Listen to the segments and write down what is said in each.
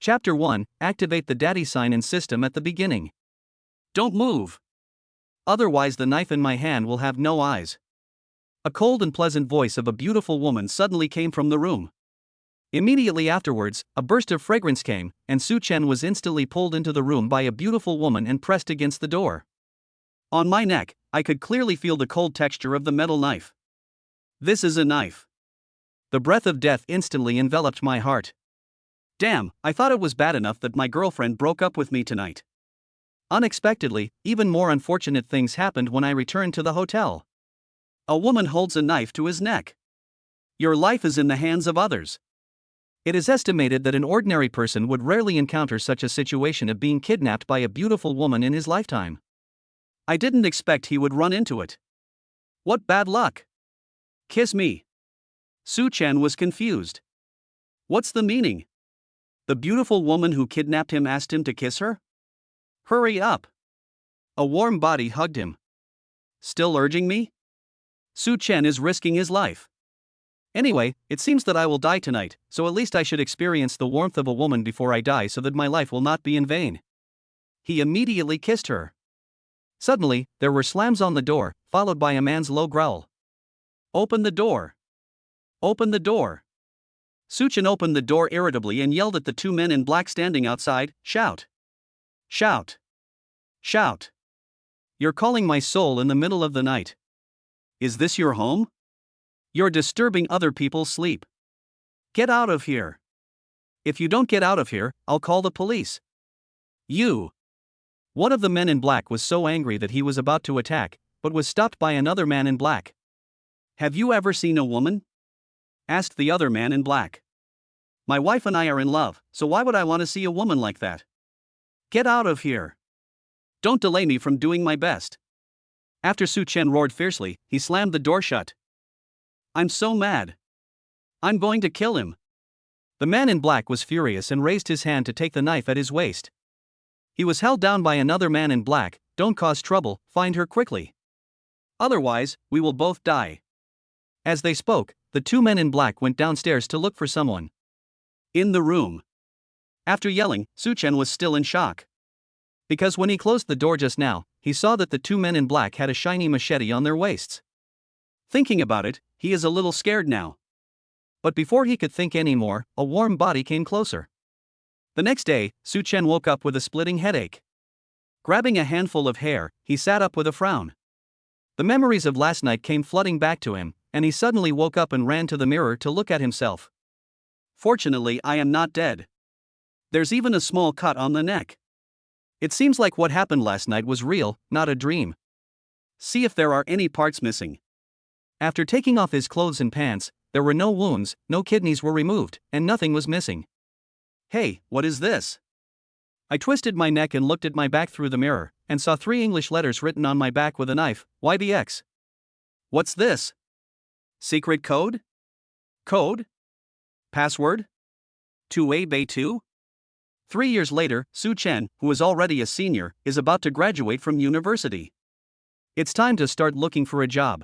Chapter 1. Activate the daddy sign and system at the beginning. Don't move. Otherwise, the knife in my hand will have no eyes. A cold and pleasant voice of a beautiful woman suddenly came from the room. Immediately afterwards, a burst of fragrance came, and Su Chen was instantly pulled into the room by a beautiful woman and pressed against the door. On my neck, I could clearly feel the cold texture of the metal knife. This is a knife. The breath of death instantly enveloped my heart. Damn, I thought it was bad enough that my girlfriend broke up with me tonight. Unexpectedly, even more unfortunate things happened when I returned to the hotel. A woman holds a knife to his neck. Your life is in the hands of others. It is estimated that an ordinary person would rarely encounter such a situation of being kidnapped by a beautiful woman in his lifetime. I didn't expect he would run into it. What bad luck! Kiss me. Su Chen was confused. What's the meaning? The beautiful woman who kidnapped him asked him to kiss her? Hurry up. A warm body hugged him. Still urging me? Su Chen is risking his life. Anyway, it seems that I will die tonight, so at least I should experience the warmth of a woman before I die so that my life will not be in vain. He immediately kissed her. Suddenly, there were slams on the door, followed by a man's low growl. Open the door. Open the door. Su Chen opened the door irritably and yelled at the two men in black standing outside, shout. Shout. Shout. You're calling my soul in the middle of the night. Is this your home? You're disturbing other people's sleep. Get out of here. If you don't get out of here, I'll call the police. You. One of the men in black was so angry that he was about to attack, but was stopped by another man in black. Have you ever seen a woman? Asked the other man in black. My wife and I are in love, so why would I want to see a woman like that? Get out of here. Don't delay me from doing my best. After Su Chen roared fiercely, he slammed the door shut. I'm so mad. I'm going to kill him. The man in black was furious and raised his hand to take the knife at his waist. He was held down by another man in black. Don't cause trouble, find her quickly. Otherwise, we will both die. As they spoke, the two men in black went downstairs to look for someone. In the room. After yelling, Su Chen was still in shock. Because when he closed the door just now, he saw that the two men in black had a shiny machete on their waists. Thinking about it, he is a little scared now. But before he could think any more, a warm body came closer. The next day, Su Chen woke up with a splitting headache. Grabbing a handful of hair, he sat up with a frown. The memories of last night came flooding back to him, and he suddenly woke up and ran to the mirror to look at himself. Fortunately, I am not dead. There's even a small cut on the neck. It seems like what happened last night was real, not a dream. See if there are any parts missing. After taking off his clothes and pants, there were no wounds, no kidneys were removed, and nothing was missing. Hey, what is this? I twisted my neck and looked at my back through the mirror, and saw 3 English letters written on my back with a knife, YBX. What's this? Secret code? Code? Password? 2A Bay 2? 3 years later, Su Chen, who is already a senior, is about to graduate from university. It's time to start looking for a job.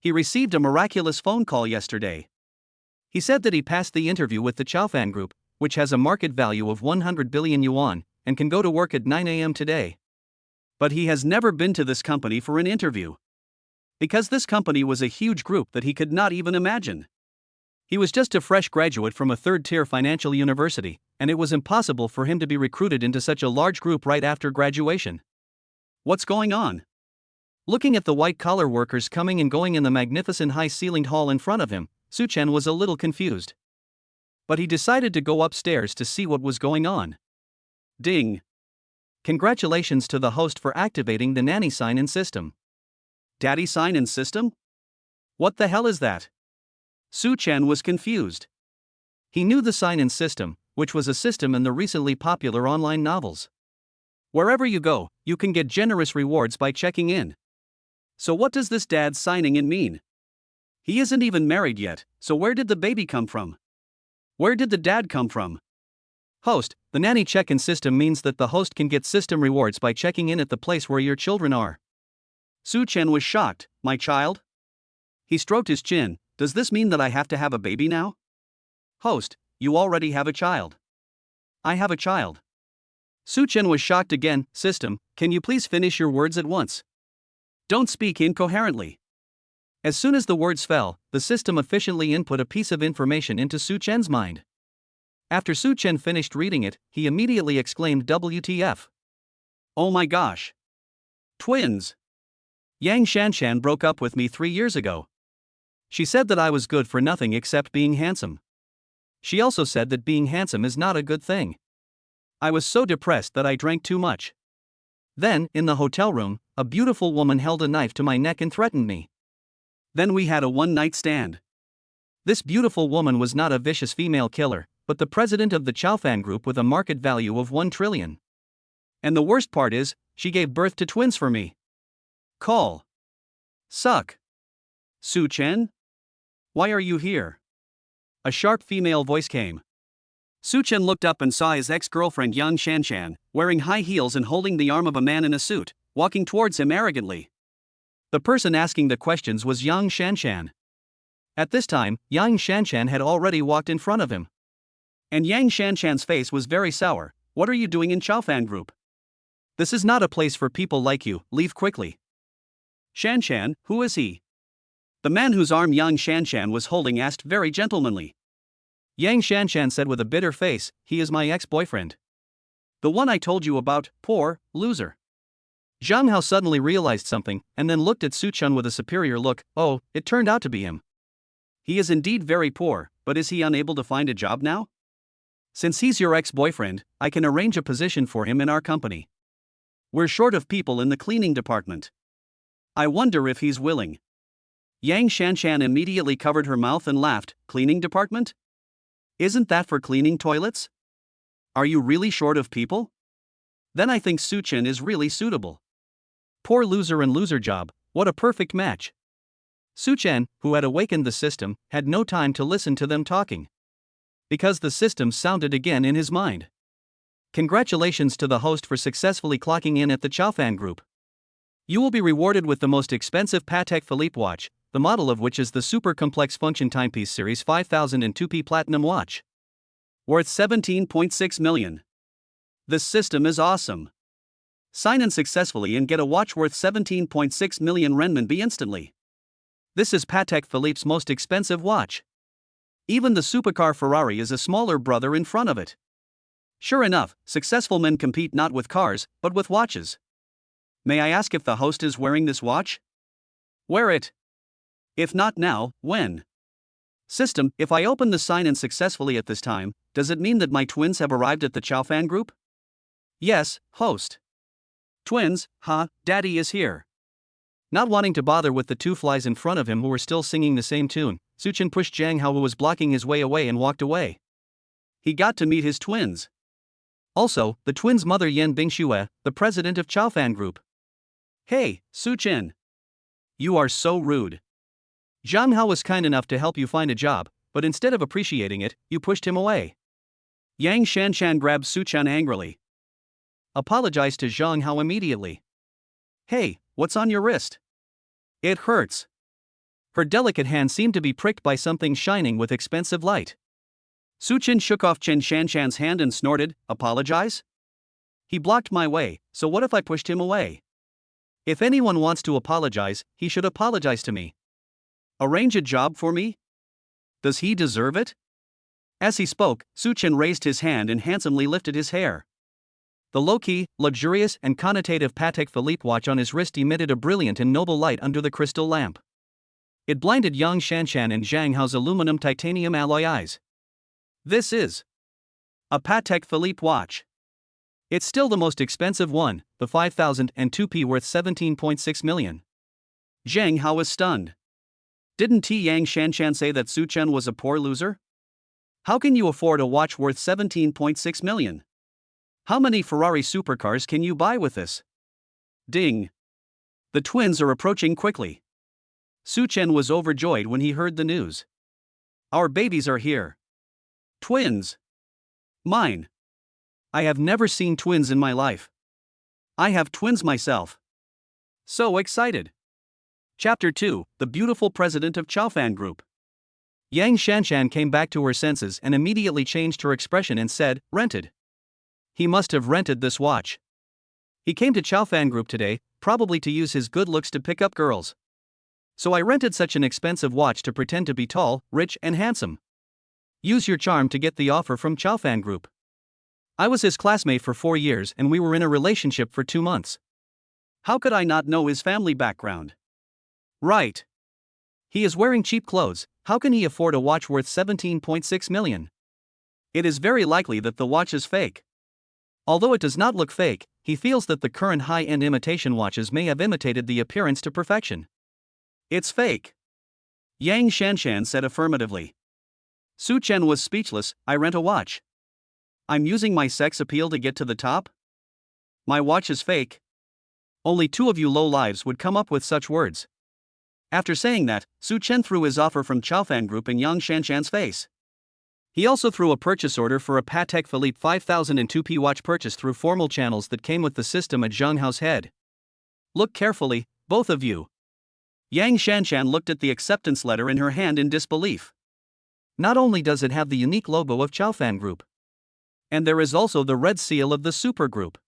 He received a miraculous phone call yesterday. He said that he passed the interview with the Chaofan Group, which has a market value of 100 billion yuan, and can go to work at 9 a.m. today. But he has never been to this company for an interview. Because this company was a huge group that he could not even imagine. He was just a fresh graduate from a third-tier financial university, and it was impossible for him to be recruited into such a large group right after graduation. What's going on? Looking at the white-collar workers coming and going in the magnificent high-ceilinged hall in front of him, Su Chen was a little confused. But he decided to go upstairs to see what was going on. Ding! Congratulations to the host for activating the nanny sign-in system. Daddy sign-in system? What the hell is that? Su Chen was confused. He knew the sign-in system, which was a system in the recently popular online novels. Wherever you go, you can get generous rewards by checking in. So what does this dad signing in mean? He isn't even married yet, so where did the baby come from? Where did the dad come from? Host, the nanny check-in system means that the host can get system rewards by checking in at the place where your children are. Su Chen was shocked. My child? He stroked his chin. Does this mean that I have to have a baby now? Host, you already have a child. I have a child. Su Chen was shocked again. System, can you please finish your words at once? Don't speak incoherently. As soon as the words fell, the system efficiently input a piece of information into Su Chen's mind. After Su Chen finished reading it, he immediately exclaimed WTF. Oh my gosh. Twins. Yang Shanshan broke up with me 3 years ago. She said that I was good for nothing except being handsome. She also said that being handsome is not a good thing. I was so depressed that I drank too much. Then, in the hotel room, a beautiful woman held a knife to my neck and threatened me. Then we had a one-night stand. This beautiful woman was not a vicious female killer, but the president of the Chaofan Group with a market value of 1 trillion. And the worst part is, she gave birth to twins for me. Call. Suck. Su Chen? Why are you here? A sharp female voice came. Su Chen looked up and saw his ex-girlfriend Yang Shanshan, wearing high heels and holding the arm of a man in a suit, walking towards him arrogantly. The person asking the questions was Yang Shanshan. At this time, Yang Shanshan had already walked in front of him. And Yang Shanshan's face was very sour. What are you doing in Chaofan Group? This is not a place for people like you, leave quickly. Shanshan, who is he? The man whose arm Yang Shanshan was holding asked very gentlemanly. Yang Shanshan said with a bitter face, he is my ex-boyfriend. The one I told you about, poor loser. Zhang Hao suddenly realized something, and then looked at Su Chen with a superior look. Oh, it turned out to be him. He is indeed very poor, but is he unable to find a job now? Since he's your ex-boyfriend, I can arrange a position for him in our company. We're short of people in the cleaning department. I wonder if he's willing. Yang Shanshan immediately covered her mouth and laughed. Cleaning department? Isn't that for cleaning toilets? Are you really short of people? Then I think Su Chen is really suitable. Poor loser and loser job, what a perfect match. Su Chen, who had awakened the system, had no time to listen to them talking. Because the system sounded again in his mind. Congratulations to the host for successfully clocking in at the Chaofan Group. You will be rewarded with the most expensive Patek Philippe watch, the model of which is the Super Complex Function Timepiece Series 5002P Platinum watch. Worth 17.6 million. This system is awesome. Sign in successfully and get a watch worth 17.6 million renminbi instantly. This is Patek Philippe's most expensive watch. Even the supercar Ferrari is a smaller brother in front of it. Sure enough, successful men compete not with cars, but with watches. May I ask if the host is wearing this watch? Wear it. If not now, when? System, if I open the sign-in successfully at this time, does it mean that my twins have arrived at the Chaofan Group? Yes, host. Twins, Daddy is here. Not wanting to bother with the two flies in front of him who were still singing the same tune, Su Chen pushed Zhang Hao who was blocking his way away and walked away. He got to meet his twins. Also, the twins' mother Yan Bingxue, the president of Chaofan Group. Hey, Su Chen. You are so rude. Zhang Hao was kind enough to help you find a job, but instead of appreciating it, you pushed him away. Yang Shanshan grabbed Su Chen angrily. Apologized to Zhang Hao immediately. Hey, what's on your wrist? It hurts. Her delicate hand seemed to be pricked by something shining with expensive light. Su Chen shook off Chen Shanshan's hand and snorted, apologize? He blocked my way, so what if I pushed him away? If anyone wants to apologize, he should apologize to me. Arrange a job for me? Does he deserve it? As he spoke, Su Chen raised his hand and handsomely lifted his hair. The low-key, luxurious and connotative Patek Philippe watch on his wrist emitted a brilliant and noble light under the crystal lamp. It blinded Yang Shanshan and Zhang Hao's aluminum titanium alloy eyes. This is a Patek Philippe watch. It's still the most expensive one, the 5002P worth 17.6 million. Zhang Hao was stunned. Didn't Yang Shanshan say that Su Chen was a poor loser? How can you afford a watch worth 17.6 million? How many Ferrari supercars can you buy with this? Ding. The twins are approaching quickly. Su Chen was overjoyed when he heard the news. Our babies are here. Twins. Mine. I have never seen twins in my life. I have twins myself. So excited. Chapter 2, The Beautiful President of Chaofan Group. Yang Shanshan came back to her senses and immediately changed her expression and said, rented. He must have rented this watch. He came to Chaofan Group today, probably to use his good looks to pick up girls. So I rented such an expensive watch to pretend to be tall, rich, and handsome. Use your charm to get the offer from Chaofan Group. I was his classmate for 4 years and we were in a relationship for 2 months. How could I not know his family background? Right. He is wearing cheap clothes, how can he afford a watch worth 17.6 million? It is very likely that the watch is fake. Although it does not look fake, he feels that the current high-end imitation watches may have imitated the appearance to perfection. It's fake. Yang Shanshan said affirmatively. Su Chen was speechless. I rent a watch. I'm using my sex appeal to get to the top? My watch is fake. Only 2 of you low-lives would come up with such words. After saying that, Su Chen threw his offer from Chaofan Group in Yang Shanshan's face. He also threw a purchase order for a Patek Philippe 5002P watch purchase through formal channels that came with the system at Zhang Hao's head. Look carefully, both of you. Yang Shanshan looked at the acceptance letter in her hand in disbelief. Not only does it have the unique logo of Chaofan Group, and there is also the red seal of the Super Group.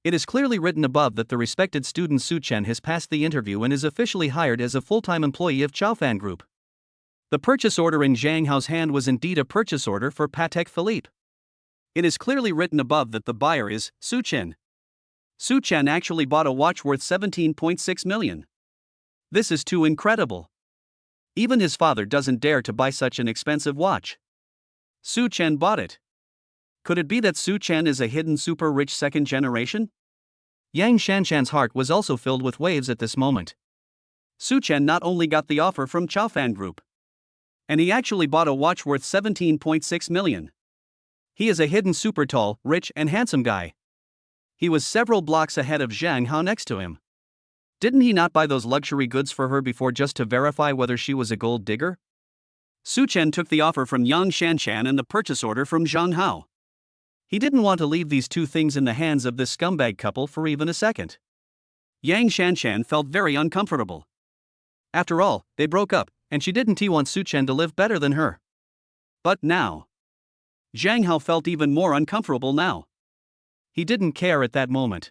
It is clearly written above that the respected student Su Chen has passed the interview and is officially hired as a full-time employee of Chaofan Group. The purchase order in Zhang Hao's hand was indeed a purchase order for Patek Philippe. It is clearly written above that the buyer is Su Chen. Su Chen actually bought a watch worth 17.6 million. This is too incredible. Even his father doesn't dare to buy such an expensive watch. Su Chen bought it. Could it be that Su Chen is a hidden super rich second generation? Yang Shanshan's heart was also filled with waves at this moment. Su Chen not only got the offer from Chaofan Group, and he actually bought a watch worth 17.6 million. He is a hidden super tall, rich, and handsome guy. He was several blocks ahead of Zhang Hao next to him. Didn't he not buy those luxury goods for her before just to verify whether she was a gold digger? Su Chen took the offer from Yang Shanshan and the purchase order from Zhang Hao. He didn't want to leave these 2 things in the hands of this scumbag couple for even a second. Yang Shanshan felt very uncomfortable. After all, they broke up, and she didn't want Su Chen to live better than her. But now, Zhang Hao felt even more uncomfortable now. He didn't care at that moment.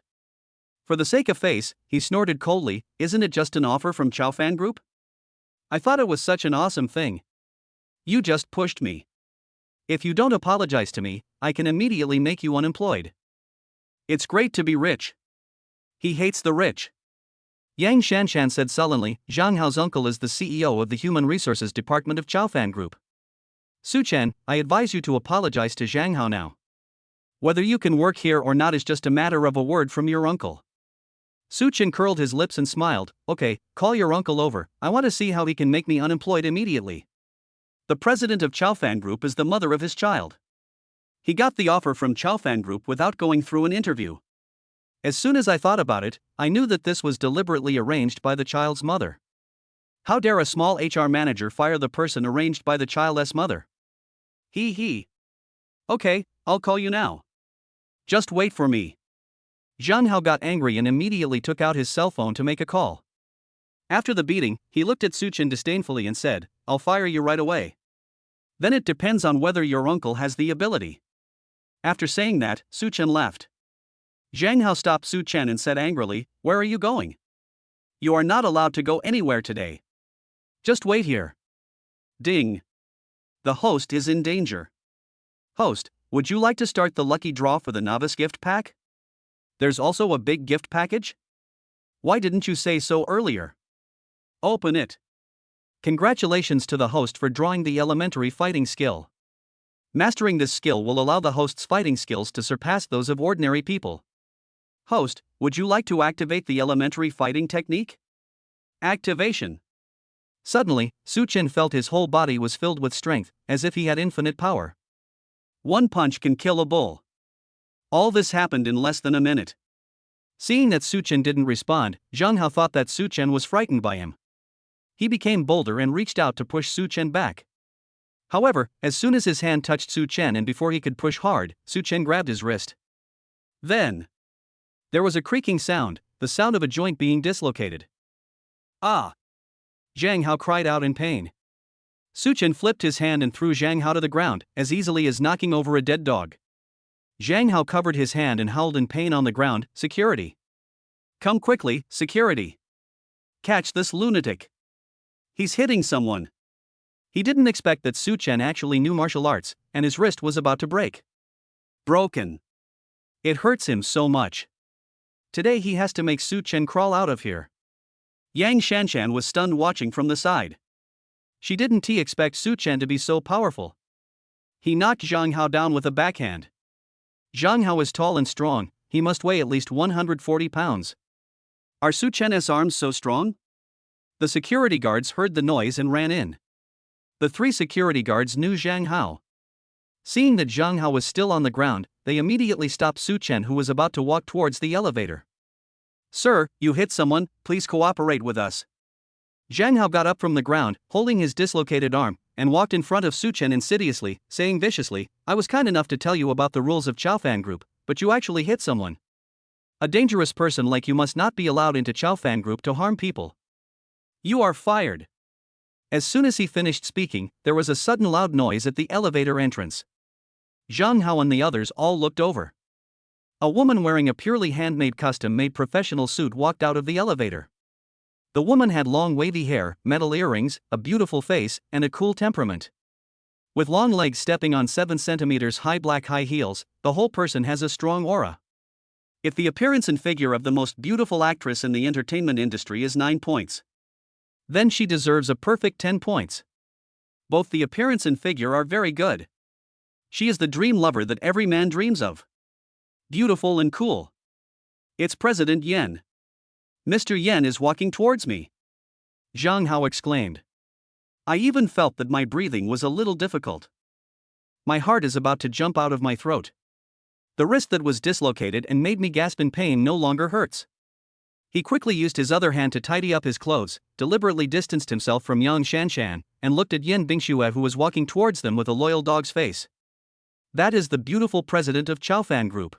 For the sake of face, he snorted coldly, isn't it just an offer from Chaofan Group? I thought it was such an awesome thing. You just pushed me. If you don't apologize to me, I can immediately make you unemployed. It's great to be rich. He hates the rich. Yang Shanshan said sullenly, Zhang Hao's uncle is the CEO of the Human Resources Department of Chaofan Group. Su Chen, I advise you to apologize to Zhang Hao now. Whether you can work here or not is just a matter of a word from your uncle. Su Chen curled his lips and smiled, okay, call your uncle over, I want to see how he can make me unemployed immediately. The president of Chaofan Group is the mother of his child. He got the offer from Chaofan Group without going through an interview. As soon as I thought about it, I knew that this was deliberately arranged by the child's mother. How dare a small HR manager fire the person arranged by the child's mother? He. Okay, I'll call you now. Just wait for me. Zhang Hao got angry and immediately took out his cell phone to make a call. After the beating, he looked at Su Chen disdainfully and said, I'll fire you right away. Then it depends on whether your uncle has the ability. After saying that, Su Chen left. Zhang Hao stopped Su Chen and said angrily, where are you going? You are not allowed to go anywhere today. Just wait here. Ding. The host is in danger. Host, would you like to start the lucky draw for the novice gift pack? There's also a big gift package? Why didn't you say so earlier? Open it. Congratulations to the host for drawing the elementary fighting skill. Mastering this skill will allow the host's fighting skills to surpass those of ordinary people. Host, would you like to activate the elementary fighting technique? Activation. Suddenly, Su Chen felt his whole body was filled with strength, as if he had infinite power. One punch can kill a bull. All this happened in less than a minute. Seeing that Su Chen didn't respond, Zhang Hao thought that Su Chen was frightened by him. He became bolder and reached out to push Su Chen back. However, as soon as his hand touched Su Chen and before he could push hard, Su Chen grabbed his wrist. Then, there was a creaking sound, the sound of a joint being dislocated. Ah! Zhang Hao cried out in pain. Su Chen flipped his hand and threw Zhang Hao to the ground, as easily as knocking over a dead dog. Zhang Hao covered his hand and howled in pain on the ground. Security! Come quickly, security! Catch this lunatic! He's hitting someone! He didn't expect that Su Chen actually knew martial arts, and his wrist was about to break. Broken. It hurts him so much. Today he has to make Su Chen crawl out of here. Yang Shanshan was stunned watching from the side. She didn't expect Su Chen to be so powerful. He knocked Zhang Hao down with a backhand. Zhang Hao is tall and strong, he must weigh at least 140 pounds. Are Su Chen's arms so strong? The security guards heard the noise and ran in. The 3 security guards knew Zhang Hao. Seeing that Zhang Hao was still on the ground, they immediately stopped Su Chen, who was about to walk towards the elevator. Sir, you hit someone, please cooperate with us. Zhang Hao got up from the ground, holding his dislocated arm, and walked in front of Su Chen insidiously, saying viciously, I was kind enough to tell you about the rules of Chaofan Group, but you actually hit someone. A dangerous person like you must not be allowed into Chaofan Group to harm people. You are fired. As soon as he finished speaking, there was a sudden loud noise at the elevator entrance. Zhang Hao and the others all looked over. A woman wearing a purely handmade custom-made professional suit walked out of the elevator. The woman had long wavy hair, metal earrings, a beautiful face, and a cool temperament. With long legs stepping on 7 centimeters high black high heels, the whole person has a strong aura. If the appearance and figure of the most beautiful actress in the entertainment industry is 9 points, then she deserves a perfect 10 points. Both the appearance and figure are very good. She is the dream lover that every man dreams of. Beautiful and cool. It's President Yen. Mr. Yen is walking towards me. Zhang Hao exclaimed. I even felt that my breathing was a little difficult. My heart is about to jump out of my throat. The wrist that was dislocated and made me gasp in pain no longer hurts. He quickly used his other hand to tidy up his clothes, deliberately distanced himself from Yang Shanshan, and looked at Yen Bingxue, who was walking towards them with a loyal dog's face. That is the beautiful president of Chaofan Group.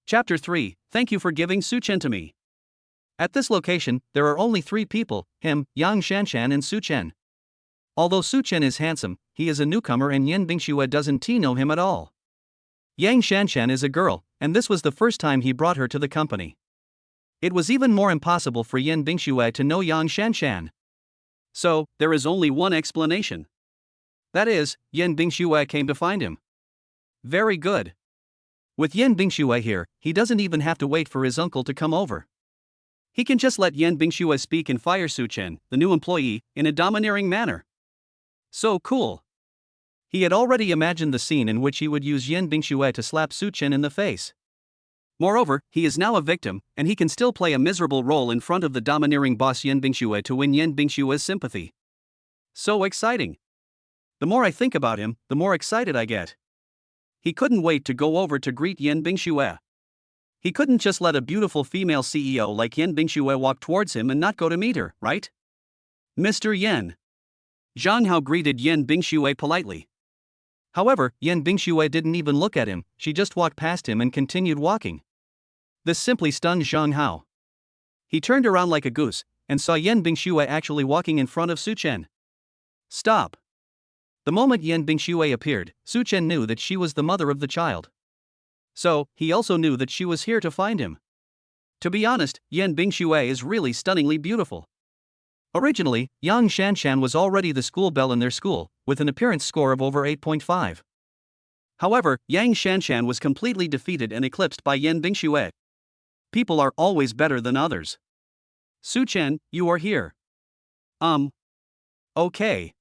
Chapter 3, Thank you for giving Su Chen to me. At this location, there are only 3 people, him, Yang Shanshan and Su Chen. Although Su Chen is handsome, he is a newcomer and Yen Bingxue doesn't know him at all. Yang Shanshan is a girl, and this was the first time he brought her to the company. It was even more impossible for Yen Bingxue to know Yang Shanshan. So, there is only one explanation. That is, Yen Bingxue came to find him. Very good. With Yen Bingxue here, he doesn't even have to wait for his uncle to come over. He can just let Yen Bingxue speak and fire Su Chen, the new employee, in a domineering manner. So cool. He had already imagined the scene in which he would use Yen Bingxue to slap Su Chen in the face. Moreover, he is now a victim, and he can still play a miserable role in front of the domineering boss Yen Bingxue to win Yen Bingxue's sympathy. So exciting. The more I think about him, the more excited I get. He couldn't wait to go over to greet Yen Bingxue. He couldn't just let a beautiful female CEO like Yen Bingxue walk towards him and not go to meet her, right? Mr. Yen. Zhang Hao greeted Yen Bingxue politely. However, Yen Bingxue didn't even look at him, she just walked past him and continued walking. This simply stunned Zhang Hao. He turned around like a goose, and saw Yen Bingxue actually walking in front of Su Chen. Stop. The moment Yen Bingxue appeared, Su Chen knew that she was the mother of the child. So, he also knew that she was here to find him. To be honest, Yen Bingxue is really stunningly beautiful. Originally, Yang Shanshan was already the school belle in their school, with an appearance score of over 8.5. However, Yang Shanshan was completely defeated and eclipsed by Yen Bingxue. People are always better than others. Su Chen, you are here. Okay.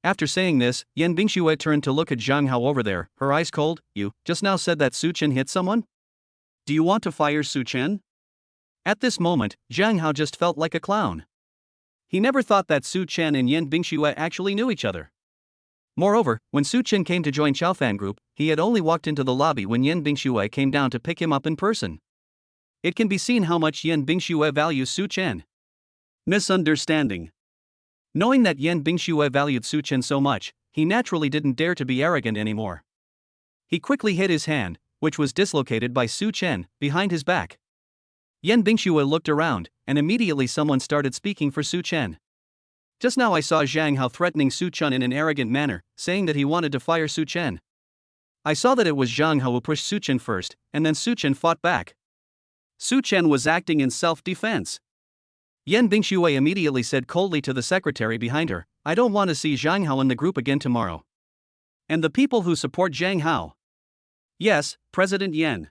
After saying this, Yen Bingxue turned to look at Zhang Hao over there, her eyes cold. You just now said that Su Chen hit someone? Do you want to fire Su Chen? At this moment, Zhang Hao just felt like a clown. He never thought that Su Chen and Yen Bingxue actually knew each other. Moreover, when Su Chen came to join Chaofan Group, he had only walked into the lobby when Yen Bingxue came down to pick him up in person. It can be seen how much Yen Bingxue values Su Chen. Misunderstanding. Knowing that Yen Bingxue valued Su Chen so much, he naturally didn't dare to be arrogant anymore. He quickly hid his hand, which was dislocated by Su Chen, behind his back. Yen Bingxue looked around, and immediately someone started speaking for Su Chen. Just now I saw Zhang Hao threatening Su Chen in an arrogant manner, saying that he wanted to fire Su Chen. I saw that it was Zhang Hao who pushed Su Chen first, and then Su Chen fought back. Su Chen was acting in self-defense. Yan Bingxue immediately said coldly to the secretary behind her, I don't want to see Zhang Hao in the group again tomorrow. And the people who support Zhang Hao? Yes, President Yan.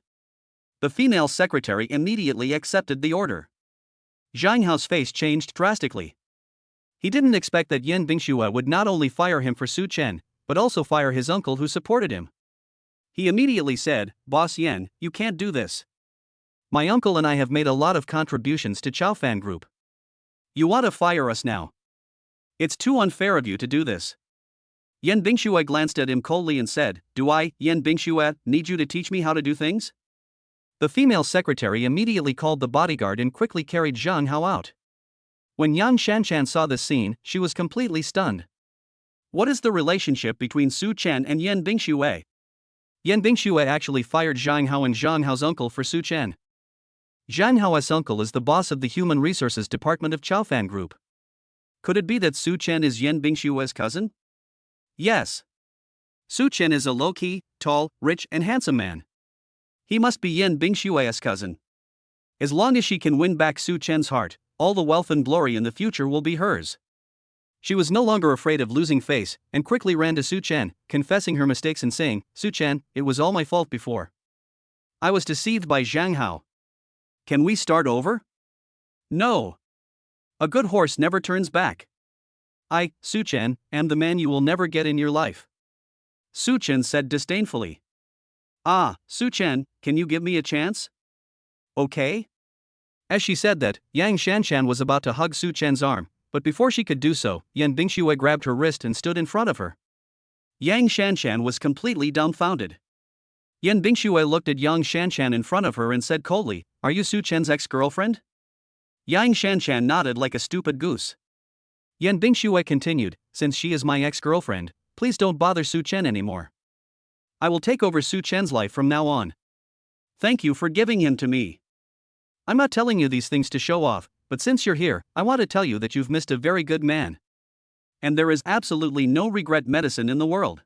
The female secretary immediately accepted the order. Zhang Hao's face changed drastically. He didn't expect that Yan Bingxue would not only fire him for Su Chen, but also fire his uncle who supported him. He immediately said, Boss Yan, you can't do this. My uncle and I have made a lot of contributions to Chaofan Group. You want to fire us now? It's too unfair of you to do this. Yan Bingxue glanced at him coldly and said, Do I, Yan Bingxue, need you to teach me how to do things? The female secretary immediately called the bodyguard and quickly carried Zhang Hao out. When Yang Shanshan saw this scene, she was completely stunned. What is the relationship between Su Chen and Yan Bingxue? Yan Bingxue actually fired Zhang Hao and Zhang Hao's uncle for Su Chen. Zhang Hao's uncle is the boss of the Human Resources Department of Chaofan Group. Could it be that Su Chen is Yan Bingxue's cousin? Yes. Su Chen is a low-key, tall, rich and handsome man. He must be Yan Bingxue's cousin. As long as she can win back Su Chen's heart, all the wealth and glory in the future will be hers. She was no longer afraid of losing face, and quickly ran to Su Chen, confessing her mistakes and saying, Su Chen, it was all my fault before. I was deceived by Zhang Hao. Can we start over? No. A good horse never turns back. I, Su Chen, am the man you will never get in your life. Su Chen said disdainfully. Ah, Su Chen, can you give me a chance? Okay. As she said that, Yang Shanshan was about to hug Su Chen's arm, but before she could do so, Yan Bingxue grabbed her wrist and stood in front of her. Yang Shanshan was completely dumbfounded. Yan Bingxue looked at Yang Shanshan in front of her and said coldly, Are you Su Chen's ex-girlfriend? Yang Shanshan nodded like a stupid goose. Yan Bingxue continued, Since she is my ex-girlfriend, please don't bother Su Chen anymore. I will take over Su Chen's life from now on. Thank you for giving him to me. I'm not telling you these things to show off, but since you're here, I want to tell you that you've missed a very good man. And there is absolutely no regret medicine in the world.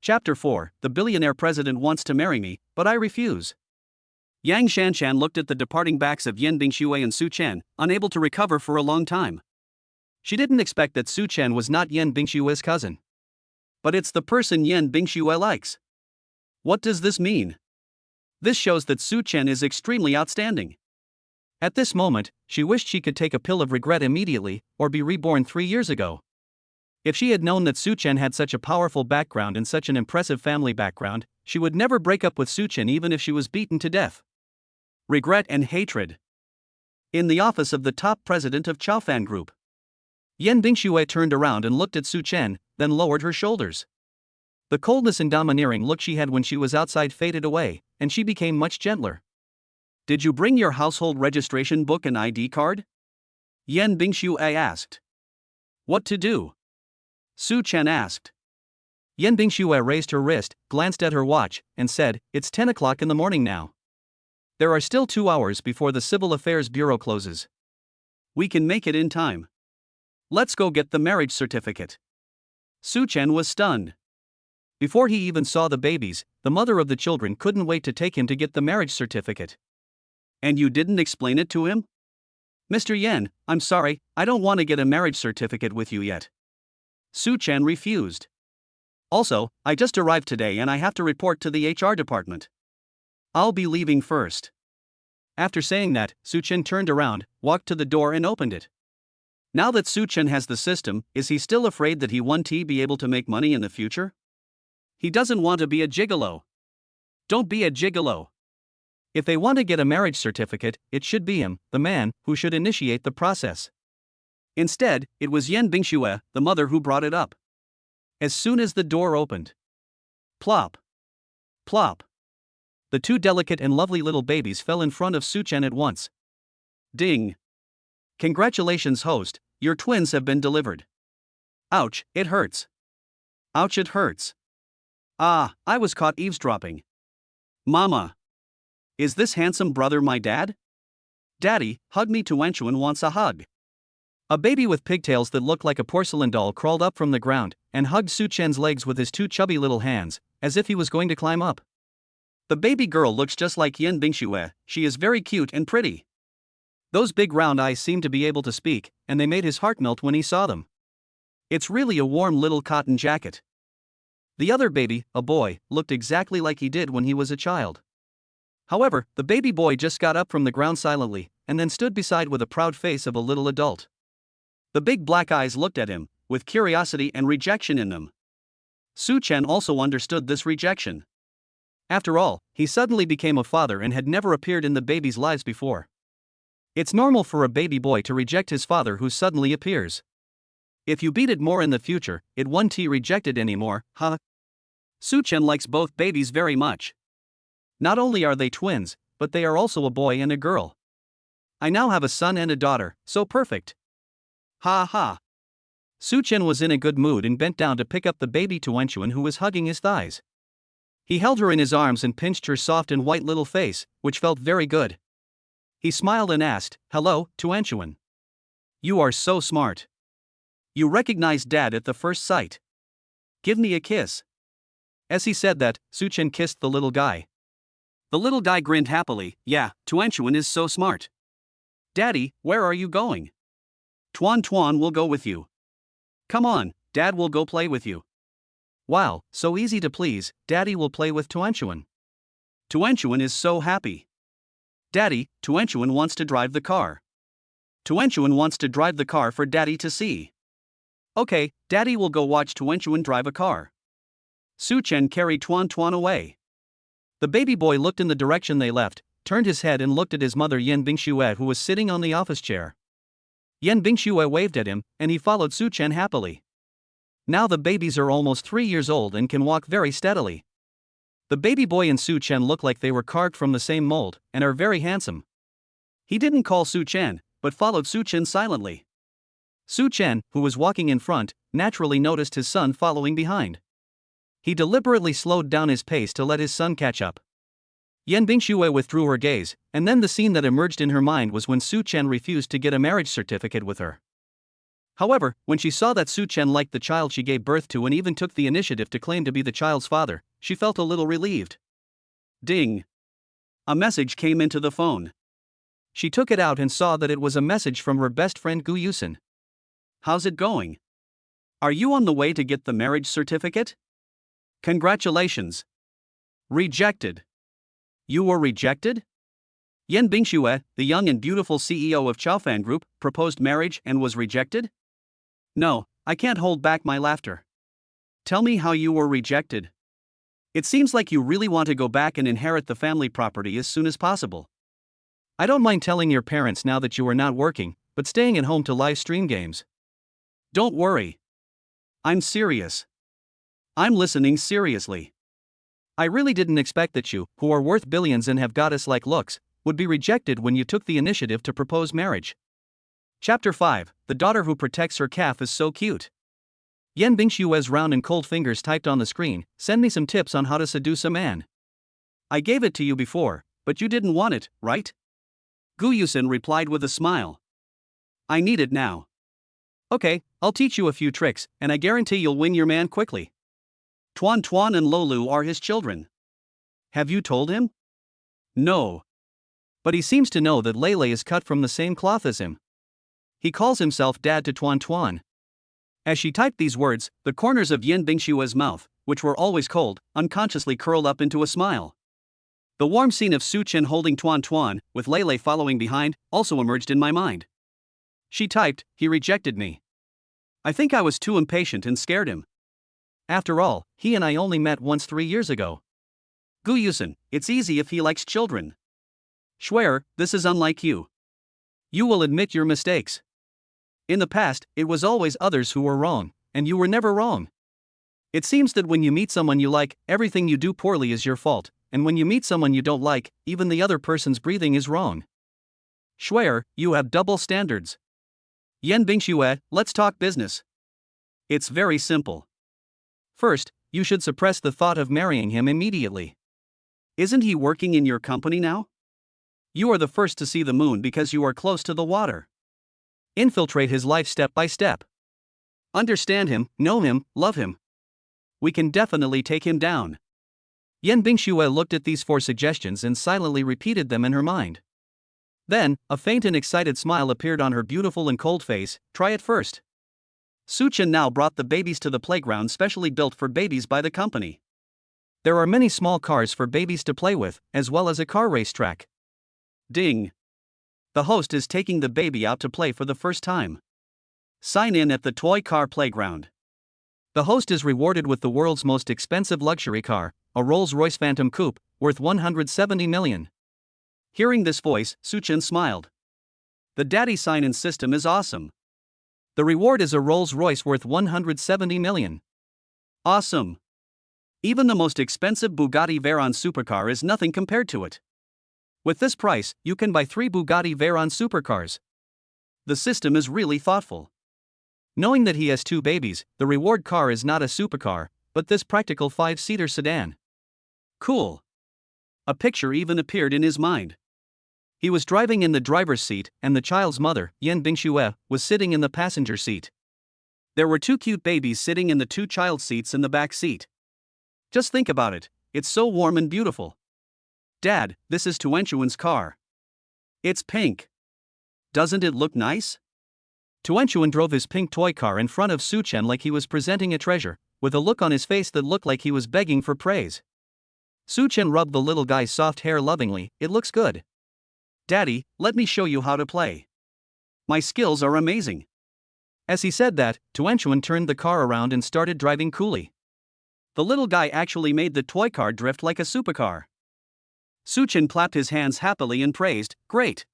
Chapter 4, The billionaire president wants to marry me, but I refuse. Yang Shanshan looked at the departing backs of Yan Bingxue and Su Chen, unable to recover for a long time. She didn't expect that Su Chen was not Yan Bingxue's cousin. But it's the person Yan Bingxue likes. What does this mean? This shows that Su Chen is extremely outstanding. At this moment, she wished she could take a pill of regret immediately, or be reborn 3 years ago. If she had known that Su Chen had such a powerful background and such an impressive family background, she would never break up with Su Chen even if she was beaten to death. Regret and hatred. In the office of the top president of Chaofan Group, Yan Bingxue turned around and looked at Su Chen, then lowered her shoulders. The coldness and domineering look she had when she was outside faded away, and she became much gentler. Did you bring your household registration book and ID card? Yan Bingxue asked. What to do? Su Chen asked. Yan Bingxue raised her wrist, glanced at her watch, and said, It's 10 o'clock in the morning now. There are still 2 hours before the Civil Affairs Bureau closes. We can make it in time. Let's go get the marriage certificate. Su Chen was stunned. Before he even saw the babies, the mother of the children couldn't wait to take him to get the marriage certificate. And you didn't explain it to him? Mr. Yan, I'm sorry, I don't want to get a marriage certificate with you yet. Su Chen refused. Also, I just arrived today and I have to report to the HR department. I'll be leaving first. After saying that, Su Chen turned around, walked to the door and opened it. Now that Su Chen has the system, is he still afraid that he won't be able to make money in the future? He doesn't want to be a gigolo. Don't be a gigolo. If they want to get a marriage certificate, it should be him, the man, who should initiate the process. Instead, it was Yan Bingxue, the mother, who brought it up. As soon as the door opened, plop, plop, the 2 delicate and lovely little babies fell in front of Su Chen at once. Ding! Congratulations, host, your twins have been delivered. Ouch, it hurts. Ouch, it hurts. Ah, I was caught eavesdropping. Mama. Is this handsome brother my dad? Daddy, hug me, Tuanchuan wants a hug. A baby with pigtails that looked like a porcelain doll crawled up from the ground and hugged Su Chen's legs with his 2 chubby little hands, as if he was going to climb up. The baby girl looks just like Yen Bingxue, she is very cute and pretty. Those big round eyes seem to be able to speak, and they made his heart melt when he saw them. It's really a warm little cotton jacket. The other baby, a boy, looked exactly like he did when he was a child. However, the baby boy just got up from the ground silently, and then stood beside with a proud face of a little adult. The big black eyes looked at him, with curiosity and rejection in them. Su Chen also understood this rejection. After all, he suddenly became a father and had never appeared in the baby's lives before. It's normal for a baby boy to reject his father who suddenly appears. If you beat it more in the future, it won't be rejected anymore, huh? Su Chen likes both babies very much. Not only are they twins, but they are also a boy and a girl. I now have a son and a daughter, so perfect. Ha ha. Su Chen was in a good mood and bent down to pick up the baby Tuanchuan who was hugging his thighs. He held her in his arms and pinched her soft and white little face, which felt very good. He smiled and asked, "Hello, Tuanchuan. You are so smart. You recognized Dad at the first sight. Give me a kiss." As he said that, Su Chen kissed the little guy. The little guy grinned happily. "Yeah, Tuanchuan is so smart. Daddy, where are you going?" "Tuan Tuan will go with you. Come on, Dad will go play with you." "Wow, so easy to please, Daddy will play with Tuanchuan." Tuanchuan is so happy. "Daddy, Tuanchuan wants to drive the car. Tuanchuan wants to drive the car for Daddy to see." "Okay, Daddy will go watch Tuanchuan drive a car." Su Chen carried Tuan Tuan away. The baby boy looked in the direction they left, turned his head and looked at his mother Yen Bingxue who was sitting on the office chair. Yen Bingxue waved at him, and he followed Su Chen happily. Now the babies are almost 3 years old and can walk very steadily. The baby boy and Su Chen look like they were carved from the same mold, and are very handsome. He didn't call Su Chen, but followed Su Chen silently. Su Chen, who was walking in front, naturally noticed his son following behind. He deliberately slowed down his pace to let his son catch up. Yen Bingxue withdrew her gaze, and then the scene that emerged in her mind was when Su Chen refused to get a marriage certificate with her. However, when she saw that Su Chen liked the child she gave birth to and even took the initiative to claim to be the child's father, she felt a little relieved. Ding! A message came into the phone. She took it out and saw that it was a message from her best friend Gu Yusin. "How's it going? Are you on the way to get the marriage certificate? Congratulations. Rejected. You were rejected?" Yen Bingxue, the young and beautiful CEO of Chaofan Group, proposed marriage and was rejected? No, I can't hold back my laughter. Tell me how you were rejected. It seems like you really want to go back and inherit the family property as soon as possible. I don't mind telling your parents now that you are not working, but staying at home to live stream games. Don't worry. I'm serious. I'm listening seriously. I really didn't expect that you, who are worth billions and have goddess-like looks, would be rejected when you took the initiative to propose marriage. Chapter 5, The Daughter Who Protects Her Calf is So Cute. Yen Bingxue's round and cold fingers typed on the screen, "Send me some tips on how to seduce a man." I gave it to you before, but you didn't want it, right? Gu Yusin replied with a smile. I need it now. Okay, I'll teach you a few tricks, and I guarantee you'll win your man quickly. Tuan Tuan and Lolu are his children. Have you told him? No. But he seems to know that Lele is cut from the same cloth as him. He calls himself Dad to Tuan Tuan. As she typed these words, the corners of Yen Bingxue's mouth, which were always cold, unconsciously curled up into a smile. The warm scene of Su Chen holding Tuan Tuan, with Lele following behind, also emerged in my mind. She typed, "He rejected me. I think I was too impatient and scared him. After all, he and I only met once 3 years ago. Gu Yusin, it's easy if he likes children. Schwer, this is unlike you. You will admit your mistakes. In the past, it was always others who were wrong, and you were never wrong. It seems that when you meet someone you like, everything you do poorly is your fault, and when you meet someone you don't like, even the other person's breathing is wrong. Schwer, you have double standards. Yen Bingxue, let's talk business. It's very simple. First, you should suppress the thought of marrying him immediately. Isn't he working in your company now? You are the first to see the moon because you are close to the water. Infiltrate his life step by step. Understand him, know him, love him. We can definitely take him down. Yan Bingxue looked at these 4 suggestions and silently repeated them in her mind. Then, a faint and excited smile appeared on her beautiful and cold face. Try it first. Su Chen now brought the babies to the playground specially built for babies by the company. There are many small cars for babies to play with, as well as a car racetrack. Ding! The host is taking the baby out to play for the first time. Sign in at the toy car playground. The host is rewarded with the world's most expensive luxury car, a Rolls-Royce Phantom Coupe, worth 170 million. Hearing this voice, Su Chen smiled. The daddy sign-in system is awesome. The reward is a Rolls-Royce worth 170 million. Awesome. Even the most expensive Bugatti Veyron supercar is nothing compared to it. With this price, you can buy 3 Bugatti Veyron supercars. The system is really thoughtful. Knowing that he has 2 babies, the reward car is not a supercar, but this practical 5-seater sedan. Cool. A picture even appeared in his mind. He was driving in the driver's seat, and the child's mother, Yan Bingxue, was sitting in the passenger seat. There were 2 cute babies sitting in the 2 child seats in the back seat. Just think about it, it's so warm and beautiful. Dad, this is Tuanchuan's car. It's pink. Doesn't it look nice? Tuanchuan drove his pink toy car in front of Su Chen like he was presenting a treasure, with a look on his face that looked like he was begging for praise. Su Chen rubbed the little guy's soft hair lovingly. It looks good. Daddy, let me show you how to play. My skills are amazing. As he said that, Tuanchuan turned the car around and started driving coolly. The little guy actually made the toy car drift like a supercar. Su Chen clapped his hands happily and praised, "Great!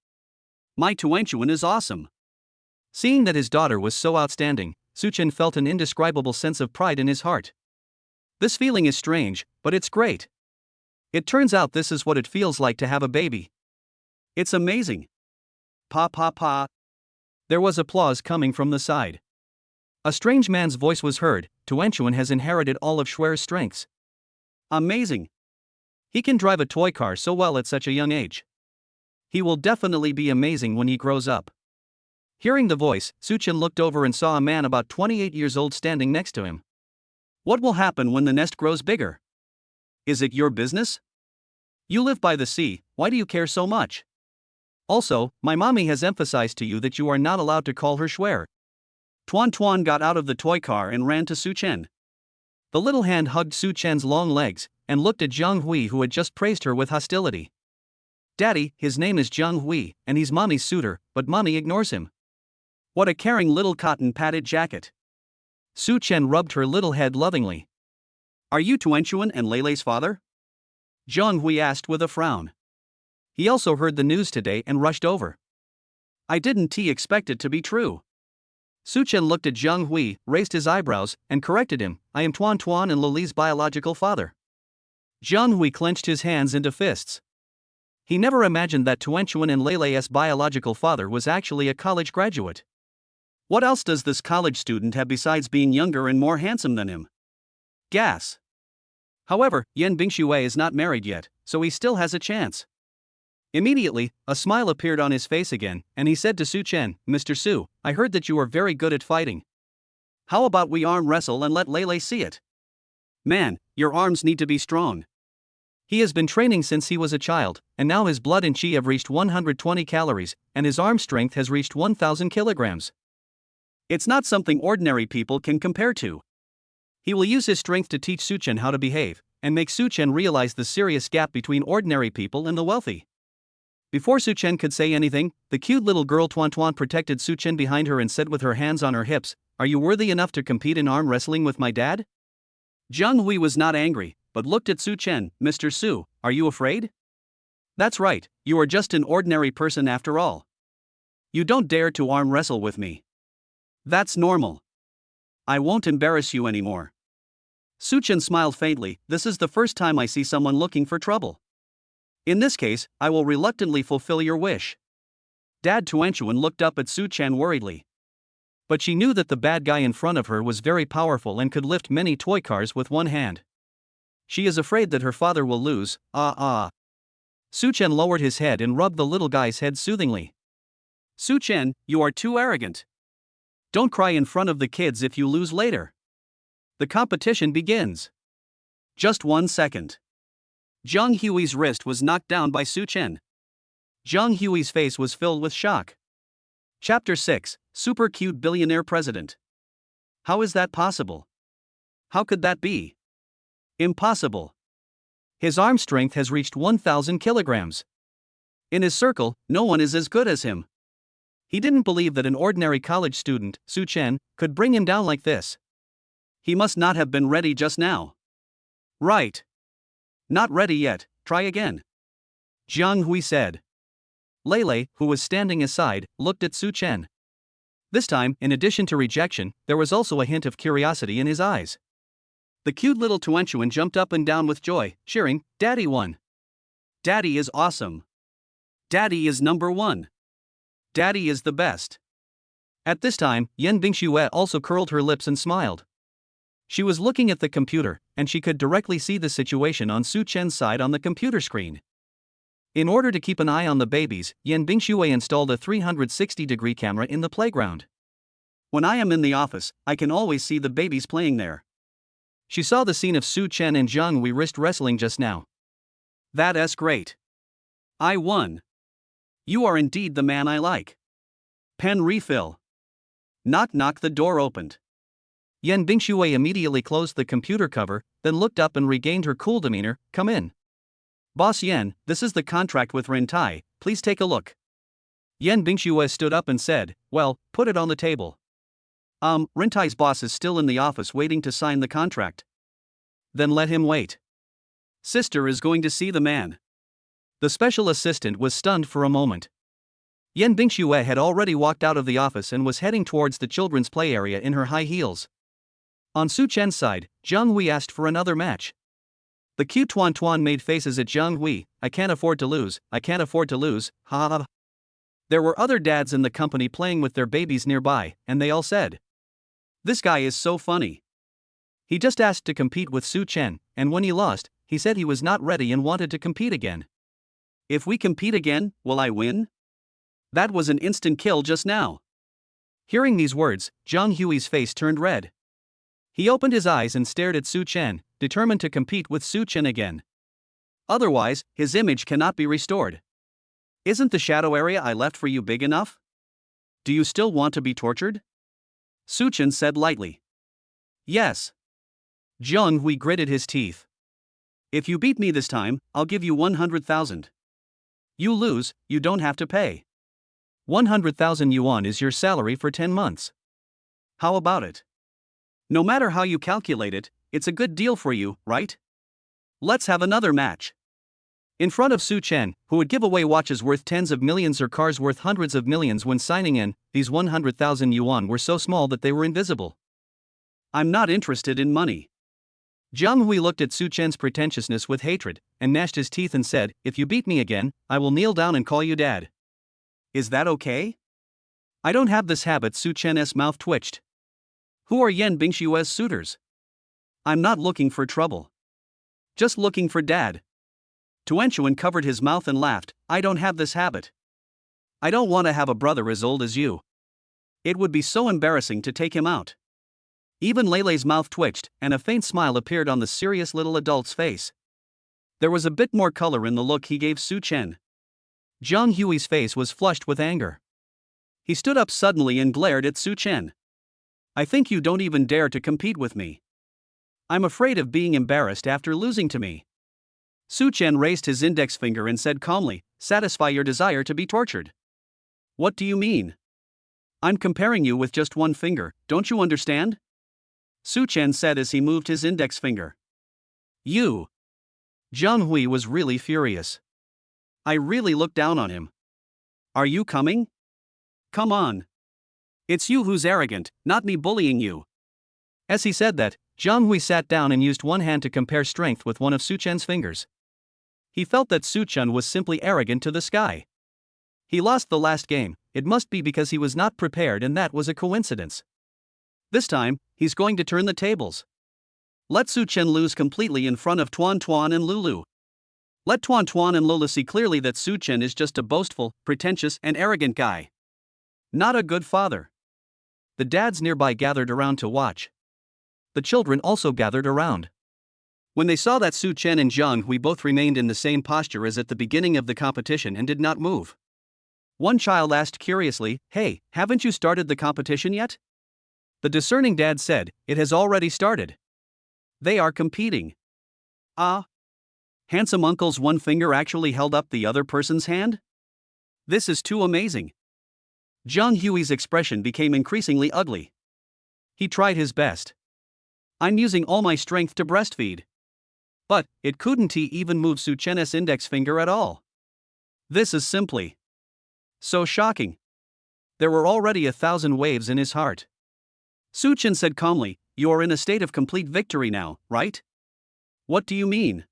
My Tuanchuan is awesome." Seeing that his daughter was so outstanding, Su Chen felt an indescribable sense of pride in his heart. This feeling is strange, but it's great. It turns out this is what it feels like to have a baby. It's amazing. Pa pa pa. There was applause coming from the side. A strange man's voice was heard. Tuanchuan has inherited all of Shuer's strengths. Amazing. He can drive a toy car so well at such a young age. He will definitely be amazing when he grows up. Hearing the voice, Su Chen looked over and saw a man about 28 years old standing next to him. What will happen when the nest grows bigger? Is it your business? You live by the sea, why do you care so much? Also, my mommy has emphasized to you that you are not allowed to call her Shuer. Tuan got out of the toy car and ran to Su Chen. The little hand hugged Su Chen's long legs, and looked at Zhang Hui, who had just praised her with hostility. Daddy, his name is Zhang Hui, and he's mommy's suitor, but mommy ignores him. What a caring little cotton padded jacket. Su Chen rubbed her little head lovingly. Are you Tuanchuan and Leilei's father? Zhang Hui asked with a frown. He also heard the news today and rushed over. I didn't expect it to be true. Su Chen looked at Zhang Hui, raised his eyebrows, and corrected him. I am Tuan and Leilei's biological father. Zhang Hui clenched his hands into fists. He never imagined that Tuanchuan and Leilei's biological father was actually a college graduate. What else does this college student have besides being younger and more handsome than him? Gas. However, Yan Bingxue is not married yet, so he still has a chance. Immediately, a smile appeared on his face again, and he said to Su Chen, Mr. Su, I heard that you are very good at fighting. How about we arm wrestle and let Leilei see it? Man, your arms need to be strong. He has been training since he was a child, and now his blood and qi have reached 120 calories, and his arm strength has reached 1,000 kilograms. It's not something ordinary people can compare to. He will use his strength to teach Su Chen how to behave, and make Su Chen realize the serious gap between ordinary people and the wealthy. Before Su Chen could say anything, the cute little girl Tuan protected Su Chen behind her and said with her hands on her hips, Are you worthy enough to compete in arm wrestling with my dad? Zhang Hui was not angry, but looked at Su Chen. Mr. Su, are you afraid? That's right, you are just an ordinary person after all. You don't dare to arm wrestle with me. That's normal. I won't embarrass you anymore. Su Chen smiled faintly. This is the first time I see someone looking for trouble. In this case, I will reluctantly fulfill your wish. Dad Tuanchuan looked up at Su Chen worriedly. But she knew that the bad guy in front of her was very powerful and could lift many toy cars with one hand. She is afraid that her father will lose. Su Chen lowered his head and rubbed the little guy's head soothingly. Su Chen, you are too arrogant. Don't cry in front of the kids if you lose later. The competition begins. Just 1 second. Zhang Hui's wrist was knocked down by Su Chen. Zhang Hui's face was filled with shock. Chapter 6, Super Cute Billionaire President. How is that possible? How could that be? Impossible. His arm strength has reached 1,000 kilograms. In his circle, no one is as good as him. He didn't believe that an ordinary college student, Su Chen, could bring him down like this. He must not have been ready just now. Right. Not ready yet, try again. Zhang Hui said. Lei, who was standing aside, looked at Su Chen. This time, in addition to rejection, there was also a hint of curiosity in his eyes. The cute little Tuanchuan jumped up and down with joy, cheering, "Daddy won! Daddy is awesome! Daddy is number one! Daddy is the best!" At this time, Yan Bingxue also curled her lips and smiled. She was looking at the computer, and she could directly see the situation on Su Chen's side on the computer screen. In order to keep an eye on the babies, Yan Bingxue installed a 360-degree camera in the playground. When I am in the office, I can always see the babies playing there. She saw the scene of Su Chen and Zhang Hui wrist wrestling just now. That's great. I won. You are indeed the man I like. Pen refill. Knock knock, the door opened. Yan Bingxue immediately closed the computer cover, then looked up and regained her cool demeanor. Come in. Boss Yan, this is the contract with Rentai, please take a look. Yan Bingxue stood up and said, well, put it on the table. Rentai's boss is still in the office waiting to sign the contract. Then let him wait. Sister is going to see the man. The special assistant was stunned for a moment. Yan Bingxue had already walked out of the office and was heading towards the children's play area in her high heels. On Su Chen's side, Zhang Hui asked for another match. The cute Tuan made faces at Zhang Hui. I can't afford to lose, I can't afford to lose, ha ha. There were other dads in the company playing with their babies nearby, and they all said, this guy is so funny. He just asked to compete with Su Chen, and when he lost, he said he was not ready and wanted to compete again. If we compete again, will I win? That was an instant kill just now. Hearing these words, Zhang Hui's face turned red. He opened his eyes and stared at Su Chen, determined to compete with Su Chen again. Otherwise, his image cannot be restored. Isn't the shadow area I left for you big enough? Do you still want to be tortured? Su Chen said lightly. Yes. Zhang Hui gritted his teeth. If you beat me this time, I'll give you 100,000. You lose, you don't have to pay. 100,000 yuan is your salary for 10 months. How about it? No matter how you calculate it, it's a good deal for you, right? Let's have another match. In front of Su Chen, who would give away watches worth tens of millions or cars worth hundreds of millions when signing in, these 100,000 yuan were so small that they were invisible. I'm not interested in money. Zhang Hui looked at Su Chen's pretentiousness with hatred, and gnashed his teeth and said, if you beat me again, I will kneel down and call you dad. Is that okay? I don't have this habit. Su Chen's mouth twitched. Who are Yan Bingxue's suitors? I'm not looking for trouble. Just looking for dad. Tuanchuan covered his mouth and laughed. I don't have this habit. I don't want to have a brother as old as you. It would be so embarrassing to take him out. Even Lei's mouth twitched, and a faint smile appeared on the serious little adult's face. There was a bit more color in the look he gave Su Chen. Zhang Hui's face was flushed with anger. He stood up suddenly and glared at Su Chen. I think you don't even dare to compete with me. I'm afraid of being embarrassed after losing to me. Su Chen raised his index finger and said calmly, satisfy your desire to be tortured. What do you mean? I'm comparing you with just one finger, don't you understand? Su Chen said as he moved his index finger. You. Zhang Hui was really furious. I really looked down on him. Are you coming? Come on. It's you who's arrogant, not me bullying you. As he said that, Zhang Hui sat down and used one hand to compare strength with one of Su Chen's fingers. He felt that Su Chen was simply arrogant to the sky. He lost the last game, it must be because he was not prepared, and that was a coincidence. This time, he's going to turn the tables. Let Su Chen lose completely in front of Tuan and Lulu. Let Tuan and Lulu see clearly that Su Chen is just a boastful, pretentious, and arrogant guy. Not a good father. The dads nearby gathered around to watch. The children also gathered around. When they saw that Su Chen and Zhang Hui both remained in the same posture as at the beginning of the competition and did not move, one child asked curiously, "Hey, haven't you started the competition yet?" The discerning dad said, "It has already started. They are competing." Ah. Handsome uncle's one finger actually held up the other person's hand? This is too amazing. Zhang Hui's expression became increasingly ugly. He tried his best. "I'm using all my strength to breastfeed." But, it couldn't he even move Su Chen's index finger at all. This is simply so shocking. There were already 1,000 waves in his heart. Su Chen said calmly, "You are in a state of complete victory now, right?" "What do you mean?"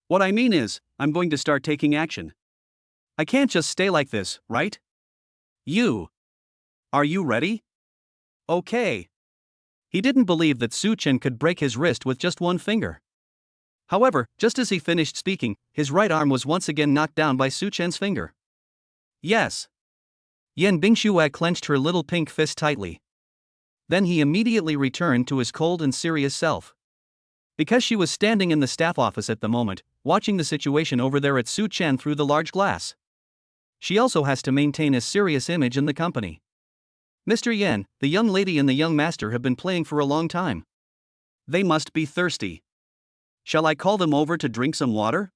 "What I mean is, I'm going to start taking action. I can't just stay like this, right?" Are you ready?" "Okay." He didn't believe that Su Chen could break his wrist with just one finger. However, just as he finished speaking, his right arm was once again knocked down by Su Chen's finger. "Yes." Yan Bingxue clenched her little pink fist tightly. Then he immediately returned to his cold and serious self. Because she was standing in the staff office at the moment, watching the situation over there at Su Chen through the large glass. She also has to maintain a serious image in the company. "Mr. Yan, the young lady and the young master have been playing for a long time. They must be thirsty. Shall I call them over to drink some water?"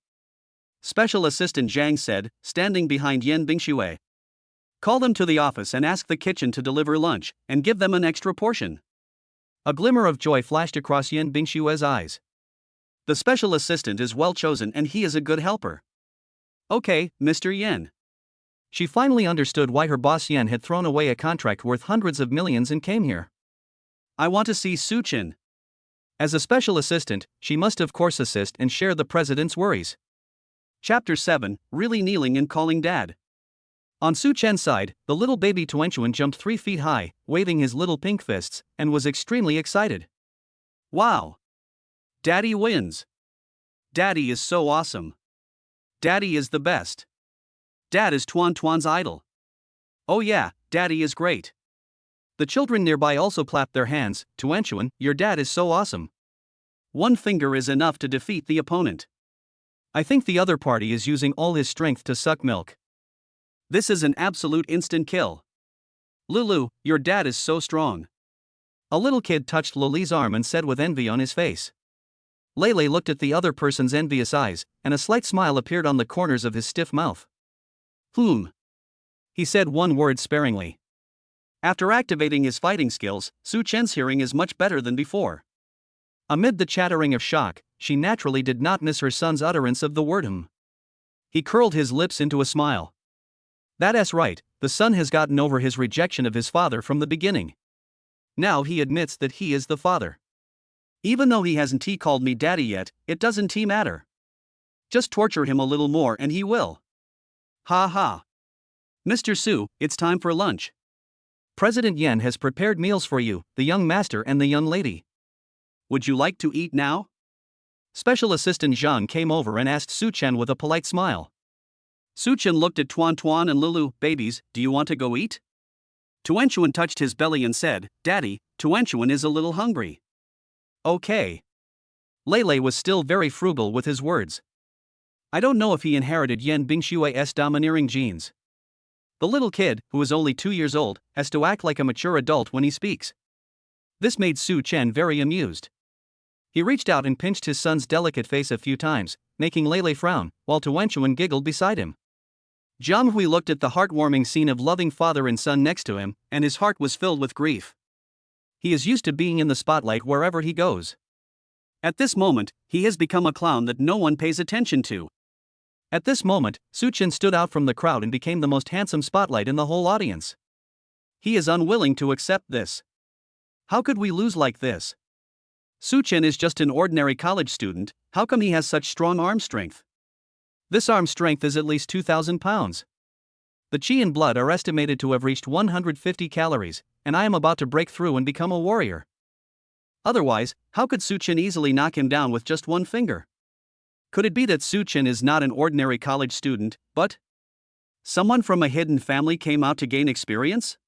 Special Assistant Zhang said, standing behind Yan Bingxue. "Call them to the office and ask the kitchen to deliver lunch, and give them an extra portion." A glimmer of joy flashed across Yan Bingxue's eyes. The special assistant is well chosen and he is a good helper. "Okay, Mr. Yan." She finally understood why her boss Yan had thrown away a contract worth hundreds of millions and came here. "I want to see Su Chen." As a special assistant, she must of course assist and share the president's worries. Chapter 7, Really Kneeling and Calling Dad. On Su Chen's side, the little baby Tuanchuan jumped 3 feet high, waving his little pink fists, and was extremely excited. "Wow! Daddy wins! Daddy is so awesome! Daddy is the best! Dad is Tuan's idol! Oh yeah, Daddy is great!" The children nearby also clapped their hands. "Tuanchuan, your dad is so awesome. One finger is enough to defeat the opponent. I think the other party is using all his strength to suck milk. This is an absolute instant kill. Lulu, your dad is so strong." A little kid touched Lili's arm and said with envy on his face. Lele looked at the other person's envious eyes, and a slight smile appeared on the corners of his stiff mouth. He said one word sparingly. After activating his fighting skills, Su Chen's hearing is much better than before. Amid the chattering of shock, she naturally did not miss her son's utterance of the word "hum." He curled his lips into a smile. That's right, the son has gotten over his rejection of his father from the beginning. Now he admits that he is the father. "Even though he hasn't called me daddy yet, it doesn't matter. Just torture him a little more and he will. Ha ha. Mr. Su, it's time for lunch. President Yan has prepared meals for you, the young master and the young lady. Would you like to eat now?" Special Assistant Zhang came over and asked Su Chen with a polite smile. Su Chen looked at Tuan and Lulu. "Babies, do you want to go eat?" Tuanchuan touched his belly and said, "Daddy, Tuanchuan is a little hungry." "Okay." Lele was still very frugal with his words. I don't know if he inherited Yan Bingxue's domineering genes. The little kid, who is only 2 years old, has to act like a mature adult when he speaks. This made Su Chen very amused. He reached out and pinched his son's delicate face a few times, making Lele frown, while Tuanchuan giggled beside him. Zhang Hui looked at the heartwarming scene of loving father and son next to him, and his heart was filled with grief. He is used to being in the spotlight wherever he goes. At this moment, he has become a clown that no one pays attention to. At this moment, Su Chen stood out from the crowd and became the most handsome spotlight in the whole audience. He is unwilling to accept this. How could we lose like this? Su Chen is just an ordinary college student, how come he has such strong arm strength? This arm strength is at least 2,000 pounds. The chi and blood are estimated to have reached 150 calories, and I am about to break through and become a warrior. Otherwise, how could Su Chen easily knock him down with just one finger? Could it be that Su Chen is not an ordinary college student, but someone from a hidden family came out to gain experience?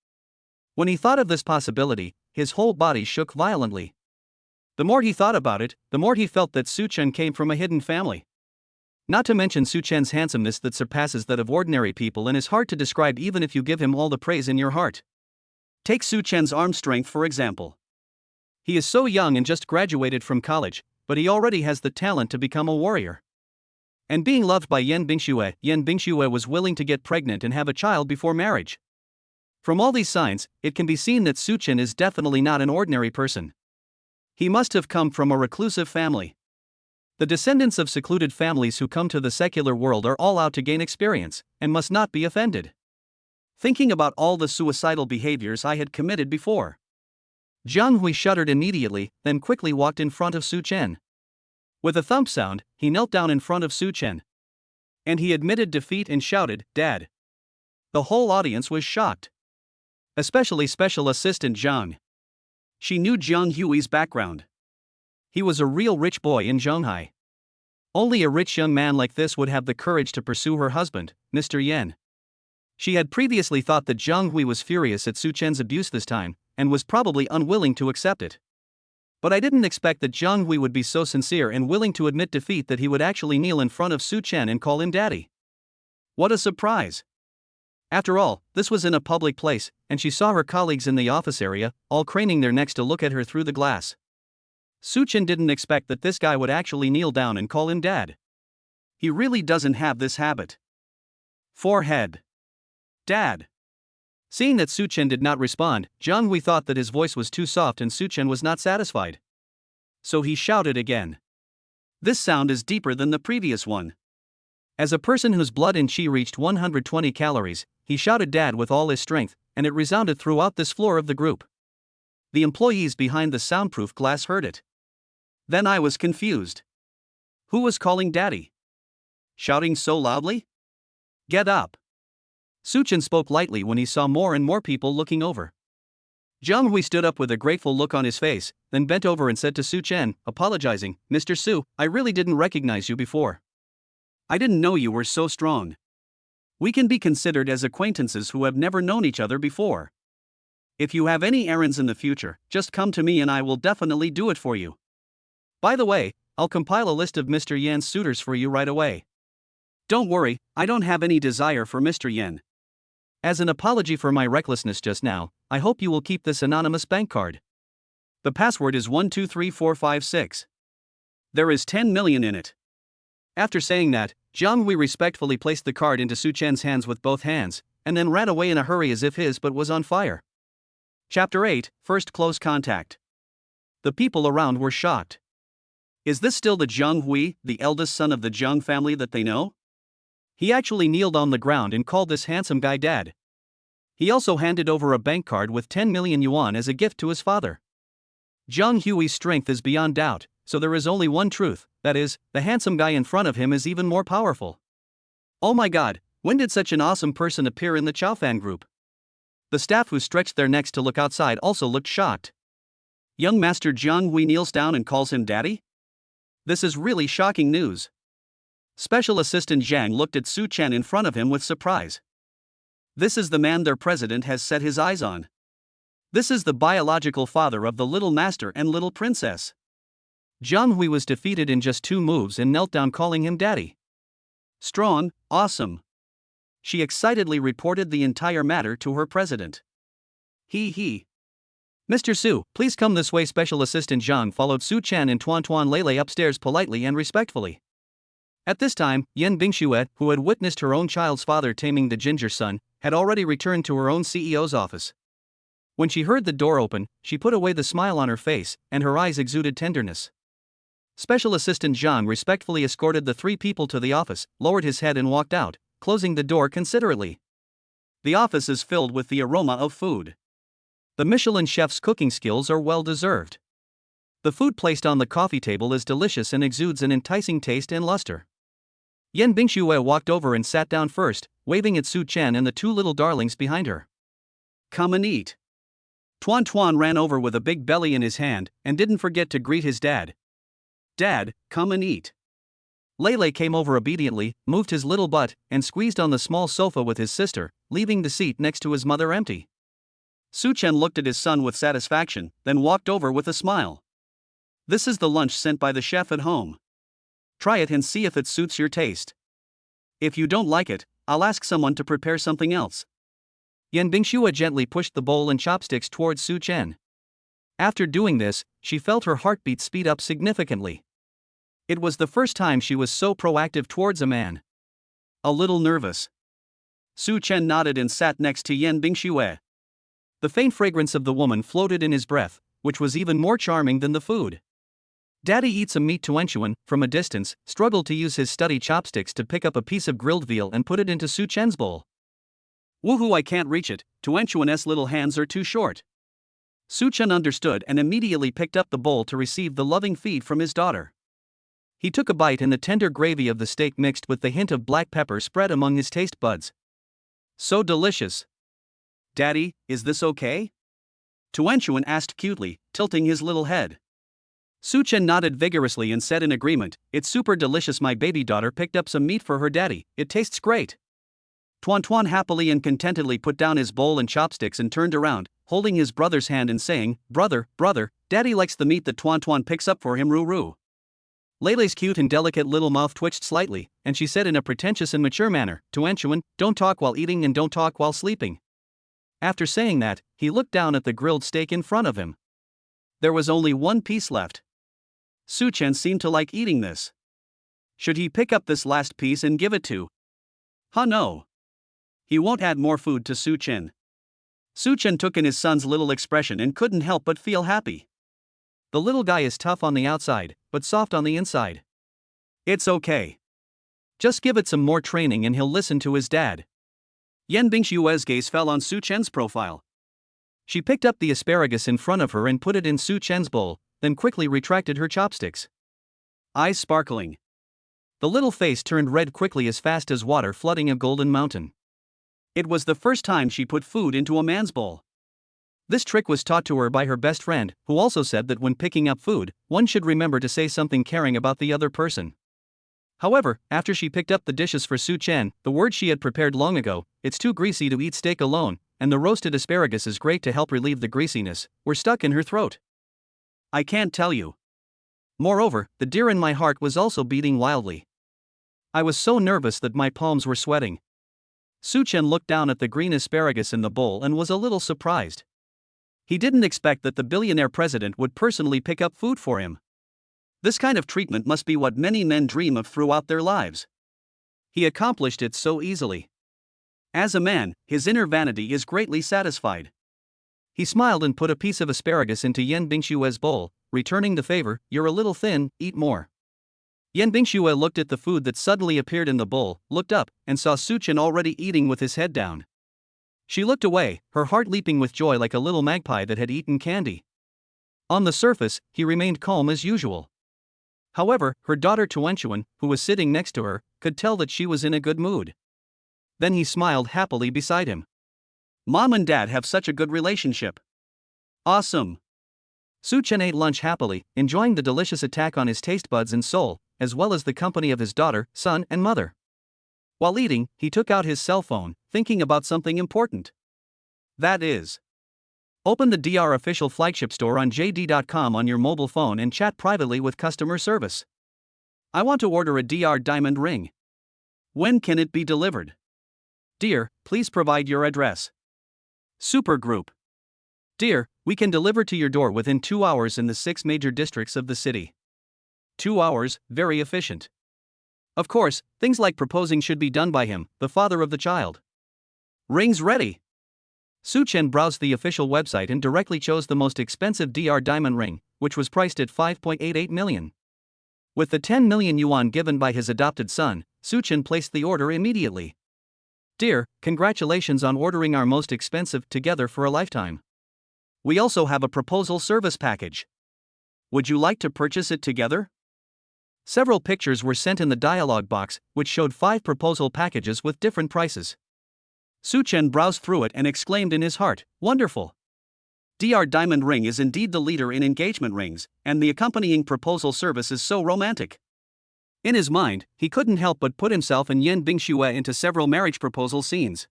When he thought of this possibility, his whole body shook violently. The more he thought about it, the more he felt that Su Chen came from a hidden family. Not to mention Su Chen's handsomeness that surpasses that of ordinary people and is hard to describe even if you give him all the praise in your heart. Take Su Chen's arm strength for example. He is so young and just graduated from college, but he already has the talent to become a warrior. And being loved by Yan Bingxue was willing to get pregnant and have a child before marriage. From all these signs, it can be seen that Su Chen is definitely not an ordinary person. He must have come from a reclusive family. The descendants of secluded families who come to the secular world are all out to gain experience, and must not be offended. Thinking about all the suicidal behaviors I had committed before. Jiang Hui shuddered immediately, then quickly walked in front of Su Chen. With a thump sound, he knelt down in front of Su Chen. And he admitted defeat and shouted, "Dad." The whole audience was shocked. Especially Special Assistant Zhang. She knew Jiang Hui's background. He was a real rich boy in Zhonghai. Only a rich young man like this would have the courage to pursue her husband, Mr. Yan. She had previously thought that Jiang Hui was furious at Su Chen's abuse this time, and was probably unwilling to accept it. But I didn't expect that Jiang Hui would be so sincere and willing to admit defeat that he would actually kneel in front of Su Chen and call him daddy. What a surprise! After all, this was in a public place, and she saw her colleagues in the office area, all craning their necks to look at her through the glass. Su Chen didn't expect that this guy would actually kneel down and call him dad. He really doesn't have this habit. Forehead. Dad. Seeing that Su Chen did not respond, Jiang Hui thought that his voice was too soft and Su Chen was not satisfied. So he shouted again. This sound is deeper than the previous one. As a person whose blood and qi reached 120 calories, he shouted dad with all his strength, and it resounded throughout this floor of the group. The employees behind the soundproof glass heard it. Then I was confused. Who was calling daddy? Shouting so loudly? Get up. Su Chen spoke lightly when he saw more and more people looking over. Jiang Hui stood up with a grateful look on his face, then bent over and said to Su Chen, apologizing, "Mr. Su, I really didn't recognize you before. I didn't know you were so strong. We can be considered as acquaintances who have never known each other before. If you have any errands in the future, just come to me and I will definitely do it for you. By the way, I'll compile a list of Mr. Yan's suitors for you right away. Don't worry, I don't have any desire for Mr. Yan. As an apology for my recklessness just now, I hope you will keep this anonymous bank card. The password is 123456. There is 10 million in it." After saying that, Jiang Hui respectfully placed the card into Su Chen's hands with both hands, and then ran away in a hurry as if his butt was on fire. Chapter 8, First Close Contact. The people around were shocked. Is this still the Jiang Hui, the eldest son of the Jiang family that they know? He actually kneeled on the ground and called this handsome guy dad. He also handed over a bank card with 10 million yuan as a gift to his father. Jiang Hui's strength is beyond doubt, so there is only one truth, that is, the handsome guy in front of him is even more powerful. Oh my god, when did such an awesome person appear in the Chaofan group? The staff who stretched their necks to look outside also looked shocked. Young Master Jiang Hui kneels down and calls him daddy? This is really shocking news. Special Assistant Zhang looked at Su Chen in front of him with surprise. This is the man their president has set his eyes on. This is the biological father of the little master and little princess. Jiang Hui was defeated in just 2 moves and knelt down calling him daddy. Strong, awesome. She excitedly reported the entire matter to her president. He. Mr. Su, please come this way. Special Assistant Zhang followed Su Chen and Tuan Lele upstairs politely and respectfully. At this time, Yan Bingxue, who had witnessed her own child's father taming the ginger son, had already returned to her own CEO's office. When she heard the door open, she put away the smile on her face, and her eyes exuded tenderness. Special Assistant Zhang respectfully escorted the 3 people to the office, lowered his head and walked out, closing the door considerately. The office is filled with the aroma of food. The Michelin chef's cooking skills are well deserved. The food placed on the coffee table is delicious and exudes an enticing taste and luster. Yan Bingxue walked over and sat down first, waving at Su Chen and the 2 little darlings behind her. Come and eat. Tuan ran over with a big belly in his hand, and didn't forget to greet his dad. Dad, come and eat. Lele came over obediently, moved his little butt, and squeezed on the small sofa with his sister, leaving the seat next to his mother empty. Su Chen looked at his son with satisfaction, then walked over with a smile. This is the lunch sent by the chef at home. Try it and see if it suits your taste. If you don't like it, I'll ask someone to prepare something else. Yan Bingxue gently pushed the bowl and chopsticks towards Su Chen. After doing this, she felt her heartbeat speed up significantly. It was the first time she was so proactive towards a man. A little nervous, Su Chen nodded and sat next to Yan Bingxue. The faint fragrance of the woman floated in his breath, which was even more charming than the food. Daddy eats a meat Tuanchuan, from a distance, struggled to use his study chopsticks to pick up a piece of grilled veal and put it into Su Chen's bowl. Woohoo, I can't reach it, Tuanchuan's little hands are too short. Su Chen understood and immediately picked up the bowl to receive the loving feed from his daughter. He took a bite and the tender gravy of the steak mixed with the hint of black pepper spread among his taste buds. So delicious. Daddy, is this okay? Tuanchuan asked cutely, tilting his little head. Su Chen nodded vigorously and said in agreement, "It's super delicious. My baby daughter picked up some meat for her daddy, it tastes great." Tuan happily and contentedly put down his bowl and chopsticks and turned around, holding his brother's hand and saying, Brother, Daddy likes the meat that Tuan picks up for him, Roo. Leilei's cute and delicate little mouth twitched slightly, and she said in a pretentious and mature manner, Tuanchuan, don't talk while eating and don't talk while sleeping. After saying that, he looked down at the grilled steak in front of him. There was only one piece left. Su Chen seemed to like eating this. Should he pick up this last piece and give it to? No. He won't add more food to Su Chen. Su Chen took in his son's little expression and couldn't help but feel happy. The little guy is tough on the outside, but soft on the inside. It's okay. Just give it some more training and he'll listen to his dad. Yan Bingxue's gaze fell on Su Chen's profile. She picked up the asparagus in front of her and put it in Su Chen's bowl, then quickly retracted her chopsticks. Eyes sparkling. The little face turned red quickly as fast as water flooding a golden mountain. It was the first time she put food into a man's bowl. This trick was taught to her by her best friend, who also said that when picking up food, one should remember to say something caring about the other person. However, after she picked up the dishes for Su Chen, the words she had prepared long ago, "It's too greasy to eat steak alone," and "the roasted asparagus is great to help relieve the greasiness," were stuck in her throat. I can't tell you. Moreover, the deer in my heart was also beating wildly. I was so nervous that my palms were sweating. Su Chen looked down at the green asparagus in the bowl and was a little surprised. He didn't expect that the billionaire president would personally pick up food for him. This kind of treatment must be what many men dream of throughout their lives. He accomplished it so easily. As a man, his inner vanity is greatly satisfied. He smiled and put a piece of asparagus into Yan Bingxue's bowl, returning the favor, "You're a little thin, eat more." Yan Bingxue looked at the food that suddenly appeared in the bowl, looked up, and saw Su Chen already eating with his head down. She looked away, her heart leaping with joy like a little magpie that had eaten candy. On the surface, he remained calm as usual. However, her daughter Tuanchuan, who was sitting next to her, could tell that she was in a good mood. Then he smiled happily beside him. Mom and Dad have such a good relationship. Awesome. Su Chen ate lunch happily, enjoying the delicious attack on his taste buds and soul, as well as the company of his daughter, son, and mother. While eating, he took out his cell phone, thinking about something important. That is, open the DR official flagship store on JD.com on your mobile phone and chat privately with customer service. I want to order a DR diamond ring. When can it be delivered? Dear, please provide your address. Supergroup. Dear, we can deliver to your door within 2 hours in the 6 major districts of the city. 2 hours, very efficient. Of course, things like proposing should be done by him, the father of the child. Rings ready. Su Chen browsed the official website and directly chose the most expensive DR diamond ring, which was priced at 5.88 million. With the 10 million yuan given by his adopted son, Su Chen placed the order immediately. Dear, congratulations on ordering our most expensive together for a lifetime. We also have a proposal service package. Would you like to purchase it together? Several pictures were sent in the dialog box, which showed 5 proposal packages with different prices. Su Chen browsed through it and exclaimed in his heart, wonderful. DR Diamond Ring is indeed the leader in engagement rings, and the accompanying proposal service is so romantic. In his mind, he couldn't help but put himself and Yan Bingxue into several marriage proposal scenes.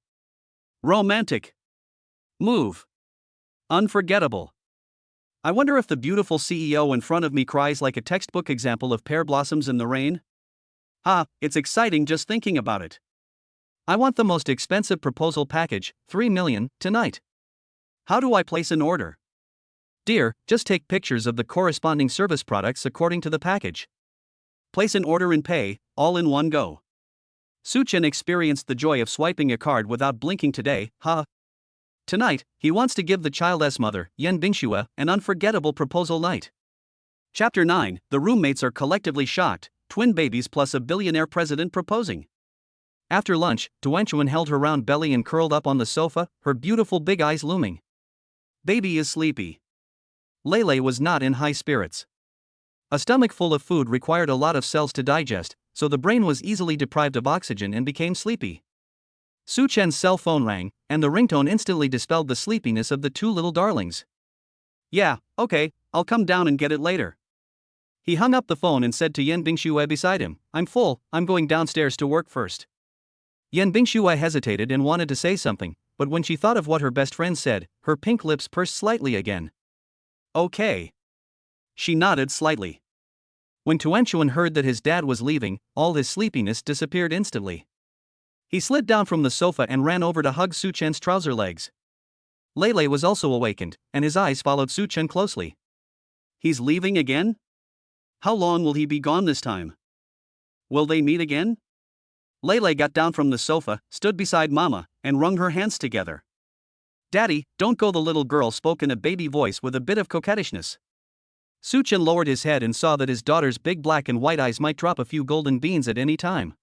Romantic. Move. Unforgettable. I wonder if the beautiful CEO in front of me cries like a textbook example of pear blossoms in the rain. It's exciting just thinking about it. I want the most expensive proposal package, 3 million, tonight. How do I place an order? Dear, just take pictures of the corresponding service products according to the package. Place an order and pay, all in one go. Suchen experienced the joy of swiping a card without blinking today. Tonight, he wants to give the child's mother, Yen Bingxue, an unforgettable proposal night. Chapter 9, the roommates are collectively shocked, twin babies plus a billionaire president proposing. After lunch, Duanchuan held her round belly and curled up on the sofa, her beautiful big eyes looming. Baby is sleepy. Lele was not in high spirits. A stomach full of food required a lot of cells to digest, so the brain was easily deprived of oxygen and became sleepy. Su Chen's cell phone rang, and the ringtone instantly dispelled the sleepiness of the two little darlings. Yeah, okay, I'll come down and get it later. He hung up the phone and said to Yen Bingxue beside him, I'm full, I'm going downstairs to work first. Yen Bingxue hesitated and wanted to say something, but when she thought of what her best friend said, her pink lips pursed slightly again. Okay. She nodded slightly. When Tuanchuan heard that his dad was leaving, all his sleepiness disappeared instantly. He slid down from the sofa and ran over to hug Su Chen's trouser legs. Lele was also awakened, and his eyes followed Su Chen closely. He's leaving again? How long will he be gone this time? Will they meet again? Lele got down from the sofa, stood beside Mama, and wrung her hands together. Daddy, don't go, the little girl spoke in a baby voice with a bit of coquettishness. Su Chen lowered his head and saw that his daughter's big black and white eyes might drop a few golden beans at any time.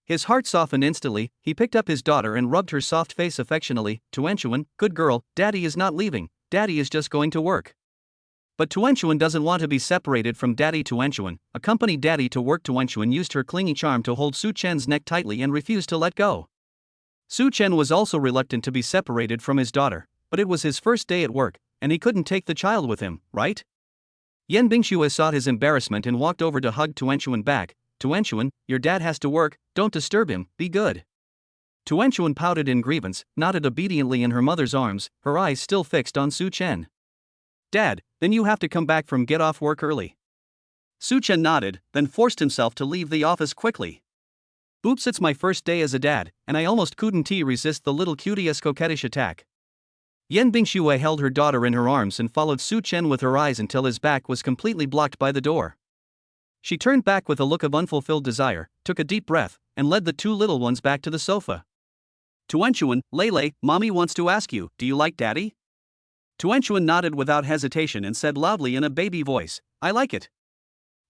His heart softened instantly. He picked up his daughter and rubbed her soft face affectionately. Tuanchuan, good girl, Daddy is not leaving, Daddy is just going to work. But Tuanchuan doesn't want to be separated from Daddy. Tuanchuan accompanied Daddy to work. Tuanchuan used her clingy charm to hold Su Chen's neck tightly and refused to let go. Su Chen was also reluctant to be separated from his daughter, but it was his first day at work, and he couldn't take the child with him, right? Yen Bingxue saw his embarrassment and walked over to hug Tuanchuan back. Tuanchuan, your dad has to work, don't disturb him, be good. Tuanchuan pouted in grievance, nodded obediently in her mother's arms, her eyes still fixed on Su Chen. Dad, then you have to come back from get off work early. Su Chen nodded, then forced himself to leave the office quickly. Oops, it's my first day as a dad, and I almost couldn't resist the little cutie's coquettish attack. Yen Bingxue held her daughter in her arms and followed Su Chen with her eyes until his back was completely blocked by the door. She turned back with a look of unfulfilled desire, took a deep breath, and led the two little ones back to the sofa. Tuanchuan, Lele, Mommy wants to ask you, do you like Daddy? Tuanchuan nodded without hesitation and said loudly in a baby voice, I like it.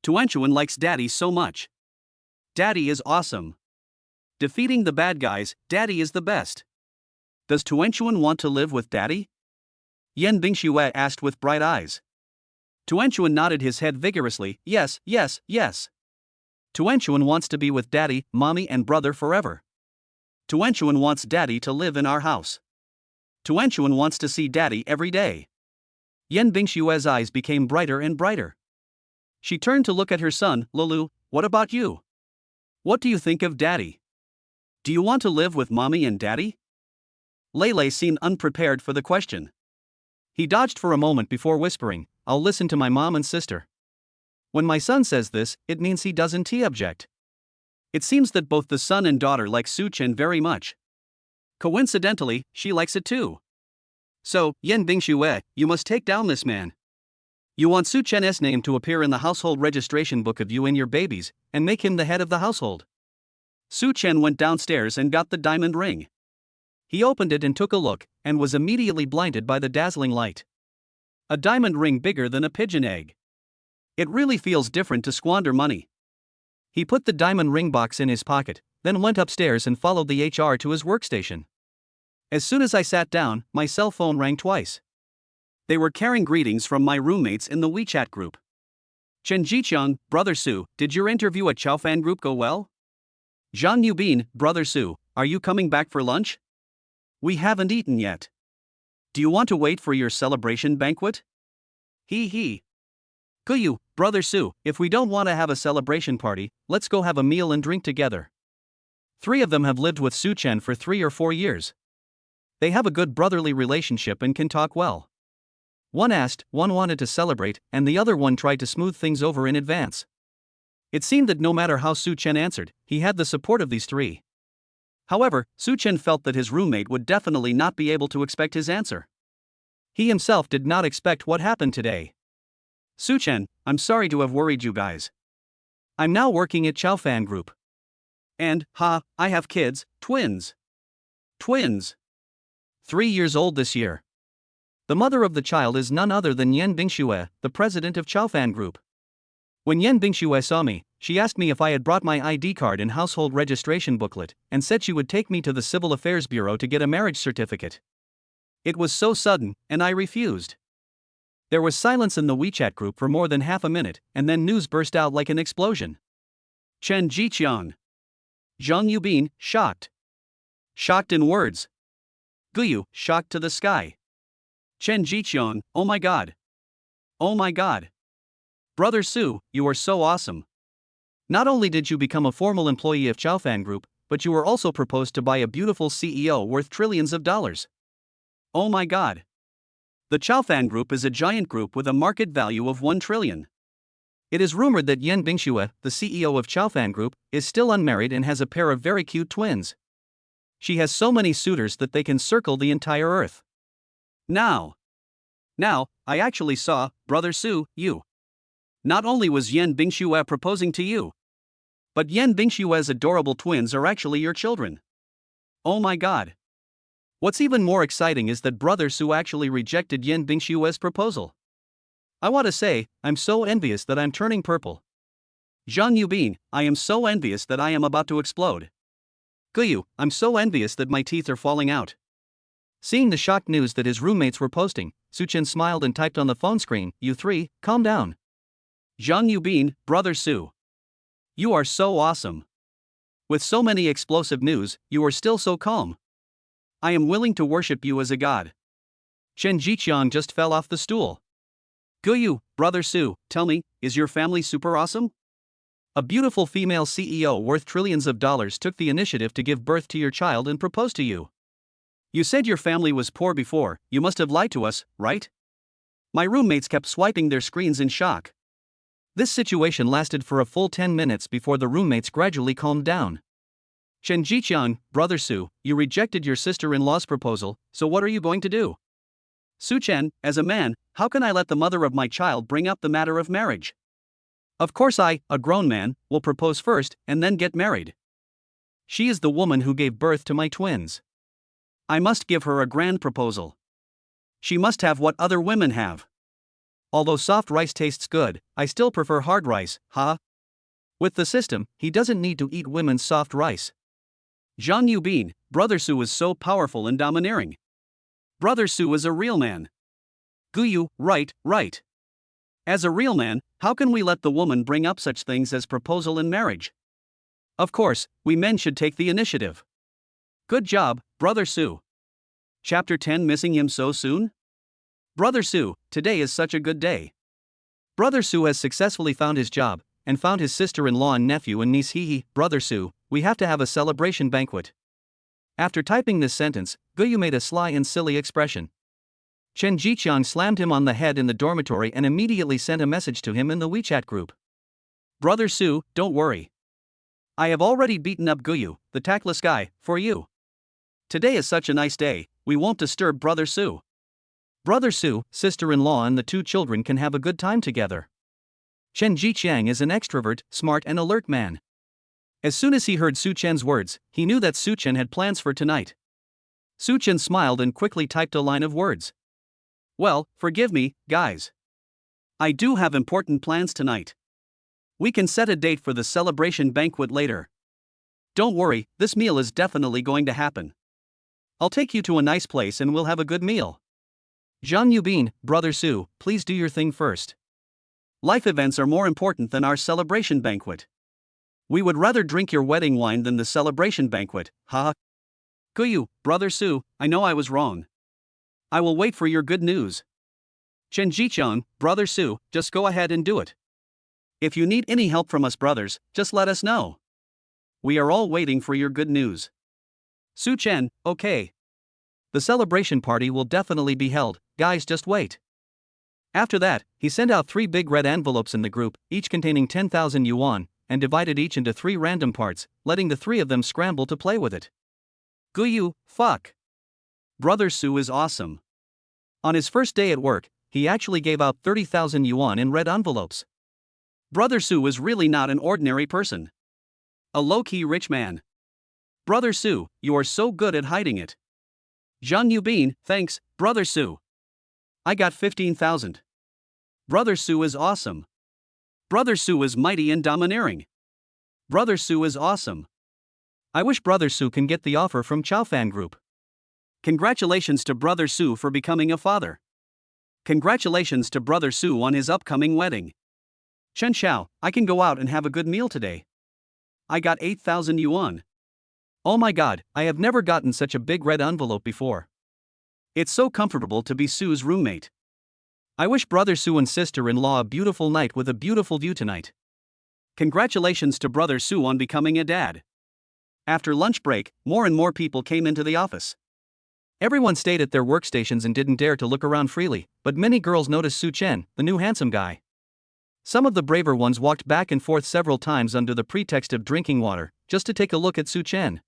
Tuanchuan likes Daddy so much. Daddy is awesome. Defeating the bad guys, Daddy is the best. Does Tuanchuan want to live with Daddy? Yen Bingxue asked with bright eyes. Tuanchuan nodded his head vigorously, yes, yes, yes. Tuanchuan wants to be with Daddy, Mommy and brother forever. Tuanchuan wants Daddy to live in our house. Tuanchuan wants to see Daddy every day. Yen Bingxue's eyes became brighter and brighter. She turned to look at her son, Lulu, what about you? What do you think of Daddy? Do you want to live with Mommy and Daddy? Lele seemed unprepared for the question. He dodged for a moment before whispering, I'll listen to my mom and sister. When my son says this, it means he doesn't object. It seems that both the son and daughter like Su Chen very much. Coincidentally, she likes it too. So, Yen Bingxue, you must take down this man. You want Su Chen's name to appear in the household registration book of you and your babies, and make him the head of the household. Su Chen went downstairs and got the diamond ring. He opened it and took a look, and was immediately blinded by the dazzling light. A diamond ring bigger than a pigeon egg. It really feels different to squander money. He put the diamond ring box in his pocket, then went upstairs and followed the HR to his workstation. As soon as I sat down, my cell phone rang twice. They were carrying greetings from my roommates in the WeChat group. Chen Jiqiang, Brother Su, did your interview at Chaofan Group go well? Zhang Yubin, Brother Su, are you coming back for lunch? We haven't eaten yet. Do you want to wait for your celebration banquet? He. Kuyu, Brother Su, if we don't want to have a celebration party, let's go have a meal and drink together. 3 of them have lived with Su Chen for 3 or 4 years. They have a good brotherly relationship and can talk well. One asked, one wanted to celebrate, and the other one tried to smooth things over in advance. It seemed that no matter how Su Chen answered, he had the support of these three. However, Su Chen felt that his roommate would definitely not be able to expect his answer. He himself did not expect what happened today. Su Chen, I'm sorry to have worried you guys. I'm now working at Chao Fan Group. And, I have kids, twins. Twins. 3 years old this year. The mother of the child is none other than Yan Bingxue, the president of Chao Fan Group. When Yan Bingxue saw me, she asked me if I had brought my ID card and household registration booklet, and said she would take me to the Civil Affairs Bureau to get a marriage certificate. It was so sudden, and I refused. There was silence in the WeChat group for more than half a minute, and then news burst out like an explosion. Chen Jiqiang. Zhang Yubin, shocked. Shocked in words. Guyu, shocked to the sky. Chen Jiqiang, oh my god. Oh my god. Brother Su, you are so awesome. Not only did you become a formal employee of Chao Fan Group, but you were also proposed to by a beautiful CEO worth trillions of dollars. Oh my god. The Chao Fan Group is a giant group with a market value of 1 trillion. It is rumored that Yan Bingxue, the CEO of Chao Fan Group, is still unmarried and has a pair of very cute twins. She has so many suitors that they can circle the entire earth. Now, I actually saw, Brother Su, you. Not only was Yan Bingxue proposing to you, but Yan Bingxue's adorable twins are actually your children. Oh my god. What's even more exciting is that Brother Su actually rejected Yan Bingxue's proposal. I want to say, I'm so envious that I'm turning purple. Zhang Yubin, I am so envious that I am about to explode. Guyu, I'm so envious that my teeth are falling out. Seeing the shocked news that his roommates were posting, Su Chen smiled and typed on the phone screen, "You three, calm down." Zhang Yubin, Brother Su. You are so awesome. With so many explosive news, you are still so calm. I am willing to worship you as a god. Chen Jiqiang just fell off the stool. Guyu, Brother Su, tell me, is your family super awesome? A beautiful female CEO worth trillions of dollars took the initiative to give birth to your child and propose to you. You said your family was poor before, you must have lied to us, right? My roommates kept swiping their screens in shock. This situation lasted for a full 10 minutes before the roommates gradually calmed down. Chen Jiqiang, Brother Su, you rejected your sister-in-law's proposal, so what are you going to do? Su Chen, as a man, how can I let the mother of my child bring up the matter of marriage? Of course I, a grown man, will propose first and then get married. She is the woman who gave birth to my twins. I must give her a grand proposal. She must have what other women have. Although soft rice tastes good, I still prefer hard rice, With the system, he doesn't need to eat women's soft rice. Zhang Yubin, Brother Su is so powerful and domineering. Brother Su is a real man. Guyu, right. As a real man, how can we let the woman bring up such things as proposal and marriage? Of course, we men should take the initiative. Good job, Brother Su. Chapter 10 Missing him so soon? Brother Su, today is such a good day. Brother Su has successfully found his job, and found his sister-in-law and nephew and niece. Brother Su, we have to have a celebration banquet. After typing this sentence, Guyu made a sly and silly expression. Chen Jiqiang slammed him on the head in the dormitory and immediately sent a message to him in the WeChat group. Brother Su, don't worry. I have already beaten up Guyu, the tactless guy, for you. Today is such a nice day, we won't disturb Brother Su. Brother Su, sister-in-law and the two children can have a good time together. Chen Jiqiang is an extrovert, smart and alert man. As soon as he heard Su Chen's words, he knew that Su Chen had plans for tonight. Su Chen smiled and quickly typed a line of words. Well, forgive me, guys. I do have important plans tonight. We can set a date for the celebration banquet later. Don't worry, this meal is definitely going to happen. I'll take you to a nice place and we'll have a good meal. Zhang Yubin, Brother Su, please do your thing first. Life events are more important than our celebration banquet. We would rather drink your wedding wine than the celebration banquet, Guyu, Brother Su, I know I was wrong. I will wait for your good news. Chen Jiqiang, Brother Su, just go ahead and do it. If you need any help from us brothers, just let us know. We are all waiting for your good news. Su Chen, okay. The celebration party will definitely be held, guys, just wait. After that, he sent out 3 big red envelopes in the group, each containing 10,000 yuan, and divided each into 3 random parts, letting the 3 of them scramble to play with it. Guyu, fuck. Brother Su is awesome. On his first day at work, he actually gave out 30,000 yuan in red envelopes. Brother Su is really not an ordinary person. A low-key rich man. Brother Su, you are so good at hiding it. Zhang Yubin, thanks, Brother Su. I got 15,000. Brother Su is awesome. Brother Su is mighty and domineering. Brother Su is awesome. I wish Brother Su can get the offer from Chaofan Group. Congratulations to Brother Su for becoming a father. Congratulations to Brother Su on his upcoming wedding. Chen Xiao, I can go out and have a good meal today. I got 8,000 yuan. Oh my god, I have never gotten such a big red envelope before. It's so comfortable to be Su's roommate. I wish Brother Su and sister-in-law a beautiful night with a beautiful view tonight. Congratulations to Brother Su on becoming a dad. After lunch break, more and more people came into the office. Everyone stayed at their workstations and didn't dare to look around freely, but many girls noticed Su Chen, the new handsome guy. Some of the braver ones walked back and forth several times under the pretext of drinking water, just to take a look at Su Chen.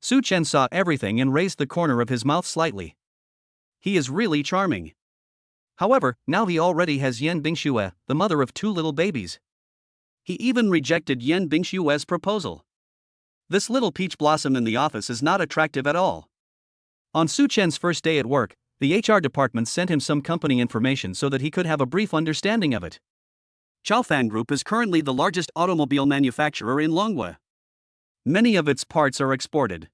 Su Chen saw everything and raised the corner of his mouth slightly. He is really charming. However, now he already has Yan Bingxue, the mother of 2 little babies. He even rejected Yan Bingxue's proposal. This little peach blossom in the office is not attractive at all. On Su Chen's first day at work, the HR department sent him some company information so that he could have a brief understanding of it. Chaofan Group is currently the largest automobile manufacturer in Longwa. Many of its parts are exported.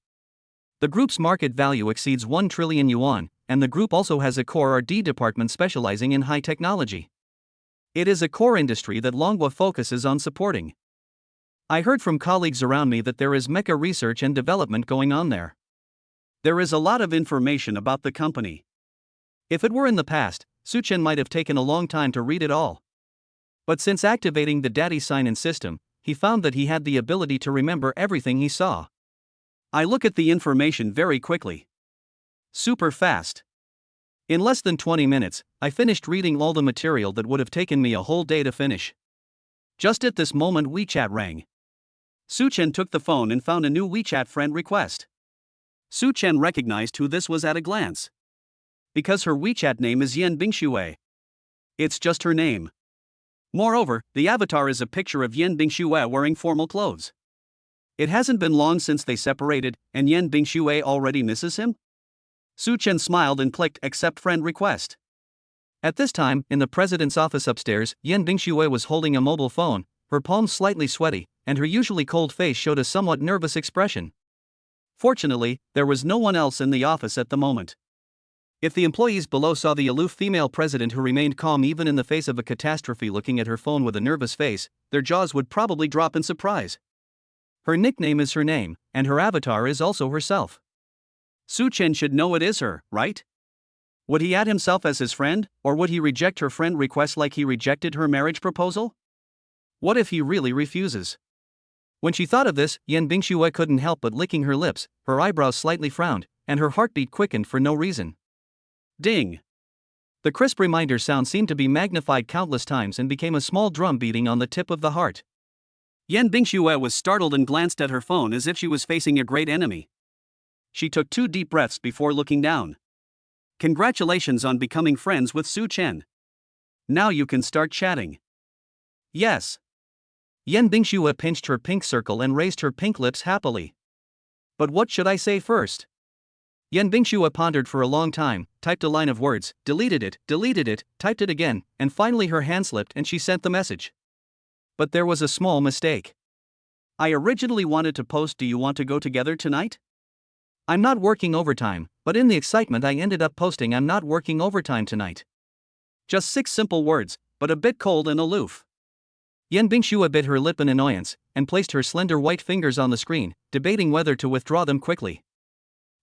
The group's market value exceeds 1 trillion yuan, and the group also has a core R&D department specializing in high technology. It is a core industry that Longwa focuses on supporting. I heard from colleagues around me that there is mecha research and development going on there. There is a lot of information about the company. If it were in the past, Su Chen might have taken a long time to read it all. But since activating the daddy sign-in system, he found that he had the ability to remember everything he saw. I look at the information very quickly. Super fast. In less than 20 minutes, I finished reading all the material that would have taken me a whole day to finish. Just at this moment WeChat rang. Su Chen took the phone and found a new WeChat friend request. Su Chen recognized who this was at a glance. Because her WeChat name is Yan Bingxue. It's just her name. Moreover, the avatar is a picture of Yan Bingxue wearing formal clothes. It hasn't been long since they separated, and Yan Bingxue already misses him? Su Chen smiled and clicked Accept Friend Request. At this time, in the president's office upstairs, Yan Bingxue was holding a mobile phone, her palms slightly sweaty, and her usually cold face showed a somewhat nervous expression. Fortunately, there was no one else in the office at the moment. If the employees below saw the aloof female president who remained calm even in the face of a catastrophe looking at her phone with a nervous face, their jaws would probably drop in surprise. Her nickname is her name, and her avatar is also herself. Su Chen should know it is her, right? Would he add himself as his friend, or would he reject her friend request like he rejected her marriage proposal? What if he really refuses? When she thought of this, Yan Bingxue couldn't help but licking her lips, her eyebrows slightly frowned, and her heartbeat quickened for no reason. Ding! The crisp reminder sound seemed to be magnified countless times and became a small drum beating on the tip of the heart. Yan Bingxue was startled and glanced at her phone as if she was facing a great enemy. She took 2 deep breaths before looking down. Congratulations on becoming friends with Su Chen. Now you can start chatting. Yes. Yan Bingxue pinched her pink circle and raised her pink lips happily. But what should I say first? Yan Bingxue pondered for a long time, typed a line of words, deleted it, typed it again, and finally her hand slipped and she sent the message. But there was a small mistake. I originally wanted to post, "Do you want to go together tonight?" I'm not working overtime, but in the excitement I ended up posting, "I'm not working overtime tonight." Just 6 simple words, but a bit cold and aloof. Yan Bingxue bit her lip in annoyance, and placed her slender white fingers on the screen, debating whether to withdraw them quickly.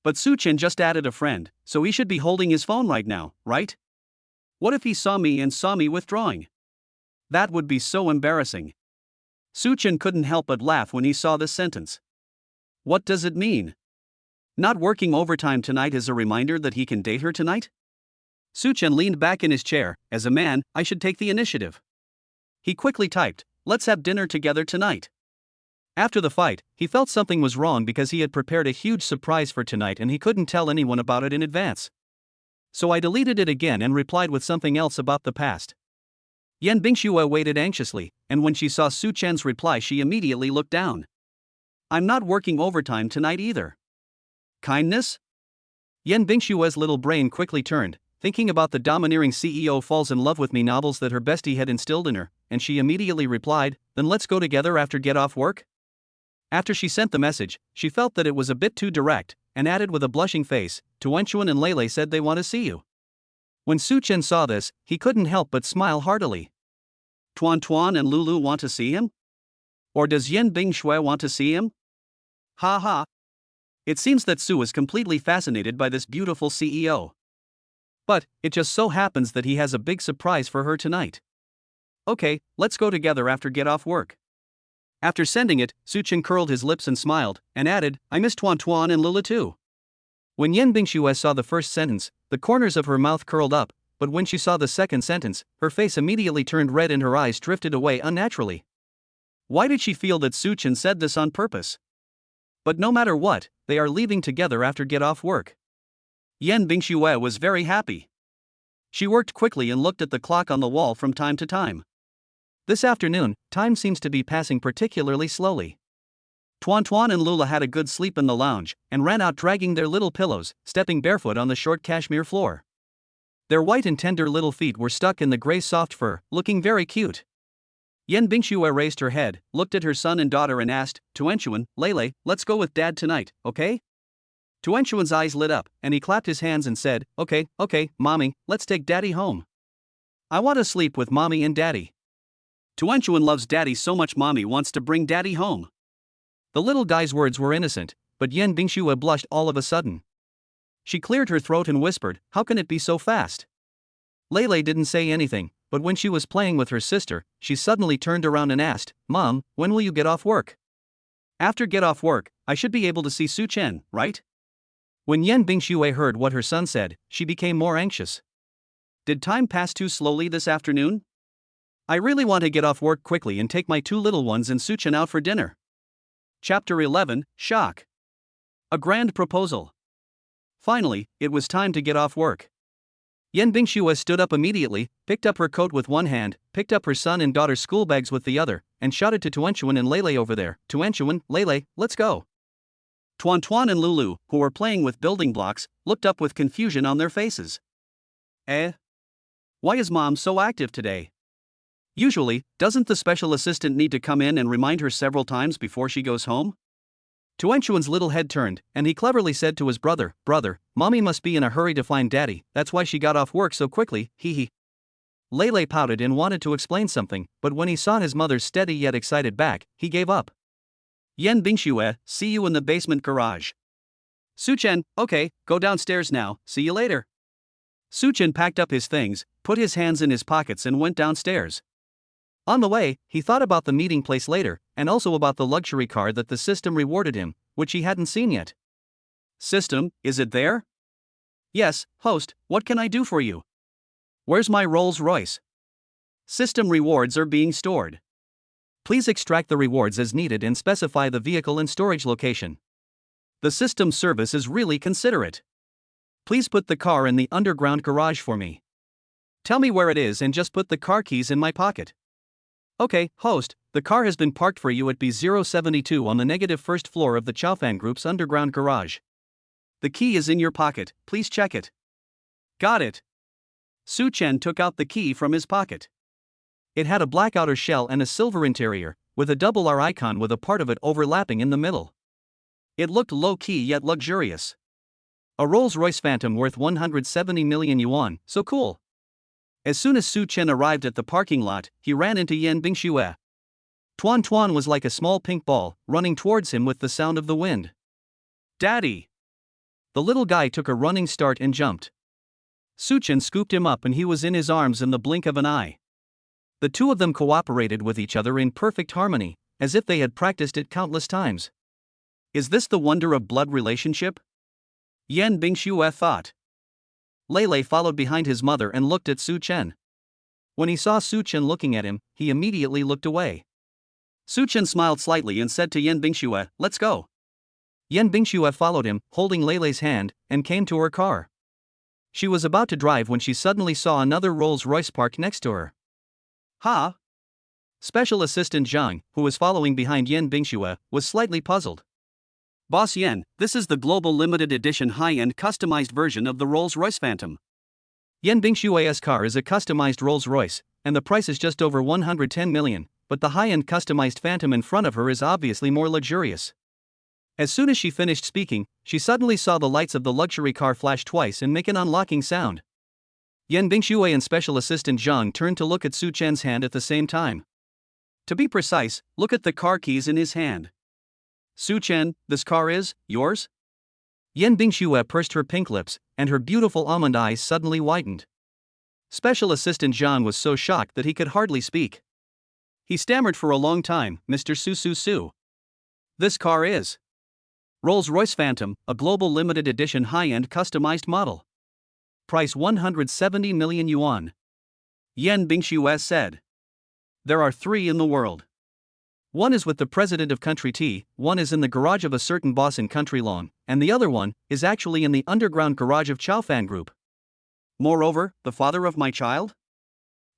But Su Chen just added a friend, so he should be holding his phone right now, right? What if he saw me and saw me withdrawing? That would be so embarrassing. Su Chen couldn't help but laugh when he saw this sentence. What does it mean? Not working overtime tonight is a reminder that he can date her tonight? Su Chen leaned back in his chair. As a man, I should take the initiative. He quickly typed, let's have dinner together tonight. After the fight, he felt something was wrong because he had prepared a huge surprise for tonight and he couldn't tell anyone about it in advance. So I deleted it again and replied with something else about the past. Yan Bingxue waited anxiously, and when she saw Su Chen's reply she immediately looked down. I'm not working overtime tonight either. Kindness? Yan Bingxue's little brain quickly turned, thinking about the domineering CEO falls in love with me novels that her bestie had instilled in her, and she immediately replied, then let's go together after get off work? After she sent the message, she felt that it was a bit too direct, and added with a blushing face, Tuanchuan and Lele said they want to see you. When Su Chen saw this, he couldn't help but smile heartily. Tuan and Lulu want to see him? Or does Yan Bingxue want to see him? Ha ha. It seems that Su is completely fascinated by this beautiful CEO. But, it just so happens that he has a big surprise for her tonight. Okay, let's go together after get off work. After sending it, Su Chen curled his lips and smiled, and added, I miss Tuan and Lula too. When Yan Bingxue saw the first sentence, the corners of her mouth curled up, but when she saw the second sentence, her face immediately turned red and her eyes drifted away unnaturally. Why did she feel that Su Chen said this on purpose? But no matter what, they are leaving together after get off work. Yan Bingxue was very happy. She worked quickly and looked at the clock on the wall from time to time. This afternoon, time seems to be passing particularly slowly. Tuan and Lula had a good sleep in the lounge, and ran out dragging their little pillows, stepping barefoot on the short cashmere floor. Their white and tender little feet were stuck in the gray soft fur, looking very cute. Yan Bingxue raised her head, looked at her son and daughter and asked, Tuanchuan, Lele, let's go with Dad tonight, okay? Tuanchuan's eyes lit up, and he clapped his hands and said, okay, Mommy, let's take Daddy home. I want to sleep with Mommy and Daddy. Tuanchuan loves Daddy so much Mommy wants to bring Daddy home. The little guy's words were innocent, but Yan Bingxue blushed all of a sudden. She cleared her throat and whispered, how can it be so fast? Lele didn't say anything, but when she was playing with her sister, she suddenly turned around and asked, Mom, when will you get off work? After get off work, I should be able to see Su Chen, right? When Yan Bingxue heard what her son said, she became more anxious. Did time pass too slowly this afternoon? I really want to get off work quickly and take my two little ones and Su Chen out for dinner. Chapter 11, Shock. A grand proposal. Finally, it was time to get off work. Yan Bingxue stood up immediately, picked up her coat with one hand, picked up her son and daughter's school bags with the other, and shouted to Tuanchuan and Lele over there, Tuanchuan, Lele, let's go. Tuan and Lulu, who were playing with building blocks, looked up with confusion on their faces. Why is Mom so active today? Usually, doesn't the special assistant need to come in and remind her several times before she goes home? Tuanchuan's little head turned, and he cleverly said to his brother, Mommy must be in a hurry to find Daddy, that's why she got off work so quickly, hee. Lele pouted and wanted to explain something, but when he saw his mother's steady yet excited back, he gave up. Yan Bingxue, see you in the basement garage. Su Chen, okay, go downstairs now, see you later. Su Chen packed up his things, put his hands in his pockets and went downstairs. On the way, he thought about the meeting place later, and also about the luxury car that the system rewarded him, which he hadn't seen yet. System, is it there? Yes, host, what can I do for you? Where's my Rolls Royce? System rewards are being stored. Please extract the rewards as needed and specify the vehicle and storage location. The system service is really considerate. Please put the car in the underground garage for me. Tell me where it is and just put the car keys in my pocket. Okay, host, the car has been parked for you at B072 on the negative first floor of the Chaofan Group's underground garage. The key is in your pocket, please check it. Got it. Su Chen took out the key from his pocket. It had a black outer shell and a silver interior, with a double R icon with a part of it overlapping in the middle. It looked low-key yet luxurious. A Rolls-Royce Phantom worth 170 million yuan, so cool. As soon as Su Chen arrived at the parking lot, he ran into Yan Bingxue. Tuan was like a small pink ball, running towards him with the sound of the wind. Daddy! The little guy took a running start and jumped. Su Chen scooped him up and he was in his arms in the blink of an eye. The two of them cooperated with each other in perfect harmony, as if they had practiced it countless times. Is this the wonder of blood relationship? Yan Bingxue thought. Lei followed behind his mother and looked at Su Chen. When he saw Su Chen looking at him, he immediately looked away. Su Chen smiled slightly and said to Yan Bingxue, "Let's go." Yan Bingxue followed him, holding Lei's hand, and came to her car. She was about to drive when she suddenly saw another Rolls-Royce parked next to her. Ha! Special Assistant Zhang, who was following behind Yan Bingxue, was slightly puzzled. "Boss Yan, this is the global limited edition high-end customized version of the Rolls-Royce Phantom." Yan Bingxue's car is a customized Rolls-Royce, and the price is just over 110 million, but the high-end customized Phantom in front of her is obviously more luxurious. As soon as she finished speaking, she suddenly saw the lights of the luxury car flash twice and make an unlocking sound. Yan Bingxue and Special Assistant Zhang turned to look at Su Chen's hand at the same time. To be precise, look at the car keys in his hand. "Su Chen, this car is yours?" Yan Bingxue pursed her pink lips, and her beautiful almond eyes suddenly widened. Special Assistant Zhang was so shocked that he could hardly speak. He stammered for a long time, "Mr. Su. This car is Rolls-Royce Phantom, a global limited edition high-end customized model. Price 170 million yuan. Yan Bingxue said. There are 3 in the world. One is with the president of Country T, one is in the garage of a certain boss in Country Long, and the other one is actually in the underground garage of Chaofan Group. Moreover, the father of my child?"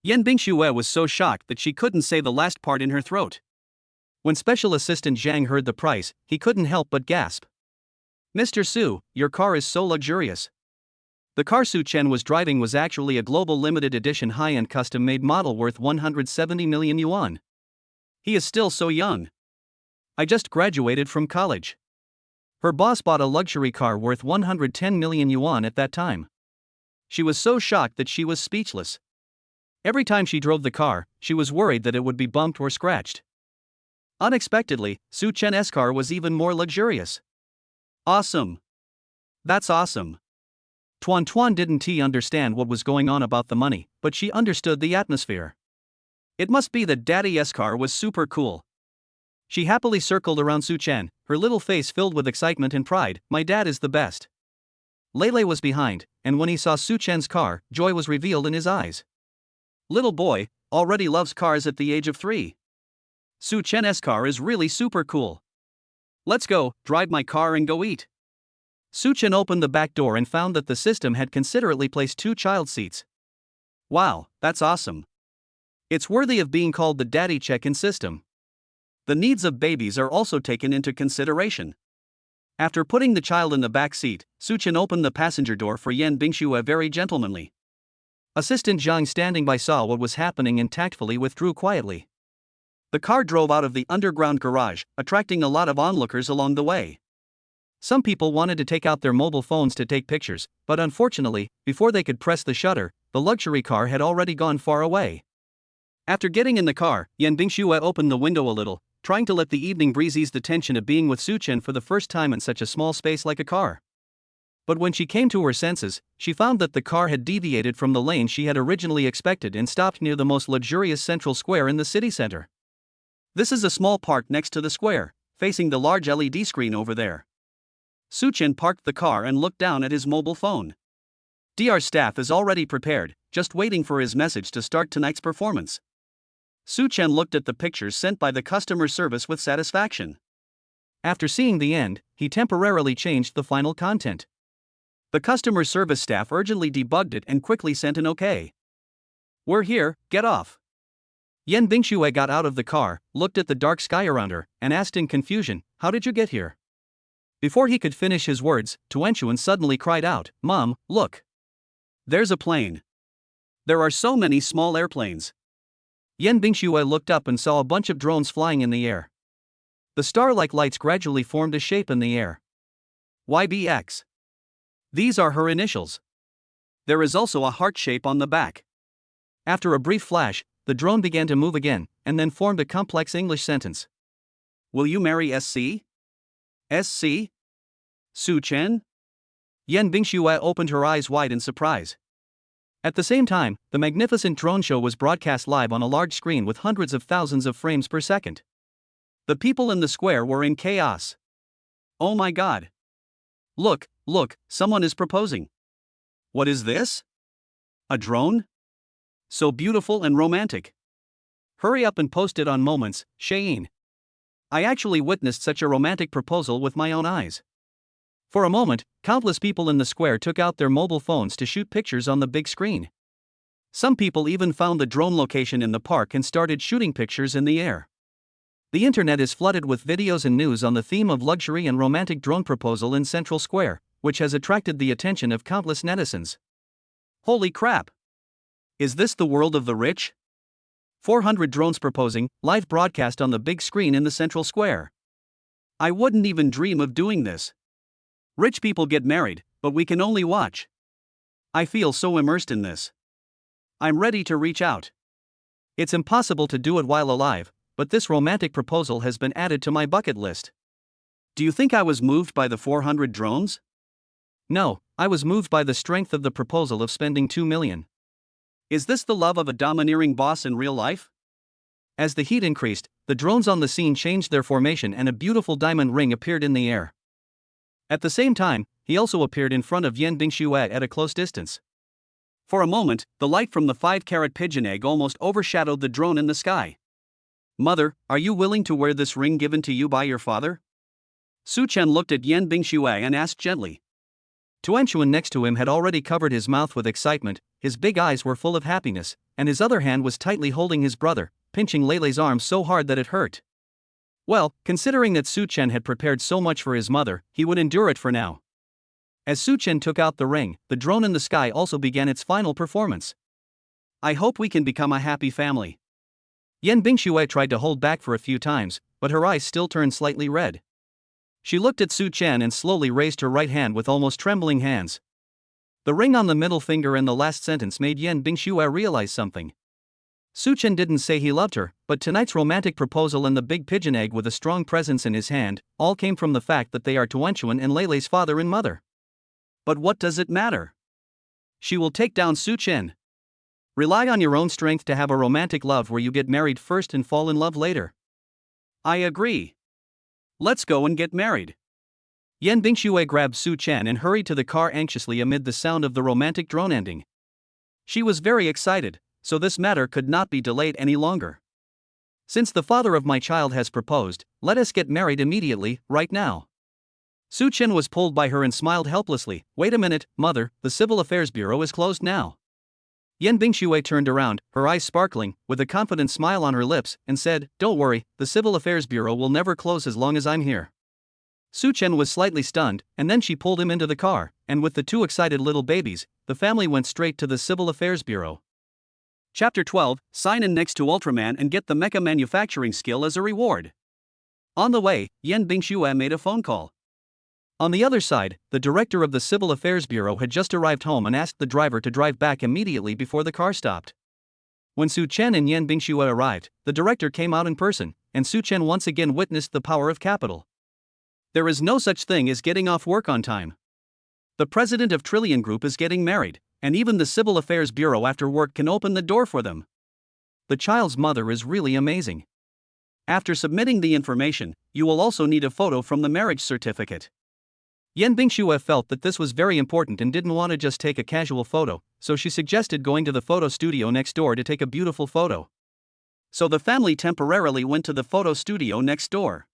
Yan Bingxue was so shocked that she couldn't say the last part in her throat. When Special Assistant Zhang heard the price, he couldn't help but gasp. "Mr. Su, your car is so luxurious." The car Su Chen was driving was actually a global limited edition high-end custom-made model worth 170 million yuan. He is still so young. I just graduated from college. Her boss bought a luxury car worth 110 million yuan at that time. She was so shocked that she was speechless. Every time she drove the car, she was worried that it would be bumped or scratched. Unexpectedly, Su Chen's car was even more luxurious. Awesome. That's awesome. Tuan didn't understand what was going on about the money, but she understood the atmosphere. It must be that Daddy's car was super cool. She happily circled around Su Chen, her little face filled with excitement and pride. "My dad is the best." Lei was behind, and when he saw Su Chen's car, joy was revealed in his eyes. Little boy, already loves cars at the age of 3. Su Chen's car is really super cool. Let's go, drive my car and go eat. Su Chen opened the back door and found that the system had considerately placed 2 child seats. Wow, that's awesome. It's worthy of being called the daddy check-in system. The needs of babies are also taken into consideration. After putting the child in the back seat, Su Chen opened the passenger door for Yan Bingxue very gentlemanly. Assistant Zhang standing by saw what was happening and tactfully withdrew quietly. The car drove out of the underground garage, attracting a lot of onlookers along the way. Some people wanted to take out their mobile phones to take pictures, but unfortunately, before they could press the shutter, the luxury car had already gone far away. After getting in the car, Yan Bingxue opened the window a little, trying to let the evening breeze ease the tension of being with Su Chen for the first time in such a small space like a car. But when she came to her senses, she found that the car had deviated from the lane she had originally expected and stopped near the most luxurious central square in the city center. This is a small park next to the square, facing the large LED screen over there. Su Chen parked the car and looked down at his mobile phone. DR staff is already prepared, just waiting for his message to start tonight's performance. Su Chen looked at the pictures sent by the customer service with satisfaction. After seeing the end, he temporarily changed the final content. The customer service staff urgently debugged it and quickly sent an OK. "We're here, get off." Yan Bingxue got out of the car, looked at the dark sky around her, and asked in confusion, "How did you get here?" Before he could finish his words, Tuan suddenly cried out, "Mom, look! There's a plane. There are so many small airplanes." Yan Bingxue looked up and saw a bunch of drones flying in the air. The star-like lights gradually formed a shape in the air. YBX. These are her initials. There is also a heart shape on the back. After a brief flash, the drone began to move again, and then formed a complex English sentence. "Will you marry SC? SC? Su Chen?" Yan Bingxue opened her eyes wide in surprise. At the same time, the magnificent drone show was broadcast live on a large screen with hundreds of thousands of frames per second. The people in the square were in chaos. "Oh my God! Look, someone is proposing." What is this? A drone? So beautiful and romantic. Hurry up and post it on Moments, Shane. I actually witnessed such a romantic proposal with my own eyes. For a moment, countless people in the square took out their mobile phones to shoot pictures on the big screen. Some people even found the drone location in the park and started shooting pictures in the air. The internet is flooded with videos and news on the theme of luxury and romantic drone proposal in Central Square, which has attracted the attention of countless netizens. Holy crap! Is this the world of the rich? 400 drones proposing, live broadcast on the big screen in the Central Square. I wouldn't even dream of doing this. Rich people get married, but we can only watch. I feel so immersed in this. I'm ready to reach out. It's impossible to do it while alive, but this romantic proposal has been added to my bucket list. Do you think I was moved by the 400 drones? No, I was moved by the strength of the proposal of spending $2 million. Is this the love of a domineering boss in real life? As the heat increased, the drones on the scene changed their formation and a beautiful diamond ring appeared in the air. At the same time, he also appeared in front of Yan Bingxue at a close distance. For a moment, the light from the 5-carat pigeon egg almost overshadowed the drone in the sky. Mother, are you willing to wear this ring given to you by your father? Su Chen looked at Yan Bingxue and asked gently. Tuanchuan next to him had already covered his mouth with excitement, his big eyes were full of happiness, and his other hand was tightly holding his brother, pinching Leilei's arm so hard that it hurt. Well, considering that Su Chen had prepared so much for his mother, he would endure it for now. As Su Chen took out the ring, the drone in the sky also began its final performance. I hope we can become a happy family. Yan Bingxue tried to hold back for a few times, but her eyes still turned slightly red. She looked at Su Chen and slowly raised her right hand with almost trembling hands. The ring on the middle finger and the last sentence made Yan Bingxue realize something. Su Chen didn't say he loved her, but tonight's romantic proposal and the big pigeon egg with a strong presence in his hand, all came from the fact that they are Tuanchuan and Leilei's father and mother. But what does it matter? She will take down Su Chen. Rely on your own strength to have a romantic love where you get married first and fall in love later. I agree. Let's go and get married. Yan Bingxue grabbed Su Chen and hurried to the car anxiously amid the sound of the romantic drone ending. She was very excited, so this matter could not be delayed any longer. Since the father of my child has proposed, let us get married immediately, right now. Su Chen was pulled by her and smiled helplessly. Wait a minute, mother, the Civil Affairs Bureau is closed now. Yan Bingxue turned around, her eyes sparkling, with a confident smile on her lips, and said, Don't worry, the Civil Affairs Bureau will never close as long as I'm here. Su Chen was slightly stunned, and then she pulled him into the car, and with the two excited little babies, the family went straight to the Civil Affairs Bureau. Chapter 12, Sign in next to Ultraman and get the mecha manufacturing skill as a reward. On the way, Yan Bingxue made a phone call. On the other side, the director of the Civil Affairs Bureau had just arrived home and asked the driver to drive back immediately before the car stopped. When Su Chen and Yan Bingxue arrived, the director came out in person, and Su Chen once again witnessed the power of capital. There is no such thing as getting off work on time. The president of Trillion Group is getting married, and even the Civil Affairs Bureau after work can open the door for them. The child's mother is really amazing. After submitting the information, you will also need a photo from the marriage certificate. Yan Bingxue felt that this was very important and didn't want to just take a casual photo, so she suggested going to the photo studio next door to take a beautiful photo. So the family temporarily went to the photo studio next door.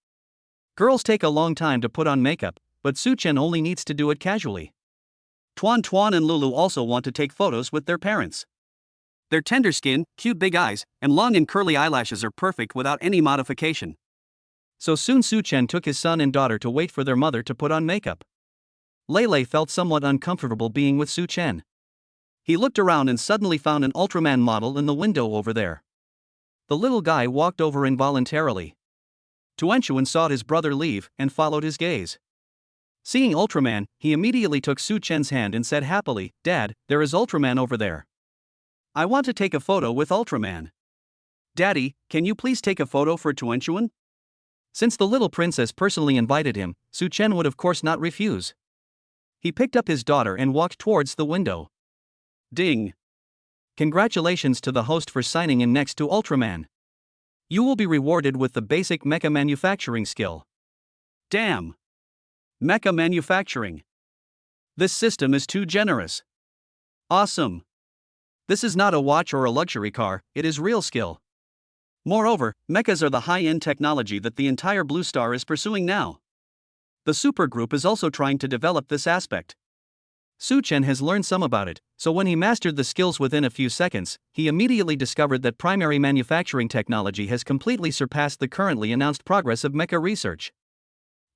Girls take a long time to put on makeup, but Su Chen only needs to do it casually. Tuan and Lulu also want to take photos with their parents. Their tender skin, cute big eyes, and long and curly eyelashes are perfect without any modification. So soon Su Chen took his son and daughter to wait for their mother to put on makeup. Leilei felt somewhat uncomfortable being with Su Chen. He looked around and suddenly found an Ultraman model in the window over there. The little guy walked over involuntarily. Tuanchuan saw his brother leave and followed his gaze. Seeing Ultraman, he immediately took Su Chen's hand and said happily, Dad, there is Ultraman over there. I want to take a photo with Ultraman. Daddy, can you please take a photo for Tuanchuan? Since the little princess personally invited him, Su Chen would of course not refuse. He picked up his daughter and walked towards the window. Ding! Congratulations to the host for signing in next to Ultraman. You will be rewarded with the basic mecha manufacturing skill. Damn! Mecha manufacturing. This system is too generous. Awesome! This is not a watch or a luxury car, it is real skill. Moreover, mechas are the high-end technology that the entire Blue Star is pursuing now. The supergroup is also trying to develop this aspect. Su Chen has learned some about it, so when he mastered the skills within a few seconds, he immediately discovered that primary manufacturing technology has completely surpassed the currently announced progress of mecha research.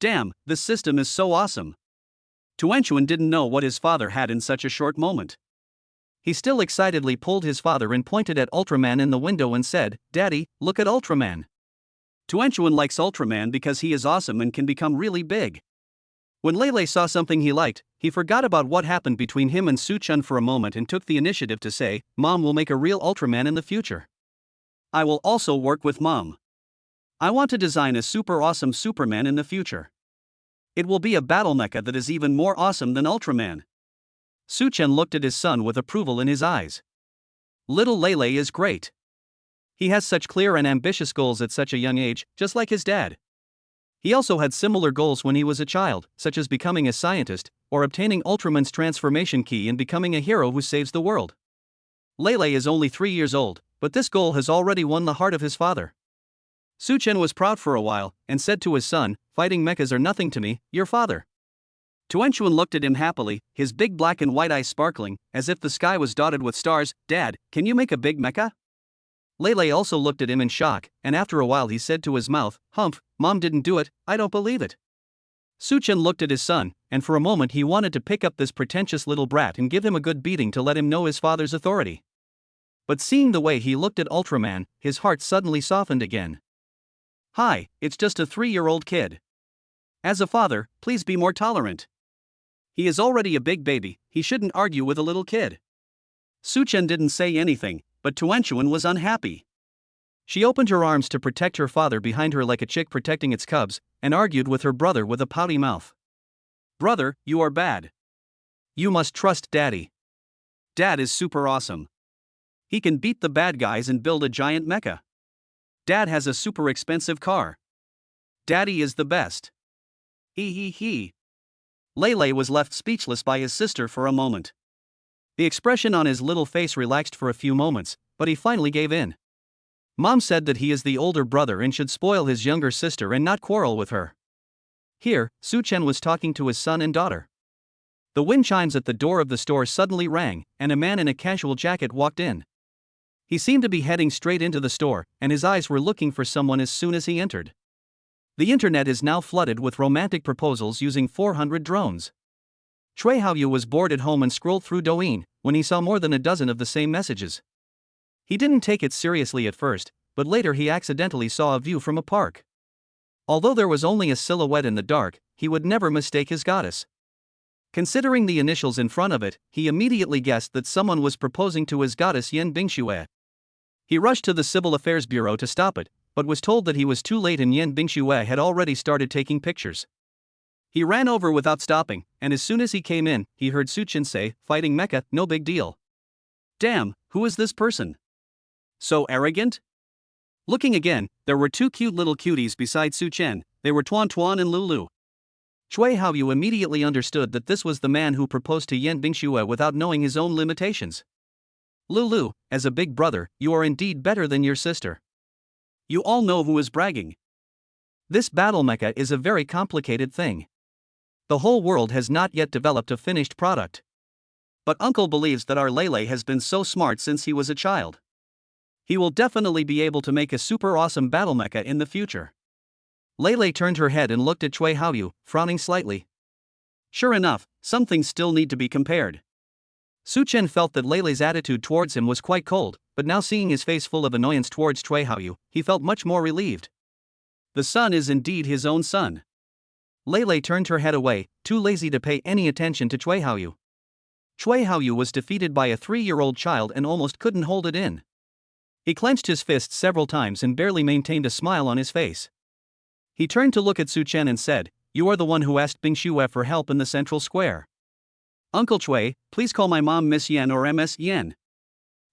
Damn, this system is so awesome. Tuanchuan didn't know what his father had in such a short moment. He still excitedly pulled his father and pointed at Ultraman in the window and said, "Daddy, look at Ultraman." Tuanchuan likes Ultraman because he is awesome and can become really big. When Lele saw something he liked, he forgot about what happened between him and Su Chen for a moment and took the initiative to say, "Mom will make a real Ultraman in the future. I will also work with Mom. I want to design a super awesome Superman in the future. It will be a battle mecha that is even more awesome than Ultraman." Su Chen looked at his son with approval in his eyes. Little Lele is great. He has such clear and ambitious goals at such a young age, just like his dad. He also had similar goals when he was a child, such as becoming a scientist, or obtaining Ultraman's transformation key and becoming a hero who saves the world. Lele is only 3 years old, but this goal has already won the heart of his father. Su Chen was proud for a while, and said to his son, "Fighting mechas are nothing to me, your father." Tuanchuan looked at him happily, his big black and white eyes sparkling, as if the sky was dotted with stars. "Dad, can you make a big mecha?" Lele also looked at him in shock, and after a while he said to his mouth, "Humph, Mom didn't do it, I don't believe it." Su Chen looked at his son, and for a moment he wanted to pick up this pretentious little brat and give him a good beating to let him know his father's authority. But seeing the way he looked at Ultraman, his heart suddenly softened again. "Hi, it's just a 3-year-old kid. As a father, please be more tolerant. He is already a big baby, he shouldn't argue with a little kid." Su Chen didn't say anything, but Tuanchuan was unhappy. She opened her arms to protect her father behind her like a chick protecting its cubs, and argued with her brother with a pouty mouth. "Brother, you are bad. You must trust Daddy. Dad is super awesome. He can beat the bad guys and build a giant mecha. Dad has a super expensive car. Daddy is the best. He. Lele was left speechless by his sister for a moment. The expression on his little face relaxed for a few moments, but he finally gave in. Mom said that he is the older brother and should spoil his younger sister and not quarrel with her. Here, Su Chen was talking to his son and daughter. The wind chimes at the door of the store suddenly rang, and a man in a casual jacket walked in. He seemed to be heading straight into the store, and his eyes were looking for someone as soon as he entered. The internet is now flooded with romantic proposals using 400 drones. Chui Haoyu was bored at home and scrolled through Douyin when he saw more than a dozen of the same messages. He didn't take it seriously at first, but later he accidentally saw a view from a park. Although there was only a silhouette in the dark, he would never mistake his goddess. Considering the initials in front of it, he immediately guessed that someone was proposing to his goddess Yan Bingxue. He rushed to the Civil Affairs Bureau to stop it, but was told that he was too late and Yan Bingxue had already started taking pictures. He ran over without stopping, and as soon as he came in, he heard Su Chen say, "Fighting mecha, no big deal." Damn, who is this person? So arrogant? Looking again, there were 2 cute little cuties beside Su Chen. They were Tuan Tuan and Lulu. Chui Haoyu immediately understood that this was the man who proposed to Yan Bingxue without knowing his own limitations. "Lulu, as a big brother, you are indeed better than your sister. You all know who is bragging. This battle mecha is a very complicated thing. The whole world has not yet developed a finished product. But Uncle believes that our Lele has been so smart since he was a child. He will definitely be able to make a super awesome battle mecha in the future." Lele turned her head and looked at Chui Haoyu, frowning slightly. Sure enough, some things still need to be compared. Su Chen felt that Lele's attitude towards him was quite cold, but now seeing his face full of annoyance towards Chui Haoyu, he felt much more relieved. The son is indeed his own son. Lele turned her head away, too lazy to pay any attention to Chui Haoyu. Chui Haoyu was defeated by a 3-year-old child and almost couldn't hold it in. He clenched his fists several times and barely maintained a smile on his face. He turned to look at Su Chen and said, "You are the one who asked Bingxue for help in the central square. Uncle Chui, please call my mom Miss Yan or Ms. Yan.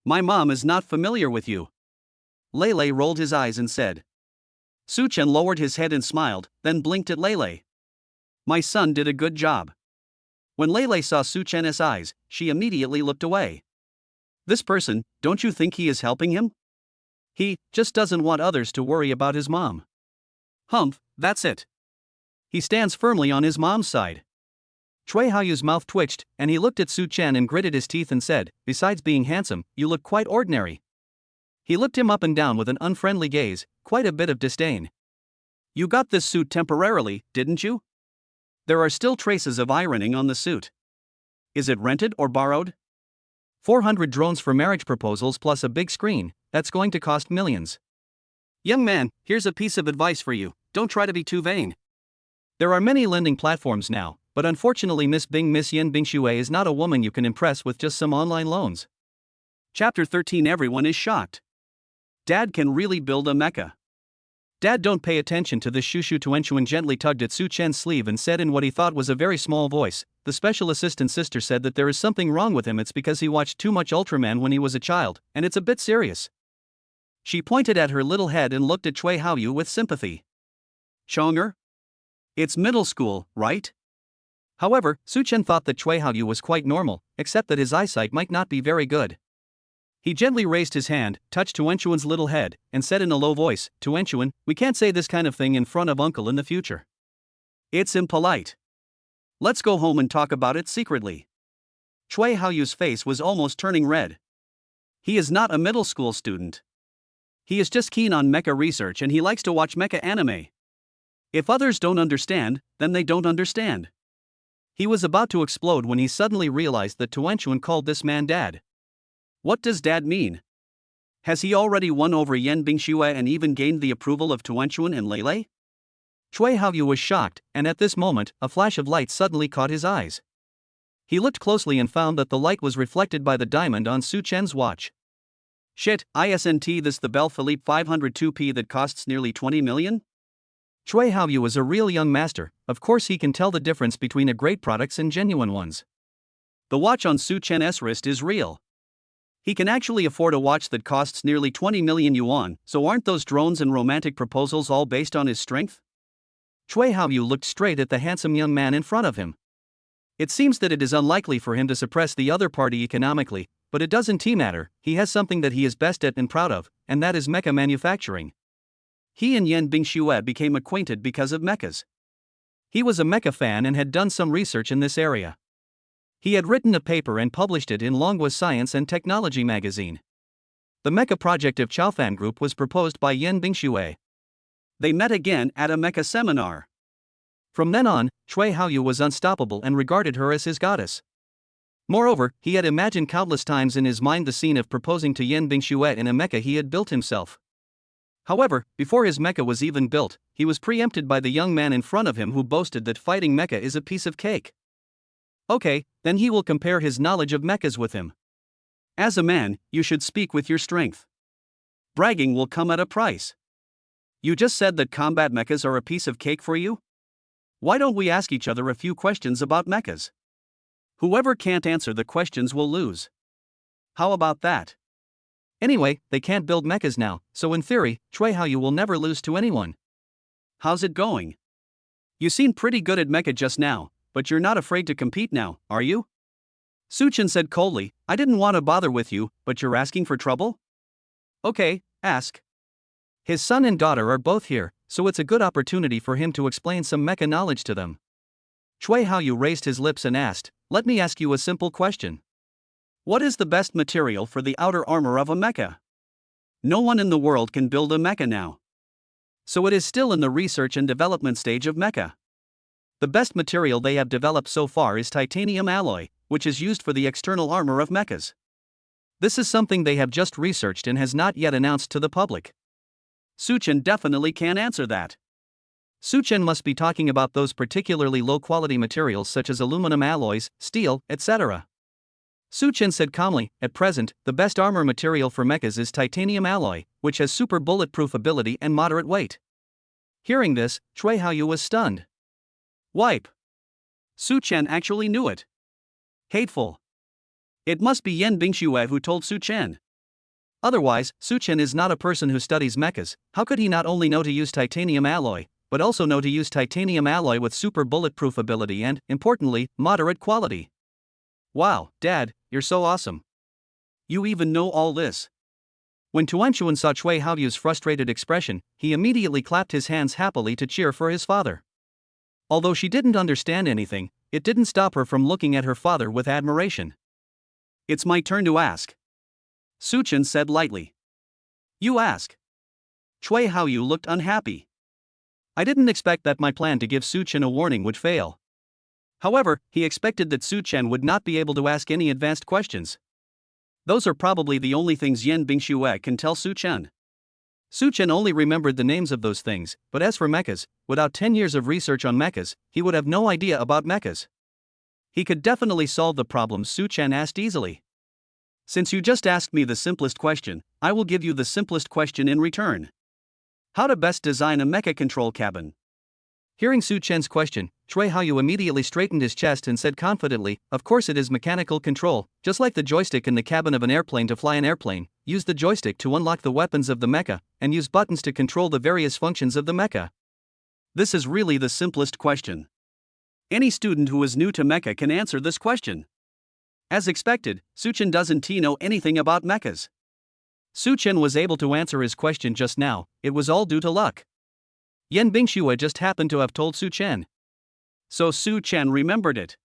My mom is not familiar with you." Lele rolled his eyes and said. Su Chen lowered his head and smiled, then blinked at Lele. "My son did a good job. When Lele saw Su Chen's eyes, she immediately looked away. This person, don't you think he is helping him? He just doesn't want others to worry about his mom. Humph, that's it. He stands firmly on his mom's side. Chui Haoyu's mouth twitched, and he looked at Su Chen and gritted his teeth and said, besides being handsome, you look quite ordinary. He looked him up and down with an unfriendly gaze, quite a bit of disdain. You got this suit temporarily, didn't you? There are still traces of ironing on the suit. Is it rented or borrowed? 400 drones for marriage proposals plus a big screen, that's going to cost millions. Young man, here's a piece of advice for you, don't try to be too vain. There are many lending platforms now, but unfortunately Miss Yen Bingxue is not a woman you can impress with just some online loans. Chapter 13. Everyone is shocked. Dad can really build a mecha. Dad don't pay attention to this. Shushu Tuanchuan gently tugged at Su Chen's sleeve and said in what he thought was a very small voice, the special assistant sister said that there is something wrong with him. It's because he watched too much Ultraman when he was a child, and it's a bit serious. She pointed at her little head and looked at Chui Haoyu with sympathy. Chonger? It's middle school, right? However, Su Chen thought that Chui Haoyu was quite normal, except that his eyesight might not be very good. He gently raised his hand, touched Tuanchuan's little head, and said in a low voice, Tuanchuan, we can't say this kind of thing in front of Uncle in the future. It's impolite. Let's go home and talk about it secretly. Chui Haoyu's face was almost turning red. He is not a middle school student. He is just keen on mecha research and he likes to watch mecha anime. If others don't understand, then they don't understand. He was about to explode when he suddenly realized that Tuanchuan called this man Dad. What does Dad mean? Has he already won over Yen Bingxue and even gained the approval of Tuanchuan and Lele? Chui Haoyu was shocked, and at this moment, a flash of light suddenly caught his eyes. He looked closely and found that the light was reflected by the diamond on Su Chen's watch. Shit, isn't this the Belle Philippe 502p that costs nearly 20 million? Chui Haoyu is a real young master, of course he can tell the difference between a great products and genuine ones. The watch on Su Chen's wrist is real. He can actually afford a watch that costs nearly 20 million yuan, so aren't those drones and romantic proposals all based on his strength? Chui Haoyu looked straight at the handsome young man in front of him. It seems that it is unlikely for him to suppress the other party economically, but it doesn't matter, he has something that he is best at and proud of, and that is mecha manufacturing. He and Yen Bingxue became acquainted because of mechas. He was a mecha fan and had done some research in this area. He had written a paper and published it in Longhua Science and Technology magazine. The mecha project of Chaofan Group was proposed by Yen Bingxue. They met again at a mecha seminar. From then on, Chui Haoyu was unstoppable and regarded her as his goddess. Moreover, he had imagined countless times in his mind the scene of proposing to Yen Bingxue in a mecha he had built himself. However, before his mecha was even built, he was preempted by the young man in front of him who boasted that fighting mecha is a piece of cake. Okay, then he will compare his knowledge of mechas with him. As a man, you should speak with your strength. Bragging will come at a price. You just said that combat mechas are a piece of cake for you? Why don't we ask each other a few questions about mechas? Whoever can't answer the questions will lose. How about that? Anyway, they can't build mechas now, so in theory, Chui Haoyu will never lose to anyone. How's it going? You seemed pretty good at mecha just now, but you're not afraid to compete now, are you? Su Chen said coldly, I didn't want to bother with you, but you're asking for trouble? Okay, ask. His son and daughter are both here, so it's a good opportunity for him to explain some mecha knowledge to them. Chui Haoyu raised his lips and asked, let me ask you a simple question. What is the best material for the outer armor of a mecha? No one in the world can build a mecha now. So it is still in the research and development stage of mecha. The best material they have developed so far is titanium alloy, which is used for the external armor of mechas. This is something they have just researched and has not yet announced to the public. Su Chen definitely can't answer that. Su Chen must be talking about those particularly low-quality materials such as aluminum alloys, steel, etc. Su Chen said calmly, at present, the best armor material for mechas is titanium alloy, which has super bulletproof ability and moderate weight. Hearing this, Chui Haoyu was stunned. Wipe. Su Chen actually knew it. Hateful. It must be Yen Bingxue who told Su Chen. Otherwise, Su Chen is not a person who studies mechas. How could he not only know to use titanium alloy, but also know to use titanium alloy with super bulletproof ability and, importantly, moderate quality. Wow, Dad, you're so awesome. You even know all this. When Tuanchuan saw Chui Haoyu's frustrated expression, he immediately clapped his hands happily to cheer for his father. Although she didn't understand anything, it didn't stop her from looking at her father with admiration. It's my turn to ask. Suchen said lightly. You ask. Chui Haoyu looked unhappy. I didn't expect that my plan to give Suchen a warning would fail. However, he expected that Suchen would not be able to ask any advanced questions. Those are probably the only things Yan Bingxue can tell Suchen. Suchen only remembered the names of those things, but as for mechas, without 10 years of research on mechas, he would have no idea about mechas. He could definitely solve the problems Suchen asked easily. Since you just asked me the simplest question, I will give you the simplest question in return. How to best design a mecha control cabin? Hearing Suchen's question, Chui Haoyu immediately straightened his chest and said confidently, of course it is mechanical control, just like the joystick in the cabin of an airplane to fly an airplane. Use the joystick to unlock the weapons of the mecha, and use buttons to control the various functions of the mecha. This is really the simplest question. Any student who is new to mecha can answer this question. As expected, Suchen doesn't know anything about mechas. Suchen was able to answer his question just now, it was all due to luck. Yan Bingxue just happened to have told Suchen. So Suchen remembered it.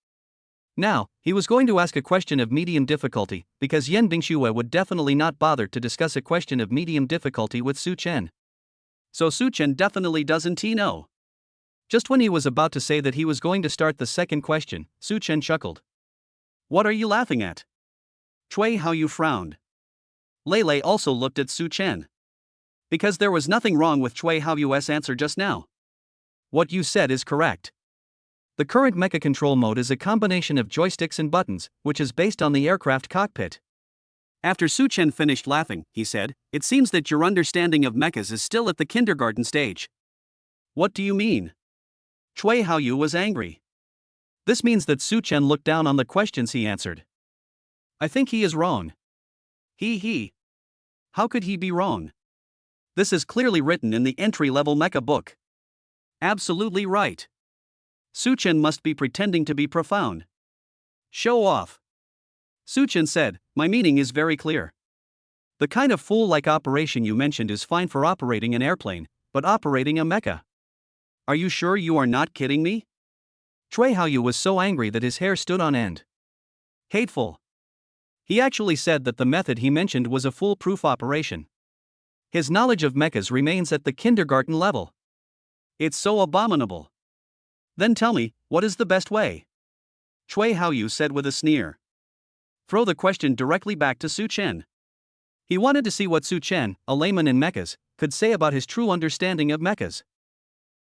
Now, he was going to ask a question of medium difficulty, because Yan Bingxue would definitely not bother to discuss a question of medium difficulty with Suchen. So Suchen definitely doesn't know. Just when he was about to say that he was going to start the second question, Suchen chuckled. What are you laughing at? Chui Haoyu frowned. Lei also looked at Suchen. Because there was nothing wrong with Chui Haoyu's answer just now. What you said is correct. The current mecha control mode is a combination of joysticks and buttons, which is based on the aircraft cockpit. After Suchen finished laughing, he said, it seems that your understanding of mechas is still at the kindergarten stage. What do you mean? Chui Haoyu was angry. This means that Suchen looked down on the questions he answered. I think he is wrong. He. How could he be wrong? This is clearly written in the entry-level mecha book. Absolutely right. Suchen must be pretending to be profound. Show off. Suchen said, my meaning is very clear. The kind of fool-like operation you mentioned is fine for operating an airplane, but operating a mecha? Are you sure you are not kidding me? Chui Haoyu was so angry that his hair stood on end. Hateful. He actually said that the method he mentioned was a foolproof operation. His knowledge of mechas remains at the kindergarten level. It's so abominable. Then tell me, what is the best way? Chui Haoyu said with a sneer. Throw the question directly back to Suchen. He wanted to see what Suchen, a layman in mechas, could say about his true understanding of mechas.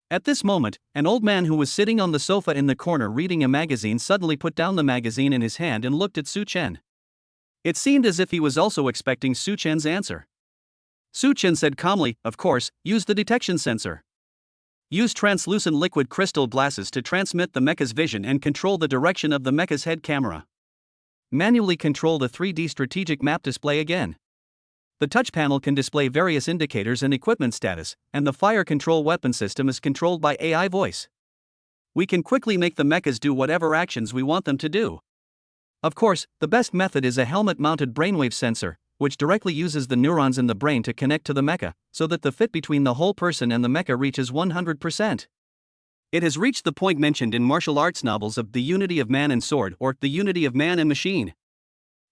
At this moment, an old man who was sitting on the sofa in the corner reading a magazine suddenly put down the magazine in his hand and looked at Suchen. It seemed as if he was also expecting Suchen's answer. Suchen said calmly, of course, use the detection sensor. Use translucent liquid crystal glasses to transmit the mecha's vision and control the direction of the mecha's head camera. Manually control the 3D strategic map display again. The touch panel can display various indicators and equipment status, and the fire control weapon system is controlled by AI voice. We can quickly make the mechas do whatever actions we want them to do. Of course, the best method is a helmet-mounted brainwave sensor, which directly uses the neurons in the brain to connect to the mecha, so that the fit between the whole person and the mecha reaches 100%. It has reached the point mentioned in martial arts novels of the unity of man and sword or the unity of man and machine.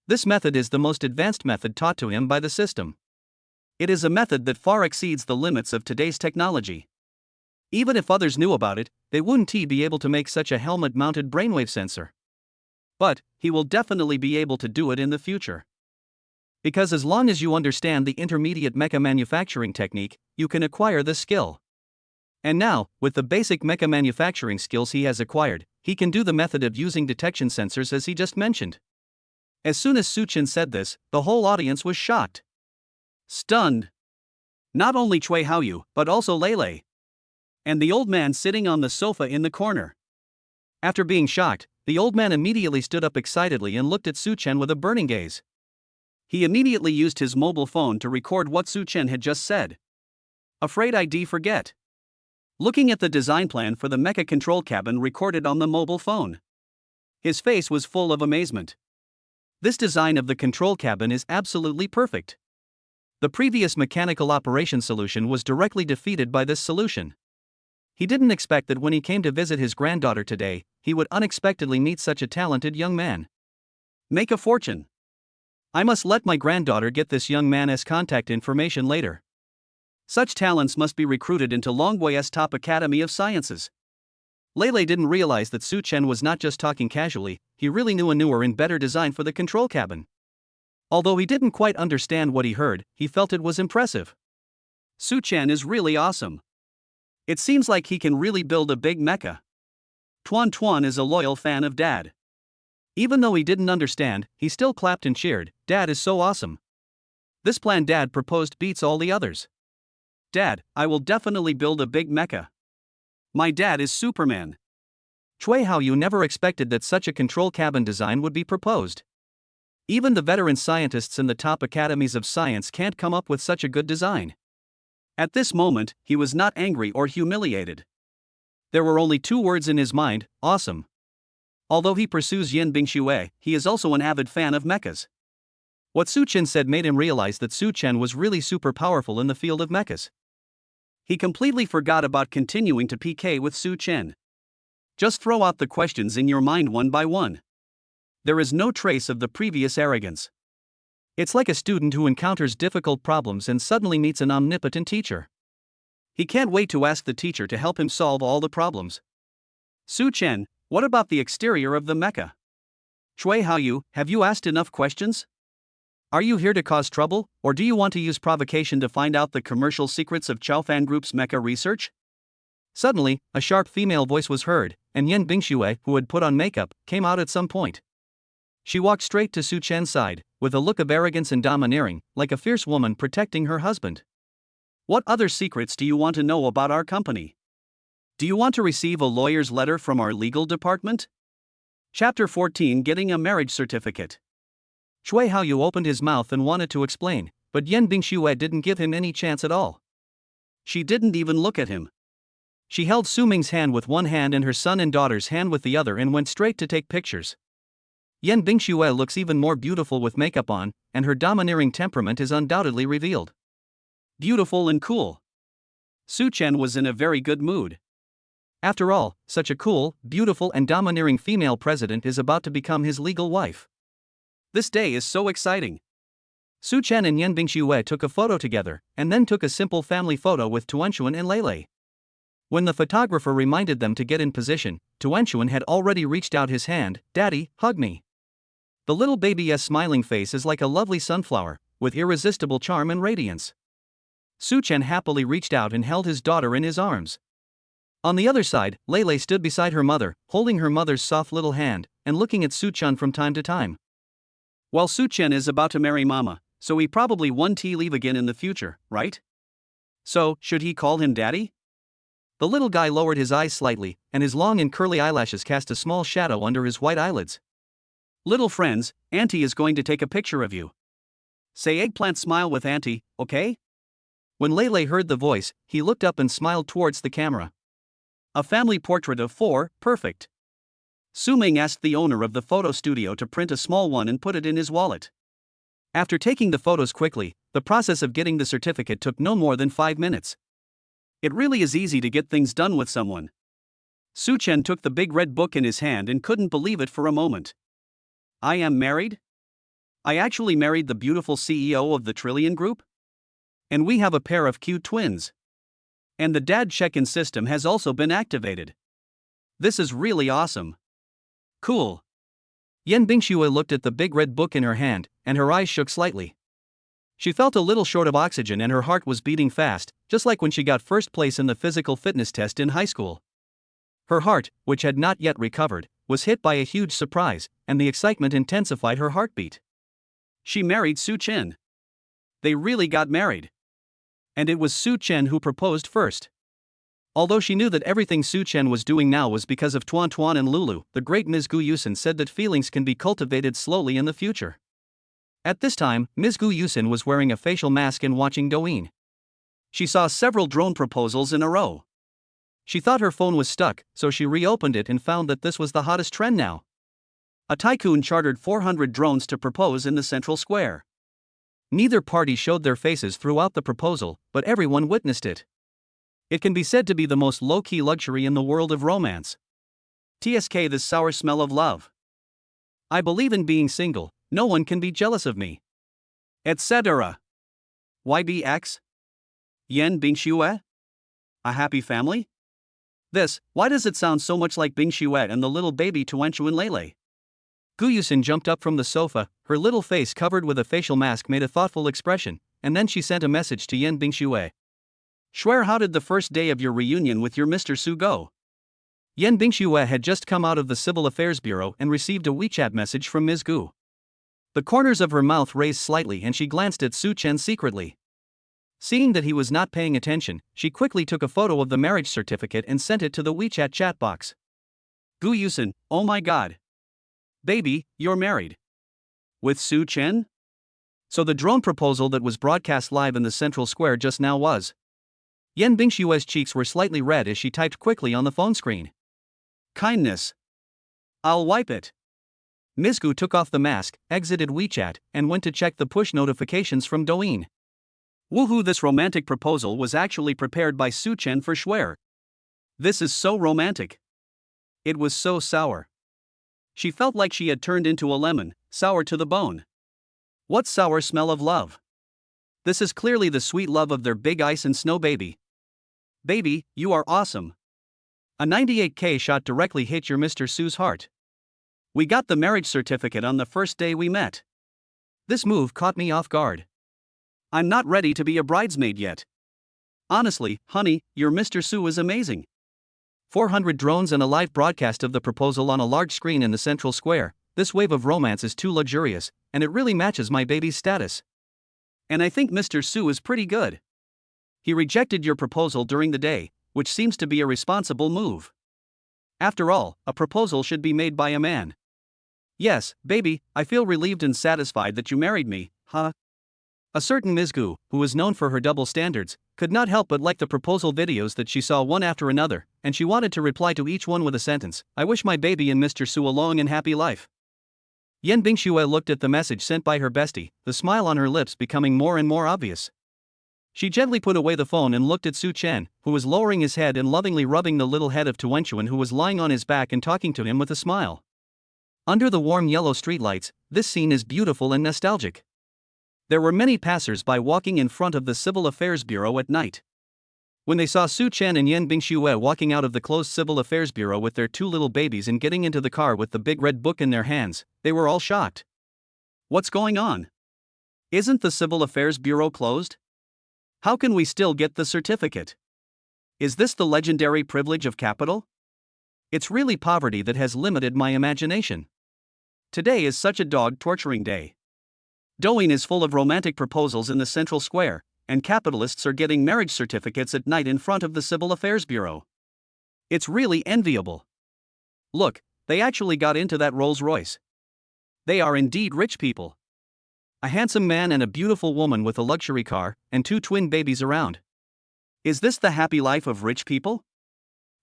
This method is the most advanced method taught to him by the system. It is a method that far exceeds the limits of today's technology. Even if others knew about it, they wouldn't be able to make such a helmet-mounted brainwave sensor. But he will definitely be able to do it in the future. Because as long as you understand the intermediate mecha manufacturing technique, you can acquire this skill. And now, with the basic mecha manufacturing skills he has acquired, he can do the method of using detection sensors as he just mentioned. As soon as Suchen said this, the whole audience was shocked. Stunned. Not only Chui Haoyu, but also Lei. And the old man sitting on the sofa in the corner. After being shocked, the old man immediately stood up excitedly and looked at Suchen with a burning gaze. He immediately used his mobile phone to record what Suchen had just said. Afraid I'd forget. looking at the design plan for the mecha control cabin recorded on the mobile phone. His face was full of amazement. This design of the control cabin is absolutely perfect. The previous mechanical operation solution was directly defeated by this solution. He didn't expect that when he came to visit his granddaughter today, he would unexpectedly meet such a talented young man. Make a fortune. I must let my granddaughter get this young man's contact information later. Such talents must be recruited into Longway's top Academy of Sciences. Lele didn't realize that Su Chen was not just talking casually, he really knew a newer and better design for the control cabin. Although he didn't quite understand what he heard, he felt it was impressive. Su Chen is really awesome. It seems like he can really build a big mecha. Tuan Tuan is a loyal fan of Dad. Even though he didn't understand, he still clapped and cheered. Dad is so awesome. This plan Dad proposed beats all the others. Dad, I will definitely build a big mecha. My dad is Superman. Chui Hao Yu never expected that such a control cabin design would be proposed. Even the veteran scientists in the top academies of science can't come up with such a good design. At this moment, he was not angry or humiliated. There were only two words in his mind: awesome. Although he pursues Yin Bingshui, he is also an avid fan of mechas. What Su Chen said made him realize that Su Chen was really super powerful in the field of mechas. He completely forgot about continuing to PK with Su Chen. Just throw out the questions in your mind one by one. There is no trace of the previous arrogance. It's like a student who encounters difficult problems and suddenly meets an omnipotent teacher. He can't wait to ask the teacher to help him solve all the problems. Su Chen, what about the exterior of the mecha? Chui Hao Yu, have you asked enough questions? Are you here to cause trouble, or do you want to use provocation to find out the commercial secrets of Chaofan Group's mecha research? Suddenly, a sharp female voice was heard, and Yin Bingshui, who had put on makeup, came out at some point. She walked straight to Su Chen's side, with a look of arrogance and domineering, like a fierce woman protecting her husband. What other secrets do you want to know about our company? Do you want to receive a lawyer's letter from our legal department? Chapter 14: Getting a Marriage Certificate. Chui Hao Yu opened his mouth and wanted to explain, but Yin Bingshui didn't give him any chance at all. She didn't even look at him. She held Su Ming's hand with one hand and her son and daughter's hand with the other and went straight to take pictures. Yin Bingshui looks even more beautiful with makeup on, and her domineering temperament is undoubtedly revealed. Beautiful and cool. Su Chen was in a very good mood. After all, such a cool, beautiful and domineering female president is about to become his legal wife. This day is so exciting. Su Chen and Yin Bingshui took a photo together, and then took a simple family photo with Tuanchuan and Lele. When the photographer reminded them to get in position, Tuanchuan had already reached out his hand. Daddy, hug me. The little baby's smiling face is like a lovely sunflower, with irresistible charm and radiance. Su Chen happily reached out and held his daughter in his arms. On the other side, Lele stood beside her mother, holding her mother's soft little hand, and looking at Su Chen from time to time. Well, Su Chen is about to marry Mama, so he probably won't leave again in the future, right? So, should he call him Daddy? The little guy lowered his eyes slightly, and his long and curly eyelashes cast a small shadow under his white eyelids. Little friends, Auntie is going to take a picture of you. Say eggplant smile with Auntie, okay? When Lele heard the voice, he looked up and smiled towards the camera. A family portrait of four, perfect. Su Ming asked the owner of the photo studio to print a small one and put it in his wallet. After taking the photos quickly, the process of getting the certificate took no more than 5 minutes. It really is easy to get things done with someone. Su Chen took the big red book in his hand and couldn't believe it for a moment. I am married? I actually married the beautiful CEO of the Trillion Group? And we have a pair of cute twins. And the dad check-in system has also been activated. This is really awesome. Cool. Yin Bingshui looked at the big red book in her hand, and her eyes shook slightly. She felt a little short of oxygen and her heart was beating fast, just like when she got first place in the physical fitness test in high school. Her heart, which had not yet recovered, was hit by a huge surprise, and the excitement intensified her heartbeat. She married Su Chen. They really got married. And it was Su Chen who proposed first. Although she knew that everything Su Chen was doing now was because of Tuan Tuan and Lulu, the great Ms. Gu Yusin said that feelings can be cultivated slowly in the future. At this time, Ms. Gu Yusin was wearing a facial mask and watching Douyin. She saw several drone proposals in a row. She thought her phone was stuck, so she reopened it and found that this was the hottest trend now. A tycoon chartered 400 drones to propose in the central square. Neither party showed their faces throughout the proposal, but everyone witnessed it. It can be said to be the most low-key luxury in the world of romance. TSK, this sour smell of love. I believe in being single, no one can be jealous of me. Etc. YBX? Yen Bingxue? A happy family? Why does it sound so much like Bingxue and the little baby Tuanchuan Lele? Gu Yusin jumped up from the sofa, her little face covered with a facial mask made a thoughtful expression, and then she sent a message to Yen Bingxue. Shuer, how did the first day of your reunion with your Mr. Su go? Yen Bingxue had just come out of the Civil Affairs Bureau and received a WeChat message from Ms. Gu. The corners of her mouth raised slightly and she glanced at Su Chen secretly. Seeing that he was not paying attention, she quickly took a photo of the marriage certificate and sent it to the WeChat chat box. Gu Yusin, oh my god. Baby, you're married. With Su Chen? So the drone proposal that was broadcast live in the central square just now was. Yen Bingshue's cheeks were slightly red as she typed quickly on the phone screen. Kindness. I'll wipe it. Ms. Gu took off the mask, exited WeChat, and went to check the push notifications from Douyin. Woohoo, this romantic proposal was actually prepared by Su Chen for Shuer. This is so romantic. It was so sour. She felt like she had turned into a lemon, sour to the bone. What sour smell of love? This is clearly the sweet love of their big ice and snow baby. Baby, you are awesome. A 98K shot directly hit your Mr. Su's heart. We got the marriage certificate on the first day we met. This move caught me off guard. I'm not ready to be a bridesmaid yet. Honestly, honey, your Mr. Su is amazing. 400 drones and a live broadcast of the proposal on a large screen in the central square. This wave of romance is too luxurious, and it really matches my baby's status. And I think Mr. Su is pretty good. He rejected your proposal during the day, which seems to be a responsible move. After all, a proposal should be made by a man. Yes, baby, I feel relieved and satisfied that you married me, huh? A certain Ms. Gu, who is known for her double standards, could not help but like the proposal videos that she saw one after another, and she wanted to reply to each one with a sentence, I wish my baby and Mr. Su a long and happy life. Yen Bingxue looked at the message sent by her bestie, the smile on her lips becoming more and more obvious. She gently put away the phone and looked at Su Chen, who was lowering his head and lovingly rubbing the little head of Tuanchuan, who was lying on his back and talking to him with a smile. Under the warm yellow streetlights, this scene is beautiful and nostalgic. There were many passers-by walking in front of the Civil Affairs Bureau at night. When they saw Su Chen and Yen Bingxue walking out of the closed Civil Affairs Bureau with their two little babies and getting into the car with the big red book in their hands, they were all shocked. What's going on? Isn't the Civil Affairs Bureau closed? How can we still get the certificate? Is this the legendary privilege of capital? It's really poverty that has limited my imagination. Today is such a dog-torturing day. Douyin is full of romantic proposals in the central square, and capitalists are getting marriage certificates at night in front of the Civil Affairs Bureau. It's really enviable. Look, they actually got into that Rolls-Royce. They are indeed rich people. A handsome man and a beautiful woman with a luxury car, and two twin babies around. Is this the happy life of rich people?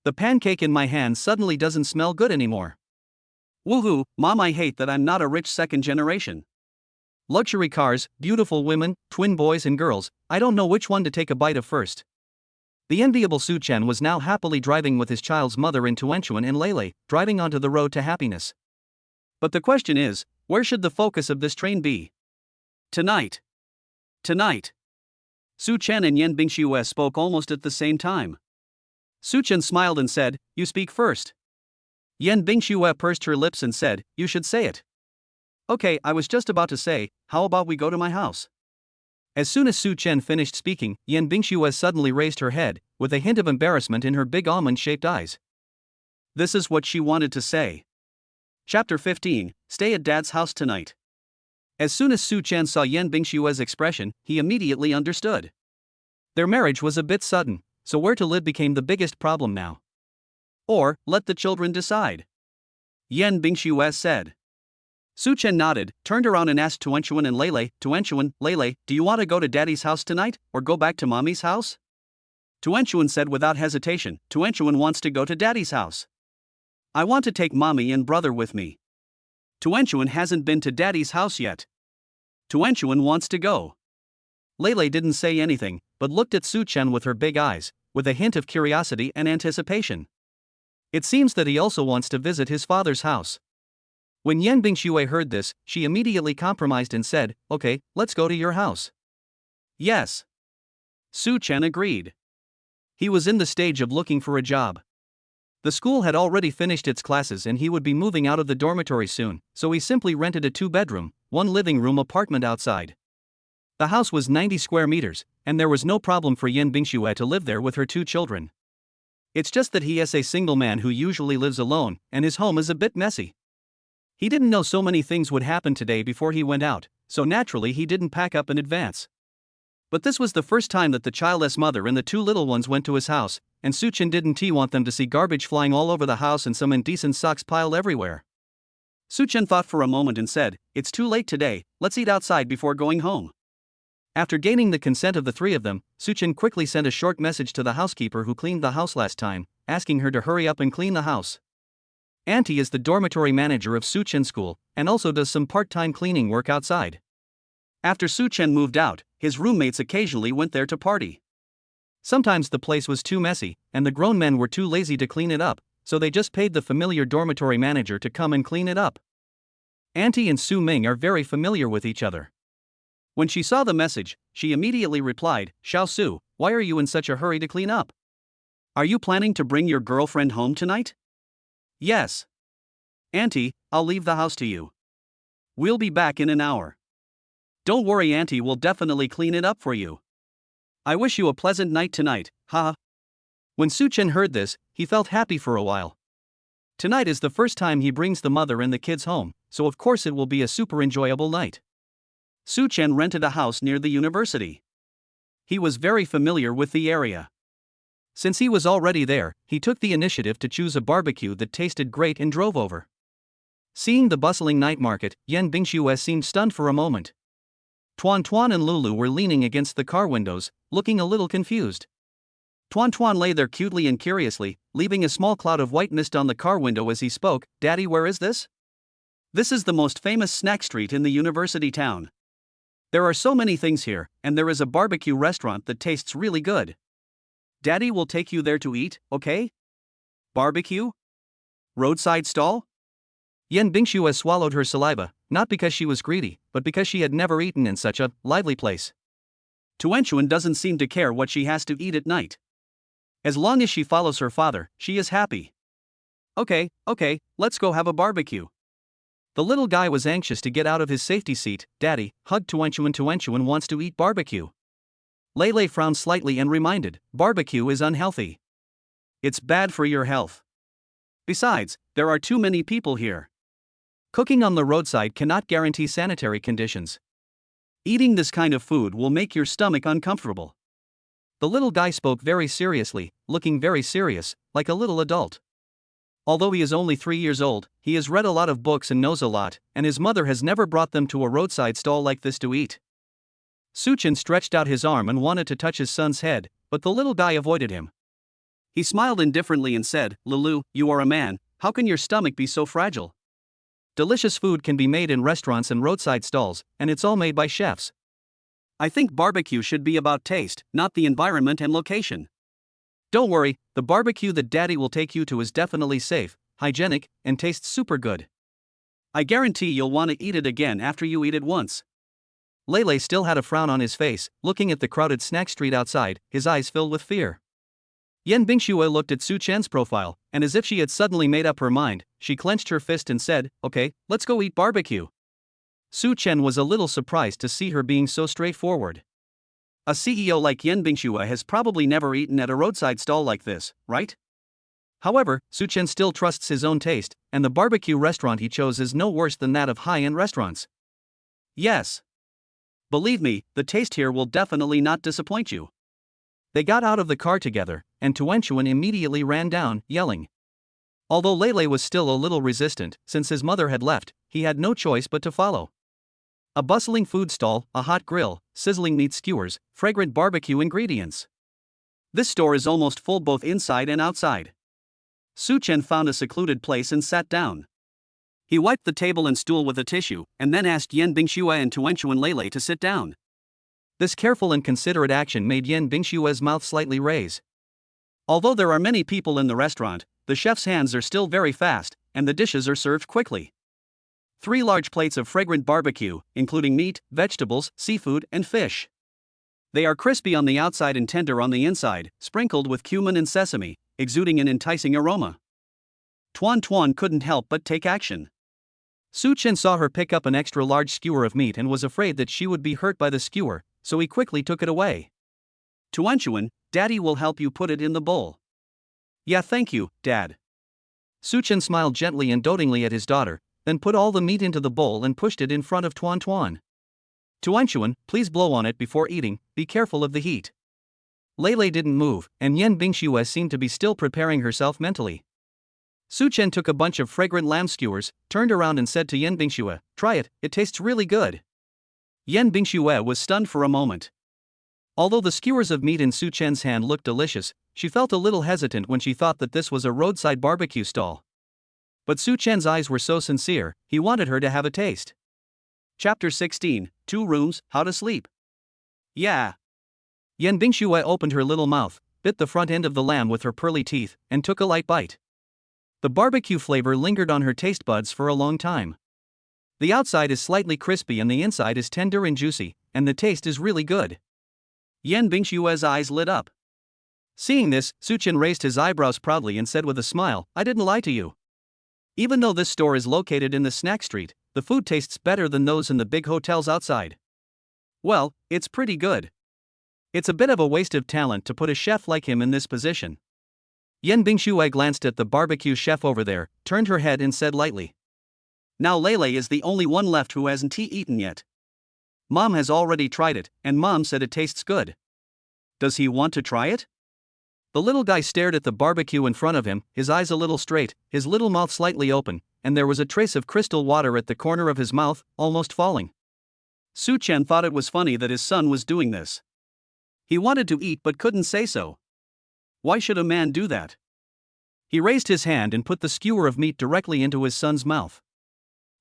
The pancake in my hand suddenly doesn't smell good anymore. Woohoo, Mom, I hate that I'm not a rich second generation. Luxury cars, beautiful women, twin boys and girls, I don't know which one to take a bite of first. The enviable Su Chen was now happily driving with his child's mother in Tuanchuan and Lele, driving onto the road to happiness. But the question is, where should the focus of this train be? Tonight. Tonight. Su Chen and Yen Bingxue spoke almost at the same time. Su Chen smiled and said, You speak first. Yen Bingxue pursed her lips and said, You should say it. Okay, I was just about to say, how about we go to my house? As soon as Su Chen finished speaking, Yen Bingxue suddenly raised her head, with a hint of embarrassment in her big almond-shaped eyes. This is what she wanted to say. Chapter 15, Stay at Dad's house tonight. As soon as Su Chen saw Yen Bingshue's expression, he immediately understood. Their marriage was a bit sudden, so where to live became the biggest problem now. Or, let the children decide. Yen Bingxue said. Su Chen nodded, turned around and asked Tuanchuan and Lele, Tuanchuan, Lele, do you want to go to Daddy's house tonight, or go back to Mommy's house? Tuanchuan said without hesitation. Tuanchuan wants to go to daddy's house. I want to take mommy and brother with me. Tuanchuan hasn't been to daddy's house yet. Tuanchuan wants to go. Lele didn't say anything, but looked at Su Chen with her big eyes, with a hint of curiosity and anticipation. It seems that he also wants to visit his father's house. When Yan Bingxue heard this, she immediately compromised and said, "Okay, let's go to your house." Yes. Su Chen agreed. He was in the stage of looking for a job. The school had already finished its classes and he would be moving out of the dormitory soon, so he simply rented a 2-bedroom, 1 living room apartment outside. The house was 90 square meters, and there was no problem for Yan Bingxue to live there with her 2 children. It's just that he is a single man who usually lives alone, and his home is a bit messy. He didn't know so many things would happen today before he went out, so naturally he didn't pack up in advance. But this was the first time that the childless mother and the 2 little ones went to his house, and Su Chen didn't want them to see garbage flying all over the house and some indecent socks piled everywhere. Su Chen thought for a moment and said, "It's too late today, let's eat outside before going home." After gaining the consent of the 3 of them, Su Chen quickly sent a short message to the housekeeper who cleaned the house last time, asking her to hurry up and clean the house. Auntie is the dormitory manager of Su Chen's school, and also does some part-time cleaning work outside. After Su Chen moved out, his roommates occasionally went there to party. Sometimes the place was too messy, and the grown men were too lazy to clean it up, so they just paid the familiar dormitory manager to come and clean it up. Auntie and Su Ming are very familiar with each other. When she saw the message, she immediately replied, "Xiao Su, why are you in such a hurry to clean up? Are you planning to bring your girlfriend home tonight?" "Yes. Auntie, I'll leave the house to you. We'll be back in an hour. Don't worry, Auntie will definitely clean it up for you. I wish you a pleasant night tonight, haha." When Su Chen heard this, he felt happy for a while. Tonight is the first time he brings the mother and the kids home, so of course it will be a super enjoyable night. Su Chen rented a house near the university. He was very familiar with the area. Since he was already there, he took the initiative to choose a barbecue that tasted great and drove over. Seeing the bustling night market, Yan Bingxue seemed stunned for a moment. Tuan Tuan and Lulu were leaning against the car windows, looking a little confused. Tuan Tuan lay there cutely and curiously, leaving a small cloud of white mist on the car window as he spoke. "Daddy, where is this?" "This is the most famous snack street in the university town. There are so many things here, and there is a barbecue restaurant that tastes really good. Daddy will take you there to eat, okay?" "Barbecue? Roadside stall?" Yan Bingxue swallowed her saliva, not because she was greedy, but because she had never eaten in such a lively place. Tuanchuan doesn't seem to care what she has to eat at night. As long as she follows her father, she is happy. Okay, let's go have a barbecue." The little guy was anxious to get out of his safety seat. "Daddy, hug Tuanchuan. Tuanchuan wants to eat barbecue." Lele frowned slightly and reminded, "Barbecue is unhealthy. It's bad for your health. Besides, there are too many people here. Cooking on the roadside cannot guarantee sanitary conditions. Eating this kind of food will make your stomach uncomfortable." The little guy spoke very seriously, looking very serious, like a little adult. Although he is only 3 years old, he has read a lot of books and knows a lot, and his mother has never brought them to a roadside stall like this to eat. Su Chen stretched out his arm and wanted to touch his son's head, but the little guy avoided him. He smiled indifferently and said, "Lulu, you are a man, how can your stomach be so fragile? Delicious food can be made in restaurants and roadside stalls, and it's all made by chefs. I think barbecue should be about taste, not the environment and location. Don't worry, the barbecue that Daddy will take you to is definitely safe, hygienic, and tastes super good. I guarantee you'll want to eat it again after you eat it once." Lele still had a frown on his face, looking at the crowded snack street outside, his eyes filled with fear. Yan Bingxue looked at Su Chen's profile, and as if she had suddenly made up her mind, she clenched her fist and said, "Okay, let's go eat barbecue." Su Chen was a little surprised to see her being so straightforward. A CEO like Yan Bingxue has probably never eaten at a roadside stall like this, right? However, Su Chen still trusts his own taste, and the barbecue restaurant he chose is no worse than that of high-end restaurants. Yes. Believe me, the taste here will definitely not disappoint you. They got out of the car together, and Tuanchuan immediately ran down, yelling. Although Lele was still a little resistant, since his mother had left, he had no choice but to follow. A bustling food stall, a hot grill, sizzling meat skewers, fragrant barbecue ingredients. This store is almost full both inside and outside. Su Chen found a secluded place and sat down. He wiped the table and stool with a tissue, and then asked Yan Bingxue and Tuanchuan Lele to sit down. This careful and considerate action made Yan Bingshue's mouth slightly raise. Although there are many people in the restaurant, the chef's hands are still very fast, and the dishes are served quickly. 3 large plates of fragrant barbecue, including meat, vegetables, seafood, and fish. They are crispy on the outside and tender on the inside, sprinkled with cumin and sesame, exuding an enticing aroma. Tuan Tuan couldn't help but take action. Su Chen saw her pick up an extra large skewer of meat and was afraid that she would be hurt by the skewer, so he quickly took it away. Tuanchuan, Daddy will help you put it in the bowl. Yeah, thank you, Dad. Su Chen smiled gently and dotingly at his daughter, then put all the meat into the bowl and pushed it in front of Tuan Tuan. Tuanchuan, please blow on it before eating, be careful of the heat. Lele didn't move, and Yan Bingxue seemed to be still preparing herself mentally. Su Chen took a bunch of fragrant lamb skewers, turned around and said to Yan Bingxue, try it, it tastes really good. Yan Bingxue was stunned for a moment. Although the skewers of meat in Su Chen's hand looked delicious, she felt a little hesitant when she thought that this was a roadside barbecue stall. But Su Chen's eyes were so sincere, he wanted her to have a taste. Chapter 16, 2 Rooms, How to Sleep. Yeah. Yan Bingxue opened her little mouth, bit the front end of the lamb with her pearly teeth, and took a light bite. The barbecue flavor lingered on her taste buds for a long time. The outside is slightly crispy and the inside is tender and juicy, and the taste is really good. Yan Bingshue's eyes lit up. Seeing this, Su Chen raised his eyebrows proudly and said with a smile, I didn't lie to you. Even though this store is located in the snack street, the food tastes better than those in the big hotels outside. Well, it's pretty good. It's a bit of a waste of talent to put a chef like him in this position. Yan Bingxue glanced at the barbecue chef over there, turned her head and said lightly. Now Lele is the only one left who hasn't eaten yet. Mom has already tried it, and Mom said it tastes good. Does he want to try it? The little guy stared at the barbecue in front of him, his eyes a little straight, his little mouth slightly open, and there was a trace of crystal water at the corner of his mouth, almost falling. Su Chen thought it was funny that his son was doing this. He wanted to eat but couldn't say so. Why should a man do that? He raised his hand and put the skewer of meat directly into his son's mouth.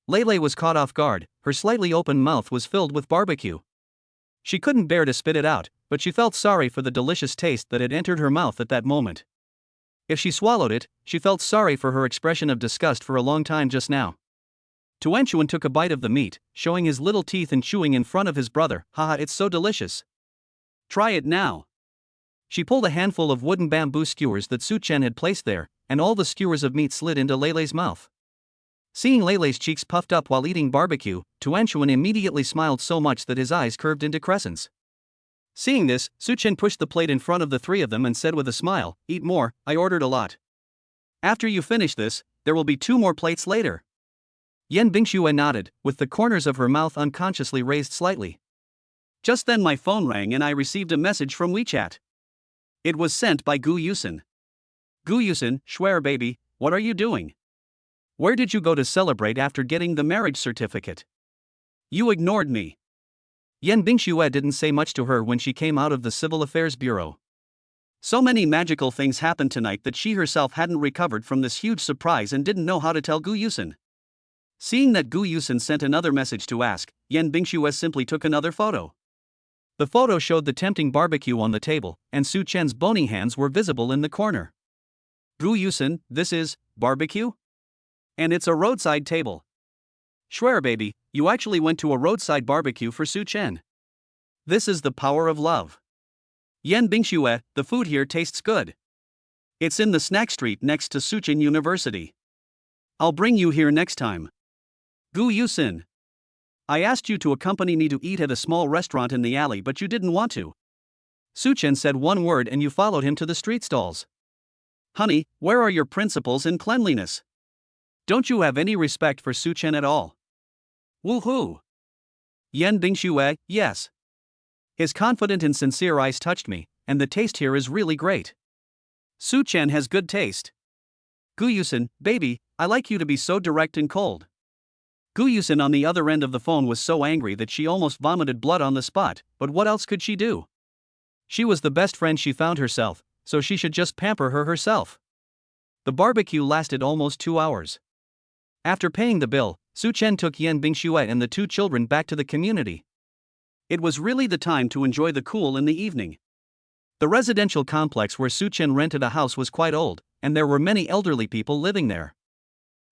Lele was caught off guard, her slightly open mouth was filled with barbecue. She couldn't bear to spit it out, but she felt sorry for the delicious taste that had entered her mouth at that moment. If she swallowed it, she felt sorry for her expression of disgust for a long time just now. Tuanchuan took a bite of the meat, showing his little teeth and chewing in front of his brother, haha, it's so delicious. Try it now. She pulled a handful of wooden bamboo skewers that Su Chen had placed there, and all the skewers of meat slid into Lele's mouth. Seeing Lele's cheeks puffed up while eating barbecue, Tuanchuan immediately smiled so much that his eyes curved into crescents. Seeing this, Su Chen pushed the plate in front of the 3 of them and said with a smile, eat more, I ordered a lot. After you finish this, there will be 2 more plates later. Yan Bingxue nodded, with the corners of her mouth unconsciously raised slightly. Just then my phone rang and I received a message from WeChat. It was sent by Gu Yusen. Gu Yusen, swear baby, what are you doing? Where did you go to celebrate after getting the marriage certificate? You ignored me. Yan Bingxue didn't say much to her when she came out of the Civil Affairs Bureau. So many magical things happened tonight that she herself hadn't recovered from this huge surprise and didn't know how to tell Gu Yusen. Seeing that Gu Yusen sent another message to ask, Yan Bingxue simply took another photo. The photo showed the tempting barbecue on the table, and Su Chen's bony hands were visible in the corner. Gu Yusen, this is barbecue? And it's a roadside table. Swear baby, you actually went to a roadside barbecue for Su Chen. This is the power of love. Yan Bingxue, the food here tastes good. It's in the snack street next to Suchin University. I'll bring you here next time. Gu Yusin. I asked you to accompany me to eat at a small restaurant in the alley but you didn't want to. Su Chen said one word and you followed him to the street stalls. Honey, where are your principles in cleanliness? Don't you have any respect for Su Chen at all? Woohoo! Yan Bingxue, yes. His confident and sincere eyes touched me, and the taste here is really great. Su Chen has good taste. Gu Yusin, baby, I like you to be so direct and cold. Gu Yusin on the other end of the phone was so angry that she almost vomited blood on the spot, but what else could she do? She was the best friend she found herself, so she should just pamper her herself. The barbecue lasted almost 2 hours. After paying the bill, Su Chen took Yan Bingxue and the two children back to the community. It was really the time to enjoy the cool in the evening. The residential complex where Su Chen rented a house was quite old, and there were many elderly people living there.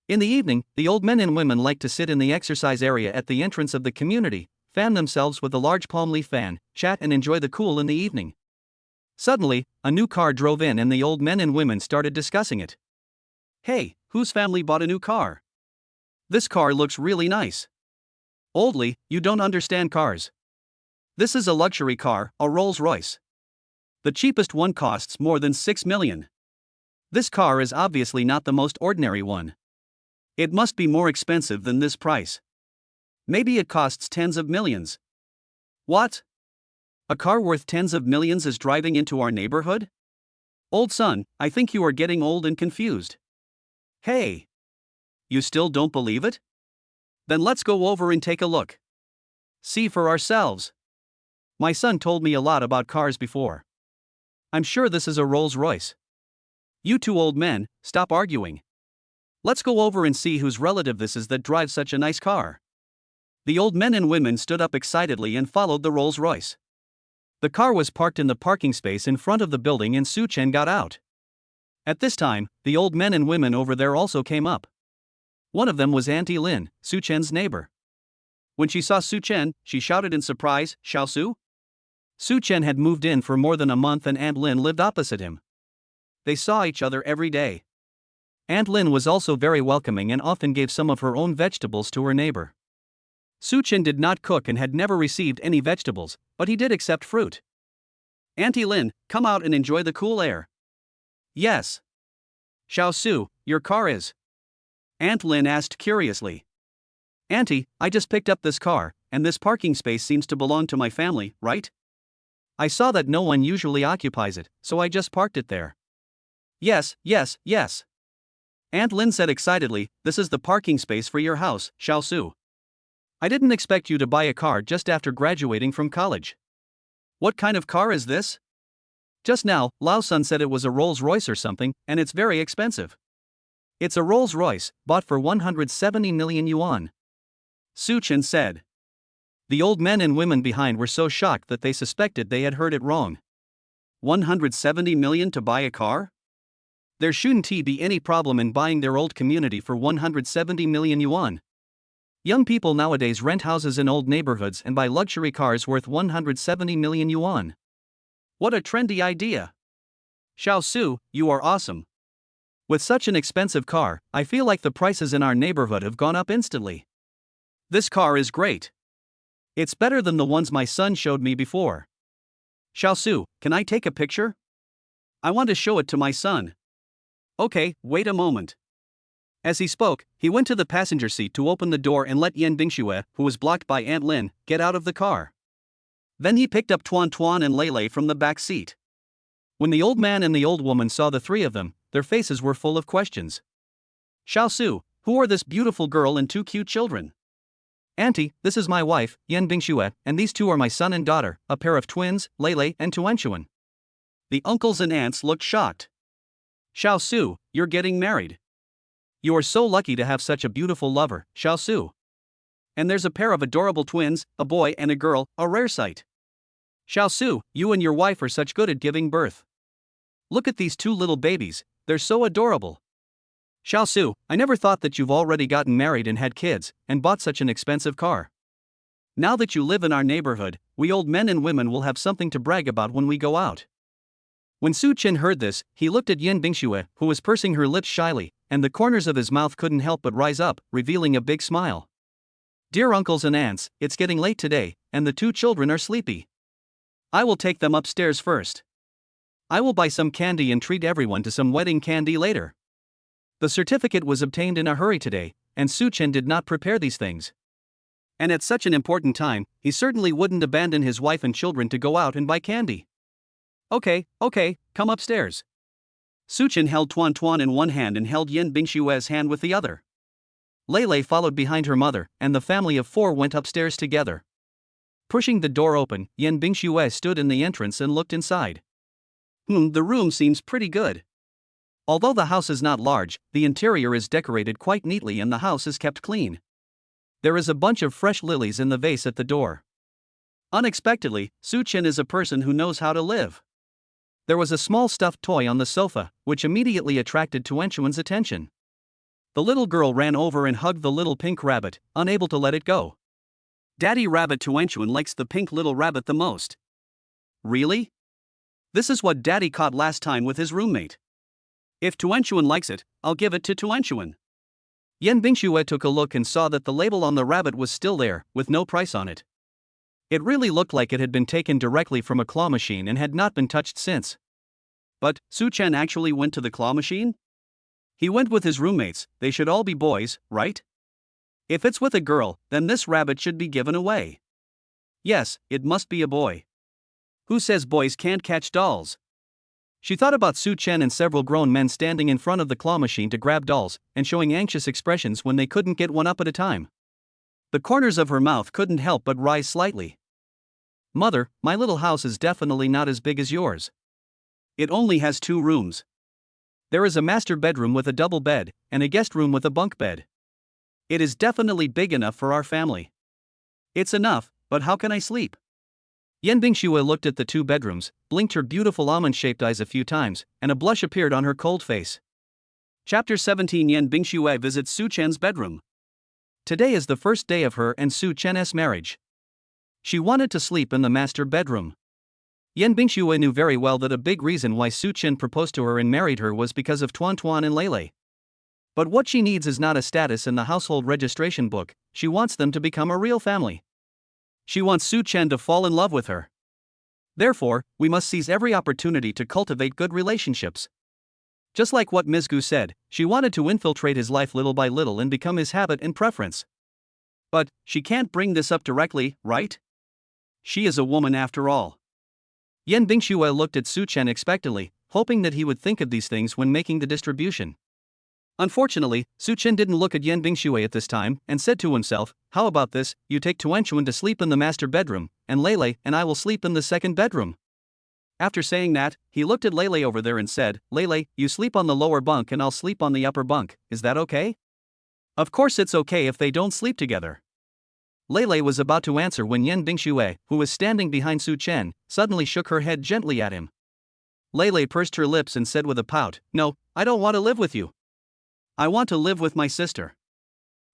In the evening, the old men and women liked to sit in the exercise area at the entrance of the community, fan themselves with a large palm leaf fan, chat and enjoy the cool in the evening. Suddenly, a new car drove in and the old men and women started discussing it. "Hey, whose family bought a new car? This car looks really nice." "Oldly, you don't understand cars. This is a luxury car, a Rolls-Royce. The cheapest one costs more than 6 million. This car is obviously not the most ordinary one. It must be more expensive than this price. Maybe it costs tens of millions." "What? A car worth tens of millions is driving into our neighborhood? Old son, I think you are getting old and confused." "Hey! You still don't believe it? Then let's go over and take a look. See for ourselves. My son told me a lot about cars before. I'm sure this is a Rolls-Royce. You two old men, stop arguing. Let's go over and see whose relative this is that drives such a nice car." The old men and women stood up excitedly and followed the Rolls-Royce. The car was parked in the parking space in front of the building and Su Chen got out. At this time, the old men and women over there also came up. One of them was Auntie Lin, Su Chen's neighbor. When she saw Su Chen, she shouted in surprise, "Xiao Su?" Su Chen had moved in for more than a month and Aunt Lin lived opposite him. They saw each other every day. Aunt Lin was also very welcoming and often gave some of her own vegetables to her neighbor. Su Chen did not cook and had never received any vegetables, but he did accept fruit. "Auntie Lin, come out and enjoy the cool air." "Yes." "Xiao Su, your car is?" Aunt Lin asked curiously. "Auntie, I just picked up this car, and this parking space seems to belong to my family, right? I saw that no one usually occupies it, so I just parked it there." "Yes, yes, yes." Aunt Lin said excitedly, "This is the parking space for your house, Xiao Su. I didn't expect you to buy a car just after graduating from college. What kind of car is this?" "Just now, Lao Sun said it was a Rolls-Royce or something, and it's very expensive." "It's a Rolls-Royce, bought for 170 million yuan. Su Chen said. The old men and women behind were so shocked that they suspected they had heard it wrong. 170 million to buy a car? There shouldn't be any problem in buying their old community for 170 million yuan. Young people nowadays rent houses in old neighborhoods and buy luxury cars worth 170 million yuan. What a trendy idea. Xiao Su, you are awesome. With such an expensive car, I feel like the prices in our neighborhood have gone up instantly. This car is great. It's better than the ones my son showed me before. Xiao Su, can I take a picture? I want to show it to my son. Okay, wait a moment. As he spoke, he went to the passenger seat to open the door and let Yan Bingxue, who was blocked by Aunt Lin, get out of the car. Then he picked up Tuan Tuan and Lei from the back seat. When the old man and the old woman saw the three of them, their faces were full of questions. Xiao Su, who are this beautiful girl and two cute children? Auntie, this is my wife, Yan Bingxue, and these two are my son and daughter, a pair of twins, Lei and Tuanchuan. The uncles and aunts looked shocked. Xiao Su, you're getting married. You are so lucky to have such a beautiful lover, Xiao Su. And there's a pair of adorable twins, a boy and a girl, a rare sight. Xiao Su, you and your wife are such good at giving birth. Look at these two little babies, they're so adorable. Xiao Su, I never thought that you've already gotten married and had kids, and bought such an expensive car. Now that you live in our neighborhood, we old men and women will have something to brag about when we go out. When Su Chen heard this, he looked at Yan Bingxue, who was pursing her lips shyly, and the corners of his mouth couldn't help but rise up, revealing a big smile. Dear uncles and aunts, it's getting late today, and the two children are sleepy. I will take them upstairs first. I will buy some candy and treat everyone to some wedding candy later. The certificate was obtained in a hurry today, and Su Chen did not prepare these things. And at such an important time, he certainly wouldn't abandon his wife and children to go out and buy candy. Okay, come upstairs. Su Chen held Tuan Tuan in one hand and held Yan Bingxue's hand with the other. Lei followed behind her mother, and the family of four went upstairs together. Pushing the door open, Yan Bingxue stood in the entrance and looked inside. The room seems pretty good. Although the house is not large, the interior is decorated quite neatly and the house is kept clean. There is a bunch of fresh lilies in the vase at the door. Unexpectedly, Su-chin is a person who knows how to live. There was a small stuffed toy on the sofa, which immediately attracted Tuan-chuan's attention. The little girl ran over and hugged the little pink rabbit, unable to let it go. Daddy Rabbit Tuan-chuan likes the pink little rabbit the most. Really? This is what Daddy caught last time with his roommate. If Tuan-chuan likes it, I'll give it to Tuan-chuan. Yan Bingxue took a look and saw that the label on the rabbit was still there, with no price on it. It really looked like it had been taken directly from a claw machine and had not been touched since. But Su-chin actually went to the claw machine? He went with his roommates, they should all be boys, right? If it's with a girl, then this rabbit should be given away. Yes, it must be a boy. Who says boys can't catch dolls? She thought about Su-chin and several grown men standing in front of the claw machine to grab dolls, and showing anxious expressions when they couldn't get one up at a time. The corners of her mouth couldn't help but rise slightly. Mother, my little house is definitely not as big as yours. It only has 2 rooms. There is a master bedroom with a double bed, and a guest room with a bunk bed. It is definitely big enough for our family. It's enough, but how can I sleep? Yan Bingxue looked at the 2 bedrooms, blinked her beautiful almond-shaped eyes a few times, and a blush appeared on her cold face. Chapter 17 Yan Bingxue visits Su-chin's bedroom. Today is the first day of her and Su-chin's marriage. She wanted to sleep in the master bedroom. Yan Bingxue knew very well that a big reason why Su-chin proposed to her and married her was because of Tuan and Lele. But what she needs is not a status in the household registration book, she wants them to become a real family. She wants Su-chin to fall in love with her. Therefore, we must seize every opportunity to cultivate good relationships. Just like what Ms. Gu said, she wanted to infiltrate his life little by little and become his habit and preference. But, she can't bring this up directly, right? She is a woman after all. Yan Bingxue looked at Su-chin expectantly, hoping that he would think of these things when making the distribution. Unfortunately, Su-chin didn't look at Yan Bingxue at this time, and said to himself, how about this, you take Tuan-chuan to sleep in the master bedroom, and Lele and I will sleep in the second bedroom. After saying that, he looked at Lele over there and said, Lele, you sleep on the lower bunk and I'll sleep on the upper bunk, is that okay? Of course it's okay if they don't sleep together. Lele was about to answer when Yan Bingxue, who was standing behind Su-chin, suddenly shook her head gently at him. Lele pursed her lips and said with a pout, no, I don't want to live with you. I want to live with my sister.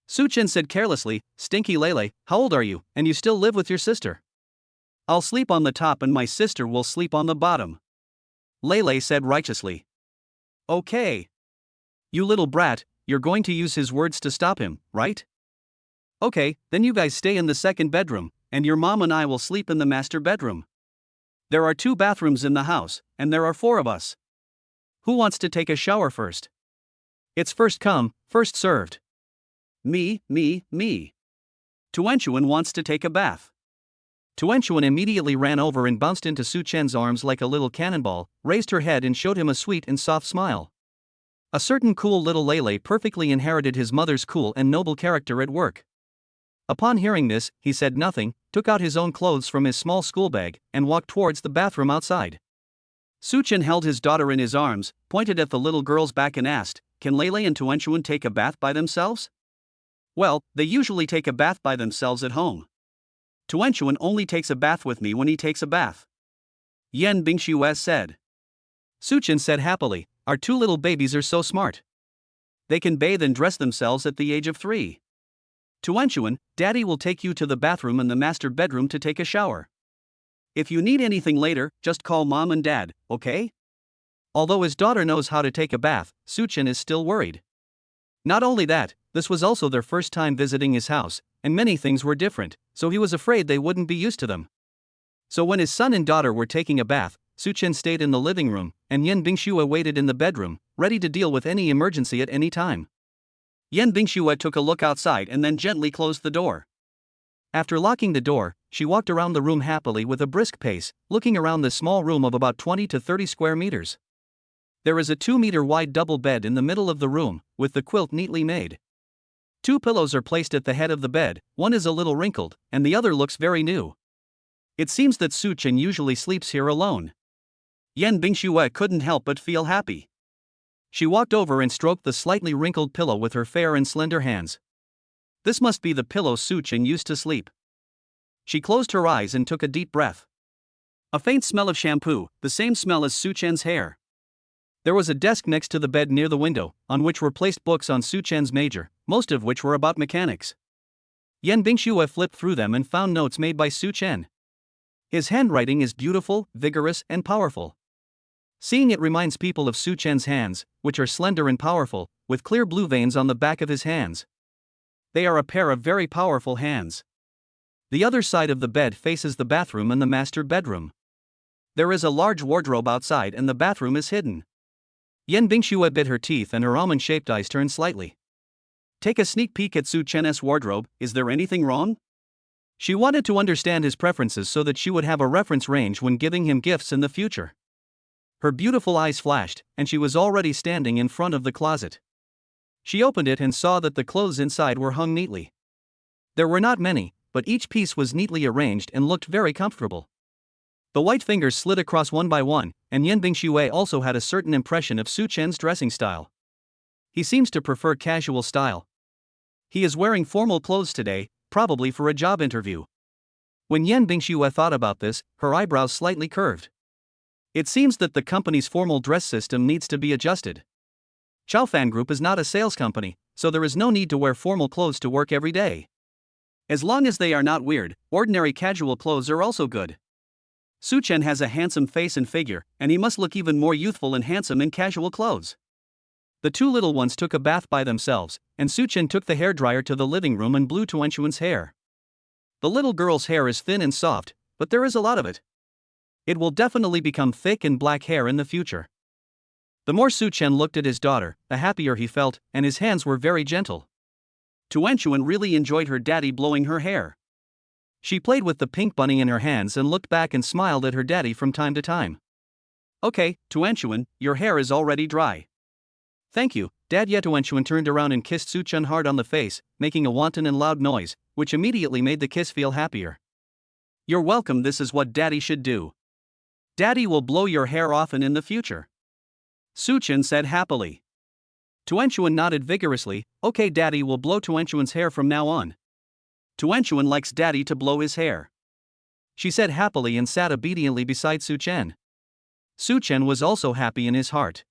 Su-chin said carelessly, Stinky Lele, how old are you, and you still live with your sister? I'll sleep on the top and my sister will sleep on the bottom. Lele said righteously. Okay. You little brat, you're going to use his words to stop him, right? Okay, then you guys stay in the second bedroom, and your mom and I will sleep in the master bedroom. There are 2 bathrooms in the house, and there are 4 of us. Who wants to take a shower first? It's first come, first served. Me. Tuan-chuan wants to take a bath. Tuan-chuan immediately ran over and bounced into Su-chin's arms like a little cannonball, raised her head and showed him a sweet and soft smile. A certain cool little Lele perfectly inherited his mother's cool and noble character at work. Upon hearing this, he said nothing, took out his own clothes from his small school bag, and walked towards the bathroom outside. Su-chin held his daughter in his arms, pointed at the little girl's back and asked, can Lele and Tuan-chuan take a bath by themselves? Well, they usually take a bath by themselves at home. Tuan-chuan only takes a bath with me when he takes a bath. Yan Bingxue said. Su-chin said happily, our 2 little babies are so smart. They can bathe and dress themselves at the age of 3. Tuan-chuan, Daddy will take you to the bathroom in the master bedroom to take a shower. If you need anything later, just call Mom and Dad, okay? Although his daughter knows how to take a bath, Su-chin is still worried. Not only that, this was also their first time visiting his house, and many things were different, so he was afraid they wouldn't be used to them. So when his son and daughter were taking a bath, Su-chin stayed in the living room, and Yan Bingxue waited in the bedroom, ready to deal with any emergency at any time. Yan Bingxue took a look outside and then gently closed the door. After locking the door, she walked around the room happily with a brisk pace, looking around the small room of about 20 to 30 square meters. There is a 2-meter wide double bed in the middle of the room, with the quilt neatly made. 2 pillows are placed at the head of the bed, one is a little wrinkled, and the other looks very new. It seems that Su-chin usually sleeps here alone. Yan Bingxue couldn't help but feel happy. She walked over and stroked the slightly wrinkled pillow with her fair and slender hands. This must be the pillow Su Chen used to sleep. She closed her eyes and took a deep breath. A faint smell of shampoo, the same smell as Su Chen's hair. There was a desk next to the bed near the window, on which were placed books on Su Chen's major, most of which were about mechanics. Yan Bingxue flipped through them and found notes made by Su Chen. His handwriting is beautiful, vigorous, and powerful. Seeing it reminds people of Su Chen's hands, which are slender and powerful, with clear blue veins on the back of his hands. They are a pair of very powerful hands. The other side of the bed faces the bathroom and the master bedroom. There is a large wardrobe outside and the bathroom is hidden. Yan Bingxue bit her teeth and her almond-shaped eyes turned slightly. Take a sneak peek at Su Chen's wardrobe, is there anything wrong? She wanted to understand his preferences so that she would have a reference range when giving him gifts in the future. Her beautiful eyes flashed, and she was already standing in front of the closet. She opened it and saw that the clothes inside were hung neatly. There were not many, but each piece was neatly arranged and looked very comfortable. The white fingers slid across one by one, and Yan Bingxue also had a certain impression of Su Chen's dressing style. He seems to prefer casual style. He is wearing formal clothes today, probably for a job interview. When Yan Bingxue thought about this, her eyebrows slightly curved. It seems that the company's formal dress system needs to be adjusted. Chaofan Group is not a sales company, so there is no need to wear formal clothes to work every day. As long as they are not weird, ordinary casual clothes are also good. Su Chen has a handsome face and figure, and he must look even more youthful and handsome in casual clothes. The two little ones took a bath by themselves, and Su Chen took the hairdryer to the living room and blew Tuanchuan's hair. The little girl's hair is thin and soft, but there is a lot of it. It will definitely become thick and black hair in the future. The more Su Chen looked at his daughter, the happier he felt, and his hands were very gentle. Tuanchuan really enjoyed her daddy blowing her hair. She played with the pink bunny in her hands and looked back and smiled at her daddy from time to time. Okay, Tuanchuan, your hair is already dry. Thank you, Dad. Yet Tuanchuan turned around and kissed Su Chen hard on the face, making a wanton and loud noise, which immediately made the kiss feel happier. You're welcome, this is what Daddy should do. Daddy will blow your hair often in the future. Su Chen said happily. Tuanchuan nodded vigorously. Okay, Daddy will blow Tuanchuan's hair from now on. Tuanchuan likes Daddy to blow his hair. She said happily and sat obediently beside Su Chen. Su Chen was also happy in his heart.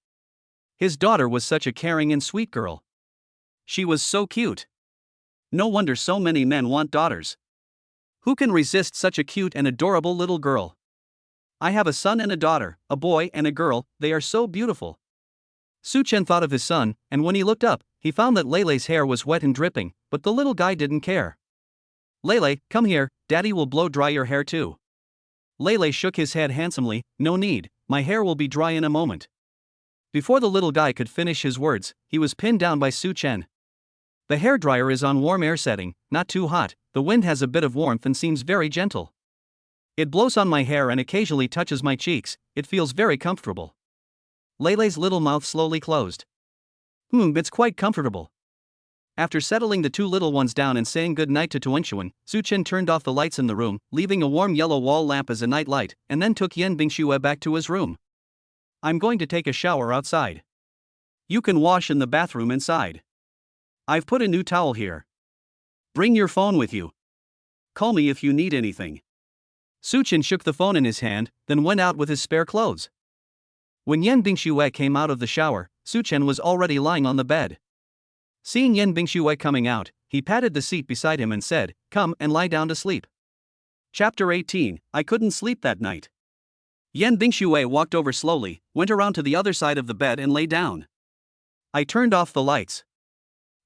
His daughter was such a caring and sweet girl. She was so cute. No wonder so many men want daughters. Who can resist such a cute and adorable little girl? I have a son and a daughter, a boy and a girl, they are so beautiful. Su Chen thought of his son, and when he looked up, he found that Leilei's hair was wet and dripping, but the little guy didn't care. Leilei, come here, Daddy will blow dry your hair too. Leilei shook his head handsomely. No need, my hair will be dry in a moment. Before the little guy could finish his words, he was pinned down by Su Chen. The hairdryer is on warm air setting, not too hot, the wind has a bit of warmth and seems very gentle. It blows on my hair and occasionally touches my cheeks, it feels very comfortable. Leilei's little mouth slowly closed. It's quite comfortable. After settling the two little ones down and saying good night to Tuanchuan, Su Chen turned off the lights in the room, leaving a warm yellow wall lamp as a night light, and then took Yan Bingxue back to his room. I'm going to take a shower outside. You can wash in the bathroom inside. I've put a new towel here. Bring your phone with you. Call me if you need anything. Su Chen shook the phone in his hand, then went out with his spare clothes. When Yan Bingxue came out of the shower, Su Chen was already lying on the bed. Seeing Yan Bingxue coming out, he patted the seat beside him and said, "Come and lie down to sleep." Chapter 18, I couldn't sleep that night. Yan Bingxue walked over slowly, went around to the other side of the bed and lay down. I turned off the lights.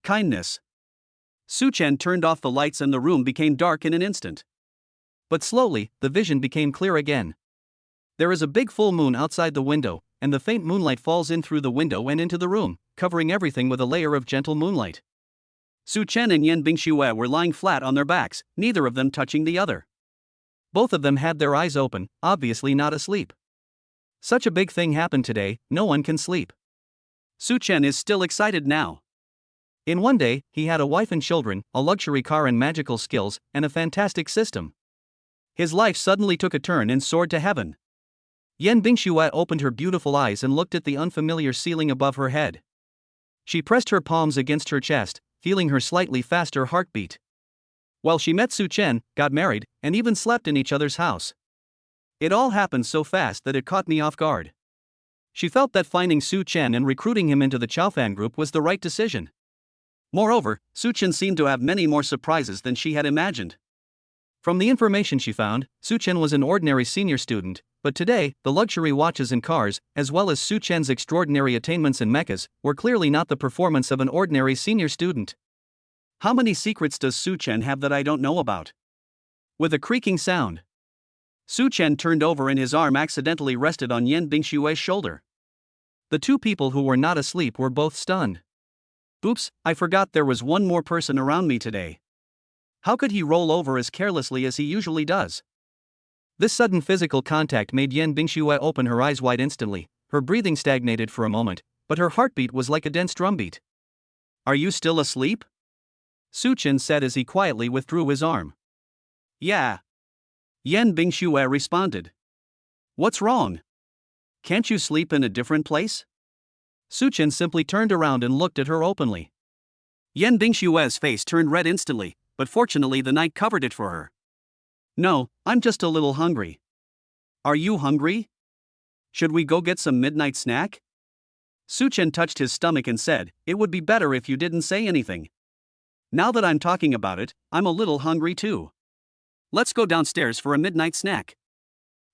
Kindness. Su Chen turned off the lights and the room became dark in an instant. But slowly, the vision became clear again. There is a big full moon outside the window, and the faint moonlight falls in through the window and into the room, covering everything with a layer of gentle moonlight. Su Chen and Yan Bingxue were lying flat on their backs, neither of them touching the other. Both of them had their eyes open, obviously not asleep. Such a big thing happened today, no one can sleep. Su Chen is still excited now. In one day, he had a wife and children, a luxury car and magical skills, and a fantastic system. His life suddenly took a turn and soared to heaven. Yan Bingxue opened her beautiful eyes and looked at the unfamiliar ceiling above her head. She pressed her palms against her chest, feeling her slightly faster heartbeat. Well, she met Su Chen, got married, and even slept in each other's house. It all happened so fast that it caught me off guard. She felt that finding Su Chen and recruiting him into the Chaofan group was the right decision. Moreover, Su Chen seemed to have many more surprises than she had imagined. From the information she found, Su Chen was an ordinary senior student, but today, the luxury watches and cars, as well as Su Chen's extraordinary attainments in mechas, were clearly not the performance of an ordinary senior student. How many secrets does Su Chen have that I don't know about? With a creaking sound, Su Chen turned over and his arm accidentally rested on Yan Bingshue's shoulder. The two people who were not asleep were both stunned. Oops, I forgot there was one more person around me today. How could he roll over as carelessly as he usually does? This sudden physical contact made Yan Bingxue open her eyes wide instantly. Her breathing stagnated for a moment, but her heartbeat was like a dense drumbeat. Are you still asleep? Su Chen said as he quietly withdrew his arm. Yeah. Yan Bingxue responded. What's wrong? Can't you sleep in a different place? Su Chen simply turned around and looked at her openly. Yan Bingshue's face turned red instantly, but fortunately the night covered it for her. No, I'm just a little hungry. Are you hungry? Should we go get some midnight snack? Su Chen touched his stomach and said, it would be better if you didn't say anything. Now that I'm talking about it, I'm a little hungry too. Let's go downstairs for a midnight snack.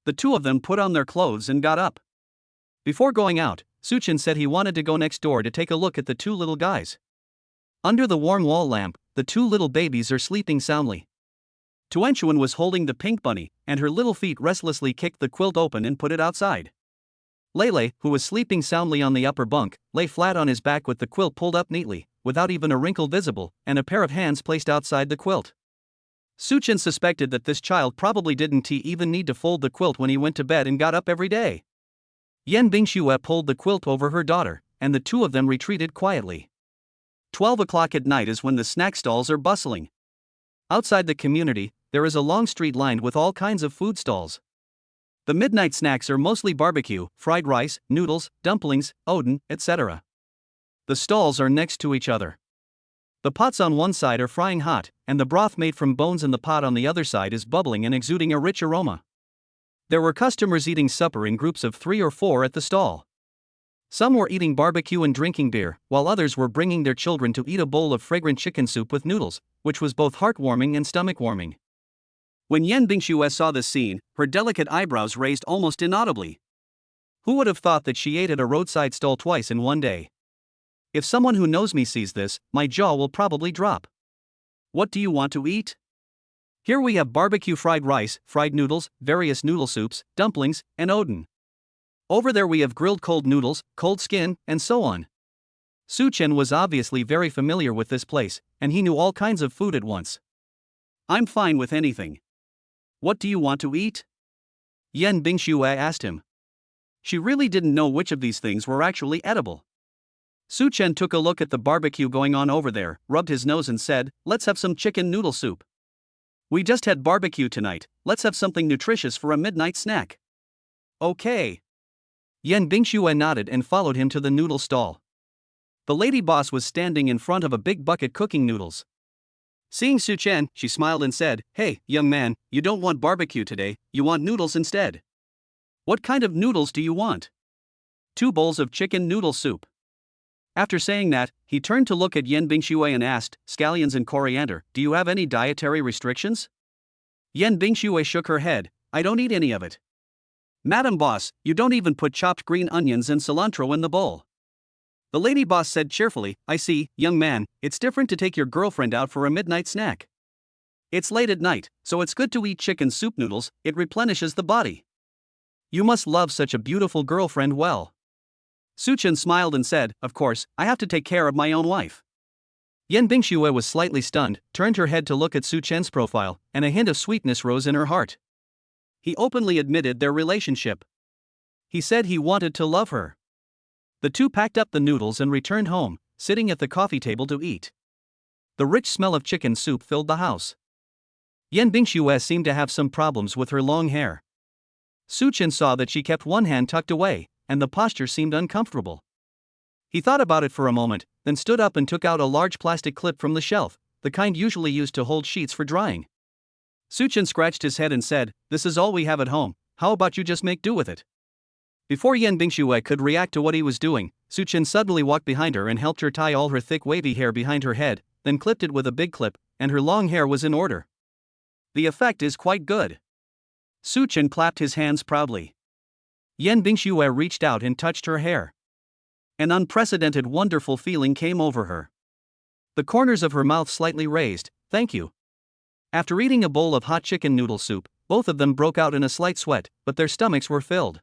The two of them put on their clothes and got up. Before going out, Su Chen said he wanted to go next door to take a look at the two little guys. Under the warm wall lamp, the two little babies are sleeping soundly. Tuanchuan was holding the pink bunny, and her little feet restlessly kicked the quilt open and put it outside. Lele, who was sleeping soundly on the upper bunk, lay flat on his back with the quilt pulled up neatly, without even a wrinkle visible, and a pair of hands placed outside the quilt. Su Chen suspected that this child probably didn't even need to fold the quilt when he went to bed and got up every day. Yan Bingxue pulled the quilt over her daughter, and the two of them retreated quietly. 12 o'clock at night is when the snack stalls are bustling. Outside the community, there is a long street lined with all kinds of food stalls. The midnight snacks are mostly barbecue, fried rice, noodles, dumplings, oden, etc. The stalls are next to each other. The pots on one side are frying hot, and the broth made from bones in the pot on the other side is bubbling and exuding a rich aroma. There were customers eating supper in groups of 3 or 4 at the stall. Some were eating barbecue and drinking beer, while others were bringing their children to eat a bowl of fragrant chicken soup with noodles, which was both heartwarming and stomach-warming. When Yan Bingxue saw this scene, her delicate eyebrows raised almost inaudibly. Who would have thought that she ate at a roadside stall twice in one day? If someone who knows me sees this, my jaw will probably drop. What do you want to eat? Here we have barbecue fried rice, fried noodles, various noodle soups, dumplings, and oden. Over there we have grilled cold noodles, cold skin, and so on. Su Chen was obviously very familiar with this place, and he knew all kinds of food at once. I'm fine with anything. What do you want to eat? Yan Bingxue asked him. She really didn't know which of these things were actually edible. Su Chen took a look at the barbecue going on over there, rubbed his nose and said, let's have some chicken noodle soup. We just had barbecue tonight, let's have something nutritious for a midnight snack. Okay. Yan Bingxue nodded and followed him to the noodle stall. The lady boss was standing in front of a big bucket cooking noodles. Seeing Su Chen, she smiled and said, hey, young man, you don't want barbecue today, you want noodles instead. What kind of noodles do you want? 2 bowls of chicken noodle soup. After saying that, he turned to look at Yan Bingxue and asked, scallions and coriander, do you have any dietary restrictions? Yan Bingxue shook her head, I don't eat any of it. Madam Boss, you don't even put chopped green onions and cilantro in the bowl. The lady boss said cheerfully, I see, young man, it's different to take your girlfriend out for a midnight snack. It's late at night, so it's good to eat chicken soup noodles, it replenishes the body. You must love such a beautiful girlfriend well. Su Chen smiled and said, of course, I have to take care of my own wife. Yan Bingxue was slightly stunned, turned her head to look at Su Chen's profile, and a hint of sweetness rose in her heart. He openly admitted their relationship. He said he wanted to love her. The two packed up the noodles and returned home, sitting at the coffee table to eat. The rich smell of chicken soup filled the house. Yan Bingxue seemed to have some problems with her long hair. Su Chen saw that she kept one hand tucked away, and the posture seemed uncomfortable. He thought about it for a moment, then stood up and took out a large plastic clip from the shelf, the kind usually used to hold sheets for drying. Su Chen scratched his head and said, "This is all we have at home, how about you just make do with it?" Before Yan Bingxue could react to what he was doing, Su Chen suddenly walked behind her and helped her tie all her thick wavy hair behind her head, then clipped it with a big clip, and her long hair was in order. "The effect is quite good." Su Chen clapped his hands proudly. Yan Bingxue reached out and touched her hair. An unprecedented wonderful feeling came over her. The corners of her mouth slightly raised. "Thank you." After eating a bowl of hot chicken noodle soup, both of them broke out in a slight sweat, but their stomachs were filled.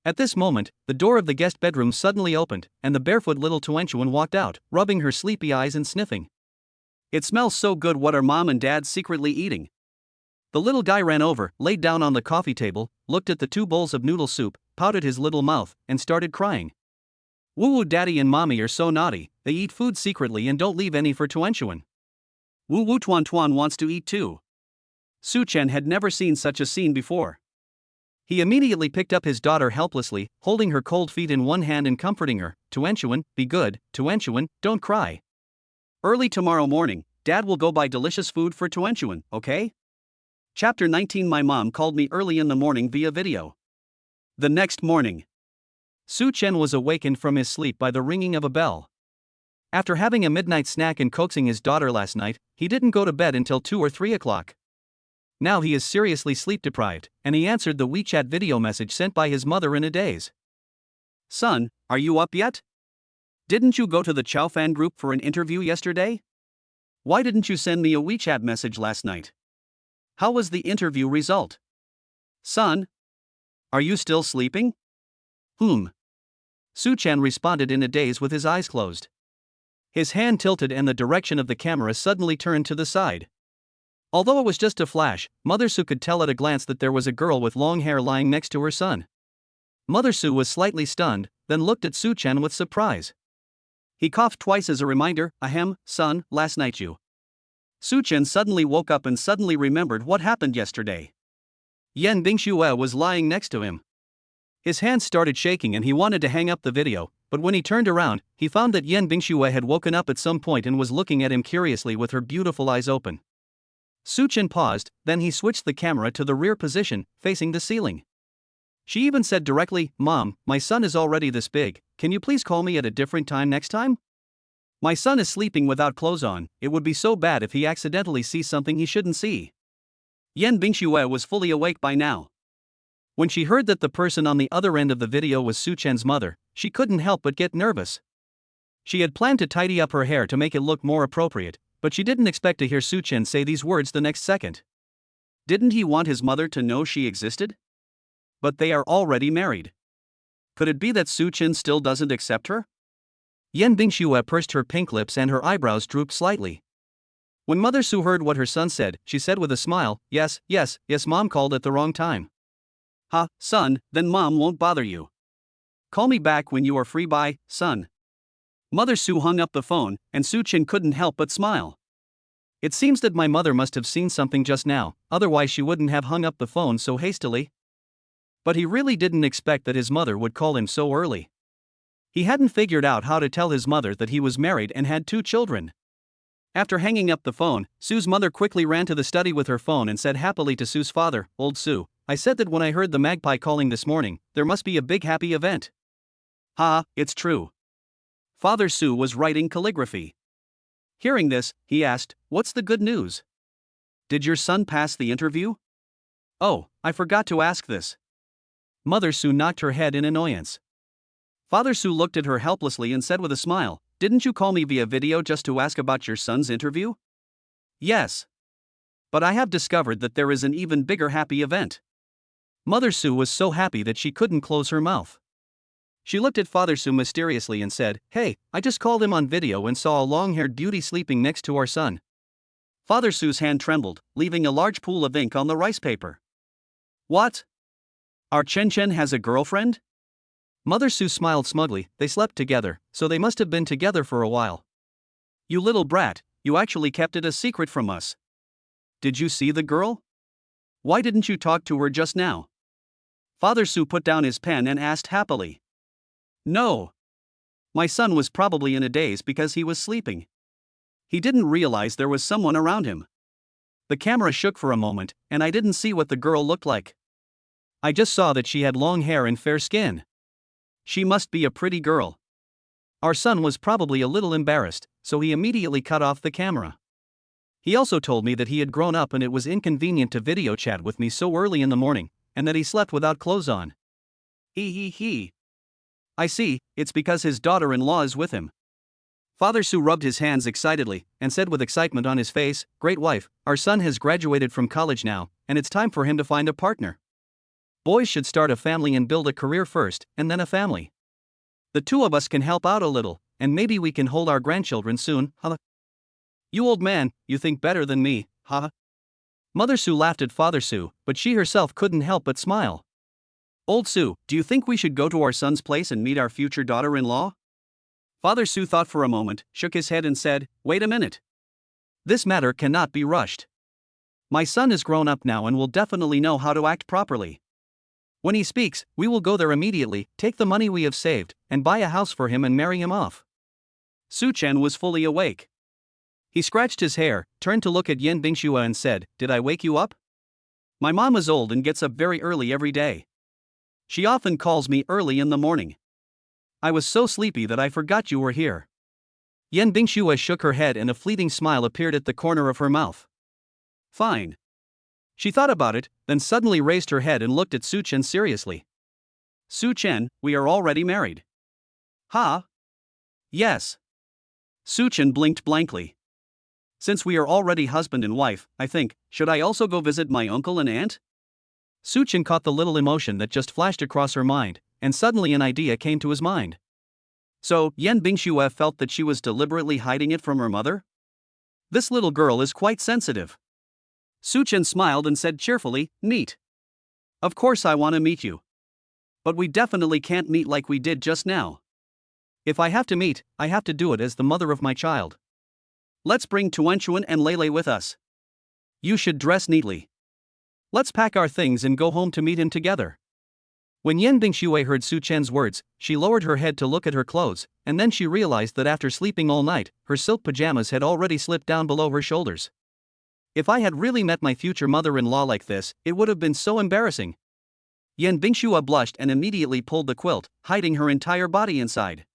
At this moment, the door of the guest bedroom suddenly opened, and the barefoot little Tuanchuan walked out, rubbing her sleepy eyes and sniffing. "It smells so good. What are Mom and Dad secretly eating?" The little guy ran over, laid down on the coffee table, looked at the 2 bowls of noodle soup, pouted his little mouth, and started crying. "Woo-woo, Daddy and Mommy are so naughty, they eat food secretly and don't leave any for Tuanchuan. Woo-woo, Tuan Tuan wants to eat too." Su Chen had never seen such a scene before. He immediately picked up his daughter helplessly, holding her cold feet in one hand and comforting her. "Tuanchuan, be good, Tuanchuan, don't cry. Early tomorrow morning, Dad will go buy delicious food for Tuanchuan, okay?" Chapter 19. My mom called me early in the morning via video. The next morning, Su Chen was awakened from his sleep by the ringing of a bell. After having a midnight snack and coaxing his daughter last night, he didn't go to bed until 2 or 3 o'clock. Now he is seriously sleep deprived, and he answered the WeChat video message sent by his mother in a daze. "Son, are you up yet? Didn't you go to the Chaofan group for an interview yesterday? Why didn't you send me a WeChat message last night? How was the interview result? Son? Are you still sleeping?" Su Chen responded in a daze with his eyes closed. His hand tilted and the direction of the camera suddenly turned to the side. Although it was just a flash, Mother Su could tell at a glance that there was a girl with long hair lying next to her son. Mother Su was slightly stunned, then looked at Su Chen with surprise. He coughed twice as a reminder. "Ahem, son, last night you." Su Chen suddenly woke up and suddenly remembered what happened yesterday. Yan Bingxue was lying next to him. His hands started shaking and he wanted to hang up the video, but when he turned around, he found that Yan Bingxue had woken up at some point and was looking at him curiously with her beautiful eyes open. Su Chen paused, then he switched the camera to the rear position, facing the ceiling. She even said directly, "Mom, my son is already this big, can you please call me at a different time next time? My son is sleeping without clothes on, it would be so bad if he accidentally sees something he shouldn't see." Yan Bingxue was fully awake by now. When she heard that the person on the other end of the video was Su Chen's mother, she couldn't help but get nervous. She had planned to tidy up her hair to make it look more appropriate, but she didn't expect to hear Su Chen say these words the next second. Didn't he want his mother to know she existed? But they are already married. Could it be that Su Chen still doesn't accept her? Yan Bingxue pursed her pink lips and her eyebrows drooped slightly. When Mother Su heard what her son said, she said with a smile, yes, Mom called at the wrong time." "Ha, son, then Mom won't bother you. Call me back when you are free. Bye, son." Mother Su hung up the phone, and Su Chen couldn't help but smile. "It seems that my mother must have seen something just now, otherwise she wouldn't have hung up the phone so hastily." But he really didn't expect that his mother would call him so early. He hadn't figured out how to tell his mother that he was married and had 2 children. After hanging up the phone, Su's mother quickly ran to the study with her phone and said happily to Su's father, "Old Su, I said that when I heard the magpie calling this morning, there must be a big happy event." "Ha, it's true." Father Su was writing calligraphy. Hearing this, he asked, "What's the good news? Did your son pass the interview?" "Oh, I forgot to ask this." Mother Su knocked her head in annoyance. Father Su looked at her helplessly and said with a smile, "Didn't you call me via video just to ask about your son's interview?" "Yes. But I have discovered that there is an even bigger happy event." Mother Su was so happy that she couldn't close her mouth. She looked at Father Su mysteriously and said, "Hey, I just called him on video and saw a long-haired beauty sleeping next to our son." Father Su's hand trembled, leaving a large pool of ink on the rice paper. "What? Our Chen Chen has a girlfriend?" Mother Su smiled smugly. "They slept together, so they must have been together for a while." "You little brat, you actually kept it a secret from us. Did you see the girl? Why didn't you talk to her just now?" Father Su put down his pen and asked happily. No. My son was probably in a daze because he was sleeping. He didn't realize there was someone around him. The camera shook for a moment, and I didn't see what the girl looked like. I just saw that she had long hair and fair skin. She must be a pretty girl. Our son was probably a little embarrassed, so he immediately cut off the camera. He also told me that he had grown up and it was inconvenient to video chat with me so early in the morning, and that he slept without clothes on. He. I see, it's because his daughter-in-law is with him. Father Su rubbed his hands excitedly, and said with excitement on his face, "Great wife, our son has graduated from college now, and it's time for him to find a partner. Boys should start a family and build a career first, and then a family. The two of us can help out a little, and maybe we can hold our grandchildren soon, huh? You old man, you think better than me, huh?" Mother Su laughed at Father Su, but she herself couldn't help but smile. "Old Su, do you think we should go to our son's place and meet our future daughter-in-law?" Father Su thought for a moment, shook his head and said, "Wait a minute. This matter cannot be rushed. My son is grown up now and will definitely know how to act properly. When he speaks, we will go there immediately, take the money we have saved, and buy a house for him and marry him off." Su Chen was fully awake. He scratched his hair, turned to look at Yan Bingxue and said, "Did I wake you up? My mom is old and gets up very early every day. She often calls me early in the morning. I was so sleepy that I forgot you were here." Yan Bingxue shook her head and a fleeting smile appeared at the corner of her mouth. "Fine." She thought about it, then suddenly raised her head and looked at Su Chen seriously. "Su Chen, we are already married." "Huh? Yes." Su Chen blinked blankly. "Since we are already husband and wife, I think, should I also go visit my uncle and aunt?" Su Chen caught the little emotion that just flashed across her mind, and suddenly an idea came to his mind. So, Yan Bingxue felt that she was deliberately hiding it from her mother? This little girl is quite sensitive. Su Chen smiled and said cheerfully, "Neat. Of course I want to meet you. But we definitely can't meet like we did just now. If I have to meet, I have to do it as the mother of my child. Let's bring Tuanchuan and Lele with us. You should dress neatly. Let's pack our things and go home to meet him together." When Yan Bingxue heard Su Chen's words, she lowered her head to look at her clothes, and then she realized that after sleeping all night, her silk pajamas had already slipped down below her shoulders. If I had really met my future mother-in-law like this, it would have been so embarrassing. Yan Bingxue blushed and immediately pulled the quilt, hiding her entire body inside.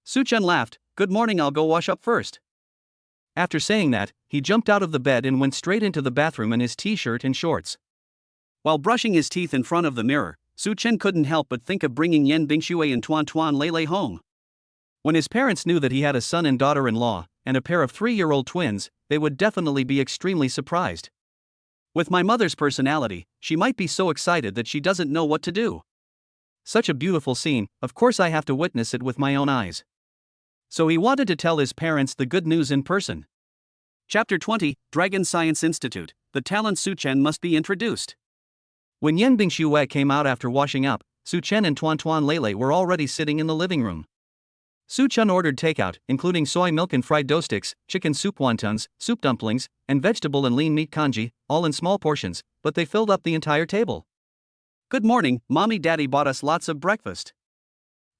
Su Chen laughed, "Good morning, I'll go wash up first." After saying that, he jumped out of the bed and went straight into the bathroom in his t-shirt and shorts. While brushing his teeth in front of the mirror, Su Chen couldn't help but think of bringing Yan Bingxue and Tuan Lele home. When his parents knew that he had a son and daughter-in-law, and a pair of 3-year-old twins, they would definitely be extremely surprised. With my mother's personality, she might be so excited that she doesn't know what to do. Such a beautiful scene, of course I have to witness it with my own eyes. So he wanted to tell his parents the good news in person. Chapter 20, Dragon Science Institute, the talent Su Chen must be introduced. When Yan Bingxue came out after washing up, Su Chen and Tuan Lele were already sitting in the living room. Su Chen ordered takeout, including soy milk and fried dough sticks, chicken soup wontons, soup dumplings, and vegetable and lean meat congee, all in small portions, but they filled up the entire table. "Good morning, Mommy. Daddy bought us lots of breakfast.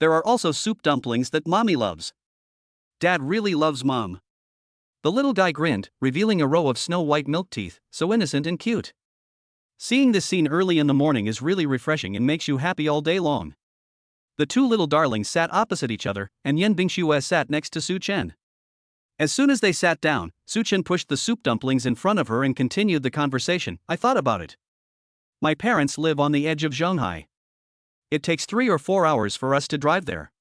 There are also soup dumplings that Mommy loves. Dad really loves Mom." The little guy grinned, revealing a row of snow-white milk teeth, so innocent and cute. Seeing this scene early in the morning is really refreshing and makes you happy all day long. The two little darlings sat opposite each other, and Yan Bingxue sat next to Su Chen. As soon as they sat down, Su Chen pushed the soup dumplings in front of her and continued the conversation. "I thought about it. My parents live on the edge of Shanghai. It takes 3 or 4 hours for us to drive there.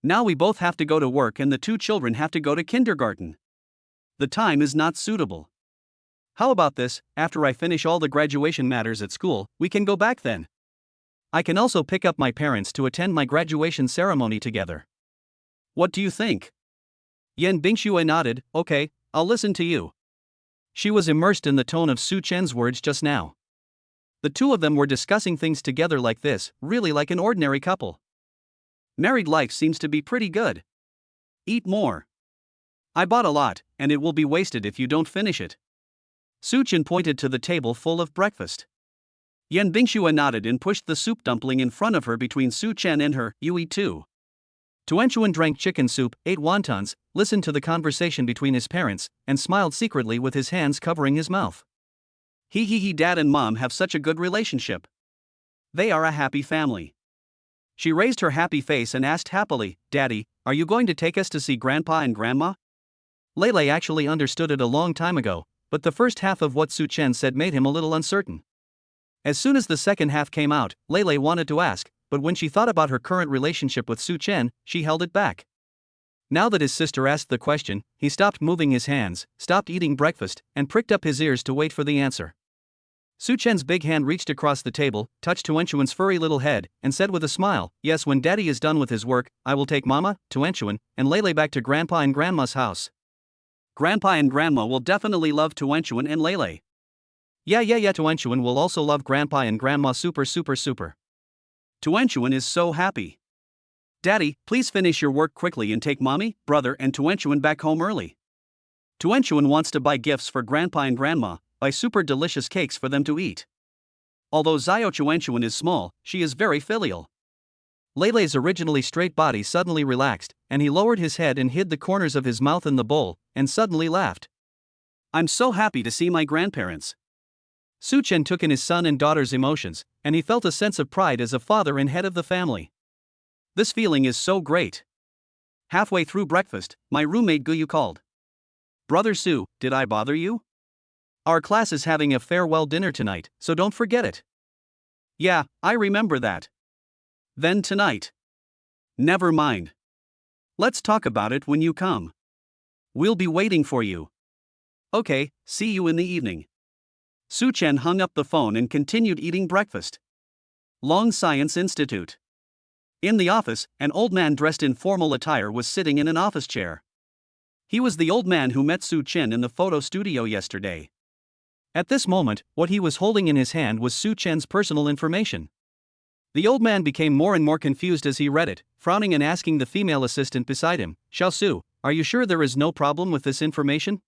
Now we both have to go to work and the two children have to go to kindergarten. The time is not suitable. How about this, after I finish all the graduation matters at school, we can go back then. I can also pick up my parents to attend my graduation ceremony together. What do you think?" Yan Bingxue nodded. "Okay, I'll listen to you." She was immersed in the tone of Su Chen's words just now. The two of them were discussing things together like this, really like an ordinary couple. Married life seems to be pretty good. Eat more. I bought a lot, and it will be wasted if you don't finish it. Su Chen pointed to the table full of breakfast. Yan Bingxue nodded and pushed the soup dumpling in front of her between Su Chen and her. You eat too. Tuanchuan drank chicken soup, ate wontons, listened to the conversation between his parents, and smiled secretly with his hands covering his mouth. He, dad and mom have such a good relationship. They are a happy family. She raised her happy face and asked happily, Daddy, are you going to take us to see Grandpa and Grandma? Lele actually understood it a long time ago, but the first half of what Su Chen said made him a little uncertain. As soon as the second half came out, Lele wanted to ask, but when she thought about her current relationship with Su Chen, she held it back. Now that his sister asked the question, he stopped moving his hands, stopped eating breakfast, and pricked up his ears to wait for the answer. Su Chen's big hand reached across the table, touched Tuanchuan's furry little head, and said with a smile, Yes, when Daddy is done with his work, I will take Mama, Tuanchuan, and Lele back to Grandpa and Grandma's house. Grandpa and Grandma will definitely love Tuanchuan and Lele. Yeah, Tuanchuan will also love Grandpa and Grandma super. Tuanchuan is so happy. Daddy, please finish your work quickly and take Mommy, brother, and Tuanchuan back home early. Tuanchuan wants to buy gifts for Grandpa and Grandma, buy super delicious cakes for them to eat. Although Xiao Tuanchuan is small, she is very filial. Lele's originally straight body suddenly relaxed, and he lowered his head and hid the corners of his mouth in the bowl, and suddenly laughed. I'm so happy to see my grandparents. Su Chen took in his son and daughter's emotions, and he felt a sense of pride as a father and head of the family. This feeling is so great. Halfway through breakfast, my roommate Guyu called. Brother Su, did I bother you? Our class is having a farewell dinner tonight, so don't forget it. Yeah, I remember that. Then tonight. Never mind. Let's talk about it when you come. We'll be waiting for you. Okay, see you in the evening. Su Chen hung up the phone and continued eating breakfast. Long Science Institute. In the office, an old man dressed in formal attire was sitting in an office chair. He was the old man who met Su Chen in the photo studio yesterday. At this moment, what he was holding in his hand was Su Chen's personal information. The old man became more and more confused as he read it, frowning and asking the female assistant beside him, Xiao Su, are you sure there is no problem with this information?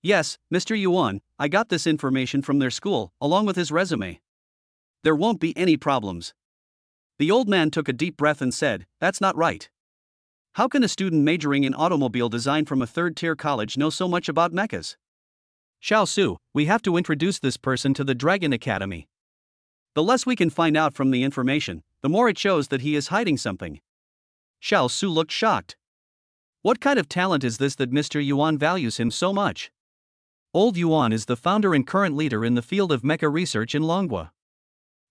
Yes, Mr. Yuan, I got this information from their school, along with his resume. There won't be any problems. The old man took a deep breath and said, That's not right. How can a student majoring in automobile design from a third-tier college know so much about mechas? Xiao Su, we have to introduce this person to the Dragon Academy. The less we can find out from the information, the more it shows that he is hiding something. Xiao Su looked shocked. What kind of talent is this that Mr. Yuan values him so much? Old Yuan is the founder and current leader in the field of mecha research in Longhua.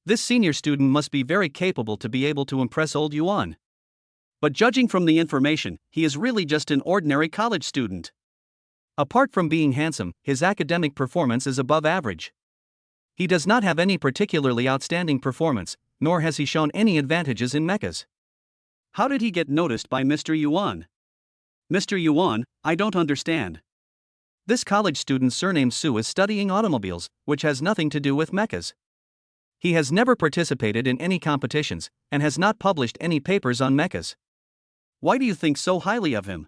This senior student must be very capable to be able to impress old Yuan. But judging from the information, he is really just an ordinary college student. Apart from being handsome, his academic performance is above average. He does not have any particularly outstanding performance, nor has he shown any advantages in mechas. How did he get noticed by Mr. Yuan? Mr. Yuan, I don't understand. This college student surnamed Su is studying automobiles, which has nothing to do with mechas. He has never participated in any competitions, and has not published any papers on mechas. Why do you think so highly of him?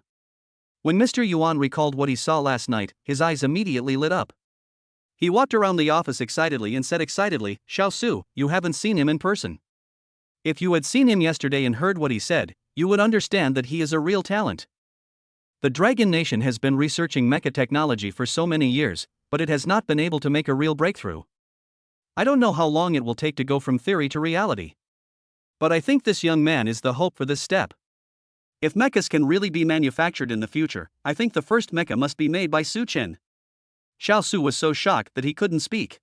When Mr. Yuan recalled what he saw last night, his eyes immediately lit up. He walked around the office excitedly and said excitedly, Xiao Su, you haven't seen him in person. If you had seen him yesterday and heard what he said, you would understand that he is a real talent. The Dragon Nation has been researching mecha technology for so many years, but it has not been able to make a real breakthrough. I don't know how long it will take to go from theory to reality. But I think this young man is the hope for this step. If mechas can really be manufactured in the future, I think the first mecha must be made by Su Chen. Xiao Su was so shocked that he couldn't speak.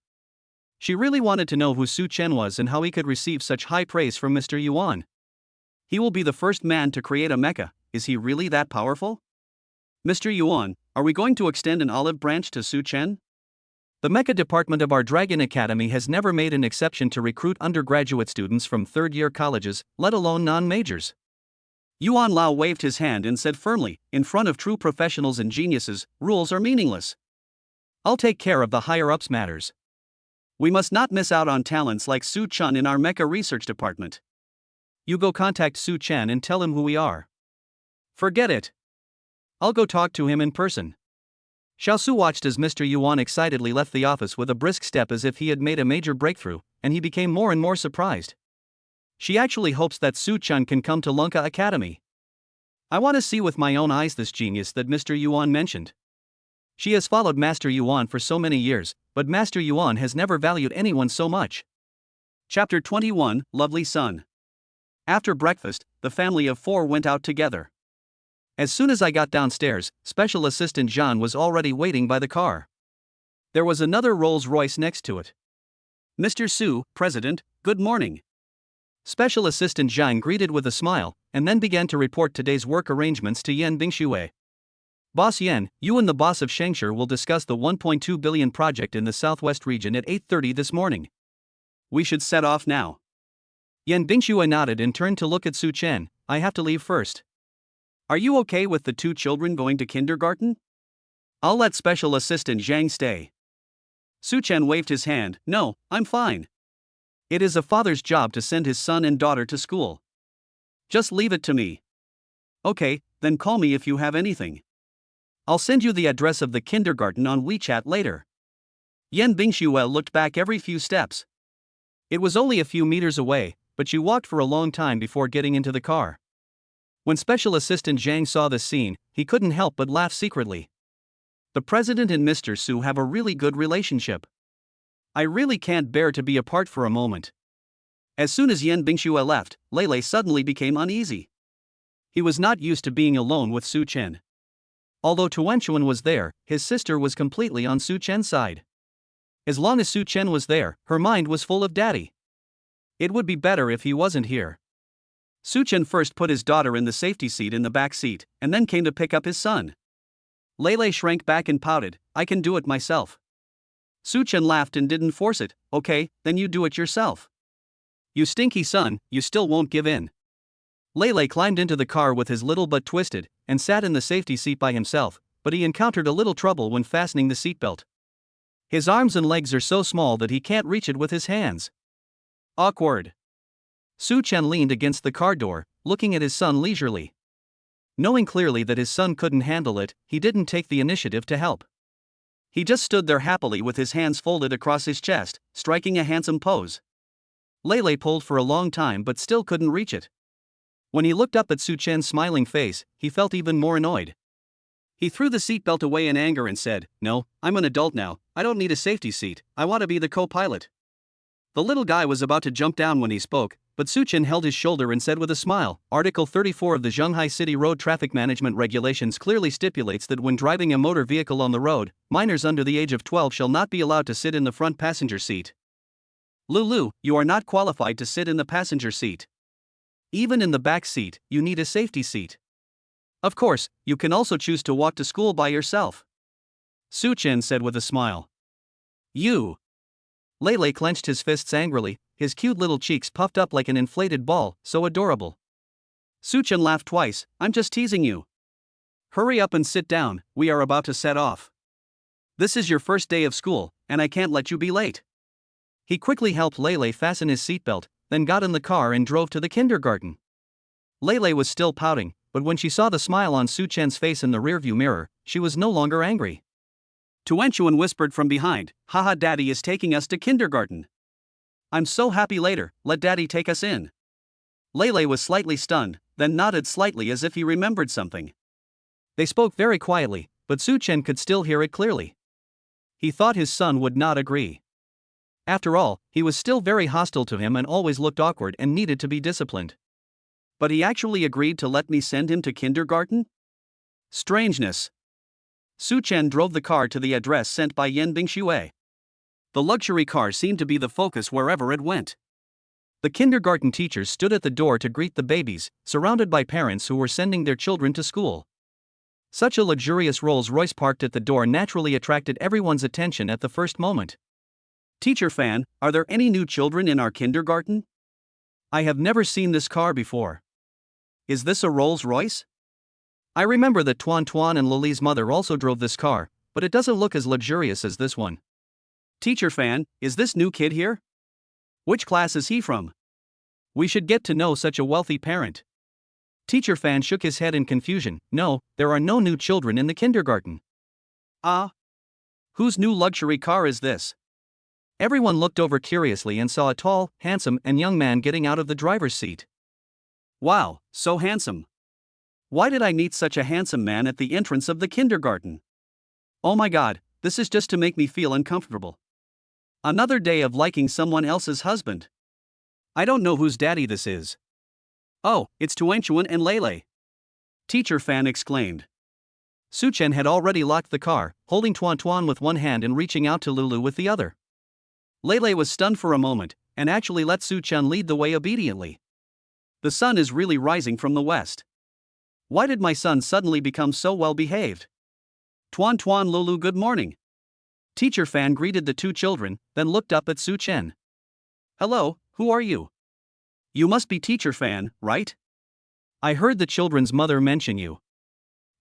She really wanted to know who Su Chen was and how he could receive such high praise from Mr. Yuan. He will be the first man to create a mecha. Is he really that powerful? Mr. Yuan, are we going to extend an olive branch to Su Chen? The mecha department of our Dragon Academy has never made an exception to recruit undergraduate students from third-year colleges, let alone non-majors. Yuan Lao waved his hand and said firmly, in front of true professionals and geniuses, rules are meaningless. I'll take care of the higher-ups matters. We must not miss out on talents like Su Chen in our mecha research department. You go contact Su Chen and tell him who we are. Forget it. I'll go talk to him in person. Xiao Su watched as Mr. Yuan excitedly left the office with a brisk step as if he had made a major breakthrough, and he became more and more surprised. She actually hopes that Su-chan can come to Lunka Academy. I want to see with my own eyes this genius that Mr. Yuan mentioned. She has followed Master Yuan for so many years, but Master Yuan has never valued anyone so much. Chapter 21, Lovely Son. After breakfast, the family of 4 went out together. As soon as I got downstairs, Special Assistant Jean was already waiting by the car. There was another Rolls-Royce next to it. Mr. Su, President, good morning. Special Assistant Zhang greeted with a smile, and then began to report today's work arrangements to Yan Bingxue. Boss Yan, you and the boss of Shengshi will discuss the 1.2 billion project in the southwest region at 8:30 this morning. We should set off now. Yan Bingxue nodded and turned to look at Su Chen. I have to leave first. Are you okay with the 2 children going to kindergarten? I'll let Special Assistant Zhang stay. Su Chen waved his hand. No, I'm fine. It is a father's job to send his son and daughter to school. Just leave it to me. Okay, then call me if you have anything. I'll send you the address of the kindergarten on WeChat later. Yan Bingxue looked back every few steps. It was only a few meters away, but she walked for a long time before getting into the car. When Special Assistant Zhang saw this scene, he couldn't help but laugh secretly. The president and Mr. Su have a really good relationship. I really can't bear to be apart for a moment. As soon as Yan Bingxue left, Lei suddenly became uneasy. He was not used to being alone with Su Chen. Although Tuanchuan was there, his sister was completely on Su Chen's side. As long as Su Chen was there, her mind was full of daddy. It would be better if he wasn't here. Su Chen first put his daughter in the safety seat in the back seat, and then came to pick up his son. Lei shrank back and pouted, I can do it myself. Su Chen laughed and didn't force it. Okay, then you do it yourself. You stinky son, you still won't give in. Lei climbed into the car with his little butt twisted, and sat in the safety seat by himself, but he encountered a little trouble when fastening the seatbelt. His arms and legs are so small that he can't reach it with his hands. Awkward. Su Chen leaned against the car door, looking at his son leisurely. Knowing clearly that his son couldn't handle it, he didn't take the initiative to help. He just stood there happily with his hands folded across his chest, striking a handsome pose. Lei pulled for a long time but still couldn't reach it. When he looked up at Su Chen's smiling face, he felt even more annoyed. He threw the seatbelt away in anger and said, No, I'm an adult now, I don't need a safety seat, I want to be the co-pilot. The little guy was about to jump down when he spoke, but Su Chen held his shoulder and said with a smile, Article 34 of the Shanghai City Road Traffic Management Regulations clearly stipulates that when driving a motor vehicle on the road, minors under the age of 12 shall not be allowed to sit in the front passenger seat. Lulu, you are not qualified to sit in the passenger seat. Even in the back seat, you need a safety seat. Of course, you can also choose to walk to school by yourself. Su Chen said with a smile. You. Lei clenched his fists angrily, his cute little cheeks puffed up like an inflated ball, so adorable. Su Chen laughed twice, I'm just teasing you. Hurry up and sit down, we are about to set off. This is your first day of school, and I can't let you be late. He quickly helped Lei fasten his seatbelt, then got in the car and drove to the kindergarten. Lei was still pouting, but when she saw the smile on Su Chen's face in the rearview mirror, she was no longer angry. Tuanchuan whispered from behind, Haha, Daddy is taking us to kindergarten. I'm so happy later, let Daddy take us in. Lei was slightly stunned, then nodded slightly as if he remembered something. They spoke very quietly, but Su Chen could still hear it clearly. He thought his son would not agree. After all, he was still very hostile to him and always looked awkward and needed to be disciplined. But he actually agreed to let me send him to kindergarten? Strangeness. Su Chen drove the car to the address sent by Yan Bingxue. The luxury car seemed to be the focus wherever it went. The kindergarten teachers stood at the door to greet the babies, surrounded by parents who were sending their children to school. Such a luxurious Rolls-Royce parked at the door naturally attracted everyone's attention at the first moment. Teacher Fan, are there any new children in our kindergarten? I have never seen this car before. Is this a Rolls-Royce? I remember that Tuan and Lily's mother also drove this car, but it doesn't look as luxurious as this one. Teacher Fan, is this new kid here? Which class is he from? We should get to know such a wealthy parent. Teacher Fan shook his head in confusion. No, there are no new children in the kindergarten. Ah? Whose new luxury car is this? Everyone looked over curiously and saw a tall, handsome, and young man getting out of the driver's seat. Wow, so handsome. Why did I meet such a handsome man at the entrance of the kindergarten? Oh my god, this is just to make me feel uncomfortable. Another day of liking someone else's husband. I don't know whose daddy this is. Oh, it's Tuanchuan and Lele. Teacher Fan exclaimed. Suchen had already locked the car, holding Tuan Tuan with one hand and reaching out to Lulu with the other. Lele was stunned for a moment, and actually let Suchen lead the way obediently. The sun is really rising from the west. Why did my son suddenly become so well behaved? Tuan Tuan Lulu, good morning. Teacher Fan greeted the two children, then looked up at Suchen. Hello, who are you? You must be Teacher Fan, right? I heard the children's mother mention you.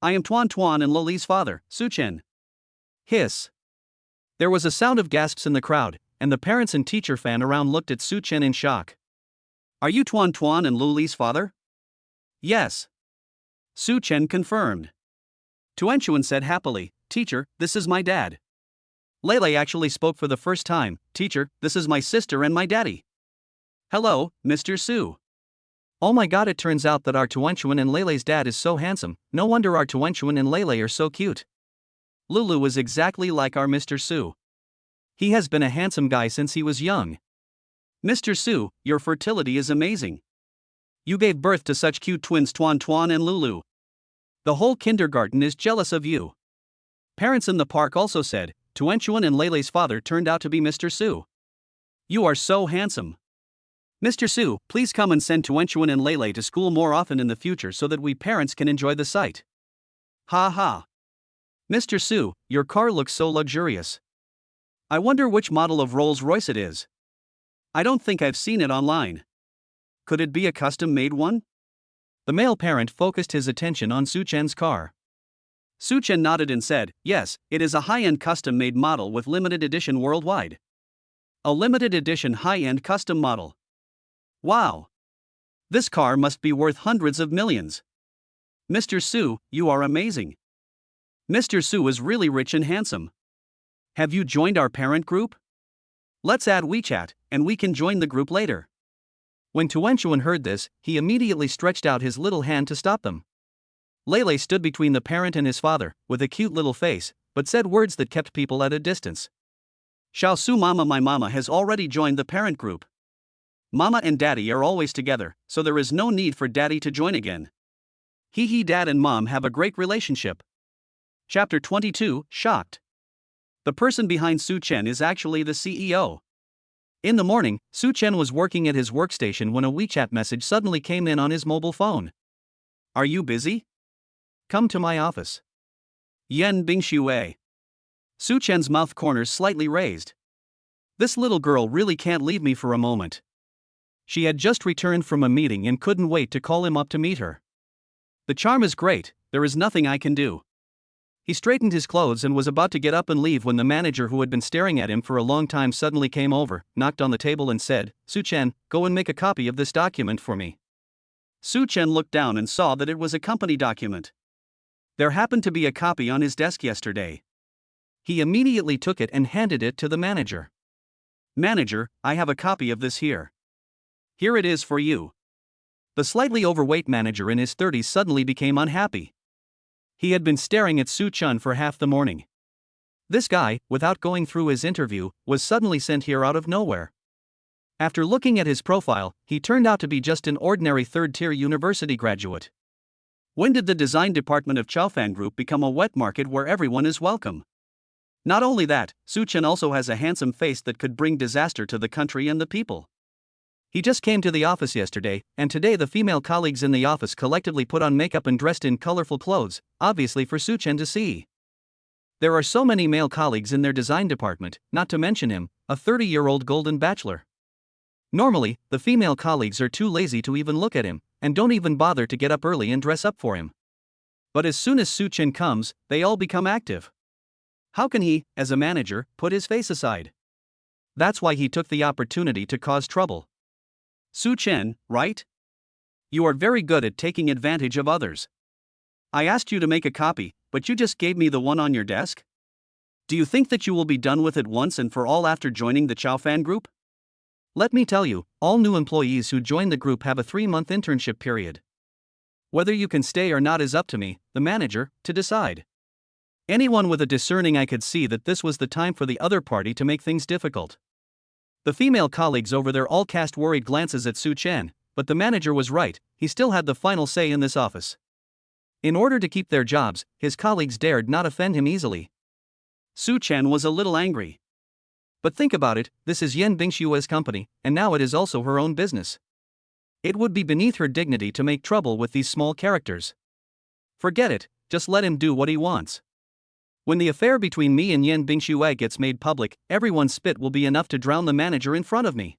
I am Tuan Tuan and Loli's father, Suchen. Hiss. There was a sound of gasps in the crowd, and the parents and Teacher Fan around looked at Suchen in shock. Are you Tuan Tuan and Loli's father? Yes. Suchen confirmed. Tuanchuan said happily, Teacher, this is my dad. Lele actually spoke for the first time, Teacher, this is my sister and my daddy. Hello, Mr. Su. Oh my god, it turns out that our Tuanchuan and Lele's dad is so handsome, no wonder our Tuanchuan and Lele are so cute. Lulu is exactly like our Mr. Su. He has been a handsome guy since he was young. Mr. Su, your fertility is amazing. You gave birth to such cute twins Tuan Tuan and Lulu. The whole kindergarten is jealous of you. Parents in the park also said, Tuanchuan and Lele's father turned out to be Mr. Su. You are so handsome. Mr. Su, please come and send Tuanchuan and Lele to school more often in the future so that we parents can enjoy the sight. Ha ha. Mr. Su, your car looks so luxurious. I wonder which model of Rolls-Royce it is. I don't think I've seen it online. Could it be a custom-made one? The male parent focused his attention on Suchen's car. Suchen nodded and said, yes, it is a high-end custom-made model with limited edition worldwide. A limited edition high-end custom model. Wow! This car must be worth hundreds of millions. Mr. Su, you are amazing. Mr. Su is really rich and handsome. Have you joined our parent group? Let's add WeChat, and we can join the group later. When Tuanchuan heard this, he immediately stretched out his little hand to stop them. Lele stood between the parent and his father, with a cute little face, but said words that kept people at a distance. Xiao Su Mama, my mama has already joined the parent group. Mama and daddy are always together, so there is no need for daddy to join again. He dad and mom have a great relationship. Chapter 22, Shocked. The person behind Suchen is actually the CEO. In the morning, Suchen was working at his workstation when a WeChat message suddenly came in on his mobile phone. Are you busy? Come to my office. Yen Bingshui. Suchen's mouth corners slightly raised. This little girl really can't leave me for a moment. She had just returned from a meeting and couldn't wait to call him up to meet her. The charm is great, there is nothing I can do. He straightened his clothes and was about to get up and leave when the manager who had been staring at him for a long time suddenly came over, knocked on the table and said, Suchen, go and make a copy of this document for me. Suchen looked down and saw that it was a company document. There happened to be a copy on his desk yesterday. He immediately took it and handed it to the manager. Manager, I have a copy of this here. Here it is for you. The slightly overweight manager in his 30s suddenly became unhappy. He had been staring at Suchen for half the morning. This guy, without going through his interview, was suddenly sent here out of nowhere. After looking at his profile, he turned out to be just an ordinary third-tier university graduate. When did the design department of Chaofan Group become a wet market where everyone is welcome? Not only that, Suchen also has a handsome face that could bring disaster to the country and the people. He just came to the office yesterday, and today the female colleagues in the office collectively put on makeup and dressed in colorful clothes, obviously for Suchen to see. There are so many male colleagues in their design department, not to mention him, a 30-year-old golden bachelor. Normally, the female colleagues are too lazy to even look at him, and don't even bother to get up early and dress up for him. But as soon as Suchen comes, they all become active. How can he, as a manager, put his face aside? That's why he took the opportunity to cause trouble. Suchen, right? You are very good at taking advantage of others. I asked you to make a copy, but you just gave me the one on your desk? Do you think that you will be done with it once and for all after joining the Chow Fan Group? Let me tell you, all new employees who join the group have a 3-month internship period. Whether you can stay or not is up to me, the manager, to decide. Anyone with a discerning eye could see that this was the time for the other party to make things difficult. The female colleagues over there all cast worried glances at Su Chen, but the manager was right, he still had the final say in this office. In order to keep their jobs, his colleagues dared not offend him easily. Su Chen was a little angry. But think about it, this is Yen Bingshua's company, and now it is also her own business. It would be beneath her dignity to make trouble with these small characters. Forget it, just let him do what he wants. When the affair between me and Yen Bingshue gets made public, everyone's spit will be enough to drown the manager in front of me.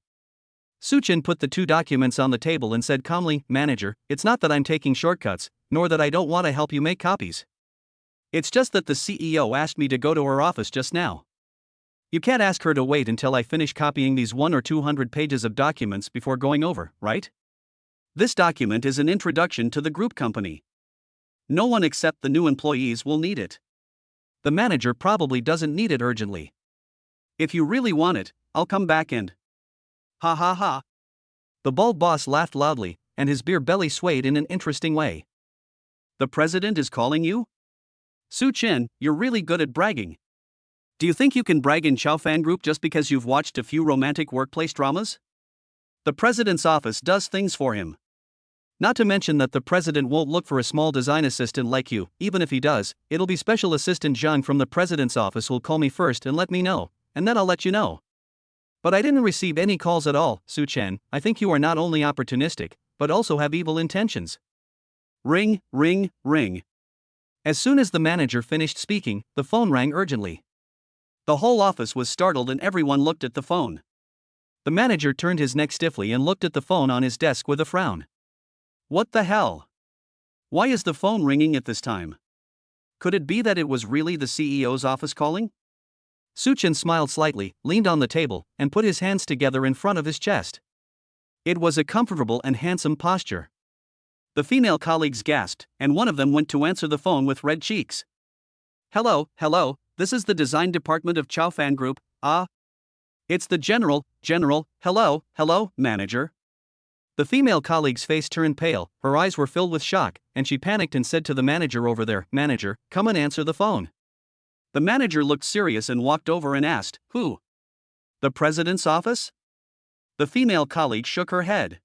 Su Chen put the 2 documents on the table and said calmly, "Manager, it's not that I'm taking shortcuts, nor that I don't want to help you make copies. It's just that the CEO asked me to go to her office just now. You can't ask her to wait until I finish copying these 100 or 200 pages of documents before going over, right? This document is an introduction to the group company. No one except the new employees will need it. The manager probably doesn't need it urgently. If you really want it, I'll come back and..." Ha ha ha. The bald boss laughed loudly, and his beer belly swayed in an interesting way. "The president is calling you? Su Chen, you're really good at bragging. Do you think you can brag in Chow Fan Group just because you've watched a few romantic workplace dramas? The president's office does things for him. Not to mention that the president won't look for a small design assistant like you, even if he does, it'll be Special Assistant Zhang from the president's office who'll call me first and let me know, and then I'll let you know. But I didn't receive any calls at all, Su Chen. I think you are not only opportunistic, but also have evil intentions." Ring, ring, ring. As soon as the manager finished speaking, the phone rang urgently. The whole office was startled and everyone looked at the phone. The manager turned his neck stiffly and looked at the phone on his desk with a frown. What the hell? Why is the phone ringing at this time? Could it be that it was really the CEO's office calling? Su Chen smiled slightly, leaned on the table, and put his hands together in front of his chest. It was a comfortable and handsome posture. The female colleagues gasped, and one of them went to answer the phone with red cheeks. Hello, this is the design department of Chow Fan Group. It's the general, hello, manager. The female colleague's face turned pale, her eyes were filled with shock, and she panicked and said to the manager over there, "Manager, come and answer the phone." The manager looked serious and walked over and asked, "Who? The president's office?" The female colleague shook her head.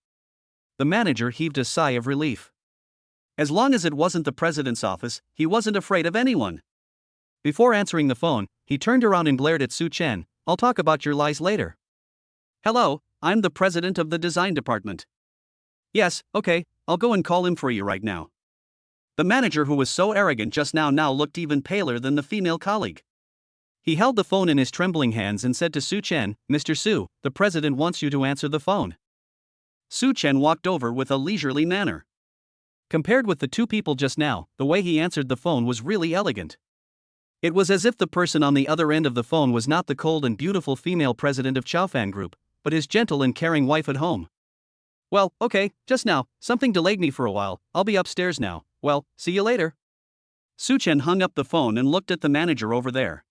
The manager heaved a sigh of relief. As long as it wasn't the president's office, he wasn't afraid of anyone. Before answering the phone, he turned around and glared at Su Chen. "I'll talk about your lies later." "Hello, I'm the president of the design department." "Yes, okay, I'll go and call him for you right now." The manager, who was so arrogant just now looked even paler than the female colleague. He held the phone in his trembling hands and said to Su Chen, "Mr. Su, the president wants you to answer the phone." Su Chen walked over with a leisurely manner. Compared with the 2 people just now, the way he answered the phone was really elegant. It was as if the person on the other end of the phone was not the cold and beautiful female president of Chow Fan Group, but his gentle and caring wife at home. "Well, okay, just now, something delayed me for a while, I'll be upstairs now, well, see you later." Su Chen hung up the phone and looked at the manager over there.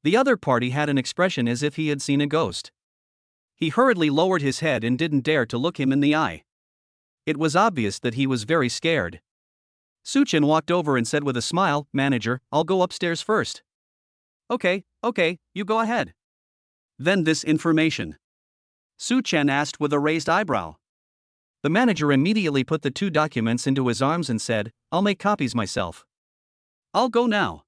The other party had an expression as if he had seen a ghost. He hurriedly lowered his head and didn't dare to look him in the eye. It was obvious that he was very scared. Su Chen walked over and said with a smile, "Manager, I'll go upstairs first." Okay, you go ahead." "Then this information?" Su Chen asked with a raised eyebrow. The manager immediately put the 2 documents into his arms and said, "I'll make copies myself. I'll go now."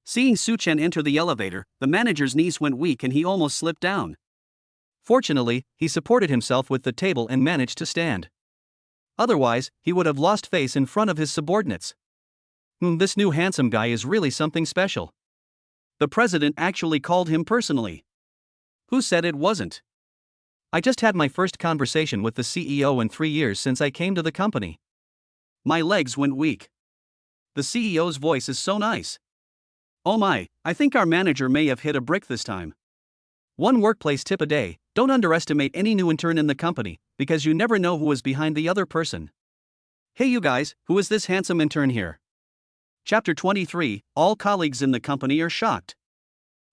Seeing Su Chen enter the elevator, the manager's knees went weak and he almost slipped down. Fortunately, he supported himself with the table and managed to stand. Otherwise, he would have lost face in front of his subordinates. This new handsome guy is really something special. The president actually called him personally. Who said it wasn't? I just had my first conversation with the CEO in 3 years since I came to the company. My legs went weak. The CEO's voice is so nice. Oh my, I think our manager may have hit a brick this time. One workplace tip a day: don't underestimate any new intern in the company, because you never know who is behind the other person. Hey you guys, who is this handsome intern here? Chapter 23, all colleagues in the company are shocked.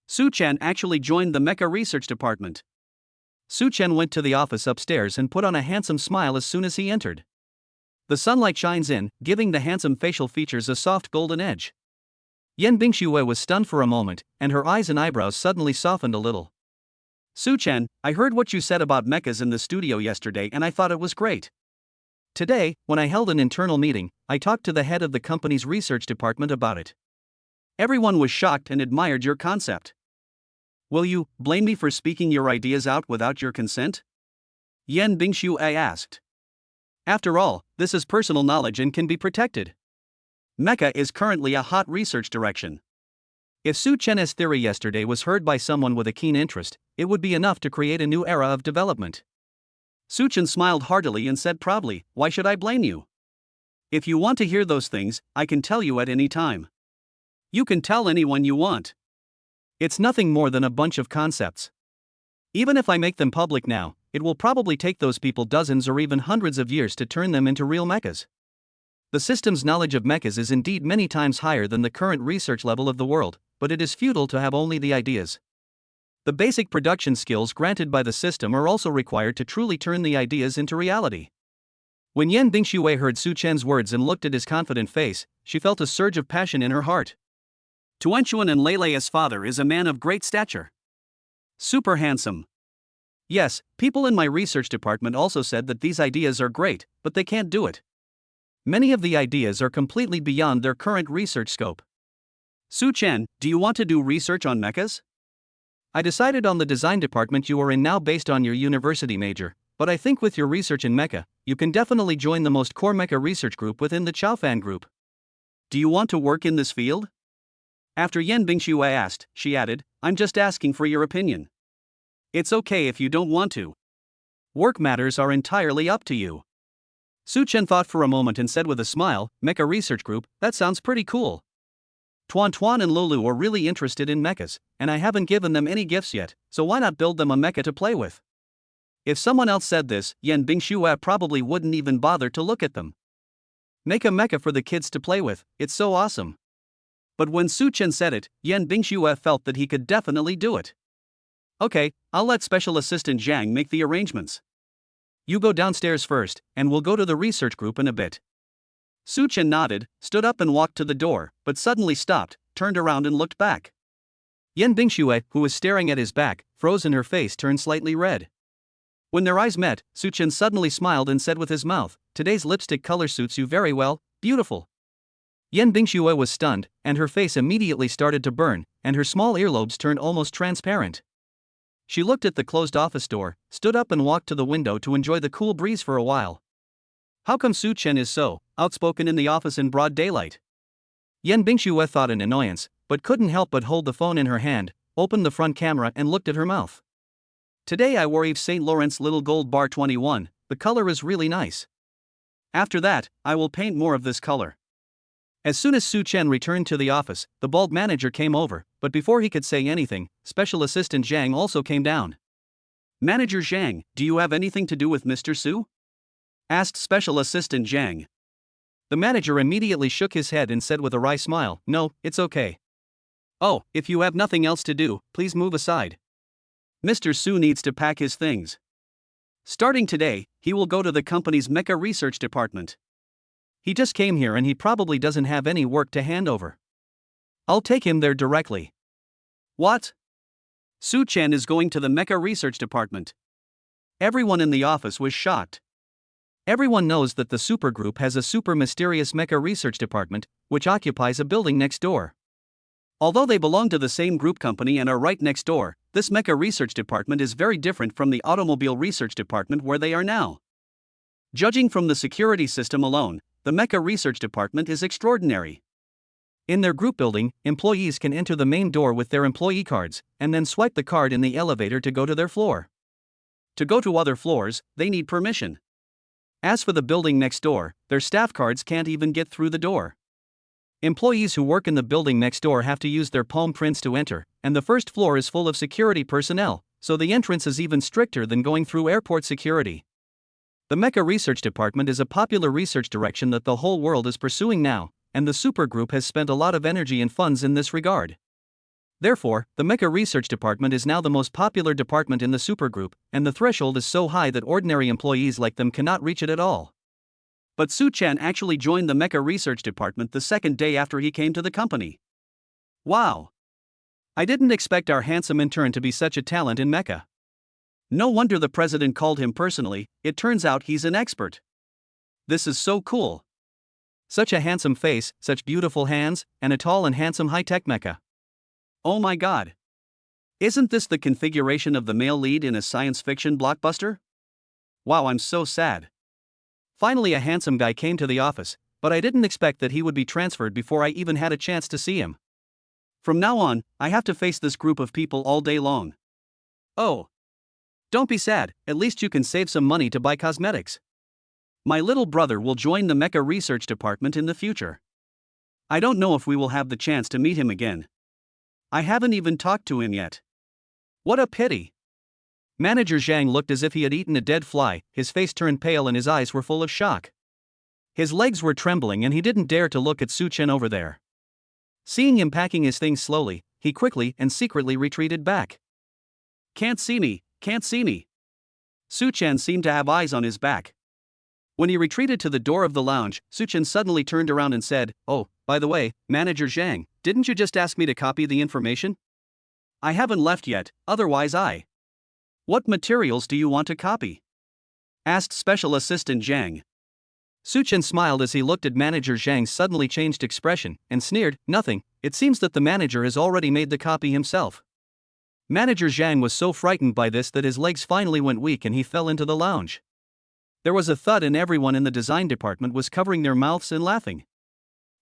Su-chan actually joined the mecha research department. Su-chan went to the office upstairs and put on a handsome smile as soon as he entered. The sunlight shines in, giving the handsome facial features a soft golden edge. Yan Bingxue was stunned for a moment, and her eyes and eyebrows suddenly softened a little. Su-chan, I heard what you said about mechas in the studio yesterday and I thought it was great. Today, when I held an internal meeting, I talked to the head of the company's research department about it. Everyone was shocked and admired your concept. Will you blame me for speaking your ideas out without your consent? Yan Bingxue asked. After all, this is personal knowledge and can be protected. Mecha is currently a hot research direction. If Su-chen's theory yesterday was heard by someone with a keen interest, it would be enough to create a new era of development. Su-chen smiled heartily and said proudly, why should I blame you? If you want to hear those things, I can tell you at any time. You can tell anyone you want. It's nothing more than a bunch of concepts. Even if I make them public now, it will probably take those people dozens or even hundreds of years to turn them into real mechas. The system's knowledge of mechas is indeed many times higher than the current research level of the world, but it is futile to have only the ideas. The basic production skills granted by the system are also required to truly turn the ideas into reality. When Yan Bingxue heard Su-chen's words and looked at his confident face, she felt a surge of passion in her heart. Tuanchuan and Leilei's father is a man of great stature. Super handsome. Yes, people in my research department also said that these ideas are great, but they can't do it. Many of the ideas are completely beyond their current research scope. Su-chen, do you want to do research on mechas? I decided on the design department you are in now based on your university major, but I think with your research in mecha, you can definitely join the most core mecha research group within the Chaofan group. Do you want to work in this field? After Yan Bingxue asked, she added, I'm just asking for your opinion. It's okay if you don't want to. Work matters are entirely up to you. Su-chen thought for a moment and said with a smile, Mecha Research Group, that sounds pretty cool. Tuan and Lulu are really interested in mechas, and I haven't given them any gifts yet, so why not build them a mecha to play with? If someone else said this, Yan Bingxue probably wouldn't even bother to look at them. Make a mecha for the kids to play with, it's so awesome. But when Su-chen said it, Yan Bingxue felt that he could definitely do it. Okay, I'll let Special Assistant Zhang make the arrangements. You go downstairs first, and we'll go to the research group in a bit. Su-chen nodded, stood up and walked to the door, but suddenly stopped, turned around and looked back. Yan Bingxue, who was staring at his back, froze and her face turned slightly red. When their eyes met, Su-chen suddenly smiled and said with his mouth, today's lipstick color suits you very well, beautiful. Yan Bingxue was stunned, and her face immediately started to burn, and her small earlobes turned almost transparent. She looked at the closed office door, stood up and walked to the window to enjoy the cool breeze for a while. How come Su-chen is so outspoken in the office in broad daylight? Yan Bingxue thought in annoyance, but couldn't help but hold the phone in her hand, opened the front camera and looked at her mouth. Today I wore Yves Saint Laurent's little gold bar 21, the color is really nice. After that, I will paint more of this color. As soon as Su-chen returned to the office, the bald manager came over, but before he could say anything, Special Assistant Zhang also came down. Manager Zhang, do you have anything to do with Mr. Su? Asked Special Assistant Zhang. The manager immediately shook his head and said with a wry smile, no, it's okay. Oh, if you have nothing else to do, please move aside. Mr. Su needs to pack his things. Starting today, he will go to the company's mecha research department. He just came here and he probably doesn't have any work to hand over. I'll take him there directly. What? Su-chen is going to the mecha research department. Everyone in the office was shocked. Everyone knows that the supergroup has a super mysterious mecha research department, which occupies a building next door. Although they belong to the same group company and are right next door, this mecha research department is very different from the automobile research department where they are now. Judging from the security system alone, the mecha research department is extraordinary. In their group building, employees can enter the main door with their employee cards, and then swipe the card in the elevator to go to their floor. To go to other floors, they need permission. As for the building next door, their staff cards can't even get through the door. Employees who work in the building next door have to use their palm prints to enter, and the first floor is full of security personnel, so the entrance is even stricter than going through airport security. The Mecha Research Department is a popular research direction that the whole world is pursuing now, and the supergroup has spent a lot of energy and funds in this regard. Therefore, the Mecha Research Department is now the most popular department in the supergroup, and the threshold is so high that ordinary employees like them cannot reach it at all. But Su Chan actually joined the Mecha Research Department the second day after he came to the company. Wow! I didn't expect our handsome intern to be such a talent in mecha. No wonder the president called him personally, it turns out he's an expert. This is so cool. Such a handsome face, such beautiful hands, and a tall and handsome high-tech mecha. Oh my god. Isn't this the configuration of the male lead in a science fiction blockbuster? Wow, I'm so sad. Finally, a handsome guy came to the office, but I didn't expect that he would be transferred before I even had a chance to see him. From now on, I have to face this group of people all day long. Oh. Don't be sad, at least you can save some money to buy cosmetics. My little brother will join the Mecha Research Department in the future. I don't know if we will have the chance to meet him again. I haven't even talked to him yet. What a pity. Manager Zhang looked as if he had eaten a dead fly, his face turned pale and his eyes were full of shock. His legs were trembling and he didn't dare to look at Su Chen over there. Seeing him packing his things slowly, he quickly and secretly retreated back. Can't see me, can't see me. Su Chen seemed to have eyes on his back. When he retreated to the door of the lounge, Su Chen suddenly turned around and said, "Oh, by the way, Manager Zhang, didn't you just ask me to copy the information? I haven't left yet, otherwise What materials do you want to copy?" asked Special Assistant Zhang. Su Chen smiled as he looked at Manager Zhang's suddenly changed expression, and sneered, "Nothing, it seems that the manager has already made the copy himself." Manager Zhang was so frightened by this that his legs finally went weak and he fell into the lounge. There was a thud and everyone in the design department was covering their mouths and laughing.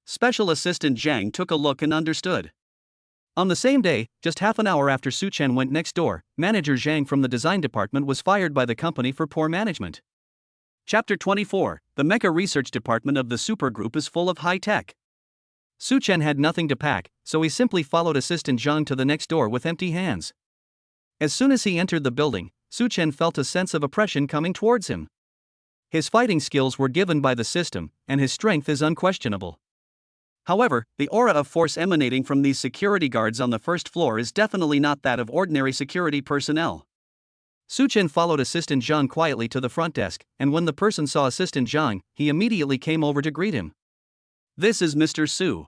Special Assistant Zhang took a look and understood. On the same day, just half an hour after Su Chen went next door, Manager Zhang from the design department was fired by the company for poor management. Chapter 24, The Mecha Research Department of the Supergroup is full of high-tech. Su Chen had nothing to pack, so he simply followed Assistant Zhang to the next door with empty hands. As soon as he entered the building, Su Chen felt a sense of oppression coming towards him. His fighting skills were given by the system, and his strength is unquestionable. However, the aura of force emanating from these security guards on the first floor is definitely not that of ordinary security personnel. Su Chen followed Assistant Zhang quietly to the front desk, and when the person saw Assistant Zhang, he immediately came over to greet him. "This is Mr. Su."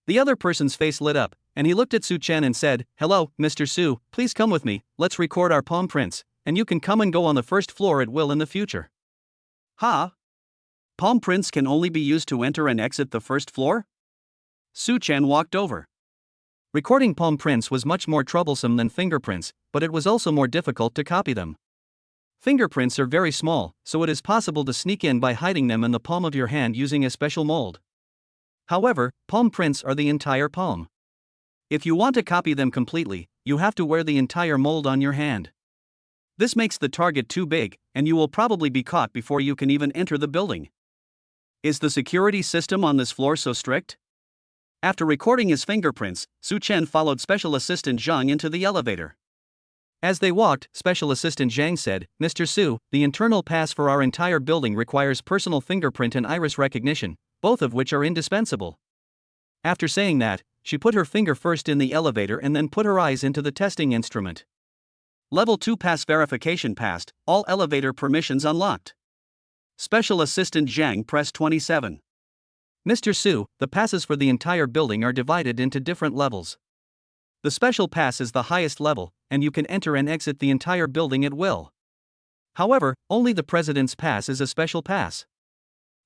The other person's face lit up, and he looked at Su Chen and said, "Hello, Mr. Su, please come with me, let's record our palm prints, and you can come and go on the first floor at will in the future." "Huh? Palm prints can only be used to enter and exit the first floor?" Su Chen walked over. Recording palm prints was much more troublesome than fingerprints, but it was also more difficult to copy them. Fingerprints are very small, so it is possible to sneak in by hiding them in the palm of your hand using a special mold. However, palm prints are the entire palm. If you want to copy them completely, you have to wear the entire mold on your hand. This makes the target too big, and you will probably be caught before you can even enter the building. Is the security system on this floor so strict? After recording his fingerprints, Su Chen followed Special Assistant Zhang into the elevator. As they walked, Special Assistant Zhang said, "Mr. Su, the internal pass for our entire building requires personal fingerprint and iris recognition, both of which are indispensable." After saying that, she put her finger first in the elevator and then put her eyes into the testing instrument. Level 2 pass verification passed, all elevator permissions unlocked. Special Assistant Zhang pressed 27. "Mr. Su, the passes for the entire building are divided into different levels. The special pass is the highest level, and you can enter and exit the entire building at will. However, only the President's pass is a special pass.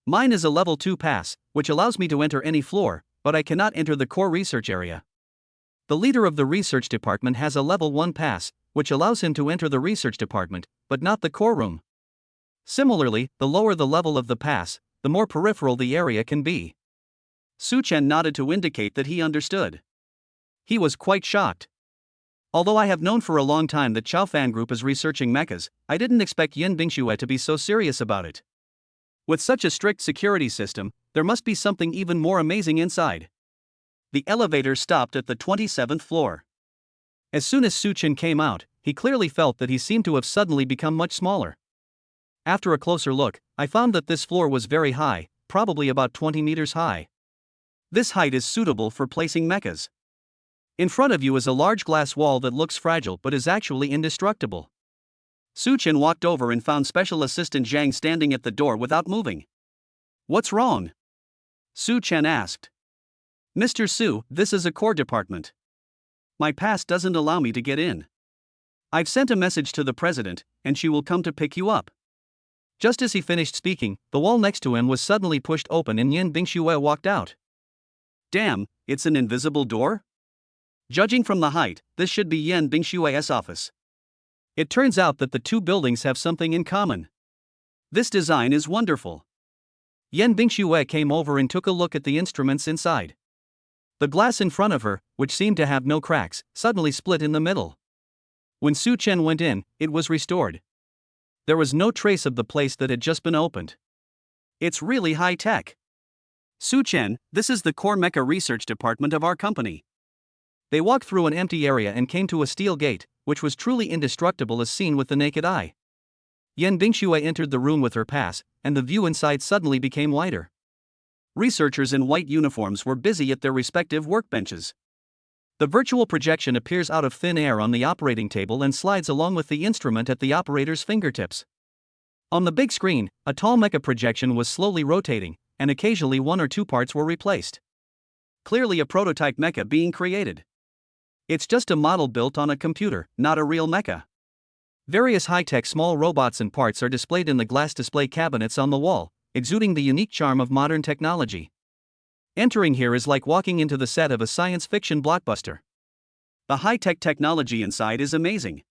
Mine is a level 2 pass, which allows me to enter any floor, but I cannot enter the core research area. The leader of the research department has a level 1 pass, which allows him to enter the research department, but not the core room. Similarly, the lower the level of the pass, the more peripheral the area can be." Su Chen nodded to indicate that he understood. He was quite shocked. Although I have known for a long time that Chao Fan Group is researching mechas, I didn't expect Yin Bingxue to be so serious about it. With such a strict security system, there must be something even more amazing inside. The elevator stopped at the 27th floor. As soon as Su Chen came out, he clearly felt that he seemed to have suddenly become much smaller. After a closer look, I found that this floor was very high, probably about 20 meters high. This height is suitable for placing mechas. In front of you is a large glass wall that looks fragile but is actually indestructible. Su Chen walked over and found Special Assistant Zhang standing at the door without moving. "What's wrong?" Su Chen asked. "Mr. Su, this is a core department. My pass doesn't allow me to get in. I've sent a message to the president, and she will come to pick you up." Just as he finished speaking, the wall next to him was suddenly pushed open and Yan Bingxue walked out. "Damn, it's an invisible door?" Judging from the height, this should be Yan Bingxue's office. It turns out that the two buildings have something in common. This design is wonderful. Yan Bingxue came over and took a look at the instruments inside. The glass in front of her, which seemed to have no cracks, suddenly split in the middle. When Su Chen went in, it was restored. There was no trace of the place that had just been opened. It's really high tech. "Su Chen, this is the core mecha research department of our company." They walked through an empty area and came to a steel gate, which was truly indestructible as seen with the naked eye. Yan Bingxue entered the room with her pass, and the view inside suddenly became wider. Researchers in white uniforms were busy at their respective workbenches. The virtual projection appears out of thin air on the operating table and slides along with the instrument at the operator's fingertips. On the big screen, a tall mecha projection was slowly rotating, and occasionally one or two parts were replaced. Clearly a prototype mecha being created. It's just a model built on a computer, not a real mecha. Various high-tech small robots and parts are displayed in the glass display cabinets on the wall, exuding the unique charm of modern technology. Entering here is like walking into the set of a science fiction blockbuster. The high-tech technology inside is amazing.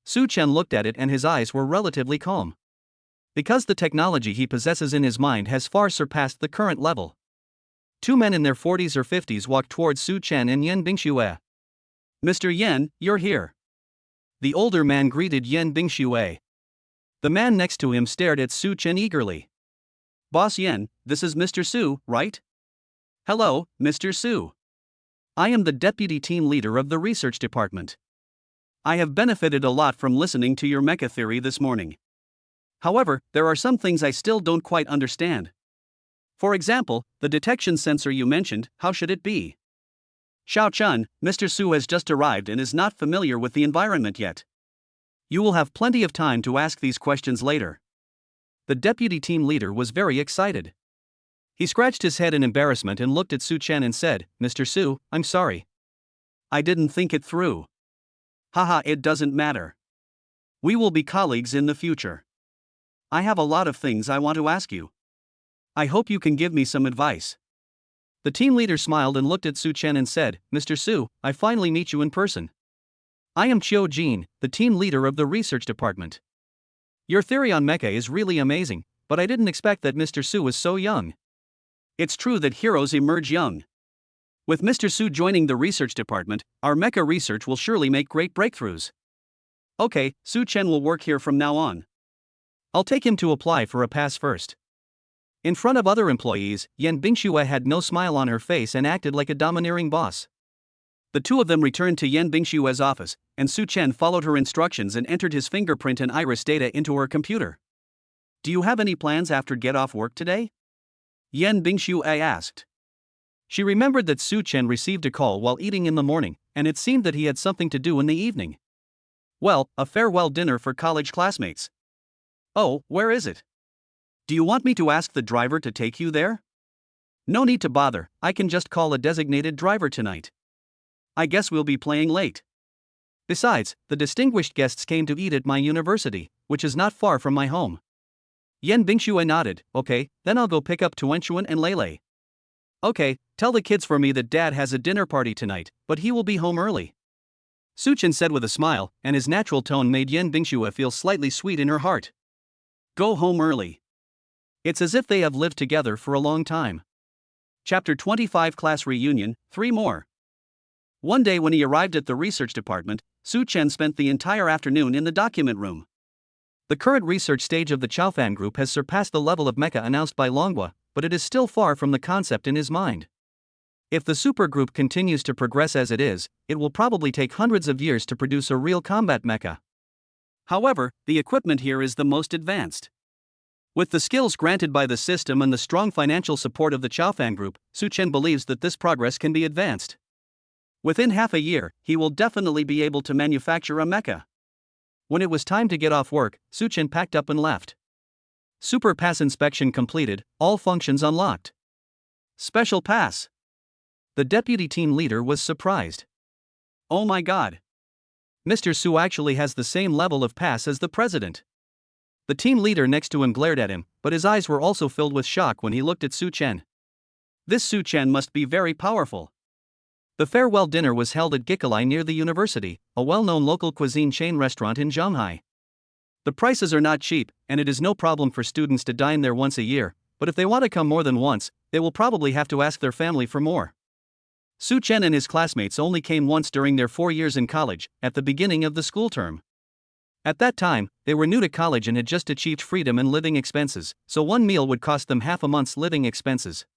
Su Chen looked at it and his eyes were relatively calm. Because the technology he possesses in his mind has far surpassed the current level. Two men in their 40s or 50s walked towards Su Chen and Yan Bingxue. "Mr. Yan, you're here." The older man greeted Yan Bingxue. The man next to him stared at Su Chen eagerly. "Boss Yan, this is Mr. Su, right?" "Hello, Mr. Su. I am the deputy team leader of the research department. I have benefited a lot from listening to your mecha theory this morning. However, there are some things I still don't quite understand. For example, the detection sensor you mentioned, how should it be?" "Xiao Chun, Mr. Su has just arrived and is not familiar with the environment yet. You will have plenty of time to ask these questions later." The deputy team leader was very excited. He scratched his head in embarrassment and looked at Su Chen and said, "Mr. Su, I'm sorry. I didn't think it through." "Haha, it doesn't matter. We will be colleagues in the future. I have a lot of things I want to ask you. I hope you can give me some advice." The team leader smiled and looked at Su Chen and said, "Mr. Su, I finally meet you in person. I am Chiu Jin, the team leader of the research department. Your theory on mecha is really amazing, but I didn't expect that Mr. Su is so young. It's true that heroes emerge young. With Mr. Su joining the research department, our mecha research will surely make great breakthroughs. Okay, Su Chen will work here from now on. I'll take him to apply for a pass first." In front of other employees, Yan Bingxue had no smile on her face and acted like a domineering boss. The two of them returned to Yan Bingxue's office, and Su Chen followed her instructions and entered his fingerprint and iris data into her computer. "Do you have any plans after get off work today?" Yan Bingxue asked. She remembered that Su Chen received a call while eating in the morning, and it seemed that he had something to do in the evening. "Well, a farewell dinner for college classmates." "Oh, where is it? Do you want me to ask the driver to take you there?" "No need to bother, I can just call a designated driver tonight. I guess we'll be playing late. Besides, the distinguished guests came to eat at my university, which is not far from my home." Yan Bingxue nodded. "Okay, then I'll go pick up Tuanchuan and Lele." "Okay, tell the kids for me that Dad has a dinner party tonight, but he will be home early." Su Chen said with a smile, and his natural tone made Yan Bingxue feel slightly sweet in her heart. Go home early. It's as if they have lived together for a long time. Chapter 25 Class Reunion, 3 more. One day when he arrived at the research department, Su Chen spent the entire afternoon in the document room. The current research stage of the Chaofan group has surpassed the level of mecha announced by Longhua, but it is still far from the concept in his mind. If the supergroup continues to progress as it is, it will probably take hundreds of years to produce a real combat mecha. However, the equipment here is the most advanced. With the skills granted by the system and the strong financial support of the Chaofan group, Su Chen believes that this progress can be advanced. Within half a year, he will definitely be able to manufacture a mecha. When it was time to get off work, Suchen packed up and left. Super Pass inspection completed, all functions unlocked. Special Pass. The deputy team leader was surprised. Oh my god. Mr. Su actually has the same level of pass as the president. The team leader next to him glared at him, but his eyes were also filled with shock when he looked at Su Chen. This Su Chen must be very powerful. The farewell dinner was held at Gikalai near the university, a well-known local cuisine chain restaurant in Zhanghai. The prices are not cheap, and it is no problem for students to dine there once a year, but if they want to come more than once, they will probably have to ask their family for more. Su Chen and his classmates only came once during their 4 years in college, at the beginning of the school term. At that time, they were new to college and had just achieved freedom and living expenses, so one meal would cost them half a month's living expenses.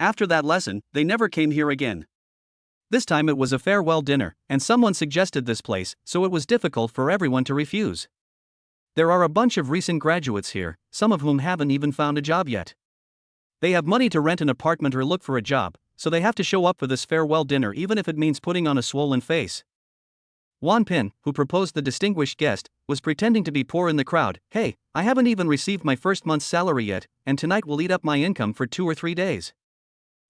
After that lesson, they never came here again. This time it was a farewell dinner, and someone suggested this place, so it was difficult for everyone to refuse. There are a bunch of recent graduates here, some of whom haven't even found a job yet. They have money to rent an apartment or look for a job, so they have to show up for this farewell dinner even if it means putting on a swollen face. Wan Pin, who proposed the distinguished guest, was pretending to be poor in the crowd. Hey, I haven't even received my first month's salary yet, and tonight will eat up my income for 2 or 3 days.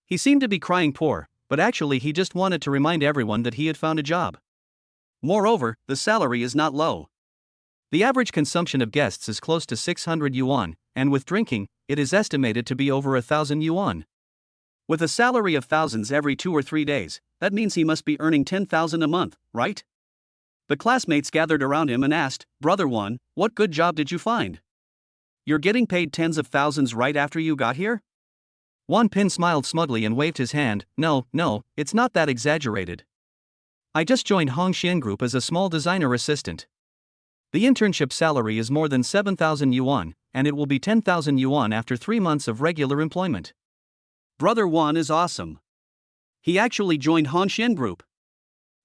He seemed to be crying poor, but actually he just wanted to remind everyone that he had found a job. Moreover, the salary is not low. The average consumption of guests is close to 600 yuan, and with drinking, it is estimated to be over 1,000 yuan. With a salary of thousands every 2 or 3 days, that means he must be earning 10,000 a month, right? The classmates gathered around him and asked, "Brother Wan, what good job did you find? You're getting paid tens of thousands right after you got here?" Wan Pin smiled smugly and waved his hand. No, it's not that exaggerated. I just joined Hongxian Group as a small designer assistant. The internship salary is more than 7,000 yuan, and it will be 10,000 yuan after 3 months of regular employment. Brother Wan is awesome. He actually joined Hongxian Group.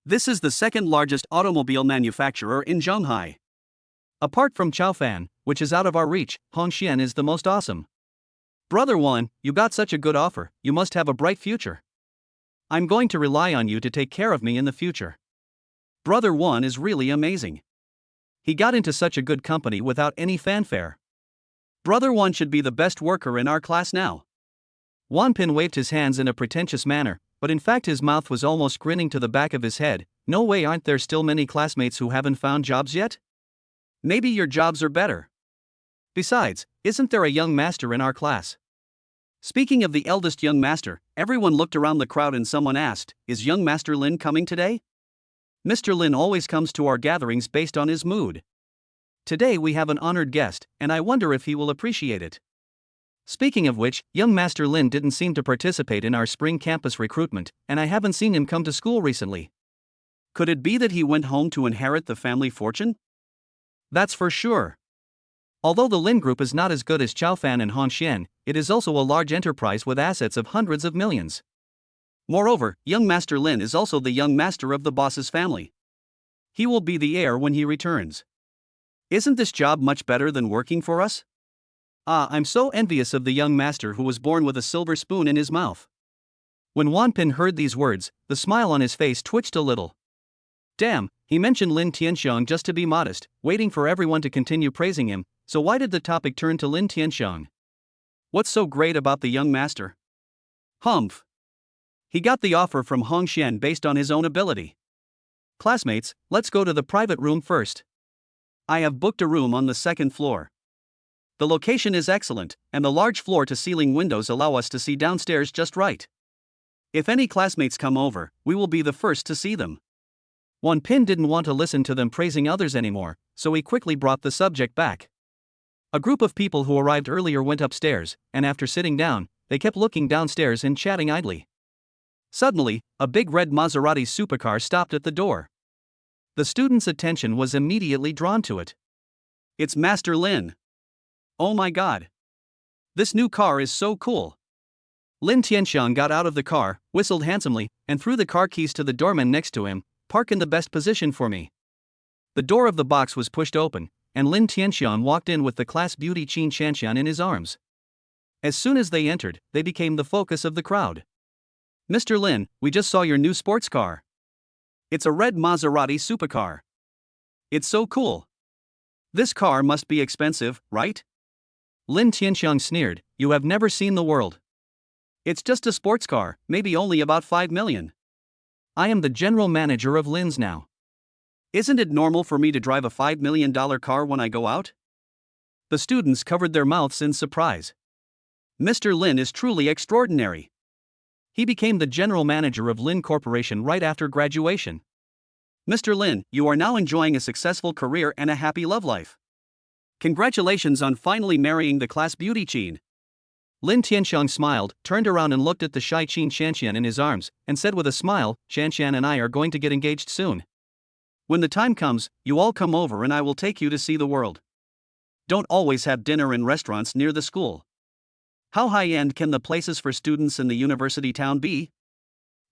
This is the second largest automobile manufacturer in Zhanghai. Apart from Chaofan, which is out of our reach, Hongxian is the most awesome. Brother Wan, you got such a good offer, you must have a bright future. I'm going to rely on you to take care of me in the future. Brother Wan is really amazing. He got into such a good company without any fanfare. Brother Wan should be the best worker in our class now. Wan Pin waved his hands in a pretentious manner, but in fact his mouth was almost grinning to the back of his head. No way, aren't there still many classmates who haven't found jobs yet? Maybe your jobs are better. Besides, isn't there a young master in our class? Speaking of the eldest young master, everyone looked around the crowd and someone asked, "Is young Master Lin coming today?" Mr. Lin always comes to our gatherings based on his mood. Today we have an honored guest, and I wonder if he will appreciate it. Speaking of which, young Master Lin didn't seem to participate in our spring campus recruitment, and I haven't seen him come to school recently. Could it be that he went home to inherit the family fortune? That's for sure. Although the Lin Group is not as good as Chaofan and Hongxian, it is also a large enterprise with assets of hundreds of millions. Moreover, young Master Lin is also the young master of the boss's family. He will be the heir when he returns. Isn't this job much better than working for us? I'm so envious of the young master who was born with a silver spoon in his mouth. When Wan Pin heard these words, the smile on his face twitched a little. Damn, he mentioned Lin Tianxiang just to be modest, waiting for everyone to continue praising him, so why did the topic turn to Lin Tianxiang? What's so great about the young master? Humph. He got the offer from Hongxian based on his own ability. Classmates, let's go to the private room first. I have booked a room on the 2nd floor. The location is excellent, and the large floor-to-ceiling windows allow us to see downstairs just right. If any classmates come over, we will be the first to see them. Wan Pin didn't want to listen to them praising others anymore, so he quickly brought the subject back. A group of people who arrived earlier went upstairs, and after sitting down, they kept looking downstairs and chatting idly. Suddenly, a big red Maserati supercar stopped at the door. The students' attention was immediately drawn to it. It's Master Lin. Oh my god. This new car is so cool. Lin Tianxiang got out of the car, whistled handsomely, and threw the car keys to the doorman next to him. Park in the best position for me. The door of the box was pushed open, and Lin Tianxiang walked in with the class beauty Qin Shanshan in his arms. As soon as they entered, they became the focus of the crowd. Mr. Lin, we just saw your new sports car. It's a red Maserati supercar. It's so cool. This car must be expensive, right? Lin Tianxiang sneered, you have never seen the world. It's just a sports car, maybe only about 5 million. I am the general manager of Lin's now. Isn't it normal for me to drive a $5 million car when I go out? The students covered their mouths in surprise. Mr. Lin is truly extraordinary. He became the general manager of Lin Corporation right after graduation. Mr. Lin, you are now enjoying a successful career and a happy love life. Congratulations on finally marrying the class beauty Qin. Lin Tianxiang smiled, turned around and looked at the shy Qin Shanshan in his arms, and said with a smile, Shanshan and I are going to get engaged soon. When the time comes, you all come over and I will take you to see the world. Don't always have dinner in restaurants near the school. How high-end can the places for students in the university town be?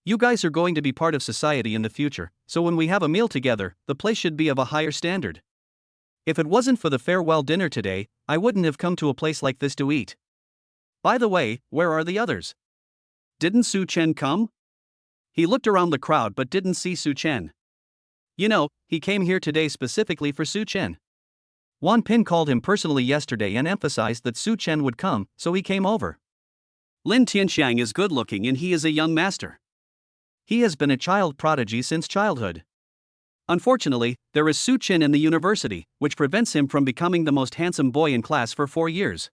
You guys are going to be part of society in the future, so when we have a meal together, the place should be of a higher standard. If it wasn't for the farewell dinner today, I wouldn't have come to a place like this to eat. By the way, where are the others? Didn't Su Chen come? He looked around the crowd but didn't see Su Chen. You know, he came here today specifically for Su Chen. Wan Pin called him personally yesterday and emphasized that Su Chen would come, so he came over. Lin Tianxiang is good-looking and he is a young master. He has been a child prodigy since childhood. Unfortunately, there is Su Chen in the university, which prevents him from becoming the most handsome boy in class for 4 years.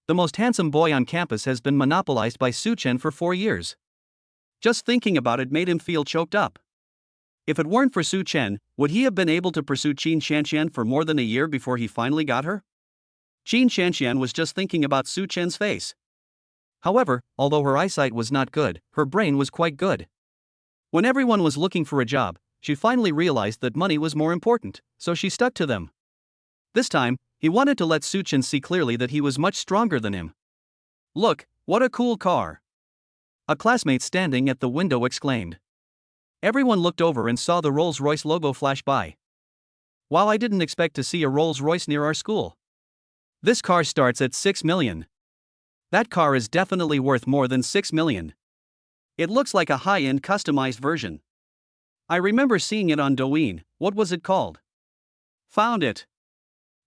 The most handsome boy on campus has been monopolized by Su Chen for 4 years. Just thinking about it made him feel choked up. If it weren't for Su Chen, would he have been able to pursue Qin Shanshan for more than a year before he finally got her? Qin Shanshan was just thinking about Su Chen's face. However, although her eyesight was not good, her brain was quite good. When everyone was looking for a job, she finally realized that money was more important, so she stuck to them. This time, he wanted to let Su Chen see clearly that he was much stronger than him. Look, what a cool car! A classmate standing at the window exclaimed. Everyone looked over and saw the Rolls-Royce logo flash by. Wow, I didn't expect to see a Rolls-Royce near our school. This car starts at 6 million. That car is definitely worth more than 6 million. It looks like a high-end customized version. I remember seeing it on Douyin. What was it called? Found it.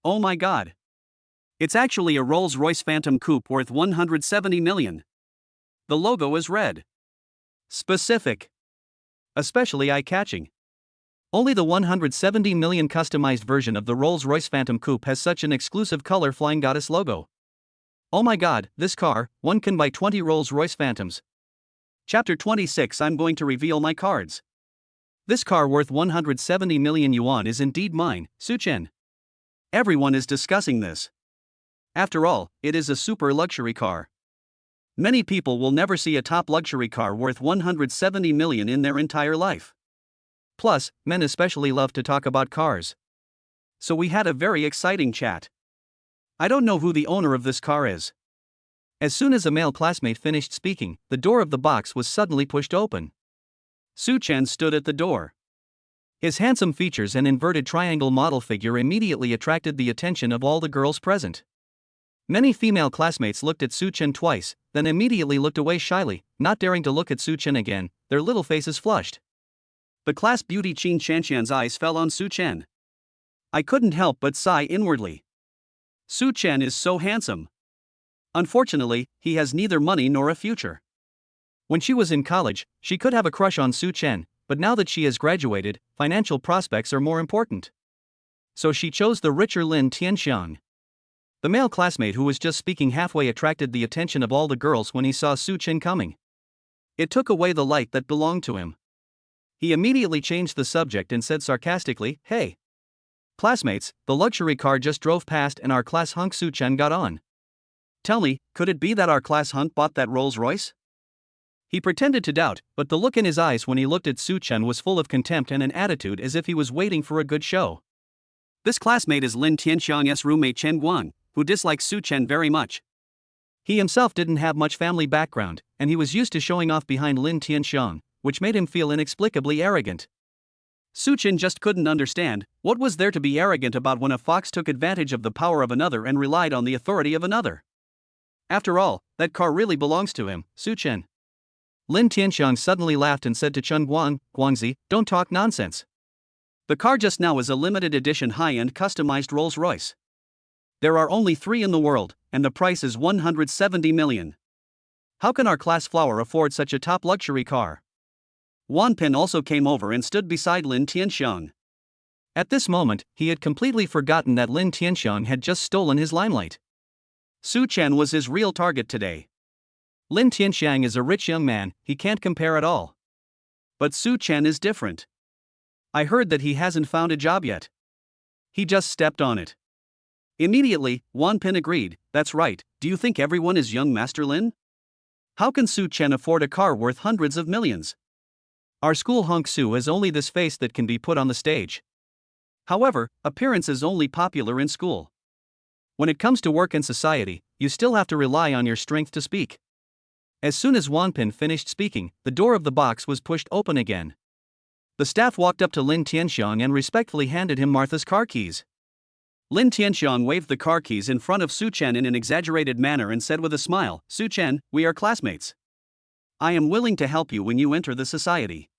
Oh my god. It's actually a Rolls-Royce Phantom Coupe worth 170 million. The logo is red. Specific. Especially eye-catching. Only the 170 million customized version of the Rolls-Royce Phantom Coupe has such an exclusive color Flying Goddess logo. Oh my god, this car, one can buy 20 Rolls-Royce Phantoms. Chapter 26. I'm going to reveal my cards. This car worth 170 million yuan is indeed mine, Su Chen. Everyone is discussing this. After all, it is a super luxury car. Many people will never see a top luxury car worth 170 million in their entire life. Plus, men especially love to talk about cars. So we had a very exciting chat. I don't know who the owner of this car is. As soon as a male classmate finished speaking, the door of the box was suddenly pushed open. Su Chen stood at the door. His handsome features and inverted triangle model figure immediately attracted the attention of all the girls present. Many female classmates looked at Su Chen twice, then immediately looked away shyly, not daring to look at Su Chen again, their little faces flushed. The class beauty Qin Shanshan's eyes fell on Su Chen. I couldn't help but sigh inwardly. Su Chen is so handsome. Unfortunately, he has neither money nor a future. When she was in college, she could have a crush on Su Chen, but now that she has graduated, financial prospects are more important. So she chose the richer Lin Tianxiang. The male classmate who was just speaking halfway attracted the attention of all the girls when he saw Su Chen coming. It took away the light that belonged to him. He immediately changed the subject and said sarcastically, "Hey, classmates, the luxury car just drove past and our class hunk Su Chen got on. Tell me, could it be that our class hunk bought that Rolls-Royce?" He pretended to doubt, but the look in his eyes when he looked at Su Chen was full of contempt and an attitude as if he was waiting for a good show. This classmate is Lin Tianxiang's roommate Chen Guang, who dislikes Su Chen very much. He himself didn't have much family background, and he was used to showing off behind Lin Tianxiang, which made him feel inexplicably arrogant. Su Chen just couldn't understand, what was there to be arrogant about when a fox took advantage of the power of another and relied on the authority of another? After all, that car really belongs to him, Su Chen. Lin Tianxiang suddenly laughed and said to Chen Guangzi, don't talk nonsense. The car just now is a limited edition high-end customized Rolls-Royce. There are only 3 in the world, and the price is 170 million. How can our class flower afford such a top luxury car? Wan Pin also came over and stood beside Lin Tianxiang. At this moment, he had completely forgotten that Lin Tianxiang had just stolen his limelight. Su Chen was his real target today. Lin Tianxiang is a rich young man, he can't compare at all. But Su Chen is different. I heard that he hasn't found a job yet. He just stepped on it. Immediately, Wan Pin agreed, that's right, do you think everyone is young Master Lin? How can Su Chen afford a car worth hundreds of millions? Our school hunk Su has only this face that can be put on the stage. However, appearance is only popular in school. When it comes to work and society, you still have to rely on your strength to speak. As soon as Wan Pin finished speaking, the door of the box was pushed open again. The staff walked up to Lin Tianxiang and respectfully handed him Martha's car keys. Lin Tianxiang waved the car keys in front of Su Chen in an exaggerated manner and said with a smile, Su Chen, we are classmates. I am willing to help you when you enter the society.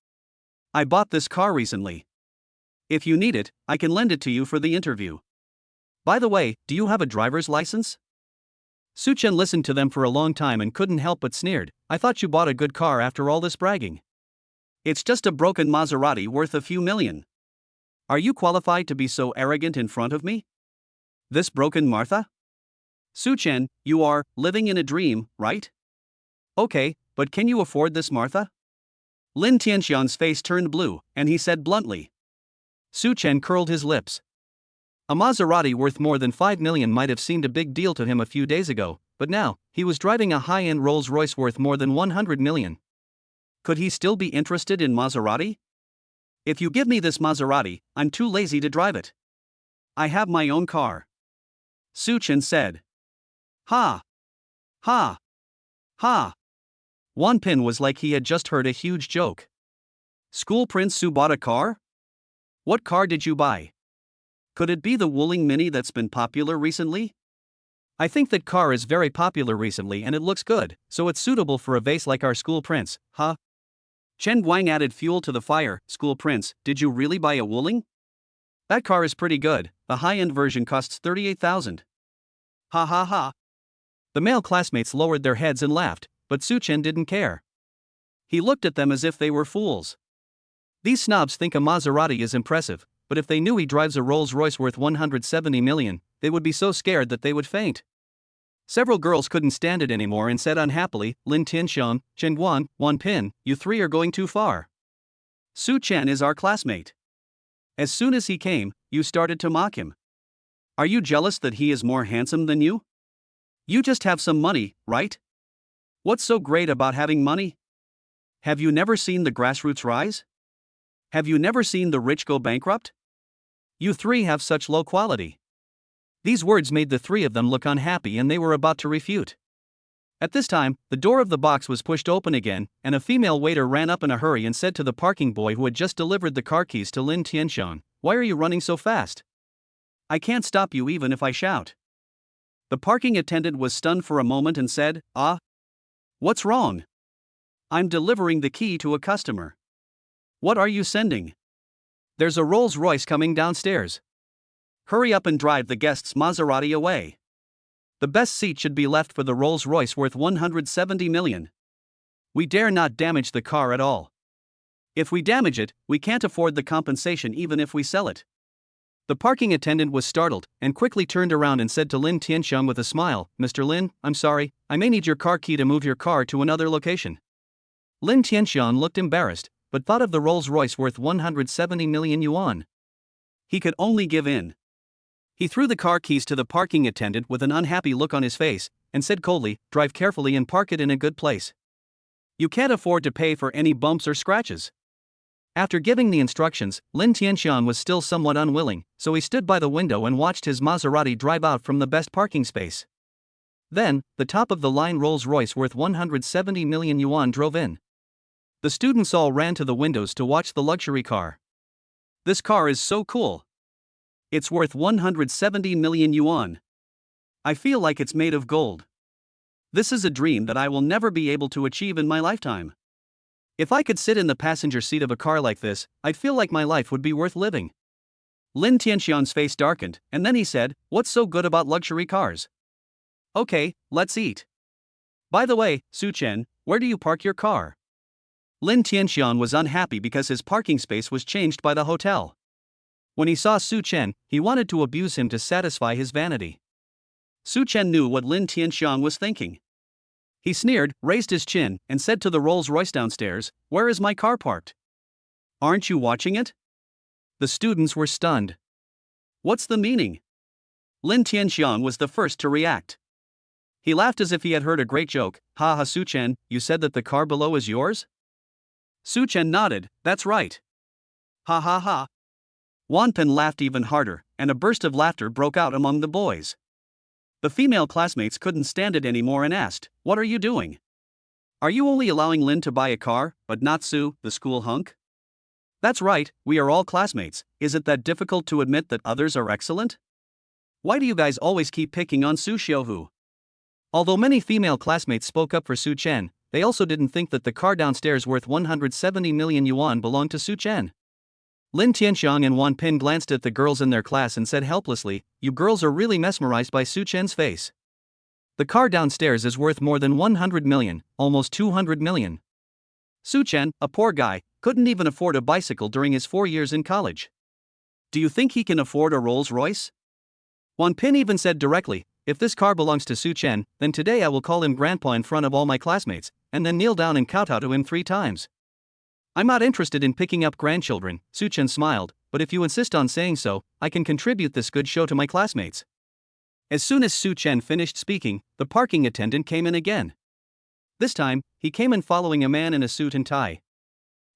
I bought this car recently. If you need it, I can lend it to you for the interview. By the way, do you have a driver's license? Su Chen listened to them for a long time and couldn't help but sneered, I thought you bought a good car after all this bragging. It's just a broken Maserati worth a few million. Are you qualified to be so arrogant in front of me? This broken Martha? Su Chen, you are living in a dream, right? Okay, but can you afford this Martha? Lin Tianxiang's face turned blue, and he said bluntly. Su Chen curled his lips. A Maserati worth more than 5 million might have seemed a big deal to him a few days ago, but now, he was driving a high-end Rolls-Royce worth more than 100 million. Could he still be interested in Maserati? If you give me this Maserati, I'm too lazy to drive it. I have my own car. Su Chen said. Ha! Ha! Ha! Wan Pin was like he had just heard a huge joke. School Prince Su bought a car? What car did you buy? Could it be the Wuling Mini that's been popular recently? I think that car is very popular recently and it looks good, so it's suitable for a vase like our school prince, huh? Chen Guang added fuel to the fire. School prince, did you really buy a Wuling? That car is pretty good, the high-end version costs 38,000. Ha ha ha. The male classmates lowered their heads and laughed, but Su Chen didn't care. He looked at them as if they were fools. These snobs think a Maserati is impressive, but if they knew he drives a Rolls-Royce worth 170 million, they would be so scared that they would faint. Several girls couldn't stand it anymore and said unhappily, Lin Tianxiang, Chen Guan, Wan Pin, you 3 are going too far. Su Chen is our classmate. As soon as he came, you started to mock him. Are you jealous that he is more handsome than you? You just have some money, right? What's so great about having money? Have you never seen the grassroots rise? Have you never seen the rich go bankrupt? You 3 have such low quality. These words made the 3 of them look unhappy and they were about to refute. At this time, the door of the box was pushed open again, and a female waiter ran up in a hurry and said to the parking boy who had just delivered the car keys to Lin Tianxiang, why are you running so fast? I can't stop you even if I shout. The parking attendant was stunned for a moment and said, what's wrong? I'm delivering the key to a customer. What are you sending? There's a Rolls-Royce coming downstairs. Hurry up and drive the guest's Maserati away. The best seat should be left for the Rolls-Royce worth 170 million. We dare not damage the car at all. If we damage it, we can't afford the compensation even if we sell it. The parking attendant was startled and quickly turned around and said to Lin Tianxiang with a smile, Mr. Lin, I'm sorry, I may need your car key to move your car to another location. Lin Tianxiang looked embarrassed, but thought of the Rolls-Royce worth 170 million yuan. He could only give in. He threw the car keys to the parking attendant with an unhappy look on his face, and said coldly, drive carefully and park it in a good place. You can't afford to pay for any bumps or scratches. After giving the instructions, Lin Tianxiang was still somewhat unwilling, so he stood by the window and watched his Maserati drive out from the best parking space. Then, the top-of-the-line Rolls-Royce worth 170 million yuan drove in. The students all ran to the windows to watch the luxury car. This car is so cool. It's worth 170 million yuan. I feel like it's made of gold. This is a dream that I will never be able to achieve in my lifetime. If I could sit in the passenger seat of a car like this, I'd feel like my life would be worth living. Lin Tianxiang's face darkened, and then he said, "What's so good about luxury cars? Okay, let's eat. By the way, Su Chen, where do you park your car?" Lin Tianxiang was unhappy because his parking space was changed by the hotel. When he saw Su Chen, he wanted to abuse him to satisfy his vanity. Su Chen knew what Lin Tianxiang was thinking. He sneered, raised his chin, and said to the Rolls-Royce downstairs, "Where is my car parked? Aren't you watching it?" The students were stunned. What's the meaning? Lin Tianxiang was the first to react. He laughed as if he had heard a great joke. "Ha ha, Su Chen, you said that the car below is yours?" Su Chen nodded, "That's right." Ha ha ha. Wan Pen laughed even harder, and a burst of laughter broke out among the boys. The female classmates couldn't stand it anymore and asked, "What are you doing? Are you only allowing Lin to buy a car, but not Su, the school hunk?" "That's right, we are all classmates. Is it that difficult to admit that others are excellent? Why do you guys always keep picking on Su Xiuhu?" Although many female classmates spoke up for Su Chen, they also didn't think that the car downstairs worth 170 million yuan belonged to Su Chen. Lin Tianxiang and Wan Pin glanced at the girls in their class and said helplessly, "You girls are really mesmerized by Su Chen's face. The car downstairs is worth more than 100 million, almost 200 million. Su Chen, a poor guy, couldn't even afford a bicycle during his 4 years in college. Do you think he can afford a Rolls-Royce?" Wan Pin even said directly, "If this car belongs to Su Chen, then today I will call him grandpa in front of all my classmates, and then kneel down and kowtow to him 3 times. I'm not interested in picking up grandchildren," Su Chen smiled, "but if you insist on saying so, I can contribute this good show to my classmates." As soon as Su Chen finished speaking, the parking attendant came in again. This time, he came in following a man in a suit and tie.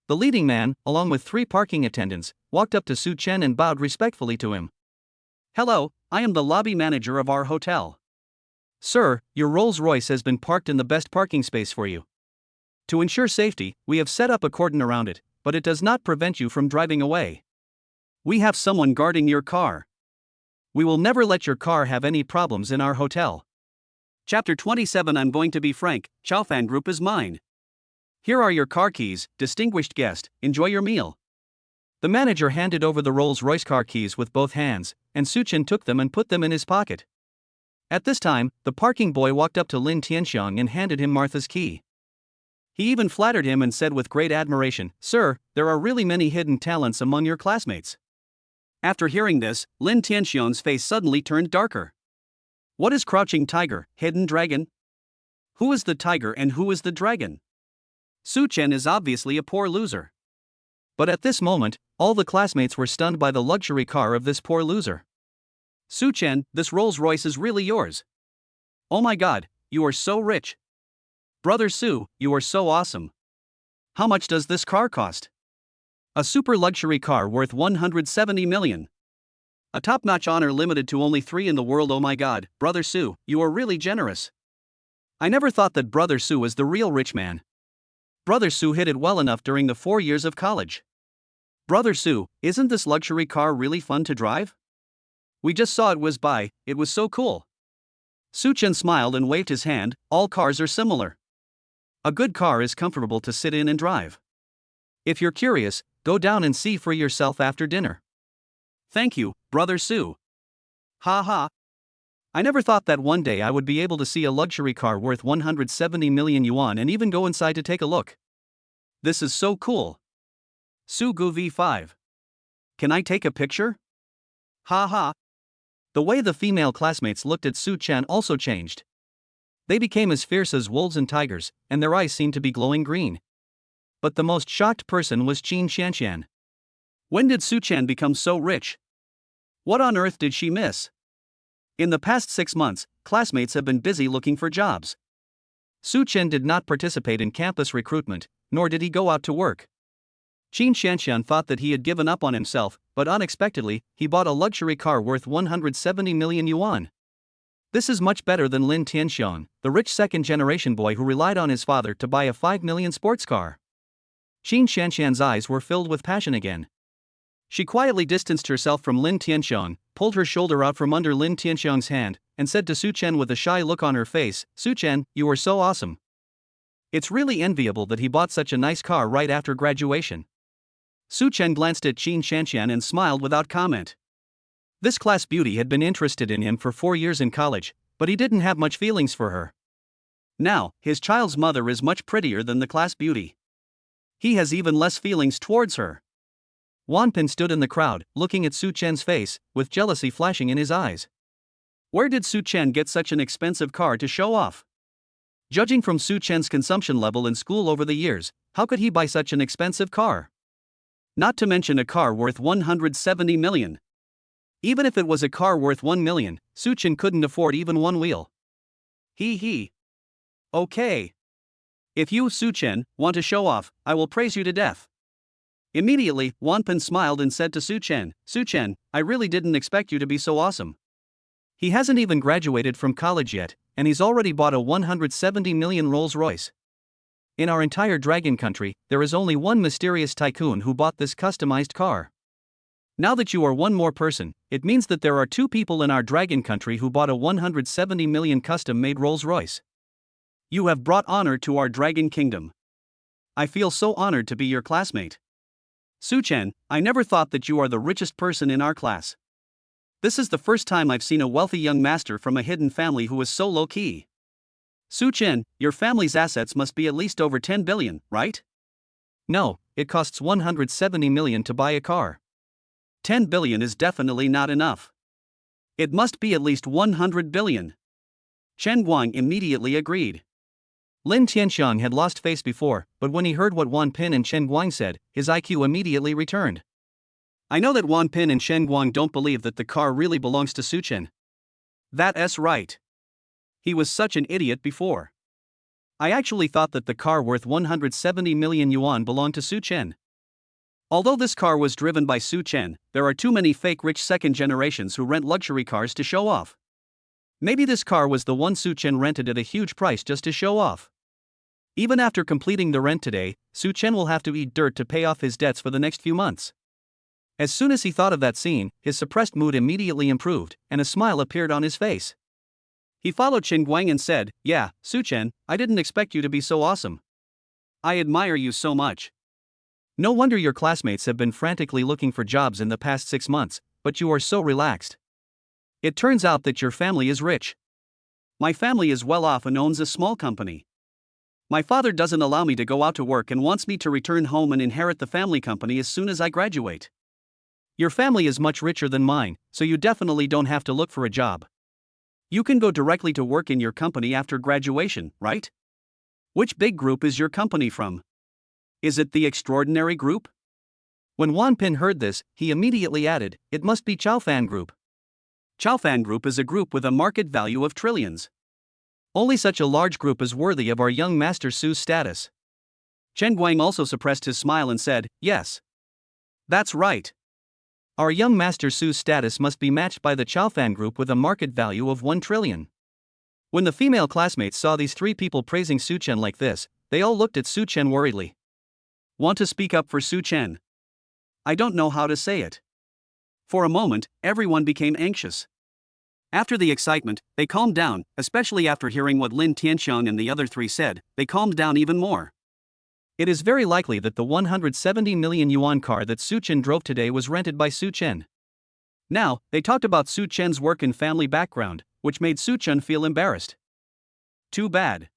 The leading man, along with 3 parking attendants, walked up to Su Chen and bowed respectfully to him. "Hello, I am the lobby manager of our hotel. Sir, your Rolls-Royce has been parked in the best parking space for you. To ensure safety, we have set up a cordon around it, but it does not prevent you from driving away. We have someone guarding your car. We will never let your car have any problems in our hotel." Chapter 27. I'm going to be frank, Chaofan Group is mine. Here are your car keys, distinguished guest, enjoy your meal. The manager handed over the Rolls-Royce car keys with both hands, and Su Chen took them and put them in his pocket. At this time, the parking boy walked up to Lin Tianxiang and handed him Martha's key. He even flattered him and said with great admiration, "Sir, there are really many hidden talents among your classmates." After hearing this, Lin Tianxiang's face suddenly turned darker. What is crouching tiger, hidden dragon? Who is the tiger and who is the dragon? Su Chen is obviously a poor loser. But at this moment, all the classmates were stunned by the luxury car of this poor loser. "Su Chen, this Rolls-Royce is really yours. Oh my god, you are so rich. Brother Su, you are so awesome. How much does this car cost?" "A super luxury car worth 170 million. A top-notch honor limited to only 3 in the world. Oh my god, Brother Su, you are really generous. I never thought that Brother Su was the real rich man. Brother Su hit it well enough during the 4 years of college. Brother Su, isn't this luxury car really fun to drive? We just saw it whiz by, it was so cool." Su Chen smiled and waved his hand. "All cars are similar. A good car is comfortable to sit in and drive. If you're curious, go down and see for yourself after dinner." "Thank you, Brother Su." Ha ha. I never thought that one day I would be able to see a luxury car worth 170 million yuan and even go inside to take a look. This is so cool. Su Gu V5. Can I take a picture? Ha ha. The way the female classmates looked at Su Chen also changed. They became as fierce as wolves and tigers, and their eyes seemed to be glowing green. But the most shocked person was Qin Xianxian. When did Su Chen become so rich? What on earth did she miss? In the past 6 months, classmates have been busy looking for jobs. Su Chen did not participate in campus recruitment, nor did he go out to work. Qin Xianxian thought that he had given up on himself, but unexpectedly, he bought a luxury car worth 170 million yuan. This is much better than Lin Tianxiang, the rich second-generation boy who relied on his father to buy a 5 million sports car. Qin Xianxian's eyes were filled with passion again. She quietly distanced herself from Lin Tianxiang, pulled her shoulder out from under Lin Tianxiang's hand, and said to Su Chen with a shy look on her face, "Su Chen, you are so awesome. It's really enviable that he bought such a nice car right after graduation. Su Chen glanced at Qin Shanshan and smiled without comment. This class beauty had been interested in him for 4 years in college, but he didn't have much feelings for her. Now, his child's mother is much prettier than the class beauty. He has even less feelings towards her. Wanpin stood in the crowd, looking at Su Chen's face, with jealousy flashing in his eyes. Where did Su Chen get such an expensive car to show off? Judging from Su Chen's consumption level in school over the years, how could he buy such an expensive car? Not to mention a car worth 170 million. Even if it was a car worth 1 million, Su Chen couldn't afford even one wheel. He. Okay. If you, Su Chen, want to show off, I will praise you to death. Immediately, Wanpin smiled and said to Su Chen, I really didn't expect you to be so awesome. He hasn't even graduated from college yet, and he's already bought a 170 million Rolls-Royce. In our entire Dragon Country, there is only one mysterious tycoon who bought this customized car. Now that you are one more person, it means that there are 2 people in our Dragon Country who bought a 170 million custom-made Rolls-Royce. You have brought honor to our Dragon Kingdom. I feel so honored to be your classmate. Su Chen, I never thought that you are the richest person in our class. This is the first time I've seen a wealthy young master from a hidden family who is so low-key. Su Chen, your family's assets must be at least over 10 billion, right? No, it costs 170 million to buy a car. 10 billion is definitely not enough. It must be at least 100 billion. Chen Guang immediately agreed. Lin Tianxiang had lost face before, but when he heard what Wanpin and Chen Guang said, his IQ immediately returned. I know that Wanpin and Chen Guang don't believe that the car really belongs to Su Chen. That's right. He was such an idiot before. I actually thought that the car worth 170 million yuan belonged to Su Chen. Although this car was driven by Su Chen, there are too many fake rich second generations who rent luxury cars to show off. Maybe this car was the one Su Chen rented at a huge price just to show off. Even after completing the rent today, Su Chen will have to eat dirt to pay off his debts for the next few months. As soon as he thought of that scene, his suppressed mood immediately improved, and a smile appeared on his face. He followed Chen Guang and said, Yeah, Su Chen, I didn't expect you to be so awesome. I admire you so much. No wonder your classmates have been frantically looking for jobs in the past 6 months, but you are so relaxed. It turns out that your family is rich. My family is well off and owns a small company. My father doesn't allow me to go out to work and wants me to return home and inherit the family company as soon as I graduate. Your family is much richer than mine, so you definitely don't have to look for a job. You can go directly to work in your company after graduation, right? Which big group is your company from? Is it the Extraordinary Group? When Wanpin heard this, he immediately added, It must be Chaofan Group. Chaofan Group is a group with a market value of trillions. Only such a large group is worthy of our young master Su's status. Chen Guang also suppressed his smile and said, Yes. That's right. Our young master Su's status must be matched by the Chaofan Group with a market value of 1 trillion. When the female classmates saw these 3 people praising Su Chen like this, they all looked at Su Chen worriedly. Want to speak up for Su Chen? I don't know how to say it. For a moment, everyone became anxious. After the excitement, they calmed down, especially after hearing what Lin Tianxiang and the other 3 said, they calmed down even more. It is very likely that the 170 million yuan car that Su Chen drove today was rented by Su Chen. Now, they talked about Su Chen's work and family background, which made Su Chen feel embarrassed. Too bad.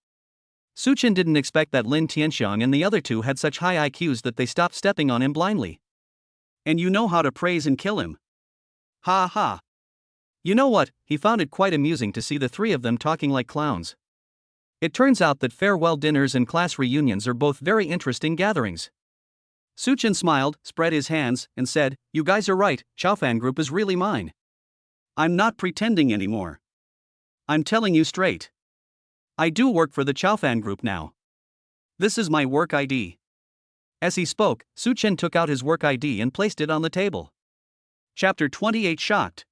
Su Chen didn't expect that Lin Tianxiang and the other 2 had such high IQs that they stopped stepping on him blindly. And you know how to praise and kill him. Ha ha. You know what, he found it quite amusing to see the 3 of them talking like clowns. It turns out that farewell dinners and class reunions are both very interesting gatherings. Su Chen smiled, spread his hands, and said, You guys are right, Chaofan Group is really mine. I'm not pretending anymore. I'm telling you straight. I do work for the Chaofan Group now. This is my work ID. As he spoke, Su Chen took out his work ID and placed it on the table. Chapter 28 Shocked.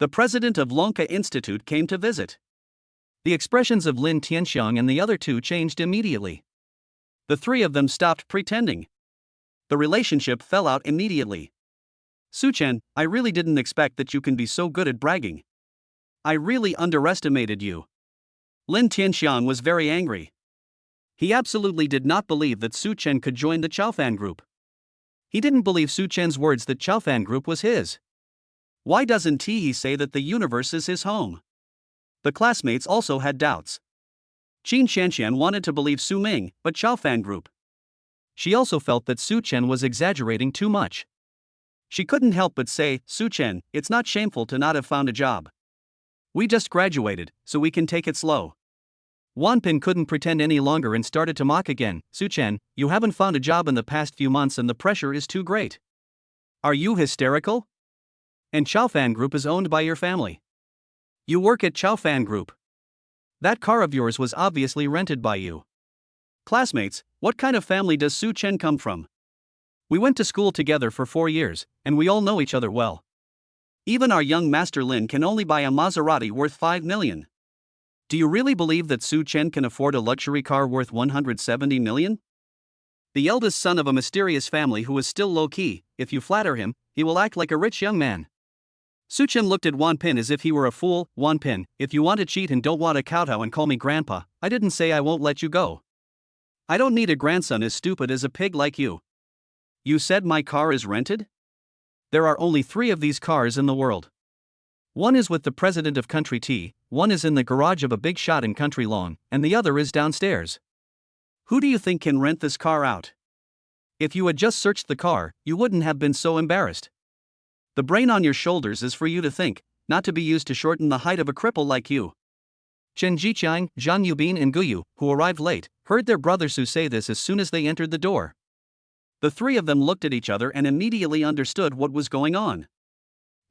The president of Lonka Institute came to visit. The expressions of Lin Tianxiang and the other 2 changed immediately. The 3 of them stopped pretending. The relationship fell out immediately. Su Chen, I really didn't expect that you can be so good at bragging. I really underestimated you. Lin Tianxiang was very angry. He absolutely did not believe that Su Chen could join the Chaofan group. He didn't believe Su Chen's words that Chaofan group was his. Why doesn't he say that the universe is his home? The classmates also had doubts. Qin Shanshan wanted to believe Su Ming, but Chaofan group. She also felt that Su Chen was exaggerating too much. She couldn't help but say, Su Chen, it's not shameful to not have found a job. We just graduated, so we can take it slow. Wanpin couldn't pretend any longer and started to mock again. Su Chen, you haven't found a job in the past few months and the pressure is too great. Are you hysterical? And Chaofan Group is owned by your family. You work at Chaofan Group. That car of yours was obviously rented by you. Classmates, what kind of family does Su Chen come from? We went to school together for 4 years, and we all know each other well. Even our young master Lin can only buy a Maserati worth 5 million. Do you really believe that Su Chen can afford a luxury car worth 170 million? The eldest son of a mysterious family who is still low-key, if you flatter him, he will act like a rich young man. Su Chen looked at Wanpin as if he were a fool. Wanpin, if you want to cheat and don't want to kowtow and call me grandpa, I didn't say I won't let you go. I don't need a grandson as stupid as a pig like you. You said my car is rented? There are only 3 of these cars in the world. One is with the president of Country T, one is in the garage of a big shot in Country Lawn, and the other is downstairs. Who do you think can rent this car out? If you had just searched the car, you wouldn't have been so embarrassed. The brain on your shoulders is for you to think, not to be used to shorten the height of a cripple like you. Chen Jiqiang, Zhang Yubin and Guyu, who arrived late, heard their brother Su say this as soon as they entered the door. The 3 of them looked at each other and immediately understood what was going on.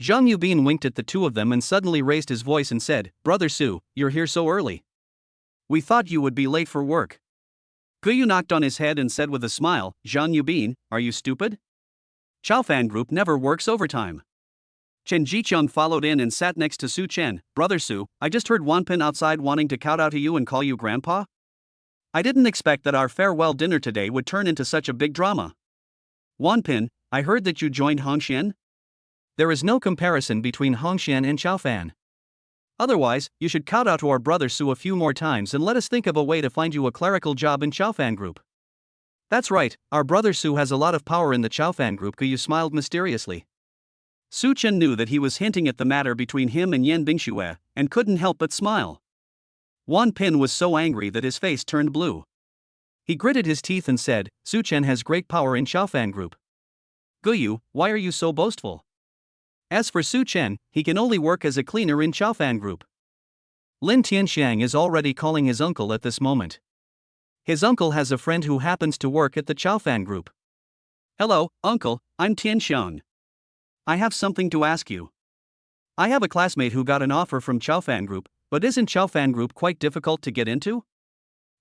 Zhang Yubin winked at the 2 of them and suddenly raised his voice and said, Brother Su, you're here so early. We thought you would be late for work. Guyu knocked on his head and said with a smile, Zhang Yubin, are you stupid? Chaofan Group never works overtime. Chen Jiqiang followed in and sat next to Su Chen. Brother Su, I just heard Wanpin outside wanting to kowtow to you and call you grandpa. I didn't expect that our farewell dinner today would turn into such a big drama. Wanpin, I heard that you joined Hongxian? There is no comparison between Hongxian and Chaofan. Otherwise, you should kowtow to our brother Su a few more times and let us think of a way to find you a clerical job in Chaofan Group. That's right, our brother Su has a lot of power in the Chaofan Group. Guyu smiled mysteriously. Su Chen knew that he was hinting at the matter between him and Yan Bingxue, and couldn't help but smile. Wanpin was so angry that his face turned blue. He gritted his teeth and said, Su Chen has great power in Chaofan Group. Guyu, why are you so boastful? As for Su Chen, he can only work as a cleaner in Chaofan Group. Lin Tianxiang is already calling his uncle at this moment. His uncle has a friend who happens to work at the Chaofan Group. Hello, uncle, I'm Tianxiang. I have something to ask you. I have a classmate who got an offer from Chaofan Group, but isn't Chaofan Group quite difficult to get into?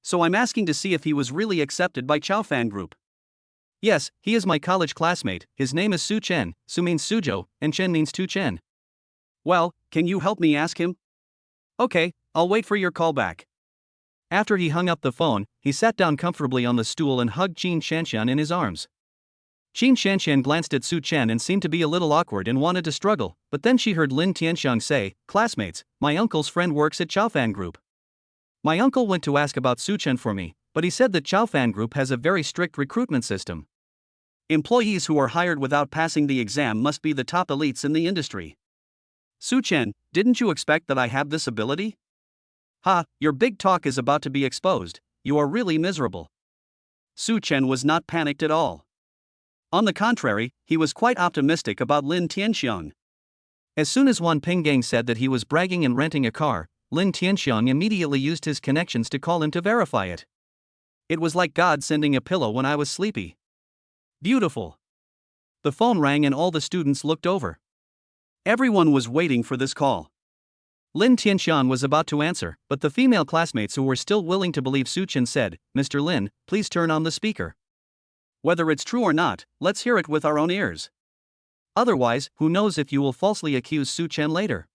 So I'm asking to see if he was really accepted by Chaofan Group. Yes, he is my college classmate. His name is Su Chen. Su means Suzhou, and Chen means Tu Chen. Well, can you help me ask him? Okay, I'll wait for your call back. After he hung up the phone, he sat down comfortably on the stool and hugged Qin Shanshan in his arms. Qin Shanshan glanced at Su Chen and seemed to be a little awkward and wanted to struggle, but then she heard Lin Tianxiang say, Classmates, my uncle's friend works at Chaofan Group. My uncle went to ask about Su Chen for me, but he said that Chaofan Group has a very strict recruitment system. Employees who are hired without passing the exam must be the top elites in the industry. Su Chen, didn't you expect that I have this ability? Ha, your big talk is about to be exposed. You are really miserable. Su Chen was not panicked at all. On the contrary, he was quite optimistic about Lin Tianxiang. As soon as Wan Pinggang said that he was bragging and renting a car, Lin Tianxiang immediately used his connections to call him to verify it. It was like God sending a pillow when I was sleepy. Beautiful. The phone rang and all the students looked over. Everyone was waiting for this call. Lin Tianxiang was about to answer, but the female classmates who were still willing to believe Su Chen said, Mr. Lin, please turn on the speaker. Whether it's true or not, let's hear it with our own ears. Otherwise, who knows if you will falsely accuse Su Chen later.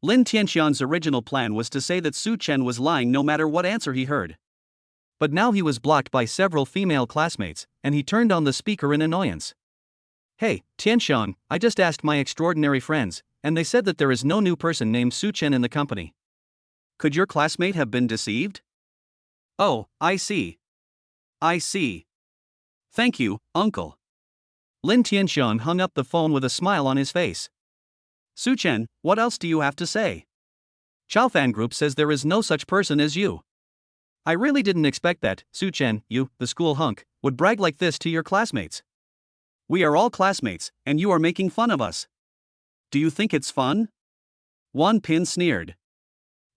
Lin Tianxiang's original plan was to say that Su Chen was lying no matter what answer he heard. But now he was blocked by several female classmates, and he turned on the speaker in annoyance. Hey, Tianxiang, I just asked my extraordinary friends, and they said that there is no new person named Su Chen in the company. Could your classmate have been deceived? Oh, I see. I see. Thank you, uncle. Lin Tianxiang hung up the phone with a smile on his face. Su Chen, what else do you have to say? Chaofan Group says there is no such person as you. I really didn't expect that, Su Chen, you, the school hunk, would brag like this to your classmates. We are all classmates, and you are making fun of us. Do you think it's fun? Wan Pin sneered.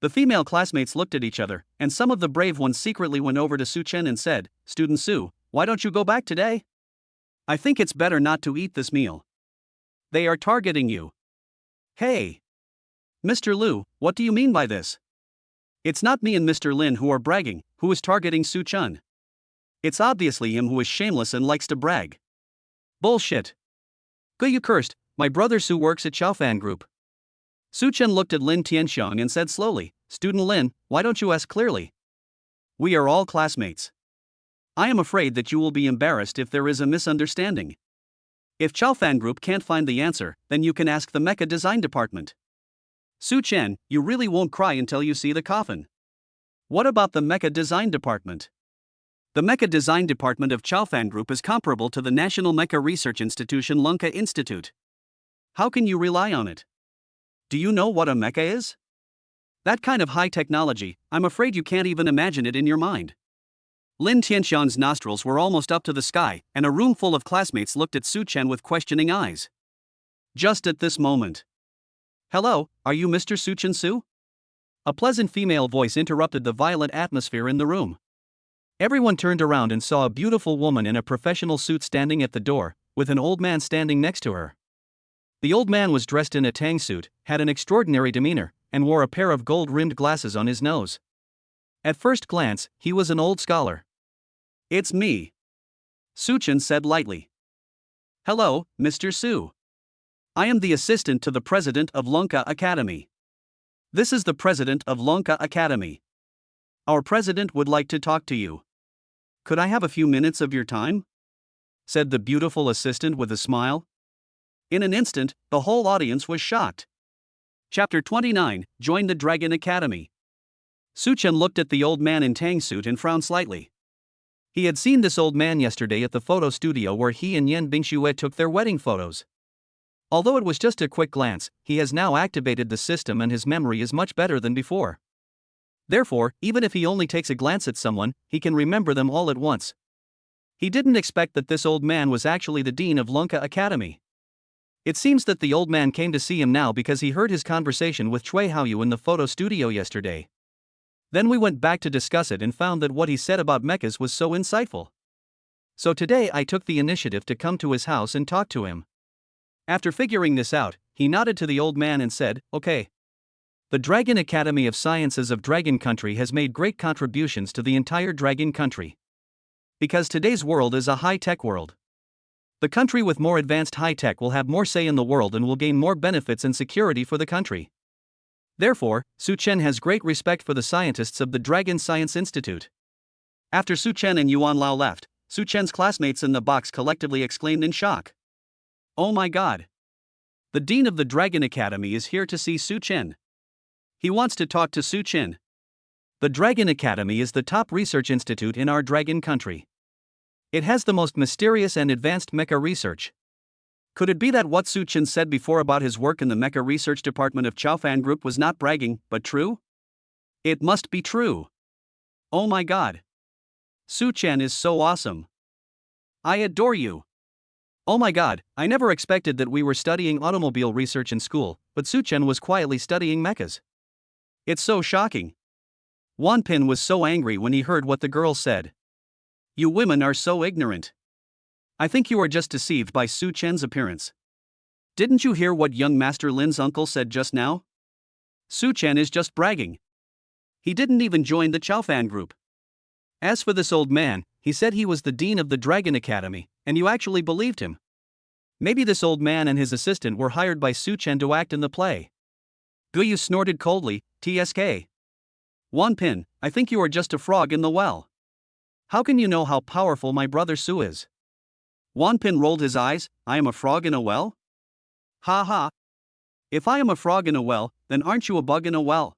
The female classmates looked at each other, and some of the brave ones secretly went over to Su Chen and said, Student Su, why don't you go back today? I think it's better not to eat this meal. They are targeting you. Hey! Mr. Liu, what do you mean by this? It's not me and Mr. Lin who are bragging, who is targeting Su Chen. It's obviously him who is shameless and likes to brag. Bullshit. Good, you cursed, my brother Su works at Chaofan Group. Su Chen looked at Lin Tianxiang and said slowly, Student Lin, why don't you ask clearly? We are all classmates. I am afraid that you will be embarrassed if there is a misunderstanding. If Chaofan Group can't find the answer, then you can ask the mecha design department. Su Chen, you really won't cry until you see the coffin. What about the mecha design department? The mecha design department of Chaofan Group is comparable to the National Mecha Research Institution Lunka Institute. How can you rely on it? Do you know what a mecha is? That kind of high technology, I'm afraid you can't even imagine it in your mind. Lin Tianxiang's nostrils were almost up to the sky, and a room full of classmates looked at Su Chen with questioning eyes. Just at this moment. Hello, are you Mr. Su Chen Su? A pleasant female voice interrupted the violent atmosphere in the room. Everyone turned around and saw a beautiful woman in a professional suit standing at the door, with an old man standing next to her. The old man was dressed in a tang suit, had an extraordinary demeanor, and wore a pair of gold-rimmed glasses on his nose. At first glance, he was an old scholar. It's me. Su Chen said lightly. Hello, Mr. Su. I am the assistant to the president of Lunka Academy. This is the president of Lunka Academy. Our president would like to talk to you. Could I have a few minutes of your time? Said the beautiful assistant with a smile. In an instant, the whole audience was shocked. Chapter 29, Join the Dragon Academy. Su Chen looked at the old man in tang suit and frowned slightly. He had seen this old man yesterday at the photo studio where he and Yan Bingxue took their wedding photos. Although it was just a quick glance, he has now activated the system and his memory is much better than before. Therefore, even if he only takes a glance at someone, he can remember them all at once. He didn't expect that this old man was actually the dean of Lunka Academy. It seems that the old man came to see him now because he heard his conversation with Cui Haoyu in the photo studio yesterday. Then we went back to discuss it and found that what he said about mechas was so insightful. So today I took the initiative to come to his house and talk to him. After figuring this out, he nodded to the old man and said, Okay. The Dragon Academy of Sciences of Dragon Country has made great contributions to the entire Dragon Country. Because today's world is a high-tech world. The country with more advanced high-tech will have more say in the world and will gain more benefits and security for the country. Therefore, Su Chen has great respect for the scientists of the Dragon Science Institute. After Su Chen and Yuan Lao left, Su Chen's classmates in the box collectively exclaimed in shock. Oh my god! The dean of the Dragon Academy is here to see Su Chen. He wants to talk to Su Chen. The Dragon Academy is the top research institute in our Dragon country. It has the most mysterious and advanced mecha research. Could it be that what Su Chen said before about his work in the mecha research department of Chaofan Group was not bragging, but true? It must be true. Oh my god! Su Chen is so awesome. I adore you. Oh my god, I never expected that we were studying automobile research in school, but Su Chen was quietly studying mechas. It's so shocking. Wan Pin was so angry when he heard what the girl said. You women are so ignorant. I think you are just deceived by Su Chen's appearance. Didn't you hear what young Master Lin's uncle said just now? Su Chen is just bragging. He didn't even join the Chaofan Group. As for this old man, he said he was the dean of the Dragon Academy, and you actually believed him. Maybe this old man and his assistant were hired by Su Chen to act in the play. Guyu snorted coldly, TSK. Wan Pin, I think you are just a frog in the well. How can you know how powerful my brother Su is? Wan Pin rolled his eyes, I am a frog in a well? Ha ha. If I am a frog in a well, then aren't you a bug in a well?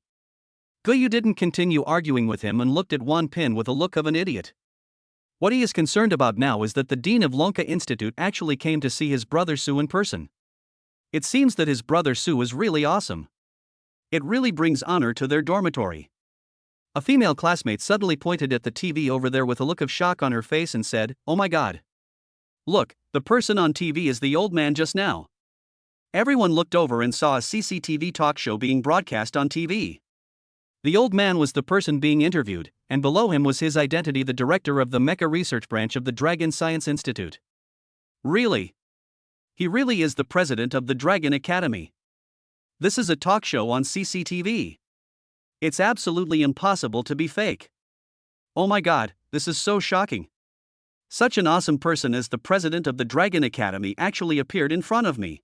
Guyu didn't continue arguing with him and looked at Wan Pin with a look of an idiot. What he is concerned about now is that the dean of Lonka Institute actually came to see his brother Su in person. It seems that his brother Su is really awesome. It really brings honor to their dormitory. A female classmate suddenly pointed at the TV over there with a look of shock on her face and said, "Oh my god. Look, the person on TV is the old man just now." Everyone looked over and saw a CCTV talk show being broadcast on TV. The old man was the person being interviewed, and below him was his identity, the director of the Mecha Research Branch of the Dragon Science Institute. Really? He really is the president of the Dragon Academy. This is a talk show on CCTV. It's absolutely impossible to be fake. Oh my god, this is so shocking. Such an awesome person as the president of the Dragon Academy actually appeared in front of me.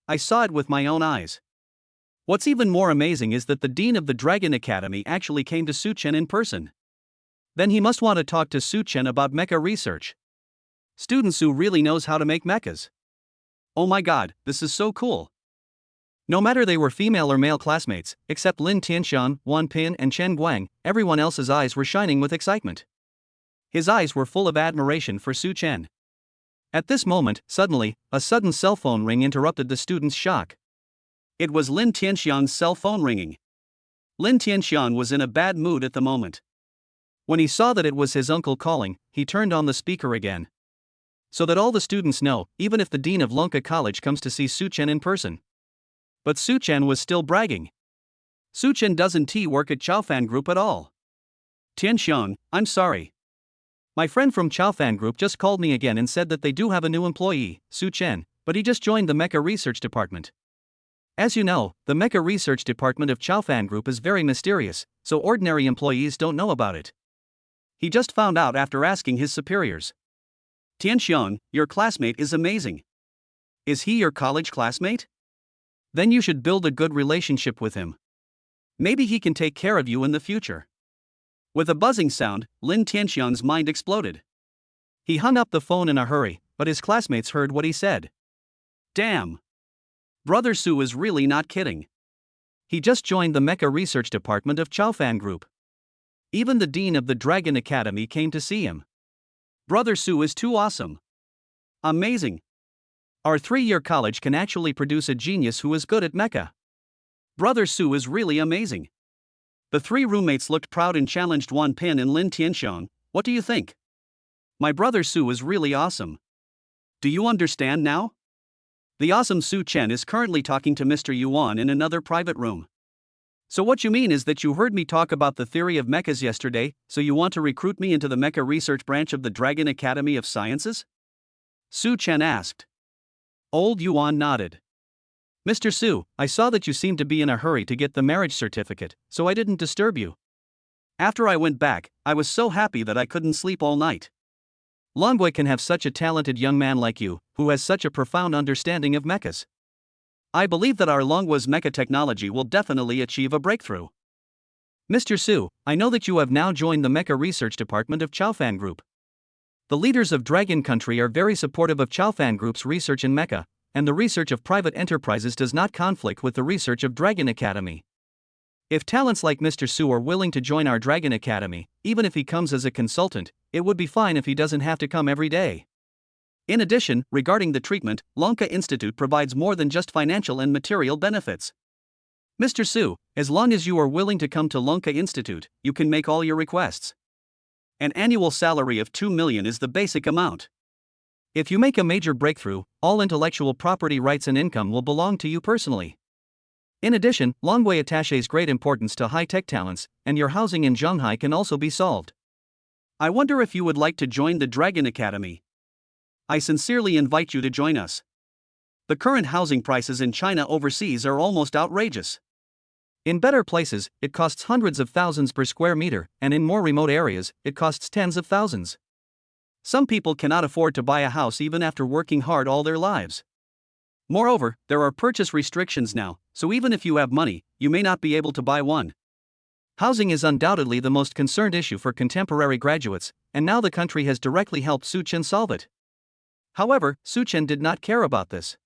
I saw it with my own eyes. What's even more amazing is that the dean of the Dragon Academy actually came to Su Chen in person. Then he must want to talk to Su Chen about mecha research. Student Su really knows how to make mechas. Oh my god, this is so cool. No matter they were female or male classmates, except Lin Tianxian, Wan Pin and Chen Guang, everyone else's eyes were shining with excitement. His eyes were full of admiration for Su Chen. At this moment, suddenly, a sudden cell phone ring interrupted the student's shock. It was Lin Tianxian's cell phone ringing. Lin Tianxian was in a bad mood at the moment. When he saw that it was his uncle calling, he turned on the speaker again. So that all the students know, even if the dean of Lonka College comes to see Su Chen in person. But Su Chen was still bragging. Su Chen doesn't work at Chaofan Group at all. Tianxian, I'm sorry. My friend from Chaofan Group just called me again and said that they do have a new employee, Su Chen, but he just joined the Mecha Research Department. As you know, the Mecha Research Department of Chaofan Group is very mysterious, so ordinary employees don't know about it. He just found out after asking his superiors. Tianxian, your classmate is amazing. Is he your college classmate? Then you should build a good relationship with him. Maybe he can take care of you in the future. With a buzzing sound, Lin Tianxian's mind exploded. He hung up the phone in a hurry, but his classmates heard what he said. Damn! Brother Su is really not kidding. He just joined the Mecha Research Department of Chaofan Group. Even the dean of the Dragon Academy came to see him. Brother Su is too awesome. Amazing. Our 3-year college can actually produce a genius who is good at mecha. Brother Su is really amazing. The 3 roommates looked proud and challenged Wan Pin and Lin Tianxian. What do you think? My brother Su is really awesome. Do you understand now? The awesome Su Chen is currently talking to Mr. Yuan in another private room. So what you mean is that you heard me talk about the theory of mechas yesterday, so you want to recruit me into the Mecha Research Branch of the Dragon Academy of Sciences? Su Chen asked. Old Yuan nodded. Mr. Su, I saw that you seemed to be in a hurry to get the marriage certificate, so I didn't disturb you. After I went back, I was so happy that I couldn't sleep all night. Longwei can have such a talented young man like you, who has such a profound understanding of mechas. I believe that our Longwei's mecha technology will definitely achieve a breakthrough. Mr. Su, I know that you have now joined the Mecha Research Department of Chaofan Group. The leaders of Dragon Country are very supportive of Chaofan Group's research in mecha, and the research of private enterprises does not conflict with the research of Dragon Academy. If talents like Mr. Su are willing to join our Dragon Academy, even if he comes as a consultant, it would be fine if he doesn't have to come every day. In addition, regarding the treatment, Lonka Institute provides more than just financial and material benefits. Mr. Su, as long as you are willing to come to Lonka Institute, you can make all your requests. An annual salary of 2 million is the basic amount. If you make a major breakthrough, all intellectual property rights and income will belong to you personally. In addition, Longwei attaches great importance to high-tech talents, and your housing in Shanghai can also be solved. I wonder if you would like to join the Dragon Academy. I sincerely invite you to join us. The current housing prices in China overseas are almost outrageous. In better places, it costs hundreds of thousands per square meter, and in more remote areas, it costs tens of thousands. Some people cannot afford to buy a house even after working hard all their lives. Moreover, there are purchase restrictions now, so even if you have money, you may not be able to buy one. Housing is undoubtedly the most concerned issue for contemporary graduates, and now the country has directly helped Su Chen solve it. However, Su Chen did not care about this.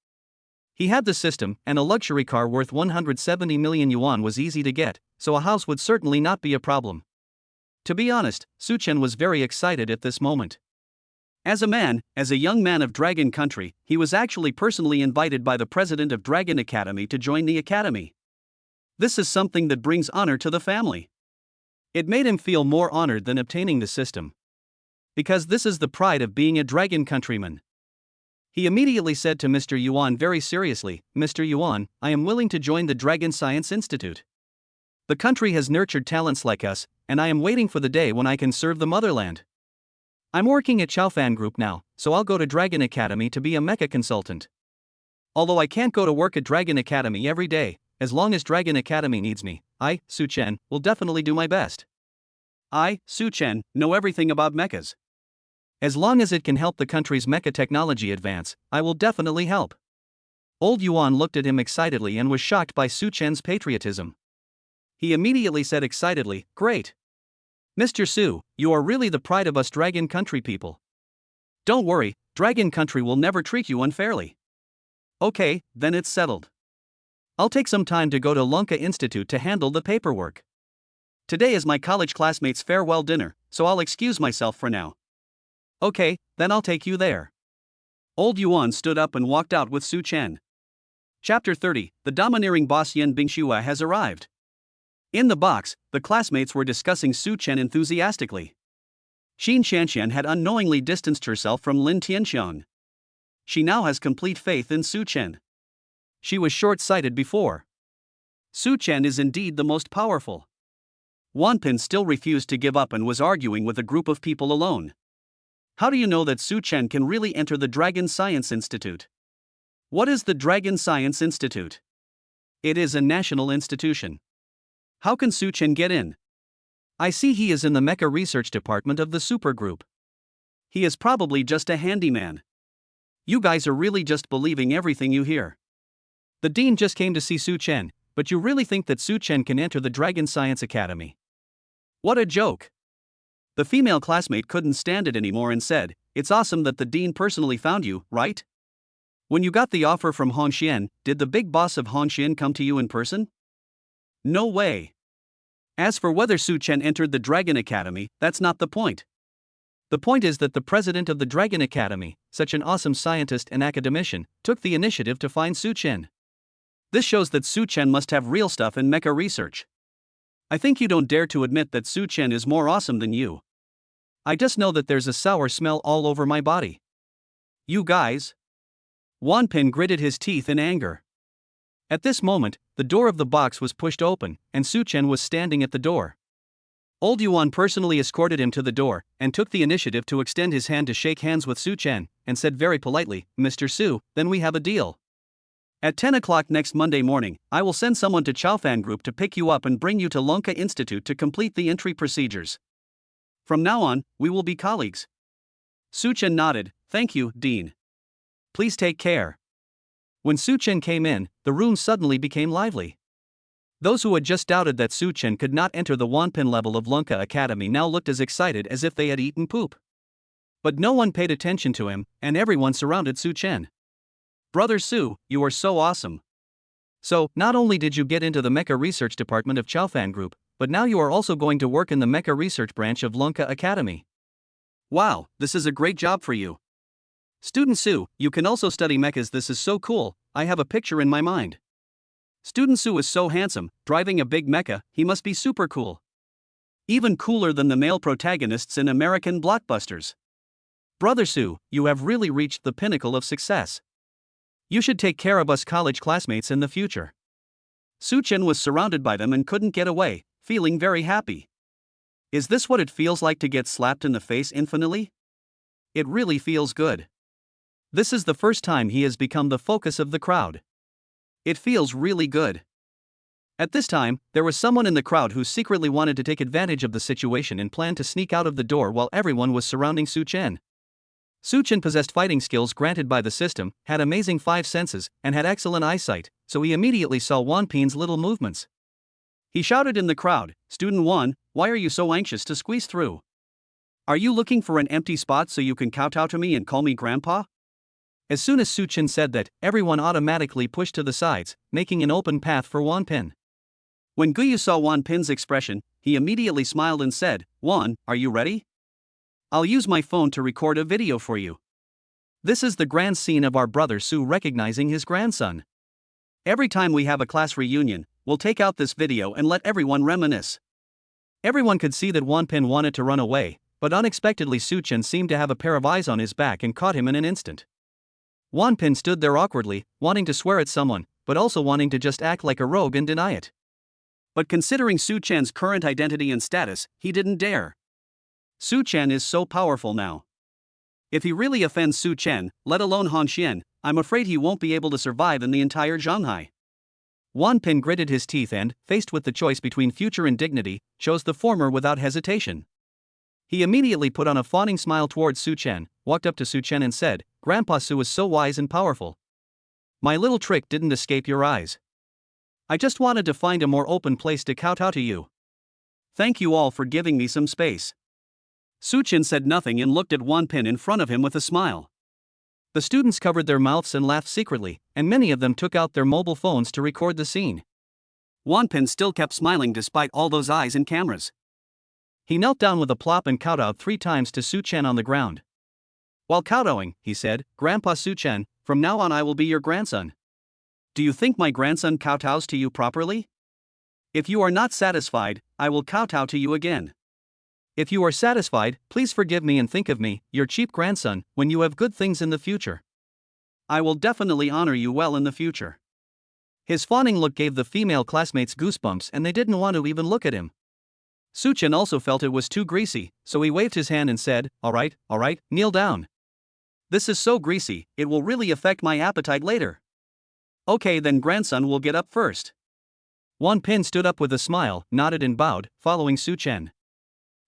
He had the system, and a luxury car worth 170 million yuan was easy to get, so a house would certainly not be a problem. To be honest, Su Chen was very excited at this moment. As a young man of Dragon Country, he was actually personally invited by the president of Dragon Academy to join the academy. This is something that brings honor to the family. It made him feel more honored than obtaining the system. Because this is the pride of being a Dragon countryman. He immediately said to Mr. Yuan very seriously, "Mr. Yuan, I am willing to join the Dragon Science Institute. The country has nurtured talents like us, and I am waiting for the day when I can serve the motherland. I'm working at Chaofan Group now, so I'll go to Dragon Academy to be a mecha consultant. Although I can't go to work at Dragon Academy every day, as long as Dragon Academy needs me, I, Su Chen, will definitely do my best. I, Su Chen, know everything about mechas. As long as it can help the country's mecha technology advance, I will definitely help." Old Yuan looked at him excitedly and was shocked by Su Chen's patriotism. He immediately said excitedly, "Great! Mr. Su, you are really the pride of us Dragon Country people. Don't worry, Dragon Country will never treat you unfairly. Okay, then it's settled. I'll take some time to go to Lunka Institute to handle the paperwork. Today is my college classmates' farewell dinner, so I'll excuse myself for now." "Okay, then I'll take you there." Old Yuan stood up and walked out with Su Chen. Chapter 30, the domineering boss Yen Bingxua has arrived. In the box, the classmates were discussing Su Chen enthusiastically. Xin Xianxian had unknowingly distanced herself from Lin Tianxiang. She now has complete faith in Su Chen. She was short-sighted before. Su Chen is indeed the most powerful. Wanpin still refused to give up and was arguing with a group of people alone. "How do you know that Su Chen can really enter the Dragon Science Institute? What is the Dragon Science Institute? It is a national institution. How can Su Chen get in? I see he is in the Mecha Research Department of the Supergroup. He is probably just a handyman. You guys are really just believing everything you hear. The dean just came to see Su Chen, but you really think that Su Chen can enter the Dragon Science Academy? What a joke." The female classmate couldn't stand it anymore and said, "It's awesome that the dean personally found you, right? When you got the offer from Hongxian, did the big boss of Hongxian come to you in person?" "No way. As for whether Su Chen entered the Dragon Academy, that's not the point. The point is that the president of the Dragon Academy, such an awesome scientist and academician, took the initiative to find Su Chen. This shows that Su Chen must have real stuff in mecha research. I think you don't dare to admit that Su Chen is more awesome than you. I just know that there's a sour smell all over my body. You guys." Wanpin gritted his teeth in anger. At this moment, the door of the box was pushed open, and Su Chen was standing at the door. Old Yuan personally escorted him to the door, and took the initiative to extend his hand to shake hands with Su Chen, and said very politely, "Mr. Su, then we have a deal. At 10 o'clock next Monday morning, I will send someone to Chaofan Group to pick you up and bring you to Lunka Institute to complete the entry procedures. From now on, we will be colleagues." Su Chen nodded, "Thank you, Dean. Please take care." When Su Chen came in, the room suddenly became lively. Those who had just doubted that Su Chen could not enter the Wanpin level of Lunka Academy now looked as excited as if they had eaten poop. But no one paid attention to him, and everyone surrounded Su Chen. "Brother Su, you are so awesome. So, not only did you get into the Mecha Research Department of Chaofan Group, but now you are also going to work in the Mecha Research branch of Lunka Academy. Wow, this is a great job for you. Student Su, you can also study mechas. This is so cool, I have a picture in my mind. Student Su is so handsome, driving a big mecha, he must be super cool. Even cooler than the male protagonists in American blockbusters. Brother Su, you have really reached the pinnacle of success. You should take care of us college classmates in the future." Su Chen was surrounded by them and couldn't get away, feeling very happy. Is this what it feels like to get slapped in the face infinitely? It really feels good. This is the first time he has become the focus of the crowd. It feels really good. At this time, there was someone in the crowd who secretly wanted to take advantage of the situation and planned to sneak out of the door while everyone was surrounding Su Chen. Su Chen possessed fighting skills granted by the system, had amazing five senses, and had excellent eyesight, so he immediately saw Wanpin's little movements. He shouted in the crowd, "Student 1, why are you so anxious to squeeze through? Are you looking for an empty spot so you can kowtow to me and call me grandpa? As soon as Su Chen said that, everyone automatically pushed to the sides, making an open path for Wan Pin. When Guyu saw Wan Pin's expression, he immediately smiled and said, "Wan, are you ready? I'll use my phone to record a video for you." This is the grand scene of our brother Su recognizing his grandson. Every time we have a class reunion, we'll take out this video and let everyone reminisce. Everyone could see that Wan Pin wanted to run away, but unexpectedly Su Chen seemed to have a pair of eyes on his back and caught him in an instant. Wan Pin stood there awkwardly, wanting to swear at someone, but also wanting to just act like a rogue and deny it. But considering Su Chen's current identity and status, he didn't dare. Su Chen is so powerful now. If he really offends Su Chen, let alone Han Xian, I'm afraid he won't be able to survive in the entire Zhanghai. Wan Pin gritted his teeth and, faced with the choice between future and dignity, chose the former without hesitation. He immediately put on a fawning smile towards Su Chen, walked up to Su Chen and said, "Grandpa Su is so wise and powerful. My little trick didn't escape your eyes. I just wanted to find a more open place to kowtow to you. Thank you all for giving me some space." Su Chen said nothing and looked at Wan Pin in front of him with a smile. The students covered their mouths and laughed secretly, and many of them took out their mobile phones to record the scene. Wan Pin still kept smiling despite all those eyes and cameras. He knelt down with a plop and kowtowed 3 times to Su Chen on the ground. While kowtowing, he said, "Grandpa Su Chen, from now on I will be your grandson. Do you think my grandson kowtows to you properly? If you are not satisfied, I will kowtow to you again. If you are satisfied, please forgive me and think of me, your cheap grandson, when you have good things in the future. I will definitely honor you well in the future." His fawning look gave the female classmates goosebumps and they didn't want to even look at him. Su Chen also felt it was too greasy, so he waved his hand and said, all right, kneel down. This is so greasy, it will really affect my appetite later. Okay, then grandson will get up first. Wan Pin stood up with a smile, nodded and bowed, following Su Chen.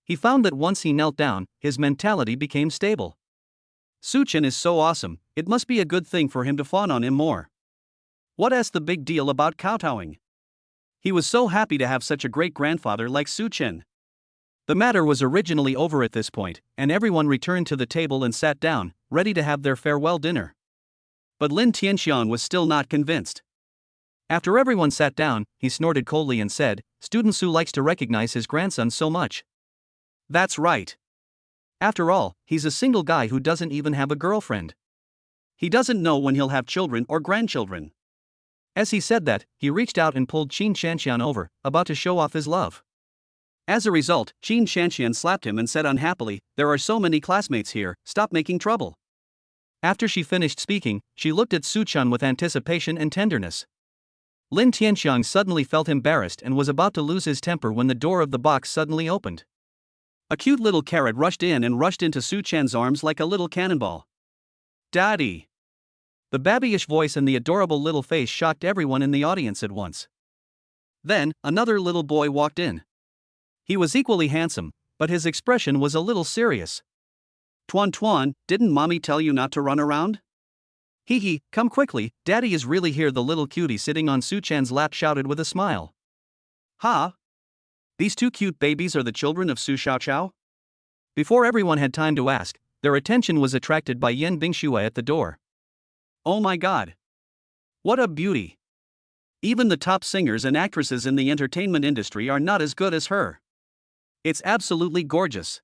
He found that once he knelt down, his mentality became stable. Su Chen is so awesome, it must be a good thing for him to fawn on him more. What's the big deal about kowtowing? He was so happy to have such a great grandfather like Su Chen. The matter was originally over at this point, and everyone returned to the table and sat down, ready to have their farewell dinner. But Lin Tianxian was still not convinced. After everyone sat down, he snorted coldly and said, "Student Su likes to recognize his grandson so much. That's right. After all, he's a single guy who doesn't even have a girlfriend. He doesn't know when he'll have children or grandchildren." As he said that, he reached out and pulled Qin Shanxian over, about to show off his love. As a result, Qin Shanxian slapped him and said unhappily, "There are so many classmates here, stop making trouble." After she finished speaking, she looked at Su Chen with anticipation and tenderness. Lin Tianxiang suddenly felt embarrassed and was about to lose his temper when the door of the box suddenly opened. A cute little carrot rushed in and rushed into Su Chen's arms like a little cannonball. "Daddy!" The babyish voice and the adorable little face shocked everyone in the audience at once. Then, another little boy walked in. He was equally handsome, but his expression was a little serious. Tuan, didn't mommy tell you not to run around? Hee, come quickly, daddy is really here," the little cutie sitting on Su Chen's lap shouted with a smile. "Ha! These 2 cute babies are the children of Su Xiaoqiao?" Before everyone had time to ask, their attention was attracted by Yan Bingxue at the door. "Oh my god! What a beauty! Even the top singers and actresses in the entertainment industry are not as good as her. It's absolutely gorgeous.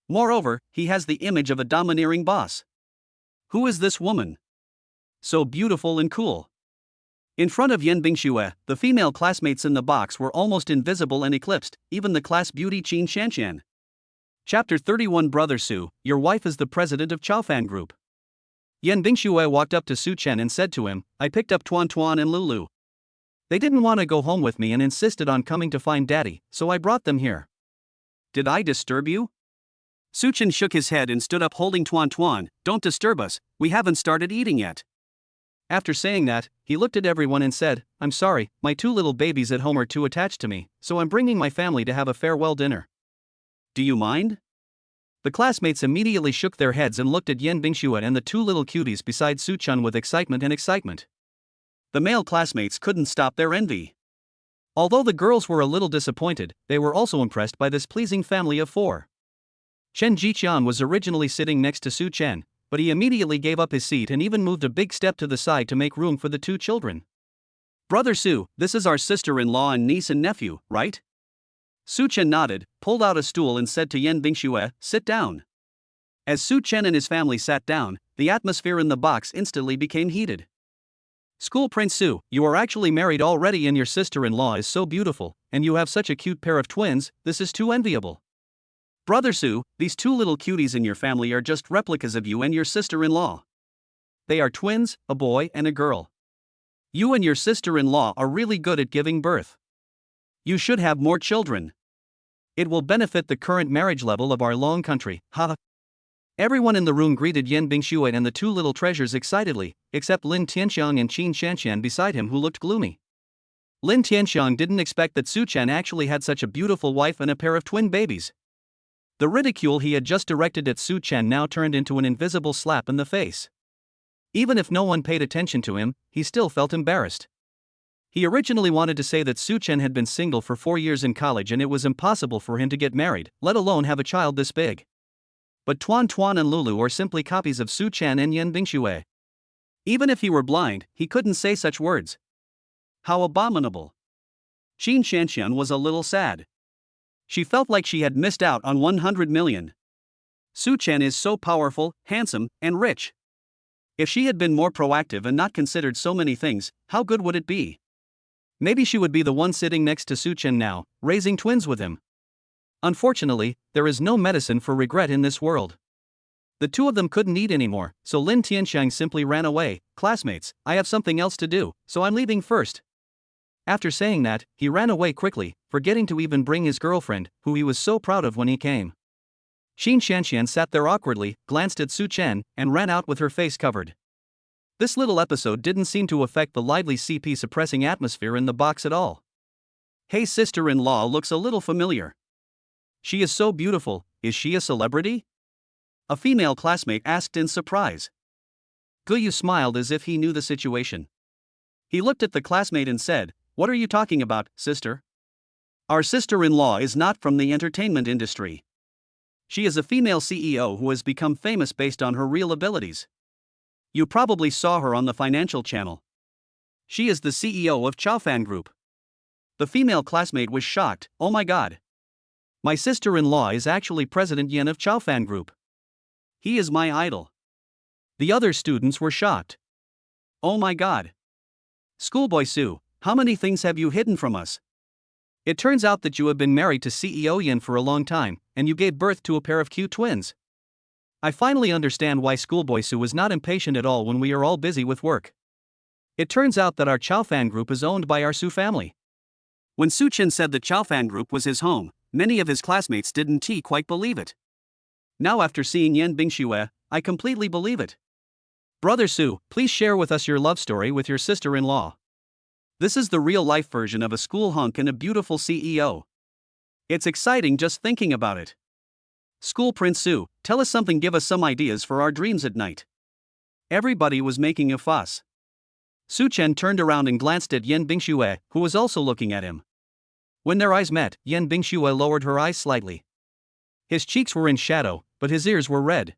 Moreover, he has the image of a domineering boss. Who is this woman? So beautiful and cool." In front of Yan Bingxue, the female classmates in the box were almost invisible and eclipsed, even the class beauty Qin Shanxian. Chapter 31 Brother Su, your wife is the president of Chaofan Group. Yan Bingxue walked up to Su Chen and said to him, "I picked up Tuan and Lulu. They didn't want to go home with me and insisted on coming to find daddy, so I brought them here. Did I disturb you?" Su Chen shook his head and stood up holding Tuan. "Don't disturb us, we haven't started eating yet." After saying that, he looked at everyone and said, "I'm sorry, my 2 little babies at home are too attached to me, so I'm bringing my family to have a farewell dinner. Do you mind?" The classmates immediately shook their heads and looked at Yan Bingxue and the 2 little cuties beside Su Chen with excitement. The male classmates couldn't stop their envy. Although the girls were a little disappointed, they were also impressed by this pleasing family of 4. Chen Jiqian was originally sitting next to Su Chen, but he immediately gave up his seat and even moved a big step to the side to make room for the two children. "Brother Su, this is our sister-in-law and niece and nephew, right?" Su Chen nodded, pulled out a stool and said to Yan Bingxue, "Sit down." As Su Chen and his family sat down, the atmosphere in the box instantly became heated. "School Prince Su, you are actually married already and your sister-in-law is so beautiful, and you have such a cute pair of twins, this is too enviable. Brother Su, these two little cuties in your family are just replicas of you and your sister-in-law. They are twins, a boy and a girl. You and your sister-in-law are really good at giving birth. You should have more children. It will benefit the current marriage level of our long country, haha." Everyone in the room greeted Yan Bingxue and the two little treasures excitedly, except Lin Tianxiang and Qin Shanshan beside him, who looked gloomy. Lin Tianxiang didn't expect that Su Chen actually had such a beautiful wife and a pair of twin babies. The ridicule he had just directed at Su Chen now turned into an invisible slap in the face. Even if no one paid attention to him, he still felt embarrassed. He originally wanted to say that Su Chen had been single for 4 years in college and it was impossible for him to get married, let alone have a child this big. But Tuan Tuan and Lulu are simply copies of Su Chen and Yan Bingxue. Even if he were blind, he couldn't say such words. How abominable. Qin Shanshan was a little sad. She felt like she had missed out on 100 million. Su Chen is so powerful, handsome, and rich. If she had been more proactive and not considered so many things, how good would it be? Maybe she would be the one sitting next to Su Chen now, raising twins with him. Unfortunately, there is no medicine for regret in this world. The two of them couldn't eat anymore, so Lin Tianxiang simply ran away. "Classmates, I have something else to do, so I'm leaving first." After saying that, he ran away quickly, forgetting to even bring his girlfriend, who he was so proud of when he came. Qin Shanshan sat there awkwardly, glanced at Su Chen, and ran out with her face covered. This little episode didn't seem to affect the lively CP-suppressing atmosphere in the box at all. "Hey, sister-in-law looks a little familiar. She is so beautiful, is she a celebrity?" A female classmate asked in surprise. Guyu smiled as if he knew the situation. He looked at the classmate and said, "What are you talking about, sister? Our sister-in-law is not from the entertainment industry. She is a female CEO who has become famous based on her real abilities. You probably saw her on the financial channel. She is the CEO of Chaofan Group." The female classmate was shocked. "Oh my god. My sister-in-law is actually President Yan of Chaofan Group. He is my idol." The other students were shocked. "Oh my god. Schoolboy Su, how many things have you hidden from us? It turns out that you have been married to CEO Yan for a long time, and you gave birth to a pair of cute twins. I finally understand why Schoolboy Su was not impatient at all when we are all busy with work. It turns out that our Chaofan Group is owned by our Su family." When Su Chen said the Chaofan Group was his home, many of his classmates didn't quite believe it. Now after seeing Yan Bingxue, I completely believe it. "Brother Su, please share with us your love story with your sister-in-law. This is the real-life version of a school hunk and a beautiful CEO. It's exciting just thinking about it. School Prince Su, tell us something, give us some ideas for our dreams at night." Everybody was making a fuss. Su Chen turned around and glanced at Yan Bingxue, who was also looking at him. When their eyes met, Yan Bingxue lowered her eyes slightly. His cheeks were in shadow, but his ears were red.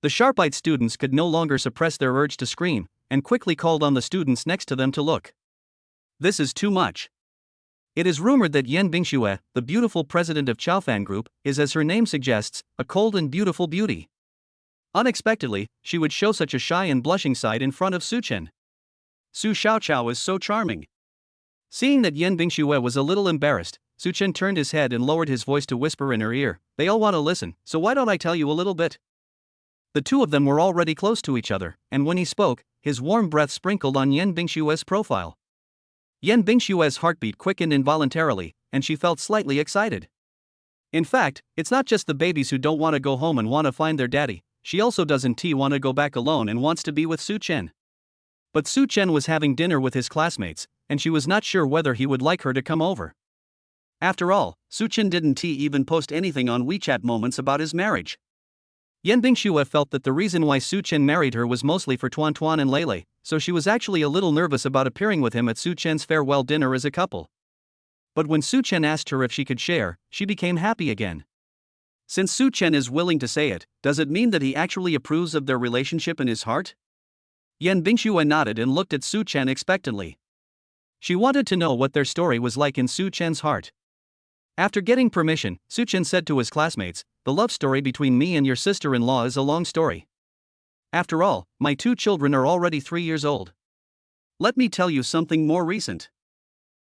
The sharp-eyed students could no longer suppress their urge to scream, and quickly called on the students next to them to look. This is too much. It is rumored that Yan Bingxue, the beautiful president of Chaofan Group, is, as her name suggests, a cold and beautiful beauty. Unexpectedly, she would show such a shy and blushing side in front of Su Chen. Su Xiaoqiao is so charming. Seeing that Yan Bingxue was a little embarrassed, Su Chen turned his head and lowered his voice to whisper in her ear, "They all want to listen, so why don't I tell you a little bit?" The two of them were already close to each other, and when he spoke, his warm breath sprinkled on Yan Bingxue's profile. Yan Bingxue's heartbeat quickened involuntarily, and she felt slightly excited. In fact, it's not just the babies who don't want to go home and want to find their daddy, she also doesn't want to go back alone and wants to be with Su Chen. But Su Chen was having dinner with his classmates, and she was not sure whether he would like her to come over. After all, Su Chen didn't even post anything on WeChat moments about his marriage. Yan Bingxue felt that the reason why Su Chen married her was mostly for Tuan Tuan and Lele, so she was actually a little nervous about appearing with him at Su Chen's farewell dinner as a couple. But when Su Chen asked her if she could share, she became happy again. Since Su Chen is willing to say it, does it mean that he actually approves of their relationship in his heart? Yan Bingxue nodded and looked at Su Chen expectantly. She wanted to know what their story was like in Su Chen's heart. After getting permission, Su Chen said to his classmates, "The love story between me and your sister-in-law is a long story. After all, my 2 children are already 3 years old. Let me tell you something more recent.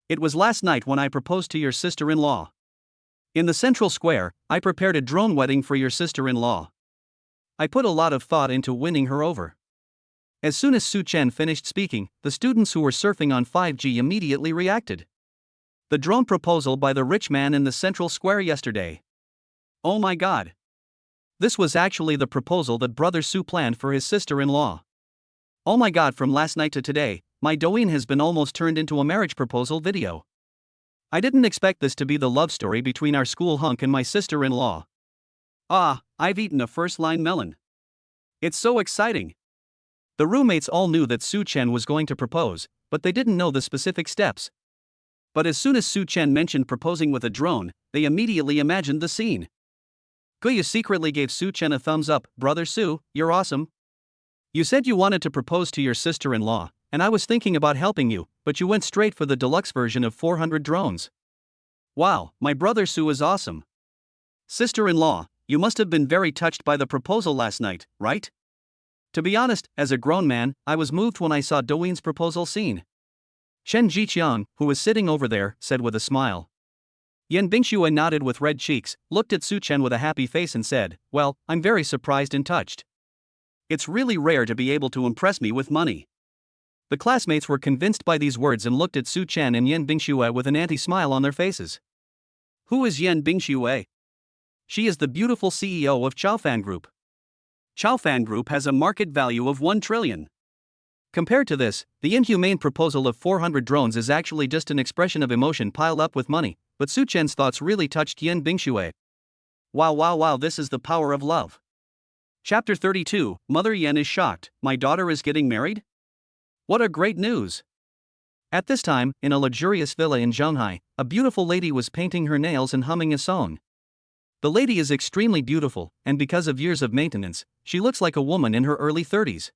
It was last night when I proposed to your sister-in-law. In the central square, I prepared a drone wedding for your sister-in-law. I put a lot of thought into winning her over." As soon as Su Chen finished speaking, the students who were surfing on 5G immediately reacted. The drone proposal by the rich man in the central square yesterday. Oh my god. This was actually the proposal that brother Su planned for his sister-in-law. Oh my god, from last night to today, my Douyin has been almost turned into a marriage proposal video. I didn't expect this to be the love story between our school hunk and my sister-in-law. Ah, I've eaten a first-line melon. It's so exciting. The roommates all knew that Su Chen was going to propose, but they didn't know the specific steps. But as soon as Su Chen mentioned proposing with a drone, they immediately imagined the scene. Guyu secretly gave Su Chen a thumbs up. "Brother Su, you're awesome. You said you wanted to propose to your sister-in-law, and I was thinking about helping you, but you went straight for the deluxe version of 400 drones. Wow, my brother Su is awesome. Sister-in-law, you must have been very touched by the proposal last night, right?" To be honest, as a grown man, I was moved when I saw Douyin's proposal scene. Shen Jiqiang, who was sitting over there, said with a smile. Yan Bingxue nodded with red cheeks, looked at Su Chen with a happy face and said, "Well, I'm very surprised and touched. It's really rare to be able to impress me with money." The classmates were convinced by these words and looked at Su Chen and Yan Bingxue with an anti-smile on their faces. Who is Yan Bingxue? She is the beautiful CEO of Chaofan Group. Chaofan Group has a market value of 1 trillion. Compared to this, the inhumane proposal of 400 drones is actually just an expression of emotion piled up with money, but Su Chen's thoughts really touched Yan Bingxue. Wow, this is the power of love. Chapter 32, Mother Yan is shocked. My daughter is getting married? What a great news! At this time, in a luxurious villa in Shanghai, a beautiful lady was painting her nails and humming a song. The lady is extremely beautiful, and because of years of maintenance, she looks like a woman in her early 30s.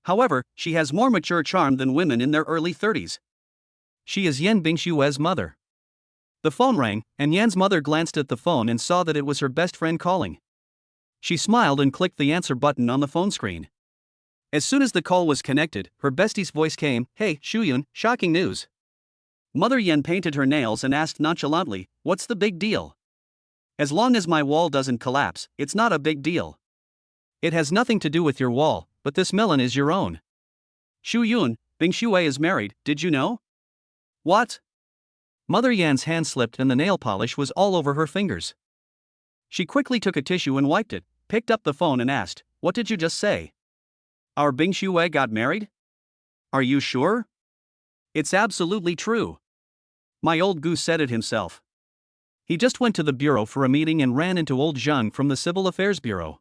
However, she has more mature charm than women in their early 30s. She is Yan Bingxue's mother. The phone rang, and Yan's mother glanced at the phone and saw that it was her best friend calling. She smiled and clicked the answer button on the phone screen. As soon as the call was connected, her bestie's voice came. "Hey, Shuyun, shocking news." Mother Yan painted her nails and asked nonchalantly, "What's the big deal?" "As long as my wall doesn't collapse, it's not a big deal." "It has nothing to do with your wall, but this melon is your own. Shuyun, Bingxue is married, did you know?" "What?" Mother Yan's hand slipped and the nail polish was all over her fingers. She quickly took a tissue and wiped it, picked up the phone and asked, "What did you just say? Our Bingxue got married? Are you sure?" "It's absolutely true. My old goose said it himself. He just went to the bureau for a meeting and ran into old Zhang from the Civil Affairs Bureau.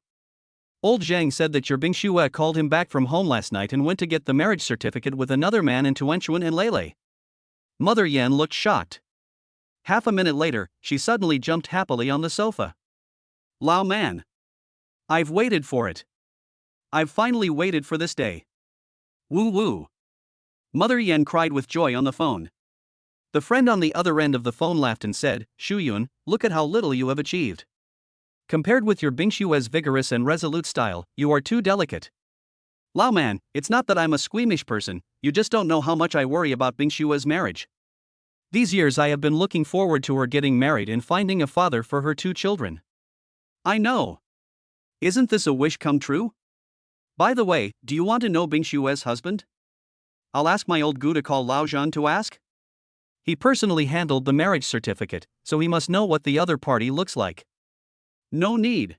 Old Zhang said that your Bingxue called him back from home last night and went to get the marriage certificate with another man in Tuanchuan and Lele." Mother Yan looked shocked. Half a minute later, she suddenly jumped happily on the sofa. "Lao man! I've waited for it. I've finally waited for this day. Woo woo." Mother Yan cried with joy on the phone. The friend on the other end of the phone laughed and said, "Shuyun, look at how little you have achieved. Compared with your Bingxue's vigorous and resolute style, you are too delicate." "Lao man, it's not that I'm a squeamish person, you just don't know how much I worry about Bingxue's marriage. These years I have been looking forward to her getting married and finding a father for her 2 children. I know. Isn't this a wish come true? By the way, do you want to know Bingxue's husband? I'll ask my old gu to call Lao Zhan to ask. He personally handled the marriage certificate, so he must know what the other party looks like." "No need.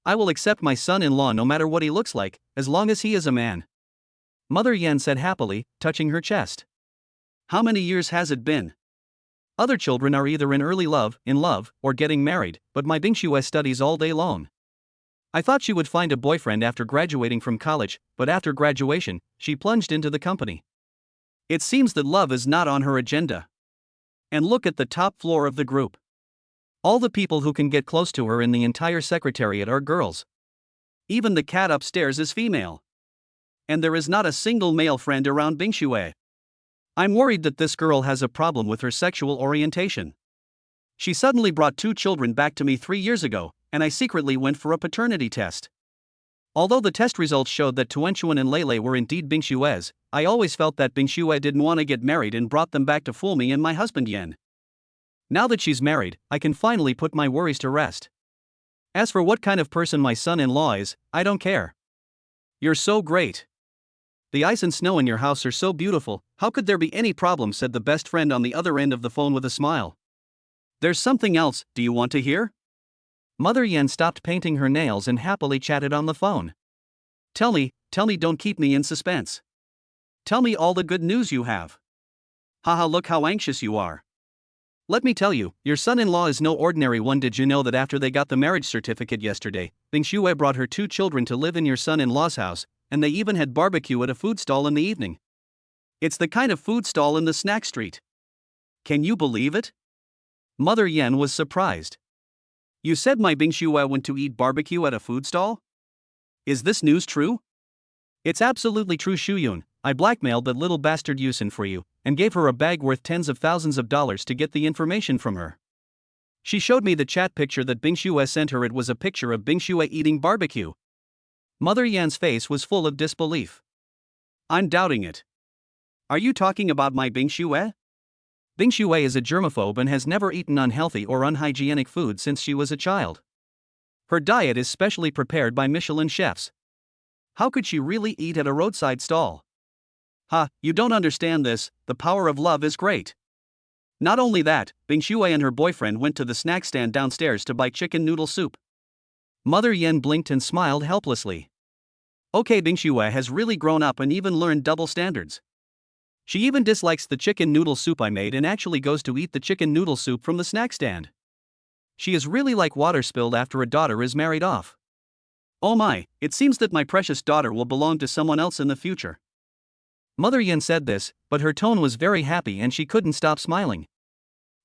I will accept my son-in-law no matter what he looks like, as long as he is a man." Mother Yan said happily, touching her chest. "How many years has it been? Other children are either in love, or getting married, but my Bingxue studies all day long. I thought she would find a boyfriend after graduating from college, but after graduation, she plunged into the company. It seems that love is not on her agenda. And look at the top floor of the group. All the people who can get close to her in the entire secretariat are girls. Even the cat upstairs is female. And there is not a single male friend around Bingxue. I'm worried that this girl has a problem with her sexual orientation. She suddenly brought 2 children back to me 3 years ago, and I secretly went for a paternity test. Although the test results showed that Tuanchuan and Lele were indeed Bingshue's, I always felt that Bingxue didn't want to get married and brought them back to fool me and my husband Yan. Now that she's married, I can finally put my worries to rest. As for what kind of person my son-in-law is, I don't care. You're so great. The ice and snow in your house are so beautiful, how could there be any problem, said the best friend on the other end of the phone with a smile. There's something else, do you want to hear? Mother Yan stopped painting her nails and happily chatted on the phone. Tell me, don't keep me in suspense. Tell me all the good news you have. Haha, look how anxious you are. Let me tell you, your son-in-law is no ordinary one. Did you know that after they got the marriage certificate yesterday, Bingxue brought her 2 children to live in your son-in-law's house, and they even had barbecue at a food stall in the evening. It's the kind of food stall in the snack street. Can you believe it? Mother Yan was surprised. You said my Bingxue went to eat barbecue at a food stall? Is this news true? It's absolutely true, Shuyun. I blackmailed that little bastard Yusin for you, and gave her a bag worth tens of thousands of dollars to get the information from her. She showed me the chat picture that Bingxue sent her. It was a picture of Bingxue eating barbecue. Mother Yan's face was full of disbelief. I'm doubting it. Are you talking about my Bingxue? Bingxue is a germaphobe and has never eaten unhealthy or unhygienic food since she was a child. Her diet is specially prepared by Michelin chefs. How could she really eat at a roadside stall? You don't understand this, the power of love is great. Not only that, Bingxue and her boyfriend went to the snack stand downstairs to buy chicken noodle soup. Mother Yan blinked and smiled helplessly. Okay, Bingxue has really grown up and even learned double standards. She even dislikes the chicken noodle soup I made and actually goes to eat the chicken noodle soup from the snack stand. She is really like water spilled after a daughter is married off. Oh my, it seems that my precious daughter will belong to someone else in the future. Mother Yan said this, but her tone was very happy and she couldn't stop smiling.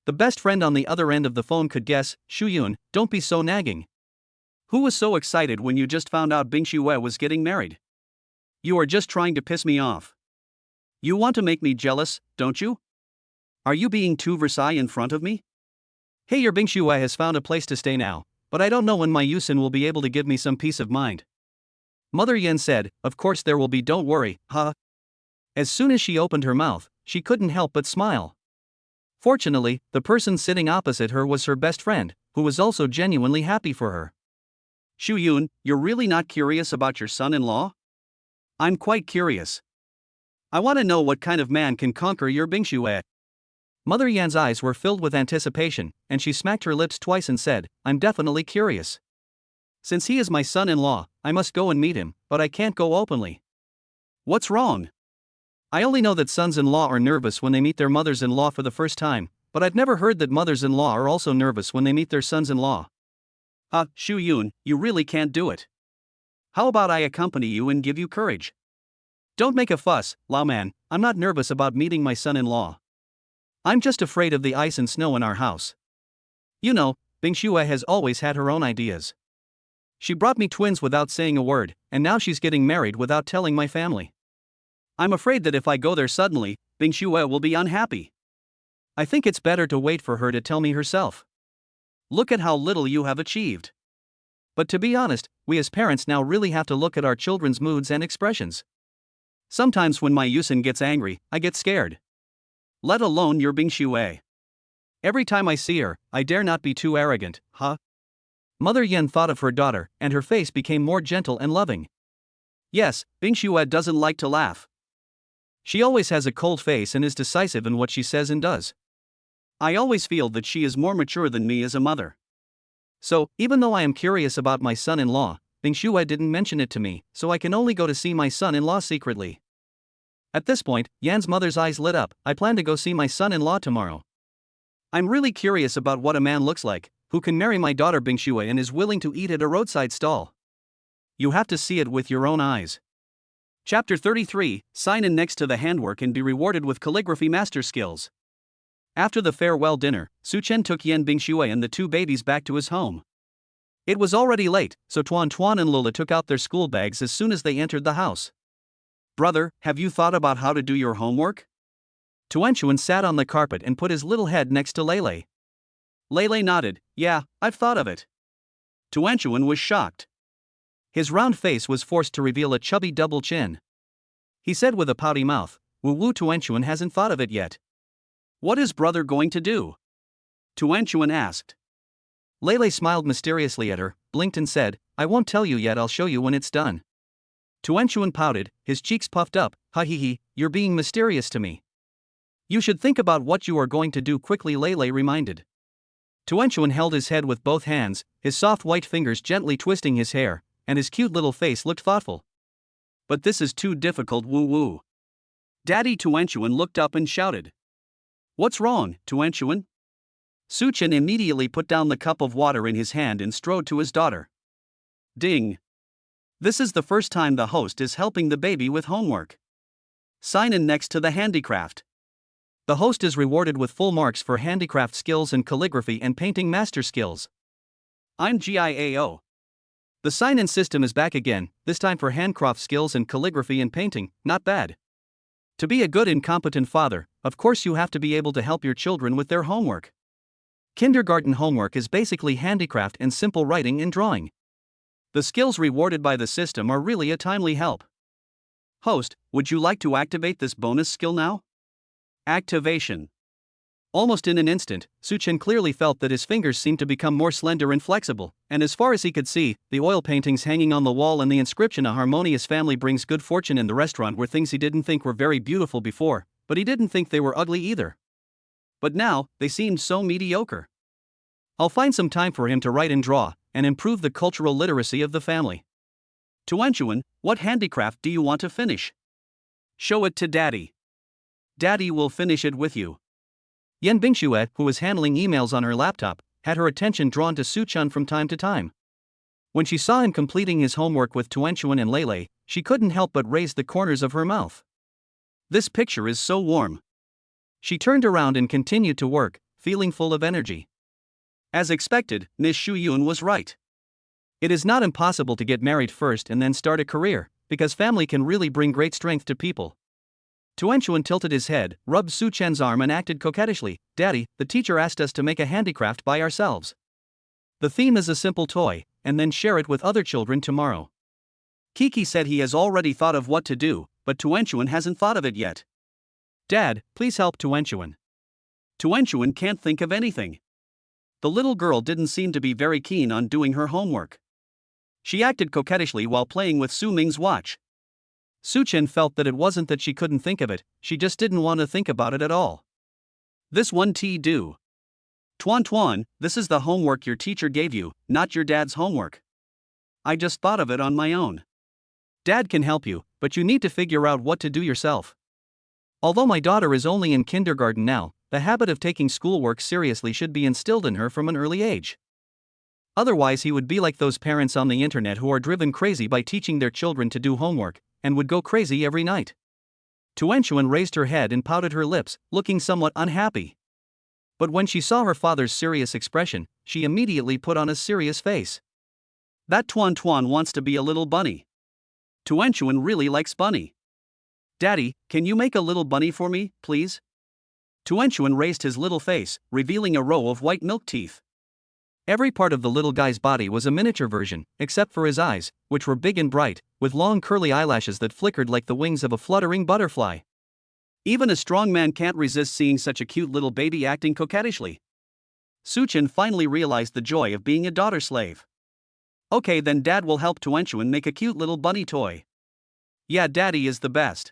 The best friend on the other end of the phone could guess. Shuyun, don't be so nagging. Who was so excited when you just found out Bingxue was getting married? You are just trying to piss me off. You want to make me jealous, don't you? Are you being too Versailles in front of me? Hey, your Bingxue has found a place to stay now, but I don't know when my Yusin will be able to give me some peace of mind. Mother Yan said, of course there will be, don't worry, As soon as she opened her mouth, she couldn't help but smile. Fortunately, the person sitting opposite her was her best friend, who was also genuinely happy for her. Shuyun, you're really not curious about your son-in-law? I'm quite curious. I want to know what kind of man can conquer your Bingxue. Mother Yan's eyes were filled with anticipation, and she smacked her lips twice and said, I'm definitely curious. Since he is my son-in-law, I must go and meet him, but I can't go openly. What's wrong? I only know that sons-in-law are nervous when they meet their mothers-in-law for the first time, but I've never heard that mothers-in-law are also nervous when they meet their sons-in-law. Shuyun, you really can't do it. How about I accompany you and give you courage? Don't make a fuss, Lao Man, I'm not nervous about meeting my son-in-law. I'm just afraid of the ice and snow in our house. You know, Bingxue has always had her own ideas. She brought me twins without saying a word, and now she's getting married without telling my family. I'm afraid that if I go there suddenly, Bingxue will be unhappy. I think it's better to wait for her to tell me herself. Look at how little you have achieved. But to be honest, we as parents now really have to look at our children's moods and expressions. Sometimes when my Yusin gets angry, I get scared. Let alone your Bingxue. Every time I see her, I dare not be too arrogant, Mother Yan thought of her daughter, and her face became more gentle and loving. Yes, Bingxue doesn't like to laugh. She always has a cold face and is decisive in what she says and does. I always feel that she is more mature than me as a mother. So, even though I am curious about my son-in-law, Bingxue didn't mention it to me, so I can only go to see my son-in-law secretly. At this point, Yan's mother's eyes lit up. I plan to go see my son-in-law tomorrow. I'm really curious about what a man looks like, who can marry my daughter Bingxue and is willing to eat at a roadside stall. You have to see it with your own eyes. Chapter 33, Sign in next to the handwork and be rewarded with calligraphy master skills. After the farewell dinner, Su Chen took Yan Bingshui and the two babies back to his home. It was already late, so Tuan Tuan and Lola took out their school bags as soon as they entered the house. "Brother, have you thought about how to do your homework?" Tuan sat on the carpet and put his little head next to Lele. Lele nodded. "Yeah, I've thought of it." Tuan was shocked. His round face was forced to reveal a chubby double chin. He said with a pouty mouth, "Woo-woo, Tuan hasn't thought of it yet." "What is brother going to do?" Tuan asked. Lele smiled mysteriously at her, blinked and said, "I won't tell you yet, I'll show you when it's done." Tuan pouted, his cheeks puffed up. "Ha he he, you're being mysterious to me." "You should think about what you are going to do quickly," Lele reminded. Tuan held his head with both hands, his soft white fingers gently twisting his hair, and his cute little face looked thoughtful. "But this is too difficult, woo-woo." Daddy Tuan looked up and shouted. "What's wrong, Tuan?" Su Chen immediately put down the cup of water in his hand and strode to his daughter. Ding! This is the first time the host is helping the baby with homework. Sign in next to the handicraft. The host is rewarded with full marks for handicraft skills and calligraphy and painting master skills. I'm GIAO. The sign-in system is back again, this time for handcraft skills and calligraphy and painting. Not bad. To be a good and competent father, of course you have to be able to help your children with their homework. Kindergarten homework is basically handicraft and simple writing and drawing. The skills rewarded by the system are really a timely help. Host, would you like to activate this bonus skill now? Activation. Almost in an instant, Su Chen clearly felt that his fingers seemed to become more slender and flexible, and as far as he could see, the oil paintings hanging on the wall and the inscription "A harmonious family brings good fortune" in the restaurant were things he didn't think were very beautiful before, but he didn't think they were ugly either. But now, they seemed so mediocre. I'll find some time for him to write and draw, and improve the cultural literacy of the family. Tuan, what handicraft do you want to finish? Show it to Daddy. Daddy will finish it with you. Yan Bingshui, who was handling emails on her laptop, had her attention drawn to Su Chen from time to time. When she saw him completing his homework with Tuan and Lele, she couldn't help but raise the corners of her mouth. This picture is so warm. She turned around and continued to work, feeling full of energy. As expected, Miss Shu Yun was right. It is not impossible to get married first and then start a career, because family can really bring great strength to people. Tuan tilted his head, rubbed Su Chen's arm and acted coquettishly. Daddy, the teacher asked us to make a handicraft by ourselves. The theme is a simple toy, and then share it with other children tomorrow. Kiki said he has already thought of what to do, but Tuan hasn't thought of it yet. Dad, please help Tuan. Tuan can't think of anything. The little girl didn't seem to be very keen on doing her homework. She acted coquettishly while playing with Su Ming's watch. Su Chen felt that it wasn't that she couldn't think of it, she just didn't want to think about it at all. This one do. Tuan, this is the homework your teacher gave you, not your dad's homework. I just thought of it on my own. Dad can help you, but you need to figure out what to do yourself. Although my daughter is only in kindergarten now, the habit of taking schoolwork seriously should be instilled in her from an early age. Otherwise he would be like those parents on the internet who are driven crazy by teaching their children to do homework, and would go crazy every night. Tuan raised her head and pouted her lips, looking somewhat unhappy. But when she saw her father's serious expression, she immediately put on a serious face. That Tuan wants to be a little bunny. Tuan really likes bunny. Daddy, can you make a little bunny for me, please? Tuan raised his little face, revealing a row of white milk teeth. Every part of the little guy's body was a miniature version, except for his eyes, which were big and bright, with long curly eyelashes that flickered like the wings of a fluttering butterfly. Even a strong man can't resist seeing such a cute little baby acting coquettishly. Su Chen finally realized the joy of being a daughter slave. Okay, then Dad will help Tuan make a cute little bunny toy. Yeah, Daddy is the best.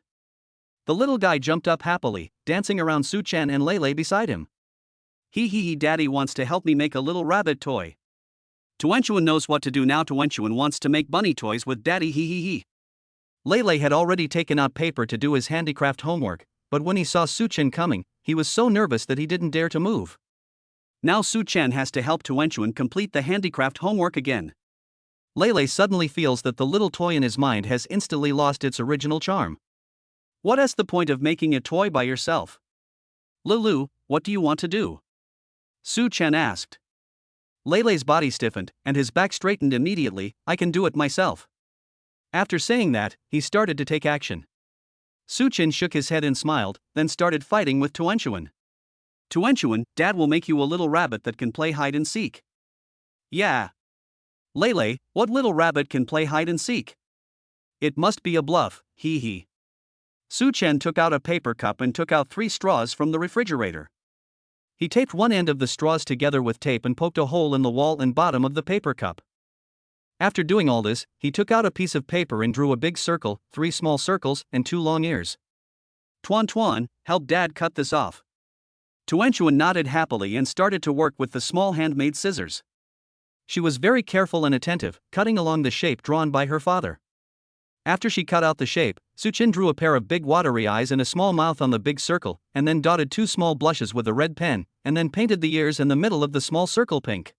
The little guy jumped up happily, dancing around Su Chen and Lele beside him. He, Daddy wants to help me make a little rabbit toy. Tuan knows what to do now. Tuan wants to make bunny toys with Daddy. He. Lele had already taken out paper to do his handicraft homework, but when he saw Su Chen coming, he was so nervous that he didn't dare to move. Now Su Chen has to help Tuan complete the handicraft homework again. Lele suddenly feels that the little toy in his mind has instantly lost its original charm. What is the point of making a toy by yourself? Lulu, what do you want to do? Su Chen asked. Leilei's body stiffened, and his back straightened immediately. I can do it myself. After saying that, he started to take action. Su Chen shook his head and smiled, then started fighting with Tuanchuan. Tuanchuan, Dad will make you a little rabbit that can play hide and seek. Yeah. Leilei, what little rabbit can play hide and seek? It must be a bluff, hee hee. Su Chen took out a paper cup and took out 3 straws from the refrigerator. He taped one end of the straws together with tape and poked a hole in the wall and bottom of the paper cup. After doing all this, he took out a piece of paper and drew a big circle, 3 small circles, and 2 long ears. Tuan, help Dad cut this off. Tuanchuan nodded happily and started to work with the small handmade scissors. She was very careful and attentive, cutting along the shape drawn by her father. After she cut out the shape, Su Chen drew a pair of big watery eyes and a small mouth on the big circle, and then dotted 2 small blushes with a red pen, and then painted the ears and the middle of the small circle pink.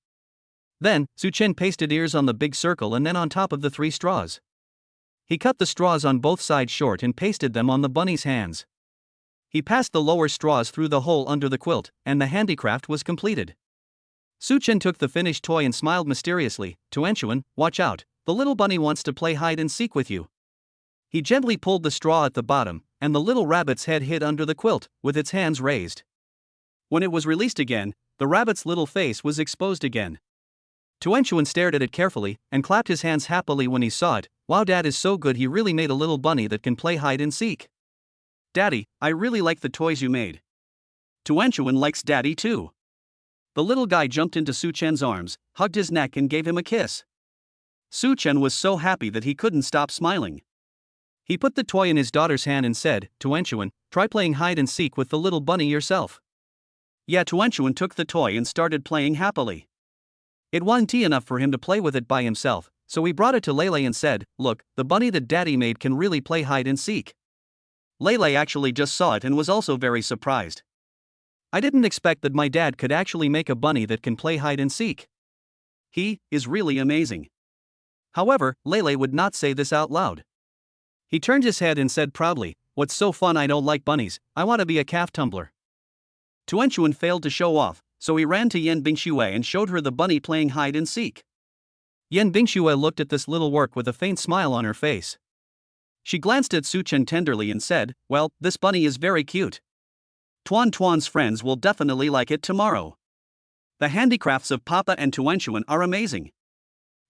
Then, Su Chen pasted ears on the big circle and then on top of the 3 straws. He cut the straws on both sides short and pasted them on the bunny's hands. He passed the lower straws through the hole under the quilt, and the handicraft was completed. Su Chen took the finished toy and smiled mysteriously. Tuanchuan, watch out, the little bunny wants to play hide and seek with you. He gently pulled the straw at the bottom, and the little rabbit's head hid under the quilt, with its hands raised. When it was released again, the rabbit's little face was exposed again. Tuanchuan stared at it carefully, and clapped his hands happily when he saw it. Wow, Dad is so good, he really made a little bunny that can play hide and seek. Daddy, I really like the toys you made. Tuanchuan likes Daddy too. The little guy jumped into Su Chen's arms, hugged his neck and gave him a kiss. Su Chen was so happy that he couldn't stop smiling. He put the toy in his daughter's hand and said, Tuanchuan, try playing hide and seek with the little bunny yourself. Yeah, Tuanchuan took the toy and started playing happily. It wasn't enough for him to play with it by himself, so he brought it to Leilei and said, look, the bunny that Daddy made can really play hide and seek. Leilei actually just saw it and was also very surprised. I didn't expect that my dad could actually make a bunny that can play hide and seek. He is really amazing. However, Leilei would not say this out loud. He turned his head and said proudly, what's so fun, I don't like bunnies, I want to be a calf tumbler. Tuanchuan failed to show off, so he ran to Yan Bingxue and showed her the bunny playing hide and seek. Yan Bingxue looked at this little work with a faint smile on her face. She glanced at Su Chen tenderly and said, well, this bunny is very cute. Tuan's friends will definitely like it tomorrow. The handicrafts of Papa and Tuanchuan are amazing.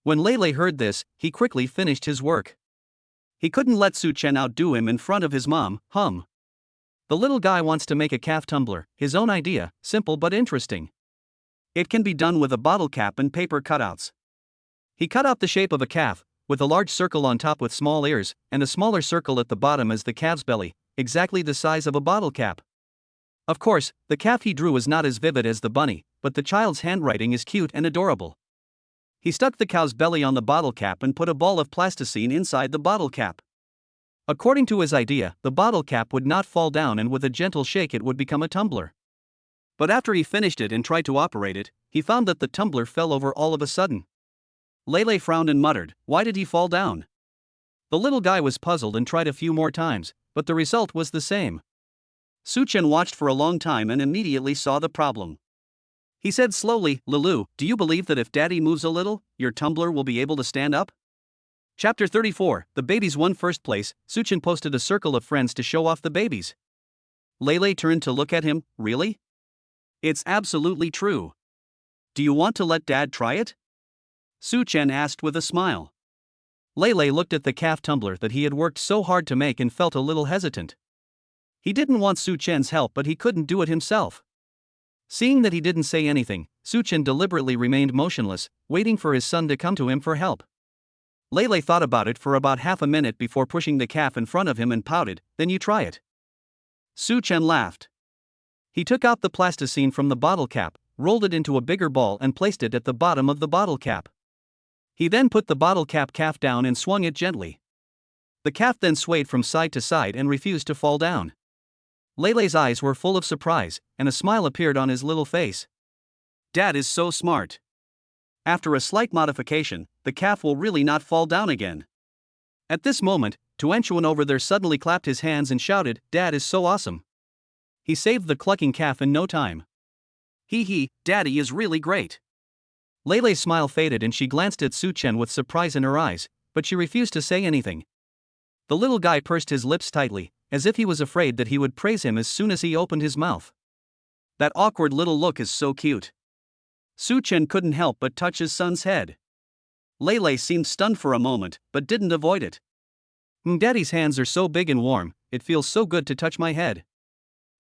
When Leilei heard this, he quickly finished his work. He couldn't let Su Chen outdo him in front of his mom. The little guy wants to make a calf tumbler, his own idea, simple but interesting. It can be done with a bottle cap and paper cutouts. He cut out the shape of a calf, with a large circle on top with small ears, and a smaller circle at the bottom as the calf's belly, exactly the size of a bottle cap. Of course, the calf he drew is not as vivid as the bunny, but the child's handwriting is cute and adorable. He stuck the cow's belly on the bottle cap and put a ball of plasticine inside the bottle cap. According to his idea, the bottle cap would not fall down and with a gentle shake it would become a tumbler. But after he finished it and tried to operate it, he found that the tumbler fell over all of a sudden. Leilei frowned and muttered, why did he fall down? The little guy was puzzled and tried a few more times, but the result was the same. Su Chen watched for a long time and immediately saw the problem. He said slowly, Lulu, do you believe that if Daddy moves a little, your tumbler will be able to stand up? Chapter 34, The Babies Won First Place. Su Chen posted a circle of friends to show off the babies. Leilei turned to look at him, really? It's absolutely true. Do you want to let Dad try it? Su Chen asked with a smile. Leilei looked at the calf tumbler that he had worked so hard to make and felt a little hesitant. He didn't want Su Chen's help, but he couldn't do it himself. Seeing that he didn't say anything, Su Chen deliberately remained motionless, waiting for his son to come to him for help. Leilei thought about it for about half a minute before pushing the calf in front of him and pouted, then you try it. Su Chen laughed. He took out the plasticine from the bottle cap, rolled it into a bigger ball and placed it at the bottom of the bottle cap. He then put the bottle cap calf down and swung it gently. The calf then swayed from side to side and refused to fall down. Leilei's eyes were full of surprise, and a smile appeared on his little face. Dad is so smart. After a slight modification, the calf will really not fall down again. At this moment, Tuanchuan over there suddenly clapped his hands and shouted, Dad is so awesome. He saved the clucking calf in no time. Hee hee, Daddy is really great. Laylay's smile faded and she glanced at Su Chen with surprise in her eyes, but she refused to say anything. The little guy pursed his lips tightly, as if he was afraid that he would praise him as soon as he opened his mouth. That awkward little look is so cute. Su Chen couldn't help but touch his son's head. Laylay seemed stunned for a moment, but didn't avoid it. Daddy's hands are so big and warm, it feels so good to touch my head.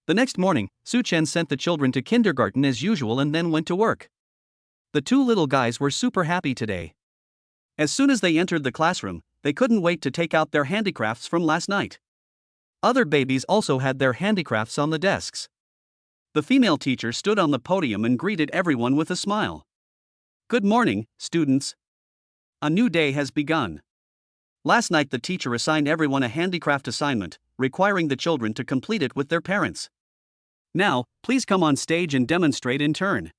The next morning, Su Chen sent the children to kindergarten as usual and then went to work. The two little guys were super happy today. As soon as they entered the classroom, they couldn't wait to take out their handicrafts from last night. Other babies also had their handicrafts on the desks. The female teacher stood on the podium and greeted everyone with a smile. Good morning, students. A new day has begun. Last night the teacher assigned everyone a handicraft assignment, requiring the children to complete it with their parents. Now, please come on stage and demonstrate in turn.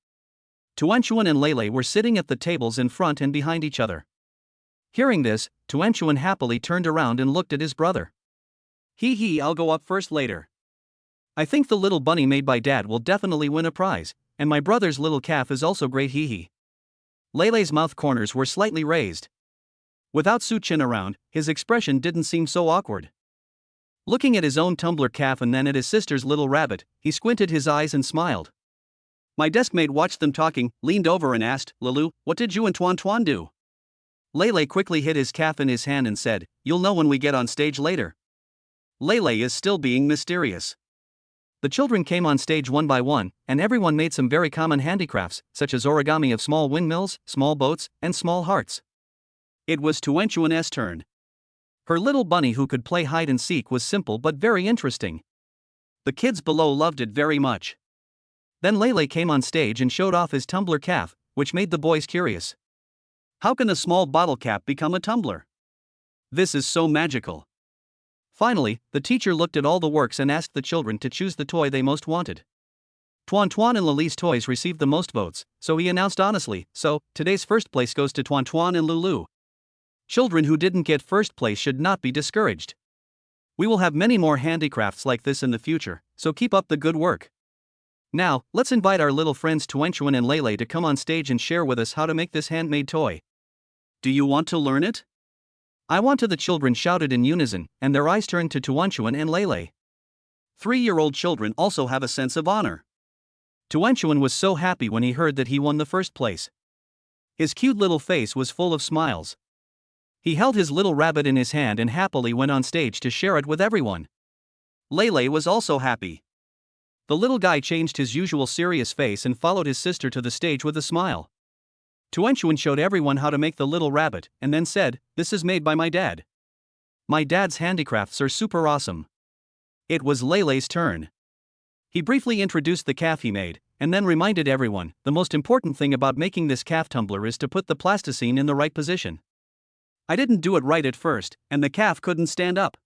Tuanchuan and Laylay were sitting at the tables in front and behind each other. Hearing this, Tuanchuan happily turned around and looked at his brother. Hee, I'll go up first later. I think the little bunny made by Dad will definitely win a prize, and my brother's little calf is also great hee. Laylay's mouth corners were slightly raised. Without Su Chen around, his expression didn't seem so awkward. Looking at his own tumbler calf and then at his sister's little rabbit, he squinted his eyes and smiled. My deskmate watched them talking, leaned over and asked, Lulu, what did you and Tuan do? Laylay quickly hid his calf in his hand and said, you'll know when we get on stage later. Laylay is still being mysterious. The children came on stage one by one, and everyone made some very common handicrafts, such as origami of small windmills, small boats, and small hearts. It was Tuanchuan's turn. Her little bunny who could play hide and seek was simple but very interesting. The kids below loved it very much. Then Laylay came on stage and showed off his tumbler calf, which made the boys curious. How can a small bottle cap become a tumbler? This is so magical. Finally, the teacher looked at all the works and asked the children to choose the toy they most wanted. Tuan and Lily's toys received the most votes, so he announced honestly, so, today's first place goes to Tuan and Lulu. Children who didn't get first place should not be discouraged. We will have many more handicrafts like this in the future, so keep up the good work. Now, let's invite our little friends Tuanchuan and Laylay to come on stage and share with us how to make this handmade toy. Do you want to learn it? I want to, the children shouted in unison, and their eyes turned to Tuanchuan and Laylay. 3-year-old children also have a sense of honor. Tuanchuan was so happy when he heard that he won the first place. His cute little face was full of smiles. He held his little rabbit in his hand and happily went on stage to share it with everyone. Laylay was also happy. The little guy changed his usual serious face and followed his sister to the stage with a smile. Tuanchuan showed everyone how to make the little rabbit, and then said, this is made by my dad. My dad's handicrafts are super awesome. It was Laylay's turn. He briefly introduced the calf he made, and then reminded everyone, the most important thing about making this calf tumbler is to put the plasticine in the right position. I didn't do it right at first, and the calf couldn't stand up.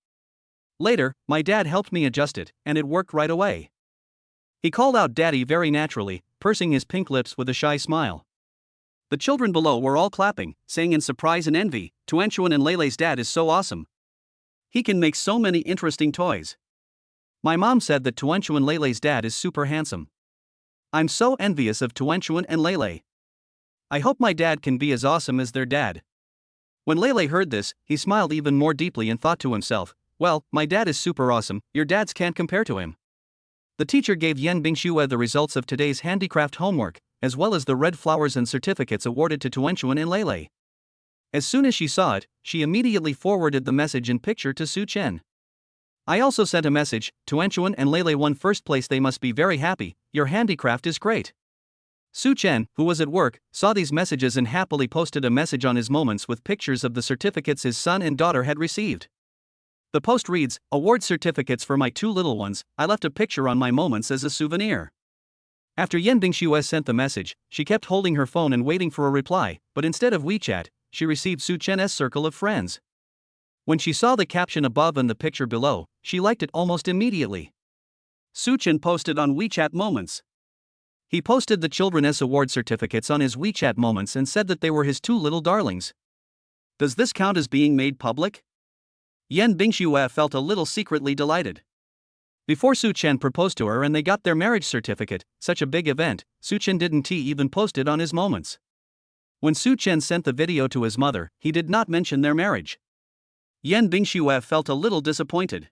Later, my dad helped me adjust it, and it worked right away. He called out Daddy very naturally, pursing his pink lips with a shy smile. The children below were all clapping, saying in surprise and envy, Tuanchuan and Laylay's dad is so awesome. He can make so many interesting toys. My mom said that Tuanchuan Laylay's dad is super handsome. I'm so envious of Tuanchuan and Laylay. I hope my dad can be as awesome as their dad. When Laylay heard this, he smiled even more deeply and thought to himself, well, my dad is super awesome, your dads can't compare to him. The teacher gave Yan Bingxue the results of today's handicraft homework, as well as the red flowers and certificates awarded to Tuanchuan and Laylay. As soon as she saw it, she immediately forwarded the message in picture to Su Chen. I also sent a message, Tuanchuan and Laylay won first place, they must be very happy, your handicraft is great. Su Chen, who was at work, saw these messages and happily posted a message on his moments with pictures of the certificates his son and daughter had received. The post reads, award certificates for my 2 little ones, I left a picture on my moments as a souvenir. After Yan Bingxue sent the message, she kept holding her phone and waiting for a reply, but instead of WeChat, she received Su Chen's circle of friends. When she saw the caption above and the picture below, she liked it almost immediately. Su Chen posted on WeChat Moments. He posted the children's award certificates on his WeChat Moments and said that they were his 2 little darlings. Does this count as being made public? Yan Bingxue felt a little secretly delighted. Before Su Chen proposed to her and they got their marriage certificate, such a big event, Su Chen didn't even post it on his moments. When Su Chen sent the video to his mother, he did not mention their marriage. Yan Bingxue felt a little disappointed.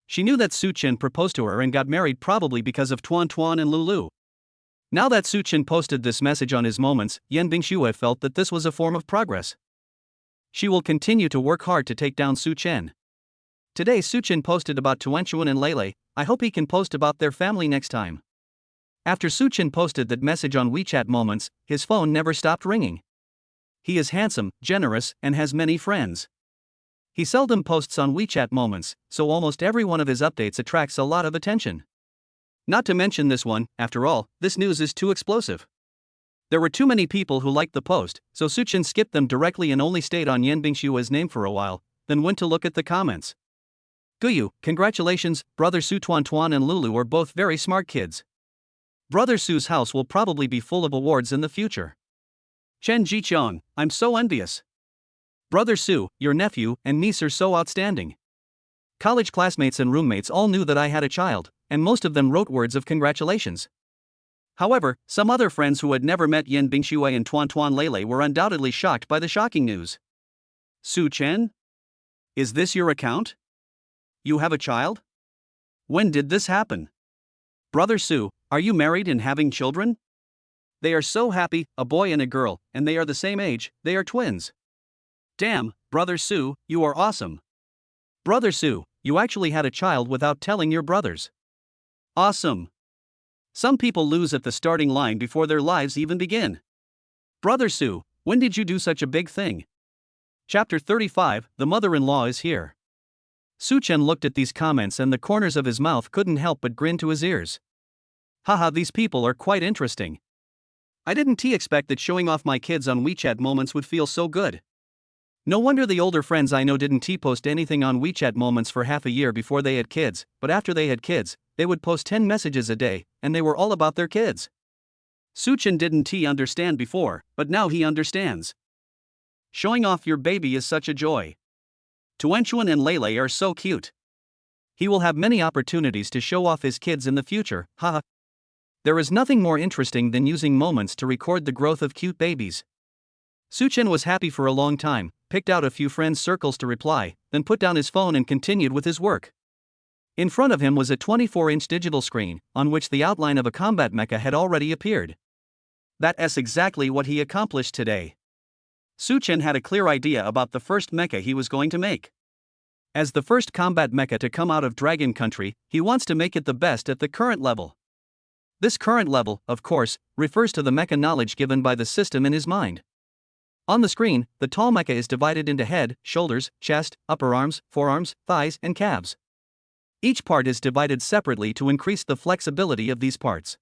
She knew that Su Chen proposed to her and got married probably because of Tuan Tuan and Lulu. Now that Su Chen posted this message on his moments, Yan Bingxue felt that this was a form of progress. She will continue to work hard to take down Su Chen. Today Su Chen posted about Tuanchuan and Lele. I hope he can post about their family next time. After Su Chen posted that message on WeChat moments, his phone never stopped ringing. He is handsome, generous, and has many friends. He seldom posts on WeChat moments, so almost every one of his updates attracts a lot of attention. Not to mention this one, after all, this news is too explosive. There were too many people who liked the post, so Su Chen skipped them directly and only stayed on Yan Bingxue's name for a while, then went to look at the comments. Guyu, congratulations, brother Su. Tuan Tuan and Lulu are both very smart kids. Brother Su's house will probably be full of awards in the future. Chen Jiqiang, I'm so envious. Brother Su, your nephew and niece are so outstanding. College classmates and roommates all knew that I had a child, and most of them wrote words of congratulations. However, some other friends who had never met Yan Bingxue and Tuan Tuan Lele were undoubtedly shocked by the shocking news. Su Chen? Is this your account? You have a child? When did this happen? Brother Su, are you married and having children? They are so happy, a boy and a girl, and they are the same age, they are twins. Damn, Brother Su, you are awesome. Brother Su, you actually had a child without telling your brothers. Awesome. Some people lose at the starting line before their lives even begin. Brother Su, when did you do such a big thing? Chapter 35, The Mother-in-Law is Here. Su Chen looked at these comments and the corners of his mouth couldn't help but grin to his ears. Haha, these people are quite interesting. I didn't expect that showing off my kids on WeChat moments would feel so good. No wonder the older friends I know didn't post anything on WeChat moments for half a year before they had kids, but after they had kids, they would post 10 messages a day, and they were all about their kids. Su Chen didn't understand before, but now he understands. Showing off your baby is such a joy. Tuanchuan and Lele are so cute. He will have many opportunities to show off his kids in the future, haha. There is nothing more interesting than using moments to record the growth of cute babies. Su Chen was happy for a long time, picked out a few friends' circles to reply, then put down his phone and continued with his work. In front of him was a 24-inch digital screen, on which the outline of a combat mecha had already appeared. That's exactly what he accomplished today. Su Chen had a clear idea about the first mecha he was going to make. As the first combat mecha to come out of Dragon Country, he wants to make it the best at the current level. This current level, of course, refers to the mecha knowledge given by the system in his mind. On the screen, the tall mecha is divided into head, shoulders, chest, upper arms, forearms, thighs, and calves. Each part is divided separately to increase the flexibility of these parts.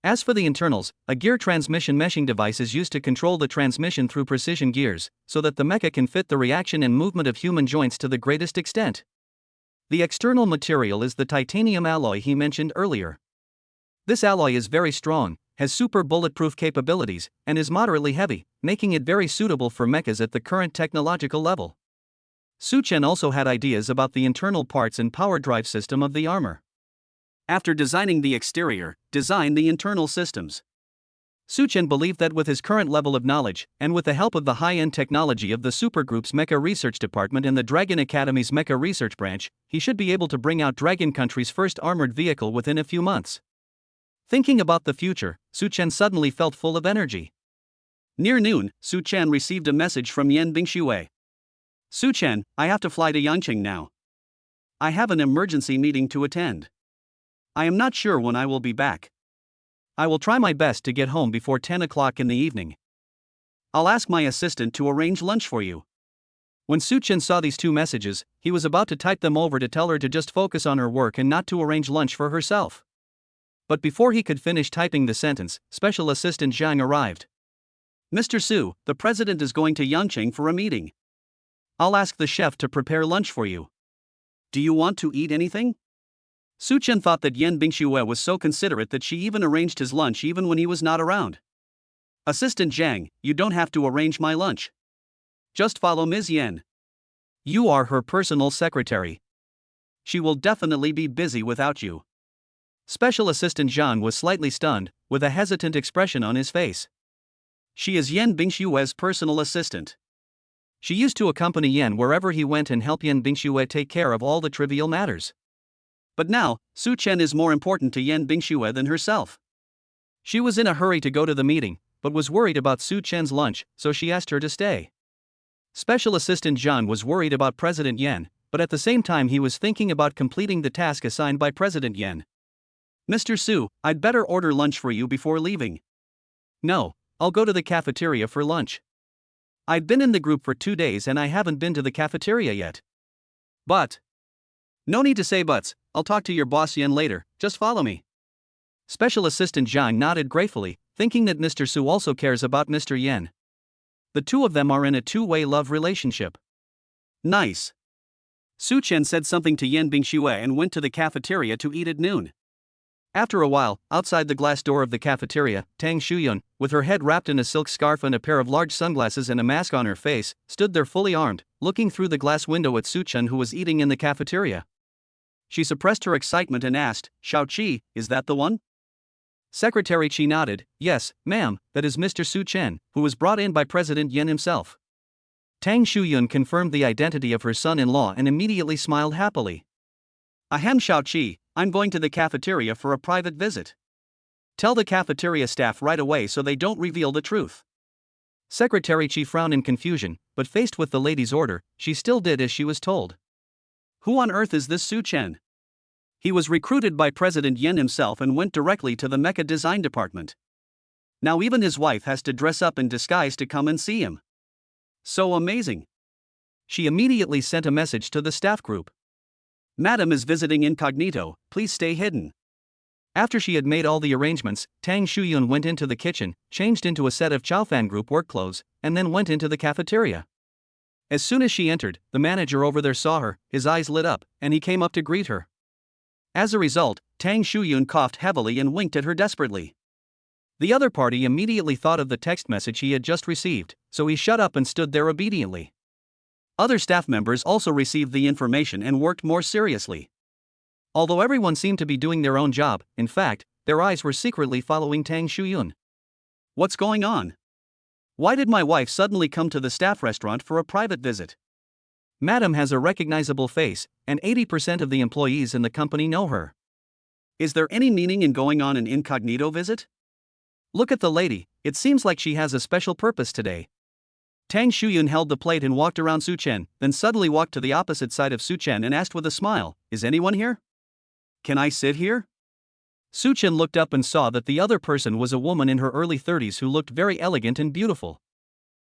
As for the internals, a gear transmission meshing device is used to control the transmission through precision gears, so that the mecha can fit the reaction and movement of human joints to the greatest extent. The external material is the titanium alloy he mentioned earlier. This alloy is very strong, has super bulletproof capabilities, and is moderately heavy, making it very suitable for mechas at the current technological level. Su Chen also had ideas about the internal parts and power drive system of the armor. After designing the exterior, design the internal systems. Su Chen believed that with his current level of knowledge, and with the help of the high-end technology of the Supergroup's Mecha Research Department and the Dragon Academy's Mecha Research Branch, he should be able to bring out Dragon Country's first armored vehicle within a few months. Thinking about the future, Su Chen suddenly felt full of energy. Near noon, Su Chen received a message from Yan Bingxue. Su Chen, I have to fly to Yangqing now. I have an emergency meeting to attend. I am not sure when I will be back. I will try my best to get home before 10 o'clock in the evening. I'll ask my assistant to arrange lunch for you. When Su Chen saw these two messages, he was about to type them over to tell her to just focus on her work and not to arrange lunch for herself. But before he could finish typing the sentence, Special Assistant Zhang arrived. Mr. Su, the president is going to Yangqing for a meeting. I'll ask the chef to prepare lunch for you. Do you want to eat anything? Su Chen thought that Yan Bingxue was so considerate that she even arranged his lunch even when he was not around. Assistant Zhang, you don't have to arrange my lunch. Just follow Ms. Yan. You are her personal secretary. She will definitely be busy without you. Special Assistant Zhang was slightly stunned, with a hesitant expression on his face. She is Yan Bingshue's personal assistant. She used to accompany Yan wherever he went and help Yan Bingshue take care of all the trivial matters. But now, Su Chen is more important to Yan Bingshue than herself. She was in a hurry to go to the meeting, but was worried about Su Chen's lunch, so she asked her to stay. Special Assistant Zhang was worried about President Yan, but at the same time he was thinking about completing the task assigned by President Yan. Mr. Su, I'd better order lunch for you before leaving. No, I'll go to the cafeteria for lunch. I've been in the group for 2 days and I haven't been to the cafeteria yet. But. No need to say buts, I'll talk to your boss Yan later, just follow me. Special Assistant Zhang nodded gratefully, thinking that Mr. Su also cares about Mr. Yan. The two of them are in a two-way love relationship. Nice. Su Chen said something to Yan Bingshue and went to the cafeteria to eat at noon. After a while, outside the glass door of the cafeteria, Tang Shuyun, with her head wrapped in a silk scarf and a pair of large sunglasses and a mask on her face, stood there fully armed, looking through the glass window at Su Chen who was eating in the cafeteria. She suppressed her excitement and asked, "Shao Qi, is that the one?" Secretary Qi nodded, "Yes, ma'am, that is Mr. Su Chen, who was brought in by President Yan himself." Tang Shuyun confirmed the identity of her son-in-law and immediately smiled happily. "Ahem, Shao Qi, I'm going to the cafeteria for a private visit. Tell the cafeteria staff right away so they don't reveal the truth." Secretary Qi frowned in confusion, but faced with the lady's order, she still did as she was told. Who on earth is this Su Chen? He was recruited by President Yan himself and went directly to the mecha design department. Now even his wife has to dress up in disguise to come and see him. So amazing. She immediately sent a message to the staff group. "Madam is visiting incognito, please stay hidden." After she had made all the arrangements, Tang Shuyun went into the kitchen, changed into a set of Chaofan group work clothes, and then went into the cafeteria. As soon as she entered, the manager over there saw her, his eyes lit up, and he came up to greet her. As a result, Tang Shuyun coughed heavily and winked at her desperately. The other party immediately thought of the text message he had just received, so he shut up and stood there obediently. Other staff members also received the information and worked more seriously. Although everyone seemed to be doing their own job, in fact, their eyes were secretly following Tang Shuyun. What's going on? Why did my wife suddenly come to the staff restaurant for a private visit? Madam has a recognizable face, and 80% of the employees in the company know her. Is there any meaning in going on an incognito visit? Look at the lady, it seems like she has a special purpose today. Tang Shuyun held the plate and walked around Su Chen, then suddenly walked to the opposite side of Su Chen and asked with a smile, "Is anyone here? Can I sit here?" Su Chen looked up and saw that the other person was a woman in her early 30s who looked very elegant and beautiful.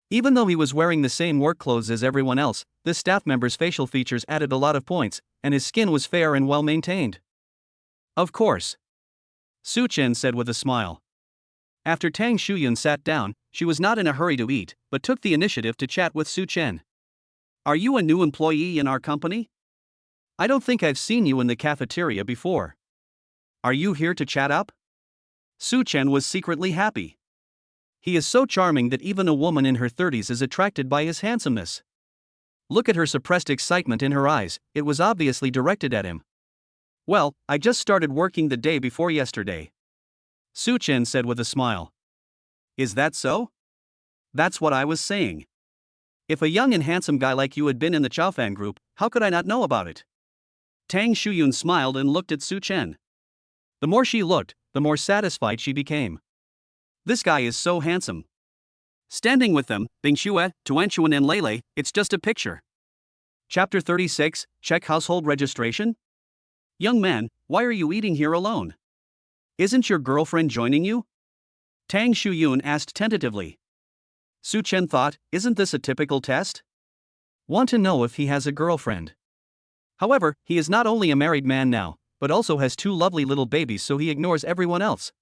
Even though he was wearing the same work clothes as everyone else, this staff member's facial features added a lot of points, and his skin was fair and well maintained. "Of course," Su Chen said with a smile. After Tang Shuyun sat down, she was not in a hurry to eat, but took the initiative to chat with Su Chen. "Are you a new employee in our company? I don't think I've seen you in the cafeteria before. Are you here to chat up?" Su Chen was secretly happy. He is so charming that even a woman in her 30s is attracted by his handsomeness. Look at her suppressed excitement in her eyes, it was obviously directed at him. "Well, I just started working the day before yesterday," Su Chen said with a smile. "Is that so?" "That's what I was saying. If a young and handsome guy like you had been in the Chaofan group, how could I not know about it?" Tang Shuyun smiled and looked at Su Chen. The more she looked, the more satisfied she became. This guy is so handsome. Standing with them, Bingshue, Tuanchuan and Lele, it's just a picture. Chapter 36, Check Household Registration? "Young man, why are you eating here alone? Isn't your girlfriend joining you?" Tang Shuyun asked tentatively. Su Chen thought, isn't this a typical test? Want to know if he has a girlfriend. However, he is not only a married man now, but also has 2 lovely little babies, so he ignores everyone else.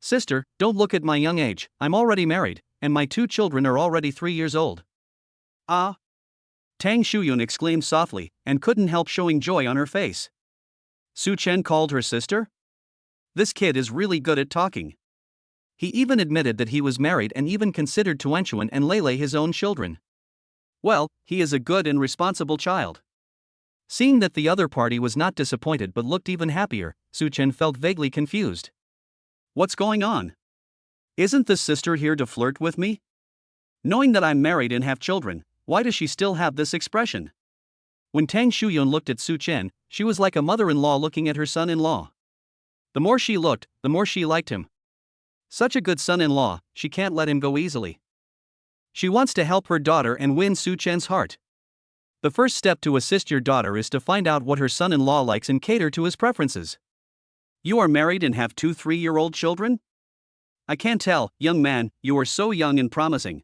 "Sister, don't look at my young age, I'm already married, and my 2 children are already 3 years old." "Ah!" Tang Shuyun exclaimed softly, and couldn't help showing joy on her face. Su Chen called her sister? This kid is really good at talking. He even admitted that he was married and even considered Tuanchuan and Lele his own children. Well, he is a good and responsible child. Seeing that the other party was not disappointed but looked even happier, Su-chen felt vaguely confused. What's going on? Isn't this sister here to flirt with me? Knowing that I'm married and have children, why does she still have this expression? When Tang Shuyun looked at Su-chen, she was like a mother-in-law looking at her son-in-law. The more she looked, the more she liked him. Such a good son-in-law, she can't let him go easily. She wants to help her daughter and win Su-chen's heart. The first step to assist your daughter is to find out what her son-in-law likes and cater to his preferences. You are married and have 2 3-year-old children? I can't tell, young man, you are so young and promising.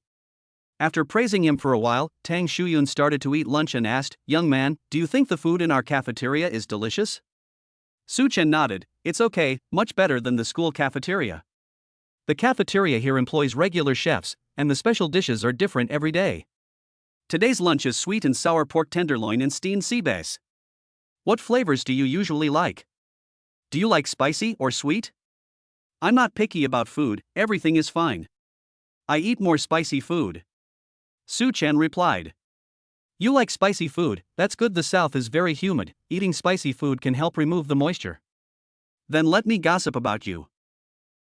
After praising him for a while, Tang Shuyun started to eat lunch and asked, young man, do you think the food in our cafeteria is delicious? Su-chen nodded, it's okay, much better than the school cafeteria. The cafeteria here employs regular chefs, and the special dishes are different every day. Today's lunch is sweet and sour pork tenderloin and steamed sea bass. What flavors do you usually like? Do you like spicy or sweet? I'm not picky about food, everything is fine. I eat more spicy food. Su-chen replied. You like spicy food, that's good. The south is very humid, eating spicy food can help remove the moisture. Then let me gossip about you.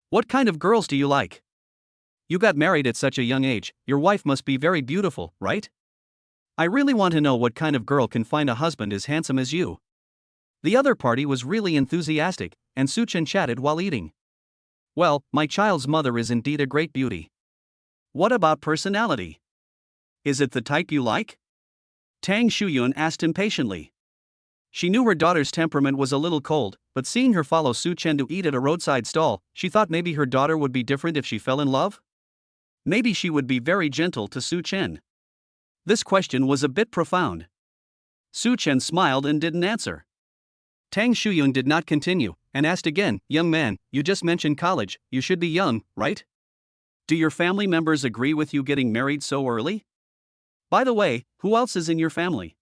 What kind of girls do you like? You got married at such a young age, your wife must be very beautiful, right? I really want to know what kind of girl can find a husband as handsome as you. The other party was really enthusiastic, and Su-chen chatted while eating. Well, my child's mother is indeed a great beauty. What about personality? Is it the type you like? Tang Shuyun asked impatiently. She knew her daughter's temperament was a little cold, but seeing her follow Su-chen to eat at a roadside stall, she thought maybe her daughter would be different if she fell in love? Maybe she would be very gentle to Su-chen. This question was a bit profound. Su-chen smiled and didn't answer. Tang Shuyun did not continue, and asked again, young man, you just mentioned college, you should be young, right? Do your family members agree with you getting married so early? By the way, who else is in your family?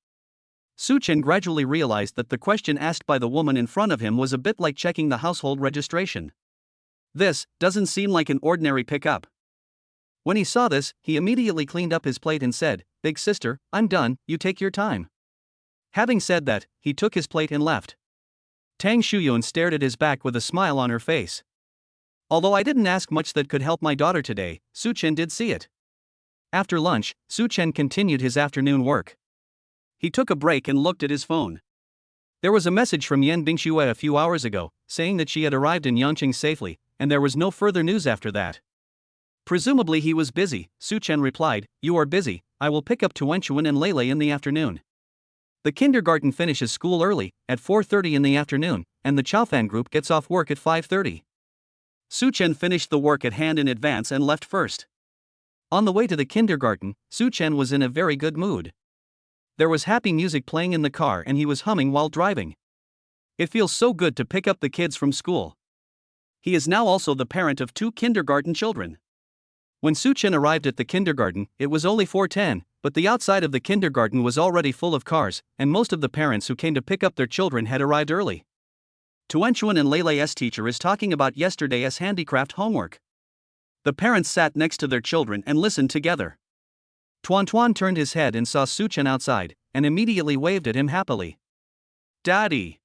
Su-chen gradually realized that the question asked by the woman in front of him was a bit like checking the household registration. This doesn't seem like an ordinary pickup. When he saw this, he immediately cleaned up his plate and said, Big sister, I'm done, you take your time. Having said that, he took his plate and left. Tang Shuyun stared at his back with a smile on her face. Although I didn't ask much that could help my daughter today, Su-chen did see it. After lunch, Su-chen continued his afternoon work. He took a break and looked at his phone. There was a message from Yan Bingxue a few hours ago, saying that she had arrived in Yangqing safely, and there was no further news after that. Presumably he was busy, Su-chen replied, you are busy, I will pick up Tuanchuan and Lele in the afternoon. The kindergarten finishes school early, at 4:30 in the afternoon, and the Chaofan group gets off work at 5:30. Su-chen finished the work at hand in advance and left first. On the way to the kindergarten, Su-chen was in a very good mood. There was happy music playing in the car and he was humming while driving. It feels so good to pick up the kids from school. He is now also the parent of 2 kindergarten children. When Su-chen arrived at the kindergarten, it was only 4:10, but the outside of the kindergarten was already full of cars, and most of the parents who came to pick up their children had arrived early. Tuanchuan and Lele's teacher is talking about yesterday's handicraft homework. The parents sat next to their children and listened together. Tuan turned his head and saw Su-chen outside, and immediately waved at him happily. Daddy!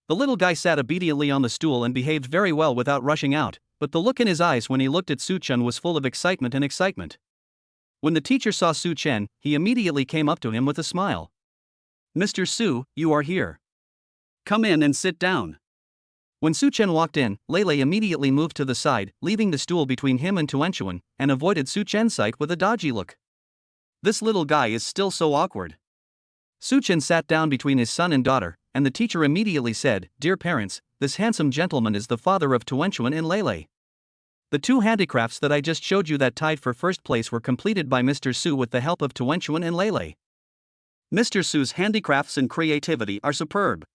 The little guy sat obediently on the stool and behaved very well without rushing out, but the look in his eyes when he looked at Su-chen was full of excitement and excitement. When the teacher saw Su-chen, he immediately came up to him with a smile. Mr. Su, you are here. Come in and sit down. When Su-chen walked in, Lele immediately moved to the side, leaving the stool between him and Tuanchuan, and avoided Su-chen's sight with a dodgy look. This little guy is still so awkward. Su-chen sat down between his son and daughter, and the teacher immediately said, Dear parents, this handsome gentleman is the father of Tuanchuan and Lele. The 2 handicrafts that I just showed you that tied for first place were completed by Mr. Su with the help of Tuanchuan and Lele. Mr. Su's handicrafts and creativity are superb.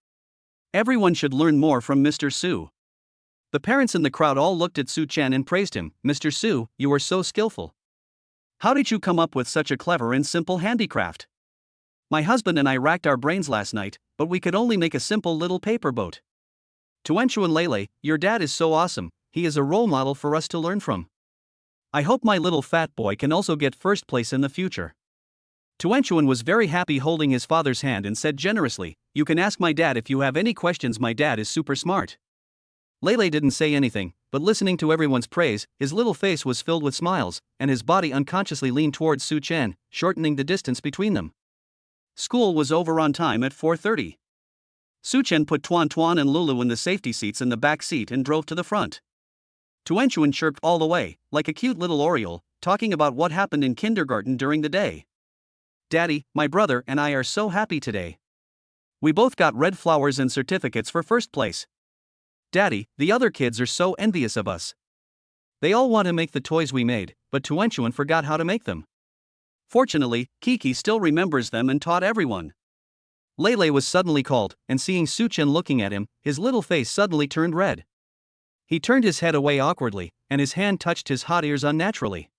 Everyone should learn more from Mr. Su. The parents in the crowd all looked at Su-chen and praised him. Mr. Su, you are so skillful. How did you come up with such a clever and simple handicraft? My husband and I racked our brains last night, but we could only make a simple little paper boat. Tuanchuan Lele, your dad is so awesome, he is a role model for us to learn from. I hope my little fat boy can also get first place in the future. Tuanchuan was very happy holding his father's hand and said generously, "You can ask my dad if you have any questions, my dad is super smart." Lele didn't say anything, but listening to everyone's praise, his little face was filled with smiles, and his body unconsciously leaned towards Su Chen, shortening the distance between them. School was over on time at 4:30. Su Chen put Tuan Tuan and Lulu in the safety seats in the back seat and drove to the front. Tuanchuan chirped all the way, like a cute little oriole, talking about what happened in kindergarten during the day. "Daddy, my brother and I are so happy today. We both got red flowers and certificates for first place. Daddy, the other kids are so envious of us. They all want to make the toys we made, but Tuanchuan forgot how to make them. Fortunately, Kiki still remembers them and taught everyone." Lele was suddenly called, and seeing Su Chen looking at him, his little face suddenly turned red. He turned his head away awkwardly, and his hand touched his hot ears unnaturally.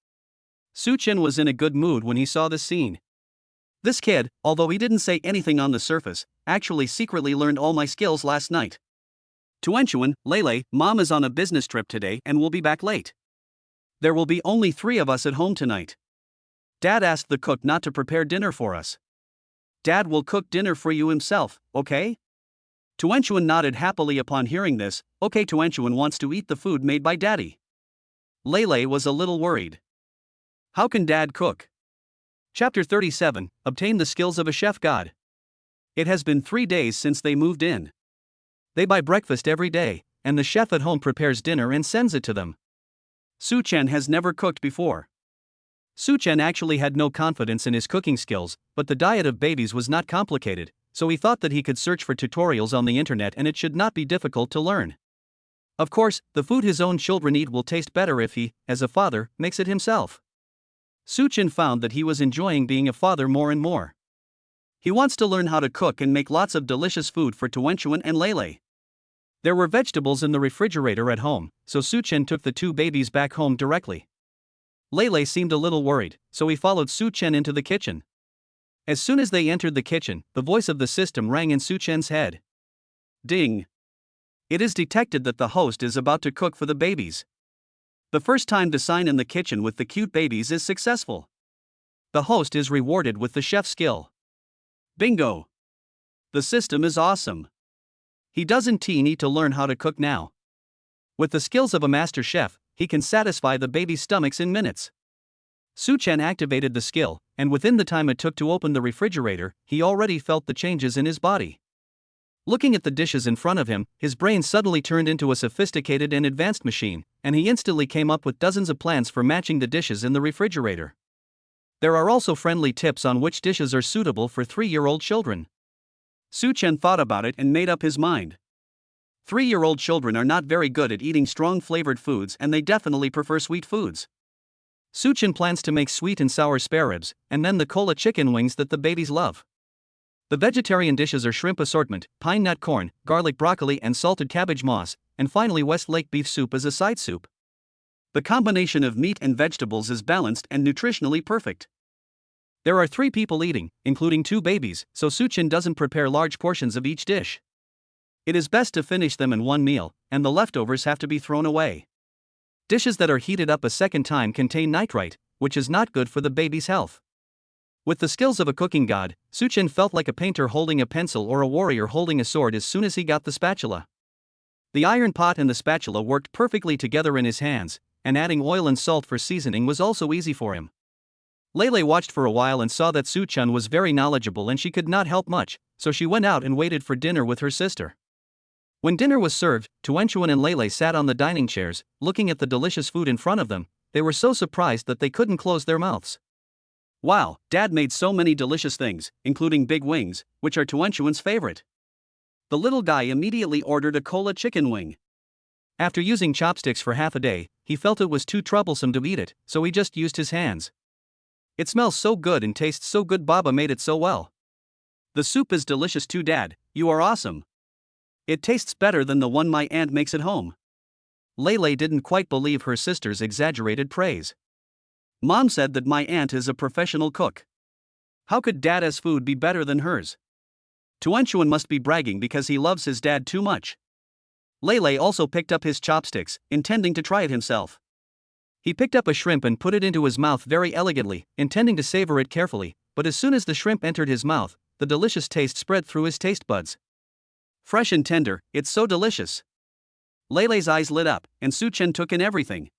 Su Chen was in a good mood when he saw this scene. This kid, although he didn't say anything on the surface, actually secretly learned all my skills last night. "Tuanchuan, Lele, Mom is on a business trip today and will be back late. There will be only 3 of us at home tonight. Dad asked the cook not to prepare dinner for us. Dad will cook dinner for you himself, okay?" Tuanchuan nodded happily upon hearing this. "Okay, Tuanchuan wants to eat the food made by Daddy." Lele was a little worried. How can Dad cook? Chapter 37, Obtain the Skills of a Chef God. It has been 3 days since they moved in. They buy breakfast every day, and the chef at home prepares dinner and sends it to them. Su Chen has never cooked before. Su Chen actually had no confidence in his cooking skills, but the diet of babies was not complicated, so he thought that he could search for tutorials on the internet and it should not be difficult to learn. Of course, the food his own children eat will taste better if he, as a father, makes it himself. Su Chen found that he was enjoying being a father more and more. He wants to learn how to cook and make lots of delicious food for Tuanchuan and Lele. There were vegetables in the refrigerator at home, so Su Chen took the 2 babies back home directly. Lele seemed a little worried, so he followed Su Chen into the kitchen. As soon as they entered the kitchen, the voice of the system rang in Su Chen's head. Ding! It is detected that the host is about to cook for the babies. The first time the sign in the kitchen with the cute babies is successful. The host is rewarded with the chef's skill. Bingo! The system is awesome. He doesn't need to learn how to cook now. With the skills of a master chef, he can satisfy the baby's stomachs in minutes. Su Chen activated the skill, and within the time it took to open the refrigerator, he already felt the changes in his body. Looking at the dishes in front of him, his brain suddenly turned into a sophisticated and advanced machine, and he instantly came up with dozens of plans for matching the dishes in the refrigerator. There are also friendly tips on which dishes are suitable for 3-year-old children. Su Chen thought about it and made up his mind. 3-year-old children are not very good at eating strong flavored foods and they definitely prefer sweet foods. Su Chen plans to make sweet and sour spare ribs, and then the cola chicken wings that the babies love. The vegetarian dishes are shrimp assortment, pine nut corn, garlic broccoli and salted cabbage moss, and finally Westlake beef soup as a side soup. The combination of meat and vegetables is balanced and nutritionally perfect. There are 3 people eating, including 2 babies, so Su Chen doesn't prepare large portions of each dish. It is best to finish them in one meal, and the leftovers have to be thrown away. Dishes that are heated up a second time contain nitrite, which is not good for the baby's health. With the skills of a cooking god, Su Chen felt like a painter holding a pencil or a warrior holding a sword as soon as he got the spatula. The iron pot and the spatula worked perfectly together in his hands, and adding oil and salt for seasoning was also easy for him. Lele watched for a while and saw that Su Chen was very knowledgeable and she could not help much, so she went out and waited for dinner with her sister. When dinner was served, Tuanchuan and Lele sat on the dining chairs, looking at the delicious food in front of them. They were so surprised that they couldn't close their mouths. Wow, Dad made so many delicious things, including big wings, which are Tuanchuan's favorite. The little guy immediately ordered a cola chicken wing. After using chopsticks for half a day, he felt it was too troublesome to eat it, so he just used his hands. It smells so good and tastes so good. Baba made it so well. The soup is delicious too, Dad, you are awesome. It tastes better than the one my aunt makes at home. Lele didn't quite believe her sister's exaggerated praise. Mom said that my aunt is a professional cook. How could Dada's food be better than hers? Tuanchuan must be bragging because he loves his dad too much. Lele also picked up his chopsticks, intending to try it himself. He picked up a shrimp and put it into his mouth very elegantly, intending to savor it carefully, but as soon as the shrimp entered his mouth, the delicious taste spread through his taste buds. Fresh and tender, it's so delicious. Leilei's eyes lit up, and Su-chen took in everything.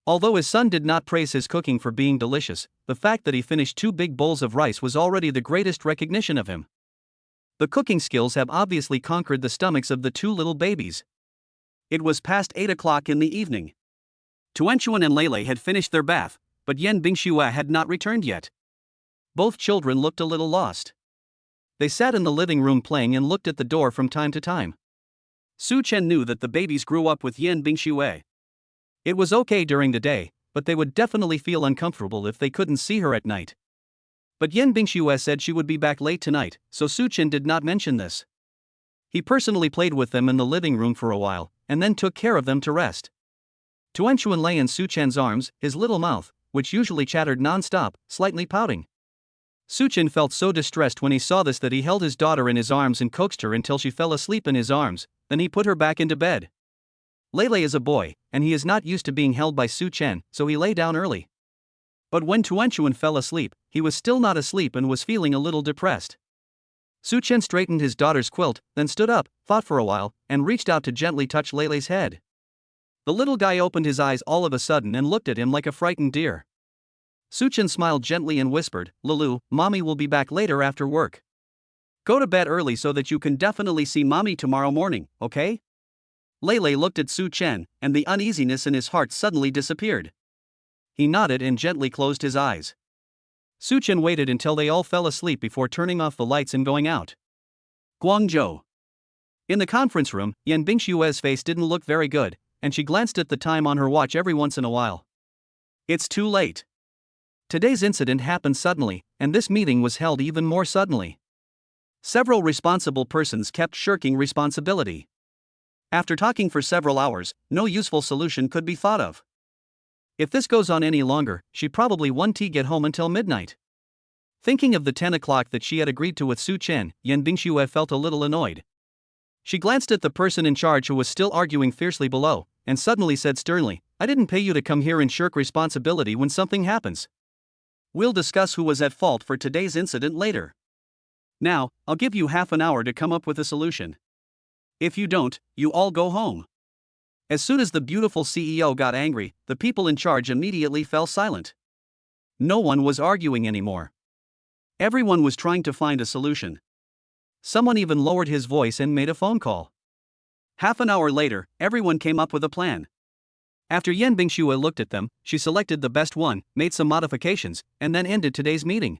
Although his son did not praise his cooking for being delicious, the fact that he finished 2 big bowls of rice was already the greatest recognition of him. The cooking skills have obviously conquered the stomachs of the 2 little babies. It was past 8 o'clock in the evening. Tuanchuan and Leilei had finished their bath, but Yan Bingxue had not returned yet. Both children looked a little lost. They sat in the living room playing and looked at the door from time to time. Su-chen knew that the babies grew up with Yan Bingxue. It was okay during the day, but they would definitely feel uncomfortable if they couldn't see her at night. But Yan Bingxue said she would be back late tonight, so Su-chen did not mention this. He personally played with them in the living room for a while, and then took care of them to rest. Tuanchuan lay in Su-chen's arms, his little mouth, which usually chattered non-stop, slightly pouting. Su-chen felt so distressed when he saw this that he held his daughter in his arms and coaxed her until she fell asleep in his arms, then he put her back into bed. Leilei is a boy, and he is not used to being held by Su-chen, so he lay down early. But when Tuanchuan fell asleep, he was still not asleep and was feeling a little depressed. Su-chen straightened his daughter's quilt, then stood up, thought for a while, and reached out to gently touch Leilei's head. The little guy opened his eyes all of a sudden and looked at him like a frightened deer. Su-chen smiled gently and whispered, "Lulu, mommy will be back later after work. Go to bed early so that you can definitely see mommy tomorrow morning, okay?" Leilei looked at Su-chen, and the uneasiness in his heart suddenly disappeared. He nodded and gently closed his eyes. Su-chen waited until they all fell asleep before turning off the lights and going out. Guangzhou. In the conference room, Yan Bingshue's face didn't look very good, and she glanced at the time on her watch every once in a while. It's too late. Today's incident happened suddenly, and this meeting was held even more suddenly. Several responsible persons kept shirking responsibility. After talking for several hours, no useful solution could be thought of. If this goes on any longer, she probably won't get home until midnight. Thinking of the 10 o'clock that she had agreed to with Su-chen, Yan Bingxue felt a little annoyed. She glanced at the person in charge who was still arguing fiercely below, and suddenly said sternly, "I didn't pay you to come here and shirk responsibility when something happens. We'll discuss who was at fault for today's incident later. Now, I'll give you half an hour to come up with a solution. If you don't, you all go home." As soon as the beautiful CEO got angry, the people in charge immediately fell silent. No one was arguing anymore. Everyone was trying to find a solution. Someone even lowered his voice and made a phone call. Half an hour later, everyone came up with a plan. After Yan Bingxue looked at them, she selected the best one, made some modifications, and then ended today's meeting.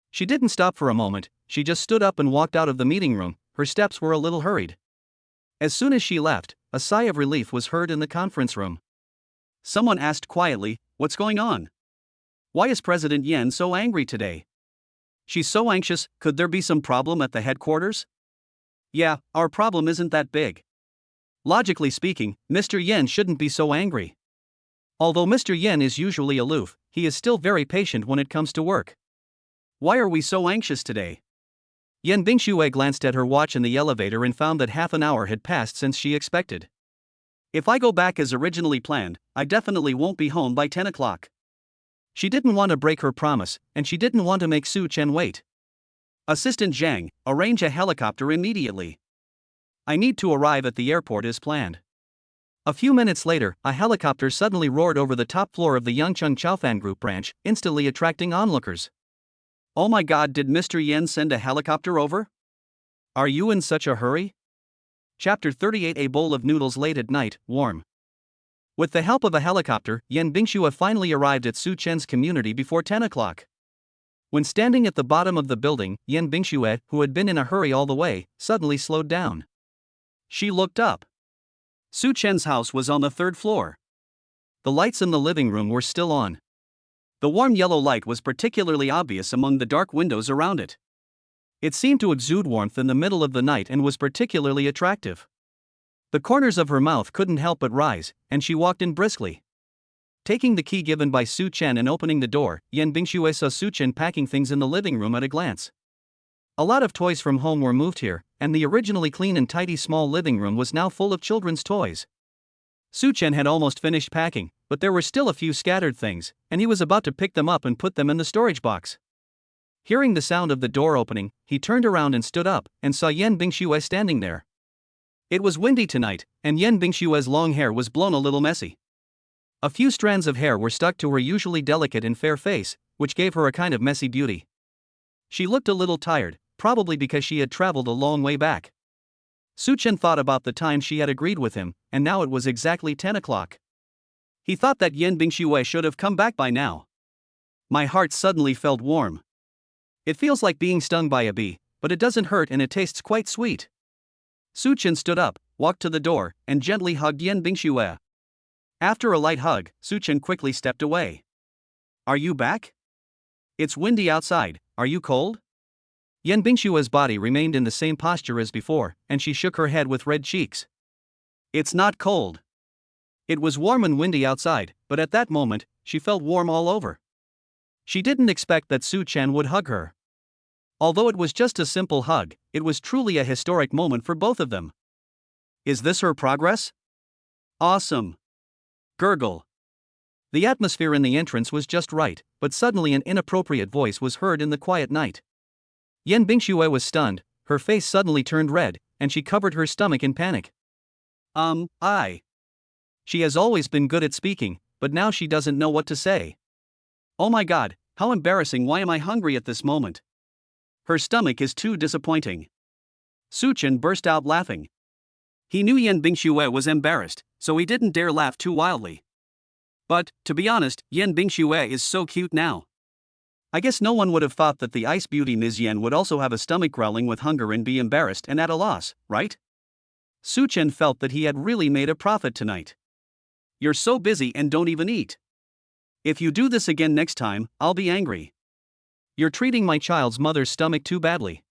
She didn't stop for a moment, she just stood up and walked out of the meeting room. Her steps were a little hurried. As soon as she left, a sigh of relief was heard in the conference room. Someone asked quietly, "What's going on? Why is President Yan so angry today? She's so anxious, could there be some problem at the headquarters?" "Yeah, our problem isn't that big. Logically speaking, Mr. Yan shouldn't be so angry. Although Mr. Yan is usually aloof, he is still very patient when it comes to work. Why are we so anxious today?" Yan Bingxue glanced at her watch in the elevator and found that half an hour had passed since she expected. "If I go back as originally planned, I definitely won't be home by 10 o'clock. She didn't want to break her promise, and she didn't want to make Su-chen wait. "Assistant Zhang, arrange a helicopter immediately. I need to arrive at the airport as planned." A few minutes later, a helicopter suddenly roared over the top floor of the Yangcheng Chaofan Group branch, instantly attracting onlookers. "Oh my god, did Mr. Yan send a helicopter over? Are you in such a hurry?" Chapter 38. A bowl of noodles late at night, warm. With the help of a helicopter, Yan Bingxue finally arrived at Su-chen's community before 10 o'clock. When standing at the bottom of the building, Yan Bingxue, who had been in a hurry all the way, suddenly slowed down. She looked up. Su-chen's house was on the 3rd floor. The lights in the living room were still on. The warm yellow light was particularly obvious among the dark windows around it. It seemed to exude warmth in the middle of the night and was particularly attractive. The corners of her mouth couldn't help but rise, and she walked in briskly. Taking the key given by Su-chen and opening the door, Yan Bingxue saw Su-chen packing things in the living room at a glance. A lot of toys from home were moved here, and the originally clean and tidy small living room was now full of children's toys. Su-chen had almost finished packing, but there were still a few scattered things, and he was about to pick them up and put them in the storage box. Hearing the sound of the door opening, he turned around and stood up, and saw Yan Bingshuo standing there. It was windy tonight, and Yan Bingshuo's long hair was blown a little messy. A few strands of hair were stuck to her usually delicate and fair face, which gave her a kind of messy beauty. She looked a little tired, probably because she had traveled a long way back. Su Chen thought about the time she had agreed with him, and now it was exactly 10 o'clock. He thought that Yan Bingshuo should have come back by now. My heart suddenly felt warm. It feels like being stung by a bee, but it doesn't hurt and it tastes quite sweet. Su Chen stood up, walked to the door, and gently hugged Yan Bingshuo. After a light hug, Su Chen quickly stepped away. Are you back? It's windy outside, are you cold? Yan Bingshuo's body remained in the same posture as before, and she shook her head with red cheeks. It's not cold. It was warm and windy outside, but at that moment, she felt warm all over. She didn't expect that Su Chen would hug her. Although it was just a simple hug, it was truly a historic moment for both of them. Is this her progress? Awesome. Gurgle. The atmosphere in the entrance was just right, but suddenly an inappropriate voice was heard in the quiet night. Yan Bingshuo was stunned, her face suddenly turned red, and she covered her stomach in panic. I. She has always been good at speaking, but now she doesn't know what to say. Oh my god, how embarrassing, why am I hungry at this moment? Her stomach is too disappointing. Su Chen burst out laughing. He knew Yan Bingshuo was embarrassed, so he didn't dare laugh too wildly. But, to be honest, Yan Bingshuo is so cute now. I guess no one would have thought that the ice beauty Ms. Yan would also have a stomach growling with hunger and be embarrassed and at a loss, right? Su Chen felt that he had really made a profit tonight. You're so busy and don't even eat. If you do this again next time, I'll be angry. You're treating my child's mother's stomach too badly.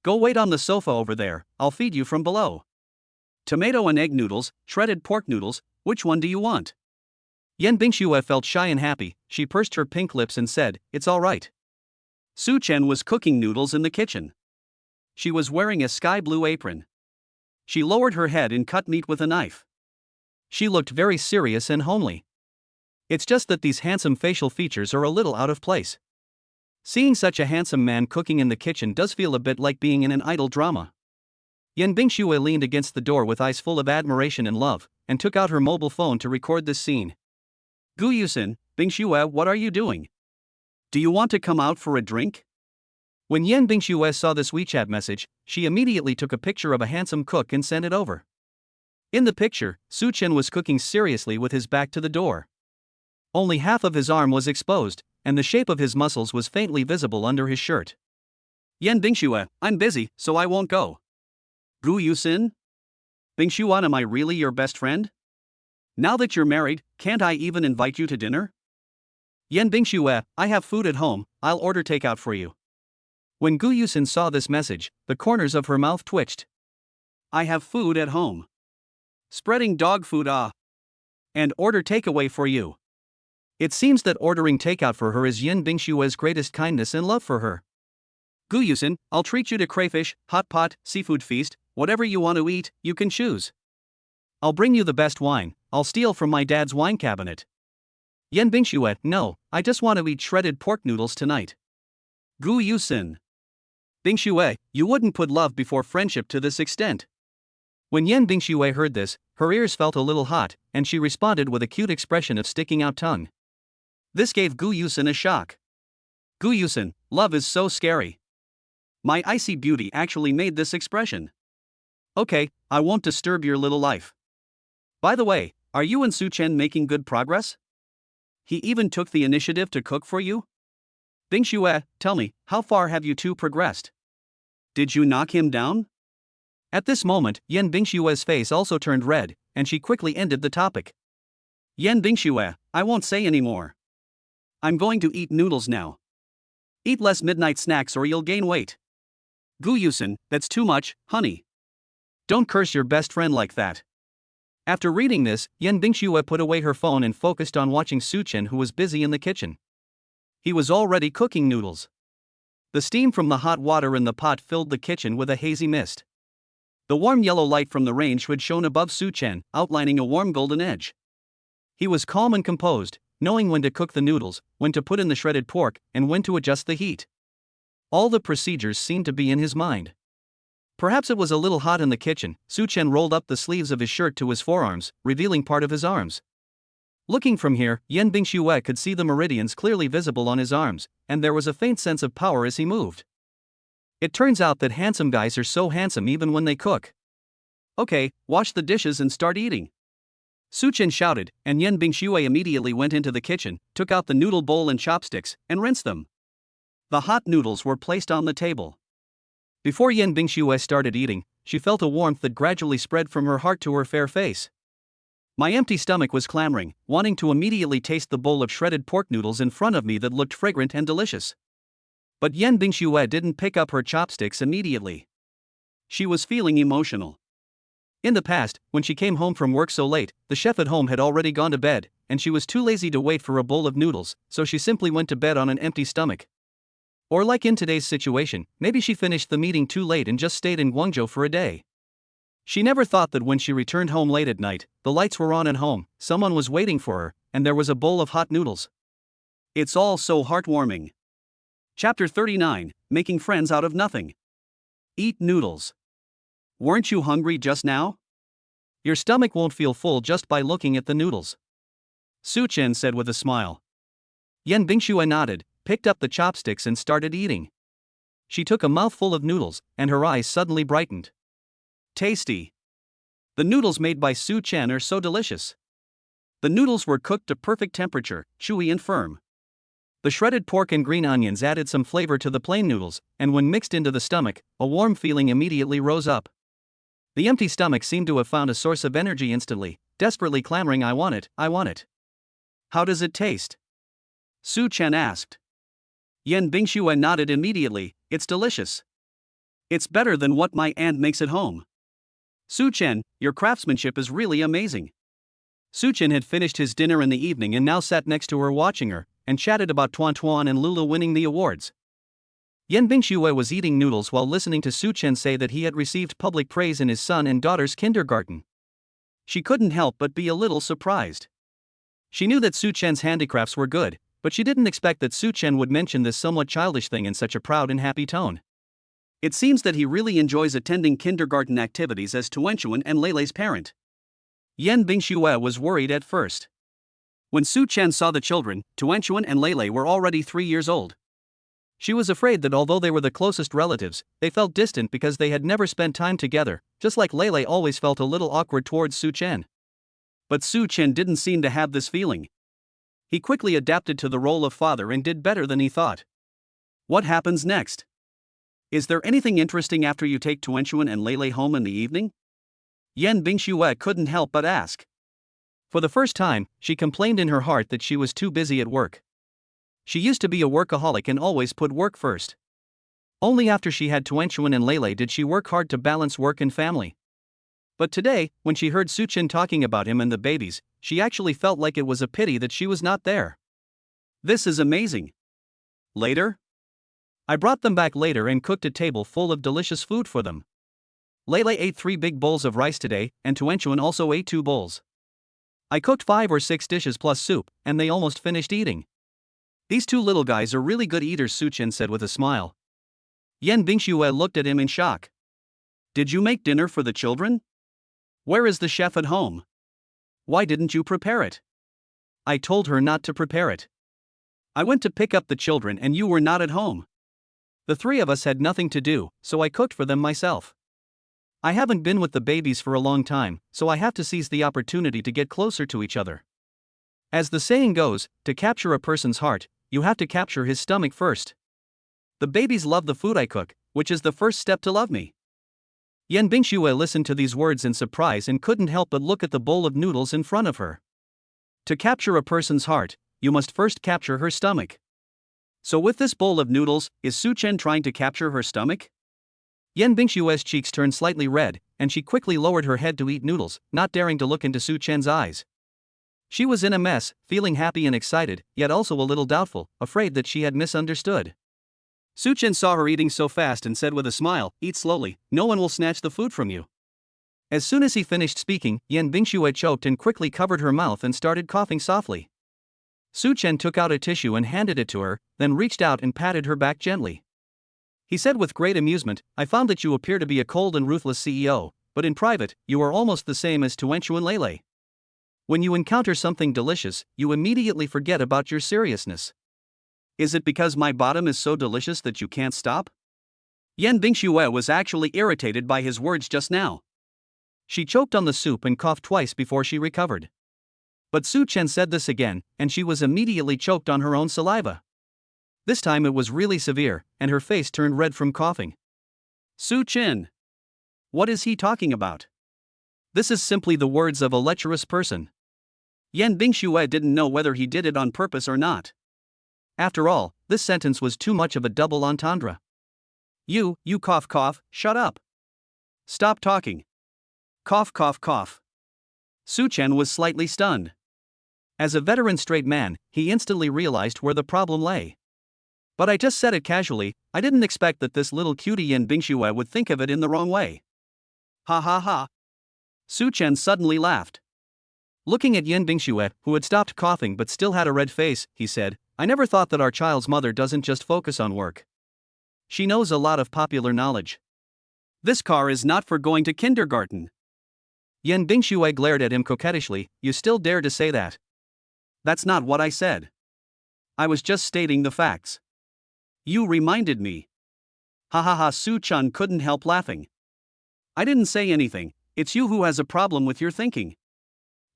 Go wait on the sofa over there, I'll feed you from below. Tomato and egg noodles, shredded pork noodles, which one do you want? Yan Bingshuo felt shy and happy, she pursed her pink lips and said, it's all right. Su Chen was cooking noodles in the kitchen. She was wearing a sky blue apron. She lowered her head and cut meat with a knife. She looked very serious and homely. It's just that these handsome facial features are a little out of place. Seeing such a handsome man cooking in the kitchen does feel a bit like being in an idol drama. Yan Bingshuo leaned against the door with eyes full of admiration and love, and took out her mobile phone to record this scene. Gu Yusin, Bingshuo, what are you doing? Do you want to come out for a drink? When Yan Bingshuo saw this WeChat message, she immediately took a picture of a handsome cook and sent it over. In the picture, Su Chen was cooking seriously with his back to the door. Only half of his arm was exposed, and the shape of his muscles was faintly visible under his shirt. Yan Bingshuo, I'm busy, so I won't go. Gu Yusin? Bingshuo, am I really your best friend? Now that you're married, can't I even invite you to dinner? Yan Bingshuo, I have food at home, I'll order takeout for you. When Gu Yusin saw this message, the corners of her mouth twitched. I have food at home. Spreading dog food, and order takeaway for you. It seems that ordering takeout for her is Yan Bingshuo's greatest kindness and love for her. Gu Yusin, I'll treat you to crayfish, hot pot, seafood feast, whatever you want to eat, you can choose. I'll bring you the best wine, I'll steal from my dad's wine cabinet. Yan Bingshuo, no, I just want to eat shredded pork noodles tonight. Gu Yusin. Bingshuo, you wouldn't put love before friendship to this extent. When Yan Bingshuo heard this, her ears felt a little hot, and she responded with a cute expression of sticking out tongue. This gave Gu Yusin a shock. Gu Yusin, love is so scary. My icy beauty actually made this expression. Okay, I won't disturb your little life. By the way, are you and Su Chen making good progress? He even took the initiative to cook for you? Bingshuo, tell me, how far have you two progressed? Did you knock him down? At this moment, Yan Bingshuo's face also turned red, and she quickly ended the topic. Yan Bingshuo, I won't say anymore. I'm going to eat noodles now. Eat less midnight snacks or you'll gain weight. Gu Yusin, that's too much, honey. Don't curse your best friend like that. After reading this, Yan Bingshuo put away her phone and focused on watching Su Chen, who was busy in the kitchen. He was already cooking noodles. The steam from the hot water in the pot filled the kitchen with a hazy mist. The warm yellow light from the range hood shone above Su Chen, outlining a warm golden edge. He was calm and composed, knowing when to cook the noodles, when to put in the shredded pork, and when to adjust the heat. All the procedures seemed to be in his mind. Perhaps it was a little hot in the kitchen. Su Chen rolled up the sleeves of his shirt to his forearms, revealing part of his arms. Looking from here, Yan Bingxue could see the meridians clearly visible on his arms, and there was a faint sense of power as he moved. It turns out that handsome guys are so handsome even when they cook. Okay, wash the dishes and start eating. Su Chen shouted, and Yan Bingxue immediately went into the kitchen, took out the noodle bowl and chopsticks, and rinsed them. The hot noodles were placed on the table. Before Yan Bingxue started eating, she felt a warmth that gradually spread from her heart to her fair face. My empty stomach was clamoring, wanting to immediately taste the bowl of shredded pork noodles in front of me that looked fragrant and delicious. But Yan Bingxue didn't pick up her chopsticks immediately. She was feeling emotional. In the past, when she came home from work so late, the chef at home had already gone to bed, and she was too lazy to wait for a bowl of noodles, so she simply went to bed on an empty stomach. Or like in today's situation, maybe she finished the meeting too late and just stayed in Guangzhou for a day. She never thought that when she returned home late at night, the lights were on at home, someone was waiting for her, and there was a bowl of hot noodles. It's all so heartwarming. Chapter 39, Making Friends Out of Nothing. Eat noodles. Weren't you hungry just now? Your stomach won't feel full just by looking at the noodles. Su Chen said with a smile. Yan Bingxue nodded, picked up the chopsticks and started eating. She took a mouthful of noodles, and her eyes suddenly brightened. Tasty. The noodles made by Su Chen are so delicious. The noodles were cooked to perfect temperature, chewy and firm. The shredded pork and green onions added some flavor to the plain noodles, and when mixed into the stomach, a warm feeling immediately rose up. The empty stomach seemed to have found a source of energy instantly, desperately clamoring, I want it, I want it. How does it taste? Su Chen asked. Yan Bingxue nodded immediately, it's delicious. It's better than what my aunt makes at home. Su Chen, your craftsmanship is really amazing. Su Chen had finished his dinner in the evening and now sat next to her watching her, and chatted about Tuan Tuan and Lulu winning the awards. Yan Bingxue was eating noodles while listening to Su Chen say that he had received public praise in his son and daughter's kindergarten. She couldn't help but be a little surprised. She knew that Su Chen's handicrafts were good, but she didn't expect that Su Chen would mention this somewhat childish thing in such a proud and happy tone. It seems that he really enjoys attending kindergarten activities as Tuanchuan and Leilei's parent. Yan Bingxue was worried at first. When Su Chen saw the children, Tuanchuan and Leilei were already 3 years old. She was afraid that although they were the closest relatives, they felt distant because they had never spent time together, just like Leilei always felt a little awkward towards Su Chen. But Su Chen didn't seem to have this feeling. He quickly adapted to the role of father and did better than he thought. What happens next? Is there anything interesting after you take Tuanchuan and Leilei home in the evening? Yan Bingxue couldn't help but ask. For the first time, she complained in her heart that she was too busy at work. She used to be a workaholic and always put work first. Only after she had Tuanchuan and Leilei did she work hard to balance work and family. But today, when she heard Su Chen talking about him and the babies, she actually felt like it was a pity that she was not there. This is amazing. Later? I brought them back later and cooked a table full of delicious food for them. Leilei ate 3 big bowls of rice today, and Tuanchuan also ate 2 bowls. I cooked 5 or 6 dishes plus soup, and they almost finished eating. These 2 little guys are really good eaters, Su Chen said with a smile. Yan Bingxue looked at him in shock. Did you make dinner for the children? Where is the chef at home? Why didn't you prepare it? I told her not to prepare it. I went to pick up the children and you were not at home. The 3 of us had nothing to do, so I cooked for them myself. I haven't been with the babies for a long time, so I have to seize the opportunity to get closer to each other. As the saying goes, to capture a person's heart, you have to capture his stomach first. The babies love the food I cook, which is the first step to love me. Yan Bingxue listened to these words in surprise and couldn't help but look at the bowl of noodles in front of her. To capture a person's heart, you must first capture her stomach. So with this bowl of noodles, is Su Chen trying to capture her stomach? Yan Bingxue's cheeks turned slightly red, and she quickly lowered her head to eat noodles, not daring to look into Su Chen's eyes. She was in a mess, feeling happy and excited, yet also a little doubtful, afraid that she had misunderstood. Su Chen saw her eating so fast and said with a smile, "Eat slowly, no one will snatch the food from you." As soon as he finished speaking, Yan Bingxue choked and quickly covered her mouth and started coughing softly. Su Chen took out a tissue and handed it to her, then reached out and patted her back gently. He said with great amusement, I found that you appear to be a cold and ruthless CEO, but in private, you are almost the same as Tuenchuan Lele. When you encounter something delicious, you immediately forget about your seriousness. Is it because my bottom is so delicious that you can't stop? Yan Bingxue was actually irritated by his words just now. She choked on the soup and coughed twice before she recovered. But Su Chen said this again, and she was immediately choked on her own saliva. This time it was really severe, and her face turned red from coughing. Su Chen. What is he talking about? This is simply the words of a lecherous person. Yan Bingxue didn't know whether he did it on purpose or not. After all, this sentence was too much of a double entendre. You cough, shut up. Stop talking. Cough, cough, cough. Su Chen was slightly stunned. As a veteran straight man, he instantly realized where the problem lay. But I just said it casually, I didn't expect that this little cutie Yan Bingxue would think of it in the wrong way. Ha ha ha. Su Chen suddenly laughed. Looking at Yan Bingxue, who had stopped coughing but still had a red face, he said, I never thought that our child's mother doesn't just focus on work. She knows a lot of popular knowledge. This car is not for going to kindergarten. Yan Bingxue glared at him coquettishly, you still dare to say that? That's not what I said. I was just stating the facts. You reminded me. Ha ha ha. Su Chen couldn't help laughing. I didn't say anything, it's you who has a problem with your thinking.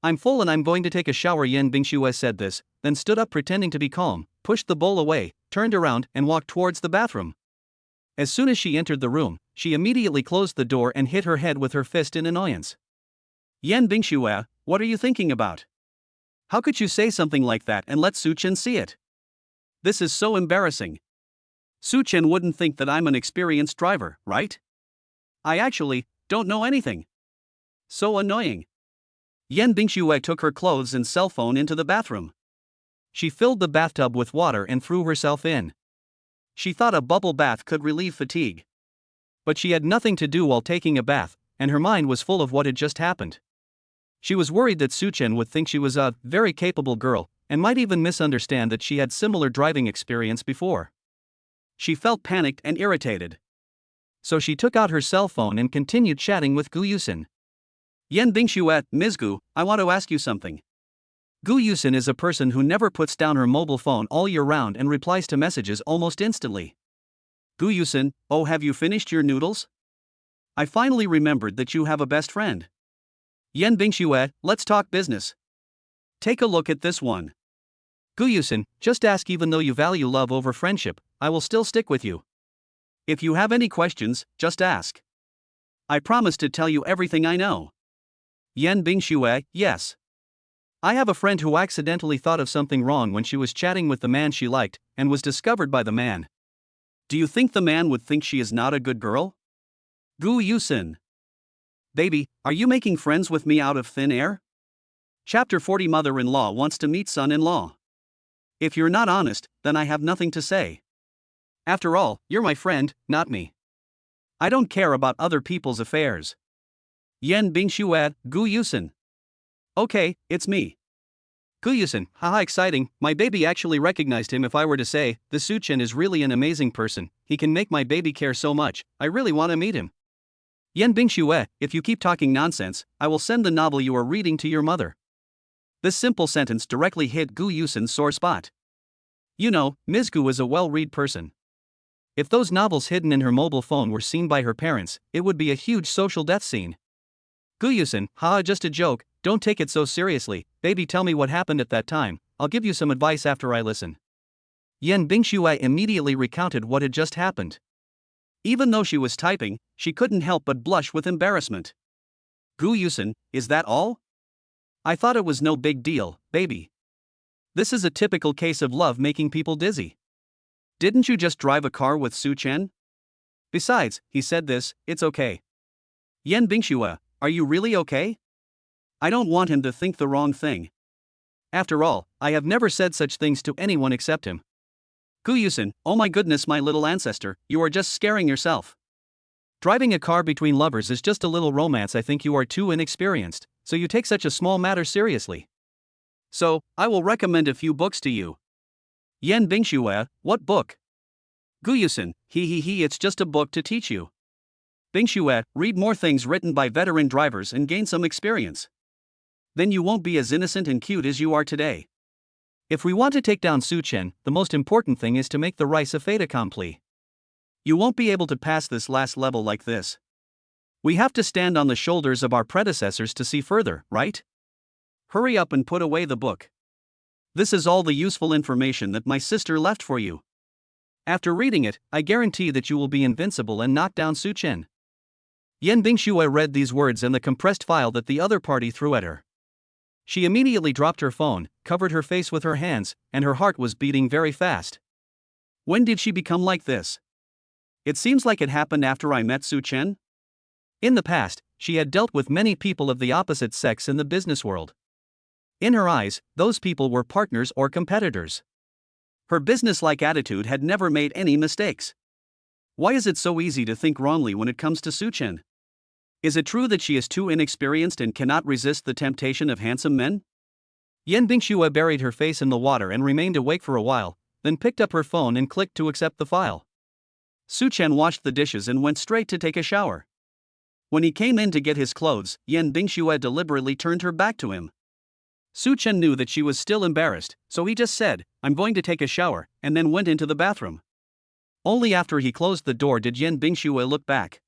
I'm full and I'm going to take a shower. Yan Bingxue said this, then stood up pretending to be calm, pushed the bowl away, turned around and walked towards the bathroom. As soon as she entered the room, she immediately closed the door and hit her head with her fist in annoyance. Yan Bingxue, what are you thinking about? How could you say something like that and let Su Chen see it? This is so embarrassing. Su Chen wouldn't think that I'm an experienced driver, right? I actually don't know anything. So annoying. Yan Bingxue took her clothes and cell phone into the bathroom. She filled the bathtub with water and threw herself in. She thought a bubble bath could relieve fatigue. But she had nothing to do while taking a bath, and her mind was full of what had just happened. She was worried that Su Chen would think she was a very capable girl, and might even misunderstand that she had similar driving experience before. She felt panicked and irritated. So she took out her cell phone and continued chatting with Gu Yusin. Yan Bingxue, Ms. Gu, I want to ask you something. Gu Yusin is a person who never puts down her mobile phone all year round and replies to messages almost instantly. Gu Yusin, oh, have you finished your noodles? I finally remembered that you have a best friend. Yan Bingxue, let's talk business. Take a look at this one. Gu Yusin, just ask. Even though you value love over friendship, I will still stick with you. If you have any questions, just ask. I promise to tell you everything I know. Yan Bingxue, yes. I have a friend who accidentally thought of something wrong when she was chatting with the man she liked, and was discovered by the man. Do you think the man would think she is not a good girl? Gu Yusin. Baby, are you making friends with me out of thin air? Chapter 40. Mother-in-law wants to meet son-in-law. If you're not honest, then I have nothing to say. After all, you're my friend, not me. I don't care about other people's affairs. Yan Bingxue, Gu Yusin. Okay, it's me. Gu Yusin, haha, exciting, my baby actually recognized him. If I were to say, the Su Chen is really an amazing person, he can make my baby care so much, I really want to meet him. Yan Bingxue, if you keep talking nonsense, I will send the novel you are reading to your mother. This simple sentence directly hit Gu Yusin's sore spot. You know, Ms. Gu is a well-read person. If those novels hidden in her mobile phone were seen by her parents, it would be a huge social death scene. Gu Yusin, haha, just a joke, don't take it so seriously, baby, tell me what happened at that time, I'll give you some advice after I listen. Yan Bingxue immediately recounted what had just happened. Even though she was typing, she couldn't help but blush with embarrassment. Gu Yusin, is that all? I thought it was no big deal, baby. This is a typical case of love making people dizzy. Didn't you just drive a car with Su Chen? Besides, he said this, it's okay. Yan Bingxue, are you really okay? I don't want him to think the wrong thing. After all, I have never said such things to anyone except him. Gu Yusin, oh my goodness, my little ancestor, you are just scaring yourself. Driving a car between lovers is just a little romance. I think you are too inexperienced, so you take such a small matter seriously. So, I will recommend a few books to you. Yan Bingxue, what book? Guyusin, he, it's just a book to teach you. Bingshue, read more things written by veteran drivers and gain some experience. Then you won't be as innocent and cute as you are today. If we want to take down Su Chen, the most important thing is to make the rice a fait accompli. You won't be able to pass this last level like this. We have to stand on the shoulders of our predecessors to see further, right? Hurry up and put away the book. This is all the useful information that my sister left for you. After reading it, I guarantee that you will be invincible and knock down Su Chen. Yan Bingshue read these words in the compressed file that the other party threw at her. She immediately dropped her phone, covered her face with her hands, and her heart was beating very fast. When did she become like this? It seems like it happened after I met Su Chen. In the past, she had dealt with many people of the opposite sex in the business world. In her eyes, those people were partners or competitors. Her business-like attitude had never made any mistakes. Why is it so easy to think wrongly when it comes to Su Chen? Is it true that she is too inexperienced and cannot resist the temptation of handsome men? Yan Bingshue buried her face in the water and remained awake for a while, then picked up her phone and clicked to accept the file. Su Chen washed the dishes and went straight to take a shower. When he came in to get his clothes, Yan Bingshue deliberately turned her back to him. Su Chen knew that she was still embarrassed, so he just said, "I'm going to take a shower," and then went into the bathroom. Only after he closed the door did Yan Bingshue look back.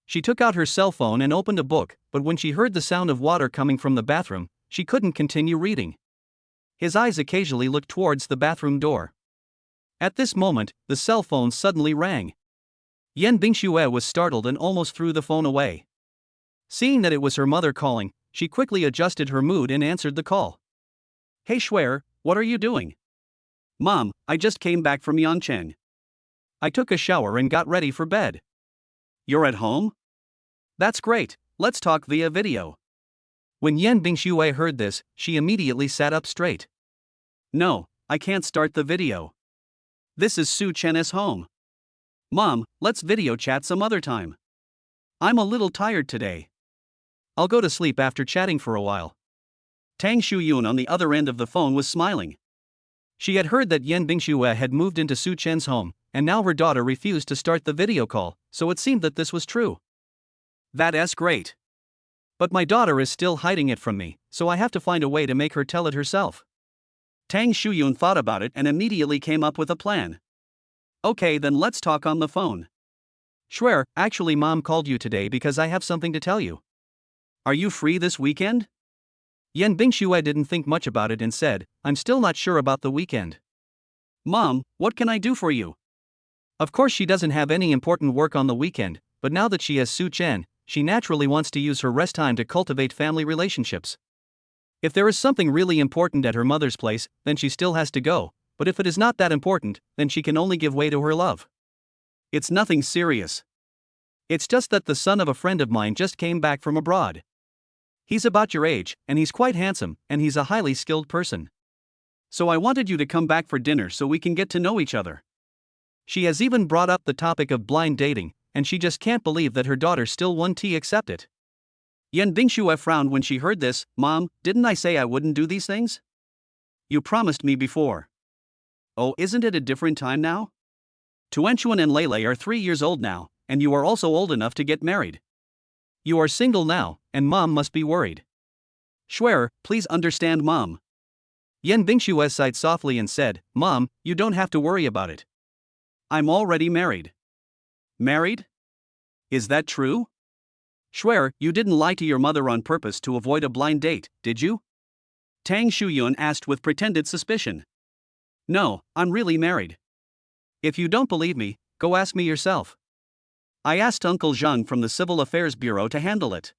She took out her cell phone and opened a book, but when she heard the sound of water coming from the bathroom, she couldn't continue reading. His eyes occasionally looked towards the bathroom door. At this moment, the cell phone suddenly rang. Yan Bingshue was startled and almost threw the phone away. Seeing that it was her mother calling, she quickly adjusted her mood and answered the call. "Hey Shuer, what are you doing?" "Mom, I just came back from Yangcheng. I took a shower and got ready for bed." "You're at home? That's great, let's talk via video." When Yan Bingshue heard this, she immediately sat up straight. "No, I can't start the video. This is Su Chen's home. Mom, let's video chat some other time. I'm a little tired today. I'll go to sleep after chatting for a while." Tang Shuyun on the other end of the phone was smiling. She had heard that Yan Bingshue had moved into Su Chen's home, and now her daughter refused to start the video call, so it seemed that this was true. "That's great. But my daughter is still hiding it from me, so I have to find a way to make her tell it herself." Tang Shuyun thought about it and immediately came up with a plan. "Okay, then let's talk on the phone. Shuer, actually Mom called you today because I have something to tell you. Are you free this weekend?" Yan Bingshue didn't think much about it and said, "I'm still not sure about the weekend." "Mom, what can I do for you?" Of course she doesn't have any important work on the weekend, but now that she has Su Chen, she naturally wants to use her rest time to cultivate family relationships. If there is something really important at her mother's place, then she still has to go, but if it is not that important, then she can only give way to her love. It's nothing serious. It's just that the son of a friend of mine just came back from abroad. He's about your age, and he's quite handsome, and he's a highly skilled person. So I wanted you to come back for dinner so we can get to know each other. She has even brought up the topic of blind dating, and she just can't believe that her daughter still won't accept it. Yan Bingshue frowned when she heard this. "Mom, didn't I say I wouldn't do these things? You promised me before." "Oh, isn't it a different time now? Tuanchuan and Lele are 3 years old now, and you are also old enough to get married. You are single now, and Mom must be worried. Shuer, please understand Mom." Yan Bingshue sighed softly and said, "Mom, you don't have to worry about it. I'm already married." "Married? Is that true? Shuer, you didn't lie to your mother on purpose to avoid a blind date, did you?" Tang Shuyun asked with pretended suspicion. "No, I'm really married. If you don't believe me, go ask me yourself. I asked Uncle Zhang from the Civil Affairs Bureau to handle it.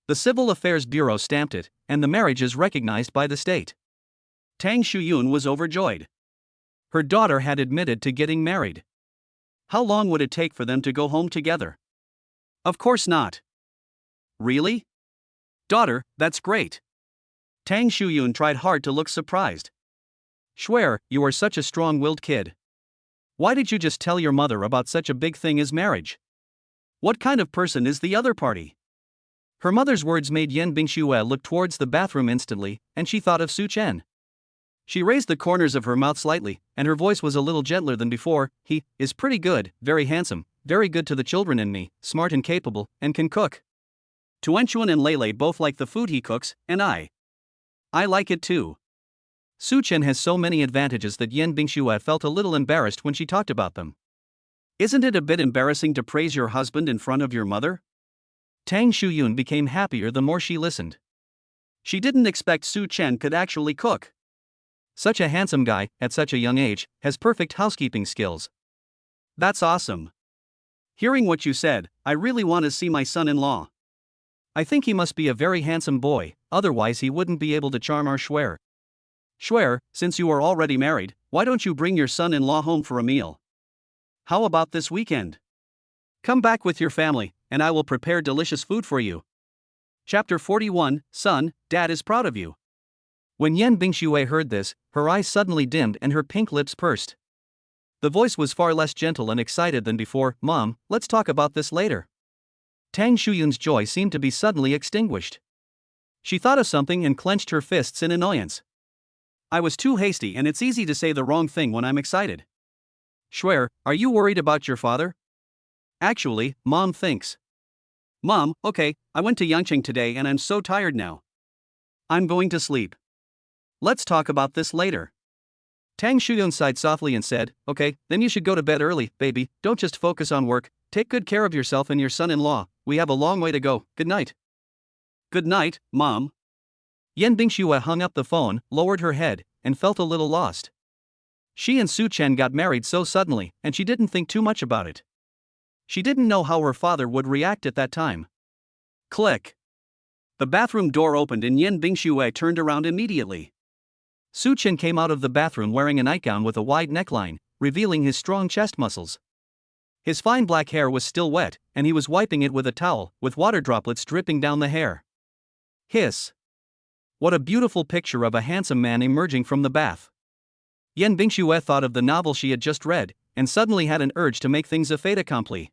The Civil Affairs Bureau stamped it, and the marriage is recognized by the state." Tang Shuyun was overjoyed. Her daughter had admitted to getting married. How long would it take for them to go home together? Of course not. Really? Daughter, that's great. Tang Shuyun tried hard to look surprised. Shuer, you are such a strong-willed kid. Why did you just tell your mother about such a big thing as marriage? What kind of person is the other party? Her mother's words made Yan Bingshue look towards the bathroom instantly, and she thought of Su Chen. She raised the corners of her mouth slightly, and her voice was a little gentler than before. He is pretty good, very handsome, very good to the children and me, smart and capable, and can cook. Tuanchuan and Lele both like the food he cooks, and I like it too. Su Chen has so many advantages that Yan Bingxue felt a little embarrassed when she talked about them. Isn't it a bit embarrassing to praise your husband in front of your mother? Tang Shuyun became happier the more she listened. She didn't expect Su Chen could actually cook. Such a handsome guy, at such a young age, has perfect housekeeping skills. That's awesome. Hearing what you said, I really want to see my son-in-law. I think he must be a very handsome boy, otherwise he wouldn't be able to charm our Shuer. Shuer, since you are already married, why don't you bring your son-in-law home for a meal? How about this weekend? Come back with your family, and I will prepare delicious food for you. Chapter 41, Son, Dad is proud of you. When Yan Bingxue heard this, her eyes suddenly dimmed and her pink lips pursed. The voice was far less gentle and excited than before. Mom, let's talk about this later. Tang Shuyun's joy seemed to be suddenly extinguished. She thought of something and clenched her fists in annoyance. I was too hasty, and it's easy to say the wrong thing when I'm excited. Shuer, are you worried about your father? Actually, Mom thinks. Mom, okay, I went to Yangcheng today and I'm so tired now. I'm going to sleep. Let's talk about this later. Tang Shuyun sighed softly and said, okay, then you should go to bed early, baby, don't just focus on work, take good care of yourself and your son-in-law, we have a long way to go, good night. Good night, Mom. Yan Bingxue hung up the phone, lowered her head, and felt a little lost. She and Su Chen got married so suddenly, and she didn't think too much about it. She didn't know how her father would react at that time. Click. The bathroom door opened and Yan Bingxue turned around immediately. Su Chen came out of the bathroom wearing a nightgown with a wide neckline, revealing his strong chest muscles. His fine black hair was still wet, and he was wiping it with a towel, with water droplets dripping down the hair. Hiss. What a beautiful picture of a handsome man emerging from the bath. Yan Bingxue thought of the novel she had just read, and suddenly had an urge to make things a fait accompli.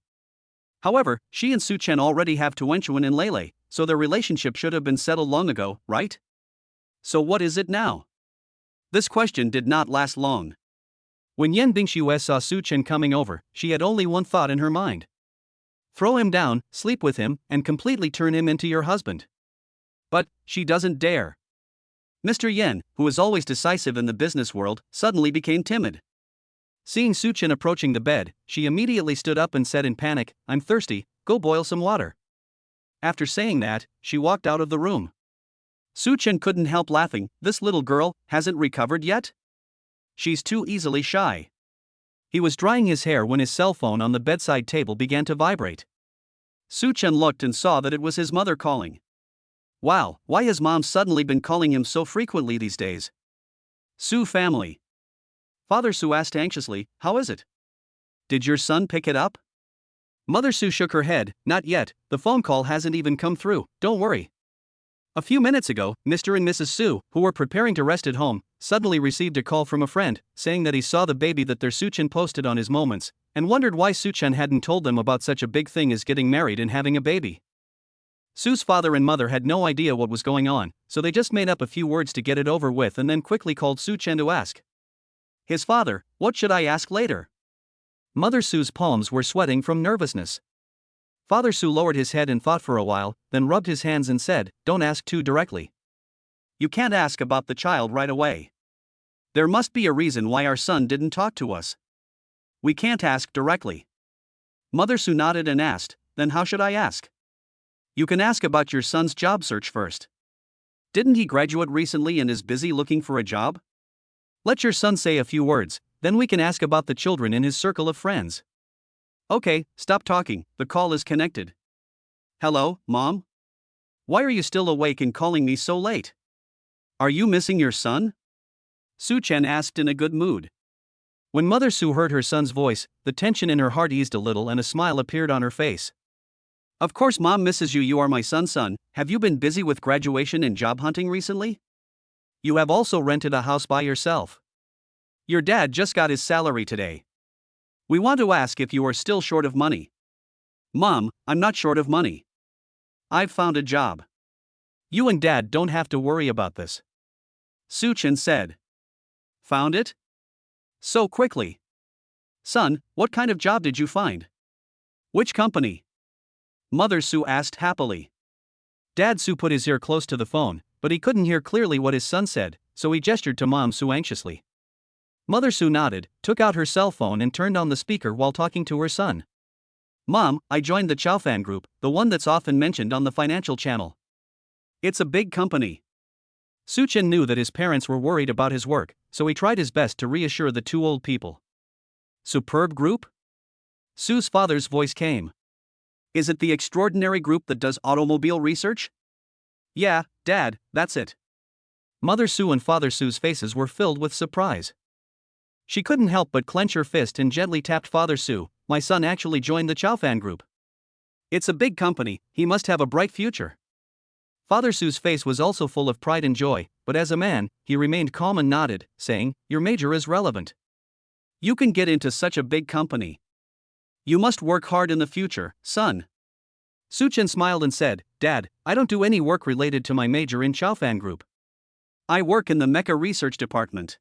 However, she and Su Chen already have Tuanchuan and Lele, so their relationship should have been settled long ago, right? So what is it now? This question did not last long. When Yan Bingxue saw Su Chen coming over, she had only one thought in her mind. Throw him down, sleep with him, and completely turn him into your husband. But she doesn't dare. Mr. Yan, who is always decisive in the business world, suddenly became timid. Seeing Su Chen approaching the bed, she immediately stood up and said in panic, I'm thirsty, go boil some water. After saying that, she walked out of the room. Su Chen couldn't help laughing. This little girl hasn't recovered yet? She's too easily shy. He was drying his hair when his cell phone on the bedside table began to vibrate. Su Chen looked and saw that it was his mother calling. Wow, why has Mom suddenly been calling him so frequently these days? Su family. Father Su asked anxiously, how is it? Did your son pick it up? Mother Su shook her head, not yet, the phone call hasn't even come through, don't worry. A few minutes ago, Mr. and Mrs. Su, who were preparing to rest at home, suddenly received a call from a friend, saying that he saw the baby that their Su Chen posted on his Moments, and wondered why Su Chen hadn't told them about such a big thing as getting married and having a baby. Su's father and mother had no idea what was going on, so they just made up a few words to get it over with and then quickly called Su Chen to ask. His father, what should I ask later? Mother Su's palms were sweating from nervousness. Father Su lowered his head and thought for a while, then rubbed his hands and said, don't ask too directly. You can't ask about the child right away. There must be a reason why our son didn't talk to us. We can't ask directly. Mother Su nodded and asked, then how should I ask? You can ask about your son's job search first. Didn't he graduate recently and is busy looking for a job? Let your son say a few words, then we can ask about the children in his circle of friends. Okay, stop talking, the call is connected. Hello, Mom? Why are you still awake and calling me so late? Are you missing your son? Su Chen asked in a good mood. When Mother Su heard her son's voice, the tension in her heart eased a little and a smile appeared on her face. Of course Mom misses you, you are my son's son. Have you been busy with graduation and job hunting recently? You have also rented a house by yourself. Your dad just got his salary today. We want to ask if you are still short of money. Mom, I'm not short of money. I've found a job. You and Dad don't have to worry about this. Su Chen said. Found it? So quickly. Son, what kind of job did you find? Which company? Mother Sue asked happily. Dad Sue put his ear close to the phone, but he couldn't hear clearly what his son said, so he gestured to Mom Sue anxiously. Mother Sue nodded, took out her cell phone and turned on the speaker while talking to her son. Mom, I joined the Chaofan Group, the one that's often mentioned on the financial channel. It's a big company. Suchen knew that his parents were worried about his work, so he tried his best to reassure the two old people. Superb group? Sue's father's voice came. Is it the extraordinary group that does automobile research? Yeah, Dad, that's it. Mother Sue and Father Sue's faces were filled with surprise. She couldn't help but clench her fist and gently tapped Father Sue. My son actually joined the Chaofan Group. It's a big company, he must have a bright future. Father Sue's face was also full of pride and joy, but as a man, he remained calm and nodded, saying, Your major is relevant. You can get into such a big company. You must work hard in the future, son. Suchen smiled and said, Dad, I don't do any work related to my major in Chaofan Group. I work in the Mecha Research Department.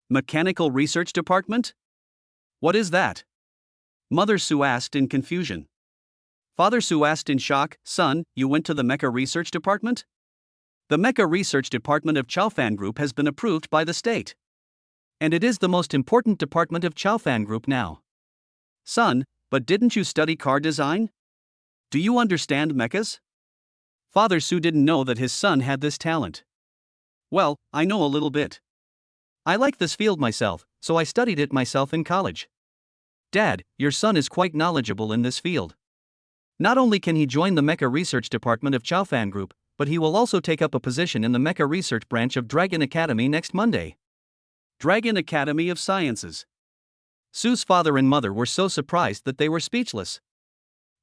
Mechanical Research Department? What is that? Mother Sue asked in confusion. Father Sue asked in shock, Son, you went to the Mecha Research Department? The Mecha Research Department of Chaofan Group has been approved by the state. And it is the most important department of Chaofan Group now. Son, but didn't you study car design? Do you understand mechas? Father Sue didn't know that his son had this talent. Well, I know a little bit. I like this field myself, so I studied it myself in college. Dad, your son is quite knowledgeable in this field. Not only can he join the Mecha Research Department of Chaofan Group, but he will also take up a position in the Mecha Research branch of Dragon Academy next Monday. Dragon Academy of Sciences. Sue's father and mother were so surprised that they were speechless.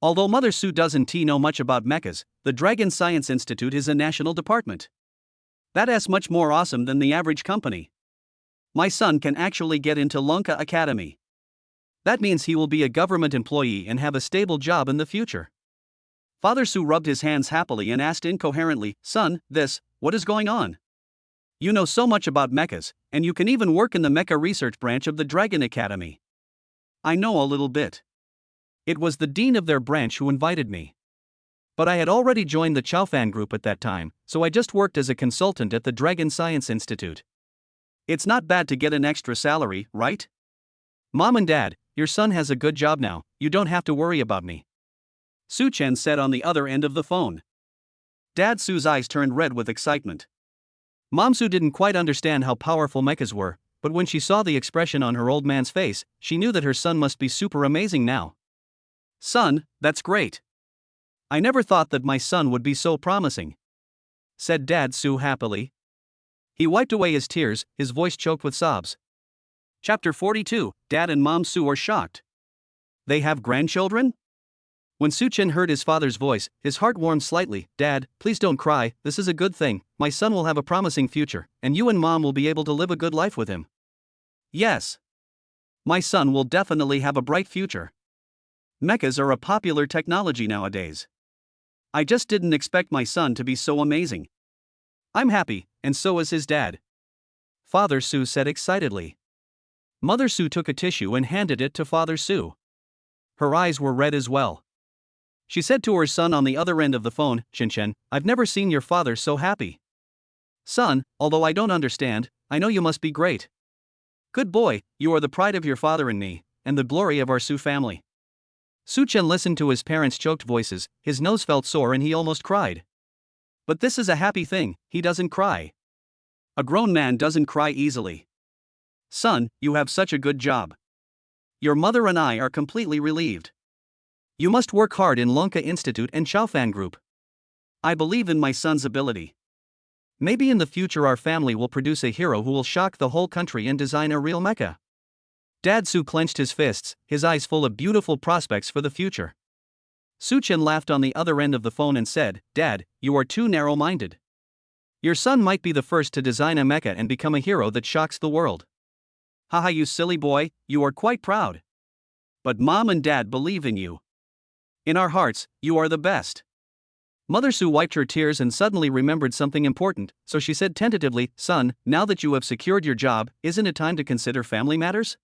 Although Mother Sue doesn't know much about mechas, the Dragon Science Institute is a national department. That's much more awesome than the average company. My son can actually get into Lanka Academy. That means he will be a government employee and have a stable job in the future. Father Sue rubbed his hands happily and asked incoherently, Son, what is going on? You know so much about mechas, and you can even work in the Mecha Research branch of the Dragon Academy. I know a little bit. It was the dean of their branch who invited me. But I had already joined the Chaofan Group at that time, so I just worked as a consultant at the Dragon Science Institute. It's not bad to get an extra salary, right? Mom and Dad, your son has a good job now, you don't have to worry about me. Suchen said on the other end of the phone. Dad Sue's eyes turned red with excitement. Mom Sue didn't quite understand how powerful mechas were, but when she saw the expression on her old man's face, she knew that her son must be super amazing now. Son, that's great. I never thought that my son would be so promising, said Dad Sue happily. He wiped away his tears, his voice choked with sobs. Chapter 42, Dad and Mom Sue are shocked. They have grandchildren? When Suchen heard his father's voice, his heart warmed slightly. Dad, please don't cry, this is a good thing, my son will have a promising future, and you and Mom will be able to live a good life with him. Yes. My son will definitely have a bright future. Mechas are a popular technology nowadays. I just didn't expect my son to be so amazing. I'm happy, and so is his dad. Father Sue said excitedly. Mother Sue took a tissue and handed it to Father Sue. Her eyes were red as well. She said to her son on the other end of the phone, Shinchen, I've never seen your father so happy. Son, although I don't understand, I know you must be great. Good boy, you are the pride of your father and me, and the glory of our Sue family. Suchen listened to his parents' choked voices, his nose felt sore and he almost cried. But this is a happy thing, he doesn't cry. A grown man doesn't cry easily. Son, you have such a good job. Your mother and I are completely relieved. You must work hard in Lanka Institute and Chaofan Group. I believe in my son's ability. Maybe in the future our family will produce a hero who will shock the whole country and design a real mecha. Dad Sue clenched his fists, his eyes full of beautiful prospects for the future. Suchen laughed on the other end of the phone and said, Dad, you are too narrow-minded. Your son might be the first to design a mecha and become a hero that shocks the world. Haha, you silly boy, you are quite proud. But Mom and Dad believe in you. In our hearts, you are the best. Mother Sue wiped her tears and suddenly remembered something important, so she said tentatively, "Son, now that you have secured your job, isn't it time to consider family matters?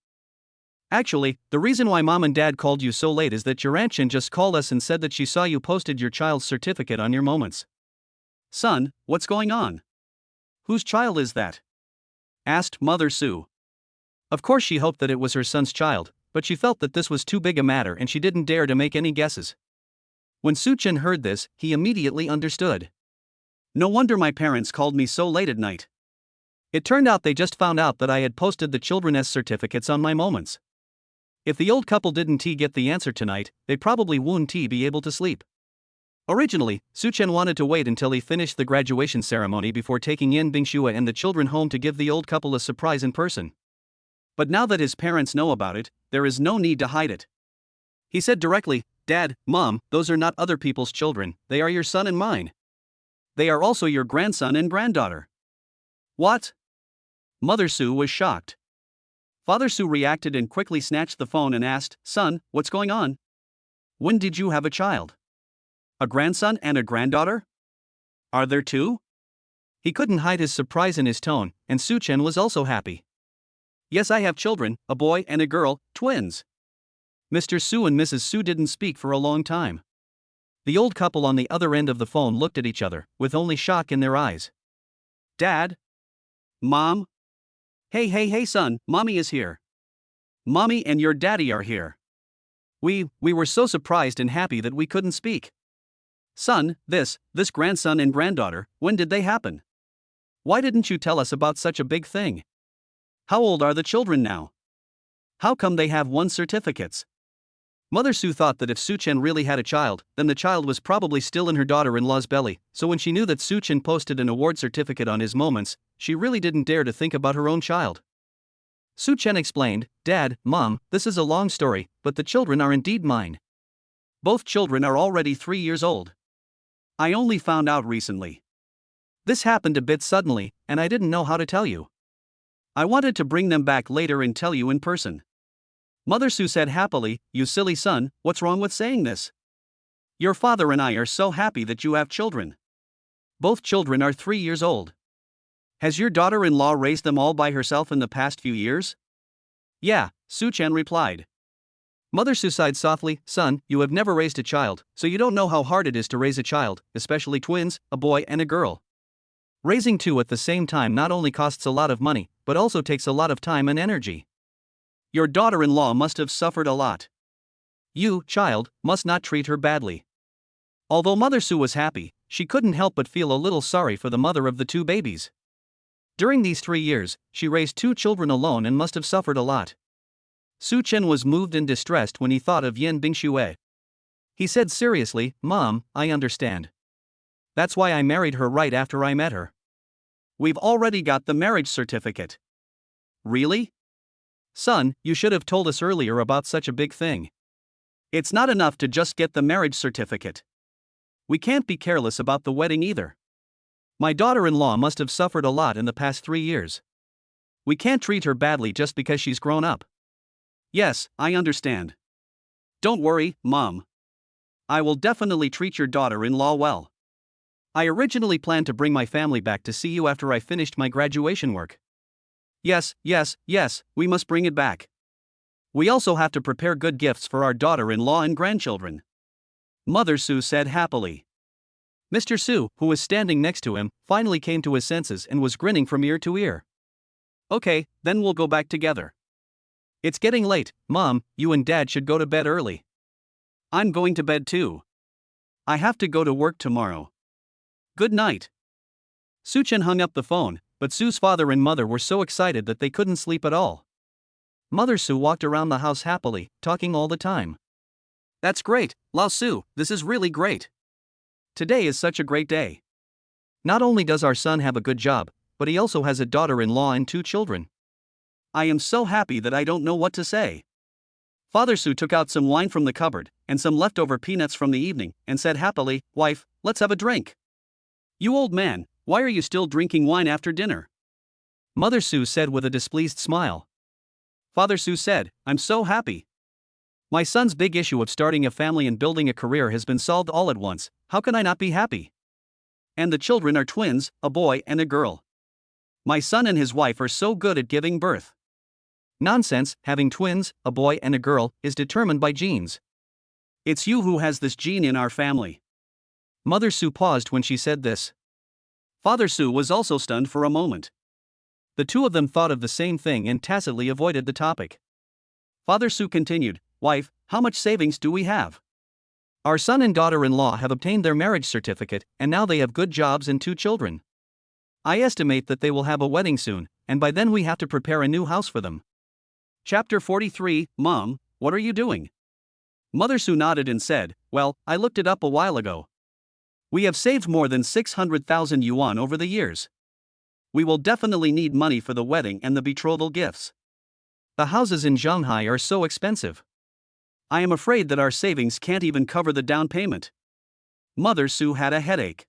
Actually, the reason why Mom and Dad called you so late is that your Aunt Chin just called us and said that she saw you posted your child's certificate on your Moments." "Son, what's going on? Whose child is that?" asked Mother Sue. Of course she hoped that it was her son's child, but she felt that this was too big a matter and she didn't dare to make any guesses. When Soo-chin heard this, he immediately understood. "No wonder my parents called me so late at night. It turned out they just found out that I had posted the children's certificates on my Moments. If the old couple didn't get the answer tonight, they probably wouldn't be able to sleep." Originally, Soo-chin wanted to wait until he finished the graduation ceremony before taking Yin Bingshua and the children home to give the old couple a surprise in person. But now that his parents know about it, there is no need to hide it. He said directly, "Dad, Mom, those are not other people's children, they are your son and mine. They are also your grandson and granddaughter." "What?" Mother Sue was shocked. Father Sue reacted and quickly snatched the phone and asked, "Son, what's going on? When did you have a child? A grandson and a granddaughter? Are there two?" He couldn't hide his surprise in his tone, and Soo-chin was also happy. "Yes, I have children, a boy and a girl, twins." Mr. Sue and Mrs. Sue didn't speak for a long time. The old couple on the other end of the phone looked at each other, with only shock in their eyes. "Dad? Mom? Hey son, Mommy is here. Mommy and your daddy are here. We were so surprised and happy that we couldn't speak. Son, this grandson and granddaughter, when did they happen? Why didn't you tell us about such a big thing? How old are the children now? How come they have one certificates?" Mother Sue thought that if Soo-chin really had a child, then the child was probably still in her daughter-in-law's belly, so when she knew that Soo-chin posted an award certificate on his Moments, she really didn't dare to think about her own child. Soo-chin explained, "Dad, Mom, this is a long story, but the children are indeed mine. Both children are already 3 years old. I only found out recently. This happened a bit suddenly, and I didn't know how to tell you. I wanted to bring them back later and tell you in person." Mother Sue said happily, "You silly son, what's wrong with saying this? Your father and I are so happy that you have children. Both children are 3 years old. Has your daughter-in-law raised them all by herself in the past few years?" "Yeah," Soo-chan replied. Mother Sue sighed softly, "Son, you have never raised a child, so you don't know how hard it is to raise a child, especially twins, a boy and a girl. Raising two at the same time not only costs a lot of money, but also takes a lot of time and energy. Your daughter-in-law must have suffered a lot. You, child, must not treat her badly." Although Mother Sue was happy, she couldn't help but feel a little sorry for the mother of the two babies. During these 3 years, she raised 2 children alone and must have suffered a lot. Soo-chin was moved and distressed when he thought of Yin Bingshue. He said seriously, "Mom, I understand. That's why I married her right after I met her." "We've already got the marriage certificate." "Really? Son, you should have told us earlier about such a big thing. It's not enough to just get the marriage certificate. We can't be careless about the wedding either. My daughter-in-law must have suffered a lot in the past 3 years. We can't treat her badly just because she's grown up." "Yes, I understand. Don't worry, Mom. I will definitely treat your daughter-in-law well. I originally planned to bring my family back to see you after I finished my graduation work. Yes, we must bring it back. We also have to prepare good gifts for our daughter-in-law and grandchildren," Mother Sue said happily. Mr. Sue, who was standing next to him, finally came to his senses and was grinning from ear to ear. "Okay, then we'll go back together. It's getting late, Mom, you and Dad should go to bed early. I'm going to bed too. I have to go to work tomorrow. Good night." Soo-chin hung up the phone, but Sue's father and mother were so excited that they couldn't sleep at all. Mother Sue walked around the house happily, talking all the time. "That's great, Lao Sue, this is really great. Today is such a great day. Not only does our son have a good job, but he also has a daughter-in-law and 2 children. I am so happy that I don't know what to say." Father Sue took out some wine from the cupboard, and some leftover peanuts from the evening, and said happily, "Wife, let's have a drink." "You old man, why are you still drinking wine after dinner?" Mother Sue said with a displeased smile. Father Sue said, "I'm so happy. My son's big issue of starting a family and building a career has been solved all at once. How can I not be happy? And the children are twins, a boy and a girl. My son and his wife are so good at giving birth. Nonsense, having twins, a boy and a girl, is determined by genes. It's you who has this gene in our family. Mother Sue paused when she said this. Father Sue was also stunned for a moment. The two of them thought of the same thing and tacitly avoided the topic. Father Sue continued, Wife, how much savings do we have? Our son and daughter-in-law have obtained their marriage certificate, and now they have good jobs and 2 children. I estimate that they will have a wedding soon, and by then we have to prepare a new house for them. Chapter 43, Mom, what are you doing? Mother Sue nodded and said, Well, I looked it up a while ago. We have saved more than 600,000 yuan over the years. We will definitely need money for the wedding and the betrothal gifts. The houses in Shanghai are so expensive. I am afraid that our savings can't even cover the down payment. Mother Sue had a headache.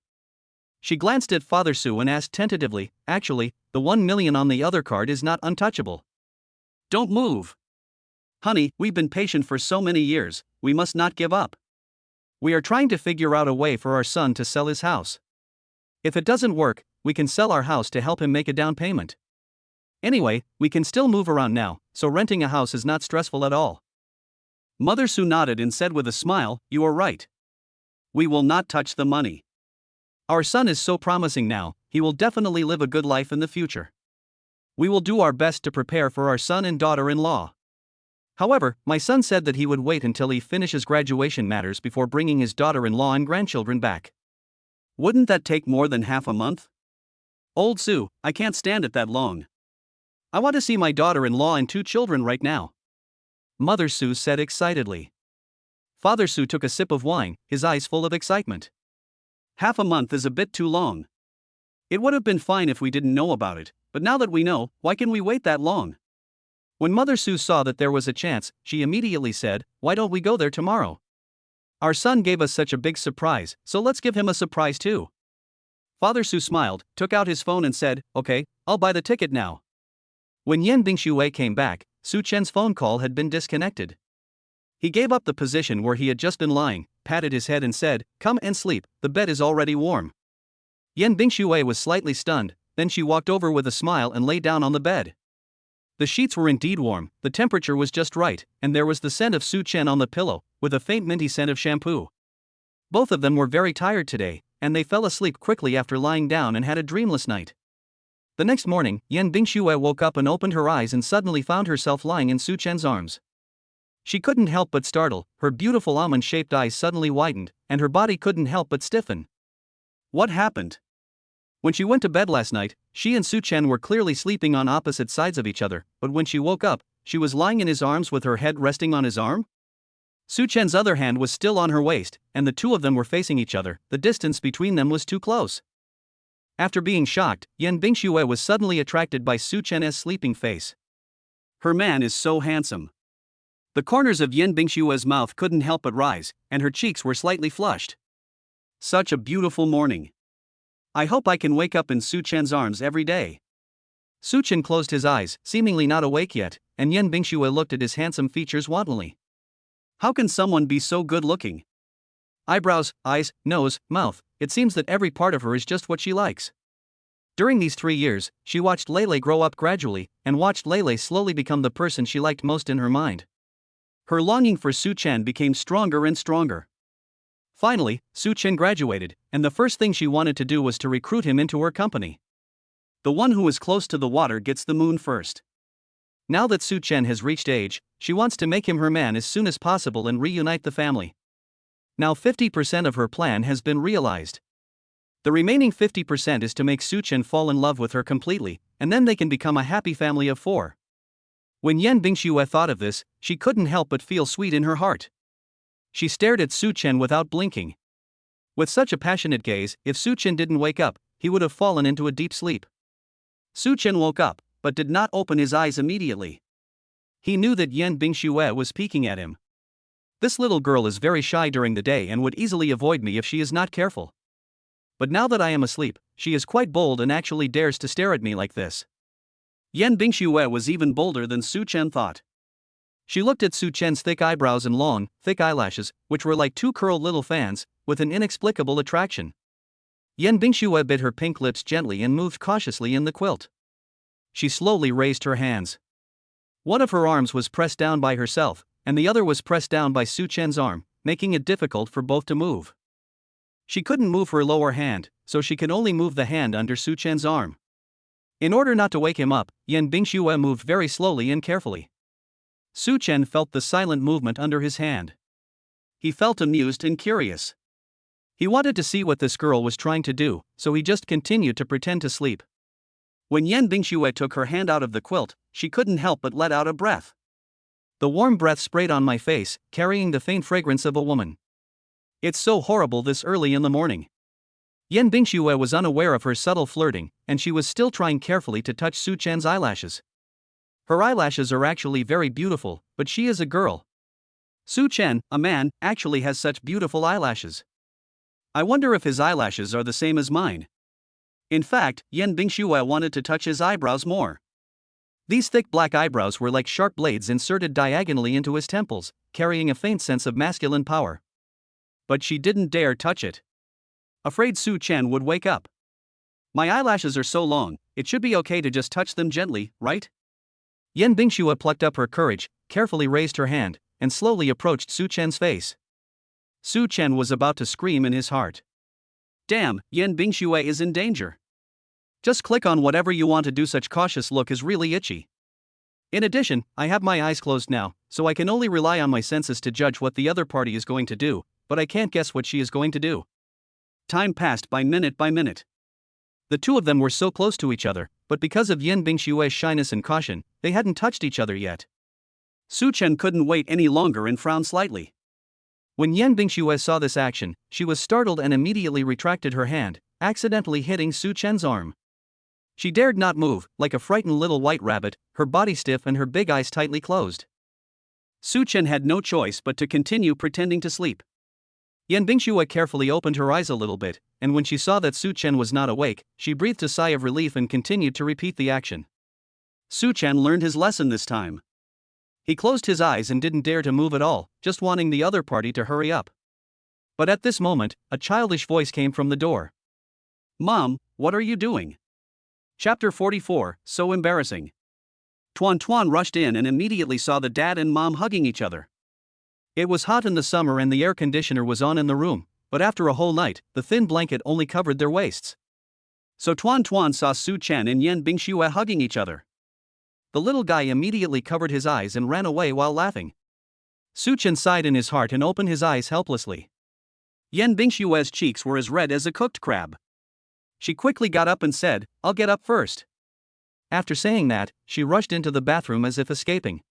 She glanced at Father Sue and asked tentatively, Actually, the 1 million on the other card is not untouchable. Don't move. Honey, we've been patient for so many years, we must not give up. We are trying to figure out a way for our son to sell his house. If it doesn't work, we can sell our house to help him make a down payment. Anyway, we can still move around now, so renting a house is not stressful at all. Mother Sue nodded and said with a smile, You are right. We will not touch the money. Our son is so promising now, he will definitely live a good life in the future. We will do our best to prepare for our son and daughter-in-law. However, my son said that he would wait until he finishes graduation matters before bringing his daughter-in-law and grandchildren back. Wouldn't that take more than half a month? Old Sue, I can't stand it that long. I want to see my daughter-in-law and 2 children right now. Mother Sue said excitedly. Father Sue took a sip of wine, his eyes full of excitement. Half a month is a bit too long. It would have been fine if we didn't know about it, but now that we know, why can we wait that long? When Mother Sue saw that there was a chance, she immediately said, Why don't we go there tomorrow? Our son gave us such a big surprise, so let's give him a surprise too. Father Sue smiled, took out his phone and said, Okay, I'll buy the ticket now. When Yan Bingxue came back, Su Chen's phone call had been disconnected. He gave up the position where he had just been lying, patted his head and said, Come and sleep, the bed is already warm. Yan Bingxue was slightly stunned, then she walked over with a smile and lay down on the bed. The sheets were indeed warm, the temperature was just right, and there was the scent of Su Chen on the pillow, with a faint minty scent of shampoo. Both of them were very tired today, and they fell asleep quickly after lying down and had a dreamless night. The next morning, Yan Bingxue woke up and opened her eyes and suddenly found herself lying in Su Chen's arms. She couldn't help but startle, her beautiful almond-shaped eyes suddenly widened, and her body couldn't help but stiffen. What happened? When she went to bed last night, she and Su Chen were clearly sleeping on opposite sides of each other, but when she woke up, she was lying in his arms with her head resting on his arm? Su Chen's other hand was still on her waist, and the two of them were facing each other, the distance between them was too close. After being shocked, Yan Bingxue was suddenly attracted by Su Chen's sleeping face. Her man is so handsome. The corners of Yan Bingxue's mouth couldn't help but rise, and her cheeks were slightly flushed. Such a beautiful morning. I hope I can wake up in Su Chen's arms every day. Su Chen closed his eyes, seemingly not awake yet, and Yan Bingxue looked at his handsome features wantonly. How can someone be so good-looking? Eyebrows, eyes, nose, mouth, it seems that every part of her is just what she likes. During these 3 years, she watched Lele grow up gradually, and watched Lele slowly become the person she liked most in her mind. Her longing for Su Chen became stronger and stronger. Finally, Su Chen graduated, and the first thing she wanted to do was to recruit him into her company. The one who is close to the water gets the moon first. Now that Su Chen has reached age, she wants to make him her man as soon as possible and reunite the family. Now 50% of her plan has been realized. The remaining 50% is to make Su Chen fall in love with her completely, and then they can become a happy family of 4. When Yan Bingxue thought of this, she couldn't help but feel sweet in her heart. She stared at Su Chen without blinking. With such a passionate gaze, if Su Chen didn't wake up, he would have fallen into a deep sleep. Su Chen woke up, but did not open his eyes immediately. He knew that Yan Bingxue was peeking at him. This little girl is very shy during the day and would easily avoid me if she is not careful. But now that I am asleep, she is quite bold and actually dares to stare at me like this. Yan Bingxue was even bolder than Su Chen thought. She looked at Su Chen's thick eyebrows and long, thick eyelashes, which were like two curled little fans, with an inexplicable attraction. Yan Bingxue bit her pink lips gently and moved cautiously in the quilt. She slowly raised her hands. One of her arms was pressed down by herself, and the other was pressed down by Su Chen's arm, making it difficult for both to move. She couldn't move her lower hand, so she could only move the hand under Su Chen's arm. In order not to wake him up, Yan Bingxue moved very slowly and carefully. Su Chen felt the silent movement under his hand. He felt amused and curious. He wanted to see what this girl was trying to do, so he just continued to pretend to sleep. When Yan Bingxue took her hand out of the quilt, she couldn't help but let out a breath. The warm breath sprayed on my face, carrying the faint fragrance of a woman. It's so horrible this early in the morning. Yan Bingxue was unaware of her subtle flirting, and she was still trying carefully to touch Su Chen's eyelashes. Her eyelashes are actually very beautiful, but she is a girl. Su Chen, a man, actually has such beautiful eyelashes. I wonder if his eyelashes are the same as mine. In fact, Yan Bingxue wanted to touch his eyebrows more. These thick black eyebrows were like sharp blades inserted diagonally into his temples, carrying a faint sense of masculine power. But she didn't dare touch it. Afraid Su Chen would wake up. My eyelashes are so long, it should be okay to just touch them gently, right? Yan Bingxue plucked up her courage, carefully raised her hand, and slowly approached Su Chen's face. Su Chen was about to scream in his heart. Damn, Yan Bingxue is in danger. Just click on whatever you want to do. Such cautious look is really itchy. In addition, I have my eyes closed now, so I can only rely on my senses to judge what the other party is going to do, but I can't guess what she is going to do. Time passed by minute by minute. The two of them were so close to each other, but because of Yan Bingxue's shyness and caution, they hadn't touched each other yet. Su Chen couldn't wait any longer and frowned slightly. When Yan Bingxue saw this action, she was startled and immediately retracted her hand, accidentally hitting Su Chen's arm. She dared not move, like a frightened little white rabbit, her body stiff and her big eyes tightly closed. Su Chen had no choice but to continue pretending to sleep. Yan Bingxue carefully opened her eyes a little bit, and when she saw that Su Chen was not awake, she breathed a sigh of relief and continued to repeat the action. Su Chen learned his lesson this time. He closed his eyes and didn't dare to move at all, just wanting the other party to hurry up. But at this moment, a childish voice came from the door. Mom, what are you doing? Chapter 44, So Embarrassing. Tuan Tuan rushed in and immediately saw the dad and mom hugging each other. It was hot in the summer and the air conditioner was on in the room, but after a whole night, the thin blanket only covered their waists. So Tuan Tuan saw Su Chen and Yan Bingxue hugging each other. The little guy immediately covered his eyes and ran away while laughing. Su Chen sighed in his heart and opened his eyes helplessly. Yan Bingxue's cheeks were as red as a cooked crab. She quickly got up and said, I'll get up first. After saying that, she rushed into the bathroom as if escaping.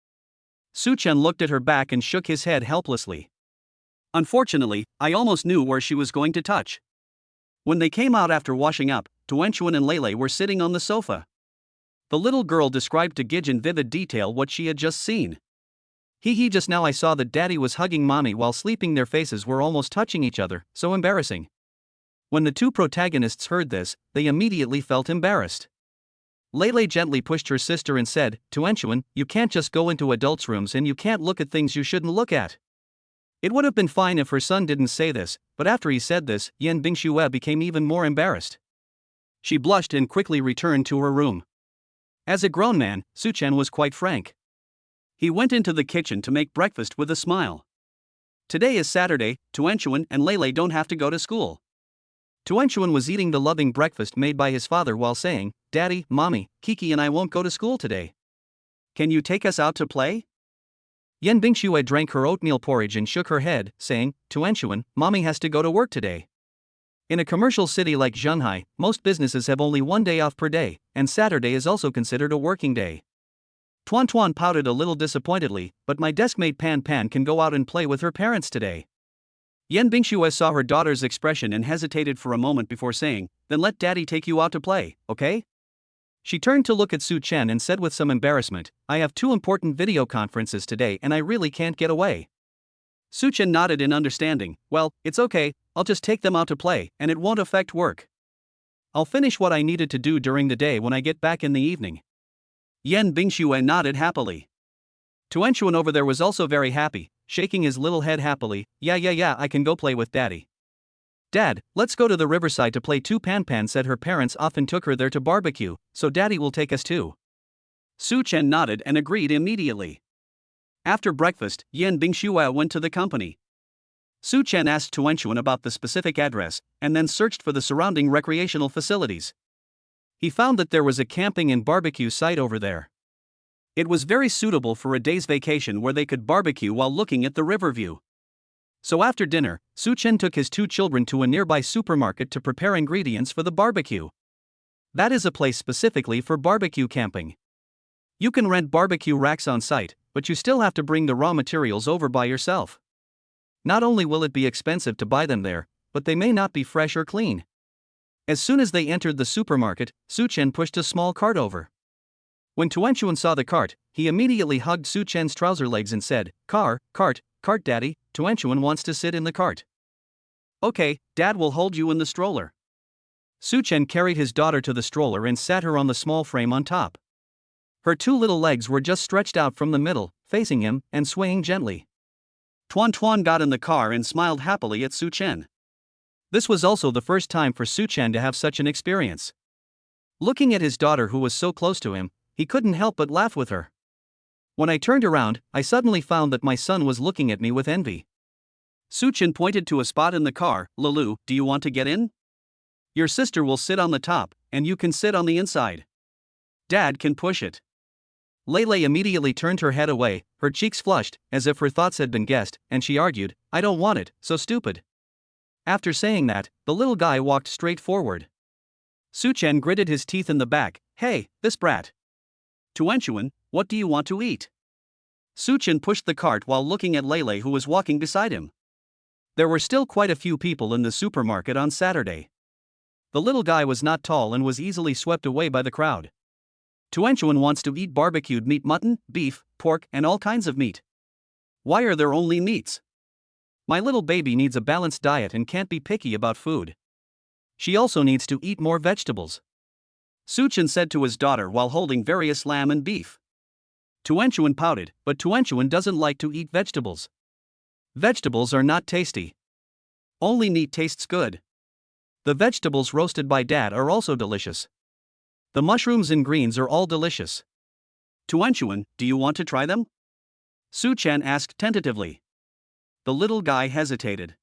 Su Chen looked at her back and shook his head helplessly. Unfortunately, I almost knew where she was going to touch. When they came out after washing up, Tuanchuan and Lele were sitting on the sofa. The little girl described to Gij in vivid detail what she had just seen. Just now I saw that daddy was hugging mommy while sleeping. Their faces were almost touching each other, so embarrassing. When the two protagonists heard this, they immediately felt embarrassed. Lele gently pushed her sister and said, Tuanchuan, you can't just go into adults' rooms and you can't look at things you shouldn't look at. It would have been fine if her son didn't say this, but after he said this, Yan Bingxue became even more embarrassed. She blushed and quickly returned to her room. As a grown man, Su Chen was quite frank. He went into the kitchen to make breakfast with a smile. Today is Saturday, Tuanchuan and Lele don't have to go to school. Tuanchuan was eating the loving breakfast made by his father while saying, Daddy, Mommy, Kiki and I won't go to school today. Can you take us out to play? Yan Bingxue drank her oatmeal porridge and shook her head, saying, Tuanchuan, Mommy has to go to work today. In a commercial city like Shanghai, most businesses have only one day off per day, and Saturday is also considered a working day. Tuan Tuan pouted a little disappointedly, but my deskmate Pan Pan can go out and play with her parents today. Yan Bingxue saw her daughter's expression and hesitated for a moment before saying, Then let daddy take you out to play, okay? She turned to look at Su Chen and said with some embarrassment, I have 2 important video conferences today and I really can't get away. Su Chen nodded in understanding. Well, it's okay, I'll just take them out to play, and it won't affect work. I'll finish what I needed to do during the day when I get back in the evening. Yan Bingxue nodded happily. Tuanchuan over there was also very happy, shaking his little head happily. Yeah, I can go play with daddy. Dad, let's go to the riverside to play too. Pan said her parents often took her there to barbecue, so daddy will take us too. Su Chen nodded and agreed immediately. After breakfast, Yan Bingxue went to the company. Su Chen asked Tuanchuan about the specific address, and then searched for the surrounding recreational facilities. He found that there was a camping and barbecue site over there. It was very suitable for a day's vacation where they could barbecue while looking at the river view. So after dinner, Su Chen took his 2 children to a nearby supermarket to prepare ingredients for the barbecue. That is a place specifically for barbecue camping. You can rent barbecue racks on site, but you still have to bring the raw materials over by yourself. Not only will it be expensive to buy them there, but they may not be fresh or clean. As soon as they entered the supermarket, Su Chen pushed a small cart over. When Tuanchuan saw the cart, he immediately hugged Su Chen's trouser legs and said, Cart, daddy, Tuanchuan wants to sit in the cart. Okay, dad will hold you in the stroller. Su Chen carried his daughter to the stroller and sat her on the small frame on top. Her 2 little legs were just stretched out from the middle, facing him, and swaying gently. Tuan got in the car and smiled happily at Su Chen. This was also the first time for Su Chen to have such an experience. Looking at his daughter who was so close to him, he couldn't help but laugh with her. When I turned around, I suddenly found that my son was looking at me with envy. Su Chen pointed to a spot in the car. Lulu, do you want to get in? Your sister will sit on the top, and you can sit on the inside. Dad can push it. Lele immediately turned her head away, her cheeks flushed, as if her thoughts had been guessed, and she argued, I don't want it, so stupid. After saying that, the little guy walked straight forward. Su Chen gritted his teeth in the back. Hey, this brat. Tuanchuan, what do you want to eat? Su Chen pushed the cart while looking at Lele who was walking beside him. There were still quite a few people in the supermarket on Saturday. The little guy was not tall and was easily swept away by the crowd. Tuanchuan wants to eat barbecued meat, mutton, beef, pork, and all kinds of meat. Why are there only meats? My little baby needs a balanced diet and can't be picky about food. She also needs to eat more vegetables. Su Chen said to his daughter while holding various lamb and beef. Tuanchuan pouted, but Tuanchuan doesn't like to eat vegetables. Vegetables are not tasty. Only meat tastes good. The vegetables roasted by Dad are also delicious. The mushrooms and greens are all delicious. Tuanchuan, do you want to try them? Su Chen asked tentatively. The little guy hesitated.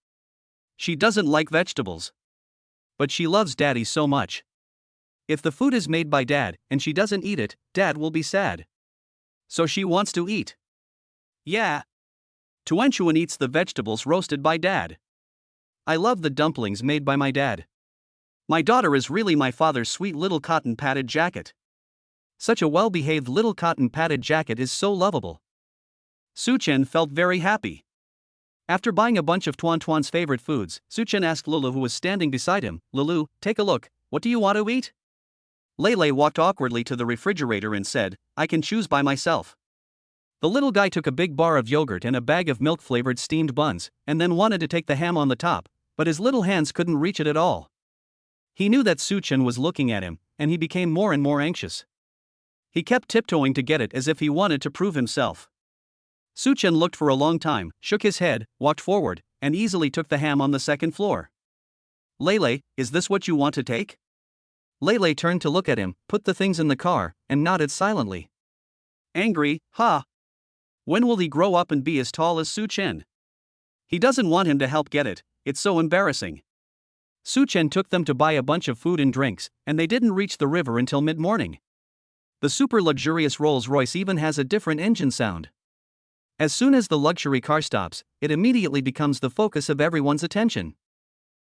She doesn't like vegetables. But she loves Daddy so much. If the food is made by Dad, and she doesn't eat it, Dad will be sad. So she wants to eat. Yeah. Tuanchuan eats the vegetables roasted by Dad. I love the dumplings made by my dad. My daughter is really my father's sweet little cotton padded jacket. Such a well-behaved little cotton padded jacket is so lovable. Su Chen felt very happy. After buying a bunch of Tuan's favorite foods, Su Chen asked Lulu who was standing beside him, Lulu, take a look, what do you want to eat? Lele walked awkwardly to the refrigerator and said, I can choose by myself. The little guy took a big bar of yogurt and a bag of milk-flavored steamed buns, and then wanted to take the ham on the top, but his little hands couldn't reach it at all. He knew that Su Chen was looking at him, and he became more and more anxious. He kept tiptoeing to get it as if he wanted to prove himself. Su Chen looked for a long time, shook his head, walked forward, and easily took the ham on the second floor. Lele, is this what you want to take? Lele turned to look at him, put the things in the car, and nodded silently. Angry, huh? When will he grow up and be as tall as Su Chen? He doesn't want him to help get it, it's so embarrassing. Su Chen took them to buy a bunch of food and drinks, and they didn't reach the river until mid-morning. The super luxurious Rolls-Royce even has a different engine sound. As soon as the luxury car stops, it immediately becomes the focus of everyone's attention.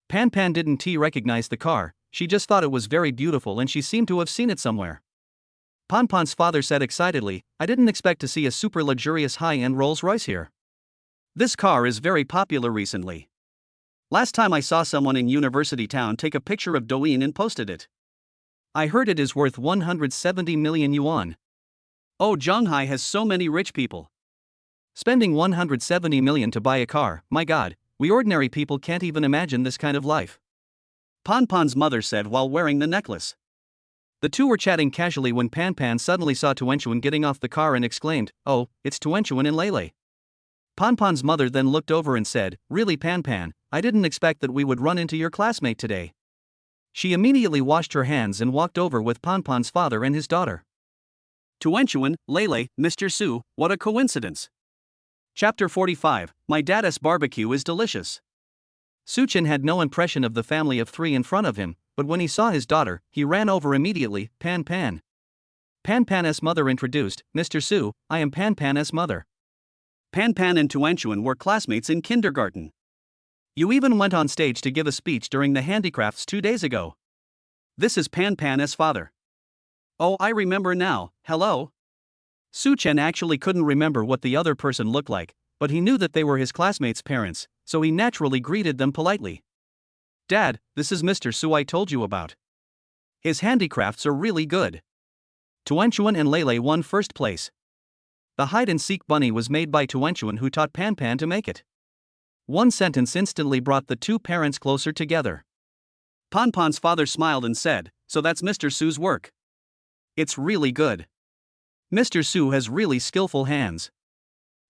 Pan didn't recognize the car, she just thought it was very beautiful and she seemed to have seen it somewhere. Pan's father said excitedly, I didn't expect to see a super luxurious high-end Rolls-Royce here. This car is very popular recently. Last time I saw someone in University Town take a picture of Douyin and posted it. I heard it is worth 170 million yuan. Oh, Zhanghai has so many rich people. Spending 170 million to buy a car, my god, we ordinary people can't even imagine this kind of life. Pan's mother said while wearing the necklace. The two were chatting casually when Pan Pan suddenly saw Tuenchuan getting off the car and exclaimed, "Oh, it's Tuenchuan and Lele." Pan Pan's mother then looked over and said, "Really, Pan Pan, I didn't expect that we would run into your classmate today." She immediately washed her hands and walked over with Pan Pan's father and his daughter. Tuenchuan, Lele, Mr. Su, what a coincidence. Chapter 45, My Dad's Barbecue is Delicious. Suchin had no impression of the family of three in front of him, but when he saw his daughter, he ran over immediately. Pan Pan. Pan Pan's mother introduced, "Mr. Su, I am Pan Pan's mother." Pan Pan and Tuenchuan were classmates in kindergarten. You even went on stage to give a speech during the handicrafts 2 days ago. This is Pan Pan's father. Oh, I remember now, hello. Suchen actually couldn't remember what the other person looked like, but he knew that they were his classmates' parents, so he naturally greeted them politely. Dad, this is Mr. Su I told you about. His handicrafts are really good. Tuenchuan and Lele won first place. The hide-and-seek bunny was made by Tuenchuan, who taught Pan Pan to make it. One sentence instantly brought the two parents closer together. Pan Pan's father smiled and said, "So that's Mr. Su's work. It's really good. Mr. Su has really skillful hands.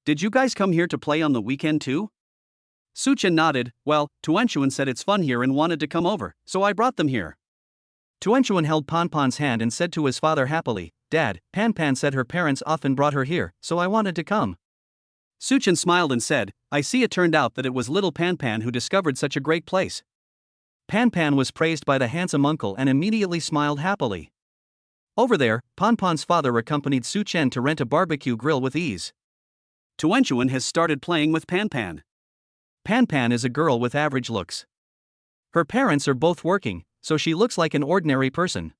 Did you guys come here to play on the weekend too?" Suchen nodded. "Well, Tuenchuan said it's fun here and wanted to come over, so I brought them here." Tuenchuan held Pan Pan's hand and said to his father happily, "Dad, Pan Pan said her parents often brought her here, so I wanted to come." Suchen smiled and said, "I see it turned out that it was little Pan Pan who discovered such a great place." Pan Pan was praised by the handsome uncle and immediately smiled happily. Over there, Pan Pan's father accompanied Suchen to rent a barbecue grill with ease. Tuenchuan has started playing with Pan Pan. Pan Pan is a girl with average looks. Her parents are both working, so she looks like an ordinary person.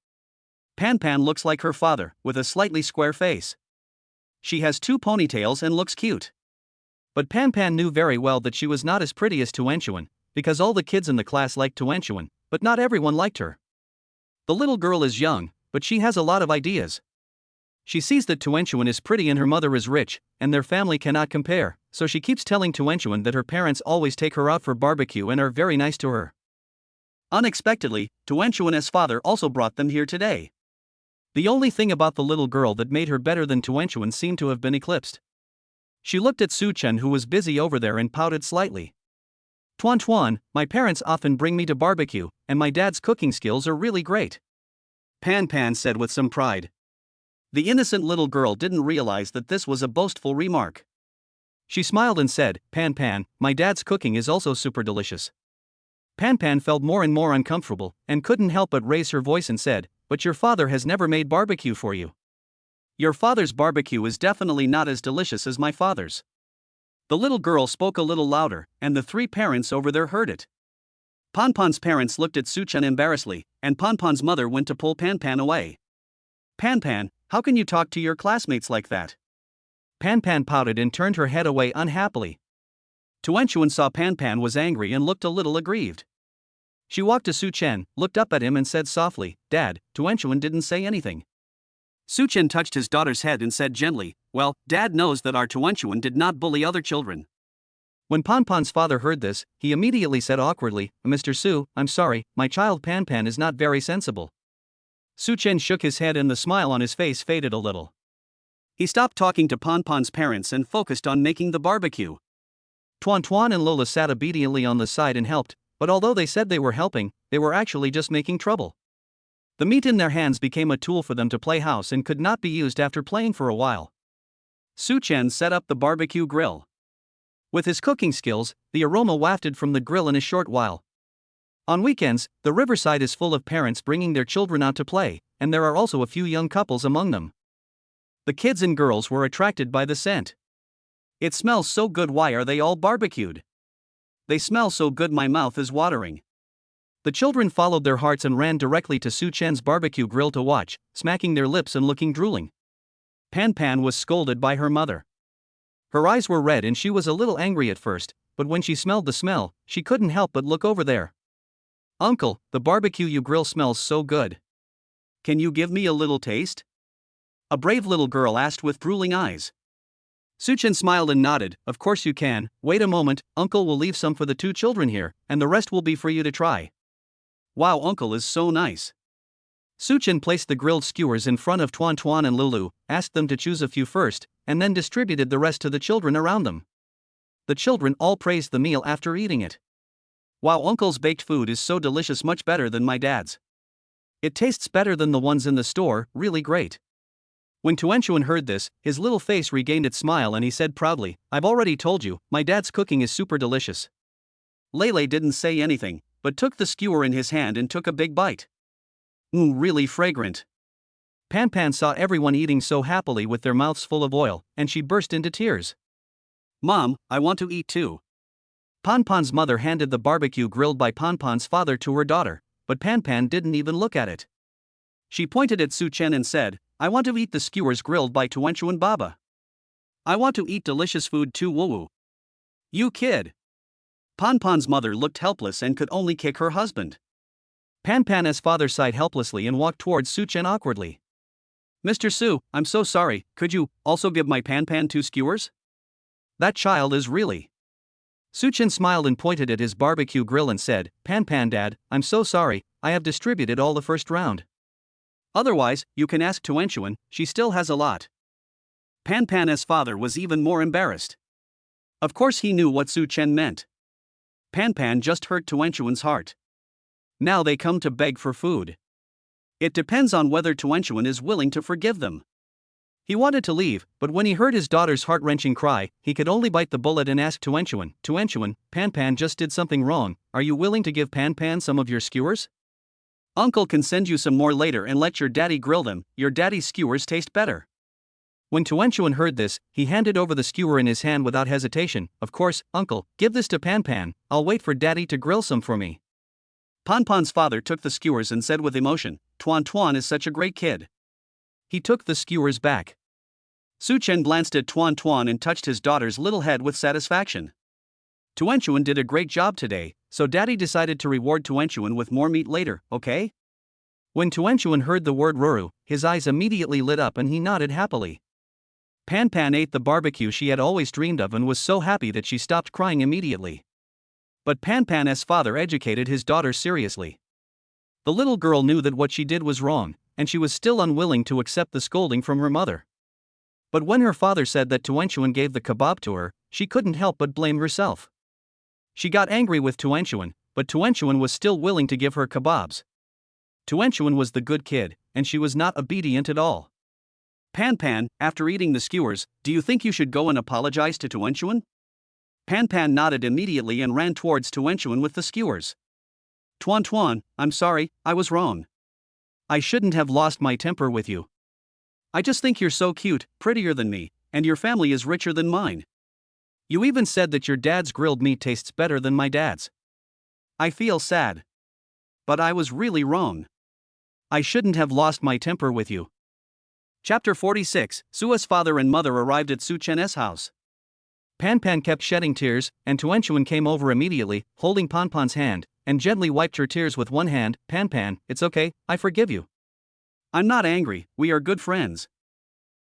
Pan Pan looks like her father, with a slightly square face. She has 2 ponytails and looks cute. But Pan Pan knew very well that she was not as pretty as Tuenchuan, because all the kids in the class liked Tuenchuan, but not everyone liked her. The little girl is young, but she has a lot of ideas. She sees that Tuenchuan is pretty and her mother is rich, and their family cannot compare, so she keeps telling Tuenchuan that her parents always take her out for barbecue and are very nice to her. Unexpectedly, Tuenchuan's father also brought them here today. The only thing about the little girl that made her better than Tuenchuan seemed to have been eclipsed. She looked at Suchen, who was busy over there, and pouted slightly. "Tuan, my parents often bring me to barbecue, and my dad's cooking skills are really great," Pan Pan said with some pride. The innocent little girl didn't realize that this was a boastful remark. She smiled and said, "Pan Pan, my dad's cooking is also super delicious." Pan Pan felt more and more uncomfortable, and couldn't help but raise her voice and said, "But your father has never made barbecue for you. Your father's barbecue is definitely not as delicious as my father's." The little girl spoke a little louder, and the 3 parents over there heard it. Pan Pan's parents looked at Suchen embarrassedly, and Pan Pan's mother went to pull Pan Pan away. "Pan Pan, how can you talk to your classmates like that?" Pan Pan pouted and turned her head away unhappily. Tuenchuan saw Pan Pan was angry and looked a little aggrieved. She walked to Suchen, looked up at him and said softly, "Dad, Tuenchuan didn't say anything." Suchen touched his daughter's head and said gently, "Well, Dad knows that our Tuenchuan did not bully other children." When Pan Pan's father heard this, he immediately said awkwardly, "Mr. Su, I'm sorry, my child Pan Pan is not very sensible." Suchen shook his head and the smile on his face faded a little. He stopped talking to Pan Pan's parents and focused on making the barbecue. Tuan and Lola sat obediently on the side and helped, but although they said they were helping, they were actually just making trouble. The meat in their hands became a tool for them to play house and could not be used after playing for a while. Suchen set up the barbecue grill. With his cooking skills, the aroma wafted from the grill in a short while. On weekends, the riverside is full of parents bringing their children out to play, and there are also a few young couples among them. The kids and girls were attracted by the scent. "It smells so good, why are they all barbecued? They smell so good, my mouth is watering." The children followed their hearts and ran directly to Suchen's barbecue grill to watch, smacking their lips and looking drooling. Pan Pan was scolded by her mother. Her eyes were red and she was a little angry at first, but when she smelled the smell, she couldn't help but look over there. "Uncle, the barbecue you grill smells so good. Can you give me a little taste?" A brave little girl asked with drooling eyes. Suchen smiled and nodded, "Of course you can, wait a moment, Uncle will leave some for the 2 children here, and the rest will be for you to try." "Wow, Uncle is so nice." Suchen placed the grilled skewers in front of Tuan Tuan and Lulu, asked them to choose a few first, and then distributed the rest to the children around them. The children all praised the meal after eating it. Wow, Uncle's baked food is so delicious, much better than my dad's. It tastes better than the ones in the store, really great. When Tuanchuan heard this, his little face regained its smile and he said proudly, I've already told you, my dad's cooking is super delicious. Lele didn't say anything, but took the skewer in his hand and took a big bite. Really fragrant. Pan Pan saw everyone eating so happily with their mouths full of oil, and she burst into tears. Mom, I want to eat too. Pan Pan's mother handed the barbecue grilled by Pan Pan's father to her daughter, but Pan Pan didn't even look at it. She pointed at Su Chen and said, I want to eat the skewers grilled by Tuanchuan Baba. I want to eat delicious food too, woo. You kid. Pan Pan's mother looked helpless and could only kick her husband. Pan Pan's father sighed helplessly and walked towards Su Chen awkwardly. Mr. Su, I'm so sorry, could you also give my Pan Pan 2 skewers? That child is really. Su Chen smiled and pointed at his barbecue grill and said, Pan Pan Dad, I'm so sorry, I have distributed all the first round. Otherwise, you can ask Tuanchuan, she still has a lot. Pan Pan's father was even more embarrassed. Of course he knew what Su Chen meant. Pan Pan just hurt Tuanchuan's heart. Now they come to beg for food. It depends on whether Tuanchuan is willing to forgive them. He wanted to leave, but when he heard his daughter's heart-wrenching cry, he could only bite the bullet and ask Tuanchuan, Tuanchuan, Pan Pan just did something wrong, are you willing to give Pan Pan some of your skewers? Uncle can send you some more later and let your daddy grill them, your daddy's skewers taste better. When Tuanchuan heard this, he handed over the skewer in his hand without hesitation. Of course, Uncle, give this to Pan Pan, I'll wait for daddy to grill some for me. Pan Pan's father took the skewers and said with emotion, Tuan Tuan is such a great kid. He took the skewers back. Su Chen glanced at Tuan Tuan and touched his daughter's little head with satisfaction. Tuanchuan did a great job today, so daddy decided to reward Tuanchuan with more meat later, okay? When Tuanchuan heard the word Ruru, his eyes immediately lit up and he nodded happily. Pan Pan ate the barbecue she had always dreamed of and was so happy that she stopped crying immediately. But Pan Pan's father educated his daughter seriously. The little girl knew that what she did was wrong, and she was still unwilling to accept the scolding from her mother. But when her father said that Tuanchuan gave the kebab to her, she couldn't help but blame herself. She got angry with Tuanchuan, but Tuanchuan was still willing to give her kebabs. Tuanchuan was the good kid, and she was not obedient at all. Pan Pan, after eating the skewers, do you think you should go and apologize to Tuanchuan? Pan Pan nodded immediately and ran towards Tuanchuan with the skewers. Tuan Tuan, I'm sorry, I was wrong. I shouldn't have lost my temper with you. I just think you're so cute, prettier than me, and your family is richer than mine. You even said that your dad's grilled meat tastes better than my dad's. I feel sad. But I was really wrong. I shouldn't have lost my temper with you. Chapter 46, Sua's father and mother arrived at Su Chen's house. Pan Pan kept shedding tears, and Tuanchuan came over immediately, holding Pan Pan's hand, and gently wiped her tears with one hand. Pan Pan, it's okay, I forgive you. I'm not angry, we are good friends.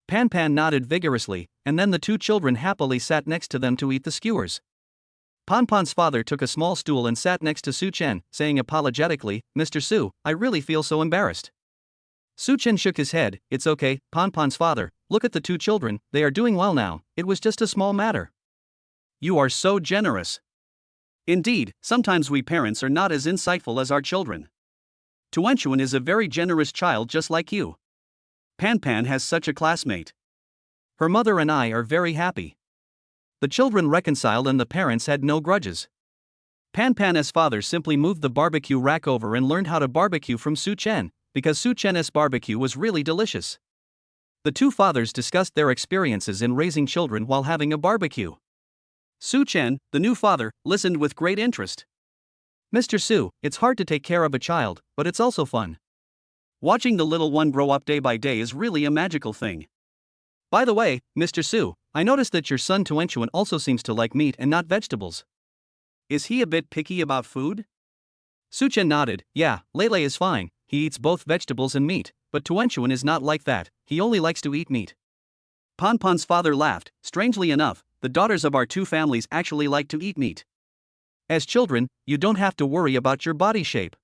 Pan Pan nodded vigorously, and then the two children happily sat next to them to eat the skewers. Pan Pan's father took a small stool and sat next to Su Chen, saying apologetically, Mr. Su, I really feel so embarrassed. Su Chen shook his head, it's okay, Pan Pan's father, look at the two children, they are doing well now, it was just a small matter. You are so generous. Indeed, sometimes we parents are not as insightful as our children. Tuanchuan is a very generous child just like you. Pan Pan has such a classmate. Her mother and I are very happy. The children reconciled and the parents had no grudges. Pan Pan's father simply moved the barbecue rack over and learned how to barbecue from Su Chen, because Su Chen's barbecue was really delicious. The two fathers discussed their experiences in raising children while having a barbecue. Su Chen, the new father, listened with great interest. Mr. Su, it's hard to take care of a child, but it's also fun. Watching the little one grow up day by day is really a magical thing. By the way, Mr. Su, I noticed that your son Tuanchuan also seems to like meat and not vegetables. Is he a bit picky about food? Su Chen nodded, yeah, Lele is fine, he eats both vegetables and meat, but Tuanchuan is not like that, he only likes to eat meat. Pan Pan's father laughed, strangely enough, the daughters of our two families actually like to eat meat. As children, you don't have to worry about your body shape.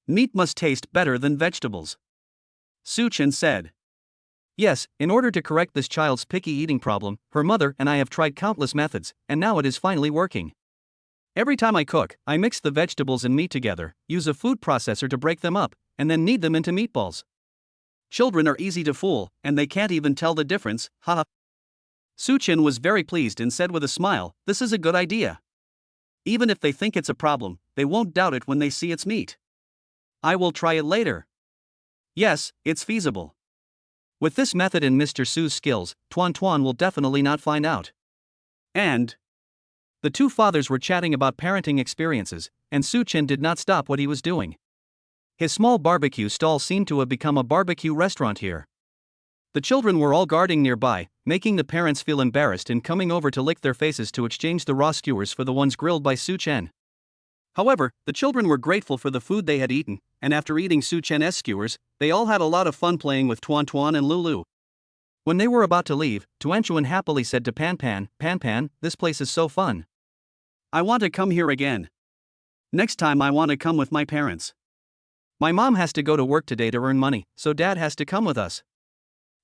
Meat must taste better than vegetables. Su Chen said. Yes, in order to correct this child's picky eating problem, her mother and I have tried countless methods, and now it is finally working. Every time I cook, I mix the vegetables and meat together, use a food processor to break them up, and then knead them into meatballs. Children are easy to fool, and they can't even tell the difference, haha. Su Chen was very pleased and said with a smile, this is a good idea. Even if they think it's a problem, they won't doubt it when they see its meat. I will try it later. Yes, it's feasible. With this method and Mr. Su's skills, Tuan Tuan will definitely not find out. And the two fathers were chatting about parenting experiences, and Su Chen did not stop what he was doing. His small barbecue stall seemed to have become a barbecue restaurant here. The children were all guarding nearby, making the parents feel embarrassed and coming over to lick their faces to exchange the raw skewers for the ones grilled by Su Chen. However, the children were grateful for the food they had eaten, and after eating Su Chen's skewers, they all had a lot of fun playing with Tuan Tuan and Lulu. When they were about to leave, Tuan Chuan happily said to Pan Pan, Pan Pan, this place is so fun. I want to come here again. Next time I want to come with my parents. My mom has to go to work today to earn money, so Dad has to come with us.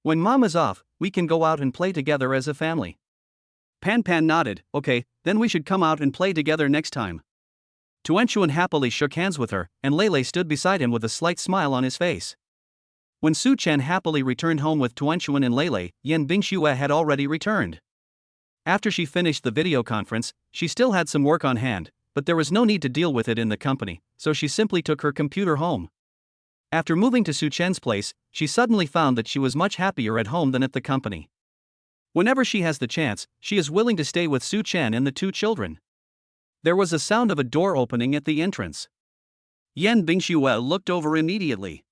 When Mom is off, we can go out and play together as a family. Pan Pan nodded, okay, then we should come out and play together next time. Tuan Chuan happily shook hands with her, and Lei Lei stood beside him with a slight smile on his face. When Su Chen happily returned home with Tuan Chuan and Lei Lei, Yan Bingxue had already returned. After she finished the video conference, she still had some work on hand, but there was no need to deal with it in the company, so she simply took her computer home. After moving to Su Chen's place, she suddenly found that she was much happier at home than at the company. Whenever she has the chance, she is willing to stay with Su Chen and the two children. There was a sound of a door opening at the entrance. Yan Bingxue looked over immediately.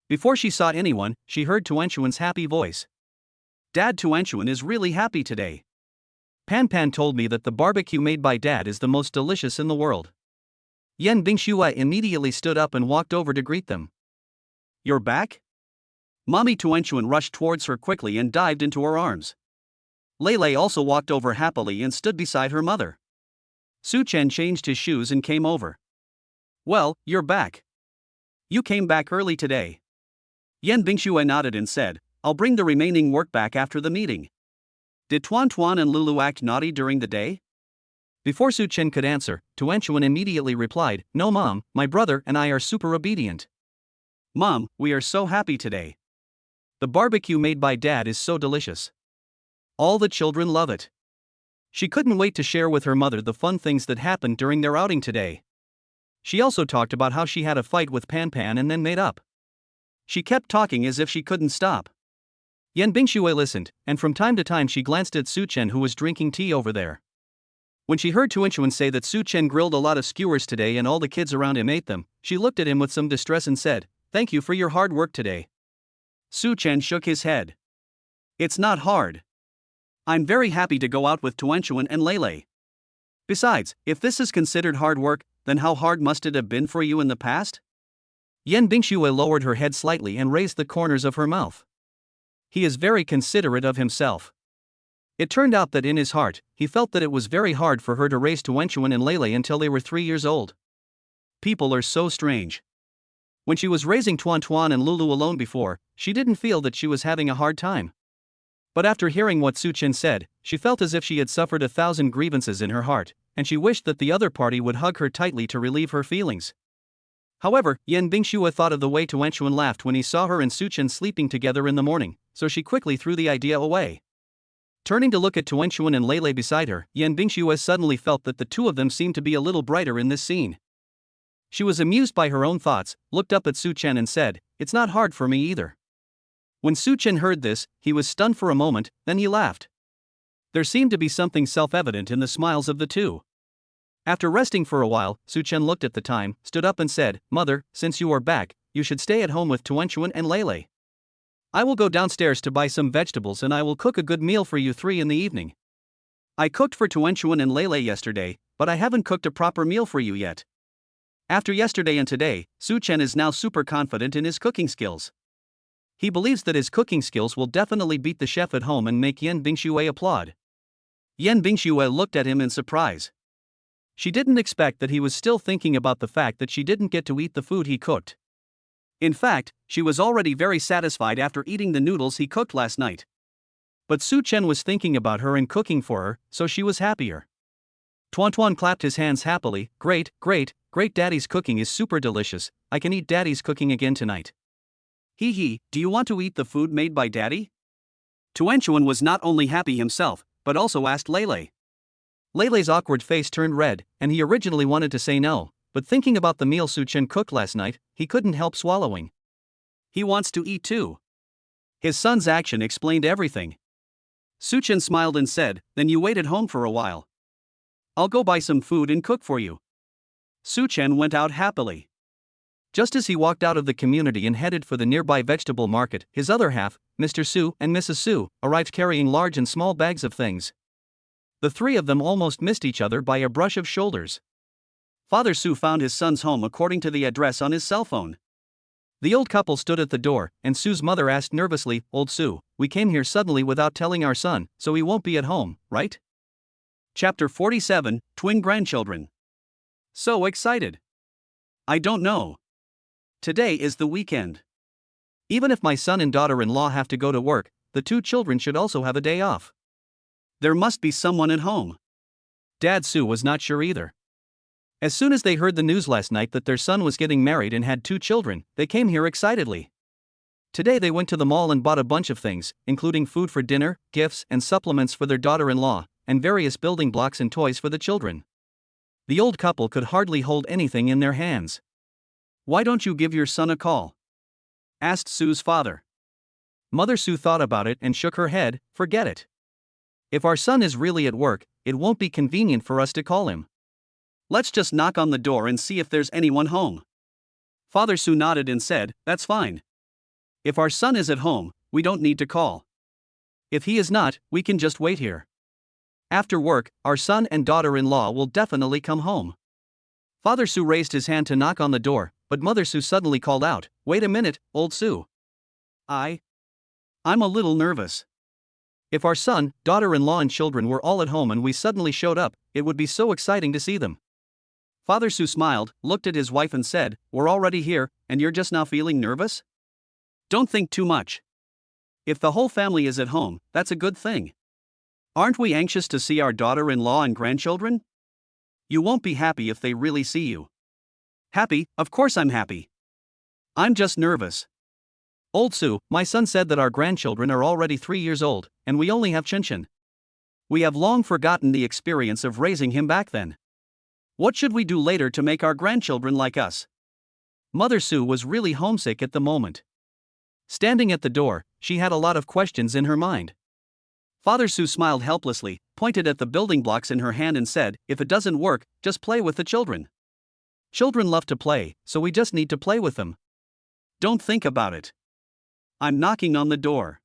Before she saw anyone, she heard Tuan Chuan's happy voice. Dad, Tuan Chuan is really happy today. Pan Pan told me that the barbecue made by Dad is the most delicious in the world. Yan Bingxue immediately stood up and walked over to greet them. You're back? Mommy Tuan Chuan rushed towards her quickly and dived into her arms. Lei Lei also walked over happily and stood beside her mother. Su Chen changed his shoes and came over. Well, you're back. You came back early today. Yan Bingxue nodded and said, I'll bring the remaining work back after the meeting. Did Tuan Tuan and Lulu act naughty during the day? Before Su Chen could answer, Tuan Chuan immediately replied, No Mom, my brother and I are super obedient. Mom, we are so happy today. The barbecue made by Dad is so delicious. All the children love it. She couldn't wait to share with her mother the fun things that happened during their outing today. She also talked about how she had a fight with Pan Pan and then made up. She kept talking as if she couldn't stop. Yan Bingxue listened, and from time to time she glanced at Su Chen who was drinking tea over there. When she heard Tuan Chuan say that Su Chen grilled a lot of skewers today and all the kids around him ate them, she looked at him with some distress and said, Thank you for your hard work today. Su Chen shook his head. It's not hard. I'm very happy to go out with Tuan Chuan and Lei Lei. Besides, if this is considered hard work, then how hard must it have been for you in the past? Yan Bingxue lowered her head slightly and raised the corners of her mouth. He is very considerate of himself. It turned out that in his heart, he felt that it was very hard for her to raise Tuan Chuan and Lei Lei until they were 3 years old. People are so strange. When she was raising Tuan Tuan and Lulu alone before, she didn't feel that she was having a hard time. But after hearing what Su Chen said, she felt as if she had suffered 1,000 grievances in her heart, and she wished that the other party would hug her tightly to relieve her feelings. However, Yan Bingxue thought of the way Tuan Chuan laughed when he saw her and Su Chen sleeping together in the morning, so she quickly threw the idea away. Turning to look at Tuan Chuan and Lei Lei beside her, Yan Bingxue suddenly felt that the two of them seemed to be a little brighter in this scene. She was amused by her own thoughts, looked up at Su Chen and said, It's not hard for me either. When Su Chen heard this, he was stunned for a moment, then he laughed. There seemed to be something self-evident in the smiles of the two. After resting for a while, Su Chen looked at the time, stood up and said, Mother, since you are back, you should stay at home with Tuan Chuan and Lei Lei. I will go downstairs to buy some vegetables and I will cook a good meal for you three in the evening. I cooked for Tuan Chuan and Lei Lei yesterday, but I haven't cooked a proper meal for you yet. After yesterday and today, Su Chen is now super confident in his cooking skills. He believes that his cooking skills will definitely beat the chef at home and make Yan Bingxue applaud. Yan Bingxue looked at him in surprise. She didn't expect that he was still thinking about the fact that she didn't get to eat the food he cooked. In fact, she was already very satisfied after eating the noodles he cooked last night. But Su Chen was thinking about her and cooking for her, so she was happier. Tuan Tuan clapped his hands happily. Great, great, great, Daddy's cooking is super delicious. I can eat Daddy's cooking again tonight. Hee hee, do you want to eat the food made by Daddy? Tuan Chuan was not only happy himself, but also asked Lele. Lele's awkward face turned red, and he originally wanted to say no, but thinking about the meal Su Chen cooked last night, he couldn't help swallowing. He wants to eat too. His son's action explained everything. Su Chen smiled and said, then you wait at home for a while. I'll go buy some food and cook for you. Su Chen went out happily. Just as he walked out of the community and headed for the nearby vegetable market, his other half, Mr. Su and Mrs. Su, arrived carrying large and small bags of things. The three of them almost missed each other by a brush of shoulders. Father Su found his son's home according to the address on his cell phone. The old couple stood at the door, and Su's mother asked nervously, Old Su, we came here suddenly without telling our son, so he won't be at home, right? Chapter 47, Twin Grandchildren. So excited. I don't know. Today is the weekend. Even if my son and daughter-in-law have to go to work, the two children should also have a day off. There must be someone at home. Dad Su was not sure either. As soon as they heard the news last night that their son was getting married and had two children, they came here excitedly. Today they went to the mall and bought a bunch of things, including food for dinner, gifts and supplements for their daughter-in-law, and various building blocks and toys for the children. The old couple could hardly hold anything in their hands. Why don't you give your son a call? Asked Su's father. Mother Su thought about it and shook her head. Forget it. If our son is really at work, it won't be convenient for us to call him. Let's just knock on the door and see if there's anyone home. Father Su nodded and said, that's fine. If our son is at home, we don't need to call. If he is not, we can just wait here. After work, our son and daughter-in-law will definitely come home. Father Su raised his hand to knock on the door, but Mother Su suddenly called out, wait a minute, Old Su. I'm a little nervous. If our son, daughter-in-law and children were all at home and we suddenly showed up, it would be so exciting to see them. Father Su smiled, looked at his wife and said, we're already here, and you're just now feeling nervous? Don't think too much. If the whole family is at home, that's a good thing. Aren't we anxious to see our daughter-in-law and grandchildren? You won't be happy if they really see you. Happy? Of course I'm happy. I'm just nervous. Old Su, my son said that our grandchildren are already 3 years old, and we only have Chinchin. We have long forgotten the experience of raising him back then. What should we do later to make our grandchildren like us? Mother Su was really homesick at the moment. Standing at the door, she had a lot of questions in her mind. Father Su smiled helplessly, pointed at the building blocks in her hand and said, if it doesn't work, just play with the children. Children love to play, so we just need to play with them. Don't think about it. I'm knocking on the door.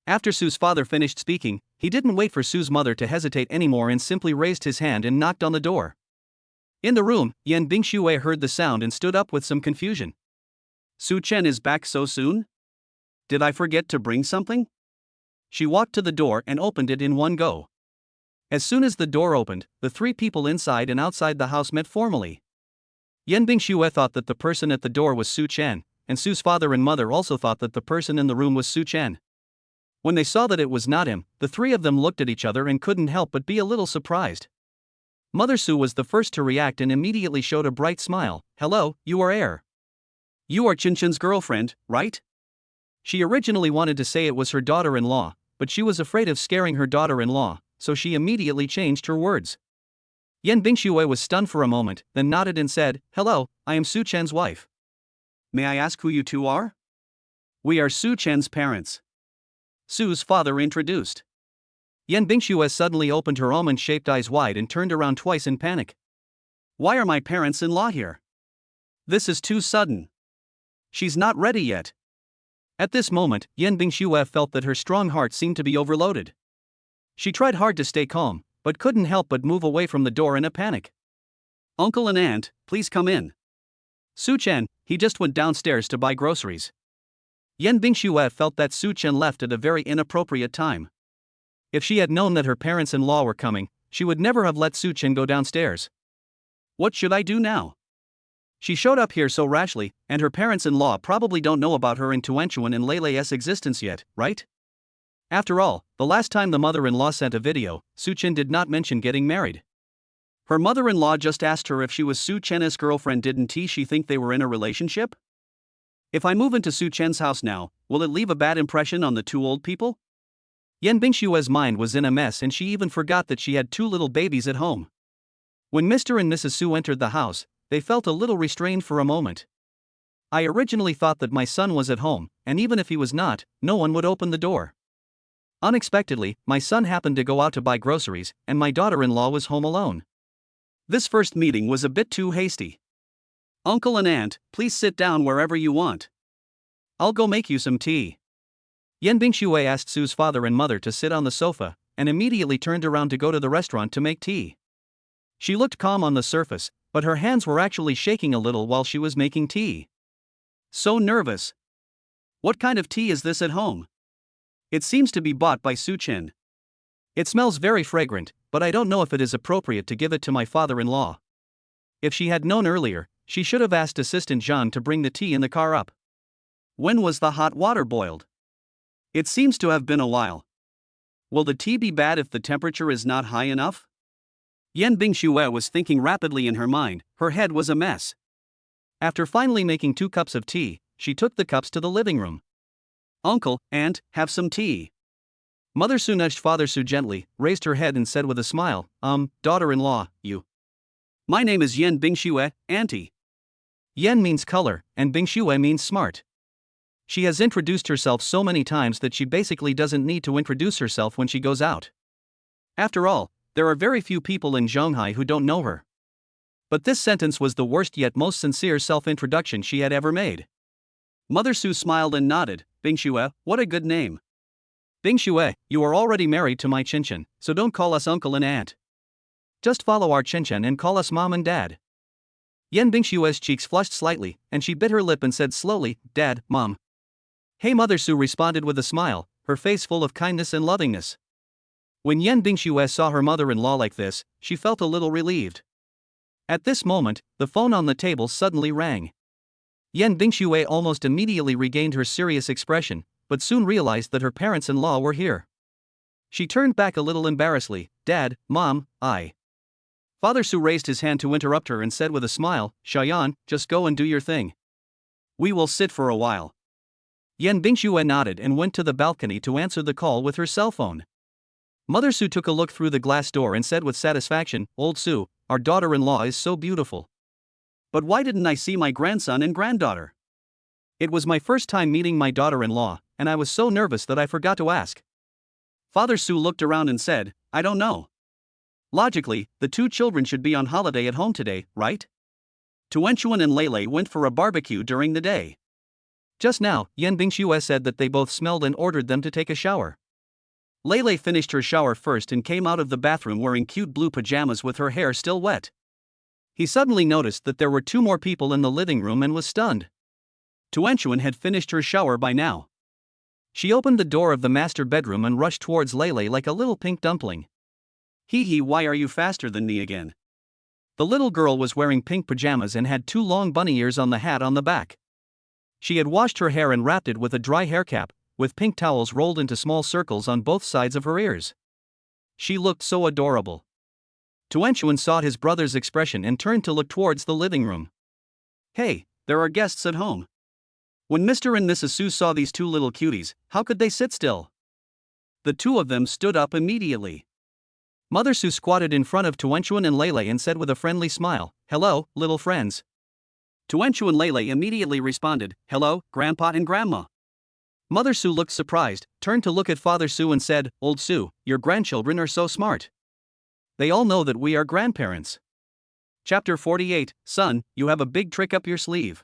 After Su's father finished speaking, he didn't wait for Su's mother to hesitate anymore and simply raised his hand and knocked on the door. In the room, Yan Bingxue heard the sound and stood up with some confusion. Su Chen is back so soon? Did I forget to bring something? She walked to the door and opened it in one go. As soon as the door opened, the three people inside and outside the house met formally. Yan Bingxue thought that the person at the door was Su Chen, and Su's father and mother also thought that the person in the room was Su Chen. When they saw that it was not him, the three of them looked at each other and couldn't help but be a little surprised. Mother Su was the first to react and immediately showed a bright smile. Hello, you are Air. You are Chinchin's girlfriend, right? She originally wanted to say it was her daughter-in-law, but she was afraid of scaring her daughter-in-law, so she immediately changed her words. Yan Bingxue was stunned for a moment, then nodded and said, hello, I am Su Chen's wife. May I ask who you two are? We are Su Chen's parents. Su's father introduced. Yan Bingxue suddenly opened her almond-shaped eyes wide and turned around twice in panic. Why are my parents-in-law here? This is too sudden. She's not ready yet. At this moment, Yan Bingxue felt that her strong heart seemed to be overloaded. She tried hard to stay calm, but couldn't help but move away from the door in a panic. Uncle and aunt, please come in. Su Chen, he just went downstairs to buy groceries. Yan Bingxue felt that Su Chen left at a very inappropriate time. If she had known that her parents-in-law were coming, she would never have let Su Chen go downstairs. What should I do now? She showed up here so rashly, and her parents-in-law probably don't know about her and Tuanchuan and Leilei's existence yet, right? After all, the last time the mother-in-law sent a video, Su Chen did not mention getting married. Her mother-in-law just asked her if she was Su Chen's girlfriend. Didn't she think they were in a relationship? If I move into Su Chen's house now, will it leave a bad impression on the two old people? Yan Bingshue's mind was in a mess and she even forgot that she had two little babies at home. When Mr. and Mrs. Su entered the house, they felt a little restrained for a moment. I originally thought that my son was at home, and even if he was not, no one would open the door. Unexpectedly, my son happened to go out to buy groceries, and my daughter-in-law was home alone. This first meeting was a bit too hasty. Uncle and aunt, please sit down wherever you want. I'll go make you some tea. Yan Bingshue asked Su's father and mother to sit on the sofa, and immediately turned around to go to the restaurant to make tea. She looked calm on the surface, but her hands were actually shaking a little while she was making tea. So nervous. What kind of tea is this at home? It seems to be bought by Su Chen. It smells very fragrant, but I don't know if it is appropriate to give it to my father-in-law. If she had known earlier, she should have asked assistant Jean to bring the tea in the car up. When was the hot water boiled? It seems to have been a while. Will the tea be bad if the temperature is not high enough? Yan Bingshue was thinking rapidly in her mind, her head was a mess. After finally making 2 cups of tea, she took the cups to the living room. Uncle, aunt, have some tea. Mother Su nudged Father Su gently, raised her head and said with a smile, daughter-in-law, you. My name is Yan Bingshue, auntie. Yan means color, and Bingshue means smart. She has introduced herself so many times that she basically doesn't need to introduce herself when she goes out. After all, there are very few people in Zhonghai who don't know her. But this sentence was the worst yet most sincere self-introduction she had ever made. Mother Su smiled and nodded. Bingshue, what a good name. Bingshue, you are already married to my Qinchin, so don't call us uncle and aunt. Just follow our Qinchin and call us mom and dad. Yan Bingshue's cheeks flushed slightly, and she bit her lip and said slowly, Dad, Mom. Hey, Mother Su responded with a smile, her face full of kindness and lovingness. When Yan Bingshue saw her mother-in-law like this, she felt a little relieved. At this moment, the phone on the table suddenly rang. Yan Bingshue almost immediately regained her serious expression, but soon realized that her parents-in-law were here. She turned back a little embarrassedly, Dad, Mom, I. Father Su raised his hand to interrupt her and said with a smile, Shayan, just go and do your thing. We will sit for a while. Yan Bingshue nodded and went to the balcony to answer the call with her cell phone. Mother Su took a look through the glass door and said with satisfaction, Old Su, our daughter-in-law is so beautiful. But why didn't I see my grandson and granddaughter? It was my first time meeting my daughter-in-law, and I was so nervous that I forgot to ask. Father Su looked around and said, I don't know. Logically, the 2 children should be on holiday at home today, right? Tuanchuan and Leilei went for a barbecue during the day. Just now, Yan Bingshue said that they both smelled and ordered them to take a shower. Leilei finished her shower first and came out of the bathroom wearing cute blue pajamas with her hair still wet. He suddenly noticed that there were 2 more people in the living room and was stunned. Tuanchuan had finished her shower by now. She opened the door of the master bedroom and rushed towards Leilei like a little pink dumpling. Hee, why are you faster than me again? The little girl was wearing pink pajamas and had 2 long bunny ears on the hat on the back. She had washed her hair and wrapped it with a dry hair cap, with pink towels rolled into small circles on both sides of her ears. She looked so adorable. Tuanchuan saw his brother's expression and turned to look towards the living room. Hey, there are guests at home. When Mr. and Mrs. Su saw these 2 little cuties, how could they sit still? The 2 of them stood up immediately. Mother Su squatted in front of Tuanchuan and Leilei and said with a friendly smile, Hello, little friends. Tuanchuan and Leilei immediately responded, Hello, Grandpa and Grandma. Mother Su looked surprised, turned to look at Father Su and said, Old Su, your grandchildren are so smart. They all know that we are grandparents. Chapter 48, Son, you have a big trick up your sleeve.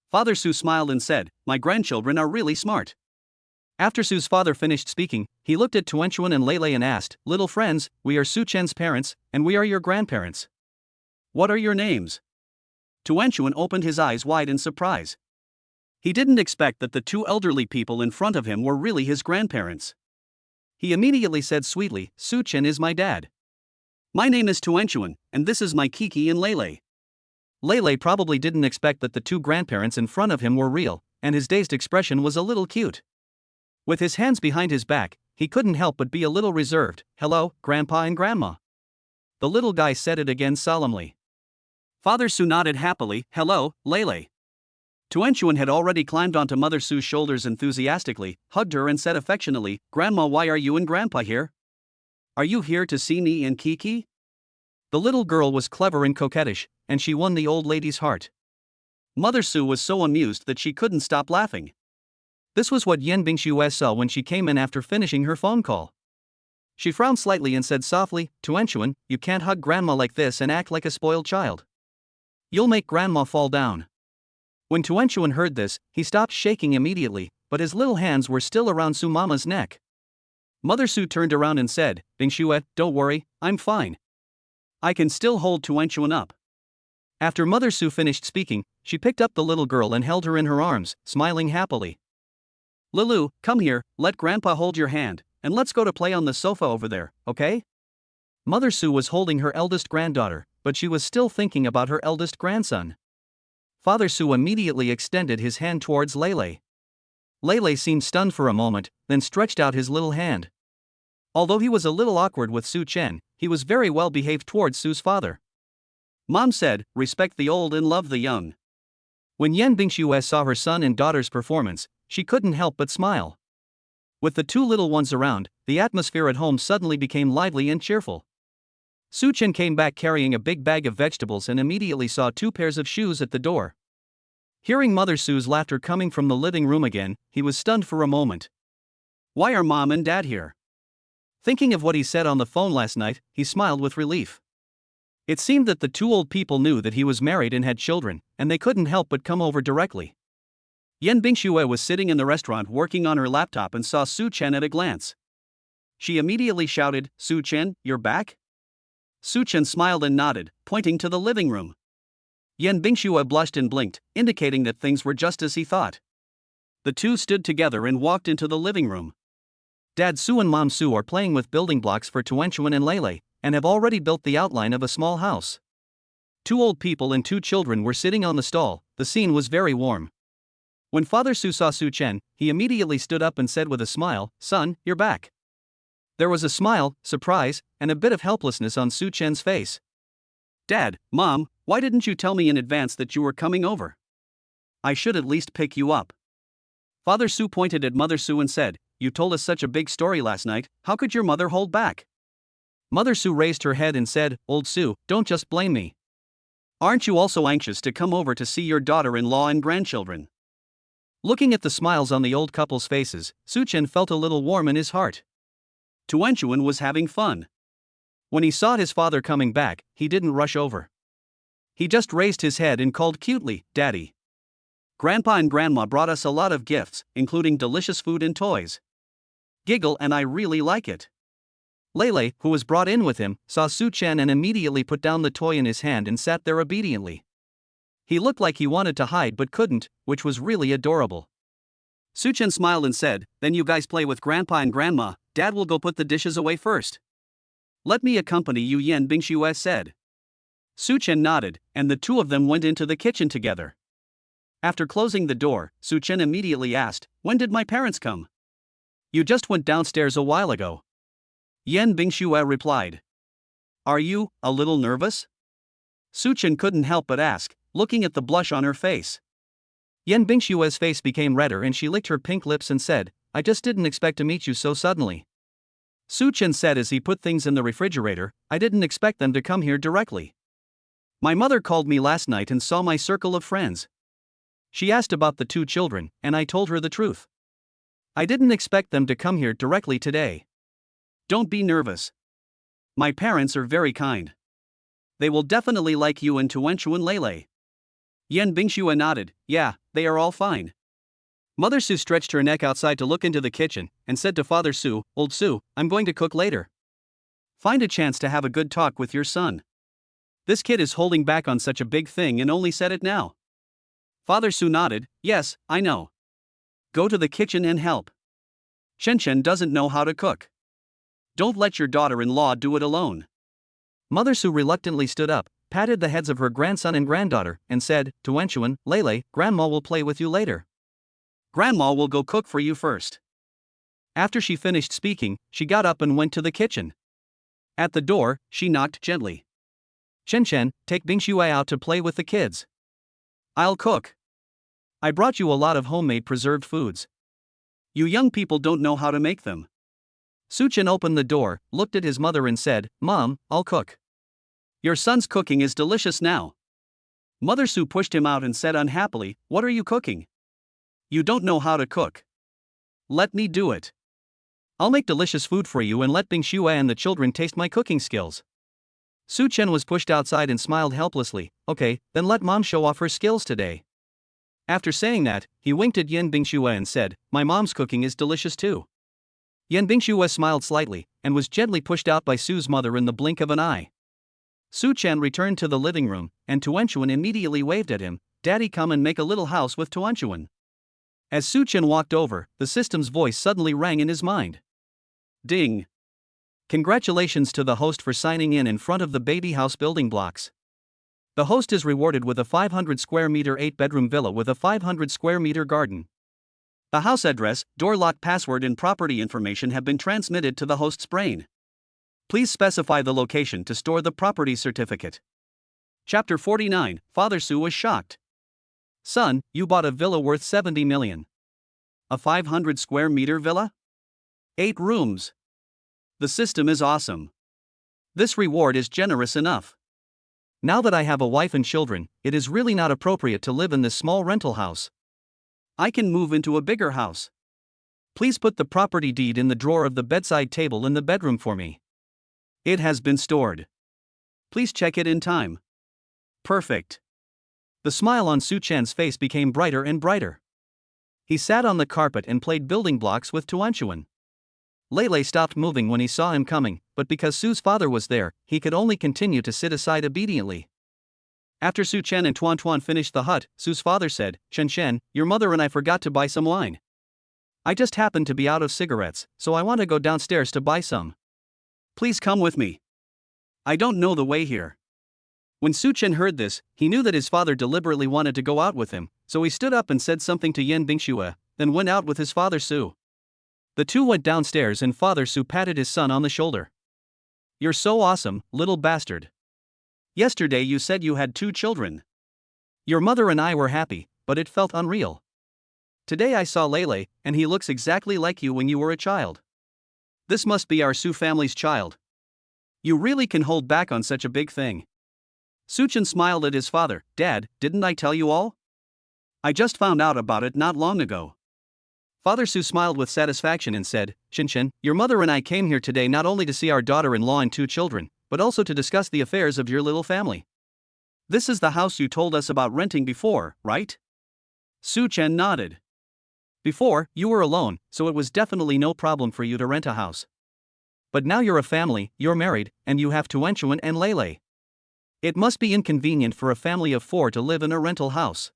Father Su smiled and said, My grandchildren are really smart. After Su's father finished speaking, he looked at Tuanchuan and Leilei and asked, Little friends, we are Su Chen's parents, and we are your grandparents. What are your names? Tuanchuan opened his eyes wide in surprise. He didn't expect that the 2 elderly people in front of him were really his grandparents. He immediately said sweetly, Su Chen is my dad. My name is Tuanchuan, and this is my Kiki and Leilei. Lele probably didn't expect that the two grandparents in front of him were real, and his dazed expression was a little cute. With his hands behind his back, he couldn't help but be a little reserved. "Hello, Grandpa and Grandma." The little guy said it again solemnly. Father Su nodded happily. "Hello, Lele." Tuanchuan had already climbed onto Mother Su's shoulders enthusiastically, hugged her and said affectionately, "Grandma, why are you and Grandpa here? Are you here to see me and Kiki?" The little girl was clever and coquettish, and she won the old lady's heart. Mother Su was so amused that she couldn't stop laughing. This was what Yan Bingxue saw when she came in after finishing her phone call. She frowned slightly and said softly, "Tuanchuan, you can't hug Grandma like this and act like a spoiled child. You'll make Grandma fall down." When Tuanchuan heard this, he stopped shaking immediately, but his little hands were still around Su Mama's neck. Mother Su turned around and said, "Bingxue, don't worry, I'm fine. I can still hold Tuanchuan up." After Mother Su finished speaking, she picked up the little girl and held her in her arms, smiling happily. "Lilu, come here, let Grandpa hold your hand, and let's go to play on the sofa over there, okay?" Mother Su was holding her eldest granddaughter, but she was still thinking about her eldest grandson. Father Su immediately extended his hand towards Lele. Lele seemed stunned for a moment, then stretched out his little hand. Although he was a little awkward with Su Chen, he was very well behaved towards Su's father. Mom said, "Respect the old and love the young." When Yan Bingxue saw her son and daughter's performance, she couldn't help but smile. With the two little ones around, the atmosphere at home suddenly became lively and cheerful. Su Chen came back carrying a big bag of vegetables and immediately saw two pairs of shoes at the door. Hearing Mother Su's laughter coming from the living room again, he was stunned for a moment. Why are Mom and Dad here? Thinking of what he said on the phone last night, he smiled with relief. It seemed that the two old people knew that he was married and had children, and they couldn't help but come over directly. Yan Bingxue was sitting in the restaurant working on her laptop and saw Su Chen at a glance. She immediately shouted, "Su Chen, you're back?" Su Chen smiled and nodded, pointing to the living room. Yan Bingxue blushed and blinked, indicating that things were just as he thought. The two stood together and walked into the living room. Dad Su and Mom Su are playing with building blocks for Tuanchuan and Lele, and have already built the outline of a small house. Two old people and two children were sitting on the stall. The scene was very warm. When Father Su saw Su Chen, he immediately stood up and said with a smile, "Son, you're back." There was a smile, surprise, and a bit of helplessness on Su Chen's face. "Dad, Mom, why didn't you tell me in advance that you were coming over? I should at least pick you up." Father Su pointed at Mother Su and said, "You told us such a big story last night, how could your mother hold back?" Mother Su raised her head and said, "Old Su, don't just blame me. Aren't you also anxious to come over to see your daughter-in-law and grandchildren?" Looking at the smiles on the old couple's faces, Su Chen felt a little warm in his heart. Tuanchuan was having fun. When he saw his father coming back, he didn't rush over. He just raised his head and called cutely, "Daddy." "Grandpa and Grandma brought us a lot of gifts, including delicious food and toys. Giggle and I really like it." Lele, who was brought in with him, saw Su Chen and immediately put down the toy in his hand and sat there obediently. He looked like he wanted to hide but couldn't, which was really adorable. Su Chen smiled and said, "Then you guys play with Grandpa and Grandma, Dad will go put the dishes away first." "Let me accompany you," Yan Bingxue said. Su Chen nodded, and the two of them went into the kitchen together. After closing the door, Su Chen immediately asked, "When did my parents come?" "You just went downstairs a while ago." Yan Bingxue replied. "Are you a little nervous?" Su Chen couldn't help but ask, looking at the blush on her face. Yan Bingxue's face became redder and she licked her pink lips and said, "I just didn't expect to meet you so suddenly." Su Chen said as he put things in the refrigerator, "I didn't expect them to come here directly. My mother called me last night and saw my circle of friends. She asked about the two children, and I told her the truth. I didn't expect them to come here directly today. Don't be nervous. My parents are very kind. They will definitely like you and Tuanchuan Lele." Yan Bingxue nodded, "Yeah, they are all fine." Mother Su stretched her neck outside to look into the kitchen, and said to Father Su, "Old Su, I'm going to cook later. Find a chance to have a good talk with your son. This kid is holding back on such a big thing and only said it now." Father Su nodded, "Yes, I know. Go to the kitchen and help. Chen Chen doesn't know how to cook. Don't let your daughter-in-law do it alone." Mother Su reluctantly stood up, patted the heads of her grandson and granddaughter, and said, to Wenchuan, Lele, Grandma will play with you later. Grandma will go cook for you first. After she finished speaking, she got up and went to the kitchen. At the door, she knocked gently. Chen, take Bingshui out to play with the kids. I'll cook. I brought you a lot of homemade preserved foods. You young people don't know how to make them. Su Chen opened the door, looked at his mother and said, Mom, I'll cook. Your son's cooking is delicious now. Mother Su pushed him out and said unhappily, What are you cooking? You don't know how to cook. Let me do it. I'll make delicious food for you and let Bingshui and the children taste my cooking skills. Su Chen was pushed outside and smiled helplessly. Okay, then let Mom show off her skills today. After saying that, he winked at Yan Bingshui and said, My mom's cooking is delicious too. Yan Bingshui smiled slightly, and was gently pushed out by Su's mother in the blink of an eye. Su Chen returned to the living room, and Tuanchuan immediately waved at him, Daddy, come and make a little house with Tuanchuan. As Su Chen walked over, the system's voice suddenly rang in his mind. Ding! Congratulations to the host for signing in front of the baby house building blocks. The host is rewarded with a 500 square meter 8-bedroom villa with a 500 square meter garden. The house address, door lock password and property information have been transmitted to the host's brain. Please specify the location to store the property certificate. Chapter 49, Father Su was shocked. Son, you bought a villa worth 70 million. A 500 square meter villa? 8 rooms. The system is awesome. This reward is generous enough. Now that I have a wife and children, it is really not appropriate to live in this small rental house. I can move into a bigger house. Please put the property deed in the drawer of the bedside table in the bedroom for me. It has been stored. Please check it in time. Perfect. The smile on Su Chen's face became brighter and brighter. He sat on the carpet and played building blocks with Tuanchuan. Lele stopped moving when he saw him coming, but because Su's father was there, he could only continue to sit aside obediently. After Su Chen and Tuan finished the hut, Su's father said, Chen, your mother and I forgot to buy some wine. I just happened to be out of cigarettes, so I want to go downstairs to buy some. Please come with me. I don't know the way here. When Su Chen heard this, he knew that his father deliberately wanted to go out with him, so he stood up and said something to Yan Bingshui, then went out with his father Su. The two went downstairs and Father Su patted his son on the shoulder. You're so awesome, little bastard. Yesterday you said you had 2 children. Your mother and I were happy, but it felt unreal. Today I saw Lele, and he looks exactly like you when you were a child. This must be our Su family's child. You really can hold back on such a big thing. Su Chen smiled at his father. Dad, didn't I tell you all? I just found out about it not long ago. Father Su smiled with satisfaction and said, Chen, your mother and I came here today not only to see our daughter-in-law and 2 children, but also to discuss the affairs of your little family. This is the house you told us about renting before, right? Su Chen nodded. Before, you were alone, so it was definitely no problem for you to rent a house. But now you're a family, you're married, and you have Tuanchuan and Lele. It must be inconvenient for a family of 4 to live in a rental house.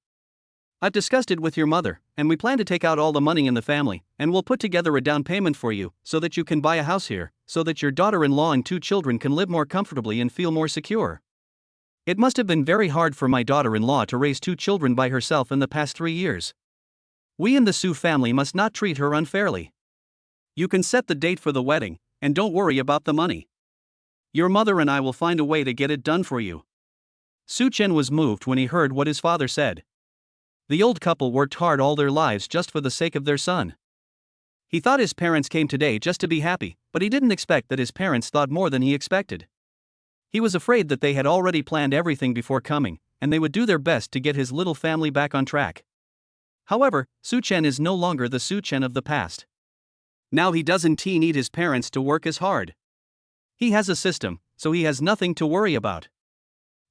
I've discussed it with your mother, and we plan to take out all the money in the family, and we'll put together a down payment for you, so that you can buy a house here, so that your daughter-in-law and 2 children can live more comfortably and feel more secure. It must have been very hard for my daughter-in-law to raise 2 children by herself in the past 3 years. We in the Su family must not treat her unfairly. You can set the date for the wedding, and don't worry about the money. Your mother and I will find a way to get it done for you. Su Chen was moved when he heard what his father said. The old couple worked hard all their lives just for the sake of their son. He thought his parents came today just to be happy, but he didn't expect that his parents thought more than he expected. He was afraid that they had already planned everything before coming, and they would do their best to get his little family back on track. However, Su Chen is no longer the Su Chen of the past. Now he doesn't need his parents to work as hard. He has a system, so he has nothing to worry about.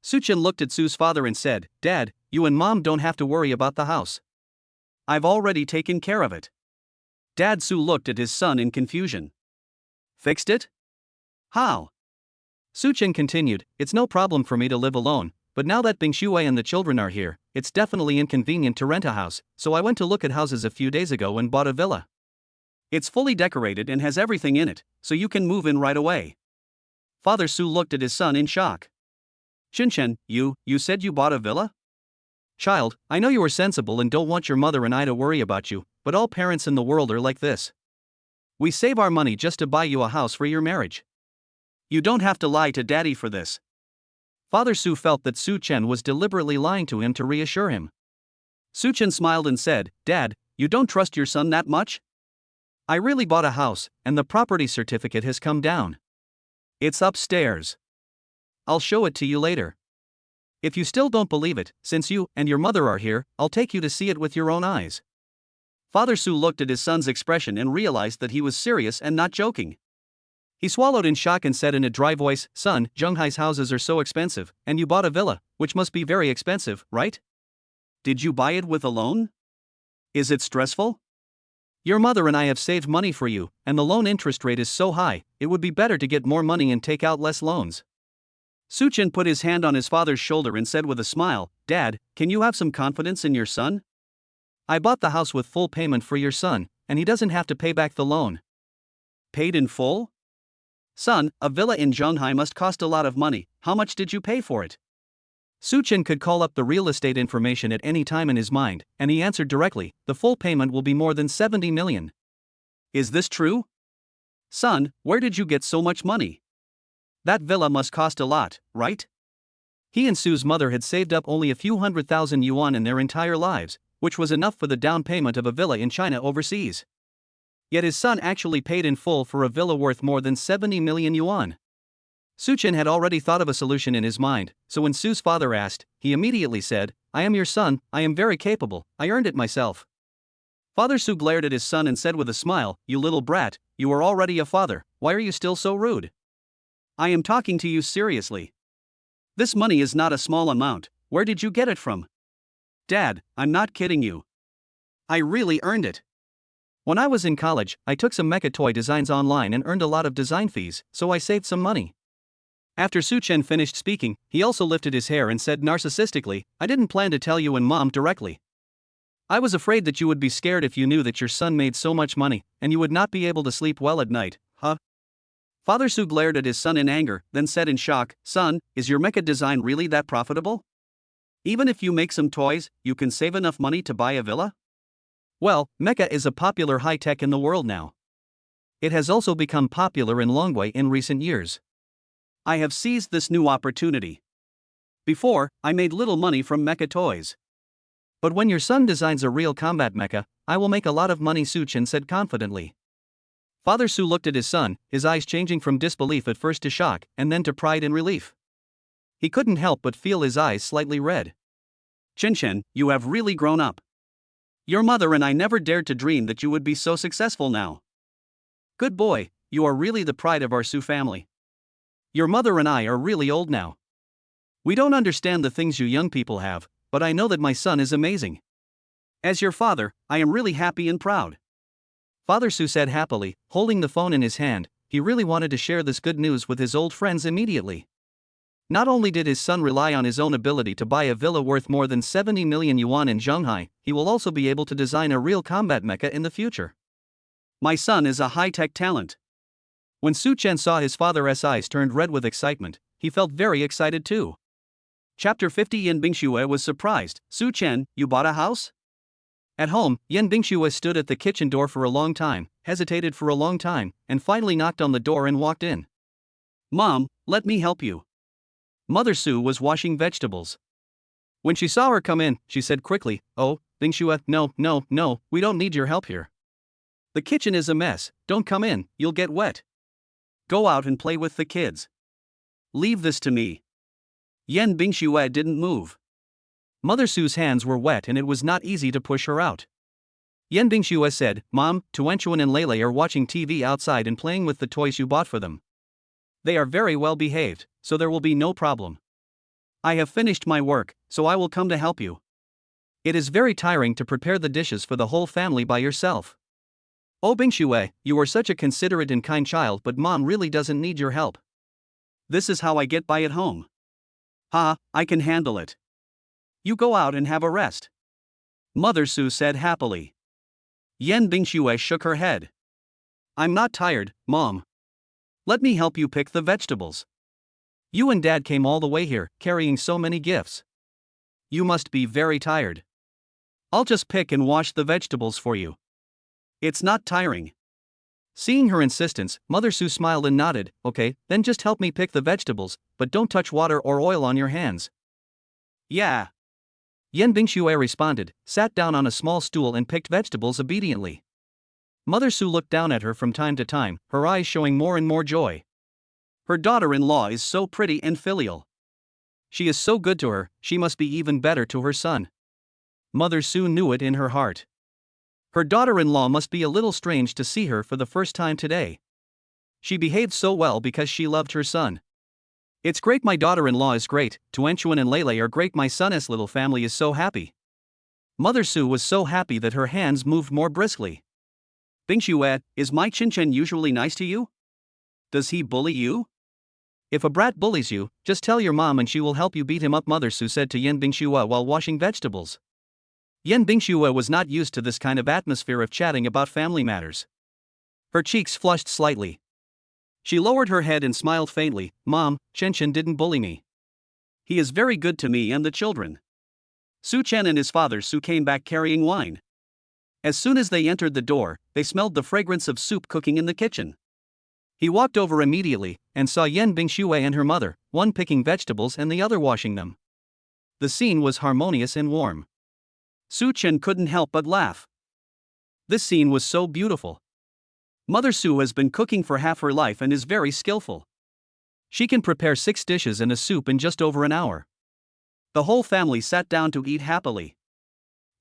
Su Chen looked at Su's father and said, Dad, you and Mom don't have to worry about the house. I've already taken care of it. Dad Su looked at his son in confusion. Fixed it? How? Su Chen continued, It's no problem for me to live alone, but now that Bingshui and the children are here, it's definitely inconvenient to rent a house, so I went to look at houses a few days ago and bought a villa. It's fully decorated and has everything in it, so you can move in right away. Father Su looked at his son in shock. Shinshen, you said you bought a villa? Child, I know you are sensible and don't want your mother and I to worry about you, but all parents in the world are like this. We save our money just to buy you a house for your marriage. You don't have to lie to daddy for this. Father Su felt that Su Chen was deliberately lying to him to reassure him. Su Chen smiled and said, Dad, you don't trust your son that much? I really bought a house, and the property certificate has come down. It's upstairs. I'll show it to you later. If you still don't believe it, since you and your mother are here, I'll take you to see it with your own eyes. Father Su looked at his son's expression and realized that he was serious and not joking. He swallowed in shock and said in a dry voice, Son, Zhenghai's houses are so expensive, and you bought a villa, which must be very expensive, right? Did you buy it with a loan? Is it stressful? Your mother and I have saved money for you, and the loan interest rate is so high, it would be better to get more money and take out less loans. Su Chen put his hand on his father's shoulder and said with a smile, Dad, can you have some confidence in your son? I bought the house with full payment for your son, and he doesn't have to pay back the loan. Paid in full? Son, a villa in Zhenghai must cost a lot of money. How much did you pay for it? Su Chen could call up the real estate information at any time in his mind, and he answered directly, the full payment will be more than 70 million. Is this true? Son, where did you get so much money? That villa must cost a lot, right? He and Su's mother had saved up only a few 100,000 yuan in their entire lives, which was enough for the down payment of a villa in China overseas. Yet his son actually paid in full for a villa worth more than 70 million yuan. Su Chen had already thought of a solution in his mind, so when Su's father asked, he immediately said, I am your son, I am very capable, I earned it myself. Father Su glared at his son and said with a smile, You little brat, you are already a father, why are you still so rude? I am talking to you seriously. This money is not a small amount, where did you get it from? Dad, I'm not kidding you. I really earned it. When I was in college, I took some mecha toy designs online and earned a lot of design fees, so I saved some money. After Su Chen finished speaking, he also lifted his hair and said narcissistically, I didn't plan to tell you and Mom directly. I was afraid that you would be scared if you knew that your son made so much money, and you would not be able to sleep well at night, huh? Father Su glared at his son in anger, then said in shock, Son, is your mecha design really that profitable? Even if you make some toys, you can save enough money to buy a villa? Well, mecha is a popular high-tech in the world now. It has also become popular in Longwei in recent years. I have seized this new opportunity. Before, I made little money from mecha toys. But when your son designs a real combat mecha, I will make a lot of money, Su Chen said confidently. Father Su looked at his son, his eyes changing from disbelief at first to shock, and then to pride and relief. He couldn't help but feel his eyes slightly red. Shinshen, you have really grown up. Your mother and I never dared to dream that you would be so successful now. Good boy, you are really the pride of our Su family. Your mother and I are really old now. We don't understand the things you young people have, but I know that my son is amazing. As your father, I am really happy and proud. Father Su said happily, holding the phone in his hand. He really wanted to share this good news with his old friends immediately. Not only did his son rely on his own ability to buy a villa worth more than 70 million yuan in Zhenghai, he will also be able to design a real combat mecha in the future. My son is a high-tech talent. When Su Chen saw his father's eyes turned red with excitement, he felt very excited too. Chapter 50 Yan Bingxue was surprised. Su Chen, you bought a house? At home, Yan Bingxue stood at the kitchen door for a long time, hesitated for a long time, and finally knocked on the door and walked in. Mom, let me help you. Mother Su was washing vegetables. When she saw her come in, she said quickly, Oh, Bingxue, no, we don't need your help here. The kitchen is a mess, don't come in, you'll get wet. Go out and play with the kids. Leave this to me. Yan Bingxue didn't move. Mother Su's hands were wet and it was not easy to push her out. Yan Bingxue said, Mom, Tuanchuan and Lele are watching TV outside and playing with the toys you bought for them. They are very well behaved, so there will be no problem. I have finished my work, so I will come to help you. It is very tiring to prepare the dishes for the whole family by yourself. Oh Bingxue, you are such a considerate and kind child, but Mom really doesn't need your help. This is how I get by at home. I can handle it. You go out and have a rest. Mother Su said happily. Yan Bingxue shook her head. I'm not tired, Mom. Let me help you pick the vegetables. You and Dad came all the way here, carrying so many gifts. You must be very tired. I'll just pick and wash the vegetables for you. It's not tiring. Seeing her insistence, Mother Sue smiled and nodded. Okay, then just help me pick the vegetables, but don't touch water or oil on your hands. Yeah. Yan Bingxue responded, sat down on a small stool and picked vegetables obediently. Mother Sue looked down at her from time to time, her eyes showing more and more joy. Her daughter-in-law is so pretty and filial. She is so good to her, she must be even better to her son. Mother Sue knew it in her heart. Her daughter-in-law must be a little strange to see her for the first time today. She behaved so well because she loved her son. It's great my daughter-in-law is great, Tuanchuan and Lele are great, my son's little family is so happy. Mother Sue was so happy that her hands moved more briskly. Bingxue, is my Chin-Chen usually nice to you? Does he bully you? If a brat bullies you, just tell your mom and she will help you beat him up, Mother Sue said to Yan Bingxue while washing vegetables. Yan Bingxue was not used to this kind of atmosphere of chatting about family matters. Her cheeks flushed slightly. She lowered her head and smiled faintly. Mom, Chen didn't bully me. He is very good to me and the children. Su Chen and his father Su came back carrying wine. As soon as they entered the door, they smelled the fragrance of soup cooking in the kitchen. He walked over immediately and saw Yan Bingxue and her mother, one picking vegetables and the other washing them. The scene was harmonious and warm. Su Chen couldn't help but laugh. This scene was so beautiful. Mother Su has been cooking for half her life and is very skillful. She can prepare 6 dishes and a soup in just over an hour. The whole family sat down to eat happily.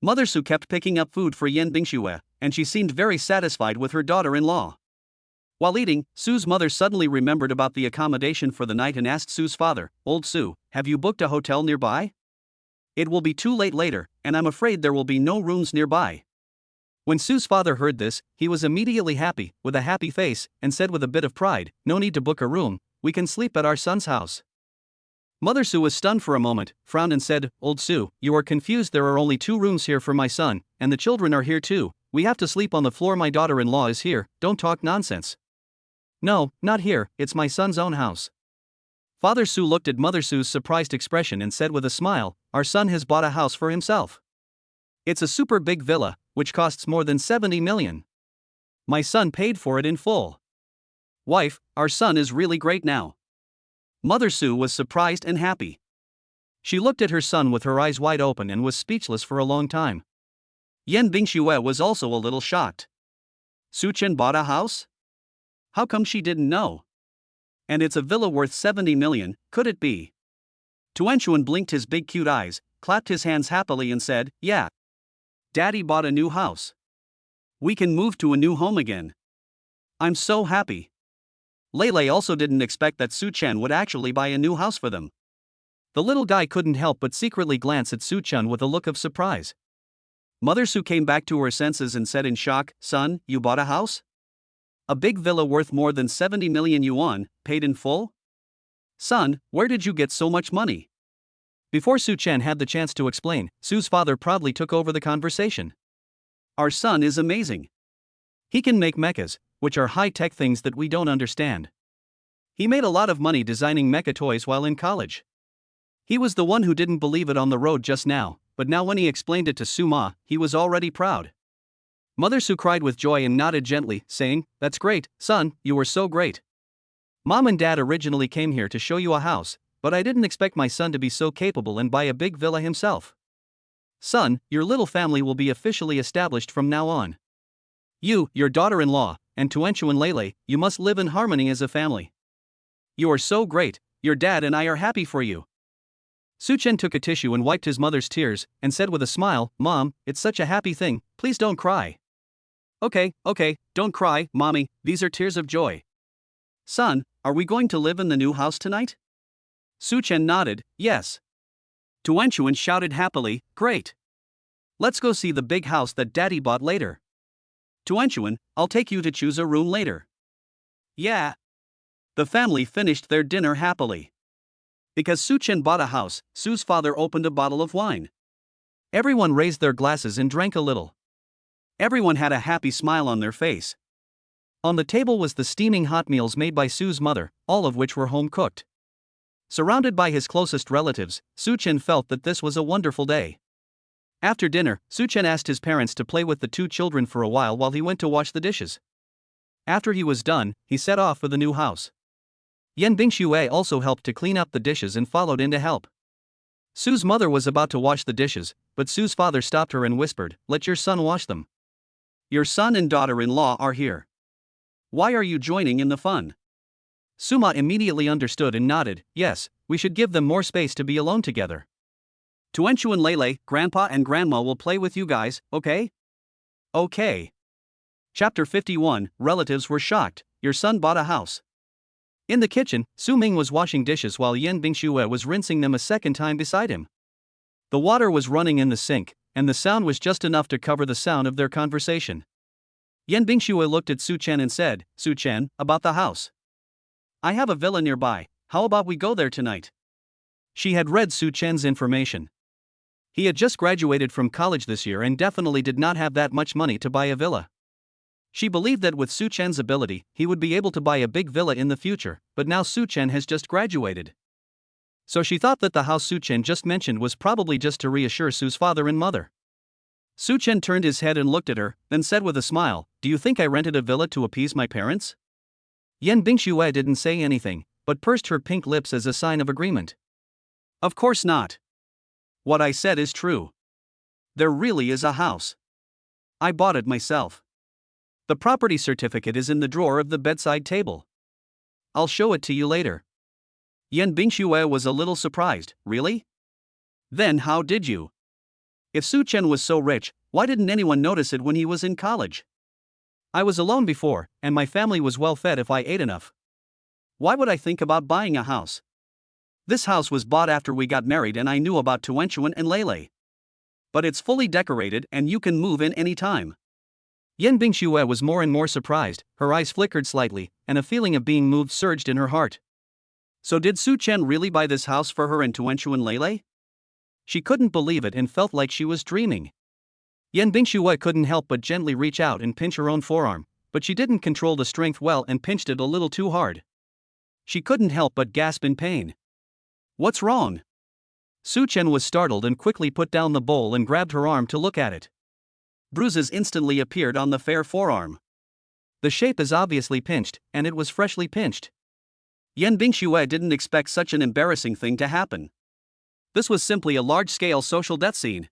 Mother Su kept picking up food for Yan Bingxue, and she seemed very satisfied with her daughter-in-law. While eating, Su's mother suddenly remembered about the accommodation for the night and asked Su's father, Old Su, have you booked a hotel nearby? It will be too late later, and I'm afraid there will be no rooms nearby. When Su's father heard this, he was immediately happy, with a happy face, and said with a bit of pride, no need to book a room, we can sleep at our son's house. Mother Su was stunned for a moment, frowned and said, Old Su, you are confused, there are only 2 rooms here for my son, and the children are here too, we have to sleep on the floor, my daughter-in-law is here, don't talk nonsense. No, not here, it's my son's own house. Father Su looked at Mother Su's surprised expression and said with a smile, our son has bought a house for himself. It's a super big villa, which costs more than 70 million. My son paid for it in full. Wife, our son is really great now. Mother Su was surprised and happy. She looked at her son with her eyes wide open and was speechless for a long time. Yan Bingxue was also a little shocked. Su Chen bought a house? How come she didn't know? And it's a villa worth 70 million, could it be? Tuanchuan blinked his big cute eyes, clapped his hands happily and said, yeah. Daddy bought a new house. We can move to a new home again. I'm so happy. Lele also didn't expect that Su Chen would actually buy a new house for them. The little guy couldn't help but secretly glance at Su Chen with a look of surprise. Mother Su came back to her senses and said in shock, son, you bought a house? A big villa worth more than 70 million yuan, paid in full? Son, where did you get so much money? Before Su Chen had the chance to explain, Su's father proudly took over the conversation. Our son is amazing. He can make mechas, which are high-tech things that we don't understand. He made a lot of money designing mecha toys while in college. He was the one who didn't believe it on the road just now, but now when he explained it to Su Ma, he was already proud. Mother Su cried with joy and nodded gently, saying, that's great, son, you were so great. Mom and Dad originally came here to show you a house, but I didn't expect my son to be so capable and buy a big villa himself. Son, your little family will be officially established from now on. You, your daughter-in-law, and Tuanchu and Lele, you must live in harmony as a family. You are so great, your dad and I are happy for you. Su Chen took a tissue and wiped his mother's tears, and said with a smile, Mom, it's such a happy thing, please don't cry. Okay, don't cry, Mommy, these are tears of joy. Son, are we going to live in the new house tonight? Su Chen nodded, yes. Tuanchuan shouted happily, great. Let's go see the big house that Daddy bought later. Tuanchuan, I'll take you to choose a room later. Yeah. The family finished their dinner happily. Because Su Chen bought a house, Su's father opened a bottle of wine. Everyone raised their glasses and drank a little. Everyone had a happy smile on their face. On the table was the steaming hot meals made by Su's mother, all of which were home-cooked. Surrounded by his closest relatives, Su Chen felt that this was a wonderful day. After dinner, Su Chen asked his parents to play with the two children for a while he went to wash the dishes. After he was done, he set off for the new house. Yan Bingxue also helped to clean up the dishes and followed in to help. Su's mother was about to wash the dishes, but Su's father stopped her and whispered, "Let your son wash them. Your son and daughter-in-law are here. Why are you joining in the fun?" Suma immediately understood and nodded, "Yes, we should give them more space to be alone together. Tuanchu and Lele, Grandpa and Grandma will play with you guys, okay?" "Okay." Chapter 51, Relatives were shocked, your son bought a house. In the kitchen, Su Ming was washing dishes while Yan Bingxue was rinsing them a second time beside him. The water was running in the sink, and the sound was just enough to cover the sound of their conversation. Yan Bingxue looked at Su Chen and said, "Su Chen, about the house. I have a villa nearby, how about we go there tonight?" She had read Su Chen's information. He had just graduated from college this year and definitely did not have that much money to buy a villa. She believed that with Su Chen's ability, he would be able to buy a big villa in the future, but now Su Chen has just graduated. So she thought that the house Su Chen just mentioned was probably just to reassure Su's father and mother. Su Chen turned his head and looked at her, then said with a smile, "Do you think I rented a villa to appease my parents?" Yan Bingxue didn't say anything, but pursed her pink lips as a sign of agreement. "Of course not. What I said is true. There really is a house. I bought it myself. The property certificate is in the drawer of the bedside table. I'll show it to you later." Yan Bingxue was a little surprised, "Really? Then how did you? If Su Chen was so rich, why didn't anyone notice it when he was in college? I was alone before, and my family was well fed if I ate enough. Why would I think about buying a house? This house was bought after we got married and I knew about Tuanchuan and Lele. But it's fully decorated and you can move in any time." Yan Bingxue was more and more surprised, her eyes flickered slightly, and a feeling of being moved surged in her heart. So did Su Chen really buy this house for her and Tuanchu and Lele? She couldn't believe it and felt like she was dreaming. Yan Bingxue couldn't help but gently reach out and pinch her own forearm, but she didn't control the strength well and pinched it a little too hard. She couldn't help but gasp in pain. "What's wrong?" Su Chen was startled and quickly put down the bowl and grabbed her arm to look at it. Bruises instantly appeared on the fair forearm. The shape is obviously pinched, and it was freshly pinched. Yan Bingxue didn't expect such an embarrassing thing to happen. This was simply a large-scale social death scene.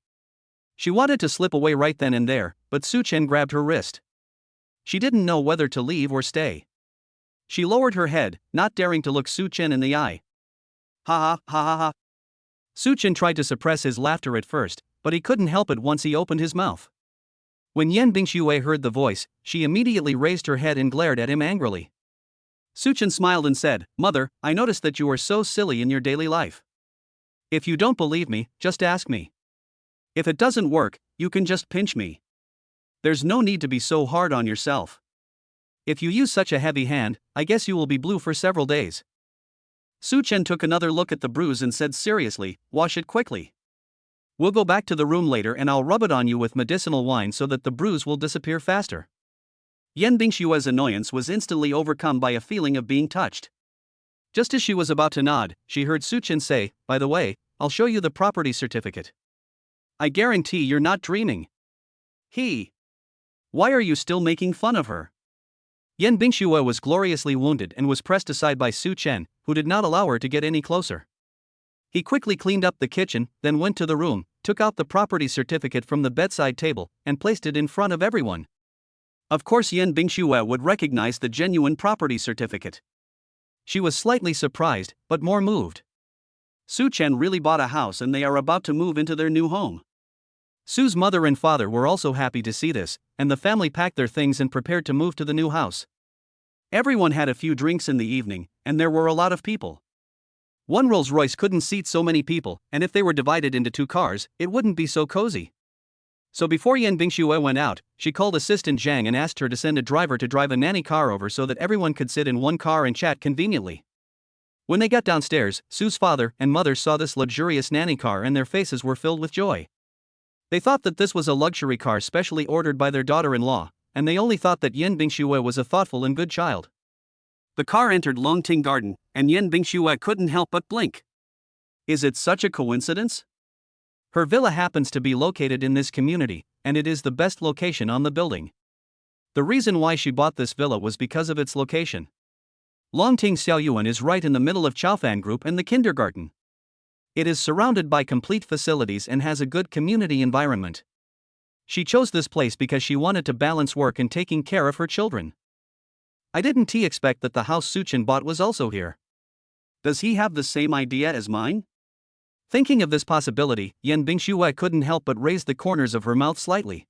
She wanted to slip away right then and there, but Su Chen grabbed her wrist. She didn't know whether to leave or stay. She lowered her head, not daring to look Su Chen in the eye. "Ha ha ha ha ha." Su Chen tried to suppress his laughter at first, but he couldn't help it once he opened his mouth. When Yan Bingxue heard the voice, she immediately raised her head and glared at him angrily. Su Chen smiled and said, "Mother, I noticed that you are so silly in your daily life. If you don't believe me, just ask me. If it doesn't work, you can just pinch me. There's no need to be so hard on yourself. If you use such a heavy hand, I guess you will be blue for several days." Su Chen took another look at the bruise and said seriously, "Wash it quickly. We'll go back to the room later and I'll rub it on you with medicinal wine so that the bruise will disappear faster." Yan Bingxue's annoyance was instantly overcome by a feeling of being touched. Just as she was about to nod, she heard Su Chen say, "By the way, I'll show you the property certificate. I guarantee you're not dreaming." Why are you still making fun of her?" Yan Bingxue was gloriously wounded and was pressed aside by Su Chen, who did not allow her to get any closer. He quickly cleaned up the kitchen, then went to the room, took out the property certificate from the bedside table, and placed it in front of everyone. Of course Yan Bingxue would recognize the genuine property certificate. She was slightly surprised, but more moved. Su Chen really bought a house and they are about to move into their new home. Su's mother and father were also happy to see this, and the family packed their things and prepared to move to the new house. Everyone had a few drinks in the evening, and there were a lot of people. One Rolls-Royce couldn't seat so many people, and if they were divided into two cars, it wouldn't be so cozy. So before Yan Bingxue went out, she called Assistant Zhang and asked her to send a driver to drive a nanny car over so that everyone could sit in one car and chat conveniently. When they got downstairs, Su's father and mother saw this luxurious nanny car and their faces were filled with joy. They thought that this was a luxury car specially ordered by their daughter-in-law, and they only thought that Yan Bingxue was a thoughtful and good child. The car entered Longting Garden, and Yan Bingxue couldn't help but blink. Is it such a coincidence? Her villa happens to be located in this community, and it is the best location on the building. The reason why she bought this villa was because of its location. Longting Xiaoyuan is right in the middle of Chaofan Group and the kindergarten. It is surrounded by complete facilities and has a good community environment. She chose this place because she wanted to balance work and taking care of her children. I didn't expect that the house Suchin bought was also here. Does he have the same idea as mine? Thinking of this possibility, Yan Bingxue couldn't help but raise the corners of her mouth slightly.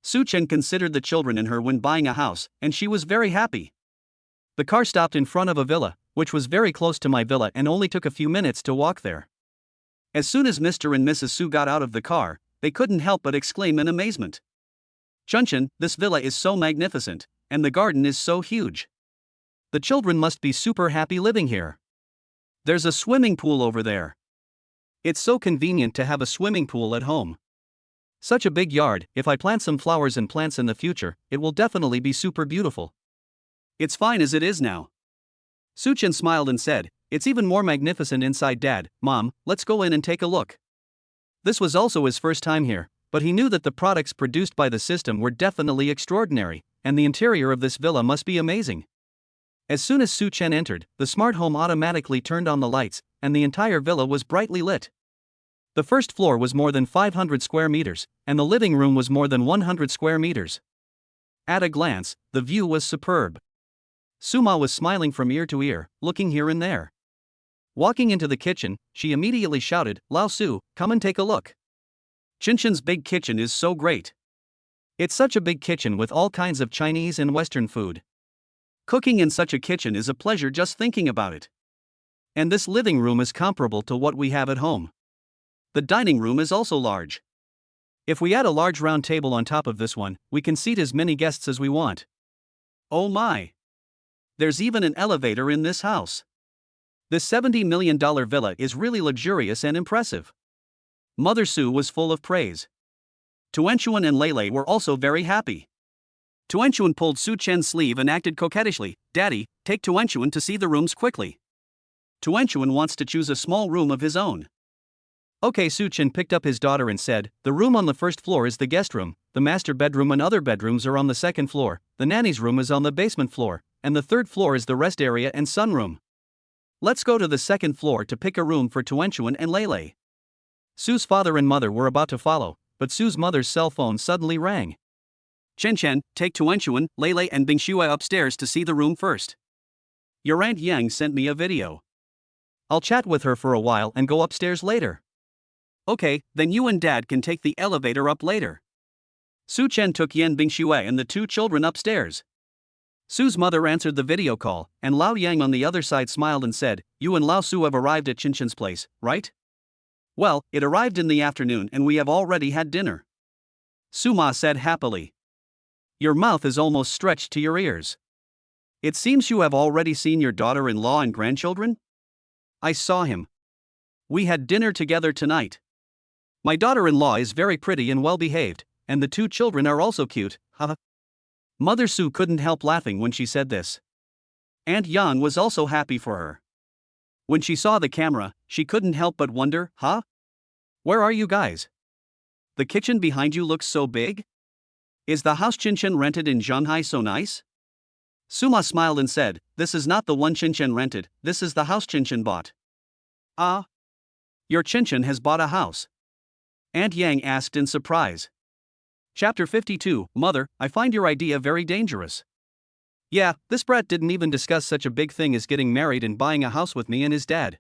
Suchen considered the children and her when buying a house, and she was very happy. The car stopped in front of a villa, which was very close to my villa and only took a few minutes to walk there. As soon as Mr. and Mrs. Su got out of the car, they couldn't help but exclaim in amazement. Chunchen, this villa is so magnificent, and the garden is so huge. The children must be super happy living here. There's a swimming pool over there. It's so convenient to have a swimming pool at home. Such a big yard, if I plant some flowers and plants in the future, it will definitely be super beautiful. It's fine as it is now. Suchen smiled and said, it's even more magnificent inside, Dad. Mom, let's go in and take a look. This was also his first time here, but he knew that the products produced by the system were definitely extraordinary, and the interior of this villa must be amazing. As soon as Su Chen entered, the smart home automatically turned on the lights, and the entire villa was brightly lit. The first floor was more than 500 square meters, and the living room was more than 100 square meters. At a glance, the view was superb. Suma was smiling from ear to ear, looking here and there. Walking into the kitchen, she immediately shouted, Lao Su, come and take a look. Chinchin's big kitchen is so great. It's such a big kitchen with all kinds of Chinese and Western food. Cooking in such a kitchen is a pleasure just thinking about it. And this living room is comparable to what we have at home. The dining room is also large. If we add a large round table on top of this one, we can seat as many guests as we want. Oh my! There's even an elevator in this house. This $70 million villa is really luxurious and impressive. Mother Su was full of praise. Tuanchuan and Lele were also very happy. Tuanchuan pulled Su Chen's sleeve and acted coquettishly, Daddy, take Tuanchuan to see the rooms quickly. Tuanchuan wants to choose a small room of his own. Okay, Su Chen picked up his daughter and said, the room on the first floor is the guest room, the master bedroom and other bedrooms are on the second floor, the nanny's room is on the basement floor, and the third floor is the rest area and sunroom. Let's go to the second floor to pick a room for Tuanchuan and Lele. Su's father and mother were about to follow, but Su's mother's cell phone suddenly rang. Chen Chen, take Tuanchuan, Lele and Bingxue upstairs to see the room first. Your Aunt Yang sent me a video. I'll chat with her for a while and go upstairs later. Okay, then you and Dad can take the elevator up later. Su Chen took Yan Bingxue and the two children upstairs. Su's mother answered the video call, and Lao Yang on the other side smiled and said, you and Lao Su have arrived at Chinchin's place, right? Well, it arrived in the afternoon and we have already had dinner. Suma said happily. Your mouth is almost stretched to your ears. It seems you have already seen your daughter-in-law and grandchildren? I saw him. We had dinner together tonight. My daughter-in-law is very pretty and well-behaved, and the two children are also cute, haha. Mother Su couldn't help laughing when she said this. Aunt Yang was also happy for her. When she saw the camera, she couldn't help but wonder, huh? Where are you guys? The kitchen behind you looks so big? Is the house Chinchin rented in Shanghai so nice? Suma smiled and said, this is not the one Chinchin rented, this is the house Chinchin bought. Ah? Your Chinchin has bought a house? Aunt Yang asked in surprise. Chapter 52, Mother, I find your idea very dangerous. Yeah, this brat didn't even discuss such a big thing as getting married and buying a house with me and his dad.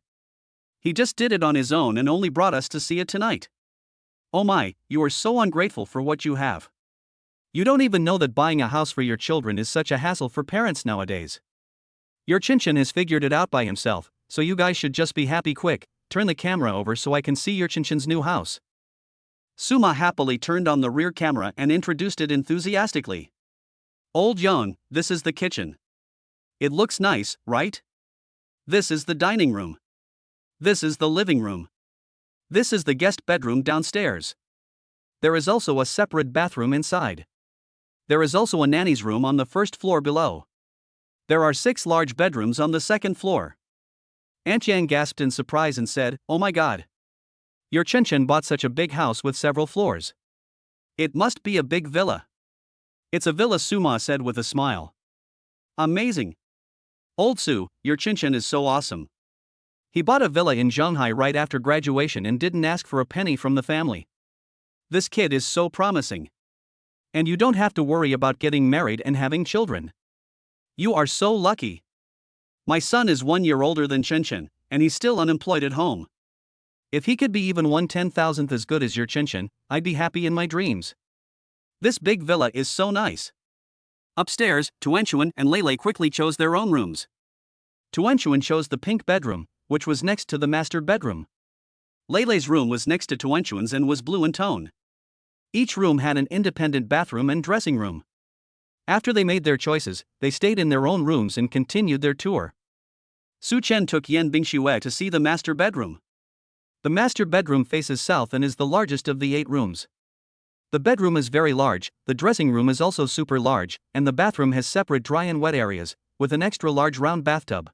He just did it on his own and only brought us to see it tonight. Oh my, you are so ungrateful for what you have. You don't even know that buying a house for your children is such a hassle for parents nowadays. Your Chinchin has figured it out by himself, so you guys should just be happy quick, turn the camera over so I can see your Chinchin's new house. Suma happily turned on the rear camera and introduced it enthusiastically. Old Yon, this is the kitchen. It looks nice, right? This is the dining room. This is the living room. This is the guest bedroom downstairs. There is also a separate bathroom inside. There is also a nanny's room on the first floor below. There are 6 large bedrooms on the second floor. Aunt Yang gasped in surprise and said, "Oh my god. Your Chen bought such a big house with several floors. It must be a big villa." "It's a villa," Suma said with a smile. "Amazing. Old Su, your Chen is so awesome. He bought a villa in Shanghai right after graduation and didn't ask for a penny from the family. This kid is so promising. And you don't have to worry about getting married and having children. You are so lucky. My son is 1 year older than Chen, and he's still unemployed at home. If he could be even 1/10,000th as good as your Chen, I'd be happy in my dreams. This big villa is so nice." Upstairs, Tuanchuan and Lele quickly chose their own rooms. Tuanchuan chose the pink bedroom, which was next to the master bedroom. Lele's room was next to Tuanchuan's and was blue in tone. Each room had an independent bathroom and dressing room. After they made their choices, they stayed in their own rooms and continued their tour. Su Chen took Yan Bingxue to see the master bedroom. The master bedroom faces south and is the largest of the 8 rooms. The bedroom is very large, the dressing room is also super large, and the bathroom has separate dry and wet areas, with an extra large round bathtub.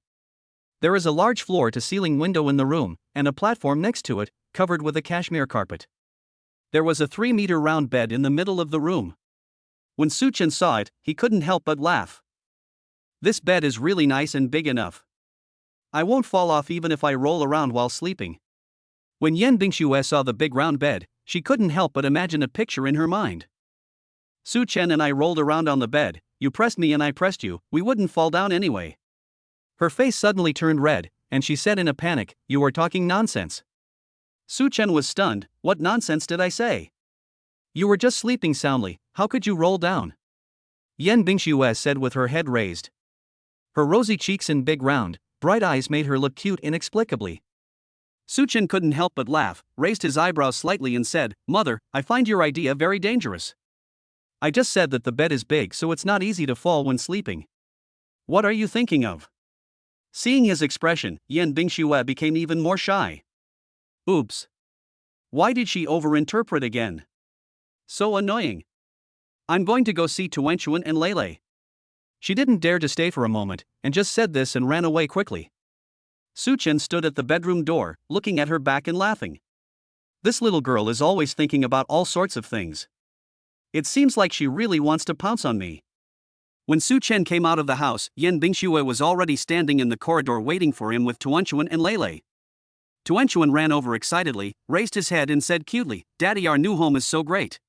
There is a large floor-to-ceiling window in the room, and a platform next to it, covered with a cashmere carpet. There was a 3-meter round bed in the middle of the room. When Su Chen saw it, he couldn't help but laugh. "This bed is really nice and big enough. I won't fall off even if I roll around while sleeping." When Yan Bingxue saw the big round bed, she couldn't help but imagine a picture in her mind. "Su Chen and I rolled around on the bed, you pressed me and I pressed you, we wouldn't fall down anyway." Her face suddenly turned red, and she said in a panic, "You are talking nonsense." Su Chen was stunned. "What nonsense did I say? You were just sleeping soundly, how could you roll down?" Yan Bingxue said with her head raised. Her rosy cheeks and big round, bright eyes made her look cute inexplicably. Su Chen couldn't help but laugh, raised his eyebrows slightly and said, "Mother, I find your idea very dangerous. I just said that the bed is big so it's not easy to fall when sleeping. What are you thinking of?" Seeing his expression, Yan Bingxue became even more shy. Oops. Why did she overinterpret again? So annoying. "I'm going to go see Tuanchuan and Lele." She didn't dare to stay for a moment, and just said this and ran away quickly. Su Chen stood at the bedroom door, looking at her back and laughing. This little girl is always thinking about all sorts of things. It seems like she really wants to pounce on me. When Su Chen came out of the house, Yan Bingxue was already standing in the corridor waiting for him with Tuanchuan and Lele. Tuanchuan ran over excitedly, raised his head and said cutely, "Daddy, our new home is so great.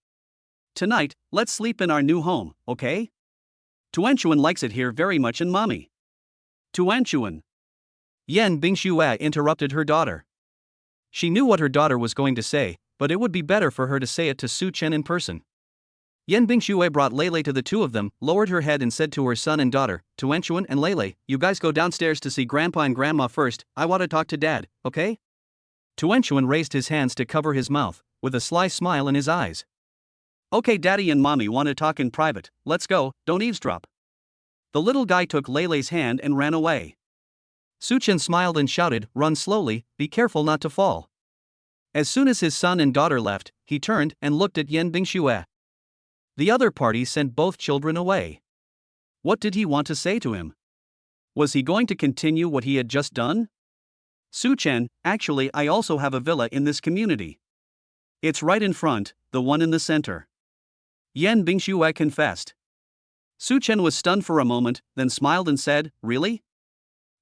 Tonight, let's sleep in our new home, okay? Tuanchuan likes it here very much and mommy." "Tuanchuan." Yan Bingxue interrupted her daughter. She knew what her daughter was going to say, but it would be better for her to say it to Su Chen in person. Yan Bingxue brought Lele to the two of them, lowered her head and said to her son and daughter, "Tuanchuan and Lele, you guys go downstairs to see Grandpa and Grandma first, I want to talk to Dad, okay?" Tuanchuan raised his hands to cover his mouth, with a sly smile in his eyes. "Okay, Daddy and Mommy want to talk in private, let's go, don't eavesdrop." The little guy took Lele's hand and ran away. Su Chen smiled and shouted, "Run slowly, be careful not to fall." As soon as his son and daughter left, he turned and looked at Yan Bingxue. The other party sent both children away. What did he want to say to him? Was he going to continue what he had just done? "Su Chen, actually I also have a villa in this community. It's right in front, the one in the center." Yan Bingxue confessed. Su Chen was stunned for a moment, then smiled and said, "Really?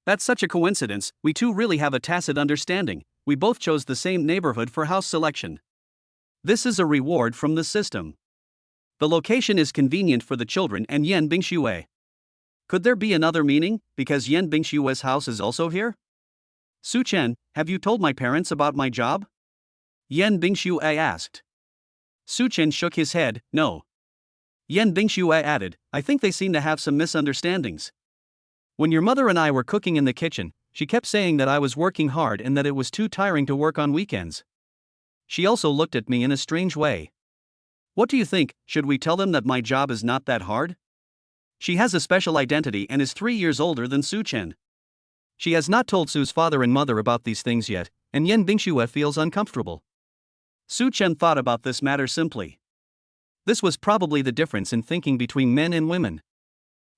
That's such a coincidence, we two really have a tacit understanding, we both chose the same neighborhood for house selection. This is a reward from the system. The location is convenient for the children and Yan Bingxue. Could there be another meaning, because Yan Bingxue's house is also here? Su Chen, have you told my parents about my job?" Yan Bingxue asked. Su Chen shook his head, "No." Yan Bingxue added, "I think they seem to have some misunderstandings. When your mother and I were cooking in the kitchen, she kept saying that I was working hard and that it was too tiring to work on weekends. She also looked at me in a strange way. What do you think, should we tell them that my job is not that hard? She has a special identity and is 3 years older than Su Chen. She has not told Su's father and mother about these things yet, and Yan Bingxue feels uncomfortable." Su Chen thought about this matter simply. This was probably the difference in thinking between men and women.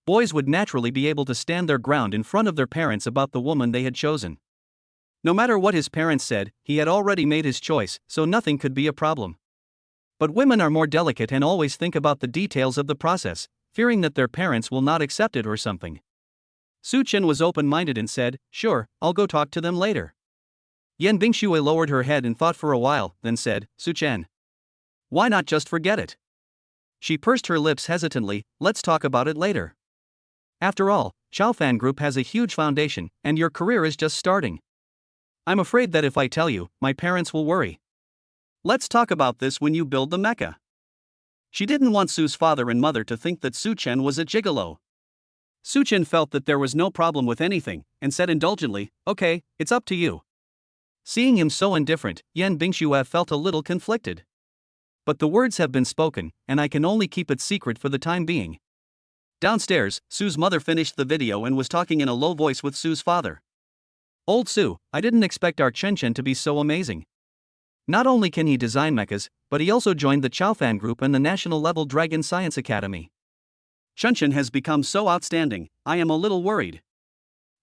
boys would naturally be able to stand their ground in front of their parents about the woman they had chosen. No matter what his parents said, he had already made his choice, so nothing could be a problem. But women are more delicate and always think about the details of the process, fearing that their parents will not accept it or something. Su Chen was open-minded and said, "Sure, I'll go talk to them later." Yan Bingxue lowered her head and thought for a while, then said, "Su Chen, why not just forget it?" She pursed her lips hesitantly, "Let's talk about it later. After all, Chaofan Group has a huge foundation, and your career is just starting. I'm afraid that if I tell you, my parents will worry. Let's talk about this when you build the mecha." She didn't want Su's father and mother to think that Su Chen was a gigolo. Su Chen felt that there was no problem with anything, and said indulgently, "Okay, it's up to you." Seeing him so indifferent, Yan Bingxue felt a little conflicted. But the words have been spoken, and I can only keep it secret for the time being. Downstairs, Su's mother finished the video and was talking in a low voice with Su's father. "Old Su, I didn't expect our Chen Chen to be so amazing. Not only can he design mechas, but he also joined the Chaofan Group and the National Level Dragon Science Academy. Chen Chen has become so outstanding, I am a little worried."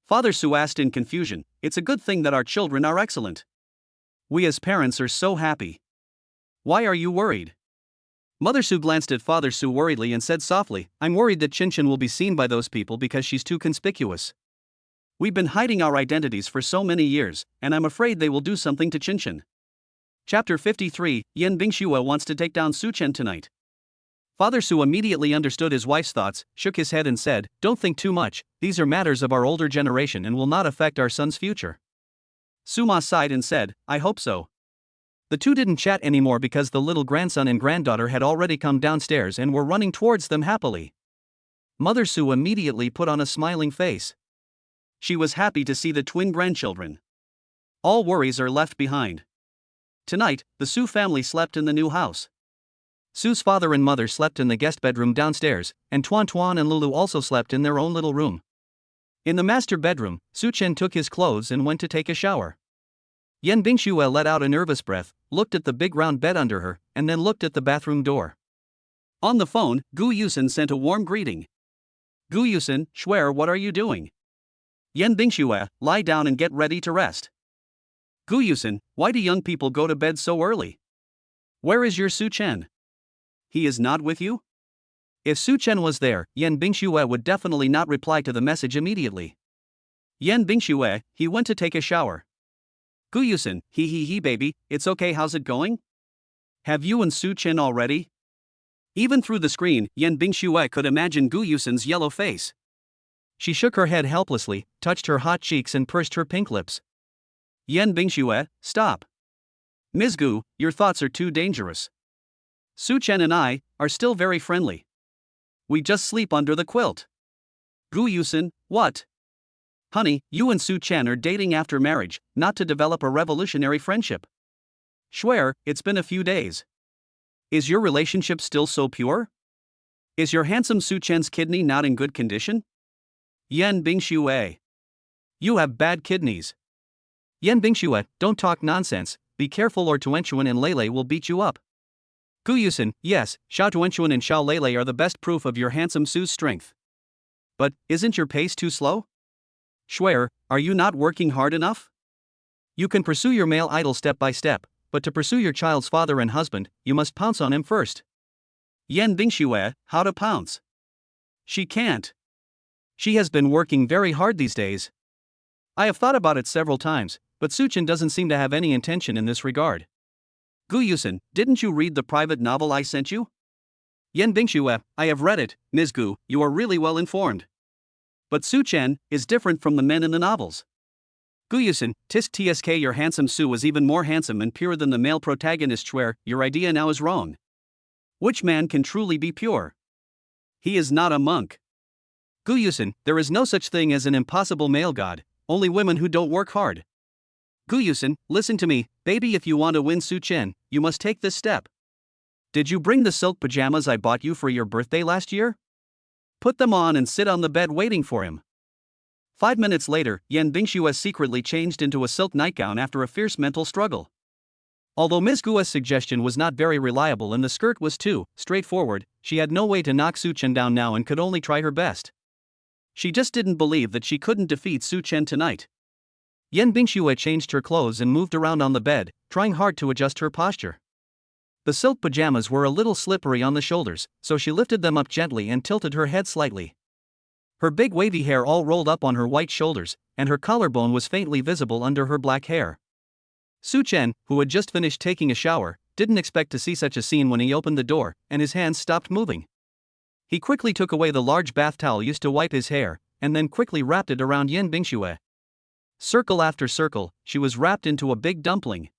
Father Su asked in confusion, "It's a good thing that our children are excellent. We as parents are so happy. Why are you worried?" Mother Su glanced at Father Su worriedly and said softly, "I'm worried that Chen Chen will be seen by those people because she's too conspicuous. We've been hiding our identities for so many years, and I'm afraid they will do something to Chen Chen." Chapter 53, Yan Bingxue wants to take down Su Chen tonight. Father Su immediately understood his wife's thoughts, shook his head and said, "Don't think too much, these are matters of our older generation and will not affect our son's future." Su Ma sighed and said, "I hope so." The two didn't chat anymore because the little grandson and granddaughter had already come downstairs and were running towards them happily. Mother Su immediately put on a smiling face. She was happy to see the twin grandchildren. All worries are left behind. Tonight, the Su family slept in the new house. Su's father and mother slept in the guest bedroom downstairs, and Tuan Tuan and Lulu also slept in their own little room. In the master bedroom, Su Chen took his clothes and went to take a shower. Yan Bingxue let out a nervous breath, looked at the big round bed under her, and then looked at the bathroom door. On the phone, Gu Yusen sent a warm greeting. "Gu Yusen, Schwer, what are you doing?" "Yan Bingxue, lie down and get ready to rest." "Gu Yusen, why do young people go to bed so early? Where is your Su Chen? He is not with you?" If Su Chen was there, Yan Bingxue would definitely not reply to the message immediately. "Yan Bingxue, he went to take a shower." "Gu Yusen, he baby, it's okay, how's it going? Have you and Su Chen already?" Even through the screen, Yan Bingxue could imagine Gu Yusen's yellow face. She shook her head helplessly, touched her hot cheeks and pursed her pink lips. "Yan Bingxue, stop. Ms. Gu, your thoughts are too dangerous. Su Chen and I are still very friendly. We just sleep under the quilt." "Gu Yusen, what? Honey, you and Su Chen are dating after marriage, not to develop a revolutionary friendship. Schwer, it's been a few days. Is your relationship still so pure? Is your handsome Su Chen's kidney not in good condition?" "Yan Bingxue, you have bad kidneys." "Yan Bingxue, don't talk nonsense, be careful or Tuanchuan and Lele will beat you up." "Gu Yusen, yes, Xiao Tuanchuan and Xiao Lele are the best proof of your handsome Su's strength. But, isn't your pace too slow? Schwer, are you not working hard enough? You can pursue your male idol step by step, but to pursue your child's father and husband, you must pounce on him first." "Yan Bingxue, how to pounce?" "She can't. She has been working very hard these days. I have thought about it several times, but Su Chen doesn't seem to have any intention in this regard." "Gu Yusen, didn't you read the private novel I sent you?" "Yan Bingxue, I have read it, Ms. Gu, you are really well informed. But Su Chen is different from the men in the novels." "Gu Yusen, tisk tsk your handsome Su is even more handsome and pure than the male protagonists where your idea now is wrong. Which man can truly be pure? He is not a monk. Gu Yusen, there is no such thing as an impossible male god, only women who don't work hard. Gu Yusen, listen to me, baby, if you want to win Su Chen, you must take this step. Did you bring the silk pajamas I bought you for your birthday last year? Put them on and sit on the bed waiting for him." 5 minutes later, Yan Bingxue secretly changed into a silk nightgown after a fierce mental struggle. Although Ms. Gua's suggestion was not very reliable and the skirt was too straightforward, she had no way to knock Su Chen down now and could only try her best. She just didn't believe that she couldn't defeat Su Chen tonight. Yan Bingxue changed her clothes and moved around on the bed, trying hard to adjust her posture. The silk pajamas were a little slippery on the shoulders, so she lifted them up gently and tilted her head slightly. Her big wavy hair all rolled up on her white shoulders, and her collarbone was faintly visible under her black hair. Su Chen, who had just finished taking a shower, didn't expect to see such a scene when he opened the door, and his hands stopped moving. He quickly took away the large bath towel used to wipe his hair, and then quickly wrapped it around Yan Bingxue. Circle after circle, she was wrapped into a big dumpling.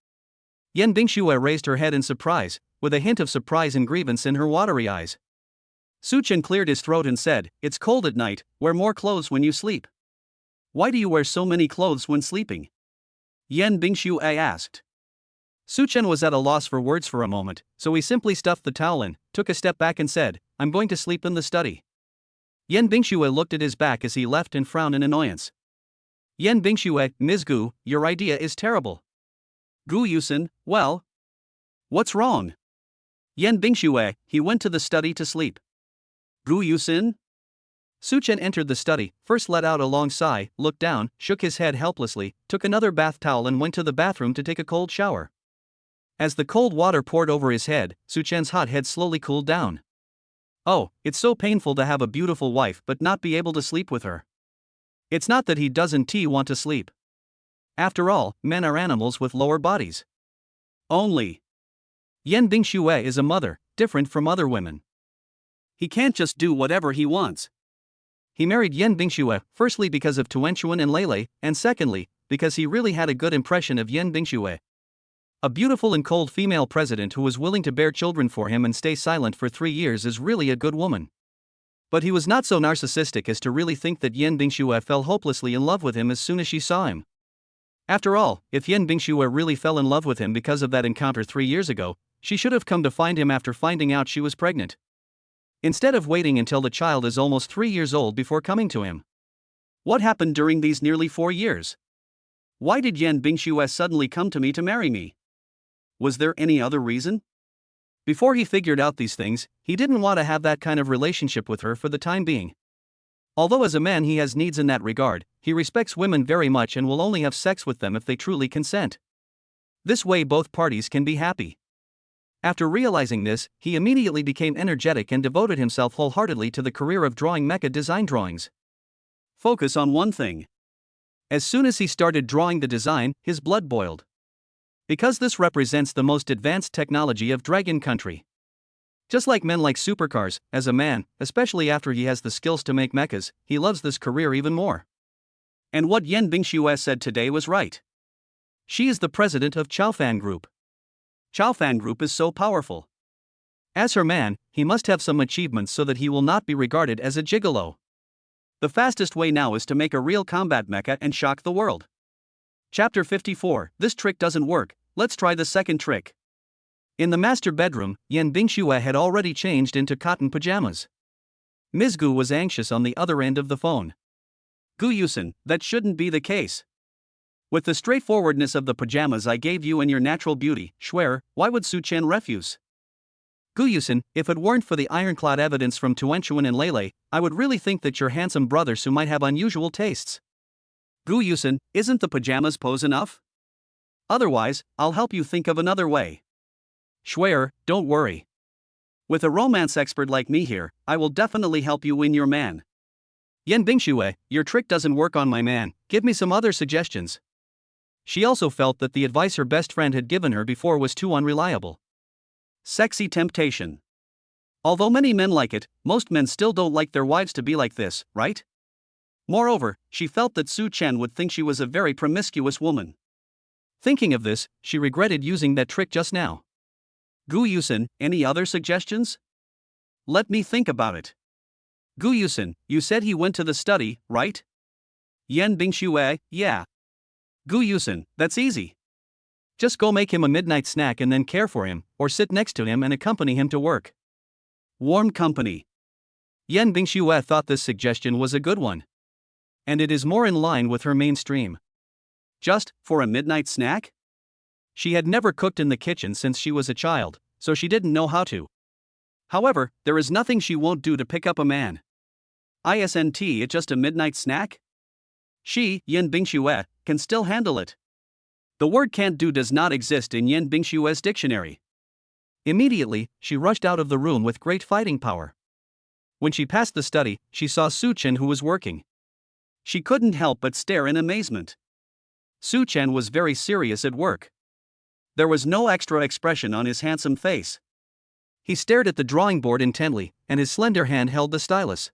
Yan Bingxue raised her head in surprise, with a hint of surprise and grievance in her watery eyes. Su Chen cleared his throat and said, "It's cold at night, wear more clothes when you sleep." "Why do you wear so many clothes when sleeping?" Yan Bingxue asked. Su Chen was at a loss for words for a moment, so he simply stuffed the towel in, took a step back and said, "I'm going to sleep in the study." Yan Bingxue looked at his back as he left and frowned in annoyance. Yan Bingxue, "Ms. Gu, your idea is terrible." "Gu Yusen, well? What's wrong?" Yan Bingxue, "He went to the study to sleep." "Gu Yusen?" Su Chen entered the study, first let out a long sigh, looked down, shook his head helplessly, took another bath towel and went to the bathroom to take a cold shower. As the cold water poured over his head, Su Chen's hot head slowly cooled down. Oh, it's so painful to have a beautiful wife but not be able to sleep with her. It's not that he doesn't want to sleep. After all, men are animals with lower bodies. Only. Yan Bingxue is a mother, different from other women. He can't just do whatever he wants. He married Yan Bingxue, firstly because of Tuanchuan and Lele, and secondly, because he really had a good impression of Yan Bingxue. A beautiful and cold female president who was willing to bear children for him and stay silent for 3 years is really a good woman. But he was not so narcissistic as to really think that Yan Bingxue fell hopelessly in love with him as soon as she saw him. After all, if Yan Bingxue really fell in love with him because of that encounter 3 years ago, she should have come to find him after finding out she was pregnant, instead of waiting until the child is almost 3 years old before coming to him. What happened during these nearly 4 years? Why did Yan Bingxue suddenly come to me to marry me? Was there any other reason? Before he figured out these things, he didn't want to have that kind of relationship with her for the time being. Although as a man he has needs in that regard, he respects women very much and will only have sex with them if they truly consent. This way both parties can be happy. After realizing this, he immediately became energetic and devoted himself wholeheartedly to the career of drawing mecha design drawings. Focus on one thing. As soon as he started drawing the design, his blood boiled. Because this represents the most advanced technology of Dragon Country. Just like men like supercars, as a man, especially after he has the skills to make mechas, he loves this career even more. And what Yan Bingxue said today was right. She is the president of Chaofan Group. Chaofan Group is so powerful. As her man, he must have some achievements so that he will not be regarded as a gigolo. The fastest way now is to make a real combat mecha and shock the world. Chapter 54, This trick doesn't work, let's try the second trick. In the master bedroom, Yan Bingxue had already changed into cotton pajamas. Ms. Gu was anxious on the other end of the phone. Gu Yusen, that shouldn't be the case. With the straightforwardness of the pajamas I gave you and your natural beauty, Schwer, why would Su Chen refuse? Gu Yusen, if it weren't for the ironclad evidence from Tuanchuan and Lele, I would really think that your handsome brother Su might have unusual tastes. Gu Yusen, isn't the pajamas pose enough? Otherwise, I'll help you think of another way. Schwer, don't worry. With a romance expert like me here, I will definitely help you win your man. Yan Bingxue, your trick doesn't work on my man, give me some other suggestions. She also felt that the advice her best friend had given her before was too unreliable. Sexy temptation. Although many men like it, most men still don't like their wives to be like this, right? Moreover, she felt that Su Chen would think she was a very promiscuous woman. Thinking of this, she regretted using that trick just now. Gu Yusen, any other suggestions? Let me think about it. Gu Yusen, you said he went to the study, right? Yan Bingxue, yeah. Gu Yusen, that's easy. Just go make him a midnight snack and then care for him, or sit next to him and accompany him to work. Warm company. Yan Bingxue thought this suggestion was a good one. And it is more in line with her mainstream. Just for a midnight snack? She had never cooked in the kitchen since she was a child, so she didn't know how to. However, there is nothing she won't do to pick up a man. Isn't it just a midnight snack? She, Yen Bingshuhe, can still handle it. The word can't do does not exist in Yen Bingshue's dictionary. Immediately, she rushed out of the room with great fighting power. When she passed the study, she saw Su Chen, who was working. She couldn't help but stare in amazement. Su Chen was very serious at work. There was no extra expression on his handsome face. He stared at the drawing board intently, and his slender hand held the stylus.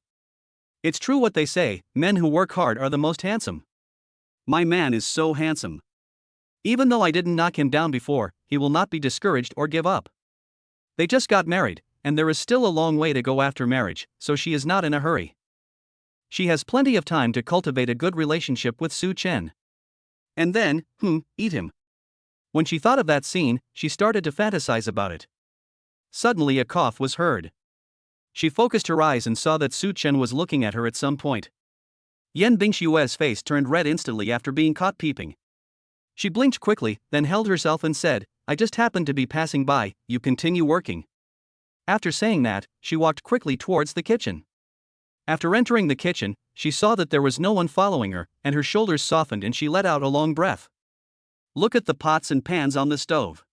It's true what they say, men who work hard are the most handsome. My man is so handsome. Even though I didn't knock him down before, he will not be discouraged or give up. They just got married, and there is still a long way to go after marriage, so she is not in a hurry. She has plenty of time to cultivate a good relationship with Su Chen. And then, eat him. When she thought of that scene, she started to fantasize about it. Suddenly a cough was heard. She focused her eyes and saw that Su Chen was looking at her at some point. Yen Bingshue's face turned red instantly after being caught peeping. She blinked quickly, then held herself and said, I just happened to be passing by, you continue working. After saying that, she walked quickly towards the kitchen. After entering the kitchen, she saw that there was no one following her, and her shoulders softened and she let out a long breath. Look at the pots and pans on the stove.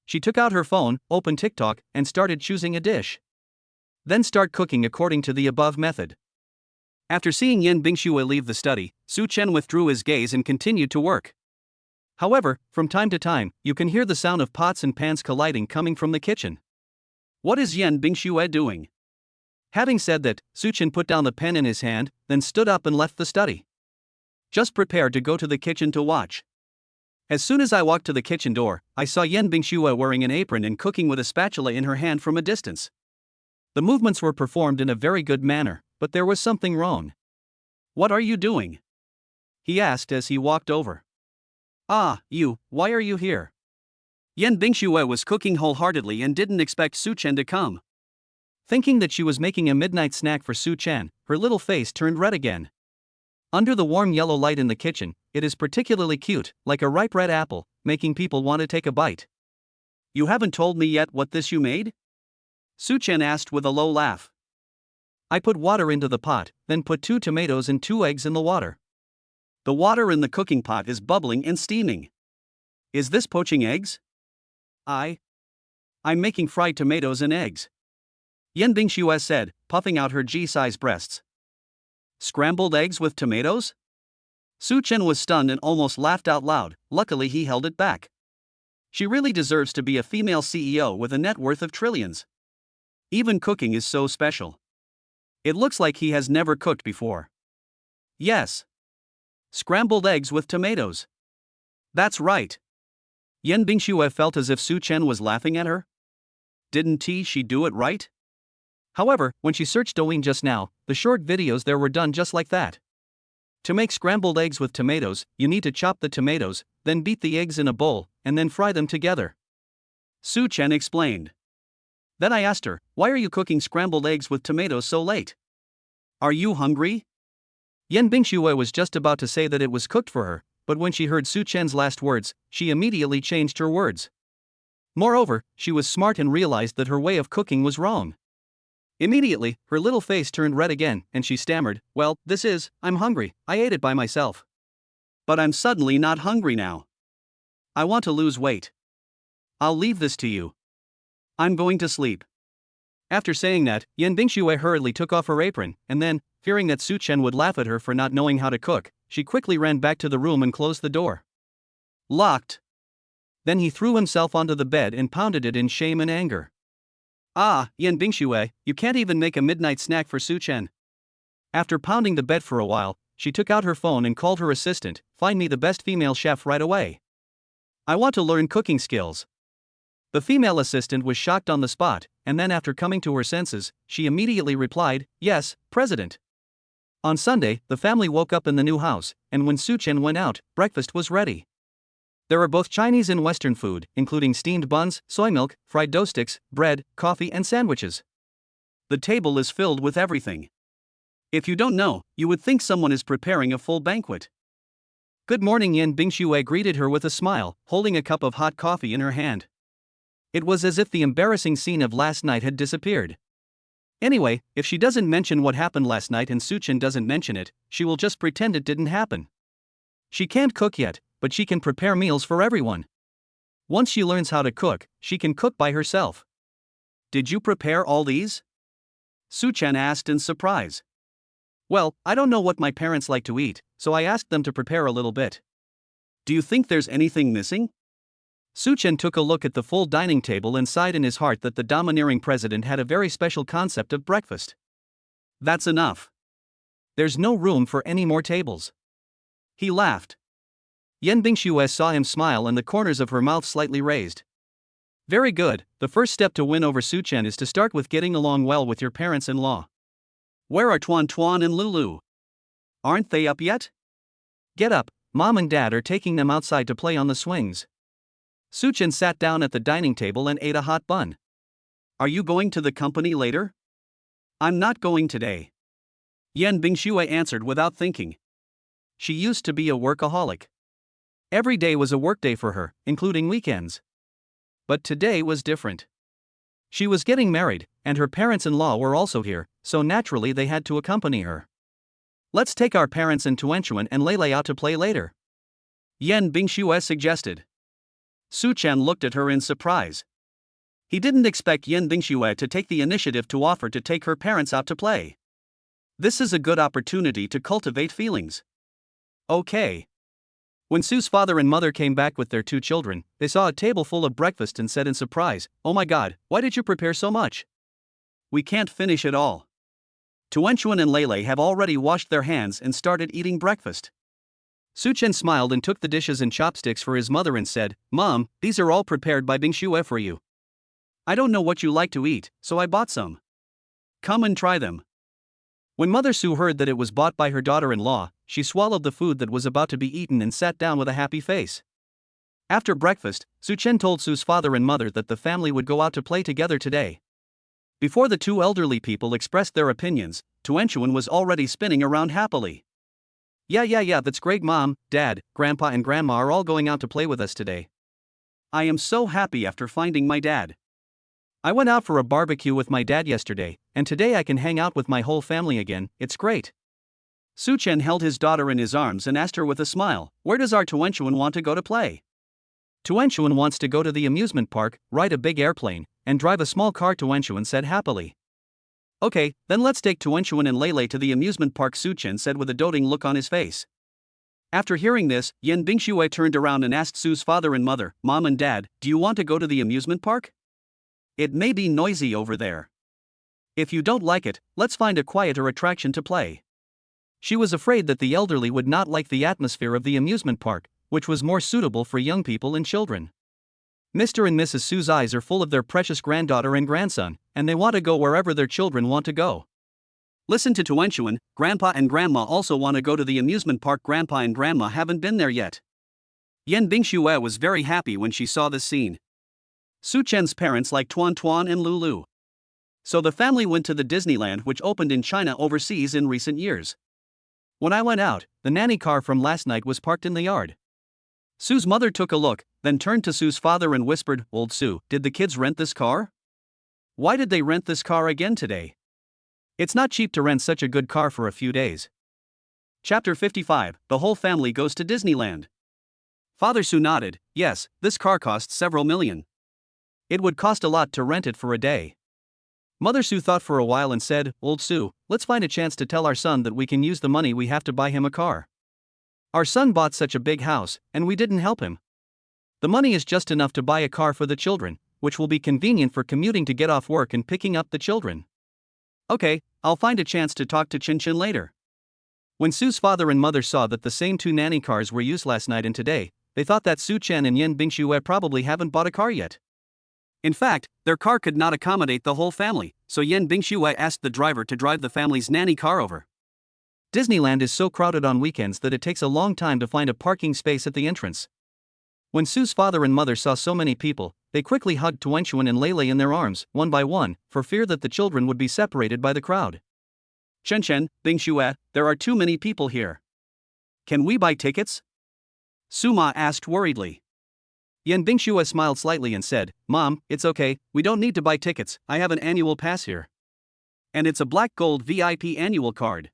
She took out her phone, opened TikTok, and started choosing a dish. Then start cooking according to the above method. After seeing Yen Bingshue leave the study, Su Chen withdrew his gaze and continued to work. However, from time to time, you can hear the sound of pots and pans colliding coming from the kitchen. What is Yen Bingshue doing? Having said that, Su Chen put down the pen in his hand, then stood up and left the study. Just prepared to go to the kitchen to watch. As soon as I walked to the kitchen door, I saw Yen Bingshue wearing an apron and cooking with a spatula in her hand from a distance. The movements were performed in a very good manner, but there was something wrong. What are you doing? He asked as he walked over. Ah, you, why are you here? Yen Bingshue was cooking wholeheartedly and didn't expect Su Chen to come. Thinking that she was making a midnight snack for Su Chen, her little face turned red again. Under the warm yellow light in the kitchen, it is particularly cute, like a ripe red apple, making people want to take a bite. You haven't told me yet what this you made? Su Chen asked with a low laugh. I put water into the pot, then put 2 tomatoes and 2 eggs in the water. The water in the cooking pot is bubbling and steaming. Is this poaching eggs? I'm making fried tomatoes and eggs. Yen Bingshue said, puffing out her G-size breasts. Scrambled eggs with tomatoes? Su Chen was stunned and almost laughed out loud. Luckily he held it back. She really deserves to be a female CEO with a net worth of trillions. Even cooking is so special. It looks like he has never cooked before. Yes. Scrambled eggs with tomatoes. That's right. Yen Bingshue felt as if Su Chen was laughing at her. Didn't she do it right? However, when she searched Douyin just now, the short videos there were done just like that. To make scrambled eggs with tomatoes, you need to chop the tomatoes, then beat the eggs in a bowl, and then fry them together. Su Chen explained. Then I asked her, why are you cooking scrambled eggs with tomatoes so late? Are you hungry? Yen Bingshue was just about to say that it was cooked for her, but when she heard Su Chen's last words, she immediately changed her words. Moreover, she was smart and realized that her way of cooking was wrong. Immediately, her little face turned red again, and she stammered, well, I'm hungry, I ate it by myself. But I'm suddenly not hungry now. I want to lose weight. I'll leave this to you. I'm going to sleep. After saying that, Yen Bingshue hurriedly took off her apron, and then, fearing that Su Chen would laugh at her for not knowing how to cook, she quickly ran back to the room and closed the door. Locked. Then he threw himself onto the bed and pounded it in shame and anger. Ah, Yen Bingshue, you can't even make a midnight snack for Su Chen. After pounding the bed for a while, she took out her phone and called her assistant, find me the best female chef right away. I want to learn cooking skills. The female assistant was shocked on the spot, and then after coming to her senses, she immediately replied, yes, President. On Sunday, the family woke up in the new house, and when Su Chen went out, breakfast was ready. There are both Chinese and Western food, including steamed buns, soy milk, fried dough sticks, bread, coffee and sandwiches. The table is filled with everything. If you don't know, you would think someone is preparing a full banquet. Good morning, Yen Bingshue greeted her with a smile, holding a cup of hot coffee in her hand. It was as if the embarrassing scene of last night had disappeared. Anyway, if she doesn't mention what happened last night and Suchin doesn't mention it, she will just pretend it didn't happen. She can't cook yet, but she can prepare meals for everyone. Once she learns how to cook, she can cook by herself. Did you prepare all these? Suchan asked in surprise. Well, I don't know what my parents like to eat, so I asked them to prepare a little bit. Do you think there's anything missing? Suchan took a look at the full dining table and sighed in his heart that the domineering president had a very special concept of breakfast. That's enough. There's no room for any more tables. He laughed. Yan Bingxue saw him smile and the corners of her mouth slightly raised. Very good, the first step to win over Suchan is to start with getting along well with your parents-in-law. Where are Tuan Tuan and Lulu? Aren't they up yet? Get up, Mom and Dad are taking them outside to play on the swings. Suchan sat down at the dining table and ate a hot bun. Are you going to the company later? I'm not going today. Yan Bingxue answered without thinking. She used to be a workaholic. Every day was a workday for her, including weekends. But today was different. She was getting married, and her parents-in-law were also here, so naturally they had to accompany her. Let's take our parents and Tuanchuan and Lele out to play later. Yan Bingxue suggested. Suchan looked at her in surprise. He didn't expect Yan Bingxue to take the initiative to offer to take her parents out to play. This is a good opportunity to cultivate feelings. Okay. When Sue's father and mother came back with their 2 children, they saw a table full of breakfast and said in surprise, "Oh my God, why did you prepare so much? We can't finish it all." Tuanchuan and Lele have already washed their hands and started eating breakfast. Suchan smiled and took the dishes and chopsticks for his mother and said, "Mom, these are all prepared by Bingxue for you. I don't know what you like to eat, so I bought some. Come and try them." When Mother Sue heard that it was bought by her daughter-in-law, she swallowed the food that was about to be eaten and sat down with a happy face. After breakfast, Suchan told Sue's father and mother that the family would go out to play together today. Before the 2 elderly people expressed their opinions, Tuanchuan was already spinning around happily. Yeah, that's great. Mom, Dad, Grandpa and Grandma are all going out to play with us today. I am so happy after finding my dad. I went out for a barbecue with my dad yesterday, and today I can hang out with my whole family again. It's great. Suchan held his daughter in his arms and asked her with a smile, "Where does our Tuanchuan want to go to play?" Tuanchuan wants to go to the amusement park, ride a big airplane, and drive a small car. Tuanchuan said happily. Okay, then let's take Tuanchuan and Lele to the amusement park, Suchan said with a doting look on his face. After hearing this, Yan Bingxue turned around and asked Sue's father and mother, "Mom and Dad, do you want to go to the amusement park? It may be noisy over there. If you don't like it, let's find a quieter attraction to play." She was afraid that the elderly would not like the atmosphere of the amusement park, which was more suitable for young people and children. Mr. and Mrs. Sue's eyes are full of their precious granddaughter and grandson, and they want to go wherever their children want to go. Listen to Tuanchuan, Grandpa and Grandma also want to go to the amusement park. Grandpa and Grandma haven't been there yet. Yan Bingxue was very happy when she saw this scene. Suchan's parents like Tuan Tuan and Lulu. So the family went to the Disneyland, which opened in China overseas in recent years. When I went out, the nanny car from last night was parked in the yard. Sue's mother took a look, then turned to Sue's father and whispered, "Old Sue, did the kids rent this car? Why did they rent this car again today? It's not cheap to rent such a good car for a few days." Chapter 55, The whole family goes to Disneyland. Father Sue nodded, "Yes, this car costs several million. It would cost a lot to rent it for a day." Mother Sue thought for a while and said, "Old Sue, let's find a chance to tell our son that we can use the money we have to buy him a car. Our son bought such a big house, and we didn't help him. The money is just enough to buy a car for the children, which will be convenient for commuting to get off work and picking up the children. Okay, I'll find a chance to talk to Chin Chin later." When Sue's father and mother saw that the same 2 nanny cars were used last night and today, they thought that Suchan and Yan Bingxue probably haven't bought a car yet. In fact, their car could not accommodate the whole family, so Yan Bingxue asked the driver to drive the family's nanny car over. Disneyland is so crowded on weekends that it takes a long time to find a parking space at the entrance. When Sue's father and mother saw so many people, they quickly hugged Tuanchuan and Lele in their arms, one by one, for fear that the children would be separated by the crowd. "Chen Chen, Bingxue, there are too many people here. Can we buy tickets?" Suma asked worriedly. Yan Bingxue smiled slightly and said, "Mom, it's okay, we don't need to buy tickets, I have an annual pass here." And it's a black gold VIP annual card.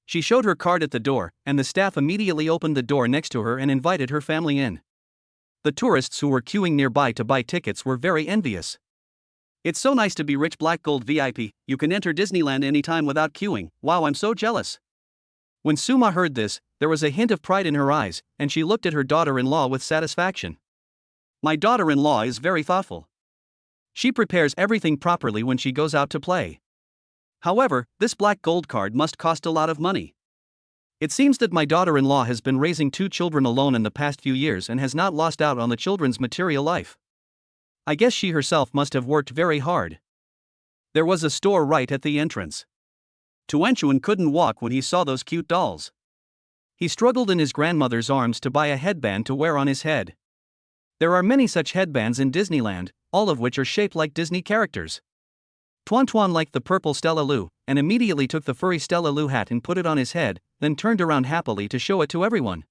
She showed her card at the door, and the staff immediately opened the door next to her and invited her family in. The tourists who were queuing nearby to buy tickets were very envious. It's so nice to be rich black gold VIP, you can enter Disneyland anytime without queuing. Wow, I'm so jealous. When Suma heard this, there was a hint of pride in her eyes, and she looked at her daughter-in-law with satisfaction. My daughter-in-law is very thoughtful. She prepares everything properly when she goes out to play. However, this black gold card must cost a lot of money. It seems that my daughter-in-law has been raising 2 children alone in the past few years and has not lost out on the children's material life. I guess she herself must have worked very hard. There was a store right at the entrance. Tuenchuan couldn't walk when he saw those cute dolls. He struggled in his grandmother's arms to buy a headband to wear on his head. There are many such headbands in Disneyland, all of which are shaped like Disney characters. Tuan liked the purple Stella Lu, and immediately took the furry Stella Lu hat and put it on his head, then turned around happily to show it to everyone.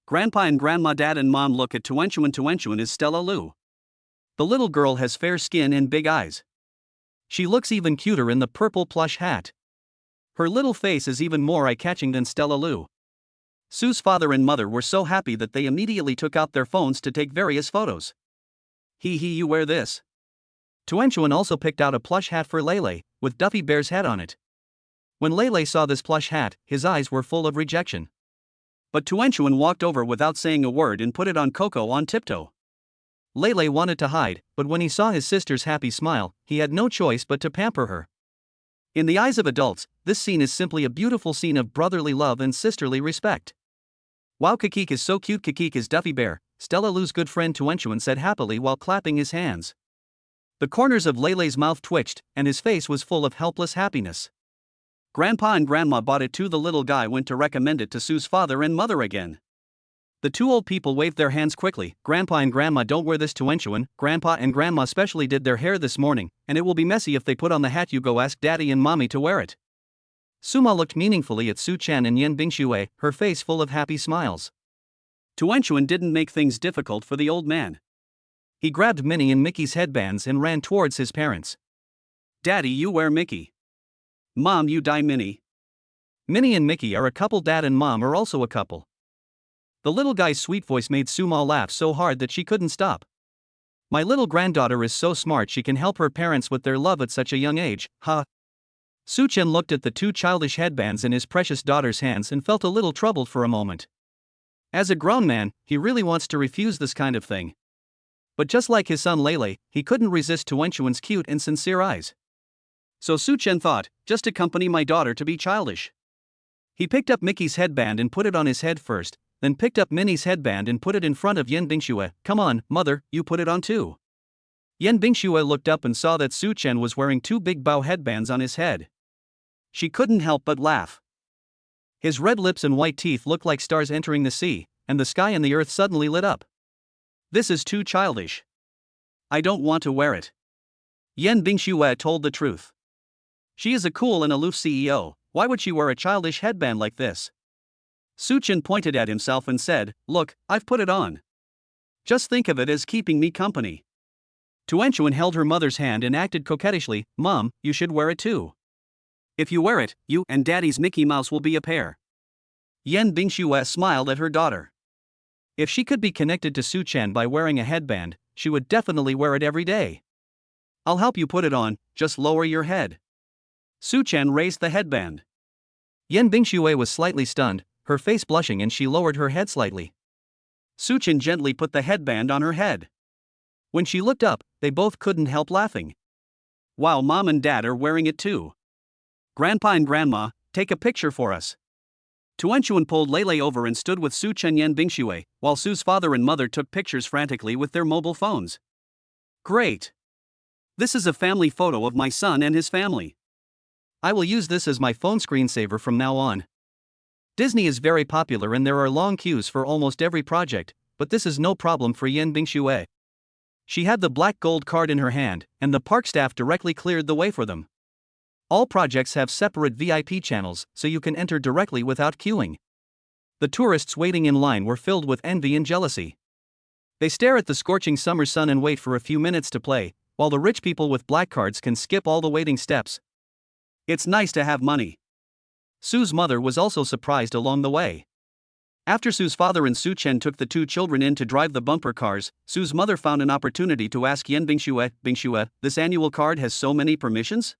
Grandpa and Grandma, Dad and Mom look at Tuenchuan. Tuenchuan is Stella Lu. The little girl has fair skin and big eyes. She looks even cuter in the purple plush hat. Her little face is even more eye-catching than Stella Lu. Sue's father and mother were so happy that they immediately took out their phones to take various photos. Hee, you wear this. Tuenchuan also picked out a plush hat for Lele, with Duffy Bear's head on it. When Lele saw this plush hat, his eyes were full of rejection. But Tuenchuan walked over without saying a word and put it on Coco on tiptoe. Lele wanted to hide, but when he saw his sister's happy smile, he had no choice but to pamper her. In the eyes of adults, this scene is simply a beautiful scene of brotherly love and sisterly respect. Wow, Kakik is so cute. Kakik is Duffy Bear, Stella Lu's good friend, Tuenchuan said happily while clapping his hands. The corners of Lele's mouth twitched, and his face was full of helpless happiness. Grandpa and Grandma bought it too. The little guy went to recommend it to Sue's father and mother again. The 2 old people waved their hands quickly. Grandpa and Grandma, don't wear this, Tuenchuan. Grandpa and Grandma specially did their hair this morning, and it will be messy if they put on the hat. You go ask Daddy and Mommy to wear it. Suma looked meaningfully at Su Chen and Yen Bingxue, her face full of happy smiles. Tuenchuan didn't make things difficult for the old man. He grabbed Minnie and Mickey's headbands and ran towards his parents. Daddy, you wear Mickey. Mom, you dye Minnie. Minnie and Mickey are a couple. Dad and Mom are also a couple. The little guy's sweet voice made Suma laugh so hard that she couldn't stop. My little granddaughter is so smart, she can help her parents with their love at such a young age, huh? Su Chen looked at the 2 childish headbands in his precious daughter's hands and felt a little troubled for a moment. As a grown man, he really wants to refuse this kind of thing. But just like his son Lele, he couldn't resist Tuenchuan's cute and sincere eyes. So Su Chen thought, just accompany my daughter to be childish. He picked up Mickey's headband and put it on his head first, then picked up Minnie's headband and put it in front of Yen Bingxue. Come on, mother, you put it on too. Yen Bingxue looked up and saw that Su Chen was wearing 2 big bow headbands on his head. She couldn't help but laugh. His red lips and white teeth looked like stars entering the sea, and the sky and the earth suddenly lit up. This is too childish. I don't want to wear it. Yen Bingxue told the truth. She is a cool and aloof CEO, why would she wear a childish headband like this? Su Chen pointed at himself and said, look, I've put it on. Just think of it as keeping me company. Tuenchuan held her mother's hand and acted coquettishly. Mom, you should wear it too. If you wear it, you and Daddy's Mickey Mouse will be a pair. Yen Bingxue smiled at her daughter. If she could be connected to Su Chen by wearing a headband, she would definitely wear it every day. I'll help you put it on, just lower your head. Su Chen raised the headband. Yen Bingxue was slightly stunned, her face blushing, and she lowered her head slightly. Su Chen gently put the headband on her head. When she looked up, they both couldn't help laughing. Wow, Mom and Dad are wearing it too. Grandpa and Grandma, take a picture for us. Tuenchuan pulled Lele over and stood with Su Chen Yen Bingxue, while Su's father and mother took pictures frantically with their mobile phones. Great! This is a family photo of my son and his family. I will use this as my phone screensaver from now on. Disney is very popular and there are long queues for almost every project, but this is no problem for Yen Bingxue. She had the black gold card in her hand, and the park staff directly cleared the way for them. All projects have separate VIP channels, so you can enter directly without queuing. The tourists waiting in line were filled with envy and jealousy. They stare at the scorching summer sun and wait for a few minutes to play, while the rich people with black cards can skip all the waiting steps. It's nice to have money. Sue's mother was also surprised along the way. After Sue's father and Su Chen took the two children in to drive the bumper cars, Sue's mother found an opportunity to ask Yan Bingxue, this annual card has so many permissions?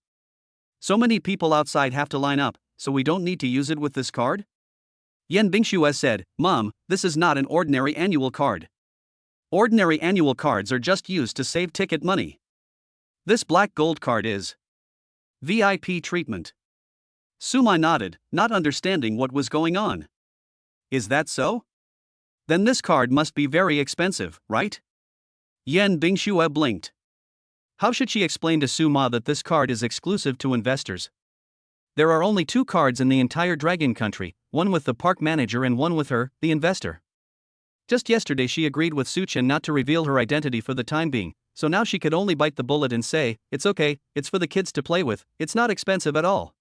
So many people outside have to line up, so we don't need to use it with this card? Yan Bingxue said, Mom, this is not an ordinary annual card. Ordinary annual cards are just used to save ticket money. This black gold card is VIP treatment. Sumai nodded, not understanding what was going on. Is that so? Then this card must be very expensive, right? Yan Bingxue blinked. How should she explain to Suma that this card is exclusive to investors? There are only two cards in the entire Dragon Country, one with the park manager and one with her, the investor. Just yesterday she agreed with Su Chen not to reveal her identity for the time being, so now she could only bite the bullet and say, it's okay, it's for the kids to play with, it's not expensive at all.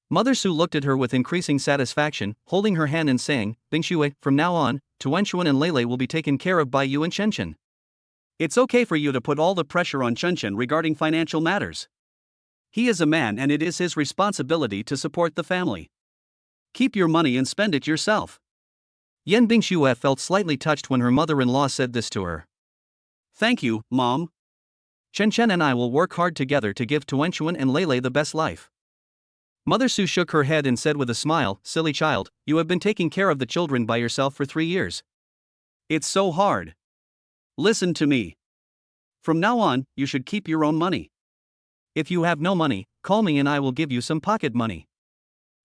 Mother Su looked at her with increasing satisfaction, holding her hand and saying, Bingxue, from now on, Tuanchuan and Lele will be taken care of by you and Chenchen. It's okay for you to put all the pressure on Chenchen regarding financial matters. He is a man and it is his responsibility to support the family. Keep your money and spend it yourself. Yan Bingxue felt slightly touched when her mother-in-law said this to her. Thank you, Mom. Chenchen and I will work hard together to give Tuanchuan and Lele the best life. Mother Su shook her head and said with a smile, silly child, you have been taking care of the children by yourself for 3 years. It's so hard. Listen to me. From now on, you should keep your own money. If you have no money, call me and I will give you some pocket money.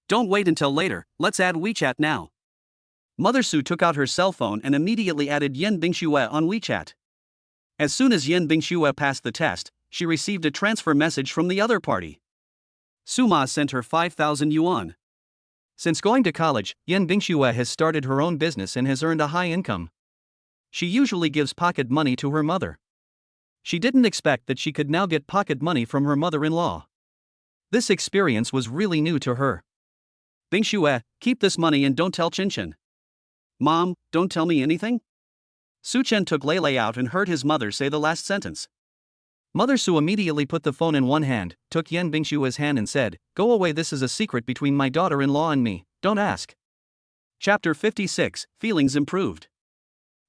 Don't wait until later, let's add WeChat now. Mother Su took out her cell phone and immediately added Yan Bingxue on WeChat. As soon as Yan Bingxue passed the test, she received a transfer message from the other party. Suma sent her 5,000 yuan. Since going to college, Yan Bingxue has started her own business and has earned a high income. She usually gives pocket money to her mother. She didn't expect that she could now get pocket money from her mother-in-law. This experience was really new to her. Bingxue, keep this money and don't tell Chenchen. Mom, don't tell me anything? Su Chen took Lele out and heard his mother say the last sentence. Mother Su immediately put the phone in one hand, took Yan Bingxue's hand and said, Go away, this is a secret between my daughter-in-law and me, don't ask. Chapter 56, Feelings Improved.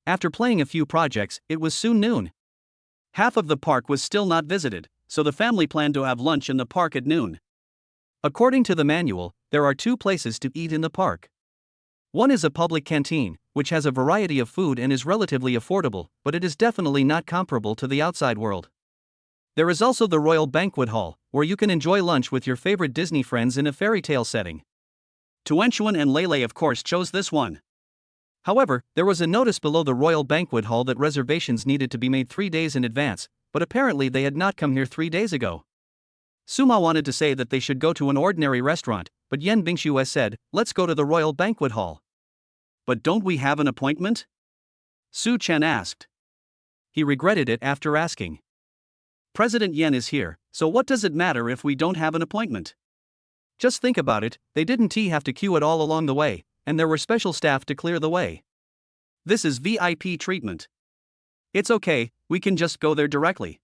After playing a few projects, it was soon noon. Half of the park was still not visited, so the family planned to have lunch in the park at noon. According to the manual, there are 2 places to eat in the park. One is a public canteen, which has a variety of food and is relatively affordable, but it is definitely not comparable to the outside world. There is also the Royal Banquet Hall, where you can enjoy lunch with your favorite Disney friends in a fairy tale setting. Tuanchuan and Lele of course chose this one. However, there was a notice below the Royal Banquet Hall that reservations needed to be made 3 days in advance, but apparently they had not come here 3 days ago. Suma wanted to say that they should go to an ordinary restaurant, but Yan Bingxue said, let's go to the Royal Banquet Hall. But don't we have an appointment? Su Chen asked. He regretted it after asking. President Yan is here, so what does it matter if we don't have an appointment? Just think about it, they didn't have to queue it all along the way, and there were special staff to clear the way. This is VIP treatment. It's okay, we can just go there directly.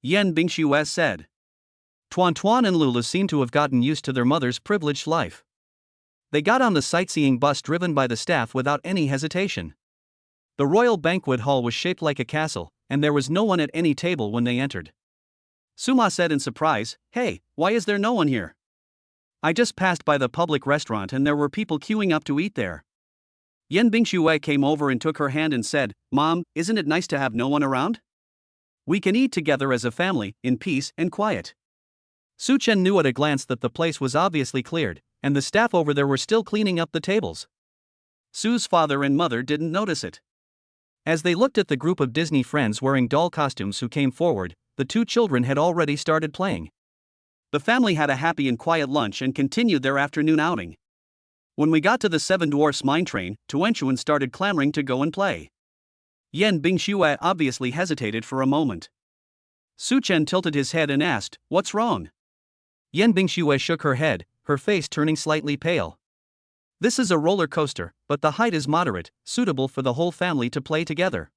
Yan Bingxue said. Tuan and Lulu seemed to have gotten used to their mother's privileged life. They got on the sightseeing bus driven by the staff without any hesitation. The Royal Banquet Hall was shaped like a castle, and there was no one at any table when they entered. Suma said in surprise, Hey, why is there no one here? I just passed by the public restaurant and there were people queuing up to eat there. Yan Bingxue came over and took her hand and said, Mom, isn't it nice to have no one around? We can eat together as a family, in peace and quiet. Su Chen knew at a glance that the place was obviously cleared, and the staff over there were still cleaning up the tables. Su's father and mother didn't notice it. As they looked at the group of Disney friends wearing doll costumes who came forward, the 2 children had already started playing. The family had a happy and quiet lunch and continued their afternoon outing. When we got to the 7 Dwarfs mine train, Tuanchuan started clamoring to go and play. Yan Bingxue obviously hesitated for a moment. Su Chen tilted his head and asked, What's wrong? Yan Bingxue shook her head, her face turning slightly pale. This is a roller coaster, but the height is moderate, suitable for the whole family to play together.